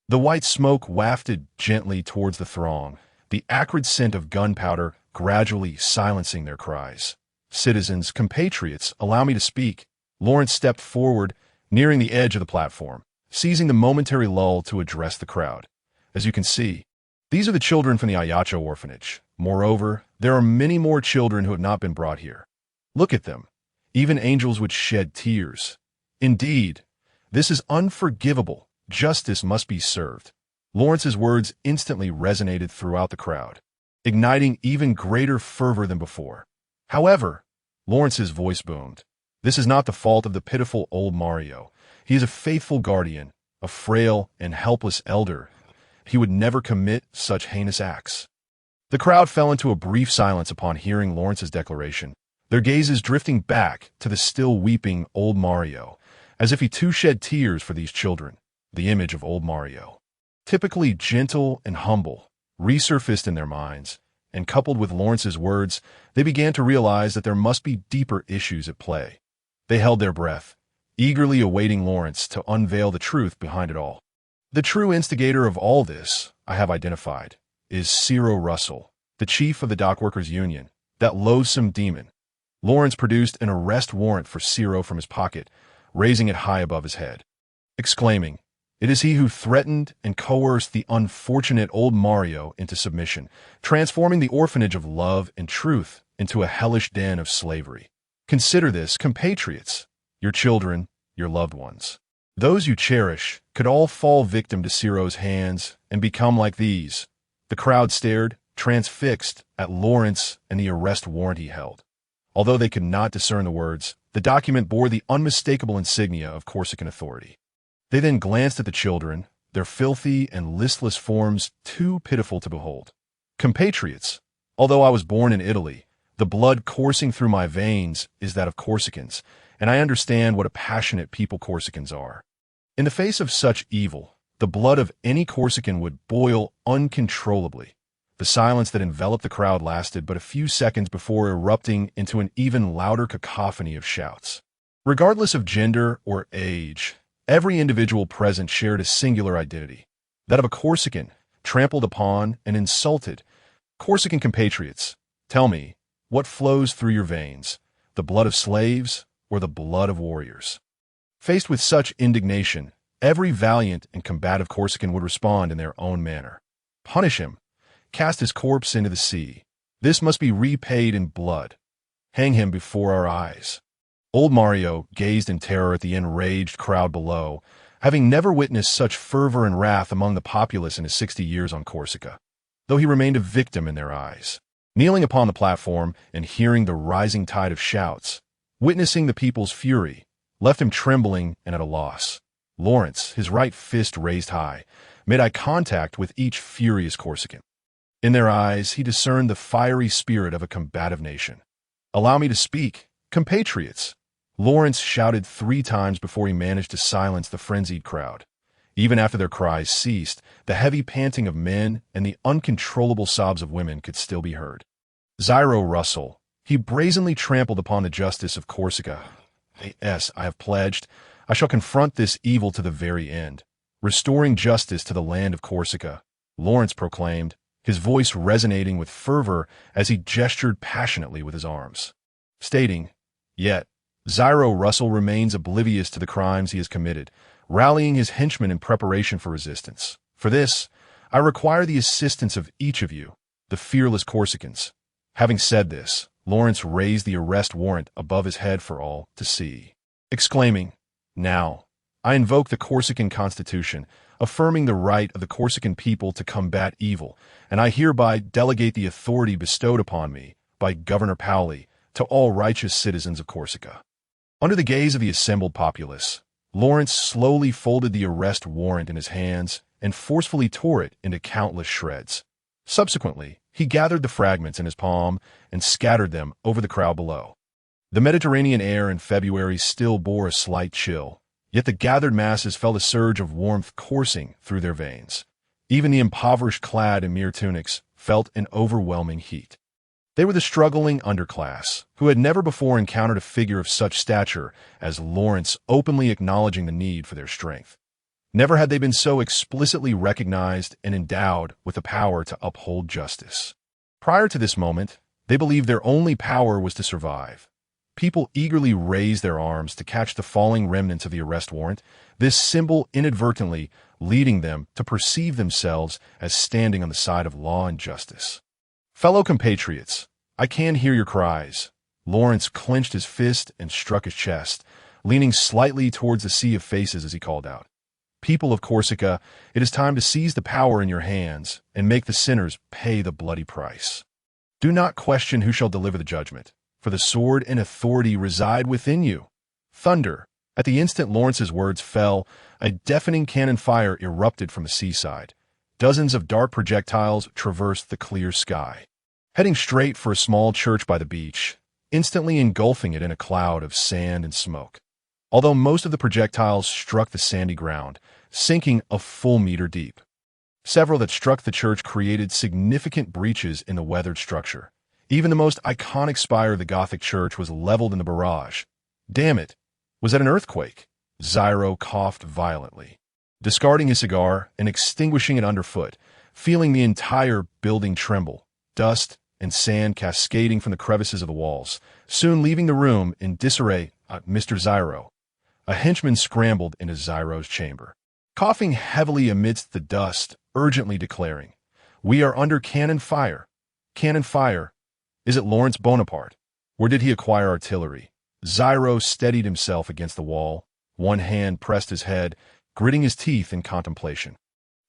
The white smoke wafted gently towards the throng, the acrid scent of gunpowder gradually silencing their cries. Citizens, compatriots, allow me to speak. Lawrence stepped forward, nearing the edge of the platform, seizing the momentary lull to address the crowd. As you can see, these are the children from the Ayacho orphanage. Moreover, there are many more children who have not been brought here. Look at them. Even angels would shed tears. Indeed, this is unforgivable. Justice must be served. Lawrence's words instantly resonated throughout the crowd, igniting even greater fervor than before. However, Lawrence's voice boomed. This is not the fault of the pitiful old Mario. He is a faithful guardian, a frail and helpless elder. He would never commit such heinous acts. The crowd fell into a brief silence upon hearing Lawrence's declaration, their gazes drifting back to the still weeping old Mario, as if he too shed tears for these children. The image of old Mario, typically gentle and humble, resurfaced in their minds, and coupled with Lawrence's words, they began to realize that there must be deeper issues at play. They held their breath, eagerly awaiting Lawrence to unveil the truth behind it all. The true instigator of all this, I have identified, is Ciro Russell, the chief of the Dockworkers Union, that loathsome demon. Lawrence produced an arrest warrant for Ciro from his pocket, raising it high above his head, exclaiming, "It is he who threatened and coerced the unfortunate old Mario into submission, transforming the orphanage of love and truth into a hellish den of slavery. Consider this, compatriots, your children, your loved ones, those you cherish, could all fall victim to Ciro's hands and become like these. The crowd stared, transfixed, at Lawrence and the arrest warrant he held. Although they could not discern the words, the document bore the unmistakable insignia of Corsican authority. They then glanced at the children, their filthy and listless forms too pitiful to behold. Compatriots, although I was born in Italy, the blood coursing through my veins is that of Corsicans, and I understand what a passionate people Corsicans are. In the face of such evil, the blood of any Corsican would boil uncontrollably. The silence that enveloped the crowd lasted but a few seconds before erupting into an even louder cacophony of shouts. Regardless of gender or age, every individual present shared a singular identity, that of a Corsican, trampled upon and insulted. Corsican compatriots, tell me, what flows through your veins, the blood of slaves or the blood of warriors? Faced with such indignation, every valiant and combative Corsican would respond in their own manner. Punish him. Cast his corpse into the sea. This must be repaid in blood. Hang him before our eyes. Old Mario gazed in terror at the enraged crowd below, having never witnessed such fervor and wrath among the populace in his 60 years on Corsica, though he remained a victim in their eyes. Kneeling upon the platform and hearing the rising tide of shouts, witnessing the people's fury, left him trembling and at a loss. Lawrence, his right fist raised high, made eye contact with each furious Corsican. In their eyes, he discerned the fiery spirit of a combative nation. "Allow me to speak, compatriots!" Lawrence shouted 3 times before he managed to silence the frenzied crowd. Even after their cries ceased, the heavy panting of men and the uncontrollable sobs of women could still be heard. Ciro Russell, he brazenly trampled upon the justice of Corsica. Yes, I have pledged, I shall confront this evil to the very end, restoring justice to the land of Corsica, Lawrence proclaimed, his voice resonating with fervor as he gestured passionately with his arms. Stating, yet, Ciro Russell remains oblivious to the crimes he has committed, rallying his henchmen in preparation for resistance. For this, I require the assistance of each of you, the fearless Corsicans. Having said this, Lawrence raised the arrest warrant above his head for all to see, exclaiming, "Now, I invoke the Corsican Constitution, affirming the right of the Corsican people to combat evil, and I hereby delegate the authority bestowed upon me by Governor Paoli to all righteous citizens of Corsica." Under the gaze of the assembled populace, Lawrence slowly folded the arrest warrant in his hands and forcefully tore it into countless shreds. Subsequently, he gathered the fragments in his palm and scattered them over the crowd below. The Mediterranean air in February still bore a slight chill, yet the gathered masses felt a surge of warmth coursing through their veins. Even the impoverished clad in mere tunics felt an overwhelming heat. They were the struggling underclass, who had never before encountered a figure of such stature as Lawrence openly acknowledging the need for their strength. Never had they been so explicitly recognized and endowed with the power to uphold justice. Prior to this moment, they believed their only power was to survive. People eagerly raised their arms to catch the falling remnants of the arrest warrant, this symbol inadvertently leading them to perceive themselves as standing on the side of law and justice. Fellow compatriots, I can hear your cries. Lawrence clenched his fist and struck his chest, leaning slightly towards the sea of faces as he called out, "People of Corsica, it is time to seize the power in your hands and make the sinners pay the bloody price. Do not question who shall deliver the judgment, for the sword and authority reside within you." Thunder. At the instant Lawrence's words fell, a deafening cannon fire erupted from the seaside. Dozens of dark projectiles traversed the clear sky, heading straight for a small church by the beach, instantly engulfing it in a cloud of sand and smoke. Although most of the projectiles struck the sandy ground, sinking a full meter deep. Several that struck the church created significant breaches in the weathered structure. Even the most iconic spire of the Gothic church was leveled in the barrage. Damn it! Was that an earthquake? Ciro coughed violently, discarding his cigar and extinguishing it underfoot, feeling the entire building tremble, dust and sand cascading from the crevices of the walls, soon leaving the room in disarray. Mr. Ciro. A henchman scrambled into Ciro's chamber, coughing heavily amidst the dust, urgently declaring, "We are under cannon fire. Cannon fire. Is it Lawrence Bonaparte? Where did he acquire artillery?" Ciro steadied himself against the wall. One hand pressed his head, gritting his teeth in contemplation.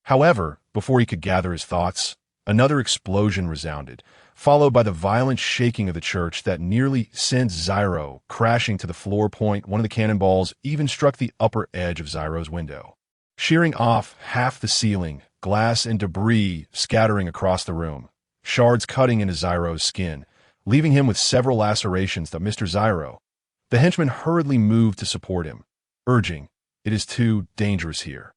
However, before he could gather his thoughts, another explosion resounded, followed by the violent shaking of the church that nearly sent Zyro crashing to the floor point. One of the cannonballs even struck the upper edge of Zyro's window, shearing off half the ceiling, glass and debris scattering across the room, shards cutting into Zyro's skin, leaving him with several lacerations. That Mr. Zyro, the henchman hurriedly moved to support him, urging, "It is too dangerous here.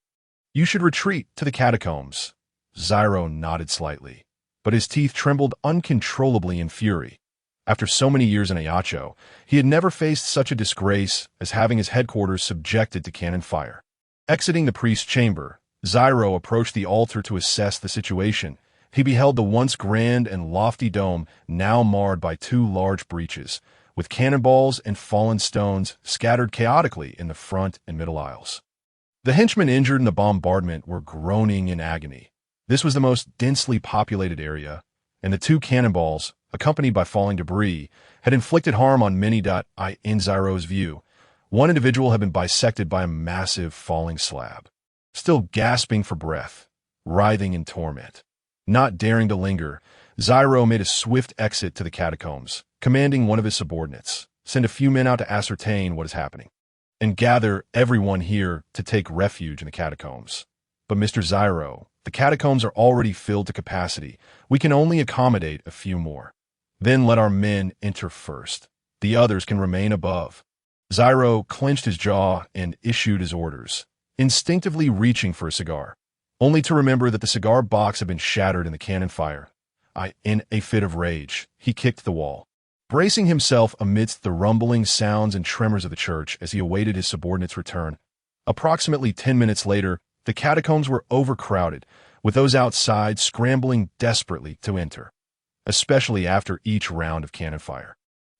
You should retreat to the catacombs." Zyro nodded slightly, but his teeth trembled uncontrollably in fury. After so many years in Ayacho, he had never faced such a disgrace as having his headquarters subjected to cannon fire. Exiting the priest's chamber, Zyro approached the altar to assess the situation. He beheld the once grand and lofty dome now marred by two large breaches, with cannonballs and fallen stones scattered chaotically in the front and middle aisles. The henchmen injured in the bombardment were groaning in agony. This was the most densely populated area, and the two cannonballs, accompanied by falling debris, had inflicted harm on many. In Zyro's view, one individual had been bisected by a massive falling slab. Still gasping for breath, writhing in torment, not daring to linger, Zyro made a swift exit to the catacombs, commanding one of his subordinates, "Send a few men out to ascertain what is happening, and gather everyone here to take refuge in the catacombs." "But Mr. Zyro, the catacombs are already filled to capacity. We can only accommodate a few more." "Then let our men enter first. The others can remain above." Zyro clenched his jaw and issued his orders, instinctively reaching for a cigar, only to remember that the cigar box had been shattered in the cannon fire. In a fit of rage, he kicked the wall, bracing himself amidst the rumbling sounds and tremors of the church as he awaited his subordinate's return. Approximately 10 minutes later, the catacombs were overcrowded, with those outside scrambling desperately to enter, especially after each round of cannon fire.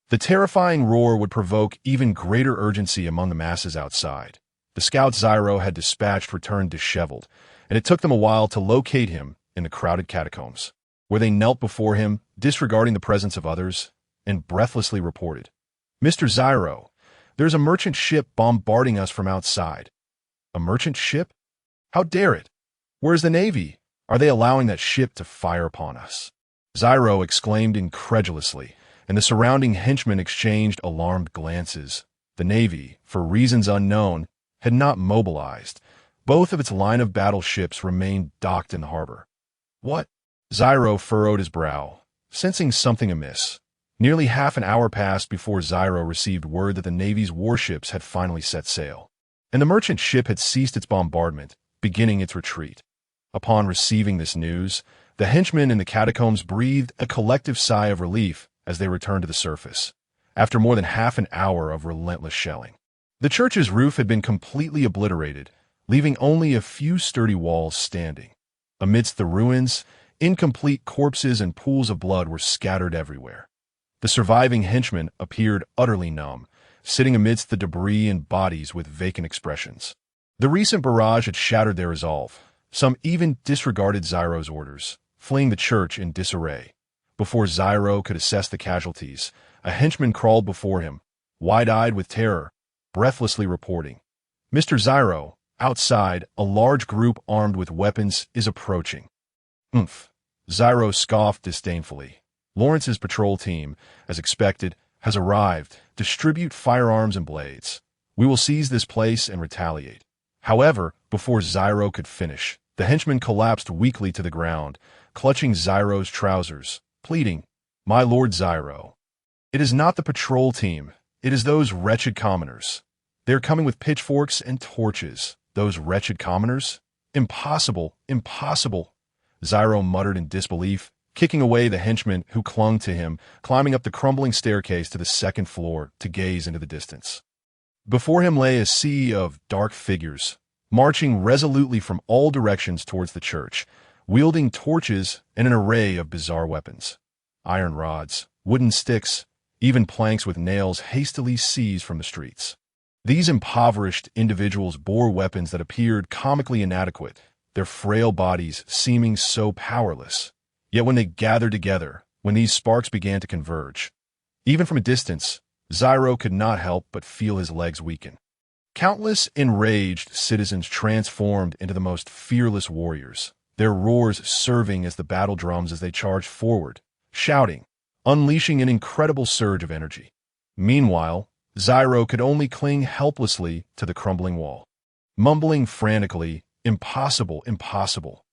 The terrifying roar would provoke even greater urgency among the masses outside. The scout Zyro had dispatched returned disheveled, and it took them a while to locate him in the crowded catacombs, where they knelt before him, disregarding the presence of others, and breathlessly reported, "Mr. Zyro, there's a merchant ship bombarding us from outside." "A merchant ship? How dare it? Where's the Navy? Are they allowing that ship to fire upon us?" Zyro exclaimed incredulously, and the surrounding henchmen exchanged alarmed glances. The Navy, for reasons unknown, had not mobilized. Both of its line of battle ships remained docked in the harbor. "What?" Zyro furrowed his brow, sensing something amiss. Nearly half an hour passed before Zyro received word that the Navy's warships had finally set sail, and the merchant ship had ceased its bombardment, beginning its retreat. Upon receiving this news, the henchmen in the catacombs breathed a collective sigh of relief as they returned to the surface, after more than half an hour of relentless shelling. The church's roof had been completely obliterated, leaving only a few sturdy walls standing. Amidst the ruins, incomplete corpses and pools of blood were scattered everywhere. The surviving henchmen appeared utterly numb, sitting amidst the debris and bodies with vacant expressions. The recent barrage had shattered their resolve. Some even disregarded Zyro's orders, fleeing the church in disarray. Before Zyro could assess the casualties, a henchman crawled before him, wide-eyed with terror, breathlessly reporting, "Mr. Zyro, outside, a large group armed with weapons is approaching." "Umph." Zyro scoffed disdainfully. "Lawrence's patrol team, as expected, has arrived. Distribute firearms and blades. We will seize this place and retaliate." However, before Zyro could finish, the henchman collapsed weakly to the ground, clutching Zyro's trousers, pleading, "My Lord Zyro, it is not the patrol team. It is those wretched commoners. They are coming with pitchforks and torches. Those wretched commoners? Impossible, impossible." Zyro muttered in disbelief, kicking away the henchmen who clung to him, climbing up the crumbling staircase to the second floor to gaze into the distance. Before him lay a sea of dark figures, marching resolutely from all directions towards the church, wielding torches and an array of bizarre weapons. Iron rods, wooden sticks, even planks with nails hastily seized from the streets. These impoverished individuals bore weapons that appeared comically inadequate, their frail bodies seeming so powerless. Yet when they gathered together, when these sparks began to converge, even from a distance, Zyro could not help but feel his legs weaken. Countless enraged citizens transformed into the most fearless warriors, their roars serving as the battle drums as they charged forward, shouting, unleashing an incredible surge of energy. Meanwhile, Zyro could only cling helplessly to the crumbling wall, mumbling frantically, "Impossible, impossible."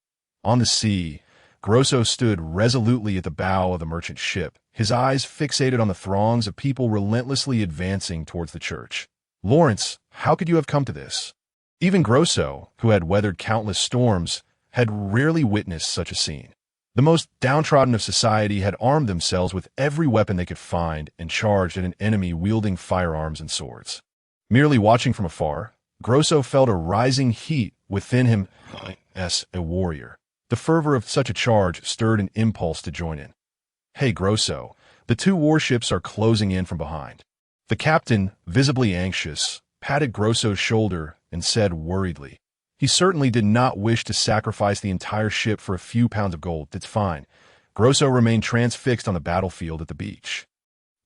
On the sea, Grosso stood resolutely at the bow of the merchant ship, his eyes fixated on the throngs of people relentlessly advancing towards the church. "Lawrence, how could you have come to this?" Even Grosso, who had weathered countless storms, had rarely witnessed such a scene. The most downtrodden of society had armed themselves with every weapon they could find and charged at an enemy wielding firearms and swords. Merely watching from afar, Grosso felt a rising heat within him as a warrior. The fervor of such a charge stirred an impulse to join in. "Hey, Grosso, the two warships are closing in from behind." The captain, visibly anxious, patted Grosso's shoulder and said worriedly, he certainly did not wish to sacrifice the entire ship for a few pounds of gold. "That's fine." Grosso remained transfixed on the battlefield at the beach,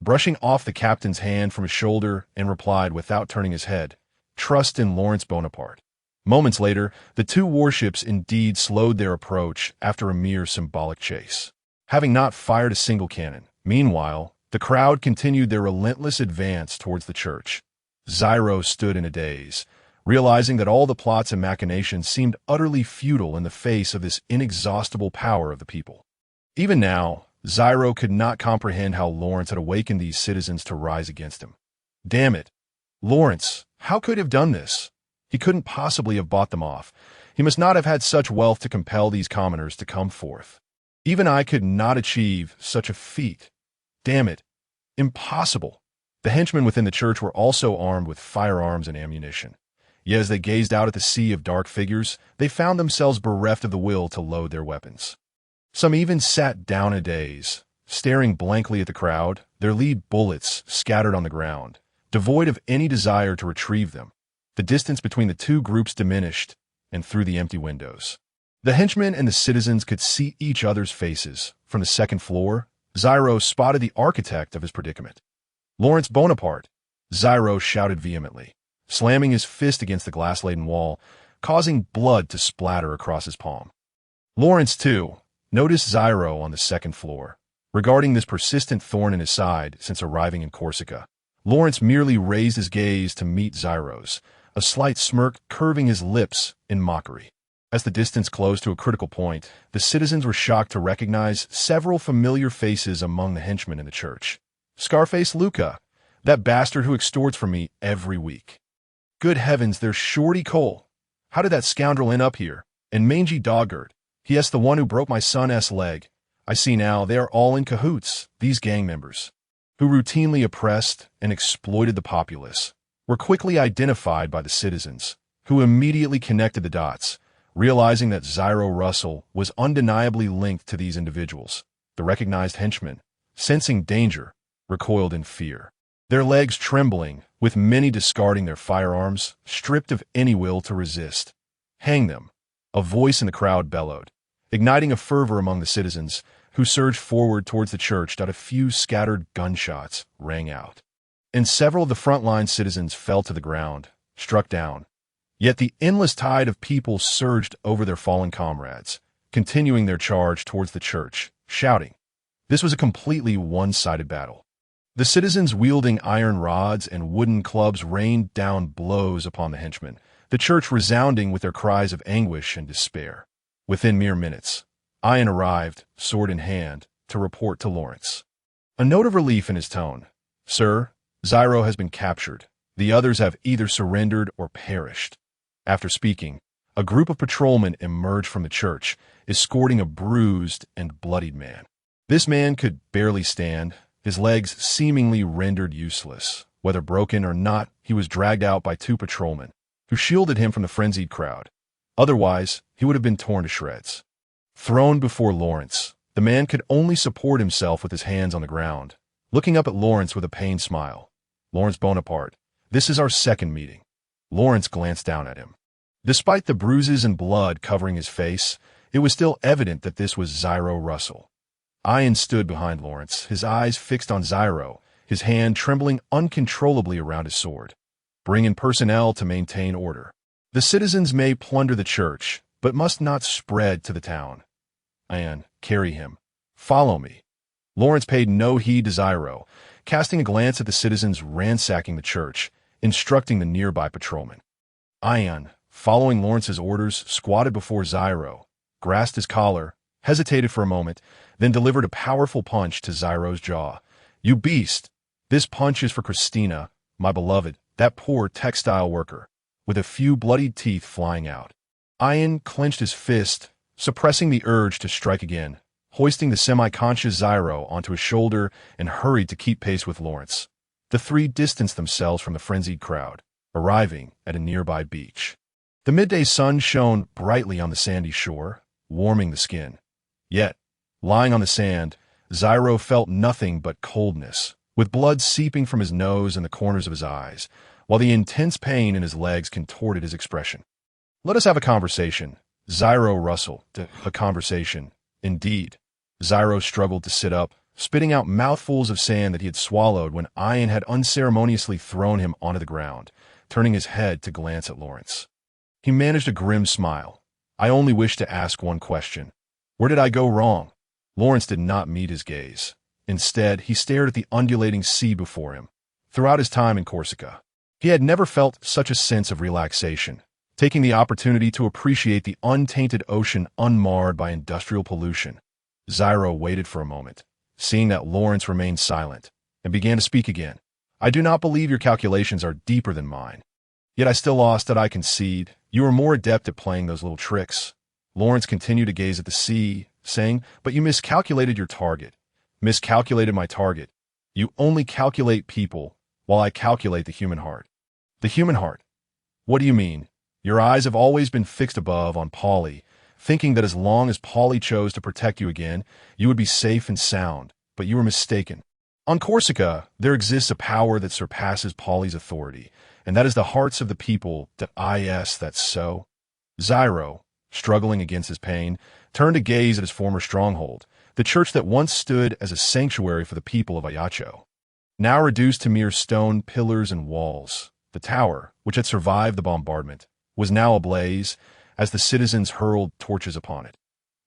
brushing off the captain's hand from his shoulder, and replied without turning his head, "Trust in Lawrence Bonaparte." Moments later, the two warships indeed slowed their approach after a mere symbolic chase, having not fired a single cannon. Meanwhile, the crowd continued their relentless advance towards the church. Zyro stood in a daze, realizing that all the plots and machinations seemed utterly futile in the face of this inexhaustible power of the people. Even now, Zyro could not comprehend how Lawrence had awakened these citizens to rise against him. Damn it! Lawrence, how could he have done this? He couldn't possibly have bought them off. He must not have had such wealth to compel these commoners to come forth. Even I could not achieve such a feat. Damn it! Impossible! The henchmen within the church were also armed with firearms and ammunition. Yet as they gazed out at the sea of dark figures, they found themselves bereft of the will to load their weapons. Some even sat down in a daze, staring blankly at the crowd, their lead bullets scattered on the ground, devoid of any desire to retrieve them. The distance between the two groups diminished, and through the empty windows, the henchmen and the citizens could see each other's faces. From the second floor, Zyro spotted the architect of his predicament. "Lawrence Bonaparte!" Zyro shouted vehemently, slamming his fist against the glass-laden wall, causing blood to splatter across his palm. Lawrence, too, noticed Zyro on the second floor, regarding this persistent thorn in his side since arriving in Corsica. Lawrence merely raised his gaze to meet Zyro's, a slight smirk curving his lips in mockery. As the distance closed to a critical point, the citizens were shocked to recognize several familiar faces among the henchmen in the church. Scarface Luca, that bastard who extorts from me every week. Good heavens, there's Shorty Cole. How did that scoundrel end up here? And Mangy Doggard. He is the one who broke my son's leg. I see now they are all in cahoots, these gang members, who routinely oppressed and exploited the populace, were quickly identified by the citizens, who immediately connected the dots, realizing that Zyro Russell was undeniably linked to these individuals. The recognized henchmen, sensing danger, recoiled in fear, their legs trembling, with many discarding their firearms, stripped of any will to resist. "Hang them!" a voice in the crowd bellowed, igniting a fervor among the citizens, who surged forward towards the church. A few scattered gunshots rang out, and several of the frontline citizens fell to the ground, struck down. Yet the endless tide of people surged over their fallen comrades, continuing their charge towards the church, shouting. This was a completely one-sided battle. The citizens wielding iron rods and wooden clubs rained down blows upon the henchmen, the church resounding with their cries of anguish and despair. Within mere minutes, Ian arrived, sword in hand, to report to Lawrence, a note of relief in his tone. "Sir, Zyro has been captured. The others have either surrendered or perished." After speaking, a group of patrolmen emerged from the church, escorting a bruised and bloodied man. This man could barely stand, his legs seemingly rendered useless. Whether broken or not, he was dragged out by two patrolmen, who shielded him from the frenzied crowd. Otherwise, he would have been torn to shreds. Thrown before Lawrence, the man could only support himself with his hands on the ground, looking up at Lawrence with a pained smile. "Lawrence Bonaparte, this is our second meeting." Lawrence glanced down at him. Despite the bruises and blood covering his face, it was still evident that this was Zyro Russell. Ian stood behind Lawrence, his eyes fixed on Zyro, his hand trembling uncontrollably around his sword. Bring in personnel to maintain order. The citizens may plunder the church, but must not spread to the town. And carry him. Follow me. Lawrence paid no heed to Zyro, casting a glance at the citizens ransacking the church, instructing the nearby patrolman. Ion, following Lawrence's orders, squatted before Zyro, grasped his collar, hesitated for a moment, then delivered a powerful punch to Zyro's jaw. You beast! This punch is for Christina, my beloved, that poor textile worker, with a few bloodied teeth flying out. Ion clenched his fist, suppressing the urge to strike again, hoisting the semi-conscious Zyro onto his shoulder and hurried to keep pace with Lawrence. The three distanced themselves from the frenzied crowd, arriving at a nearby beach. The midday sun shone brightly on the sandy shore, warming the skin. Yet, lying on the sand, Zyro felt nothing but coldness, with blood seeping from his nose and the corners of his eyes, while the intense pain in his legs contorted his expression. Let us have a conversation. Zyro rustled. A conversation. Indeed. Zyro struggled to sit up, spitting out mouthfuls of sand that he had swallowed when Ion had unceremoniously thrown him onto the ground, turning his head to glance at Lawrence. He managed a grim smile. I only wish to ask one question. Where did I go wrong? Lawrence did not meet his gaze. Instead, he stared at the undulating sea before him. Throughout his time in Corsica, he had never felt such a sense of relaxation, taking the opportunity to appreciate the untainted ocean unmarred by industrial pollution. Zyro waited for a moment, seeing that Lawrence remained silent, and began to speak again. I do not believe your calculations are deeper than mine. Yet I still lost that I concede. You are more adept at playing those little tricks. Lawrence continued to gaze at the sea, saying, but you miscalculated your target. Miscalculated my target. You only calculate people, while I calculate the human heart. The human heart? What do you mean? Your eyes have always been fixed above on Polly, thinking that as long as Polly chose to protect you again, you would be safe and sound, but you were mistaken. On Corsica, there exists a power that surpasses Polly's authority, and that is the hearts of the people. That's so. Zyro, struggling against his pain, turned to gaze at his former stronghold, the church that once stood as a sanctuary for the people of Ajaccio. Now reduced to mere stone pillars and walls, the tower, which had survived the bombardment, was now ablaze as the citizens hurled torches upon it.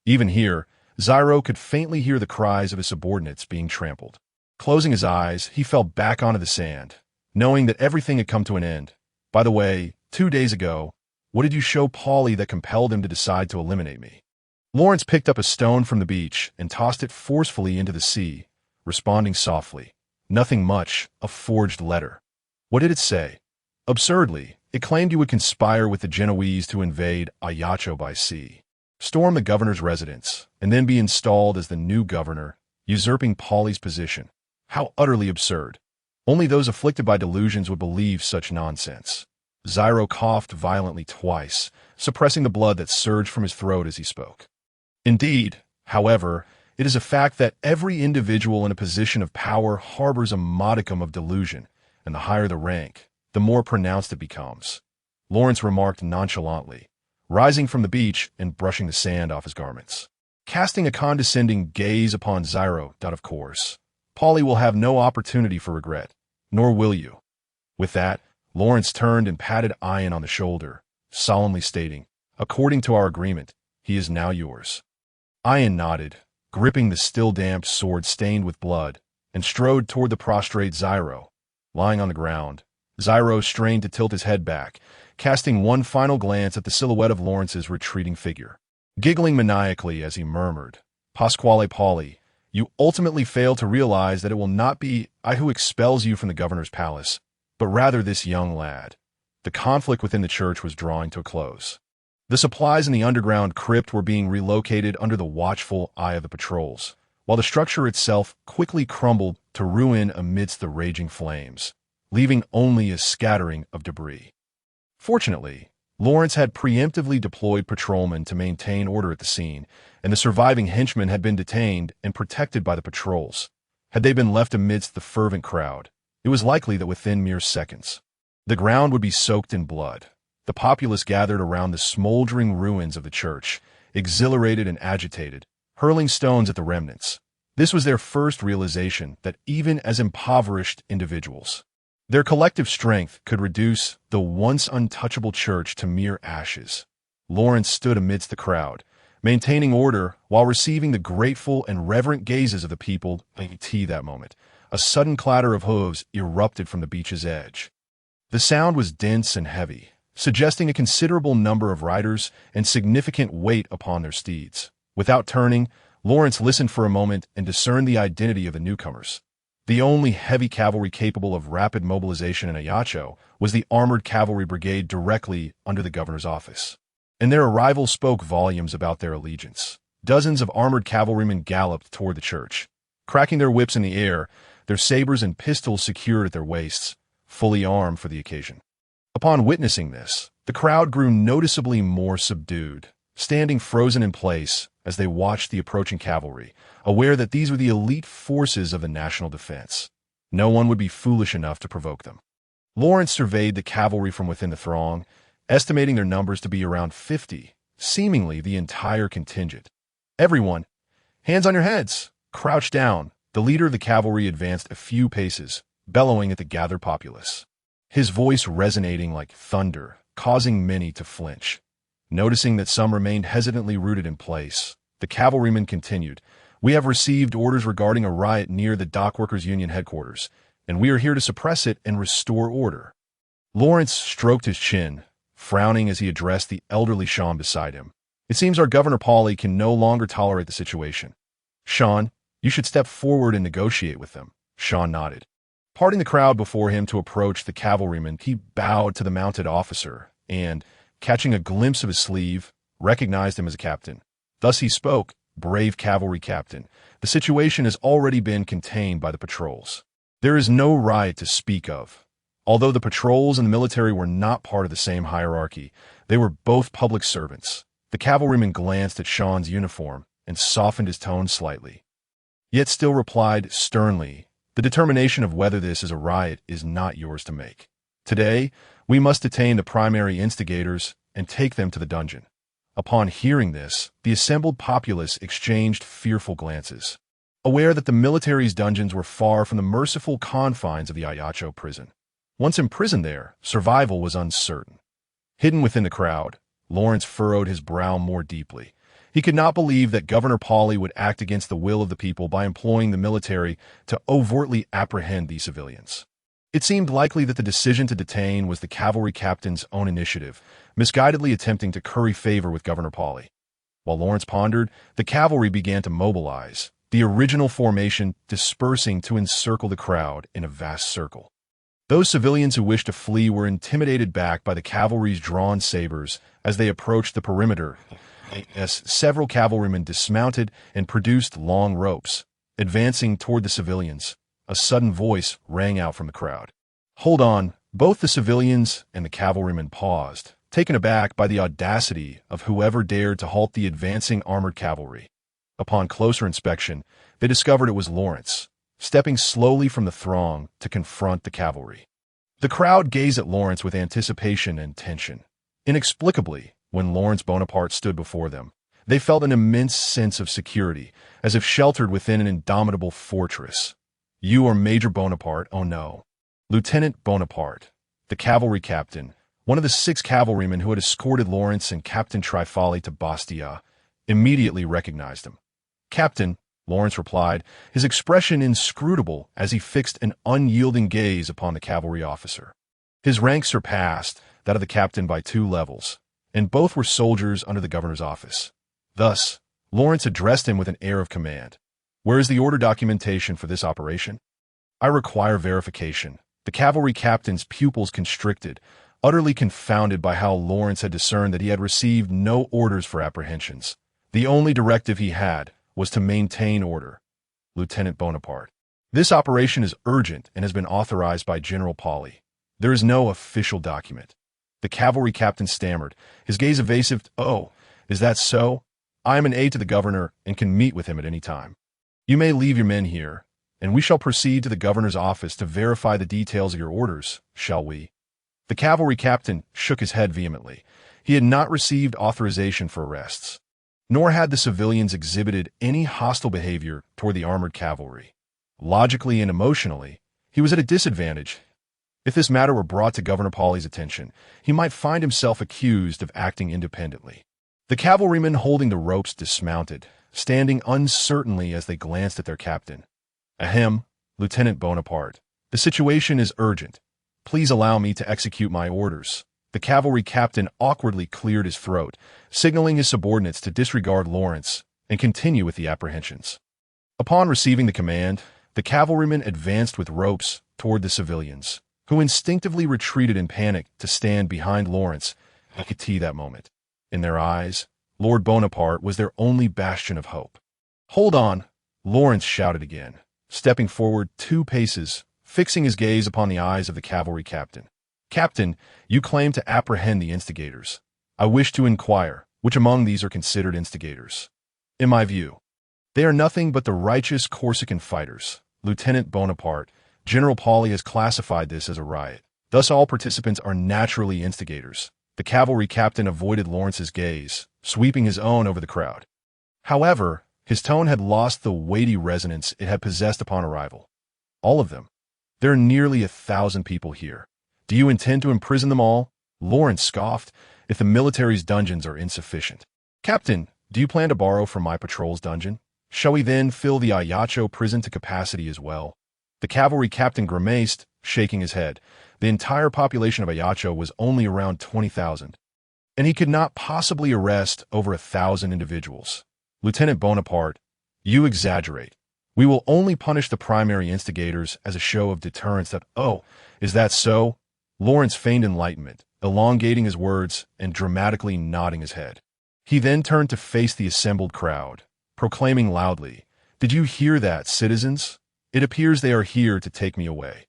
Even here, Zyro could faintly hear the cries of his subordinates being trampled. Closing his eyes, he fell back onto the sand, knowing that everything had come to an end. By the way, 2 days ago, what did you show Polly that compelled him to decide to eliminate me? Lawrence picked up a stone from the beach and tossed it forcefully into the sea, responding softly. Nothing much, a forged letter. What did it say? Absurdly, it claimed you would conspire with the Genoese to invade Ajaccio by sea, storm the governor's residence, and then be installed as the new governor, usurping Polly's position. How utterly absurd. Only those afflicted by delusions would believe such nonsense. Zyro coughed violently twice, suppressing the blood that surged from his throat as he spoke. Indeed, however, it is a fact that every individual in a position of power harbors a modicum of delusion, and the higher the rank, the more pronounced it becomes. Lawrence remarked nonchalantly, rising from the beach and brushing the sand off his garments. Casting a condescending gaze upon Zyro, of course, Polly will have no opportunity for regret, nor will you. With that, Lawrence turned and patted Ion on the shoulder, solemnly stating, according to our agreement, he is now yours. Ion nodded, gripping the still damp sword stained with blood, and strode toward the prostrate Zyro. Lying on the ground, Zyro strained to tilt his head back, casting one final glance at the silhouette of Lawrence's retreating figure. Giggling maniacally as he murmured, Pasquale Polly, you ultimately fail to realize that it will not be I who expels you from the governor's palace, but rather this young lad. The conflict within the church was drawing to a close. The supplies in the underground crypt were being relocated under the watchful eye of the patrols, while the structure itself quickly crumbled to ruin amidst the raging flames, leaving only a scattering of debris. Fortunately, Lawrence had preemptively deployed patrolmen to maintain order at the scene, and the surviving henchmen had been detained and protected by the patrols. Had they been left amidst the fervent crowd, it was likely that within mere seconds, the ground would be soaked in blood. The populace gathered around the smoldering ruins of the church, exhilarated and agitated, hurling stones at the remnants. This was their first realization that even as impoverished individuals, Their collective strength could reduce the once untouchable church to mere ashes. Lawrence stood amidst the crowd, maintaining order while receiving the grateful and reverent gazes of the people. That moment, a sudden clatter of hooves erupted from the beach's edge. The sound was dense and heavy, suggesting a considerable number of riders and significant weight upon their steeds. Without turning, Lawrence listened for a moment and discerned the identity of the newcomers. The only heavy cavalry capable of rapid mobilization in Ajaccio was the armored cavalry brigade directly under the governor's office. And their arrival spoke volumes about their allegiance. Dozens of armored cavalrymen galloped toward the church, cracking their whips in the air, their sabers and pistols secured at their waists, fully armed for the occasion. Upon witnessing this, the crowd grew noticeably more subdued, standing frozen in place as they watched the approaching cavalry, aware that these were the elite forces of the national defense. No one would be foolish enough to provoke them. Lawrence surveyed the cavalry from within the throng, estimating their numbers to be around 50, seemingly the entire contingent. Everyone, hands on your heads, crouch down. The leader of the cavalry advanced a few paces, bellowing at the gathered populace, his voice resonating like thunder, causing many to flinch. Noticing that some remained hesitantly rooted in place, the cavalryman continued, "We have received orders regarding a riot near the Dockworkers Union headquarters, and we are here to suppress it and restore order." Lawrence stroked his chin, frowning as he addressed the elderly Sean beside him. "It seems our Governor Pauley can no longer tolerate the situation. Sean, you should step forward and negotiate with them." Sean nodded. Parting the crowd before him to approach the cavalryman, he bowed to the mounted officer and, catching a glimpse of his sleeve, recognized him as a captain. Thus he spoke, "Brave cavalry captain, the situation has already been contained by the patrols. There is no riot to speak of." Although the patrols and the military were not part of the same hierarchy, they were both public servants. The cavalryman glanced at Sean's uniform and softened his tone slightly, yet still replied sternly, "The determination of whether this is a riot is not yours to make. Today, we must detain the primary instigators and take them to the dungeon." Upon hearing this, the assembled populace exchanged fearful glances, aware that the military's dungeons were far from the merciful confines of the Ajaccio prison. Once imprisoned there, survival was uncertain. Hidden within the crowd, Lawrence furrowed his brow more deeply. He could not believe that Governor Pauley would act against the will of the people by employing the military to overtly apprehend these civilians. It seemed likely that the decision to detain was the cavalry captain's own initiative, misguidedly attempting to curry favor with Governor Pauley. While Lawrence pondered, the cavalry began to mobilize, the original formation dispersing to encircle the crowd in a vast circle. Those civilians who wished to flee were intimidated back by the cavalry's drawn sabers as they approached the perimeter, as several cavalrymen dismounted and produced long ropes. Advancing toward the civilians, a sudden voice rang out from the crowd. "Hold on!" Both the civilians and the cavalrymen paused, taken aback by the audacity of whoever dared to halt the advancing armored cavalry. Upon closer inspection, they discovered it was Lawrence, stepping slowly from the throng to confront the cavalry. The crowd gazed at Lawrence with anticipation and tension. Inexplicably, when Lawrence Bonaparte stood before them, they felt an immense sense of security, as if sheltered within an indomitable fortress. "You are Major Bonaparte, oh no." Lieutenant Bonaparte, the cavalry captain, one of the 6 cavalrymen who had escorted Lawrence and Captain Trifali to Bastia, immediately recognized him. "Captain," Lawrence replied, his expression inscrutable as he fixed an unyielding gaze upon the cavalry officer. His rank surpassed that of the captain by 2 levels, and both were soldiers under the governor's office. Thus, Lawrence addressed him with an air of command. "Where is the order documentation for this operation?" "I require verification." The cavalry captain's pupils constricted, utterly confounded by how Lawrence had discerned that he had received no orders for apprehensions. The only directive he had was to maintain order. "Lieutenant Bonaparte, this operation is urgent and has been authorized by General Pauley. There is no official document." The cavalry captain stammered, his gaze evasive. "Oh, is that so? I am an aide to the governor and can meet with him at any time. You may leave your men here, and we shall proceed to the governor's office to verify the details of your orders, shall we?" The cavalry captain shook his head vehemently. He had not received authorization for arrests, nor had the civilians exhibited any hostile behavior toward the armored cavalry. Logically and emotionally, he was at a disadvantage. If this matter were brought to Governor Pauly's attention, he might find himself accused of acting independently. The cavalrymen holding the ropes dismounted, standing uncertainly as they glanced at their captain. Ahem, Lieutenant Bonaparte. The situation is urgent. Please allow me to execute my orders. The cavalry captain awkwardly cleared his throat, signaling his subordinates to disregard Lawrence and continue with the apprehensions. Upon receiving the command, the cavalrymen advanced with ropes toward the civilians, who instinctively retreated in panic to stand behind Lawrence. I could see that moment. In their eyes, Lord Bonaparte was their only bastion of hope. "Hold on," Lawrence shouted again, stepping forward 2 paces, fixing his gaze upon the eyes of the cavalry captain. "Captain, you claim to apprehend the instigators. I wish to inquire which among these are considered instigators. In my view, they are nothing but the righteous Corsican fighters. Lieutenant Bonaparte, General Pauly has classified this as a riot. Thus all participants are naturally instigators." The cavalry captain avoided Lawrence's gaze, sweeping his own over the crowd. However, his tone had lost the weighty resonance it had possessed upon arrival. "All of them. There are nearly 1,000 people here. Do you intend to imprison them all?" Lawrence scoffed. "If the military's dungeons are insufficient." "Captain, do you plan to borrow from my patrol's dungeon? Shall we then fill the Ayacho prison to capacity as well?" The cavalry captain grimaced, shaking his head. The entire population of Ayacho was only around 20,000, and he could not possibly arrest over 1,000 individuals. "Lieutenant Bonaparte, you exaggerate. We will only punish the primary instigators as a show of deterrence that—" "Oh, is that so?" Lawrence feigned enlightenment, elongating his words and dramatically nodding his head. He then turned to face the assembled crowd, proclaiming loudly, "Did you hear that, citizens? It appears they are here to take me away."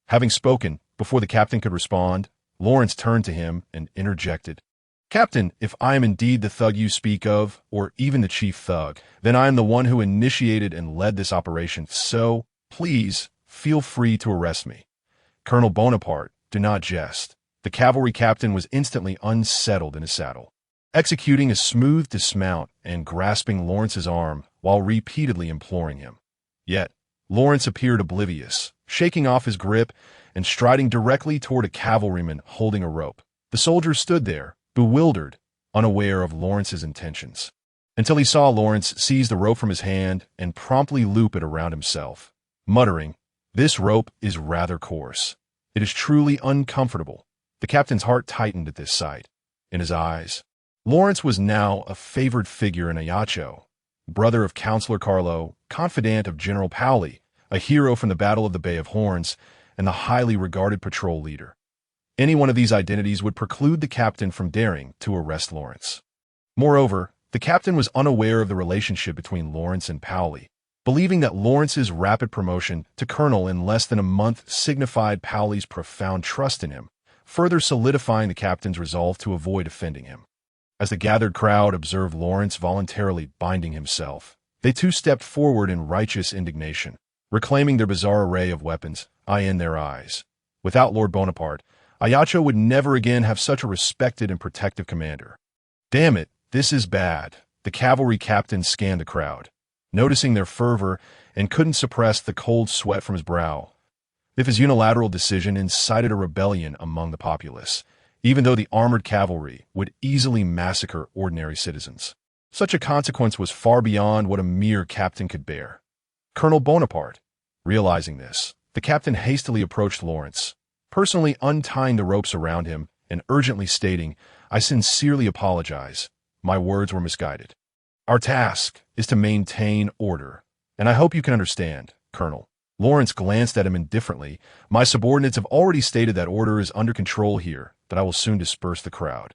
Having spoken, before the captain could respond, Lawrence turned to him and interjected, "Captain, if I am indeed the thug you speak of, or even the chief thug, then I am the one who initiated and led this operation, so, please, feel free to arrest me." "Colonel Bonaparte, do not jest." The cavalry captain was instantly unsettled in his saddle, executing a smooth dismount and grasping Lawrence's arm while repeatedly imploring him. Yet, Lawrence appeared oblivious, shaking off his grip and striding directly toward a cavalryman holding a rope. The soldier stood there, bewildered, unaware of Lawrence's intentions, until he saw Lawrence seize the rope from his hand and promptly loop it around himself, muttering, "This rope is rather coarse. It is truly uncomfortable." The captain's heart tightened at this sight. In his eyes, Lawrence was now a favored figure in Ayacho, brother of Councillor Carlo, confidant of General Pauly, a hero from the Battle of the Bay of Horns, and the highly regarded patrol leader. Any one of these identities would preclude the captain from daring to arrest Lawrence. Moreover, the captain was unaware of the relationship between Lawrence and Pauly, believing that Lawrence's rapid promotion to colonel in less than a month signified Pauly's profound trust in him, further solidifying the captain's resolve to avoid offending him. As the gathered crowd observed Lawrence voluntarily binding himself, they too stepped forward in righteous indignation, reclaiming their bizarre array of weapons, in their eyes. Without Lord Bonaparte, Ayacho would never again have such a respected and protective commander. "Damn it, this is bad." The cavalry captain scanned the crowd, noticing their fervor, and couldn't suppress the cold sweat from his brow. If his unilateral decision incited a rebellion among the populace, even though the armored cavalry would easily massacre ordinary citizens, such a consequence was far beyond what a mere captain could bear. Colonel Bonaparte, realizing this, the captain hastily approached Lawrence, personally untying the ropes around him and urgently stating, "I sincerely apologize. My words were misguided. Our task is to maintain order, and I hope you can understand, Colonel." Lawrence glanced at him indifferently. "My subordinates have already stated that order is under control here, that I will soon disperse the crowd,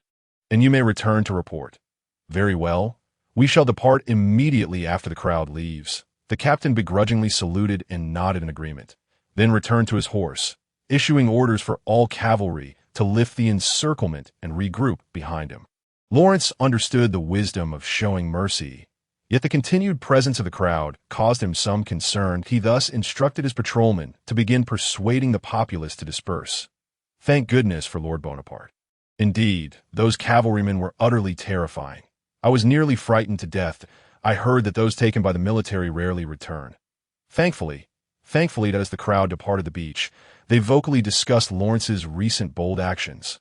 and you may return to report." "Very well. We shall depart immediately after the crowd leaves." The captain begrudgingly saluted and nodded in agreement, then returned to his horse, issuing orders for all cavalry to lift the encirclement and regroup behind him. Lawrence understood the wisdom of showing mercy, yet the continued presence of the crowd caused him some concern. He thus instructed his patrolmen to begin persuading the populace to disperse. Thank goodness for Lord Bonaparte. Indeed, those cavalrymen were utterly terrifying. I was nearly frightened to death. I heard that those taken by the military rarely return. Thankfully that as the crowd departed the beach, They vocally discussed Lawrence's recent bold actions,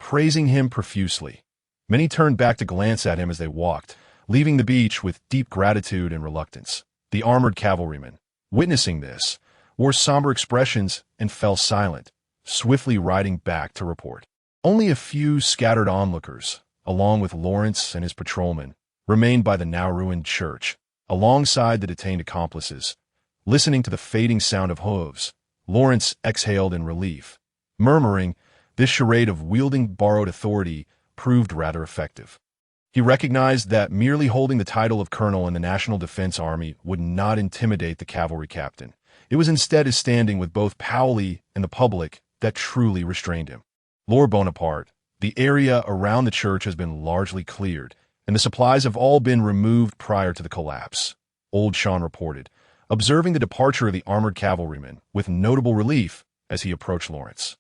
praising him profusely. Many turned back to glance at him as they walked, leaving the beach with deep gratitude and reluctance. The armored cavalrymen, witnessing this, wore somber expressions and fell silent, swiftly riding back to report. Only a few scattered onlookers, along with Lawrence and his patrolmen, remained by the now-ruined church, alongside the detained accomplices. Listening to the fading sound of hooves, Lawrence exhaled in relief, murmuring, this charade of wielding borrowed authority proved rather effective. He recognized that merely holding the title of colonel in the National Defense Army would not intimidate the cavalry captain. It was instead his standing with both Paoli and the public that truly restrained him. Lord Bonaparte, the area around the church has been largely cleared, and the supplies have all been removed prior to the collapse, Old Sean reported, observing the departure of the armored cavalrymen with notable relief as he approached Lawrence.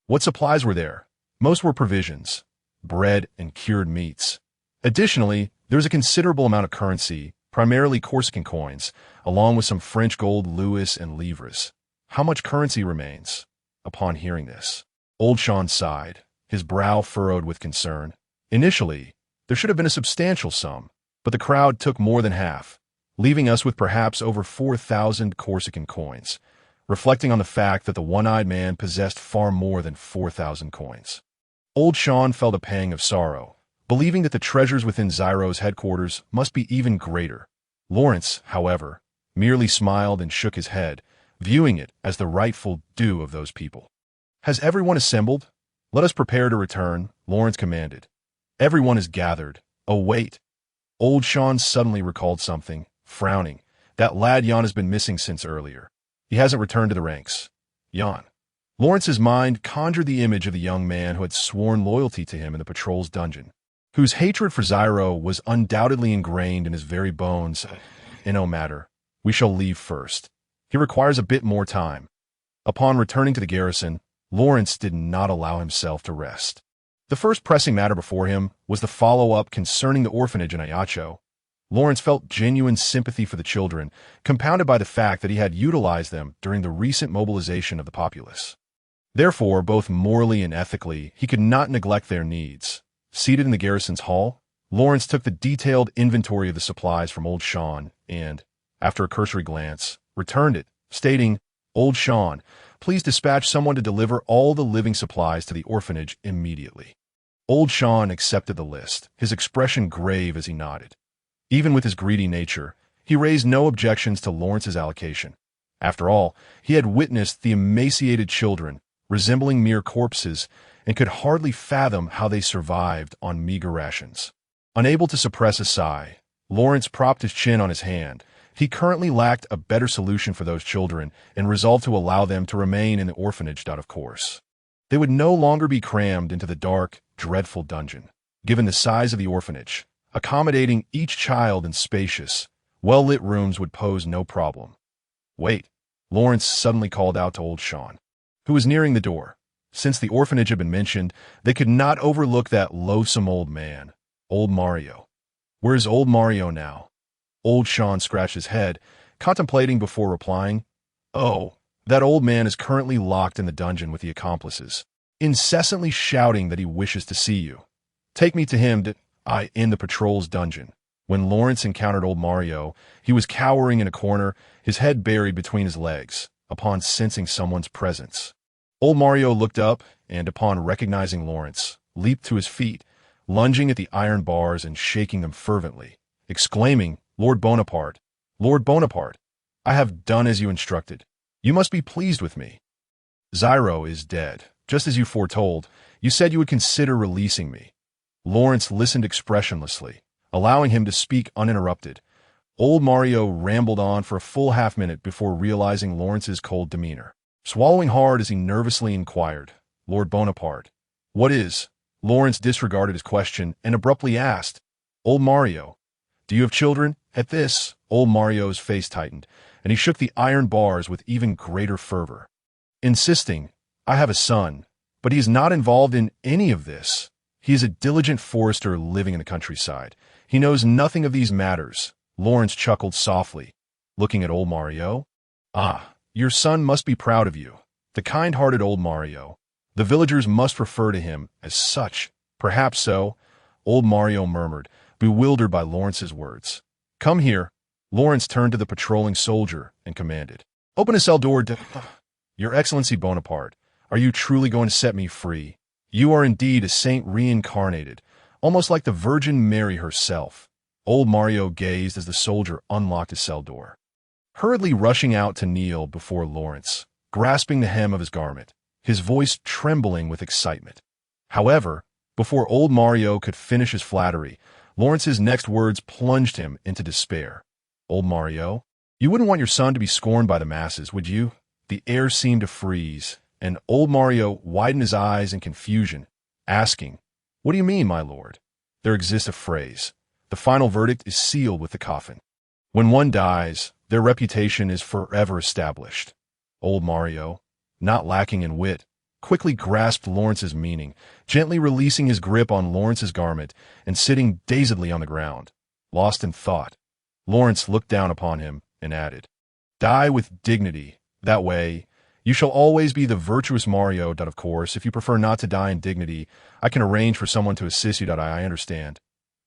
What supplies were there? Most were provisions, bread and cured meats. Additionally, there was a considerable amount of currency, primarily Corsican coins, along with some French gold louis and livres. How much currency remains? Upon hearing this, Old Sean sighed, his brow furrowed with concern. Initially, there should have been a substantial sum, but the crowd took more than half, leaving us with perhaps over 4,000 Corsican coins, reflecting on the fact that the one-eyed man possessed far more than 4,000 coins. Old Sean felt a pang of sorrow, believing that the treasures within Zyro's headquarters must be even greater. Lawrence, however, merely smiled and shook his head, viewing it as the rightful due of those people. Has everyone assembled? Let us prepare to return, Lawrence commanded. Everyone is gathered. Oh, wait. Old Sean suddenly recalled something, frowning. That lad Jan has been missing since earlier. He hasn't returned to the ranks. Jan. Lawrence's mind conjured the image of the young man who had sworn loyalty to him in the patrol's dungeon, whose hatred for Zyro was undoubtedly ingrained in his very bones. No matter. We shall leave first. He requires a bit more time. Upon returning to the garrison, Lawrence did not allow himself to rest. The first pressing matter before him was the follow-up concerning the orphanage in Ayacho. Lawrence felt genuine sympathy for the children, compounded by the fact that he had utilized them during the recent mobilization of the populace. Therefore, both morally and ethically, he could not neglect their needs. Seated in the garrison's hall, Lawrence took the detailed inventory of the supplies from Old Sean and, after a cursory glance, returned it, stating, Old Sean, please dispatch someone to deliver all the living supplies to the orphanage immediately. Old Sean accepted the list, his expression grave as he nodded. Even with his greedy nature, he raised no objections to Lawrence's allocation. After all, he had witnessed the emaciated children, resembling mere corpses, and could hardly fathom how they survived on meager rations. Unable to suppress a sigh, Lawrence propped his chin on his hand. He currently lacked a better solution for those children and resolved to allow them to remain in the orphanage, of course. They would no longer be crammed into the dark, dreadful dungeon. Given the size of the orphanage, accommodating each child in spacious, well-lit rooms would pose no problem. Wait, Lawrence suddenly called out to Old Sean, who was nearing the door. Since the orphanage had been mentioned, they could not overlook that loathsome old man, old Mario. Where is old Mario now? Old Sean scratched his head, contemplating before replying, Oh, that old man is currently locked in the dungeon with the accomplices, incessantly shouting that he wishes to see you. Take me to him in the patrol's dungeon. When Lawrence encountered old Mario, he was cowering in a corner, his head buried between his legs, upon sensing someone's presence. Old Mario looked up and, upon recognizing Lawrence, leaped to his feet, lunging at the iron bars and shaking them fervently, exclaiming, Lord Bonaparte, I have done as you instructed. You must be pleased with me. Zyro is dead, just as you foretold. You said you would consider releasing me. Lawrence listened expressionlessly, allowing him to speak uninterrupted. Old Mario rambled on for a full half-minute before realizing Lawrence's cold demeanor. Swallowing hard as he nervously inquired, Lord Bonaparte, what is? Lawrence disregarded his question and abruptly asked, Old Mario, do you have children? At this, old Mario's face tightened, and he shook the iron bars with even greater fervor, insisting, I have a son, but he is not involved in any of this. He is a diligent forester living in the countryside. He knows nothing of these matters. Lawrence chuckled softly, looking at old Mario. Ah, your son must be proud of you. The kind-hearted old Mario. The villagers must refer to him as such. Perhaps so, old Mario murmured, bewildered by Lawrence's words. Come here. Lawrence turned to the patrolling soldier and commanded. Open a cell door. Your Excellency Bonaparte, are you truly going to set me free? You are indeed a saint reincarnated, almost like the Virgin Mary herself. Old Mario gazed as the soldier unlocked his cell door. Hurriedly rushing out to kneel before Lawrence, grasping the hem of his garment, his voice trembling with excitement. However, before old Mario could finish his flattery, Lawrence's next words plunged him into despair. Old Mario, you wouldn't want your son to be scorned by the masses, would you? The air seemed to freeze, and old Mario widened his eyes in confusion, asking, What do you mean, my lord? There exists a phrase. The final verdict is sealed with the coffin. When one dies, their reputation is forever established. Old Mario, not lacking in wit, quickly grasped Lawrence's meaning, gently releasing his grip on Lawrence's garment and sitting dazedly on the ground, lost in thought. Lawrence looked down upon him and added, Die with dignity. That way, you shall always be the virtuous Mario. Of course, if you prefer not to die in dignity, I can arrange for someone to assist you. I understand.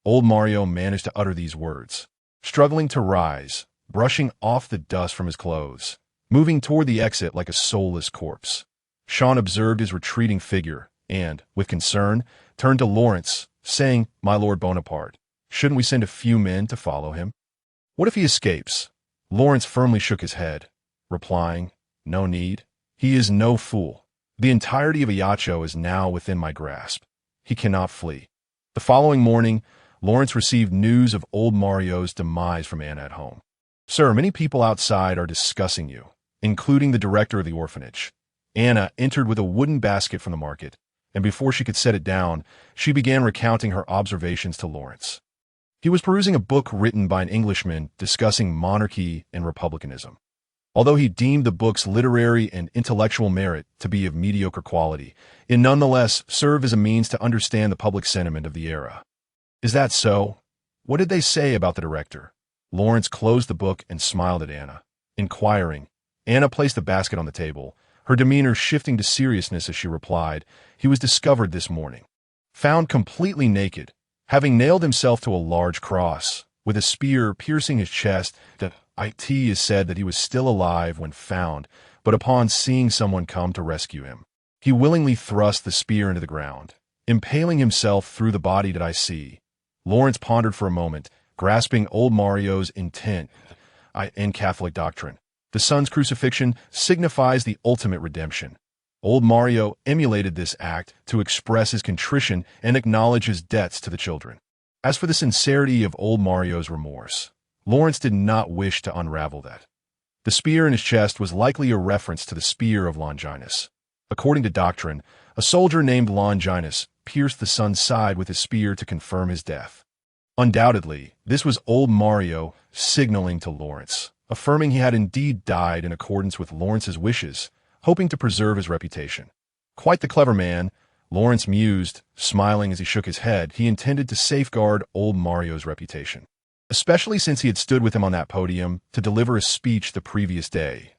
Old Mario managed to utter these words, struggling to rise, brushing off the dust from his clothes, moving toward the exit like a soulless corpse. Sean observed his retreating figure and, with concern, turned to Lawrence, saying, My Lord Bonaparte, shouldn't we send a few men to follow him? What if he escapes? Lawrence firmly shook his head, replying, No need. He is no fool. The entirety of Ajaccio is now within my grasp. He cannot flee. The following morning, Lawrence received news of old Mario's demise from Anna at home. Sir, many people outside are discussing you, including the director of the orphanage. Anna entered with a wooden basket from the market, and before she could set it down, she began recounting her observations to Lawrence. He was perusing a book written by an Englishman discussing monarchy and republicanism. Although he deemed the book's literary and intellectual merit to be of mediocre quality, it nonetheless served as a means to understand the public sentiment of the era. Is that so? What did they say about the director? Lawrence closed the book and smiled at Anna, inquiring. Anna placed the basket on the table, her demeanor shifting to seriousness as she replied, He was discovered this morning, found completely naked, having nailed himself to a large cross, with a spear piercing his chest. It is said that he was still alive when found, but upon seeing someone come to rescue him, he willingly thrust the spear into the ground, impaling himself through the body. Did I see? Lawrence pondered for a moment, grasping old Mario's intent in Catholic doctrine. The son's crucifixion signifies the ultimate redemption. Old Mario emulated this act to express his contrition and acknowledge his debts to the children. As for the sincerity of old Mario's remorse, Lawrence did not wish to unravel that. The spear in his chest was likely a reference to the spear of Longinus. According to doctrine, a soldier named Longinus pierced the son's side with his spear to confirm his death. Undoubtedly, this was old Mario signaling to Lawrence, affirming he had indeed died in accordance with Lawrence's wishes, hoping to preserve his reputation. Quite the clever man, Lawrence mused, smiling as he shook his head. He intended to safeguard old Mario's reputation, especially since he had stood with him on that podium to deliver a speech the previous day.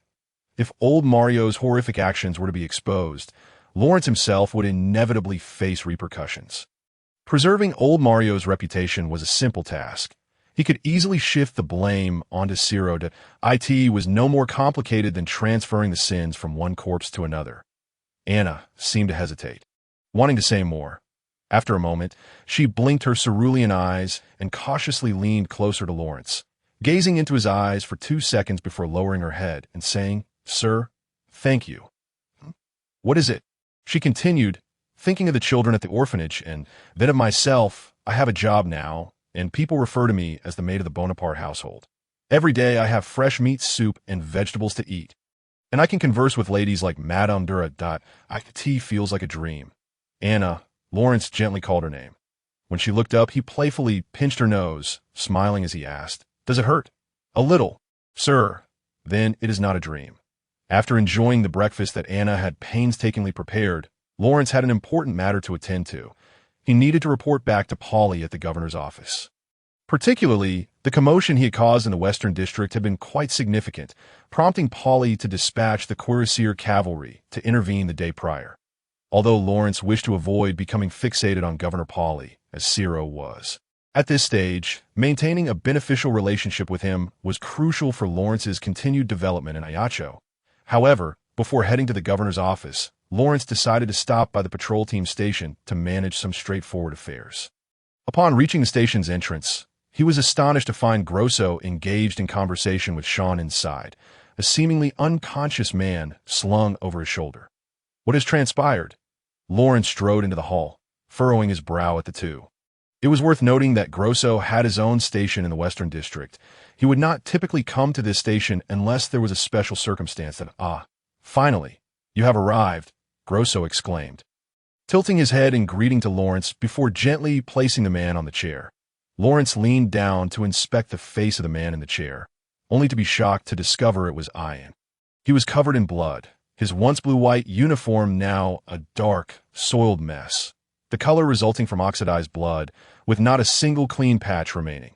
If old Mario's horrific actions were to be exposed, Lawrence himself would inevitably face repercussions. Preserving old Mario's reputation was a simple task. He could easily shift the blame onto Ciro. It was no more complicated than transferring the sins from one corpse to another. Anna seemed to hesitate, wanting to say more. After a moment, she blinked her cerulean eyes and cautiously leaned closer to Lawrence, gazing into his eyes for 2 seconds before lowering her head and saying, Sir, thank you. What is it? She continued, thinking of the children at the orphanage and then of myself. I have a job now, and people refer to me as the maid of the Bonaparte household. Every day I have fresh meat, soup, and vegetables to eat, and I can converse with ladies like Madame Dura. It feels like a dream. Anna, Lawrence gently called her name. When she looked up, he playfully pinched her nose, smiling as he asked, Does it hurt? A little. Sir, then it is not a dream. After enjoying the breakfast that Anna had painstakingly prepared, Lawrence had an important matter to attend to. He needed to report back to Polly at the governor's office. Particularly, The commotion he had caused in the Western District had been quite significant, prompting Pauli to dispatch the cuirassier cavalry to intervene the day prior. Although Lawrence wished to avoid becoming fixated on Governor Pauli, as Ciro was. At this stage, maintaining a beneficial relationship with him was crucial for Lawrence's continued development in Ajaccio. However, before heading to the governor's office, Lawrence decided to stop by the patrol team station to manage some straightforward affairs. Upon reaching the station's entrance, he was astonished to find Grosso engaged in conversation with Sean inside, a seemingly unconscious man slung over his shoulder. What has transpired? Lawrence strode into the hall, furrowing his brow at the two. It was worth noting that Grosso had his own station in the Western District. He would not typically come to this station unless there was a special circumstance that, finally, you have arrived, Grosso exclaimed, tilting his head in greeting to Lawrence before gently placing the man on the chair. Lawrence leaned down to inspect the face of the man in the chair, only to be shocked to discover it was Ian. He was covered in blood, his once blue-white uniform now a dark, soiled mess, the color resulting from oxidized blood, with not a single clean patch remaining.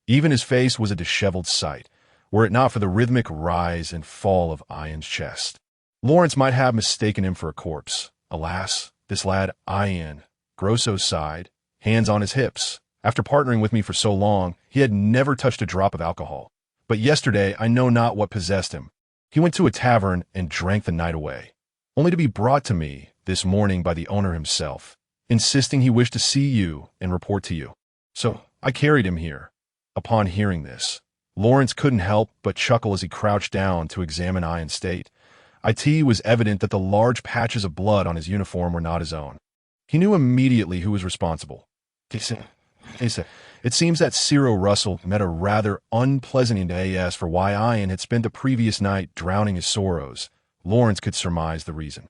Even his face was a disheveled sight, were it not for the rhythmic rise and fall of Ian's chest. Lawrence might have mistaken him for a corpse. Alas, this lad Ian, Grosso sighed, hands on his hips. After partnering with me for so long, he had never touched a drop of alcohol. But yesterday I know not what possessed him. He went to a tavern and drank the night away, only to be brought to me this morning by the owner himself, insisting he wished to see you and report to you. So I carried him here. Upon hearing this, Lawrence couldn't help but chuckle as he crouched down to examine Ian's state. It was evident that the large patches of blood on his uniform were not his own. He knew immediately who was responsible. It seems that Ciro Russell met a rather unpleasant AS for why Ian had spent the previous night drowning his sorrows. Lawrence could surmise the reason.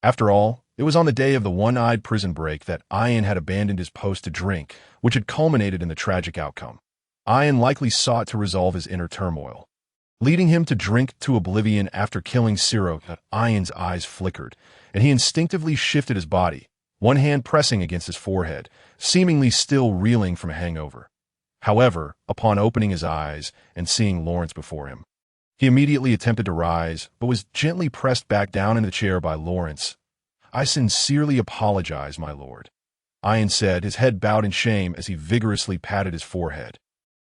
After all, it was on the day of the one-eyed prison break that Ian had abandoned his post to drink, which had culminated in the tragic outcome. Ian likely sought to resolve his inner turmoil, leading him to drink to oblivion after killing Ciro. Ian's eyes flickered, and he instinctively shifted his body, one hand pressing against his forehead, seemingly still reeling from a hangover. However, upon opening his eyes and seeing Lawrence before him, he immediately attempted to rise, but was gently pressed back down in the chair by Lawrence. I sincerely apologize, my lord, Ian said, his head bowed in shame as he vigorously patted his forehead.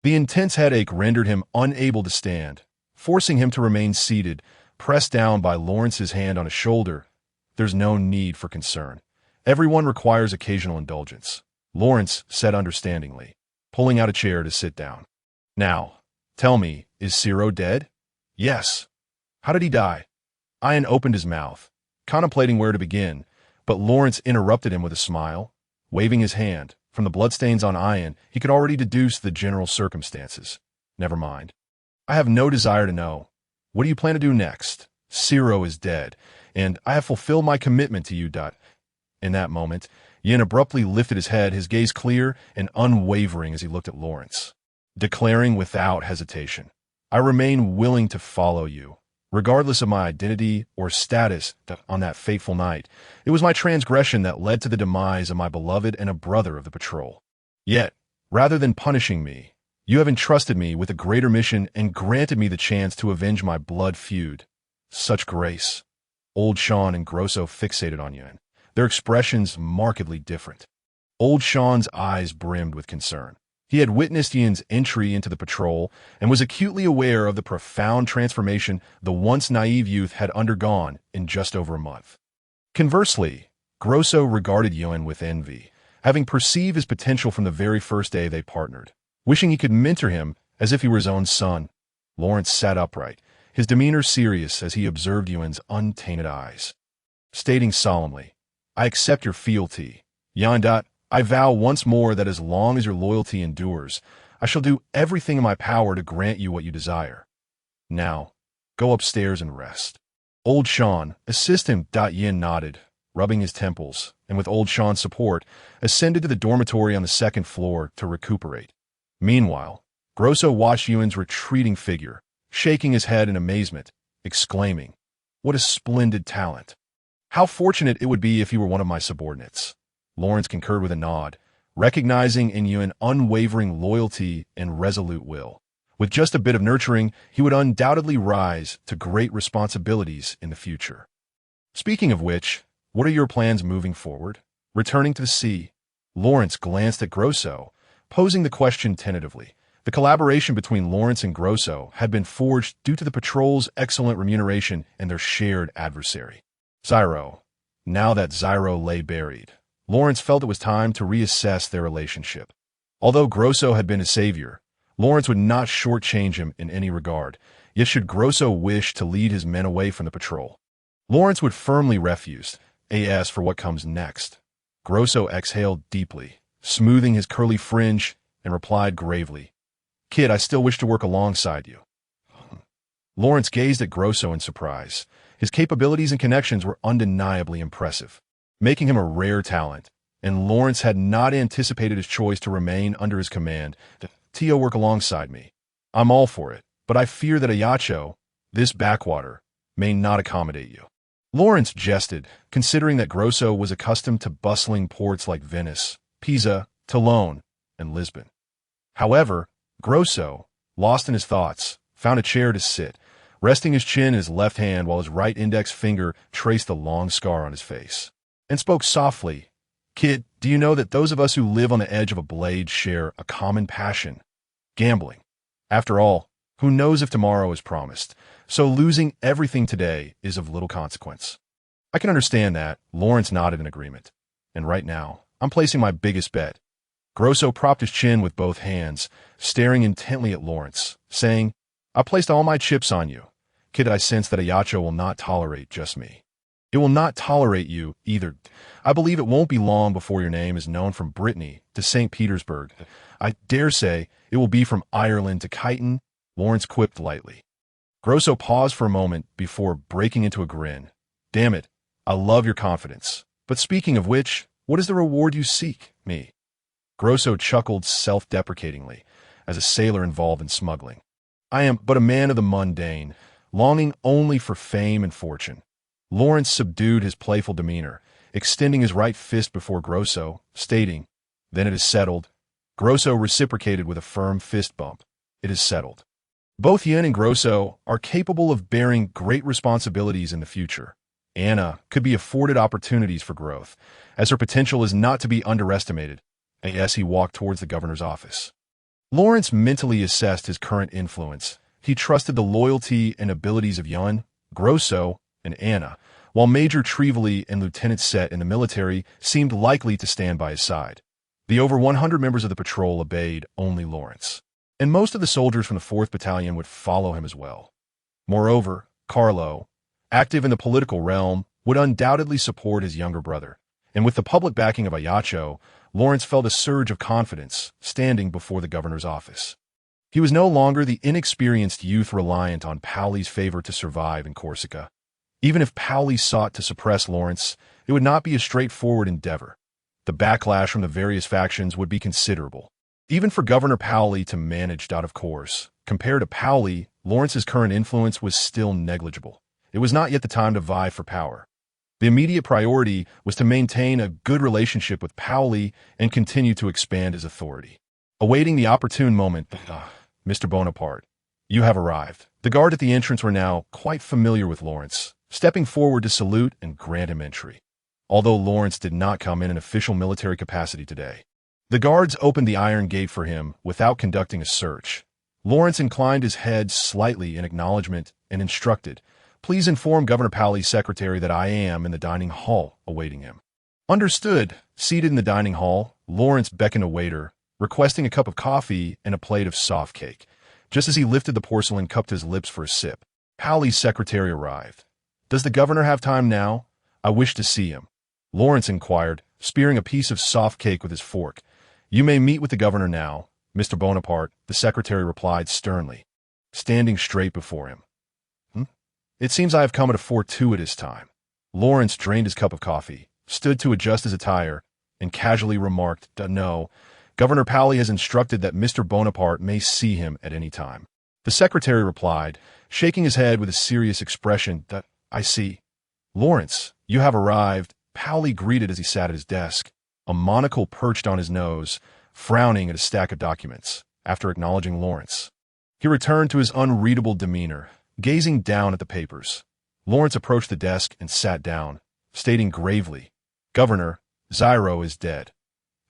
The intense headache rendered him unable to stand, forcing him to remain seated, pressed down by Lawrence's hand on his shoulder. There's no need for concern. Everyone requires occasional indulgence, Lawrence said understandingly, pulling out a chair to sit down. Now, tell me, is Ciro dead? Yes. How did he die? Ian opened his mouth, contemplating where to begin, but Lawrence interrupted him with a smile, waving his hand. From the bloodstains on Ian, he could already deduce the general circumstances. Never mind. I have no desire to know. What do you plan to do next? Ciro is dead, and I have fulfilled my commitment to you. In that moment, Yin abruptly lifted his head, his gaze clear and unwavering as he looked at Lawrence, declaring without hesitation, I remain willing to follow you, regardless of my identity or status. On that fateful night, it was my transgression that led to the demise of my beloved and a brother of the patrol. Yet, rather than punishing me, you have entrusted me with a greater mission and granted me the chance to avenge my blood feud. Such grace. Old Sean and Grosso fixated on Yin, their expressions markedly different. Old Sean's eyes brimmed with concern. He had witnessed Yin's entry into the patrol and was acutely aware of the profound transformation the once naive youth had undergone in just over a month. Conversely, Grosso regarded Yin with envy, having perceived his potential from the very first day they partnered, wishing he could mentor him as if he were his own son. Lawrence sat upright, his demeanor serious as he observed Yin's untainted eyes, stating solemnly, I accept your fealty, Yin. I vow once more that as long as your loyalty endures, I shall do everything in my power to grant you what you desire. Now, go upstairs and rest. Old Sean, assist him. Yin nodded, rubbing his temples, and with Old Sean's support, ascended to the dormitory on the second floor to recuperate. Meanwhile, Grosso watched Yin's retreating figure, shaking his head in amazement, exclaiming, what a splendid talent! How fortunate it would be if he were one of my subordinates. Lawrence concurred with a nod, recognizing in you an unwavering loyalty and resolute will. With just a bit of nurturing, he would undoubtedly rise to great responsibilities in the future. Speaking of which, what are your plans moving forward? Returning to the sea, Lawrence glanced at Grosso, posing the question tentatively. The collaboration between Lawrence and Grosso had been forged due to the patrol's excellent remuneration and their shared adversary, Zyro. Now that Zyro lay buried, Lawrence felt it was time to reassess their relationship. Although Grosso had been his savior, Lawrence would not shortchange him in any regard, yet should Grosso wish to lead his men away from the patrol, Lawrence would firmly refuse, as for what comes next. Grosso exhaled deeply, smoothing his curly fringe, and replied gravely, "Kid, I still wish to work alongside you." Lawrence gazed at Grosso in surprise. His capabilities and connections were undeniably impressive, making him a rare talent, and Lawrence had not anticipated his choice to remain under his command. "Tio, work alongside me. I'm all for it, but I fear that Ajaccio, this backwater, may not accommodate you." Lawrence jested, considering that Grosso was accustomed to bustling ports like Venice, Pisa, Toulon, and Lisbon. However, Grosso, lost in his thoughts, found a chair to sit, resting his chin in his left hand while his right index finger traced a long scar on his face, and spoke softly, "Kid, do you know that those of us who live on the edge of a blade share a common passion? Gambling. After all, who knows if tomorrow is promised, so losing everything today is of little consequence." "I can understand that," Lawrence nodded in agreement. "And right now, I'm placing my biggest bet." Grosso propped his chin with both hands, staring intently at Lawrence, saying, "I placed all my chips on you. Kid, I sense that Ajaccio will not tolerate just me. It will not tolerate you either. I believe it won't be long before your name is known from Brittany to St. Petersburg. I dare say it will be from Ireland to Chiton," Lawrence quipped lightly. Grosso paused for a moment before breaking into a grin. "Damn it, I love your confidence. But speaking of which, what is the reward you seek, me?" Grosso chuckled self-deprecatingly, as a sailor involved in smuggling. "I am but a man of the mundane, longing only for fame and fortune." Lawrence subdued his playful demeanor, extending his right fist before Grosso, stating, "Then it is settled." Grosso reciprocated with a firm fist bump. "It is settled." Both Yin and Grosso are capable of bearing great responsibilities in the future. Anna could be afforded opportunities for growth, as her potential is not to be underestimated, as he walked towards the governor's office. Lawrence mentally assessed his current influence. He trusted the loyalty and abilities of Yun, Grosso, and Anna, while Major Trevely and Lieutenant Set in the military seemed likely to stand by his side. The over 100 members of the patrol obeyed only Lawrence, and most of the soldiers from the 4th Battalion would follow him as well. Moreover, Carlo, active in the political realm, would undoubtedly support his younger brother, and with the public backing of Ajaccio, Lawrence felt a surge of confidence standing before the governor's office. He was no longer the inexperienced youth reliant on Paoli's favor to survive in Corsica. Even if Paoli sought to suppress Lawrence, it would not be a straightforward endeavor. The backlash from the various factions would be considerable. Even for Governor Paoli to manage, of course, compared to Paoli, Lawrence's current influence was still negligible. It was not yet the time to vie for power. The immediate priority was to maintain a good relationship with Paoli and continue to expand his authority. Awaiting the opportune moment, "Mr. Bonaparte, you have arrived." The guard at the entrance were now quite familiar with Lawrence, stepping forward to salute and grant him entry. Although Lawrence did not come in an official military capacity today, the guards opened the iron gate for him without conducting a search. Lawrence inclined his head slightly in acknowledgement and instructed, "Please inform Governor Paoli's secretary that I am in the dining hall awaiting him." Understood. Seated in the dining hall, Lawrence beckoned a waiter, requesting a cup of coffee and a plate of soft cake. Just as he lifted the porcelain cup to his lips for a sip, Paoli's secretary arrived. "Does the governor have time now? I wish to see him," Lawrence inquired, spearing a piece of soft cake with his fork. "You may meet with the governor now, Mr. Bonaparte," the secretary replied sternly, standing straight before him. "It seems I have come at a fortuitous time." Lawrence drained his cup of coffee, stood to adjust his attire, and casually remarked, "No, Governor Paoli has instructed that Mr. Bonaparte may see him at any time." The secretary replied, shaking his head with a serious expression, "I see." "Lawrence, you have arrived," Paoli greeted as he sat at his desk. a monocle perched on his nose, frowning at a stack of documents. After acknowledging Lawrence, he returned to his unreadable demeanor, gazing down at the papers. Lawrence approached the desk and sat down, stating gravely, "Governor, Zyro is dead."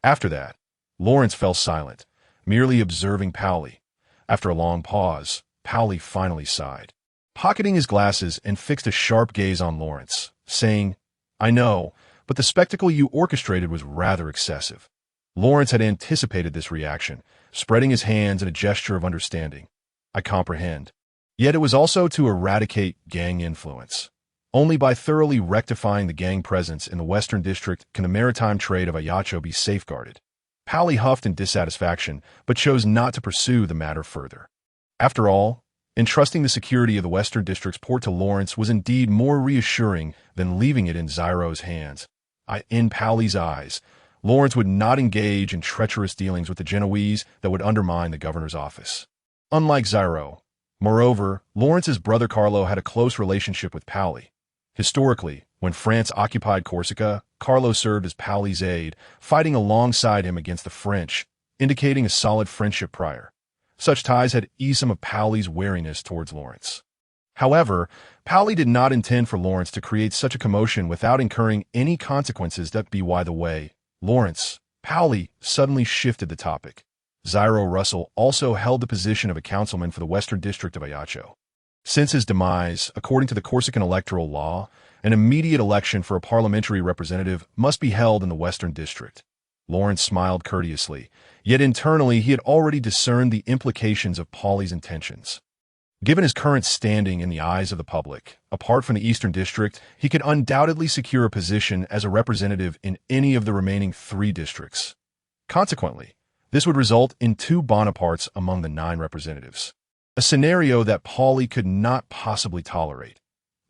After that, Lawrence fell silent, merely observing Pauli. After a long pause, Pauli finally sighed, pocketing his glasses and fixed a sharp gaze on Lawrence, saying, "I know, but the spectacle you orchestrated was rather excessive." Lawrence had anticipated this reaction, spreading his hands in a gesture of understanding. "I comprehend." Yet it was also to eradicate gang influence. Only by thoroughly rectifying the gang presence in the Western District can the maritime trade of Ajaccio be safeguarded. Pauli huffed in dissatisfaction, but chose not to pursue the matter further. After all, entrusting the security of the Western District's port to Lawrence was indeed more reassuring than leaving it in Zyro's hands. In Pauli's eyes, Lawrence would not engage in treacherous dealings with the Genoese that would undermine the governor's office. Unlike Zyro, moreover, Lawrence's brother Carlo had a close relationship with Pauli. Historically, when France occupied Corsica, Carlo served as Pauli's aide, fighting alongside him against the French, indicating a solid friendship prior. Such ties had eased some of Pauli's wariness towards Lawrence. However, Pauli did not intend for Lawrence to create such a commotion without incurring any consequences that be by the way. Lawrence, Pauli suddenly shifted the topic. Zyro Russell also held the position of a councilman for the Western District of Ajaccio. Since his demise, according to the Corsican electoral law, an immediate election for a parliamentary representative must be held in the Western District. Lawrence smiled courteously, yet internally he had already discerned the implications of Pauli's intentions. Given his current standing in the eyes of the public, apart from the Eastern District, he could undoubtedly secure a position as a representative in any of the remaining 3 districts. Consequently, this would result in 2 Bonapartes among the 9 representatives, a scenario that Pauli could not possibly tolerate.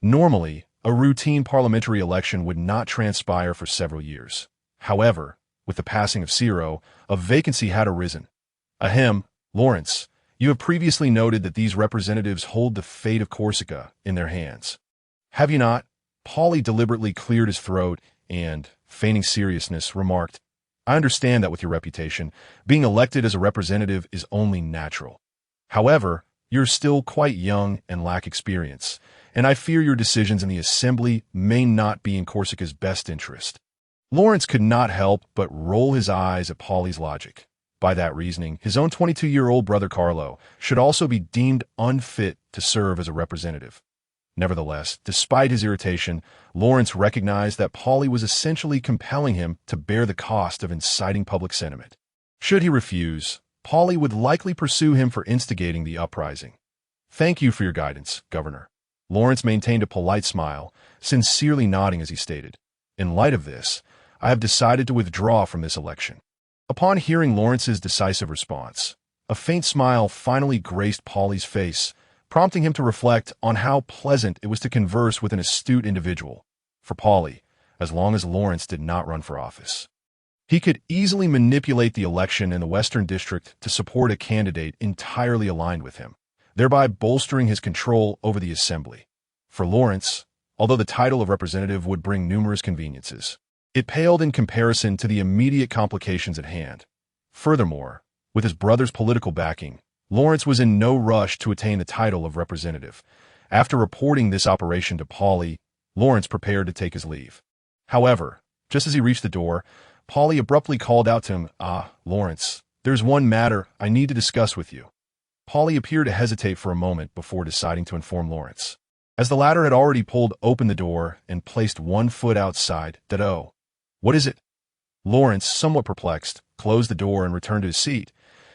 Normally, a routine parliamentary election would not transpire for several years. However, with the passing of Ciro, a vacancy had arisen. Ahem, Lawrence, you have previously noted that these representatives hold the fate of Corsica in their hands. Have you not? Pauli deliberately cleared his throat and, feigning seriousness, remarked, "I understand that with your reputation, being elected as a representative is only natural. However, you're still quite young and lack experience, and I fear your decisions in the assembly may not be in Corsica's best interest." Lawrence could not help but roll his eyes at Pauli's logic. By that reasoning, his own 22-year-old brother Carlo should also be deemed unfit to serve as a representative. Nevertheless, despite his irritation, Lawrence recognized that Pauli was essentially compelling him to bear the cost of inciting public sentiment. Should he refuse, Pauli would likely pursue him for instigating the uprising. "Thank you for your guidance, Governor." Lawrence maintained a polite smile, sincerely nodding as he stated, "In light of this, I have decided to withdraw from this election." Upon hearing Lawrence's decisive response, a faint smile finally graced Pauli's face, prompting him to reflect on how pleasant it was to converse with an astute individual. For Pauli, as long as Lawrence did not run for office, he could easily manipulate the election in the Western District to support a candidate entirely aligned with him, thereby bolstering his control over the assembly. For Lawrence, although the title of representative would bring numerous conveniences, it paled in comparison to the immediate complications at hand. Furthermore, with his brother's political backing, Lawrence was in no rush to attain the title of representative. After reporting this operation to Pauli, Lawrence prepared to take his leave. However, just as he reached the door, Pauli abruptly called out to him, Lawrence, there's one matter I need to discuss with you." Pauli appeared to hesitate for a moment before deciding to inform Lawrence, as the latter had already pulled open the door and placed one foot outside. "What is it?" Lawrence, somewhat perplexed, closed the door and returned to his seat.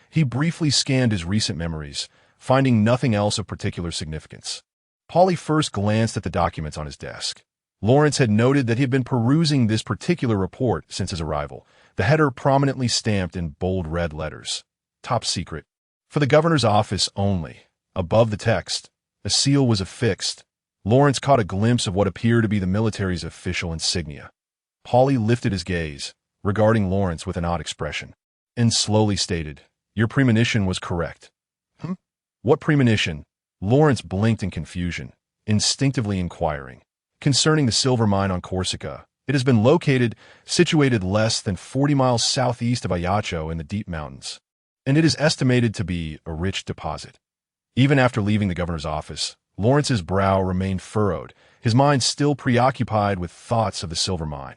He briefly scanned his recent memories, finding nothing else of particular significance. Pauli first glanced at the documents on his desk. Lawrence had noted that he had been perusing this particular report since his arrival, the header prominently stamped in bold red letters. "Top secret. For the governor's office only." Above the text, a seal was affixed. Lawrence caught a glimpse of what appeared to be the military's official insignia. Pauli lifted his gaze, regarding Lawrence with an odd expression, and slowly stated, "Your premonition was correct." "What premonition?" Lawrence blinked in confusion, instinctively inquiring. "Concerning the silver mine on Corsica, It has been situated less than 40 miles southeast of Ajaccio in the deep mountains, and it is estimated to be a rich deposit. Even after leaving the governor's office, Lawrence's brow remained furrowed, his mind still preoccupied with thoughts of the silver mine,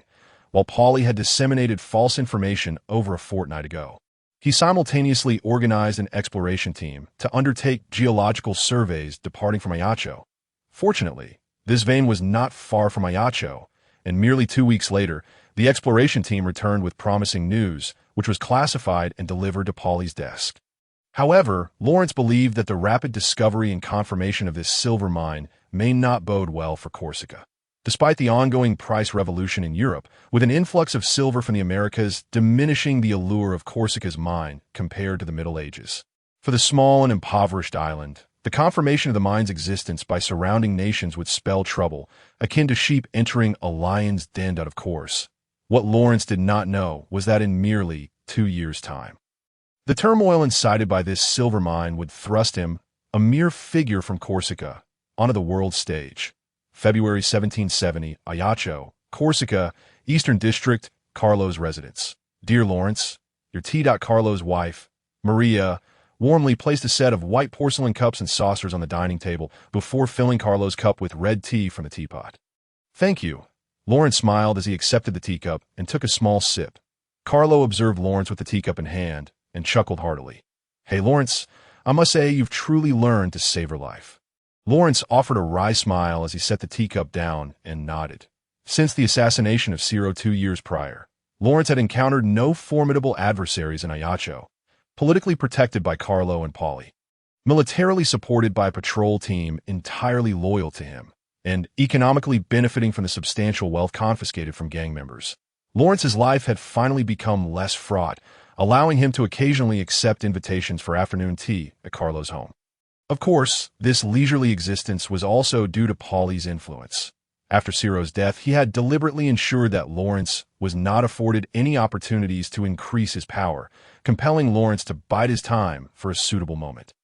while Pauli had disseminated false information over a fortnight ago. He simultaneously organized an exploration team to undertake geological surveys departing from Ajaccio. Fortunately, this vein was not far from Ajaccio, and merely 2 weeks later, the exploration team returned with promising news, which was classified and delivered to Pauli's desk. However, Lawrence believed that the rapid discovery and confirmation of this silver mine may not bode well for Corsica. Despite the ongoing price revolution in Europe, with an influx of silver from the Americas diminishing the allure of Corsica's mine compared to the Middle Ages. For the small and impoverished island, the confirmation of the mine's existence by surrounding nations would spell trouble, akin to sheep entering a lion's den out of course. What Lawrence did not know was that in merely 2 years' time, the turmoil incited by this silver mine would thrust him, a mere figure from Corsica, onto the world stage. February 1770, Ajaccio, Corsica, Eastern District, Carlo's residence. Dear Lawrence, your T. Carlo's wife, Maria, warmly placed a set of white porcelain cups and saucers on the dining table before filling Carlo's cup with red tea from the teapot. Thank you. Lawrence smiled as he accepted the teacup and took a small sip. Carlo observed Lawrence with the teacup in hand and chuckled heartily. Hey, Lawrence, I must say you've truly learned to savor life. Lawrence offered a wry smile as he set the teacup down and nodded. Since the assassination of Ciro 2 years prior, Lawrence had encountered no formidable adversaries in Ajaccio, politically protected by Carlo and Pauli, militarily supported by a patrol team entirely loyal to him, and economically benefiting from the substantial wealth confiscated from gang members. Lawrence's life had finally become less fraught, allowing him to occasionally accept invitations for afternoon tea at Carlo's home. Of course, this leisurely existence was also due to Pauli's influence. After Ciro's death, he had deliberately ensured that Lawrence was not afforded any opportunities to increase his power, compelling Lawrence to bide his time for a suitable moment.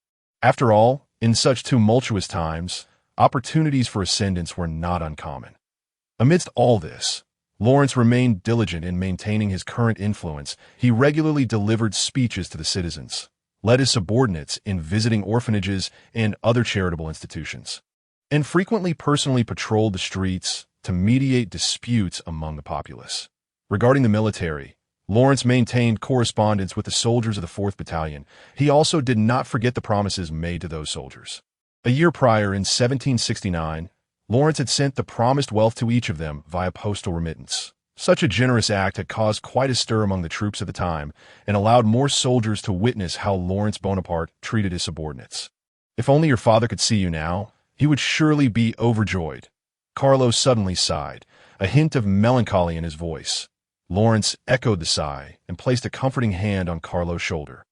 After all, in such tumultuous times, opportunities for ascendance were not uncommon. Amidst all this, Lawrence remained diligent in maintaining his current influence. He regularly delivered speeches to the citizens, led his subordinates in visiting orphanages and other charitable institutions, and frequently personally patrolled the streets to mediate disputes among the populace. Regarding the military, Lawrence maintained correspondence with the soldiers of the 4th Battalion. He also did not forget the promises made to those soldiers. A year prior, in 1769, Lawrence had sent the promised wealth to each of them via postal remittance. Such a generous act had caused quite a stir among the troops at the time and allowed more soldiers to witness how Lawrence Bonaparte treated his subordinates. If only your father could see you now, he would surely be overjoyed. Carlo suddenly sighed, a hint of melancholy in his voice. Lawrence echoed the sigh and placed a comforting hand on Carlo's shoulder.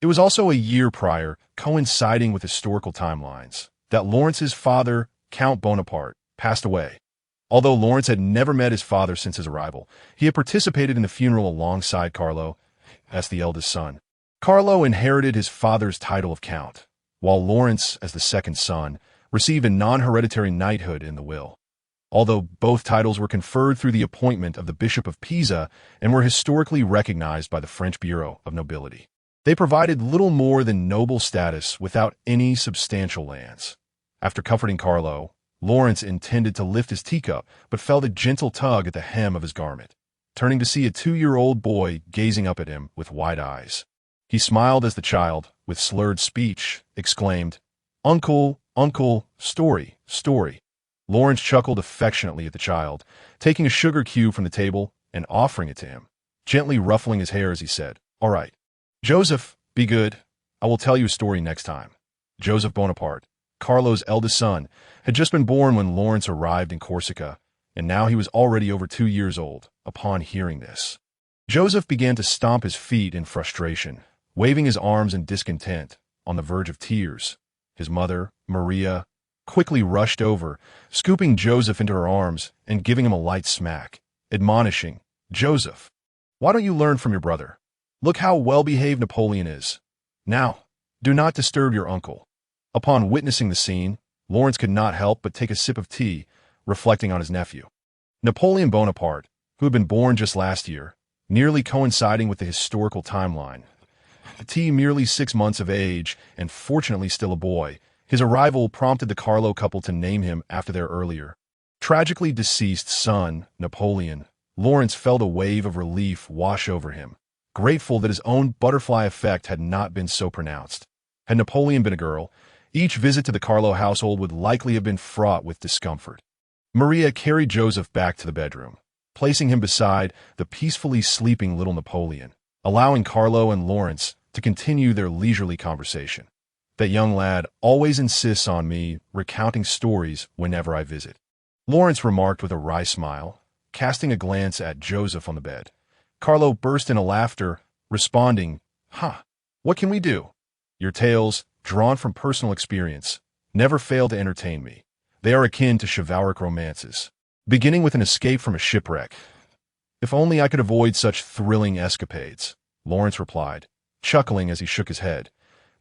It was also a year prior, coinciding with historical timelines, that Lawrence's father, Count Bonaparte, passed away. Although Lawrence had never met his father since his arrival, he had participated in the funeral alongside Carlo, as the eldest son. Carlo inherited his father's title of count, while Lawrence, as the second son, received a non-hereditary knighthood in the will. Although both titles were conferred through the appointment of the Bishop of Pisa and were historically recognized by the French Bureau of Nobility, they provided little more than noble status without any substantial lands. After comforting Carlo, Lawrence intended to lift his teacup, but felt a gentle tug at the hem of his garment, turning to see a 2-year-old boy gazing up at him with wide eyes. He smiled as the child, with slurred speech, exclaimed, "Uncle, uncle, story, story." Lawrence chuckled affectionately at the child, taking a sugar cube from the table and offering it to him, gently ruffling his hair as he said, "All right. Joseph, be good. I will tell you a story next time." Joseph Bonaparte, Carlo's eldest son, had just been born when Lawrence arrived in Corsica, and now he was already over 2 years old upon hearing this. Joseph began to stomp his feet in frustration, waving his arms in discontent, on the verge of tears. His mother, Maria, quickly rushed over, scooping Joseph into her arms and giving him a light smack, admonishing, "Joseph, why don't you learn from your brother? Look how well-behaved Napoleon is. Now, do not disturb your uncle." Upon witnessing the scene, Lawrence could not help but take a sip of tea, reflecting on his nephew. Napoleon Bonaparte, who had been born just last year, nearly coinciding with the historical timeline. T merely 6 months of age, and fortunately still a boy, his arrival prompted the Carlo couple to name him after their earlier, tragically deceased son, Napoleon. Lawrence felt a wave of relief wash over him, grateful that his own butterfly effect had not been so pronounced. Had Napoleon been a girl, each visit to the Carlo household would likely have been fraught with discomfort. Maria carried Joseph back to the bedroom, placing him beside the peacefully sleeping little Napoleon, allowing Carlo and Lawrence to continue their leisurely conversation. That young lad always insists on me recounting stories whenever I visit, Lawrence remarked with a wry smile, casting a glance at Joseph on the bed. Carlo burst into laughter, responding, What can we do? Your tales, drawn from personal experience, never fail to entertain me. They are akin to chivalric romances, beginning with an escape from a shipwreck. If only I could avoid such thrilling escapades, Lawrence replied, chuckling as he shook his head,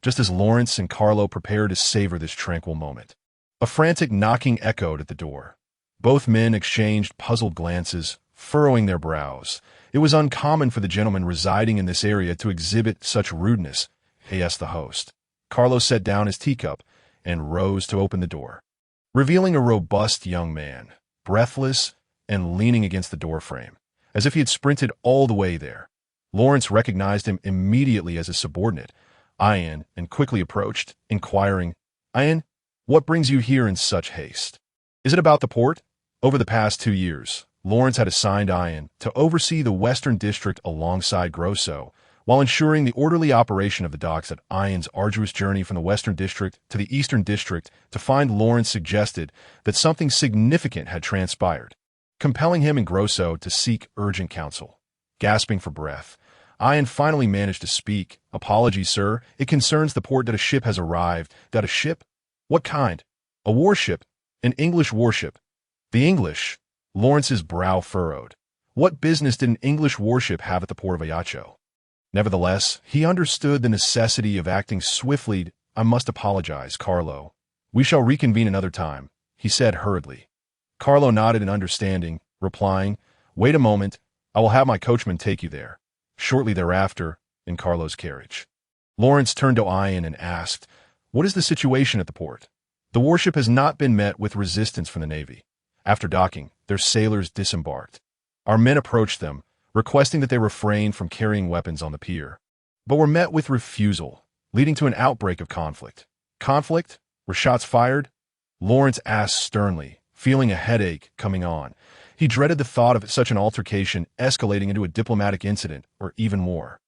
just as Lawrence and Carlo prepared to savor this tranquil moment. A frantic knocking echoed at the door. Both men exchanged puzzled glances, furrowing their brows. It was uncommon for the gentleman residing in this area to exhibit such rudeness, asked the host. Carlo set down his teacup and rose to open the door, revealing a robust young man, breathless and leaning against the doorframe, as if he had sprinted all the way there. Lawrence recognized him immediately as his subordinate, Ian, and quickly approached, inquiring, Ian, what brings you here in such haste? Is it about the port? Over the past 2 years, Lawrence had assigned Ian to oversee the Western District alongside Grosso, while ensuring the orderly operation of the docks. At Ian's arduous journey from the Western District to the Eastern District to find Lawrence suggested that something significant had transpired, compelling him and Grosso to seek urgent counsel. Gasping for breath, Ian finally managed to speak. Apologies, sir. It concerns the port that a ship has arrived. That a ship? What kind? A warship. An English warship. The English? Lawrence's brow furrowed. What business did an English warship have at the port of Ajaccio? Nevertheless, he understood the necessity of acting swiftly. I must apologize, Carlo. We shall reconvene another time, he said hurriedly. Carlo nodded in understanding, replying, Wait a moment. I will have my coachman take you there. Shortly thereafter, in Carlo's carriage, Lawrence turned to Ian and asked, What is the situation at the port? The warship has not been met with resistance from the Navy. After docking, their sailors disembarked. Our men approached them, requesting that they refrain from carrying weapons on the pier, but were met with refusal, leading to an outbreak of conflict. Conflict? Were shots fired? Lawrence asked sternly, feeling a headache coming on. He dreaded the thought of such an altercation escalating into a diplomatic incident or even more.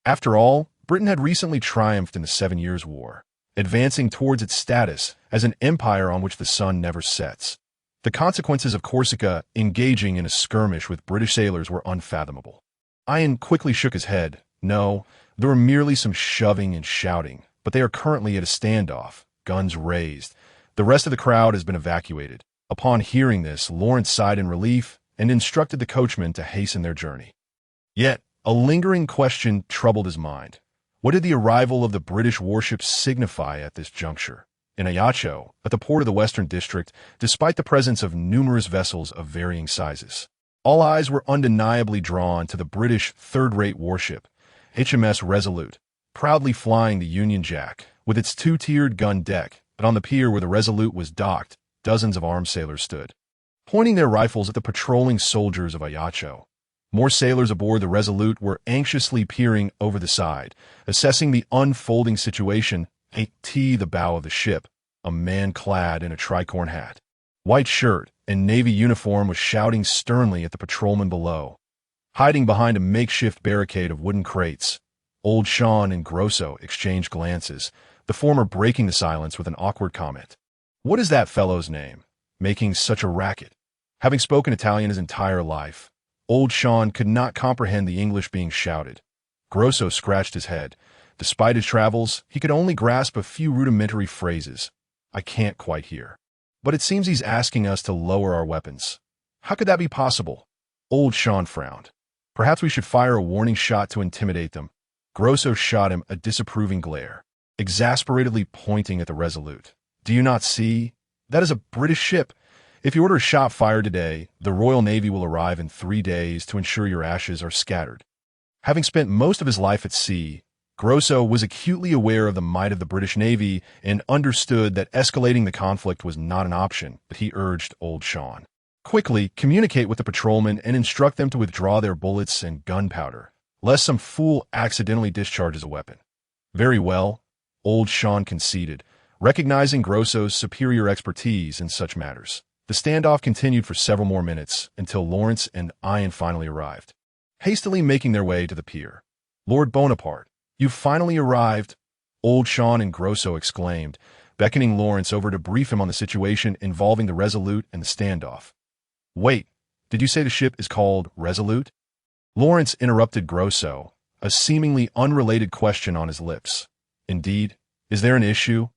After all, Britain had recently triumphed in the 7 Years' War, advancing towards its status as an empire on which the sun never sets. The consequences of Corsica engaging in a skirmish with British sailors were unfathomable. Ian quickly shook his head. No, there were merely some shoving and shouting, but they are currently at a standoff, guns raised. The rest of the crowd has been evacuated. Upon hearing this, Lawrence sighed in relief and instructed the coachman to hasten their journey. Yet, a lingering question troubled his mind. What did the arrival of the British warship signify at this juncture? In Ajaccio, at the port of the Western District, despite the presence of numerous vessels of varying sizes, all eyes were undeniably drawn to the British third-rate warship, HMS Resolute, proudly flying the Union Jack, with its 2-tiered gun deck. But on the pier where the Resolute was docked, dozens of armed sailors stood, pointing their rifles at the patrolling soldiers of Ajaccio. More sailors aboard the Resolute were anxiously peering over the side, assessing the unfolding situation. At the bow of the ship, a man clad in a tricorn hat, white shirt, and navy uniform was shouting sternly at the patrolmen below. Hiding behind a makeshift barricade of wooden crates, Old Sean and Grosso exchanged glances, the former breaking the silence with an awkward comment. What is that fellow's name, making such a racket? Having spoken Italian his entire life, Old Sean could not comprehend the English being shouted. Grosso scratched his head. Despite his travels, he could only grasp a few rudimentary phrases. I can't quite hear. But it seems he's asking us to lower our weapons. How could that be possible? Old Sean frowned. Perhaps we should fire a warning shot to intimidate them. Grosso shot him a disapproving glare, exasperatedly pointing at the Resolute. Do you not see? That is a British ship. If you order a shot fired today, the Royal Navy will arrive in 3 days to ensure your ashes are scattered. Having spent most of his life at sea, Grosso was acutely aware of the might of the British Navy and understood that escalating the conflict was not an option, but he urged Old Sean. Quickly communicate with the patrolmen and instruct them to withdraw their bullets and gunpowder, lest some fool accidentally discharges a weapon. Very well, Old Sean conceded, recognizing Grosso's superior expertise in such matters. The standoff continued for several more minutes until Lawrence and Ian finally arrived. Hastily making their way to the pier. "Lord Bonaparte, you've finally arrived," Old Sean and Grosso exclaimed, beckoning Lawrence over to brief him on the situation involving the Resolute and the standoff. "Wait, did you say the ship is called Resolute?" Lawrence interrupted Grosso, a seemingly unrelated question on his lips. "Indeed? Is there an issue?"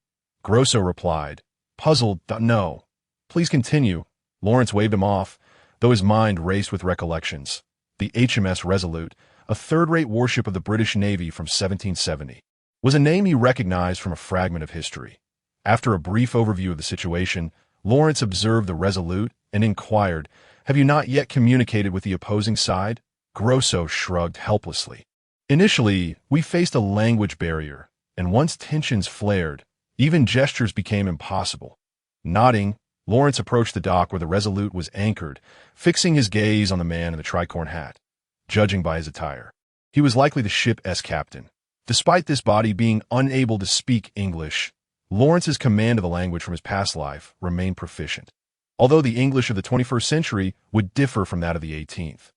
Grosso replied, puzzled. "No. Please continue." Lawrence waved him off, though his mind raced with recollections. The HMS Resolute, a third-rate warship of the British Navy from 1770, was a name he recognized from a fragment of history. After a brief overview of the situation, Lawrence observed the Resolute and inquired, "Have you not yet communicated with the opposing side?" Grosso shrugged helplessly. "Initially, we faced a language barrier, and once tensions flared, even gestures became impossible." Nodding, Lawrence approached the dock where the Resolute was anchored, fixing his gaze on the man in the tricorn hat. Judging by his attire, he was likely the ship's captain. Despite this body being unable to speak English, Lawrence's command of the language from his past life remained proficient, although the English of the 21st century would differ from that of the 18th.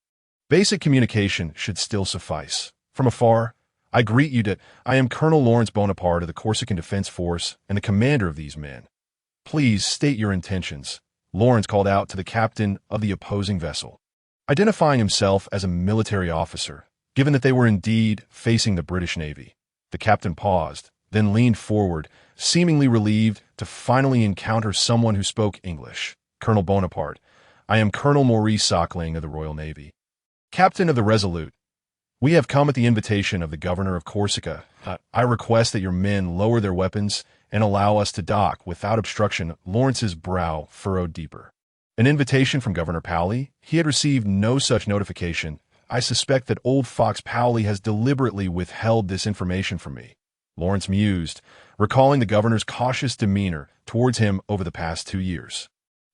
Basic communication should still suffice. "From afar, I greet you that I am Colonel Lawrence Bonaparte of the Corsican Defense Force and the commander of these men. Please state your intentions," Lawrence called out to the captain of the opposing vessel. Identifying himself as a military officer, given that they were indeed facing the British Navy, the captain paused, then leaned forward, seemingly relieved to finally encounter someone who spoke English. "Colonel Bonaparte, I am Colonel Maurice Sockling of the Royal Navy, captain of the Resolute. We have come at the invitation of the governor of Corsica. I request that your men lower their weapons and allow us to dock without obstruction." Lawrence's brow furrowed deeper. An invitation from Governor Powley? He had received no such notification. "I suspect that old Fox Powley has deliberately withheld this information from me," Lawrence mused, recalling the governor's cautious demeanor towards him over the past 2 years.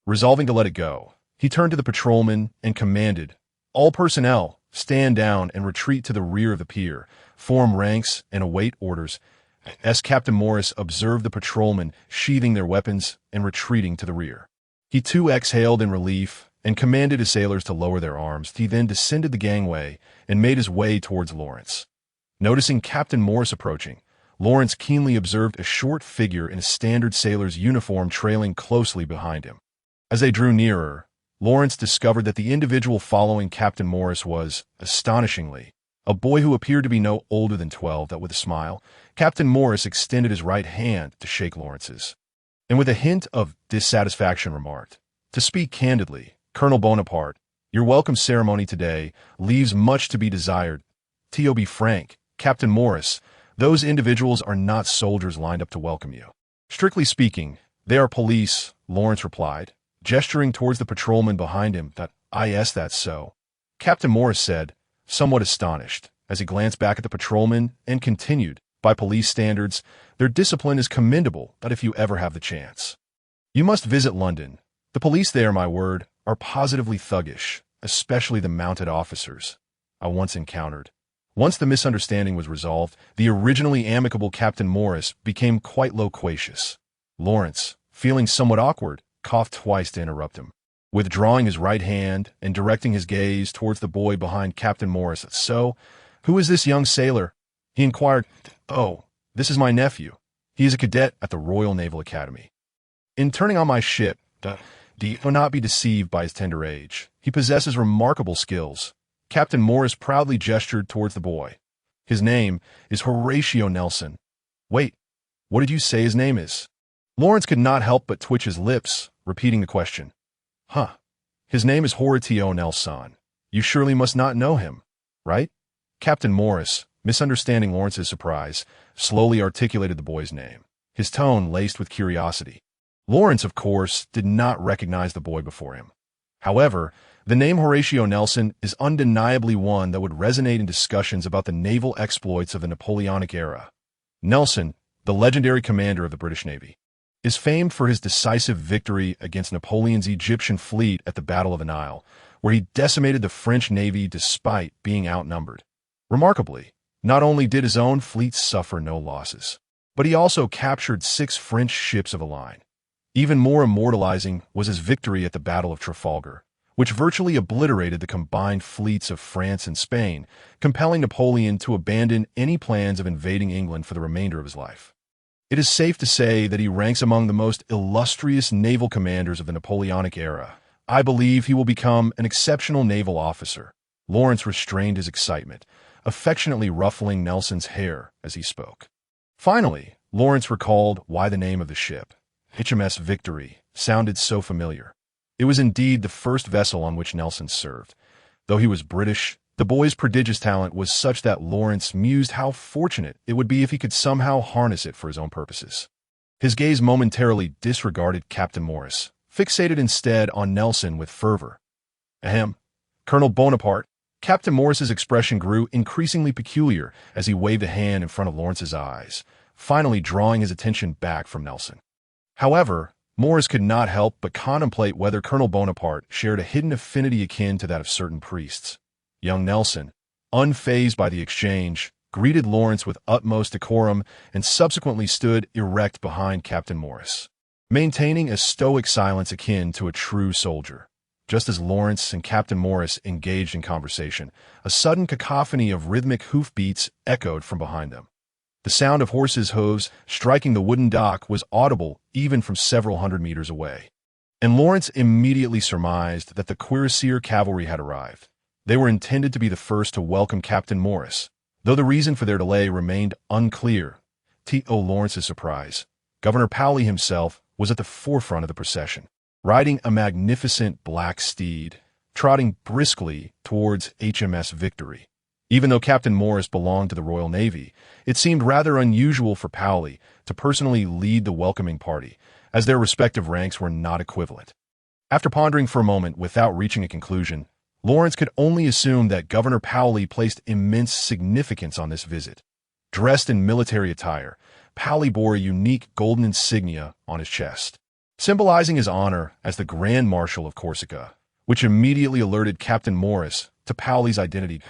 Resolving to let it go, he turned to the patrolman and commanded, "All personnel, stand down and retreat to the rear of the pier. Form ranks and await orders." As Captain Morris observed the patrolmen sheathing their weapons and retreating to the rear, he too exhaled in relief and commanded his sailors to lower their arms. He then descended the gangway and made his way towards Lawrence. Noticing Captain Morris approaching, Lawrence keenly observed a short figure in a standard sailor's uniform trailing closely behind him. As they drew nearer, Lawrence discovered that the individual following Captain Morris was, astonishingly, a boy who appeared to be no older than 12. That with a smile, Captain Morris extended his right hand to shake Lawrence's, and with a hint of dissatisfaction remarked, "To speak candidly, Colonel Bonaparte, your welcome ceremony today leaves much to be desired. To be frank, Captain Morris, those individuals are not soldiers lined up to welcome you. Strictly speaking, they are police," Lawrence replied, gesturing towards the patrolman behind him. "Yes, that's so," Captain Morris said, somewhat astonished, as he glanced back at the patrolman and continued, "By police standards, their discipline is commendable, but if you ever have the chance, you must visit London. The police there, my word, are positively thuggish, especially the mounted officers I once encountered." Once the misunderstanding was resolved, the originally amicable Captain Morris became quite loquacious. Lawrence, feeling somewhat awkward, coughed twice to interrupt him. Withdrawing his right hand and directing his gaze towards the boy behind Captain Morris. "So, who is this young sailor?" he inquired. "Oh, this is my nephew. He is a cadet at the Royal Naval Academy. In turning on my ship, do not be deceived by his tender age. He possesses remarkable skills." Captain Morris proudly gestured towards the boy. "His name is Horatio Nelson." "Wait, what did you say his name is?" Lawrence could not help but twitch his lips, repeating the question. His name is Horatio Nelson. You surely must not know him, right?" Captain Morris, misunderstanding Lawrence's surprise, slowly articulated the boy's name, his tone laced with curiosity. Lawrence, of course, did not recognize the boy before him. However, the name Horatio Nelson is undeniably one that would resonate in discussions about the naval exploits of the Napoleonic era. Nelson, the legendary commander of the British Navy, is famed for his decisive victory against Napoleon's Egyptian fleet at the Battle of the Nile, where he decimated the French navy despite being outnumbered. Remarkably, not only did his own fleet suffer no losses, but he also captured 6 French ships of the line. Even more immortalizing was his victory at the Battle of Trafalgar, which virtually obliterated the combined fleets of France and Spain, compelling Napoleon to abandon any plans of invading England for the remainder of his life. It is safe to say that he ranks among the most illustrious naval commanders of the Napoleonic era. I believe he will become an exceptional naval officer. Lawrence restrained his excitement, affectionately ruffling Nelson's hair as he spoke. Finally, Lawrence recalled why the name of the ship, HMS Victory, sounded so familiar. It was indeed the first vessel on which Nelson served. Though he was British, the boy's prodigious talent was such that Lawrence mused how fortunate it would be if he could somehow harness it for his own purposes. His gaze momentarily disregarded Captain Morris, fixated instead on Nelson with fervor. Ahem. Colonel Bonaparte. Captain Morris's expression grew increasingly peculiar as he waved a hand in front of Lawrence's eyes, finally drawing his attention back from Nelson. However, Morris could not help but contemplate whether Colonel Bonaparte shared a hidden affinity akin to that of certain priests. Young Nelson, unfazed by the exchange, greeted Lawrence with utmost decorum and subsequently stood erect behind Captain Morris, maintaining a stoic silence akin to a true soldier. Just as Lawrence and Captain Morris engaged in conversation, a sudden cacophony of rhythmic hoofbeats echoed from behind them. The sound of horses' hooves striking the wooden dock was audible even from several hundred meters away. And Lawrence immediately surmised that the cuirassier cavalry had arrived. They were intended to be the first to welcome Captain Morris, though the reason for their delay remained unclear. To Lawrence's surprise, Governor Papacy himself was at the forefront of the procession, riding a magnificent black steed, trotting briskly towards HMS Victory. Even though Captain Morris belonged to the Royal Navy, it seemed rather unusual for Papacy to personally lead the welcoming party, as their respective ranks were not equivalent. After pondering for a moment without reaching a conclusion, Lawrence could only assume that Governor Papacy placed immense significance on this visit. Dressed in military attire, Papacy bore a unique golden insignia on his chest, symbolizing his honor as the Grand Marshal of Corsica, which immediately alerted Captain Morris to Papacy's identity.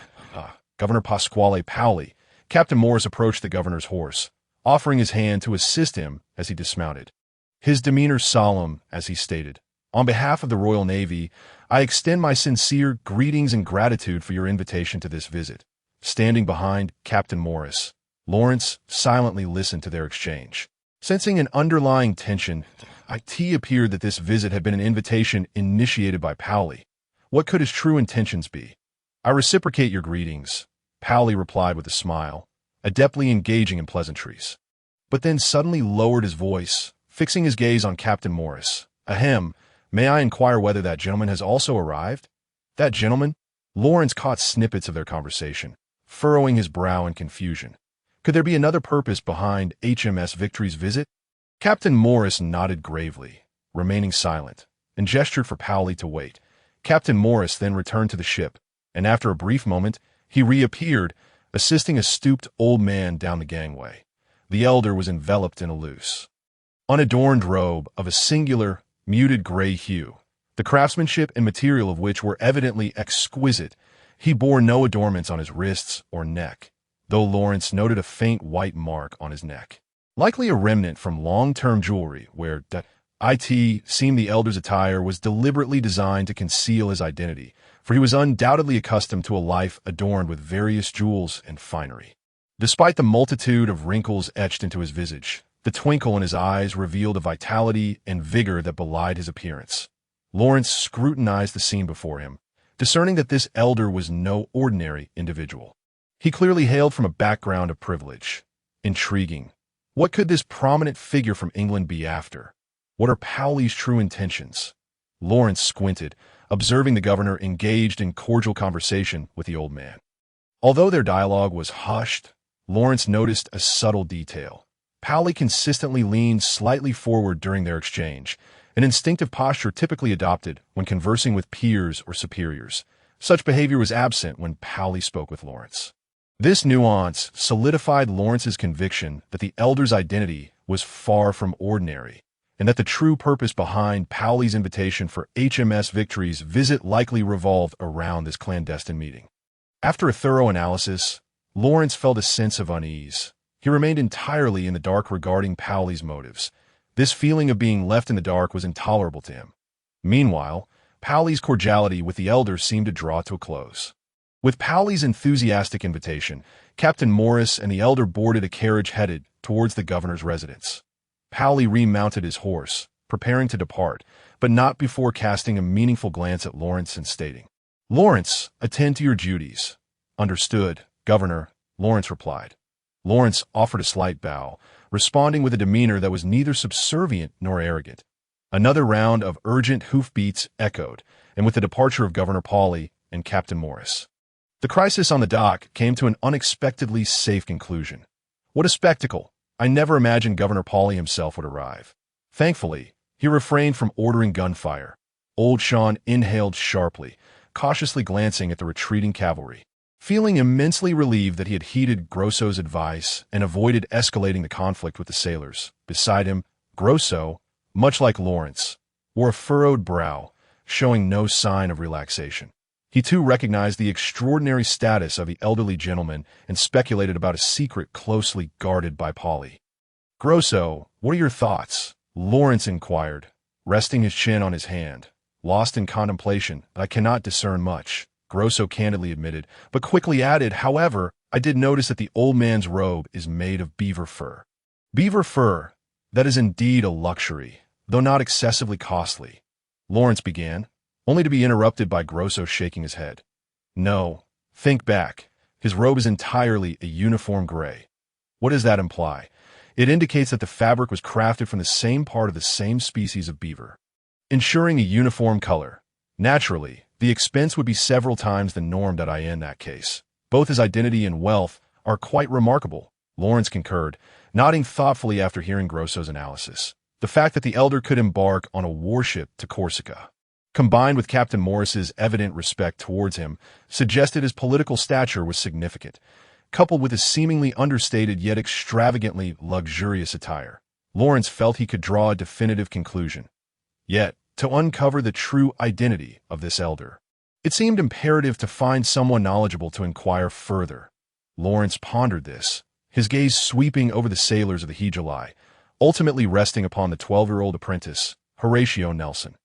Governor Pasquale Papacy. Captain Morris approached the governor's horse, offering his hand to assist him as he dismounted. His demeanor solemn as he stated, "On behalf of the Royal Navy, I extend my sincere greetings and gratitude for your invitation to this visit." Standing behind Captain Morris, Lawrence silently listened to their exchange. Sensing an underlying tension, it appeared that this visit had been an invitation initiated by Papacy. What could his true intentions be? "I reciprocate your greetings," Papacy replied with a smile, adeptly engaging in pleasantries. But then suddenly lowered his voice, fixing his gaze on Captain Morris. "Ahem, may I inquire whether that gentleman has also arrived?" "That gentleman?" Lawrence caught snippets of their conversation, furrowing his brow in confusion. Could there be another purpose behind HMS Victory's visit? Captain Morris nodded gravely, remaining silent, and gestured for Papacy to wait. Captain Morris then returned to the ship, and after a brief moment, he reappeared, assisting a stooped old man down the gangway. The elder was enveloped in a loose, unadorned robe of a singular, muted gray hue, the craftsmanship and material of which were evidently exquisite. He bore no adornments on his wrists or neck, though Lawrence noted a faint white mark on his neck, likely a remnant from long-term jewelry where it seemed the elder's attire was deliberately designed to conceal his identity, for he was undoubtedly accustomed to a life adorned with various jewels and finery. Despite the multitude of wrinkles etched into his visage, the twinkle in his eyes revealed a vitality and vigor that belied his appearance. Lawrence scrutinized the scene before him, discerning that this elder was no ordinary individual. He clearly hailed from a background of privilege. Intriguing. What could this prominent figure from England be after? What are Papacy's true intentions? Lawrence squinted, observing the governor engaged in cordial conversation with the old man. Although their dialogue was hushed, Lawrence noticed a subtle detail. Paoli consistently leaned slightly forward during their exchange, an instinctive posture typically adopted when conversing with peers or superiors. Such behavior was absent when Paoli spoke with Lawrence. This nuance solidified Lawrence's conviction that the elder's identity was far from ordinary, and that the true purpose behind Paoli's invitation for HMS Victory's visit likely revolved around this clandestine meeting. After a thorough analysis, Lawrence felt a sense of unease. He remained entirely in the dark regarding Paoli's motives. This feeling of being left in the dark was intolerable to him. Meanwhile, Paoli's cordiality with the elder seemed to draw to a close. With Paoli's enthusiastic invitation, Captain Morris and the elder boarded a carriage headed towards the governor's residence. Paoli remounted his horse, preparing to depart, but not before casting a meaningful glance at Lawrence and stating, "Lawrence, attend to your duties." "Understood, Governor," Lawrence replied. Lawrence offered a slight bow, responding with a demeanor that was neither subservient nor arrogant. Another round of urgent hoofbeats echoed, and with the departure of Governor Paoli and Captain Morris, the crisis on the dock came to an unexpectedly safe conclusion. What a spectacle! I never imagined Governor Paoli himself would arrive. Thankfully, he refrained from ordering gunfire. Old Sean inhaled sharply, cautiously glancing at the retreating cavalry. Feeling immensely relieved that he had heeded Grosso's advice and avoided escalating the conflict with the sailors, beside him, Grosso, much like Lawrence, wore a furrowed brow, showing no sign of relaxation. He too recognized the extraordinary status of the elderly gentleman and speculated about a secret closely guarded by Paoli. "Grosso, what are your thoughts?" Lawrence inquired, resting his chin on his hand. "Lost in contemplation, I cannot discern much," Grosso candidly admitted, but quickly added, "However, I did notice that the old man's robe is made of beaver fur." "Beaver fur? That is indeed a luxury, though not excessively costly," Lawrence began, only to be interrupted by Grosso shaking his head. "No, think back. His robe is entirely a uniform gray. What does that imply? It indicates that the fabric was crafted from the same part of the same species of beaver, ensuring a uniform color. Naturally, the expense would be several times the norm in that case. Both his identity and wealth are quite remarkable," Lawrence concurred, nodding thoughtfully after hearing Grosso's analysis. The fact that the elder could embark on a warship to Corsica, combined with Captain Morris's evident respect towards him, suggested his political stature was significant. Coupled with his seemingly understated yet extravagantly luxurious attire, Lawrence felt he could draw a definitive conclusion. Yet, to uncover the true identity of this elder, it seemed imperative to find someone knowledgeable to inquire further. Lawrence pondered this, his gaze sweeping over the sailors of the Higilai, ultimately resting upon the 12-year-old apprentice, Horatio Nelson.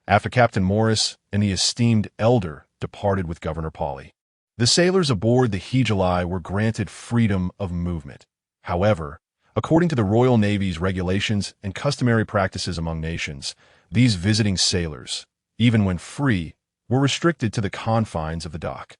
After Captain Morris and the esteemed elder departed with Governor Paoli, the sailors aboard the Higilai were granted freedom of movement. However, according to the Royal Navy's regulations and customary practices among nations, these visiting sailors, even when free, were restricted to the confines of the dock.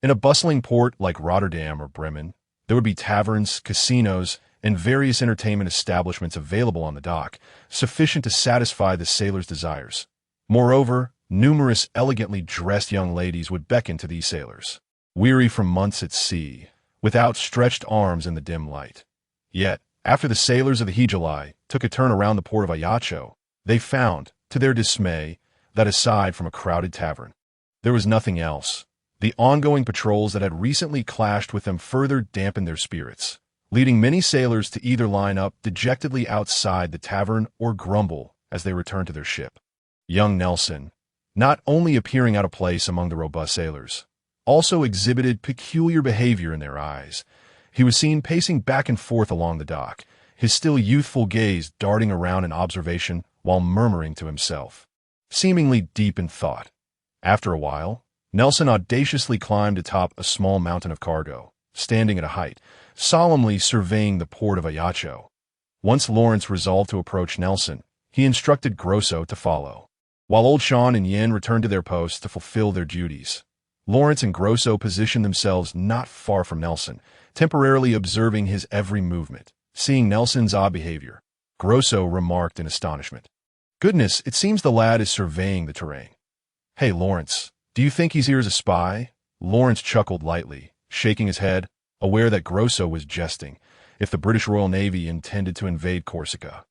In a bustling port like Rotterdam or Bremen, there would be taverns, casinos, and various entertainment establishments available on the dock, sufficient to satisfy the sailors' desires. Moreover, numerous elegantly dressed young ladies would beckon to these sailors, weary from months at sea, with outstretched arms in the dim light. Yet, after the sailors of the Higilai took a turn around the port of Ajaccio, they found, to their dismay, that aside from a crowded tavern, there was nothing else. The ongoing patrols that had recently clashed with them further dampened their spirits, leading many sailors to either line up dejectedly outside the tavern or grumble as they returned to their ship. Young Nelson, not only appearing out of place among the robust sailors, also exhibited peculiar behavior in their eyes. He was seen pacing back and forth along the dock, his still youthful gaze darting around in observation while murmuring to himself, seemingly deep in thought. After a while, Nelson audaciously climbed atop a small mountain of cargo, standing at a height, solemnly surveying the port of Ajaccio. Once Lawrence resolved to approach Nelson, he instructed Grosso to follow, while Old Sean and Yin returned to their posts to fulfill their duties. Lawrence and Grosso positioned themselves not far from Nelson, temporarily observing his every movement. Seeing Nelson's odd behavior, Grosso remarked in astonishment, "Goodness, it seems the lad is surveying the terrain." "Hey, Lawrence, do you think he's here as a spy?" Lawrence chuckled lightly, shaking his head, aware that Grosso was jesting, if the British Royal Navy intended to invade Corsica.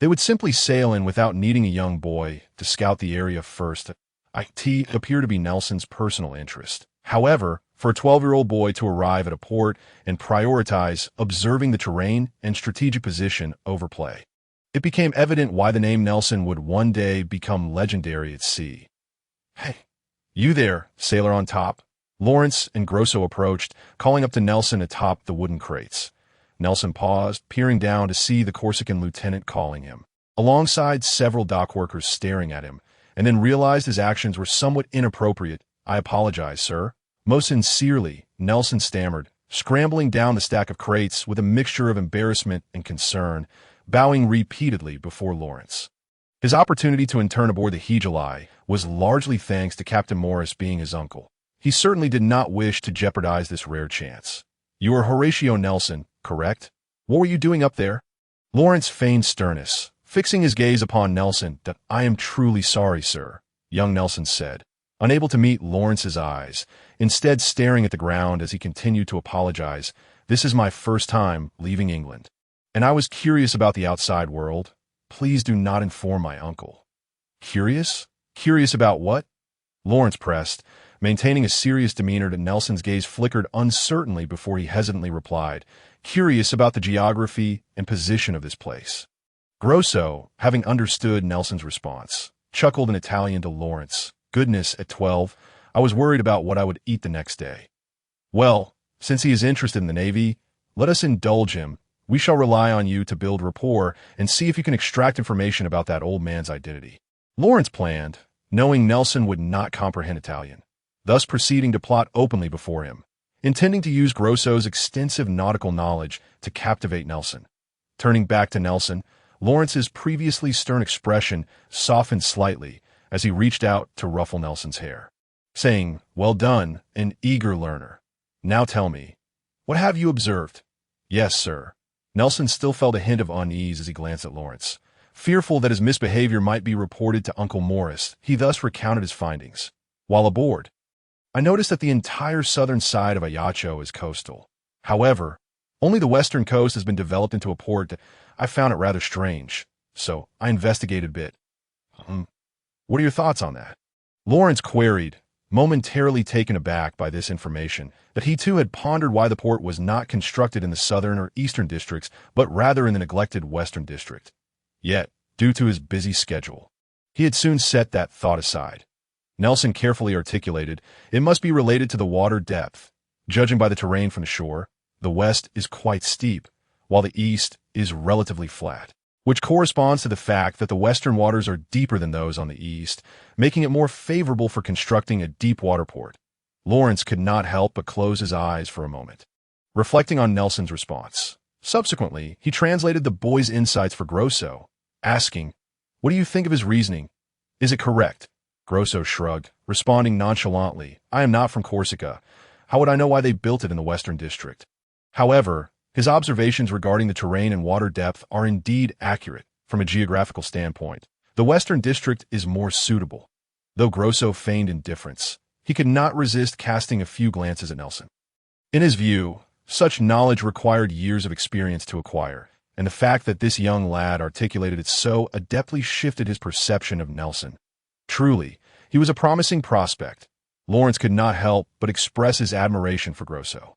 They would simply sail in without needing a young boy to scout the area first. It appeared to be Nelson's personal interest. However, for a 12-year-old boy to arrive at a port and prioritize observing the terrain and strategic position over play, it became evident why the name Nelson would one day become legendary at sea. "Hey, you there, sailor on top." Lawrence and Grosso approached, calling up to Nelson atop the wooden crates. Nelson paused, peering down to see the Corsican lieutenant calling him, alongside several dockworkers staring at him, and then realized his actions were somewhat inappropriate. "I apologize, sir." Most sincerely, Nelson stammered, scrambling down the stack of crates with a mixture of embarrassment and concern, bowing repeatedly before Lawrence. His opportunity to intern aboard the Hejuli was largely thanks to Captain Morris being his uncle. He certainly did not wish to jeopardize this rare chance. "You are Horatio Nelson, correct? What were you doing up there?" Lawrence feigned sternness, fixing his gaze upon Nelson. "I am truly sorry, sir," young Nelson said, unable to meet Lawrence's eyes, instead staring at the ground as he continued to apologize. "This is my first time leaving England, and I was curious about the outside world. Please do not inform my uncle." "Curious? Curious about what?" Lawrence pressed, maintaining a serious demeanor. Nelson's gaze flickered uncertainly before he hesitantly replied, "Curious about the geography and position of this place." Grosso, having understood Nelson's response, chuckled in Italian to Lawrence. "Goodness, at 12, I was worried about what I would eat the next day." "Well, since he is interested in the Navy, let us indulge him. We shall rely on you to build rapport and see if you can extract information about that old man's identity." Lawrence planned, knowing Nelson would not comprehend Italian, thus proceeding to plot openly before him, intending to use Grosso's extensive nautical knowledge to captivate Nelson. Turning back to Nelson, Lawrence's previously stern expression softened slightly as he reached out to ruffle Nelson's hair, saying, "Well done, an eager learner. Now tell me, what have you observed?" "Yes, sir." Nelson still felt a hint of unease as he glanced at Lawrence. Fearful that his misbehavior might be reported to Uncle Morris, he thus recounted his findings. "While aboard, I noticed that the entire southern side of Ajaccio is coastal. However, only the western coast has been developed into a port. I found it rather strange, so I investigated a bit." What are your thoughts on that?" Lawrence queried, momentarily taken aback by this information, that he too had pondered why the port was not constructed in the southern or eastern districts, but rather in the neglected western district. Yet, due to his busy schedule, he had soon set that thought aside. Nelson carefully articulated, "It must be related to the water depth. Judging by the terrain from the shore, the west is quite steep, while the east is relatively flat, which corresponds to the fact that the western waters are deeper than those on the east, making it more favorable for constructing a deep water port." Lawrence could not help but close his eyes for a moment, reflecting on Nelson's response. Subsequently, he translated the boy's insights for Grosso, asking, "What do you think of his reasoning? Is it correct?" Grosso shrugged, responding nonchalantly, "I am not from Corsica. How would I know why they built it in the western district?" However, his observations regarding the terrain and water depth are indeed accurate from a geographical standpoint. The western district is more suitable. Though Grosso feigned indifference, he could not resist casting a few glances at Nelson. In his view, such knowledge required years of experience to acquire, and the fact that this young lad articulated it so adeptly shifted his perception of Nelson. Truly, he was a promising prospect. Lawrence could not help but express his admiration for Grosso.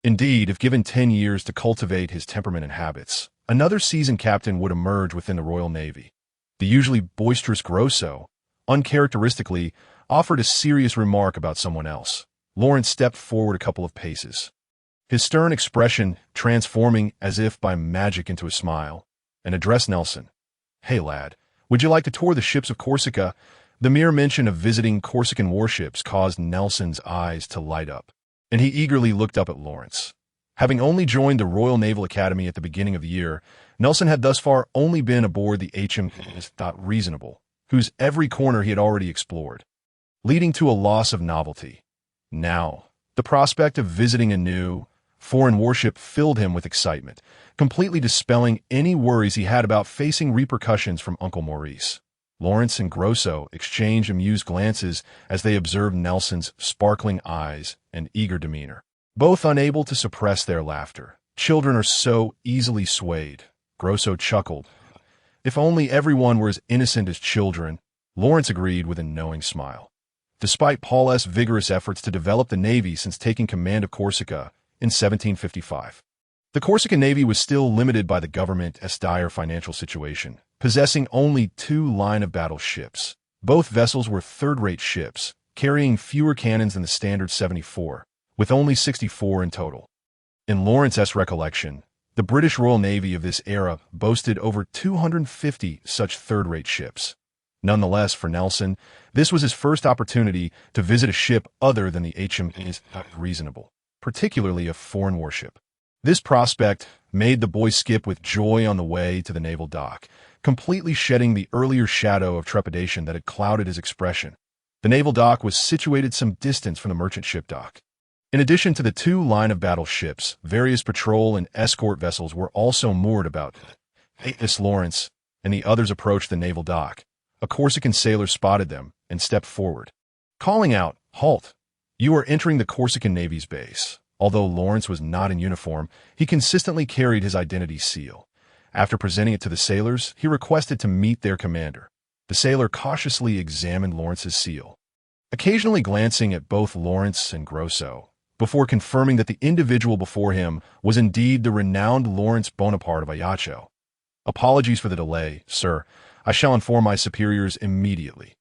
Indeed, if given 10 years to cultivate his temperament and habits, another seasoned captain would emerge within the Royal Navy. The usually boisterous Grosso, uncharacteristically, offered a serious remark about someone else. Lawrence stepped forward a couple of paces, his stern expression transforming as if by magic into a smile, and addressed Nelson. "Hey lad, would you like to tour the ships of Corsica?" The mere mention of visiting Corsican warships caused Nelson's eyes to light up, and he eagerly looked up at Lawrence. Having only joined the Royal Naval Academy at the beginning of the year, Nelson had thus far only been aboard the HMS Reasonable, whose every corner he had already explored, leading to a loss of novelty. Now, the prospect of visiting a new, foreign warship filled him with excitement, completely dispelling any worries he had about facing repercussions from Uncle Maurice. Lawrence and Grosso exchanged amused glances as they observed Nelson's sparkling eyes and eager demeanor, both unable to suppress their laughter. Children are so easily swayed. Grosso chuckled. If only everyone were as innocent as children, Lawrence agreed with a knowing smile. Despite Paul's vigorous efforts to develop the Navy since taking command of Corsica in 1755, the Corsican Navy was still limited by the government's dire financial situation, possessing only 2 line-of-battle ships. Both vessels were third-rate ships, carrying fewer cannons than the standard 74, with only 64 in total. In Lawrence's recollection, the British Royal Navy of this era boasted over 250 such third-rate ships. Nonetheless, for Nelson, this was his first opportunity to visit a ship other than the HMS Reasonable, particularly a foreign warship. This prospect made the boy skip with joy on the way to the naval dock, completely shedding the earlier shadow of trepidation that had clouded his expression. The naval dock was situated some distance from the merchant ship dock. In addition to the 2 line-of-battle ships, various patrol and escort vessels were also moored about. As Lawrence and the others approached the naval dock, a Corsican sailor spotted them and stepped forward, calling out, "Halt! You are entering the Corsican Navy's base." Although Lawrence was not in uniform, he consistently carried his identity seal. After presenting it to the sailors, he requested to meet their commander. The sailor cautiously examined Lawrence's seal, occasionally glancing at both Lawrence and Grosso, before confirming that the individual before him was indeed the renowned Lawrence Bonaparte of Ajaccio. "Apologies for the delay, sir. I shall inform my superiors immediately."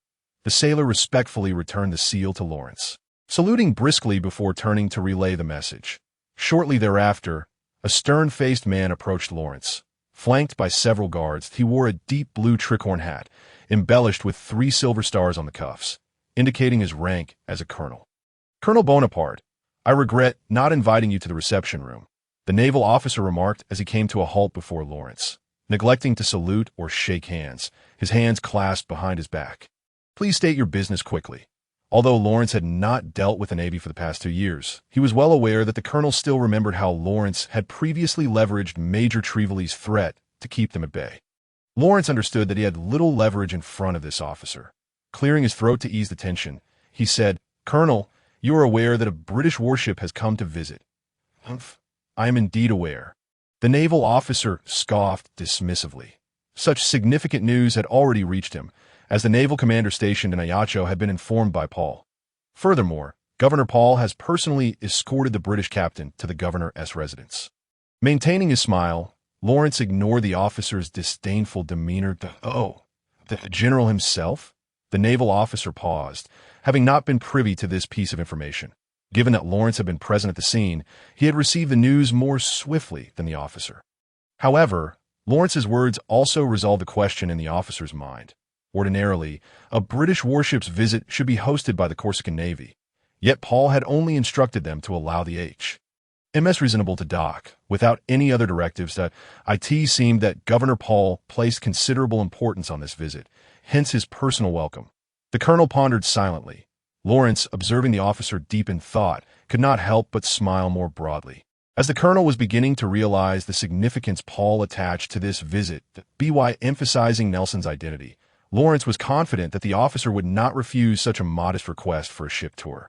The sailor respectfully returned the seal to Lawrence, saluting briskly before turning to relay the message. Shortly thereafter, a stern-faced man approached Lawrence. Flanked by several guards, he wore a deep blue tricorn hat, embellished with 3 silver stars on the cuffs, indicating his rank as a colonel. "Colonel Bonaparte, I regret not inviting you to the reception room," the naval officer remarked as he came to a halt before Lawrence, neglecting to salute or shake hands, his hands clasped behind his back. "Please state your business quickly." Although Lawrence had not dealt with the Navy for the past 2 years, he was well aware that the colonel still remembered how Lawrence had previously leveraged Major Trevely's threat to keep them at bay. Lawrence understood that he had little leverage in front of this officer. Clearing his throat to ease the tension, he said, "Colonel, you are aware that a British warship has come to visit." "Humph, I am indeed aware." The naval officer scoffed dismissively. Such significant news had already reached him, as the naval commander stationed in Ajaccio had been informed by Paul. Furthermore, Governor Paul has personally escorted the British captain to the governor's residence. Maintaining his smile, Lawrence ignored the officer's disdainful demeanor. "Oh, the general himself?" The naval officer paused, having not been privy to this piece of information. Given that Lawrence had been present at the scene, he had received the news more swiftly than the officer. However, Lawrence's words also resolved the question in the officer's mind. Ordinarily, a British warship's visit should be hosted by the Corsican Navy, yet Paul had only instructed them to allow the HMS Reasonable to dock, without any other directives. That it seemed that Governor Paul placed considerable importance on this visit, hence his personal welcome. The colonel pondered silently. Lawrence, observing the officer deep in thought, could not help but smile more broadly. As the colonel was beginning to realize the significance Paul attached to this visit, by emphasizing Nelson's identity, Lawrence was confident that the officer would not refuse such a modest request for a ship tour.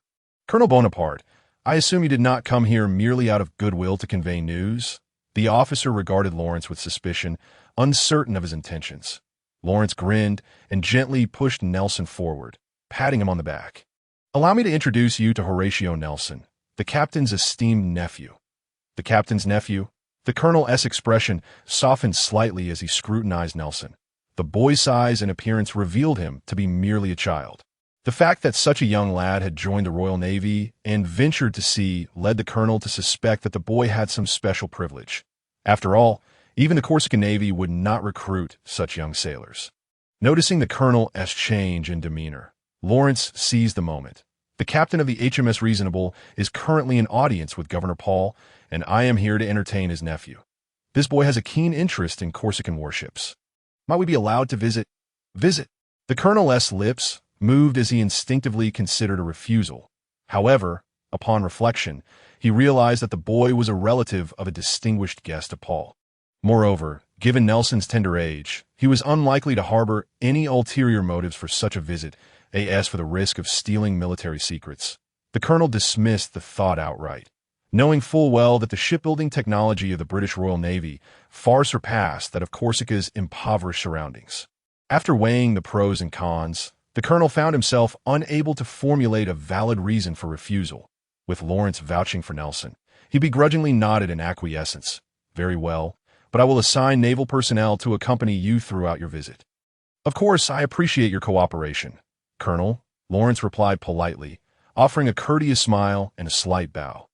"Colonel Bonaparte, I assume you did not come here merely out of goodwill to convey news?" The officer regarded Lawrence with suspicion, uncertain of his intentions. Lawrence grinned and gently pushed Nelson forward, patting him on the back. "Allow me to introduce you to Horatio Nelson, the captain's esteemed nephew." "The captain's nephew?" The colonel's expression softened slightly as he scrutinized Nelson. The boy's size and appearance revealed him to be merely a child. The fact that such a young lad had joined the Royal Navy and ventured to sea led the colonel to suspect that the boy had some special privilege. After all, even the Corsican Navy would not recruit such young sailors. Noticing the colonel's change in demeanor, Lawrence seized the moment. "The captain of the HMS Reasonable is currently in audience with Governor Paul, and I am here to entertain his nephew. This boy has a keen interest in Corsican warships. Might we be allowed to visit? The colonel's lips moved as he instinctively considered a refusal. However, upon reflection, he realized that the boy was a relative of a distinguished guest of Paul. Moreover, given Nelson's tender age, he was unlikely to harbor any ulterior motives for such a visit, as for the risk of stealing military secrets. The colonel dismissed the thought outright. knowing full well that the shipbuilding technology of the British Royal Navy far surpassed that of Corsica's impoverished surroundings. After weighing the pros and cons, the colonel found himself unable to formulate a valid reason for refusal. With Lawrence vouching for Nelson, he begrudgingly nodded in acquiescence. "Very well, but I will assign naval personnel to accompany you throughout your visit." "Of course, I appreciate your cooperation, Colonel," Lawrence replied politely, offering a courteous smile and a slight bow.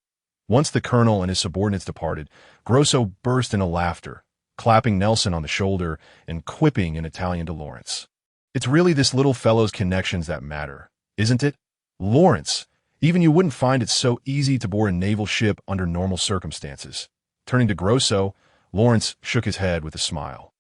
Once the colonel and his subordinates departed, Grosso burst into laughter, clapping Nelson on the shoulder and quipping in Italian to Lawrence. "It's really this little fellow's connections that matter, isn't it? Lawrence, even you wouldn't find it so easy to board a naval ship under normal circumstances." Turning to Grosso, Lawrence shook his head with a smile.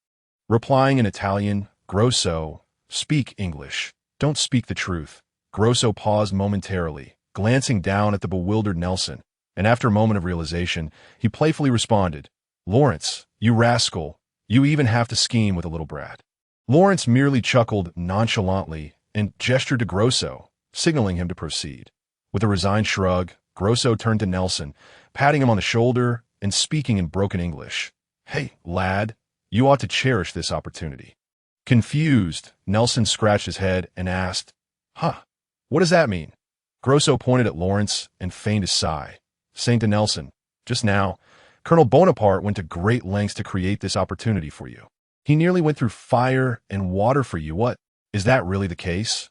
Replying in Italian, "Grosso, speak English. Don't speak the truth." Grosso paused momentarily, glancing down at the bewildered Nelson, and after a moment of realization, he playfully responded, "Lawrence, you rascal, you even have to scheme with a little brat." Lawrence merely chuckled nonchalantly and gestured to Grosso, signaling him to proceed. With a resigned shrug, Grosso turned to Nelson, patting him on the shoulder and speaking in broken English. "Hey, lad, you ought to cherish this opportunity." Confused, Nelson scratched his head and asked, "Huh, what does that mean?" Grosso pointed at Lawrence and feigned a sigh, saying to Nelson, "Just now, Colonel Bonaparte went to great lengths to create this opportunity for you. He nearly went through fire and water for you. What? Is that really the case?"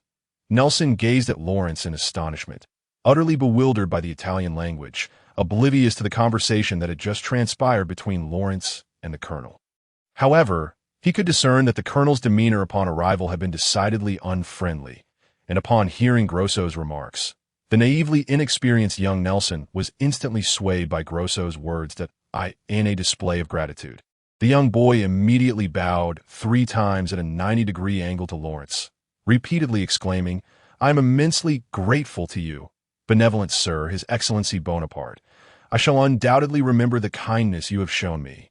Nelson gazed at Lawrence in astonishment, utterly bewildered by the Italian language, oblivious to the conversation that had just transpired between Lawrence and the colonel. However, he could discern that the colonel's demeanor upon arrival had been decidedly unfriendly, and upon hearing Grosso's remarks, the naively inexperienced young Nelson was instantly swayed by Grosso's words in a display of gratitude. The young boy immediately bowed 3 times at a 90-degree angle to Lawrence, repeatedly exclaiming, "I am immensely grateful to you, benevolent sir, His Excellency Bonaparte. I shall undoubtedly remember the kindness you have shown me."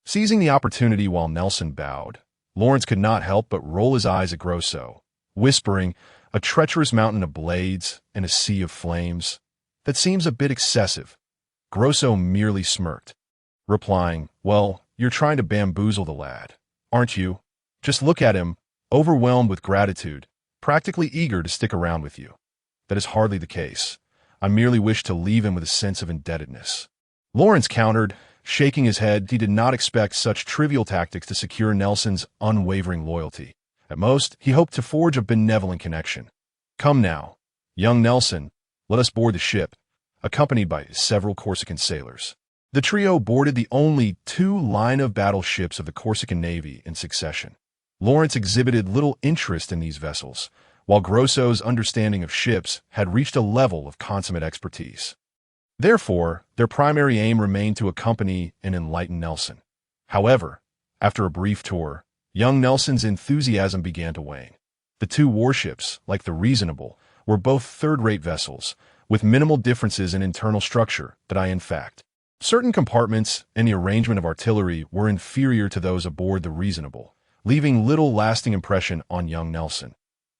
Seizing the opportunity while Nelson bowed, Lawrence could not help but roll his eyes at Grosso, whispering, "A treacherous mountain of blades and a sea of flames. That seems a bit excessive." Grosso merely smirked, replying, "Well, you're trying to bamboozle the lad, aren't you? Just look at him, overwhelmed with gratitude, practically eager to stick around with you." "That is hardly the case. I merely wish to leave him with a sense of indebtedness." Lawrence countered, shaking his head. He did not expect such trivial tactics to secure Nelson's unwavering loyalty. At most, he hoped to forge a benevolent connection. "Come now, young Nelson, let us board the ship," accompanied by several Corsican sailors. The trio boarded the only 2 line-of-battle ships of the Corsican Navy in succession. Lawrence exhibited little interest in these vessels, while Grosso's understanding of ships had reached a level of consummate expertise. Therefore, their primary aim remained to accompany and enlighten Nelson. However, after a brief tour, young Nelson's enthusiasm began to wane. The 2 warships, like the Reasonable, were both third-rate vessels, with minimal differences in internal structure in fact. Certain compartments and the arrangement of artillery were inferior to those aboard the Reasonable, leaving little lasting impression on young Nelson.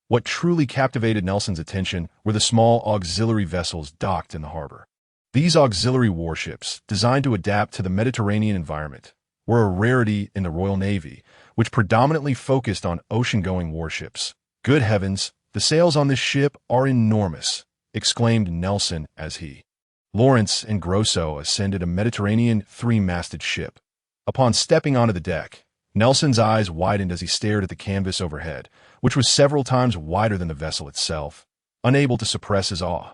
What truly captivated Nelson's attention were the small auxiliary vessels docked in the harbor. These auxiliary warships, designed to adapt to the Mediterranean environment, were a rarity in the Royal Navy, which predominantly focused on ocean-going warships. "Good heavens, the sails on this ship are enormous," exclaimed Nelson as he, Lawrence and Grosso ascended a Mediterranean 3-masted ship. Upon stepping onto the deck, Nelson's eyes widened as he stared at the canvas overhead, which was several times wider than the vessel itself, unable to suppress his awe.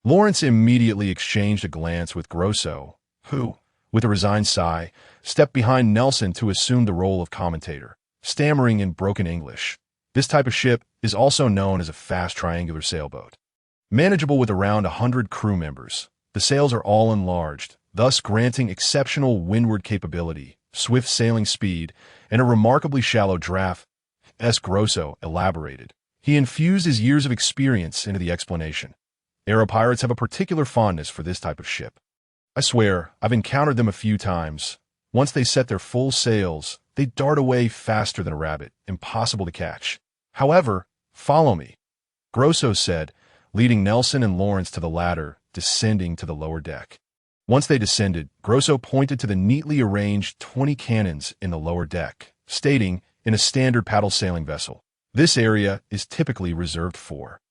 Lawrence immediately exchanged a glance with Grosso, who, with a resigned sigh, stepped behind Nelson to assume the role of commentator, stammering in broken English. This type of ship is also known as a fast triangular sailboat. Manageable with around 100 crew members, the sails are all enlarged, thus granting exceptional windward capability, swift sailing speed, and a remarkably shallow draft, as Grosso elaborated. He infused his years of experience into the explanation. Aero pirates have a particular fondness for this type of ship. I swear, I've encountered them a few times. Once they set their full sails, they dart away faster than a rabbit, impossible to catch. However, follow me, Grosso said, leading Nelson and Lawrence to the ladder, descending to the lower deck. Once they descended, Grosso pointed to the neatly arranged 20 cannons in the lower deck, stating, in a standard paddle sailing vessel, "This area is typically reserved for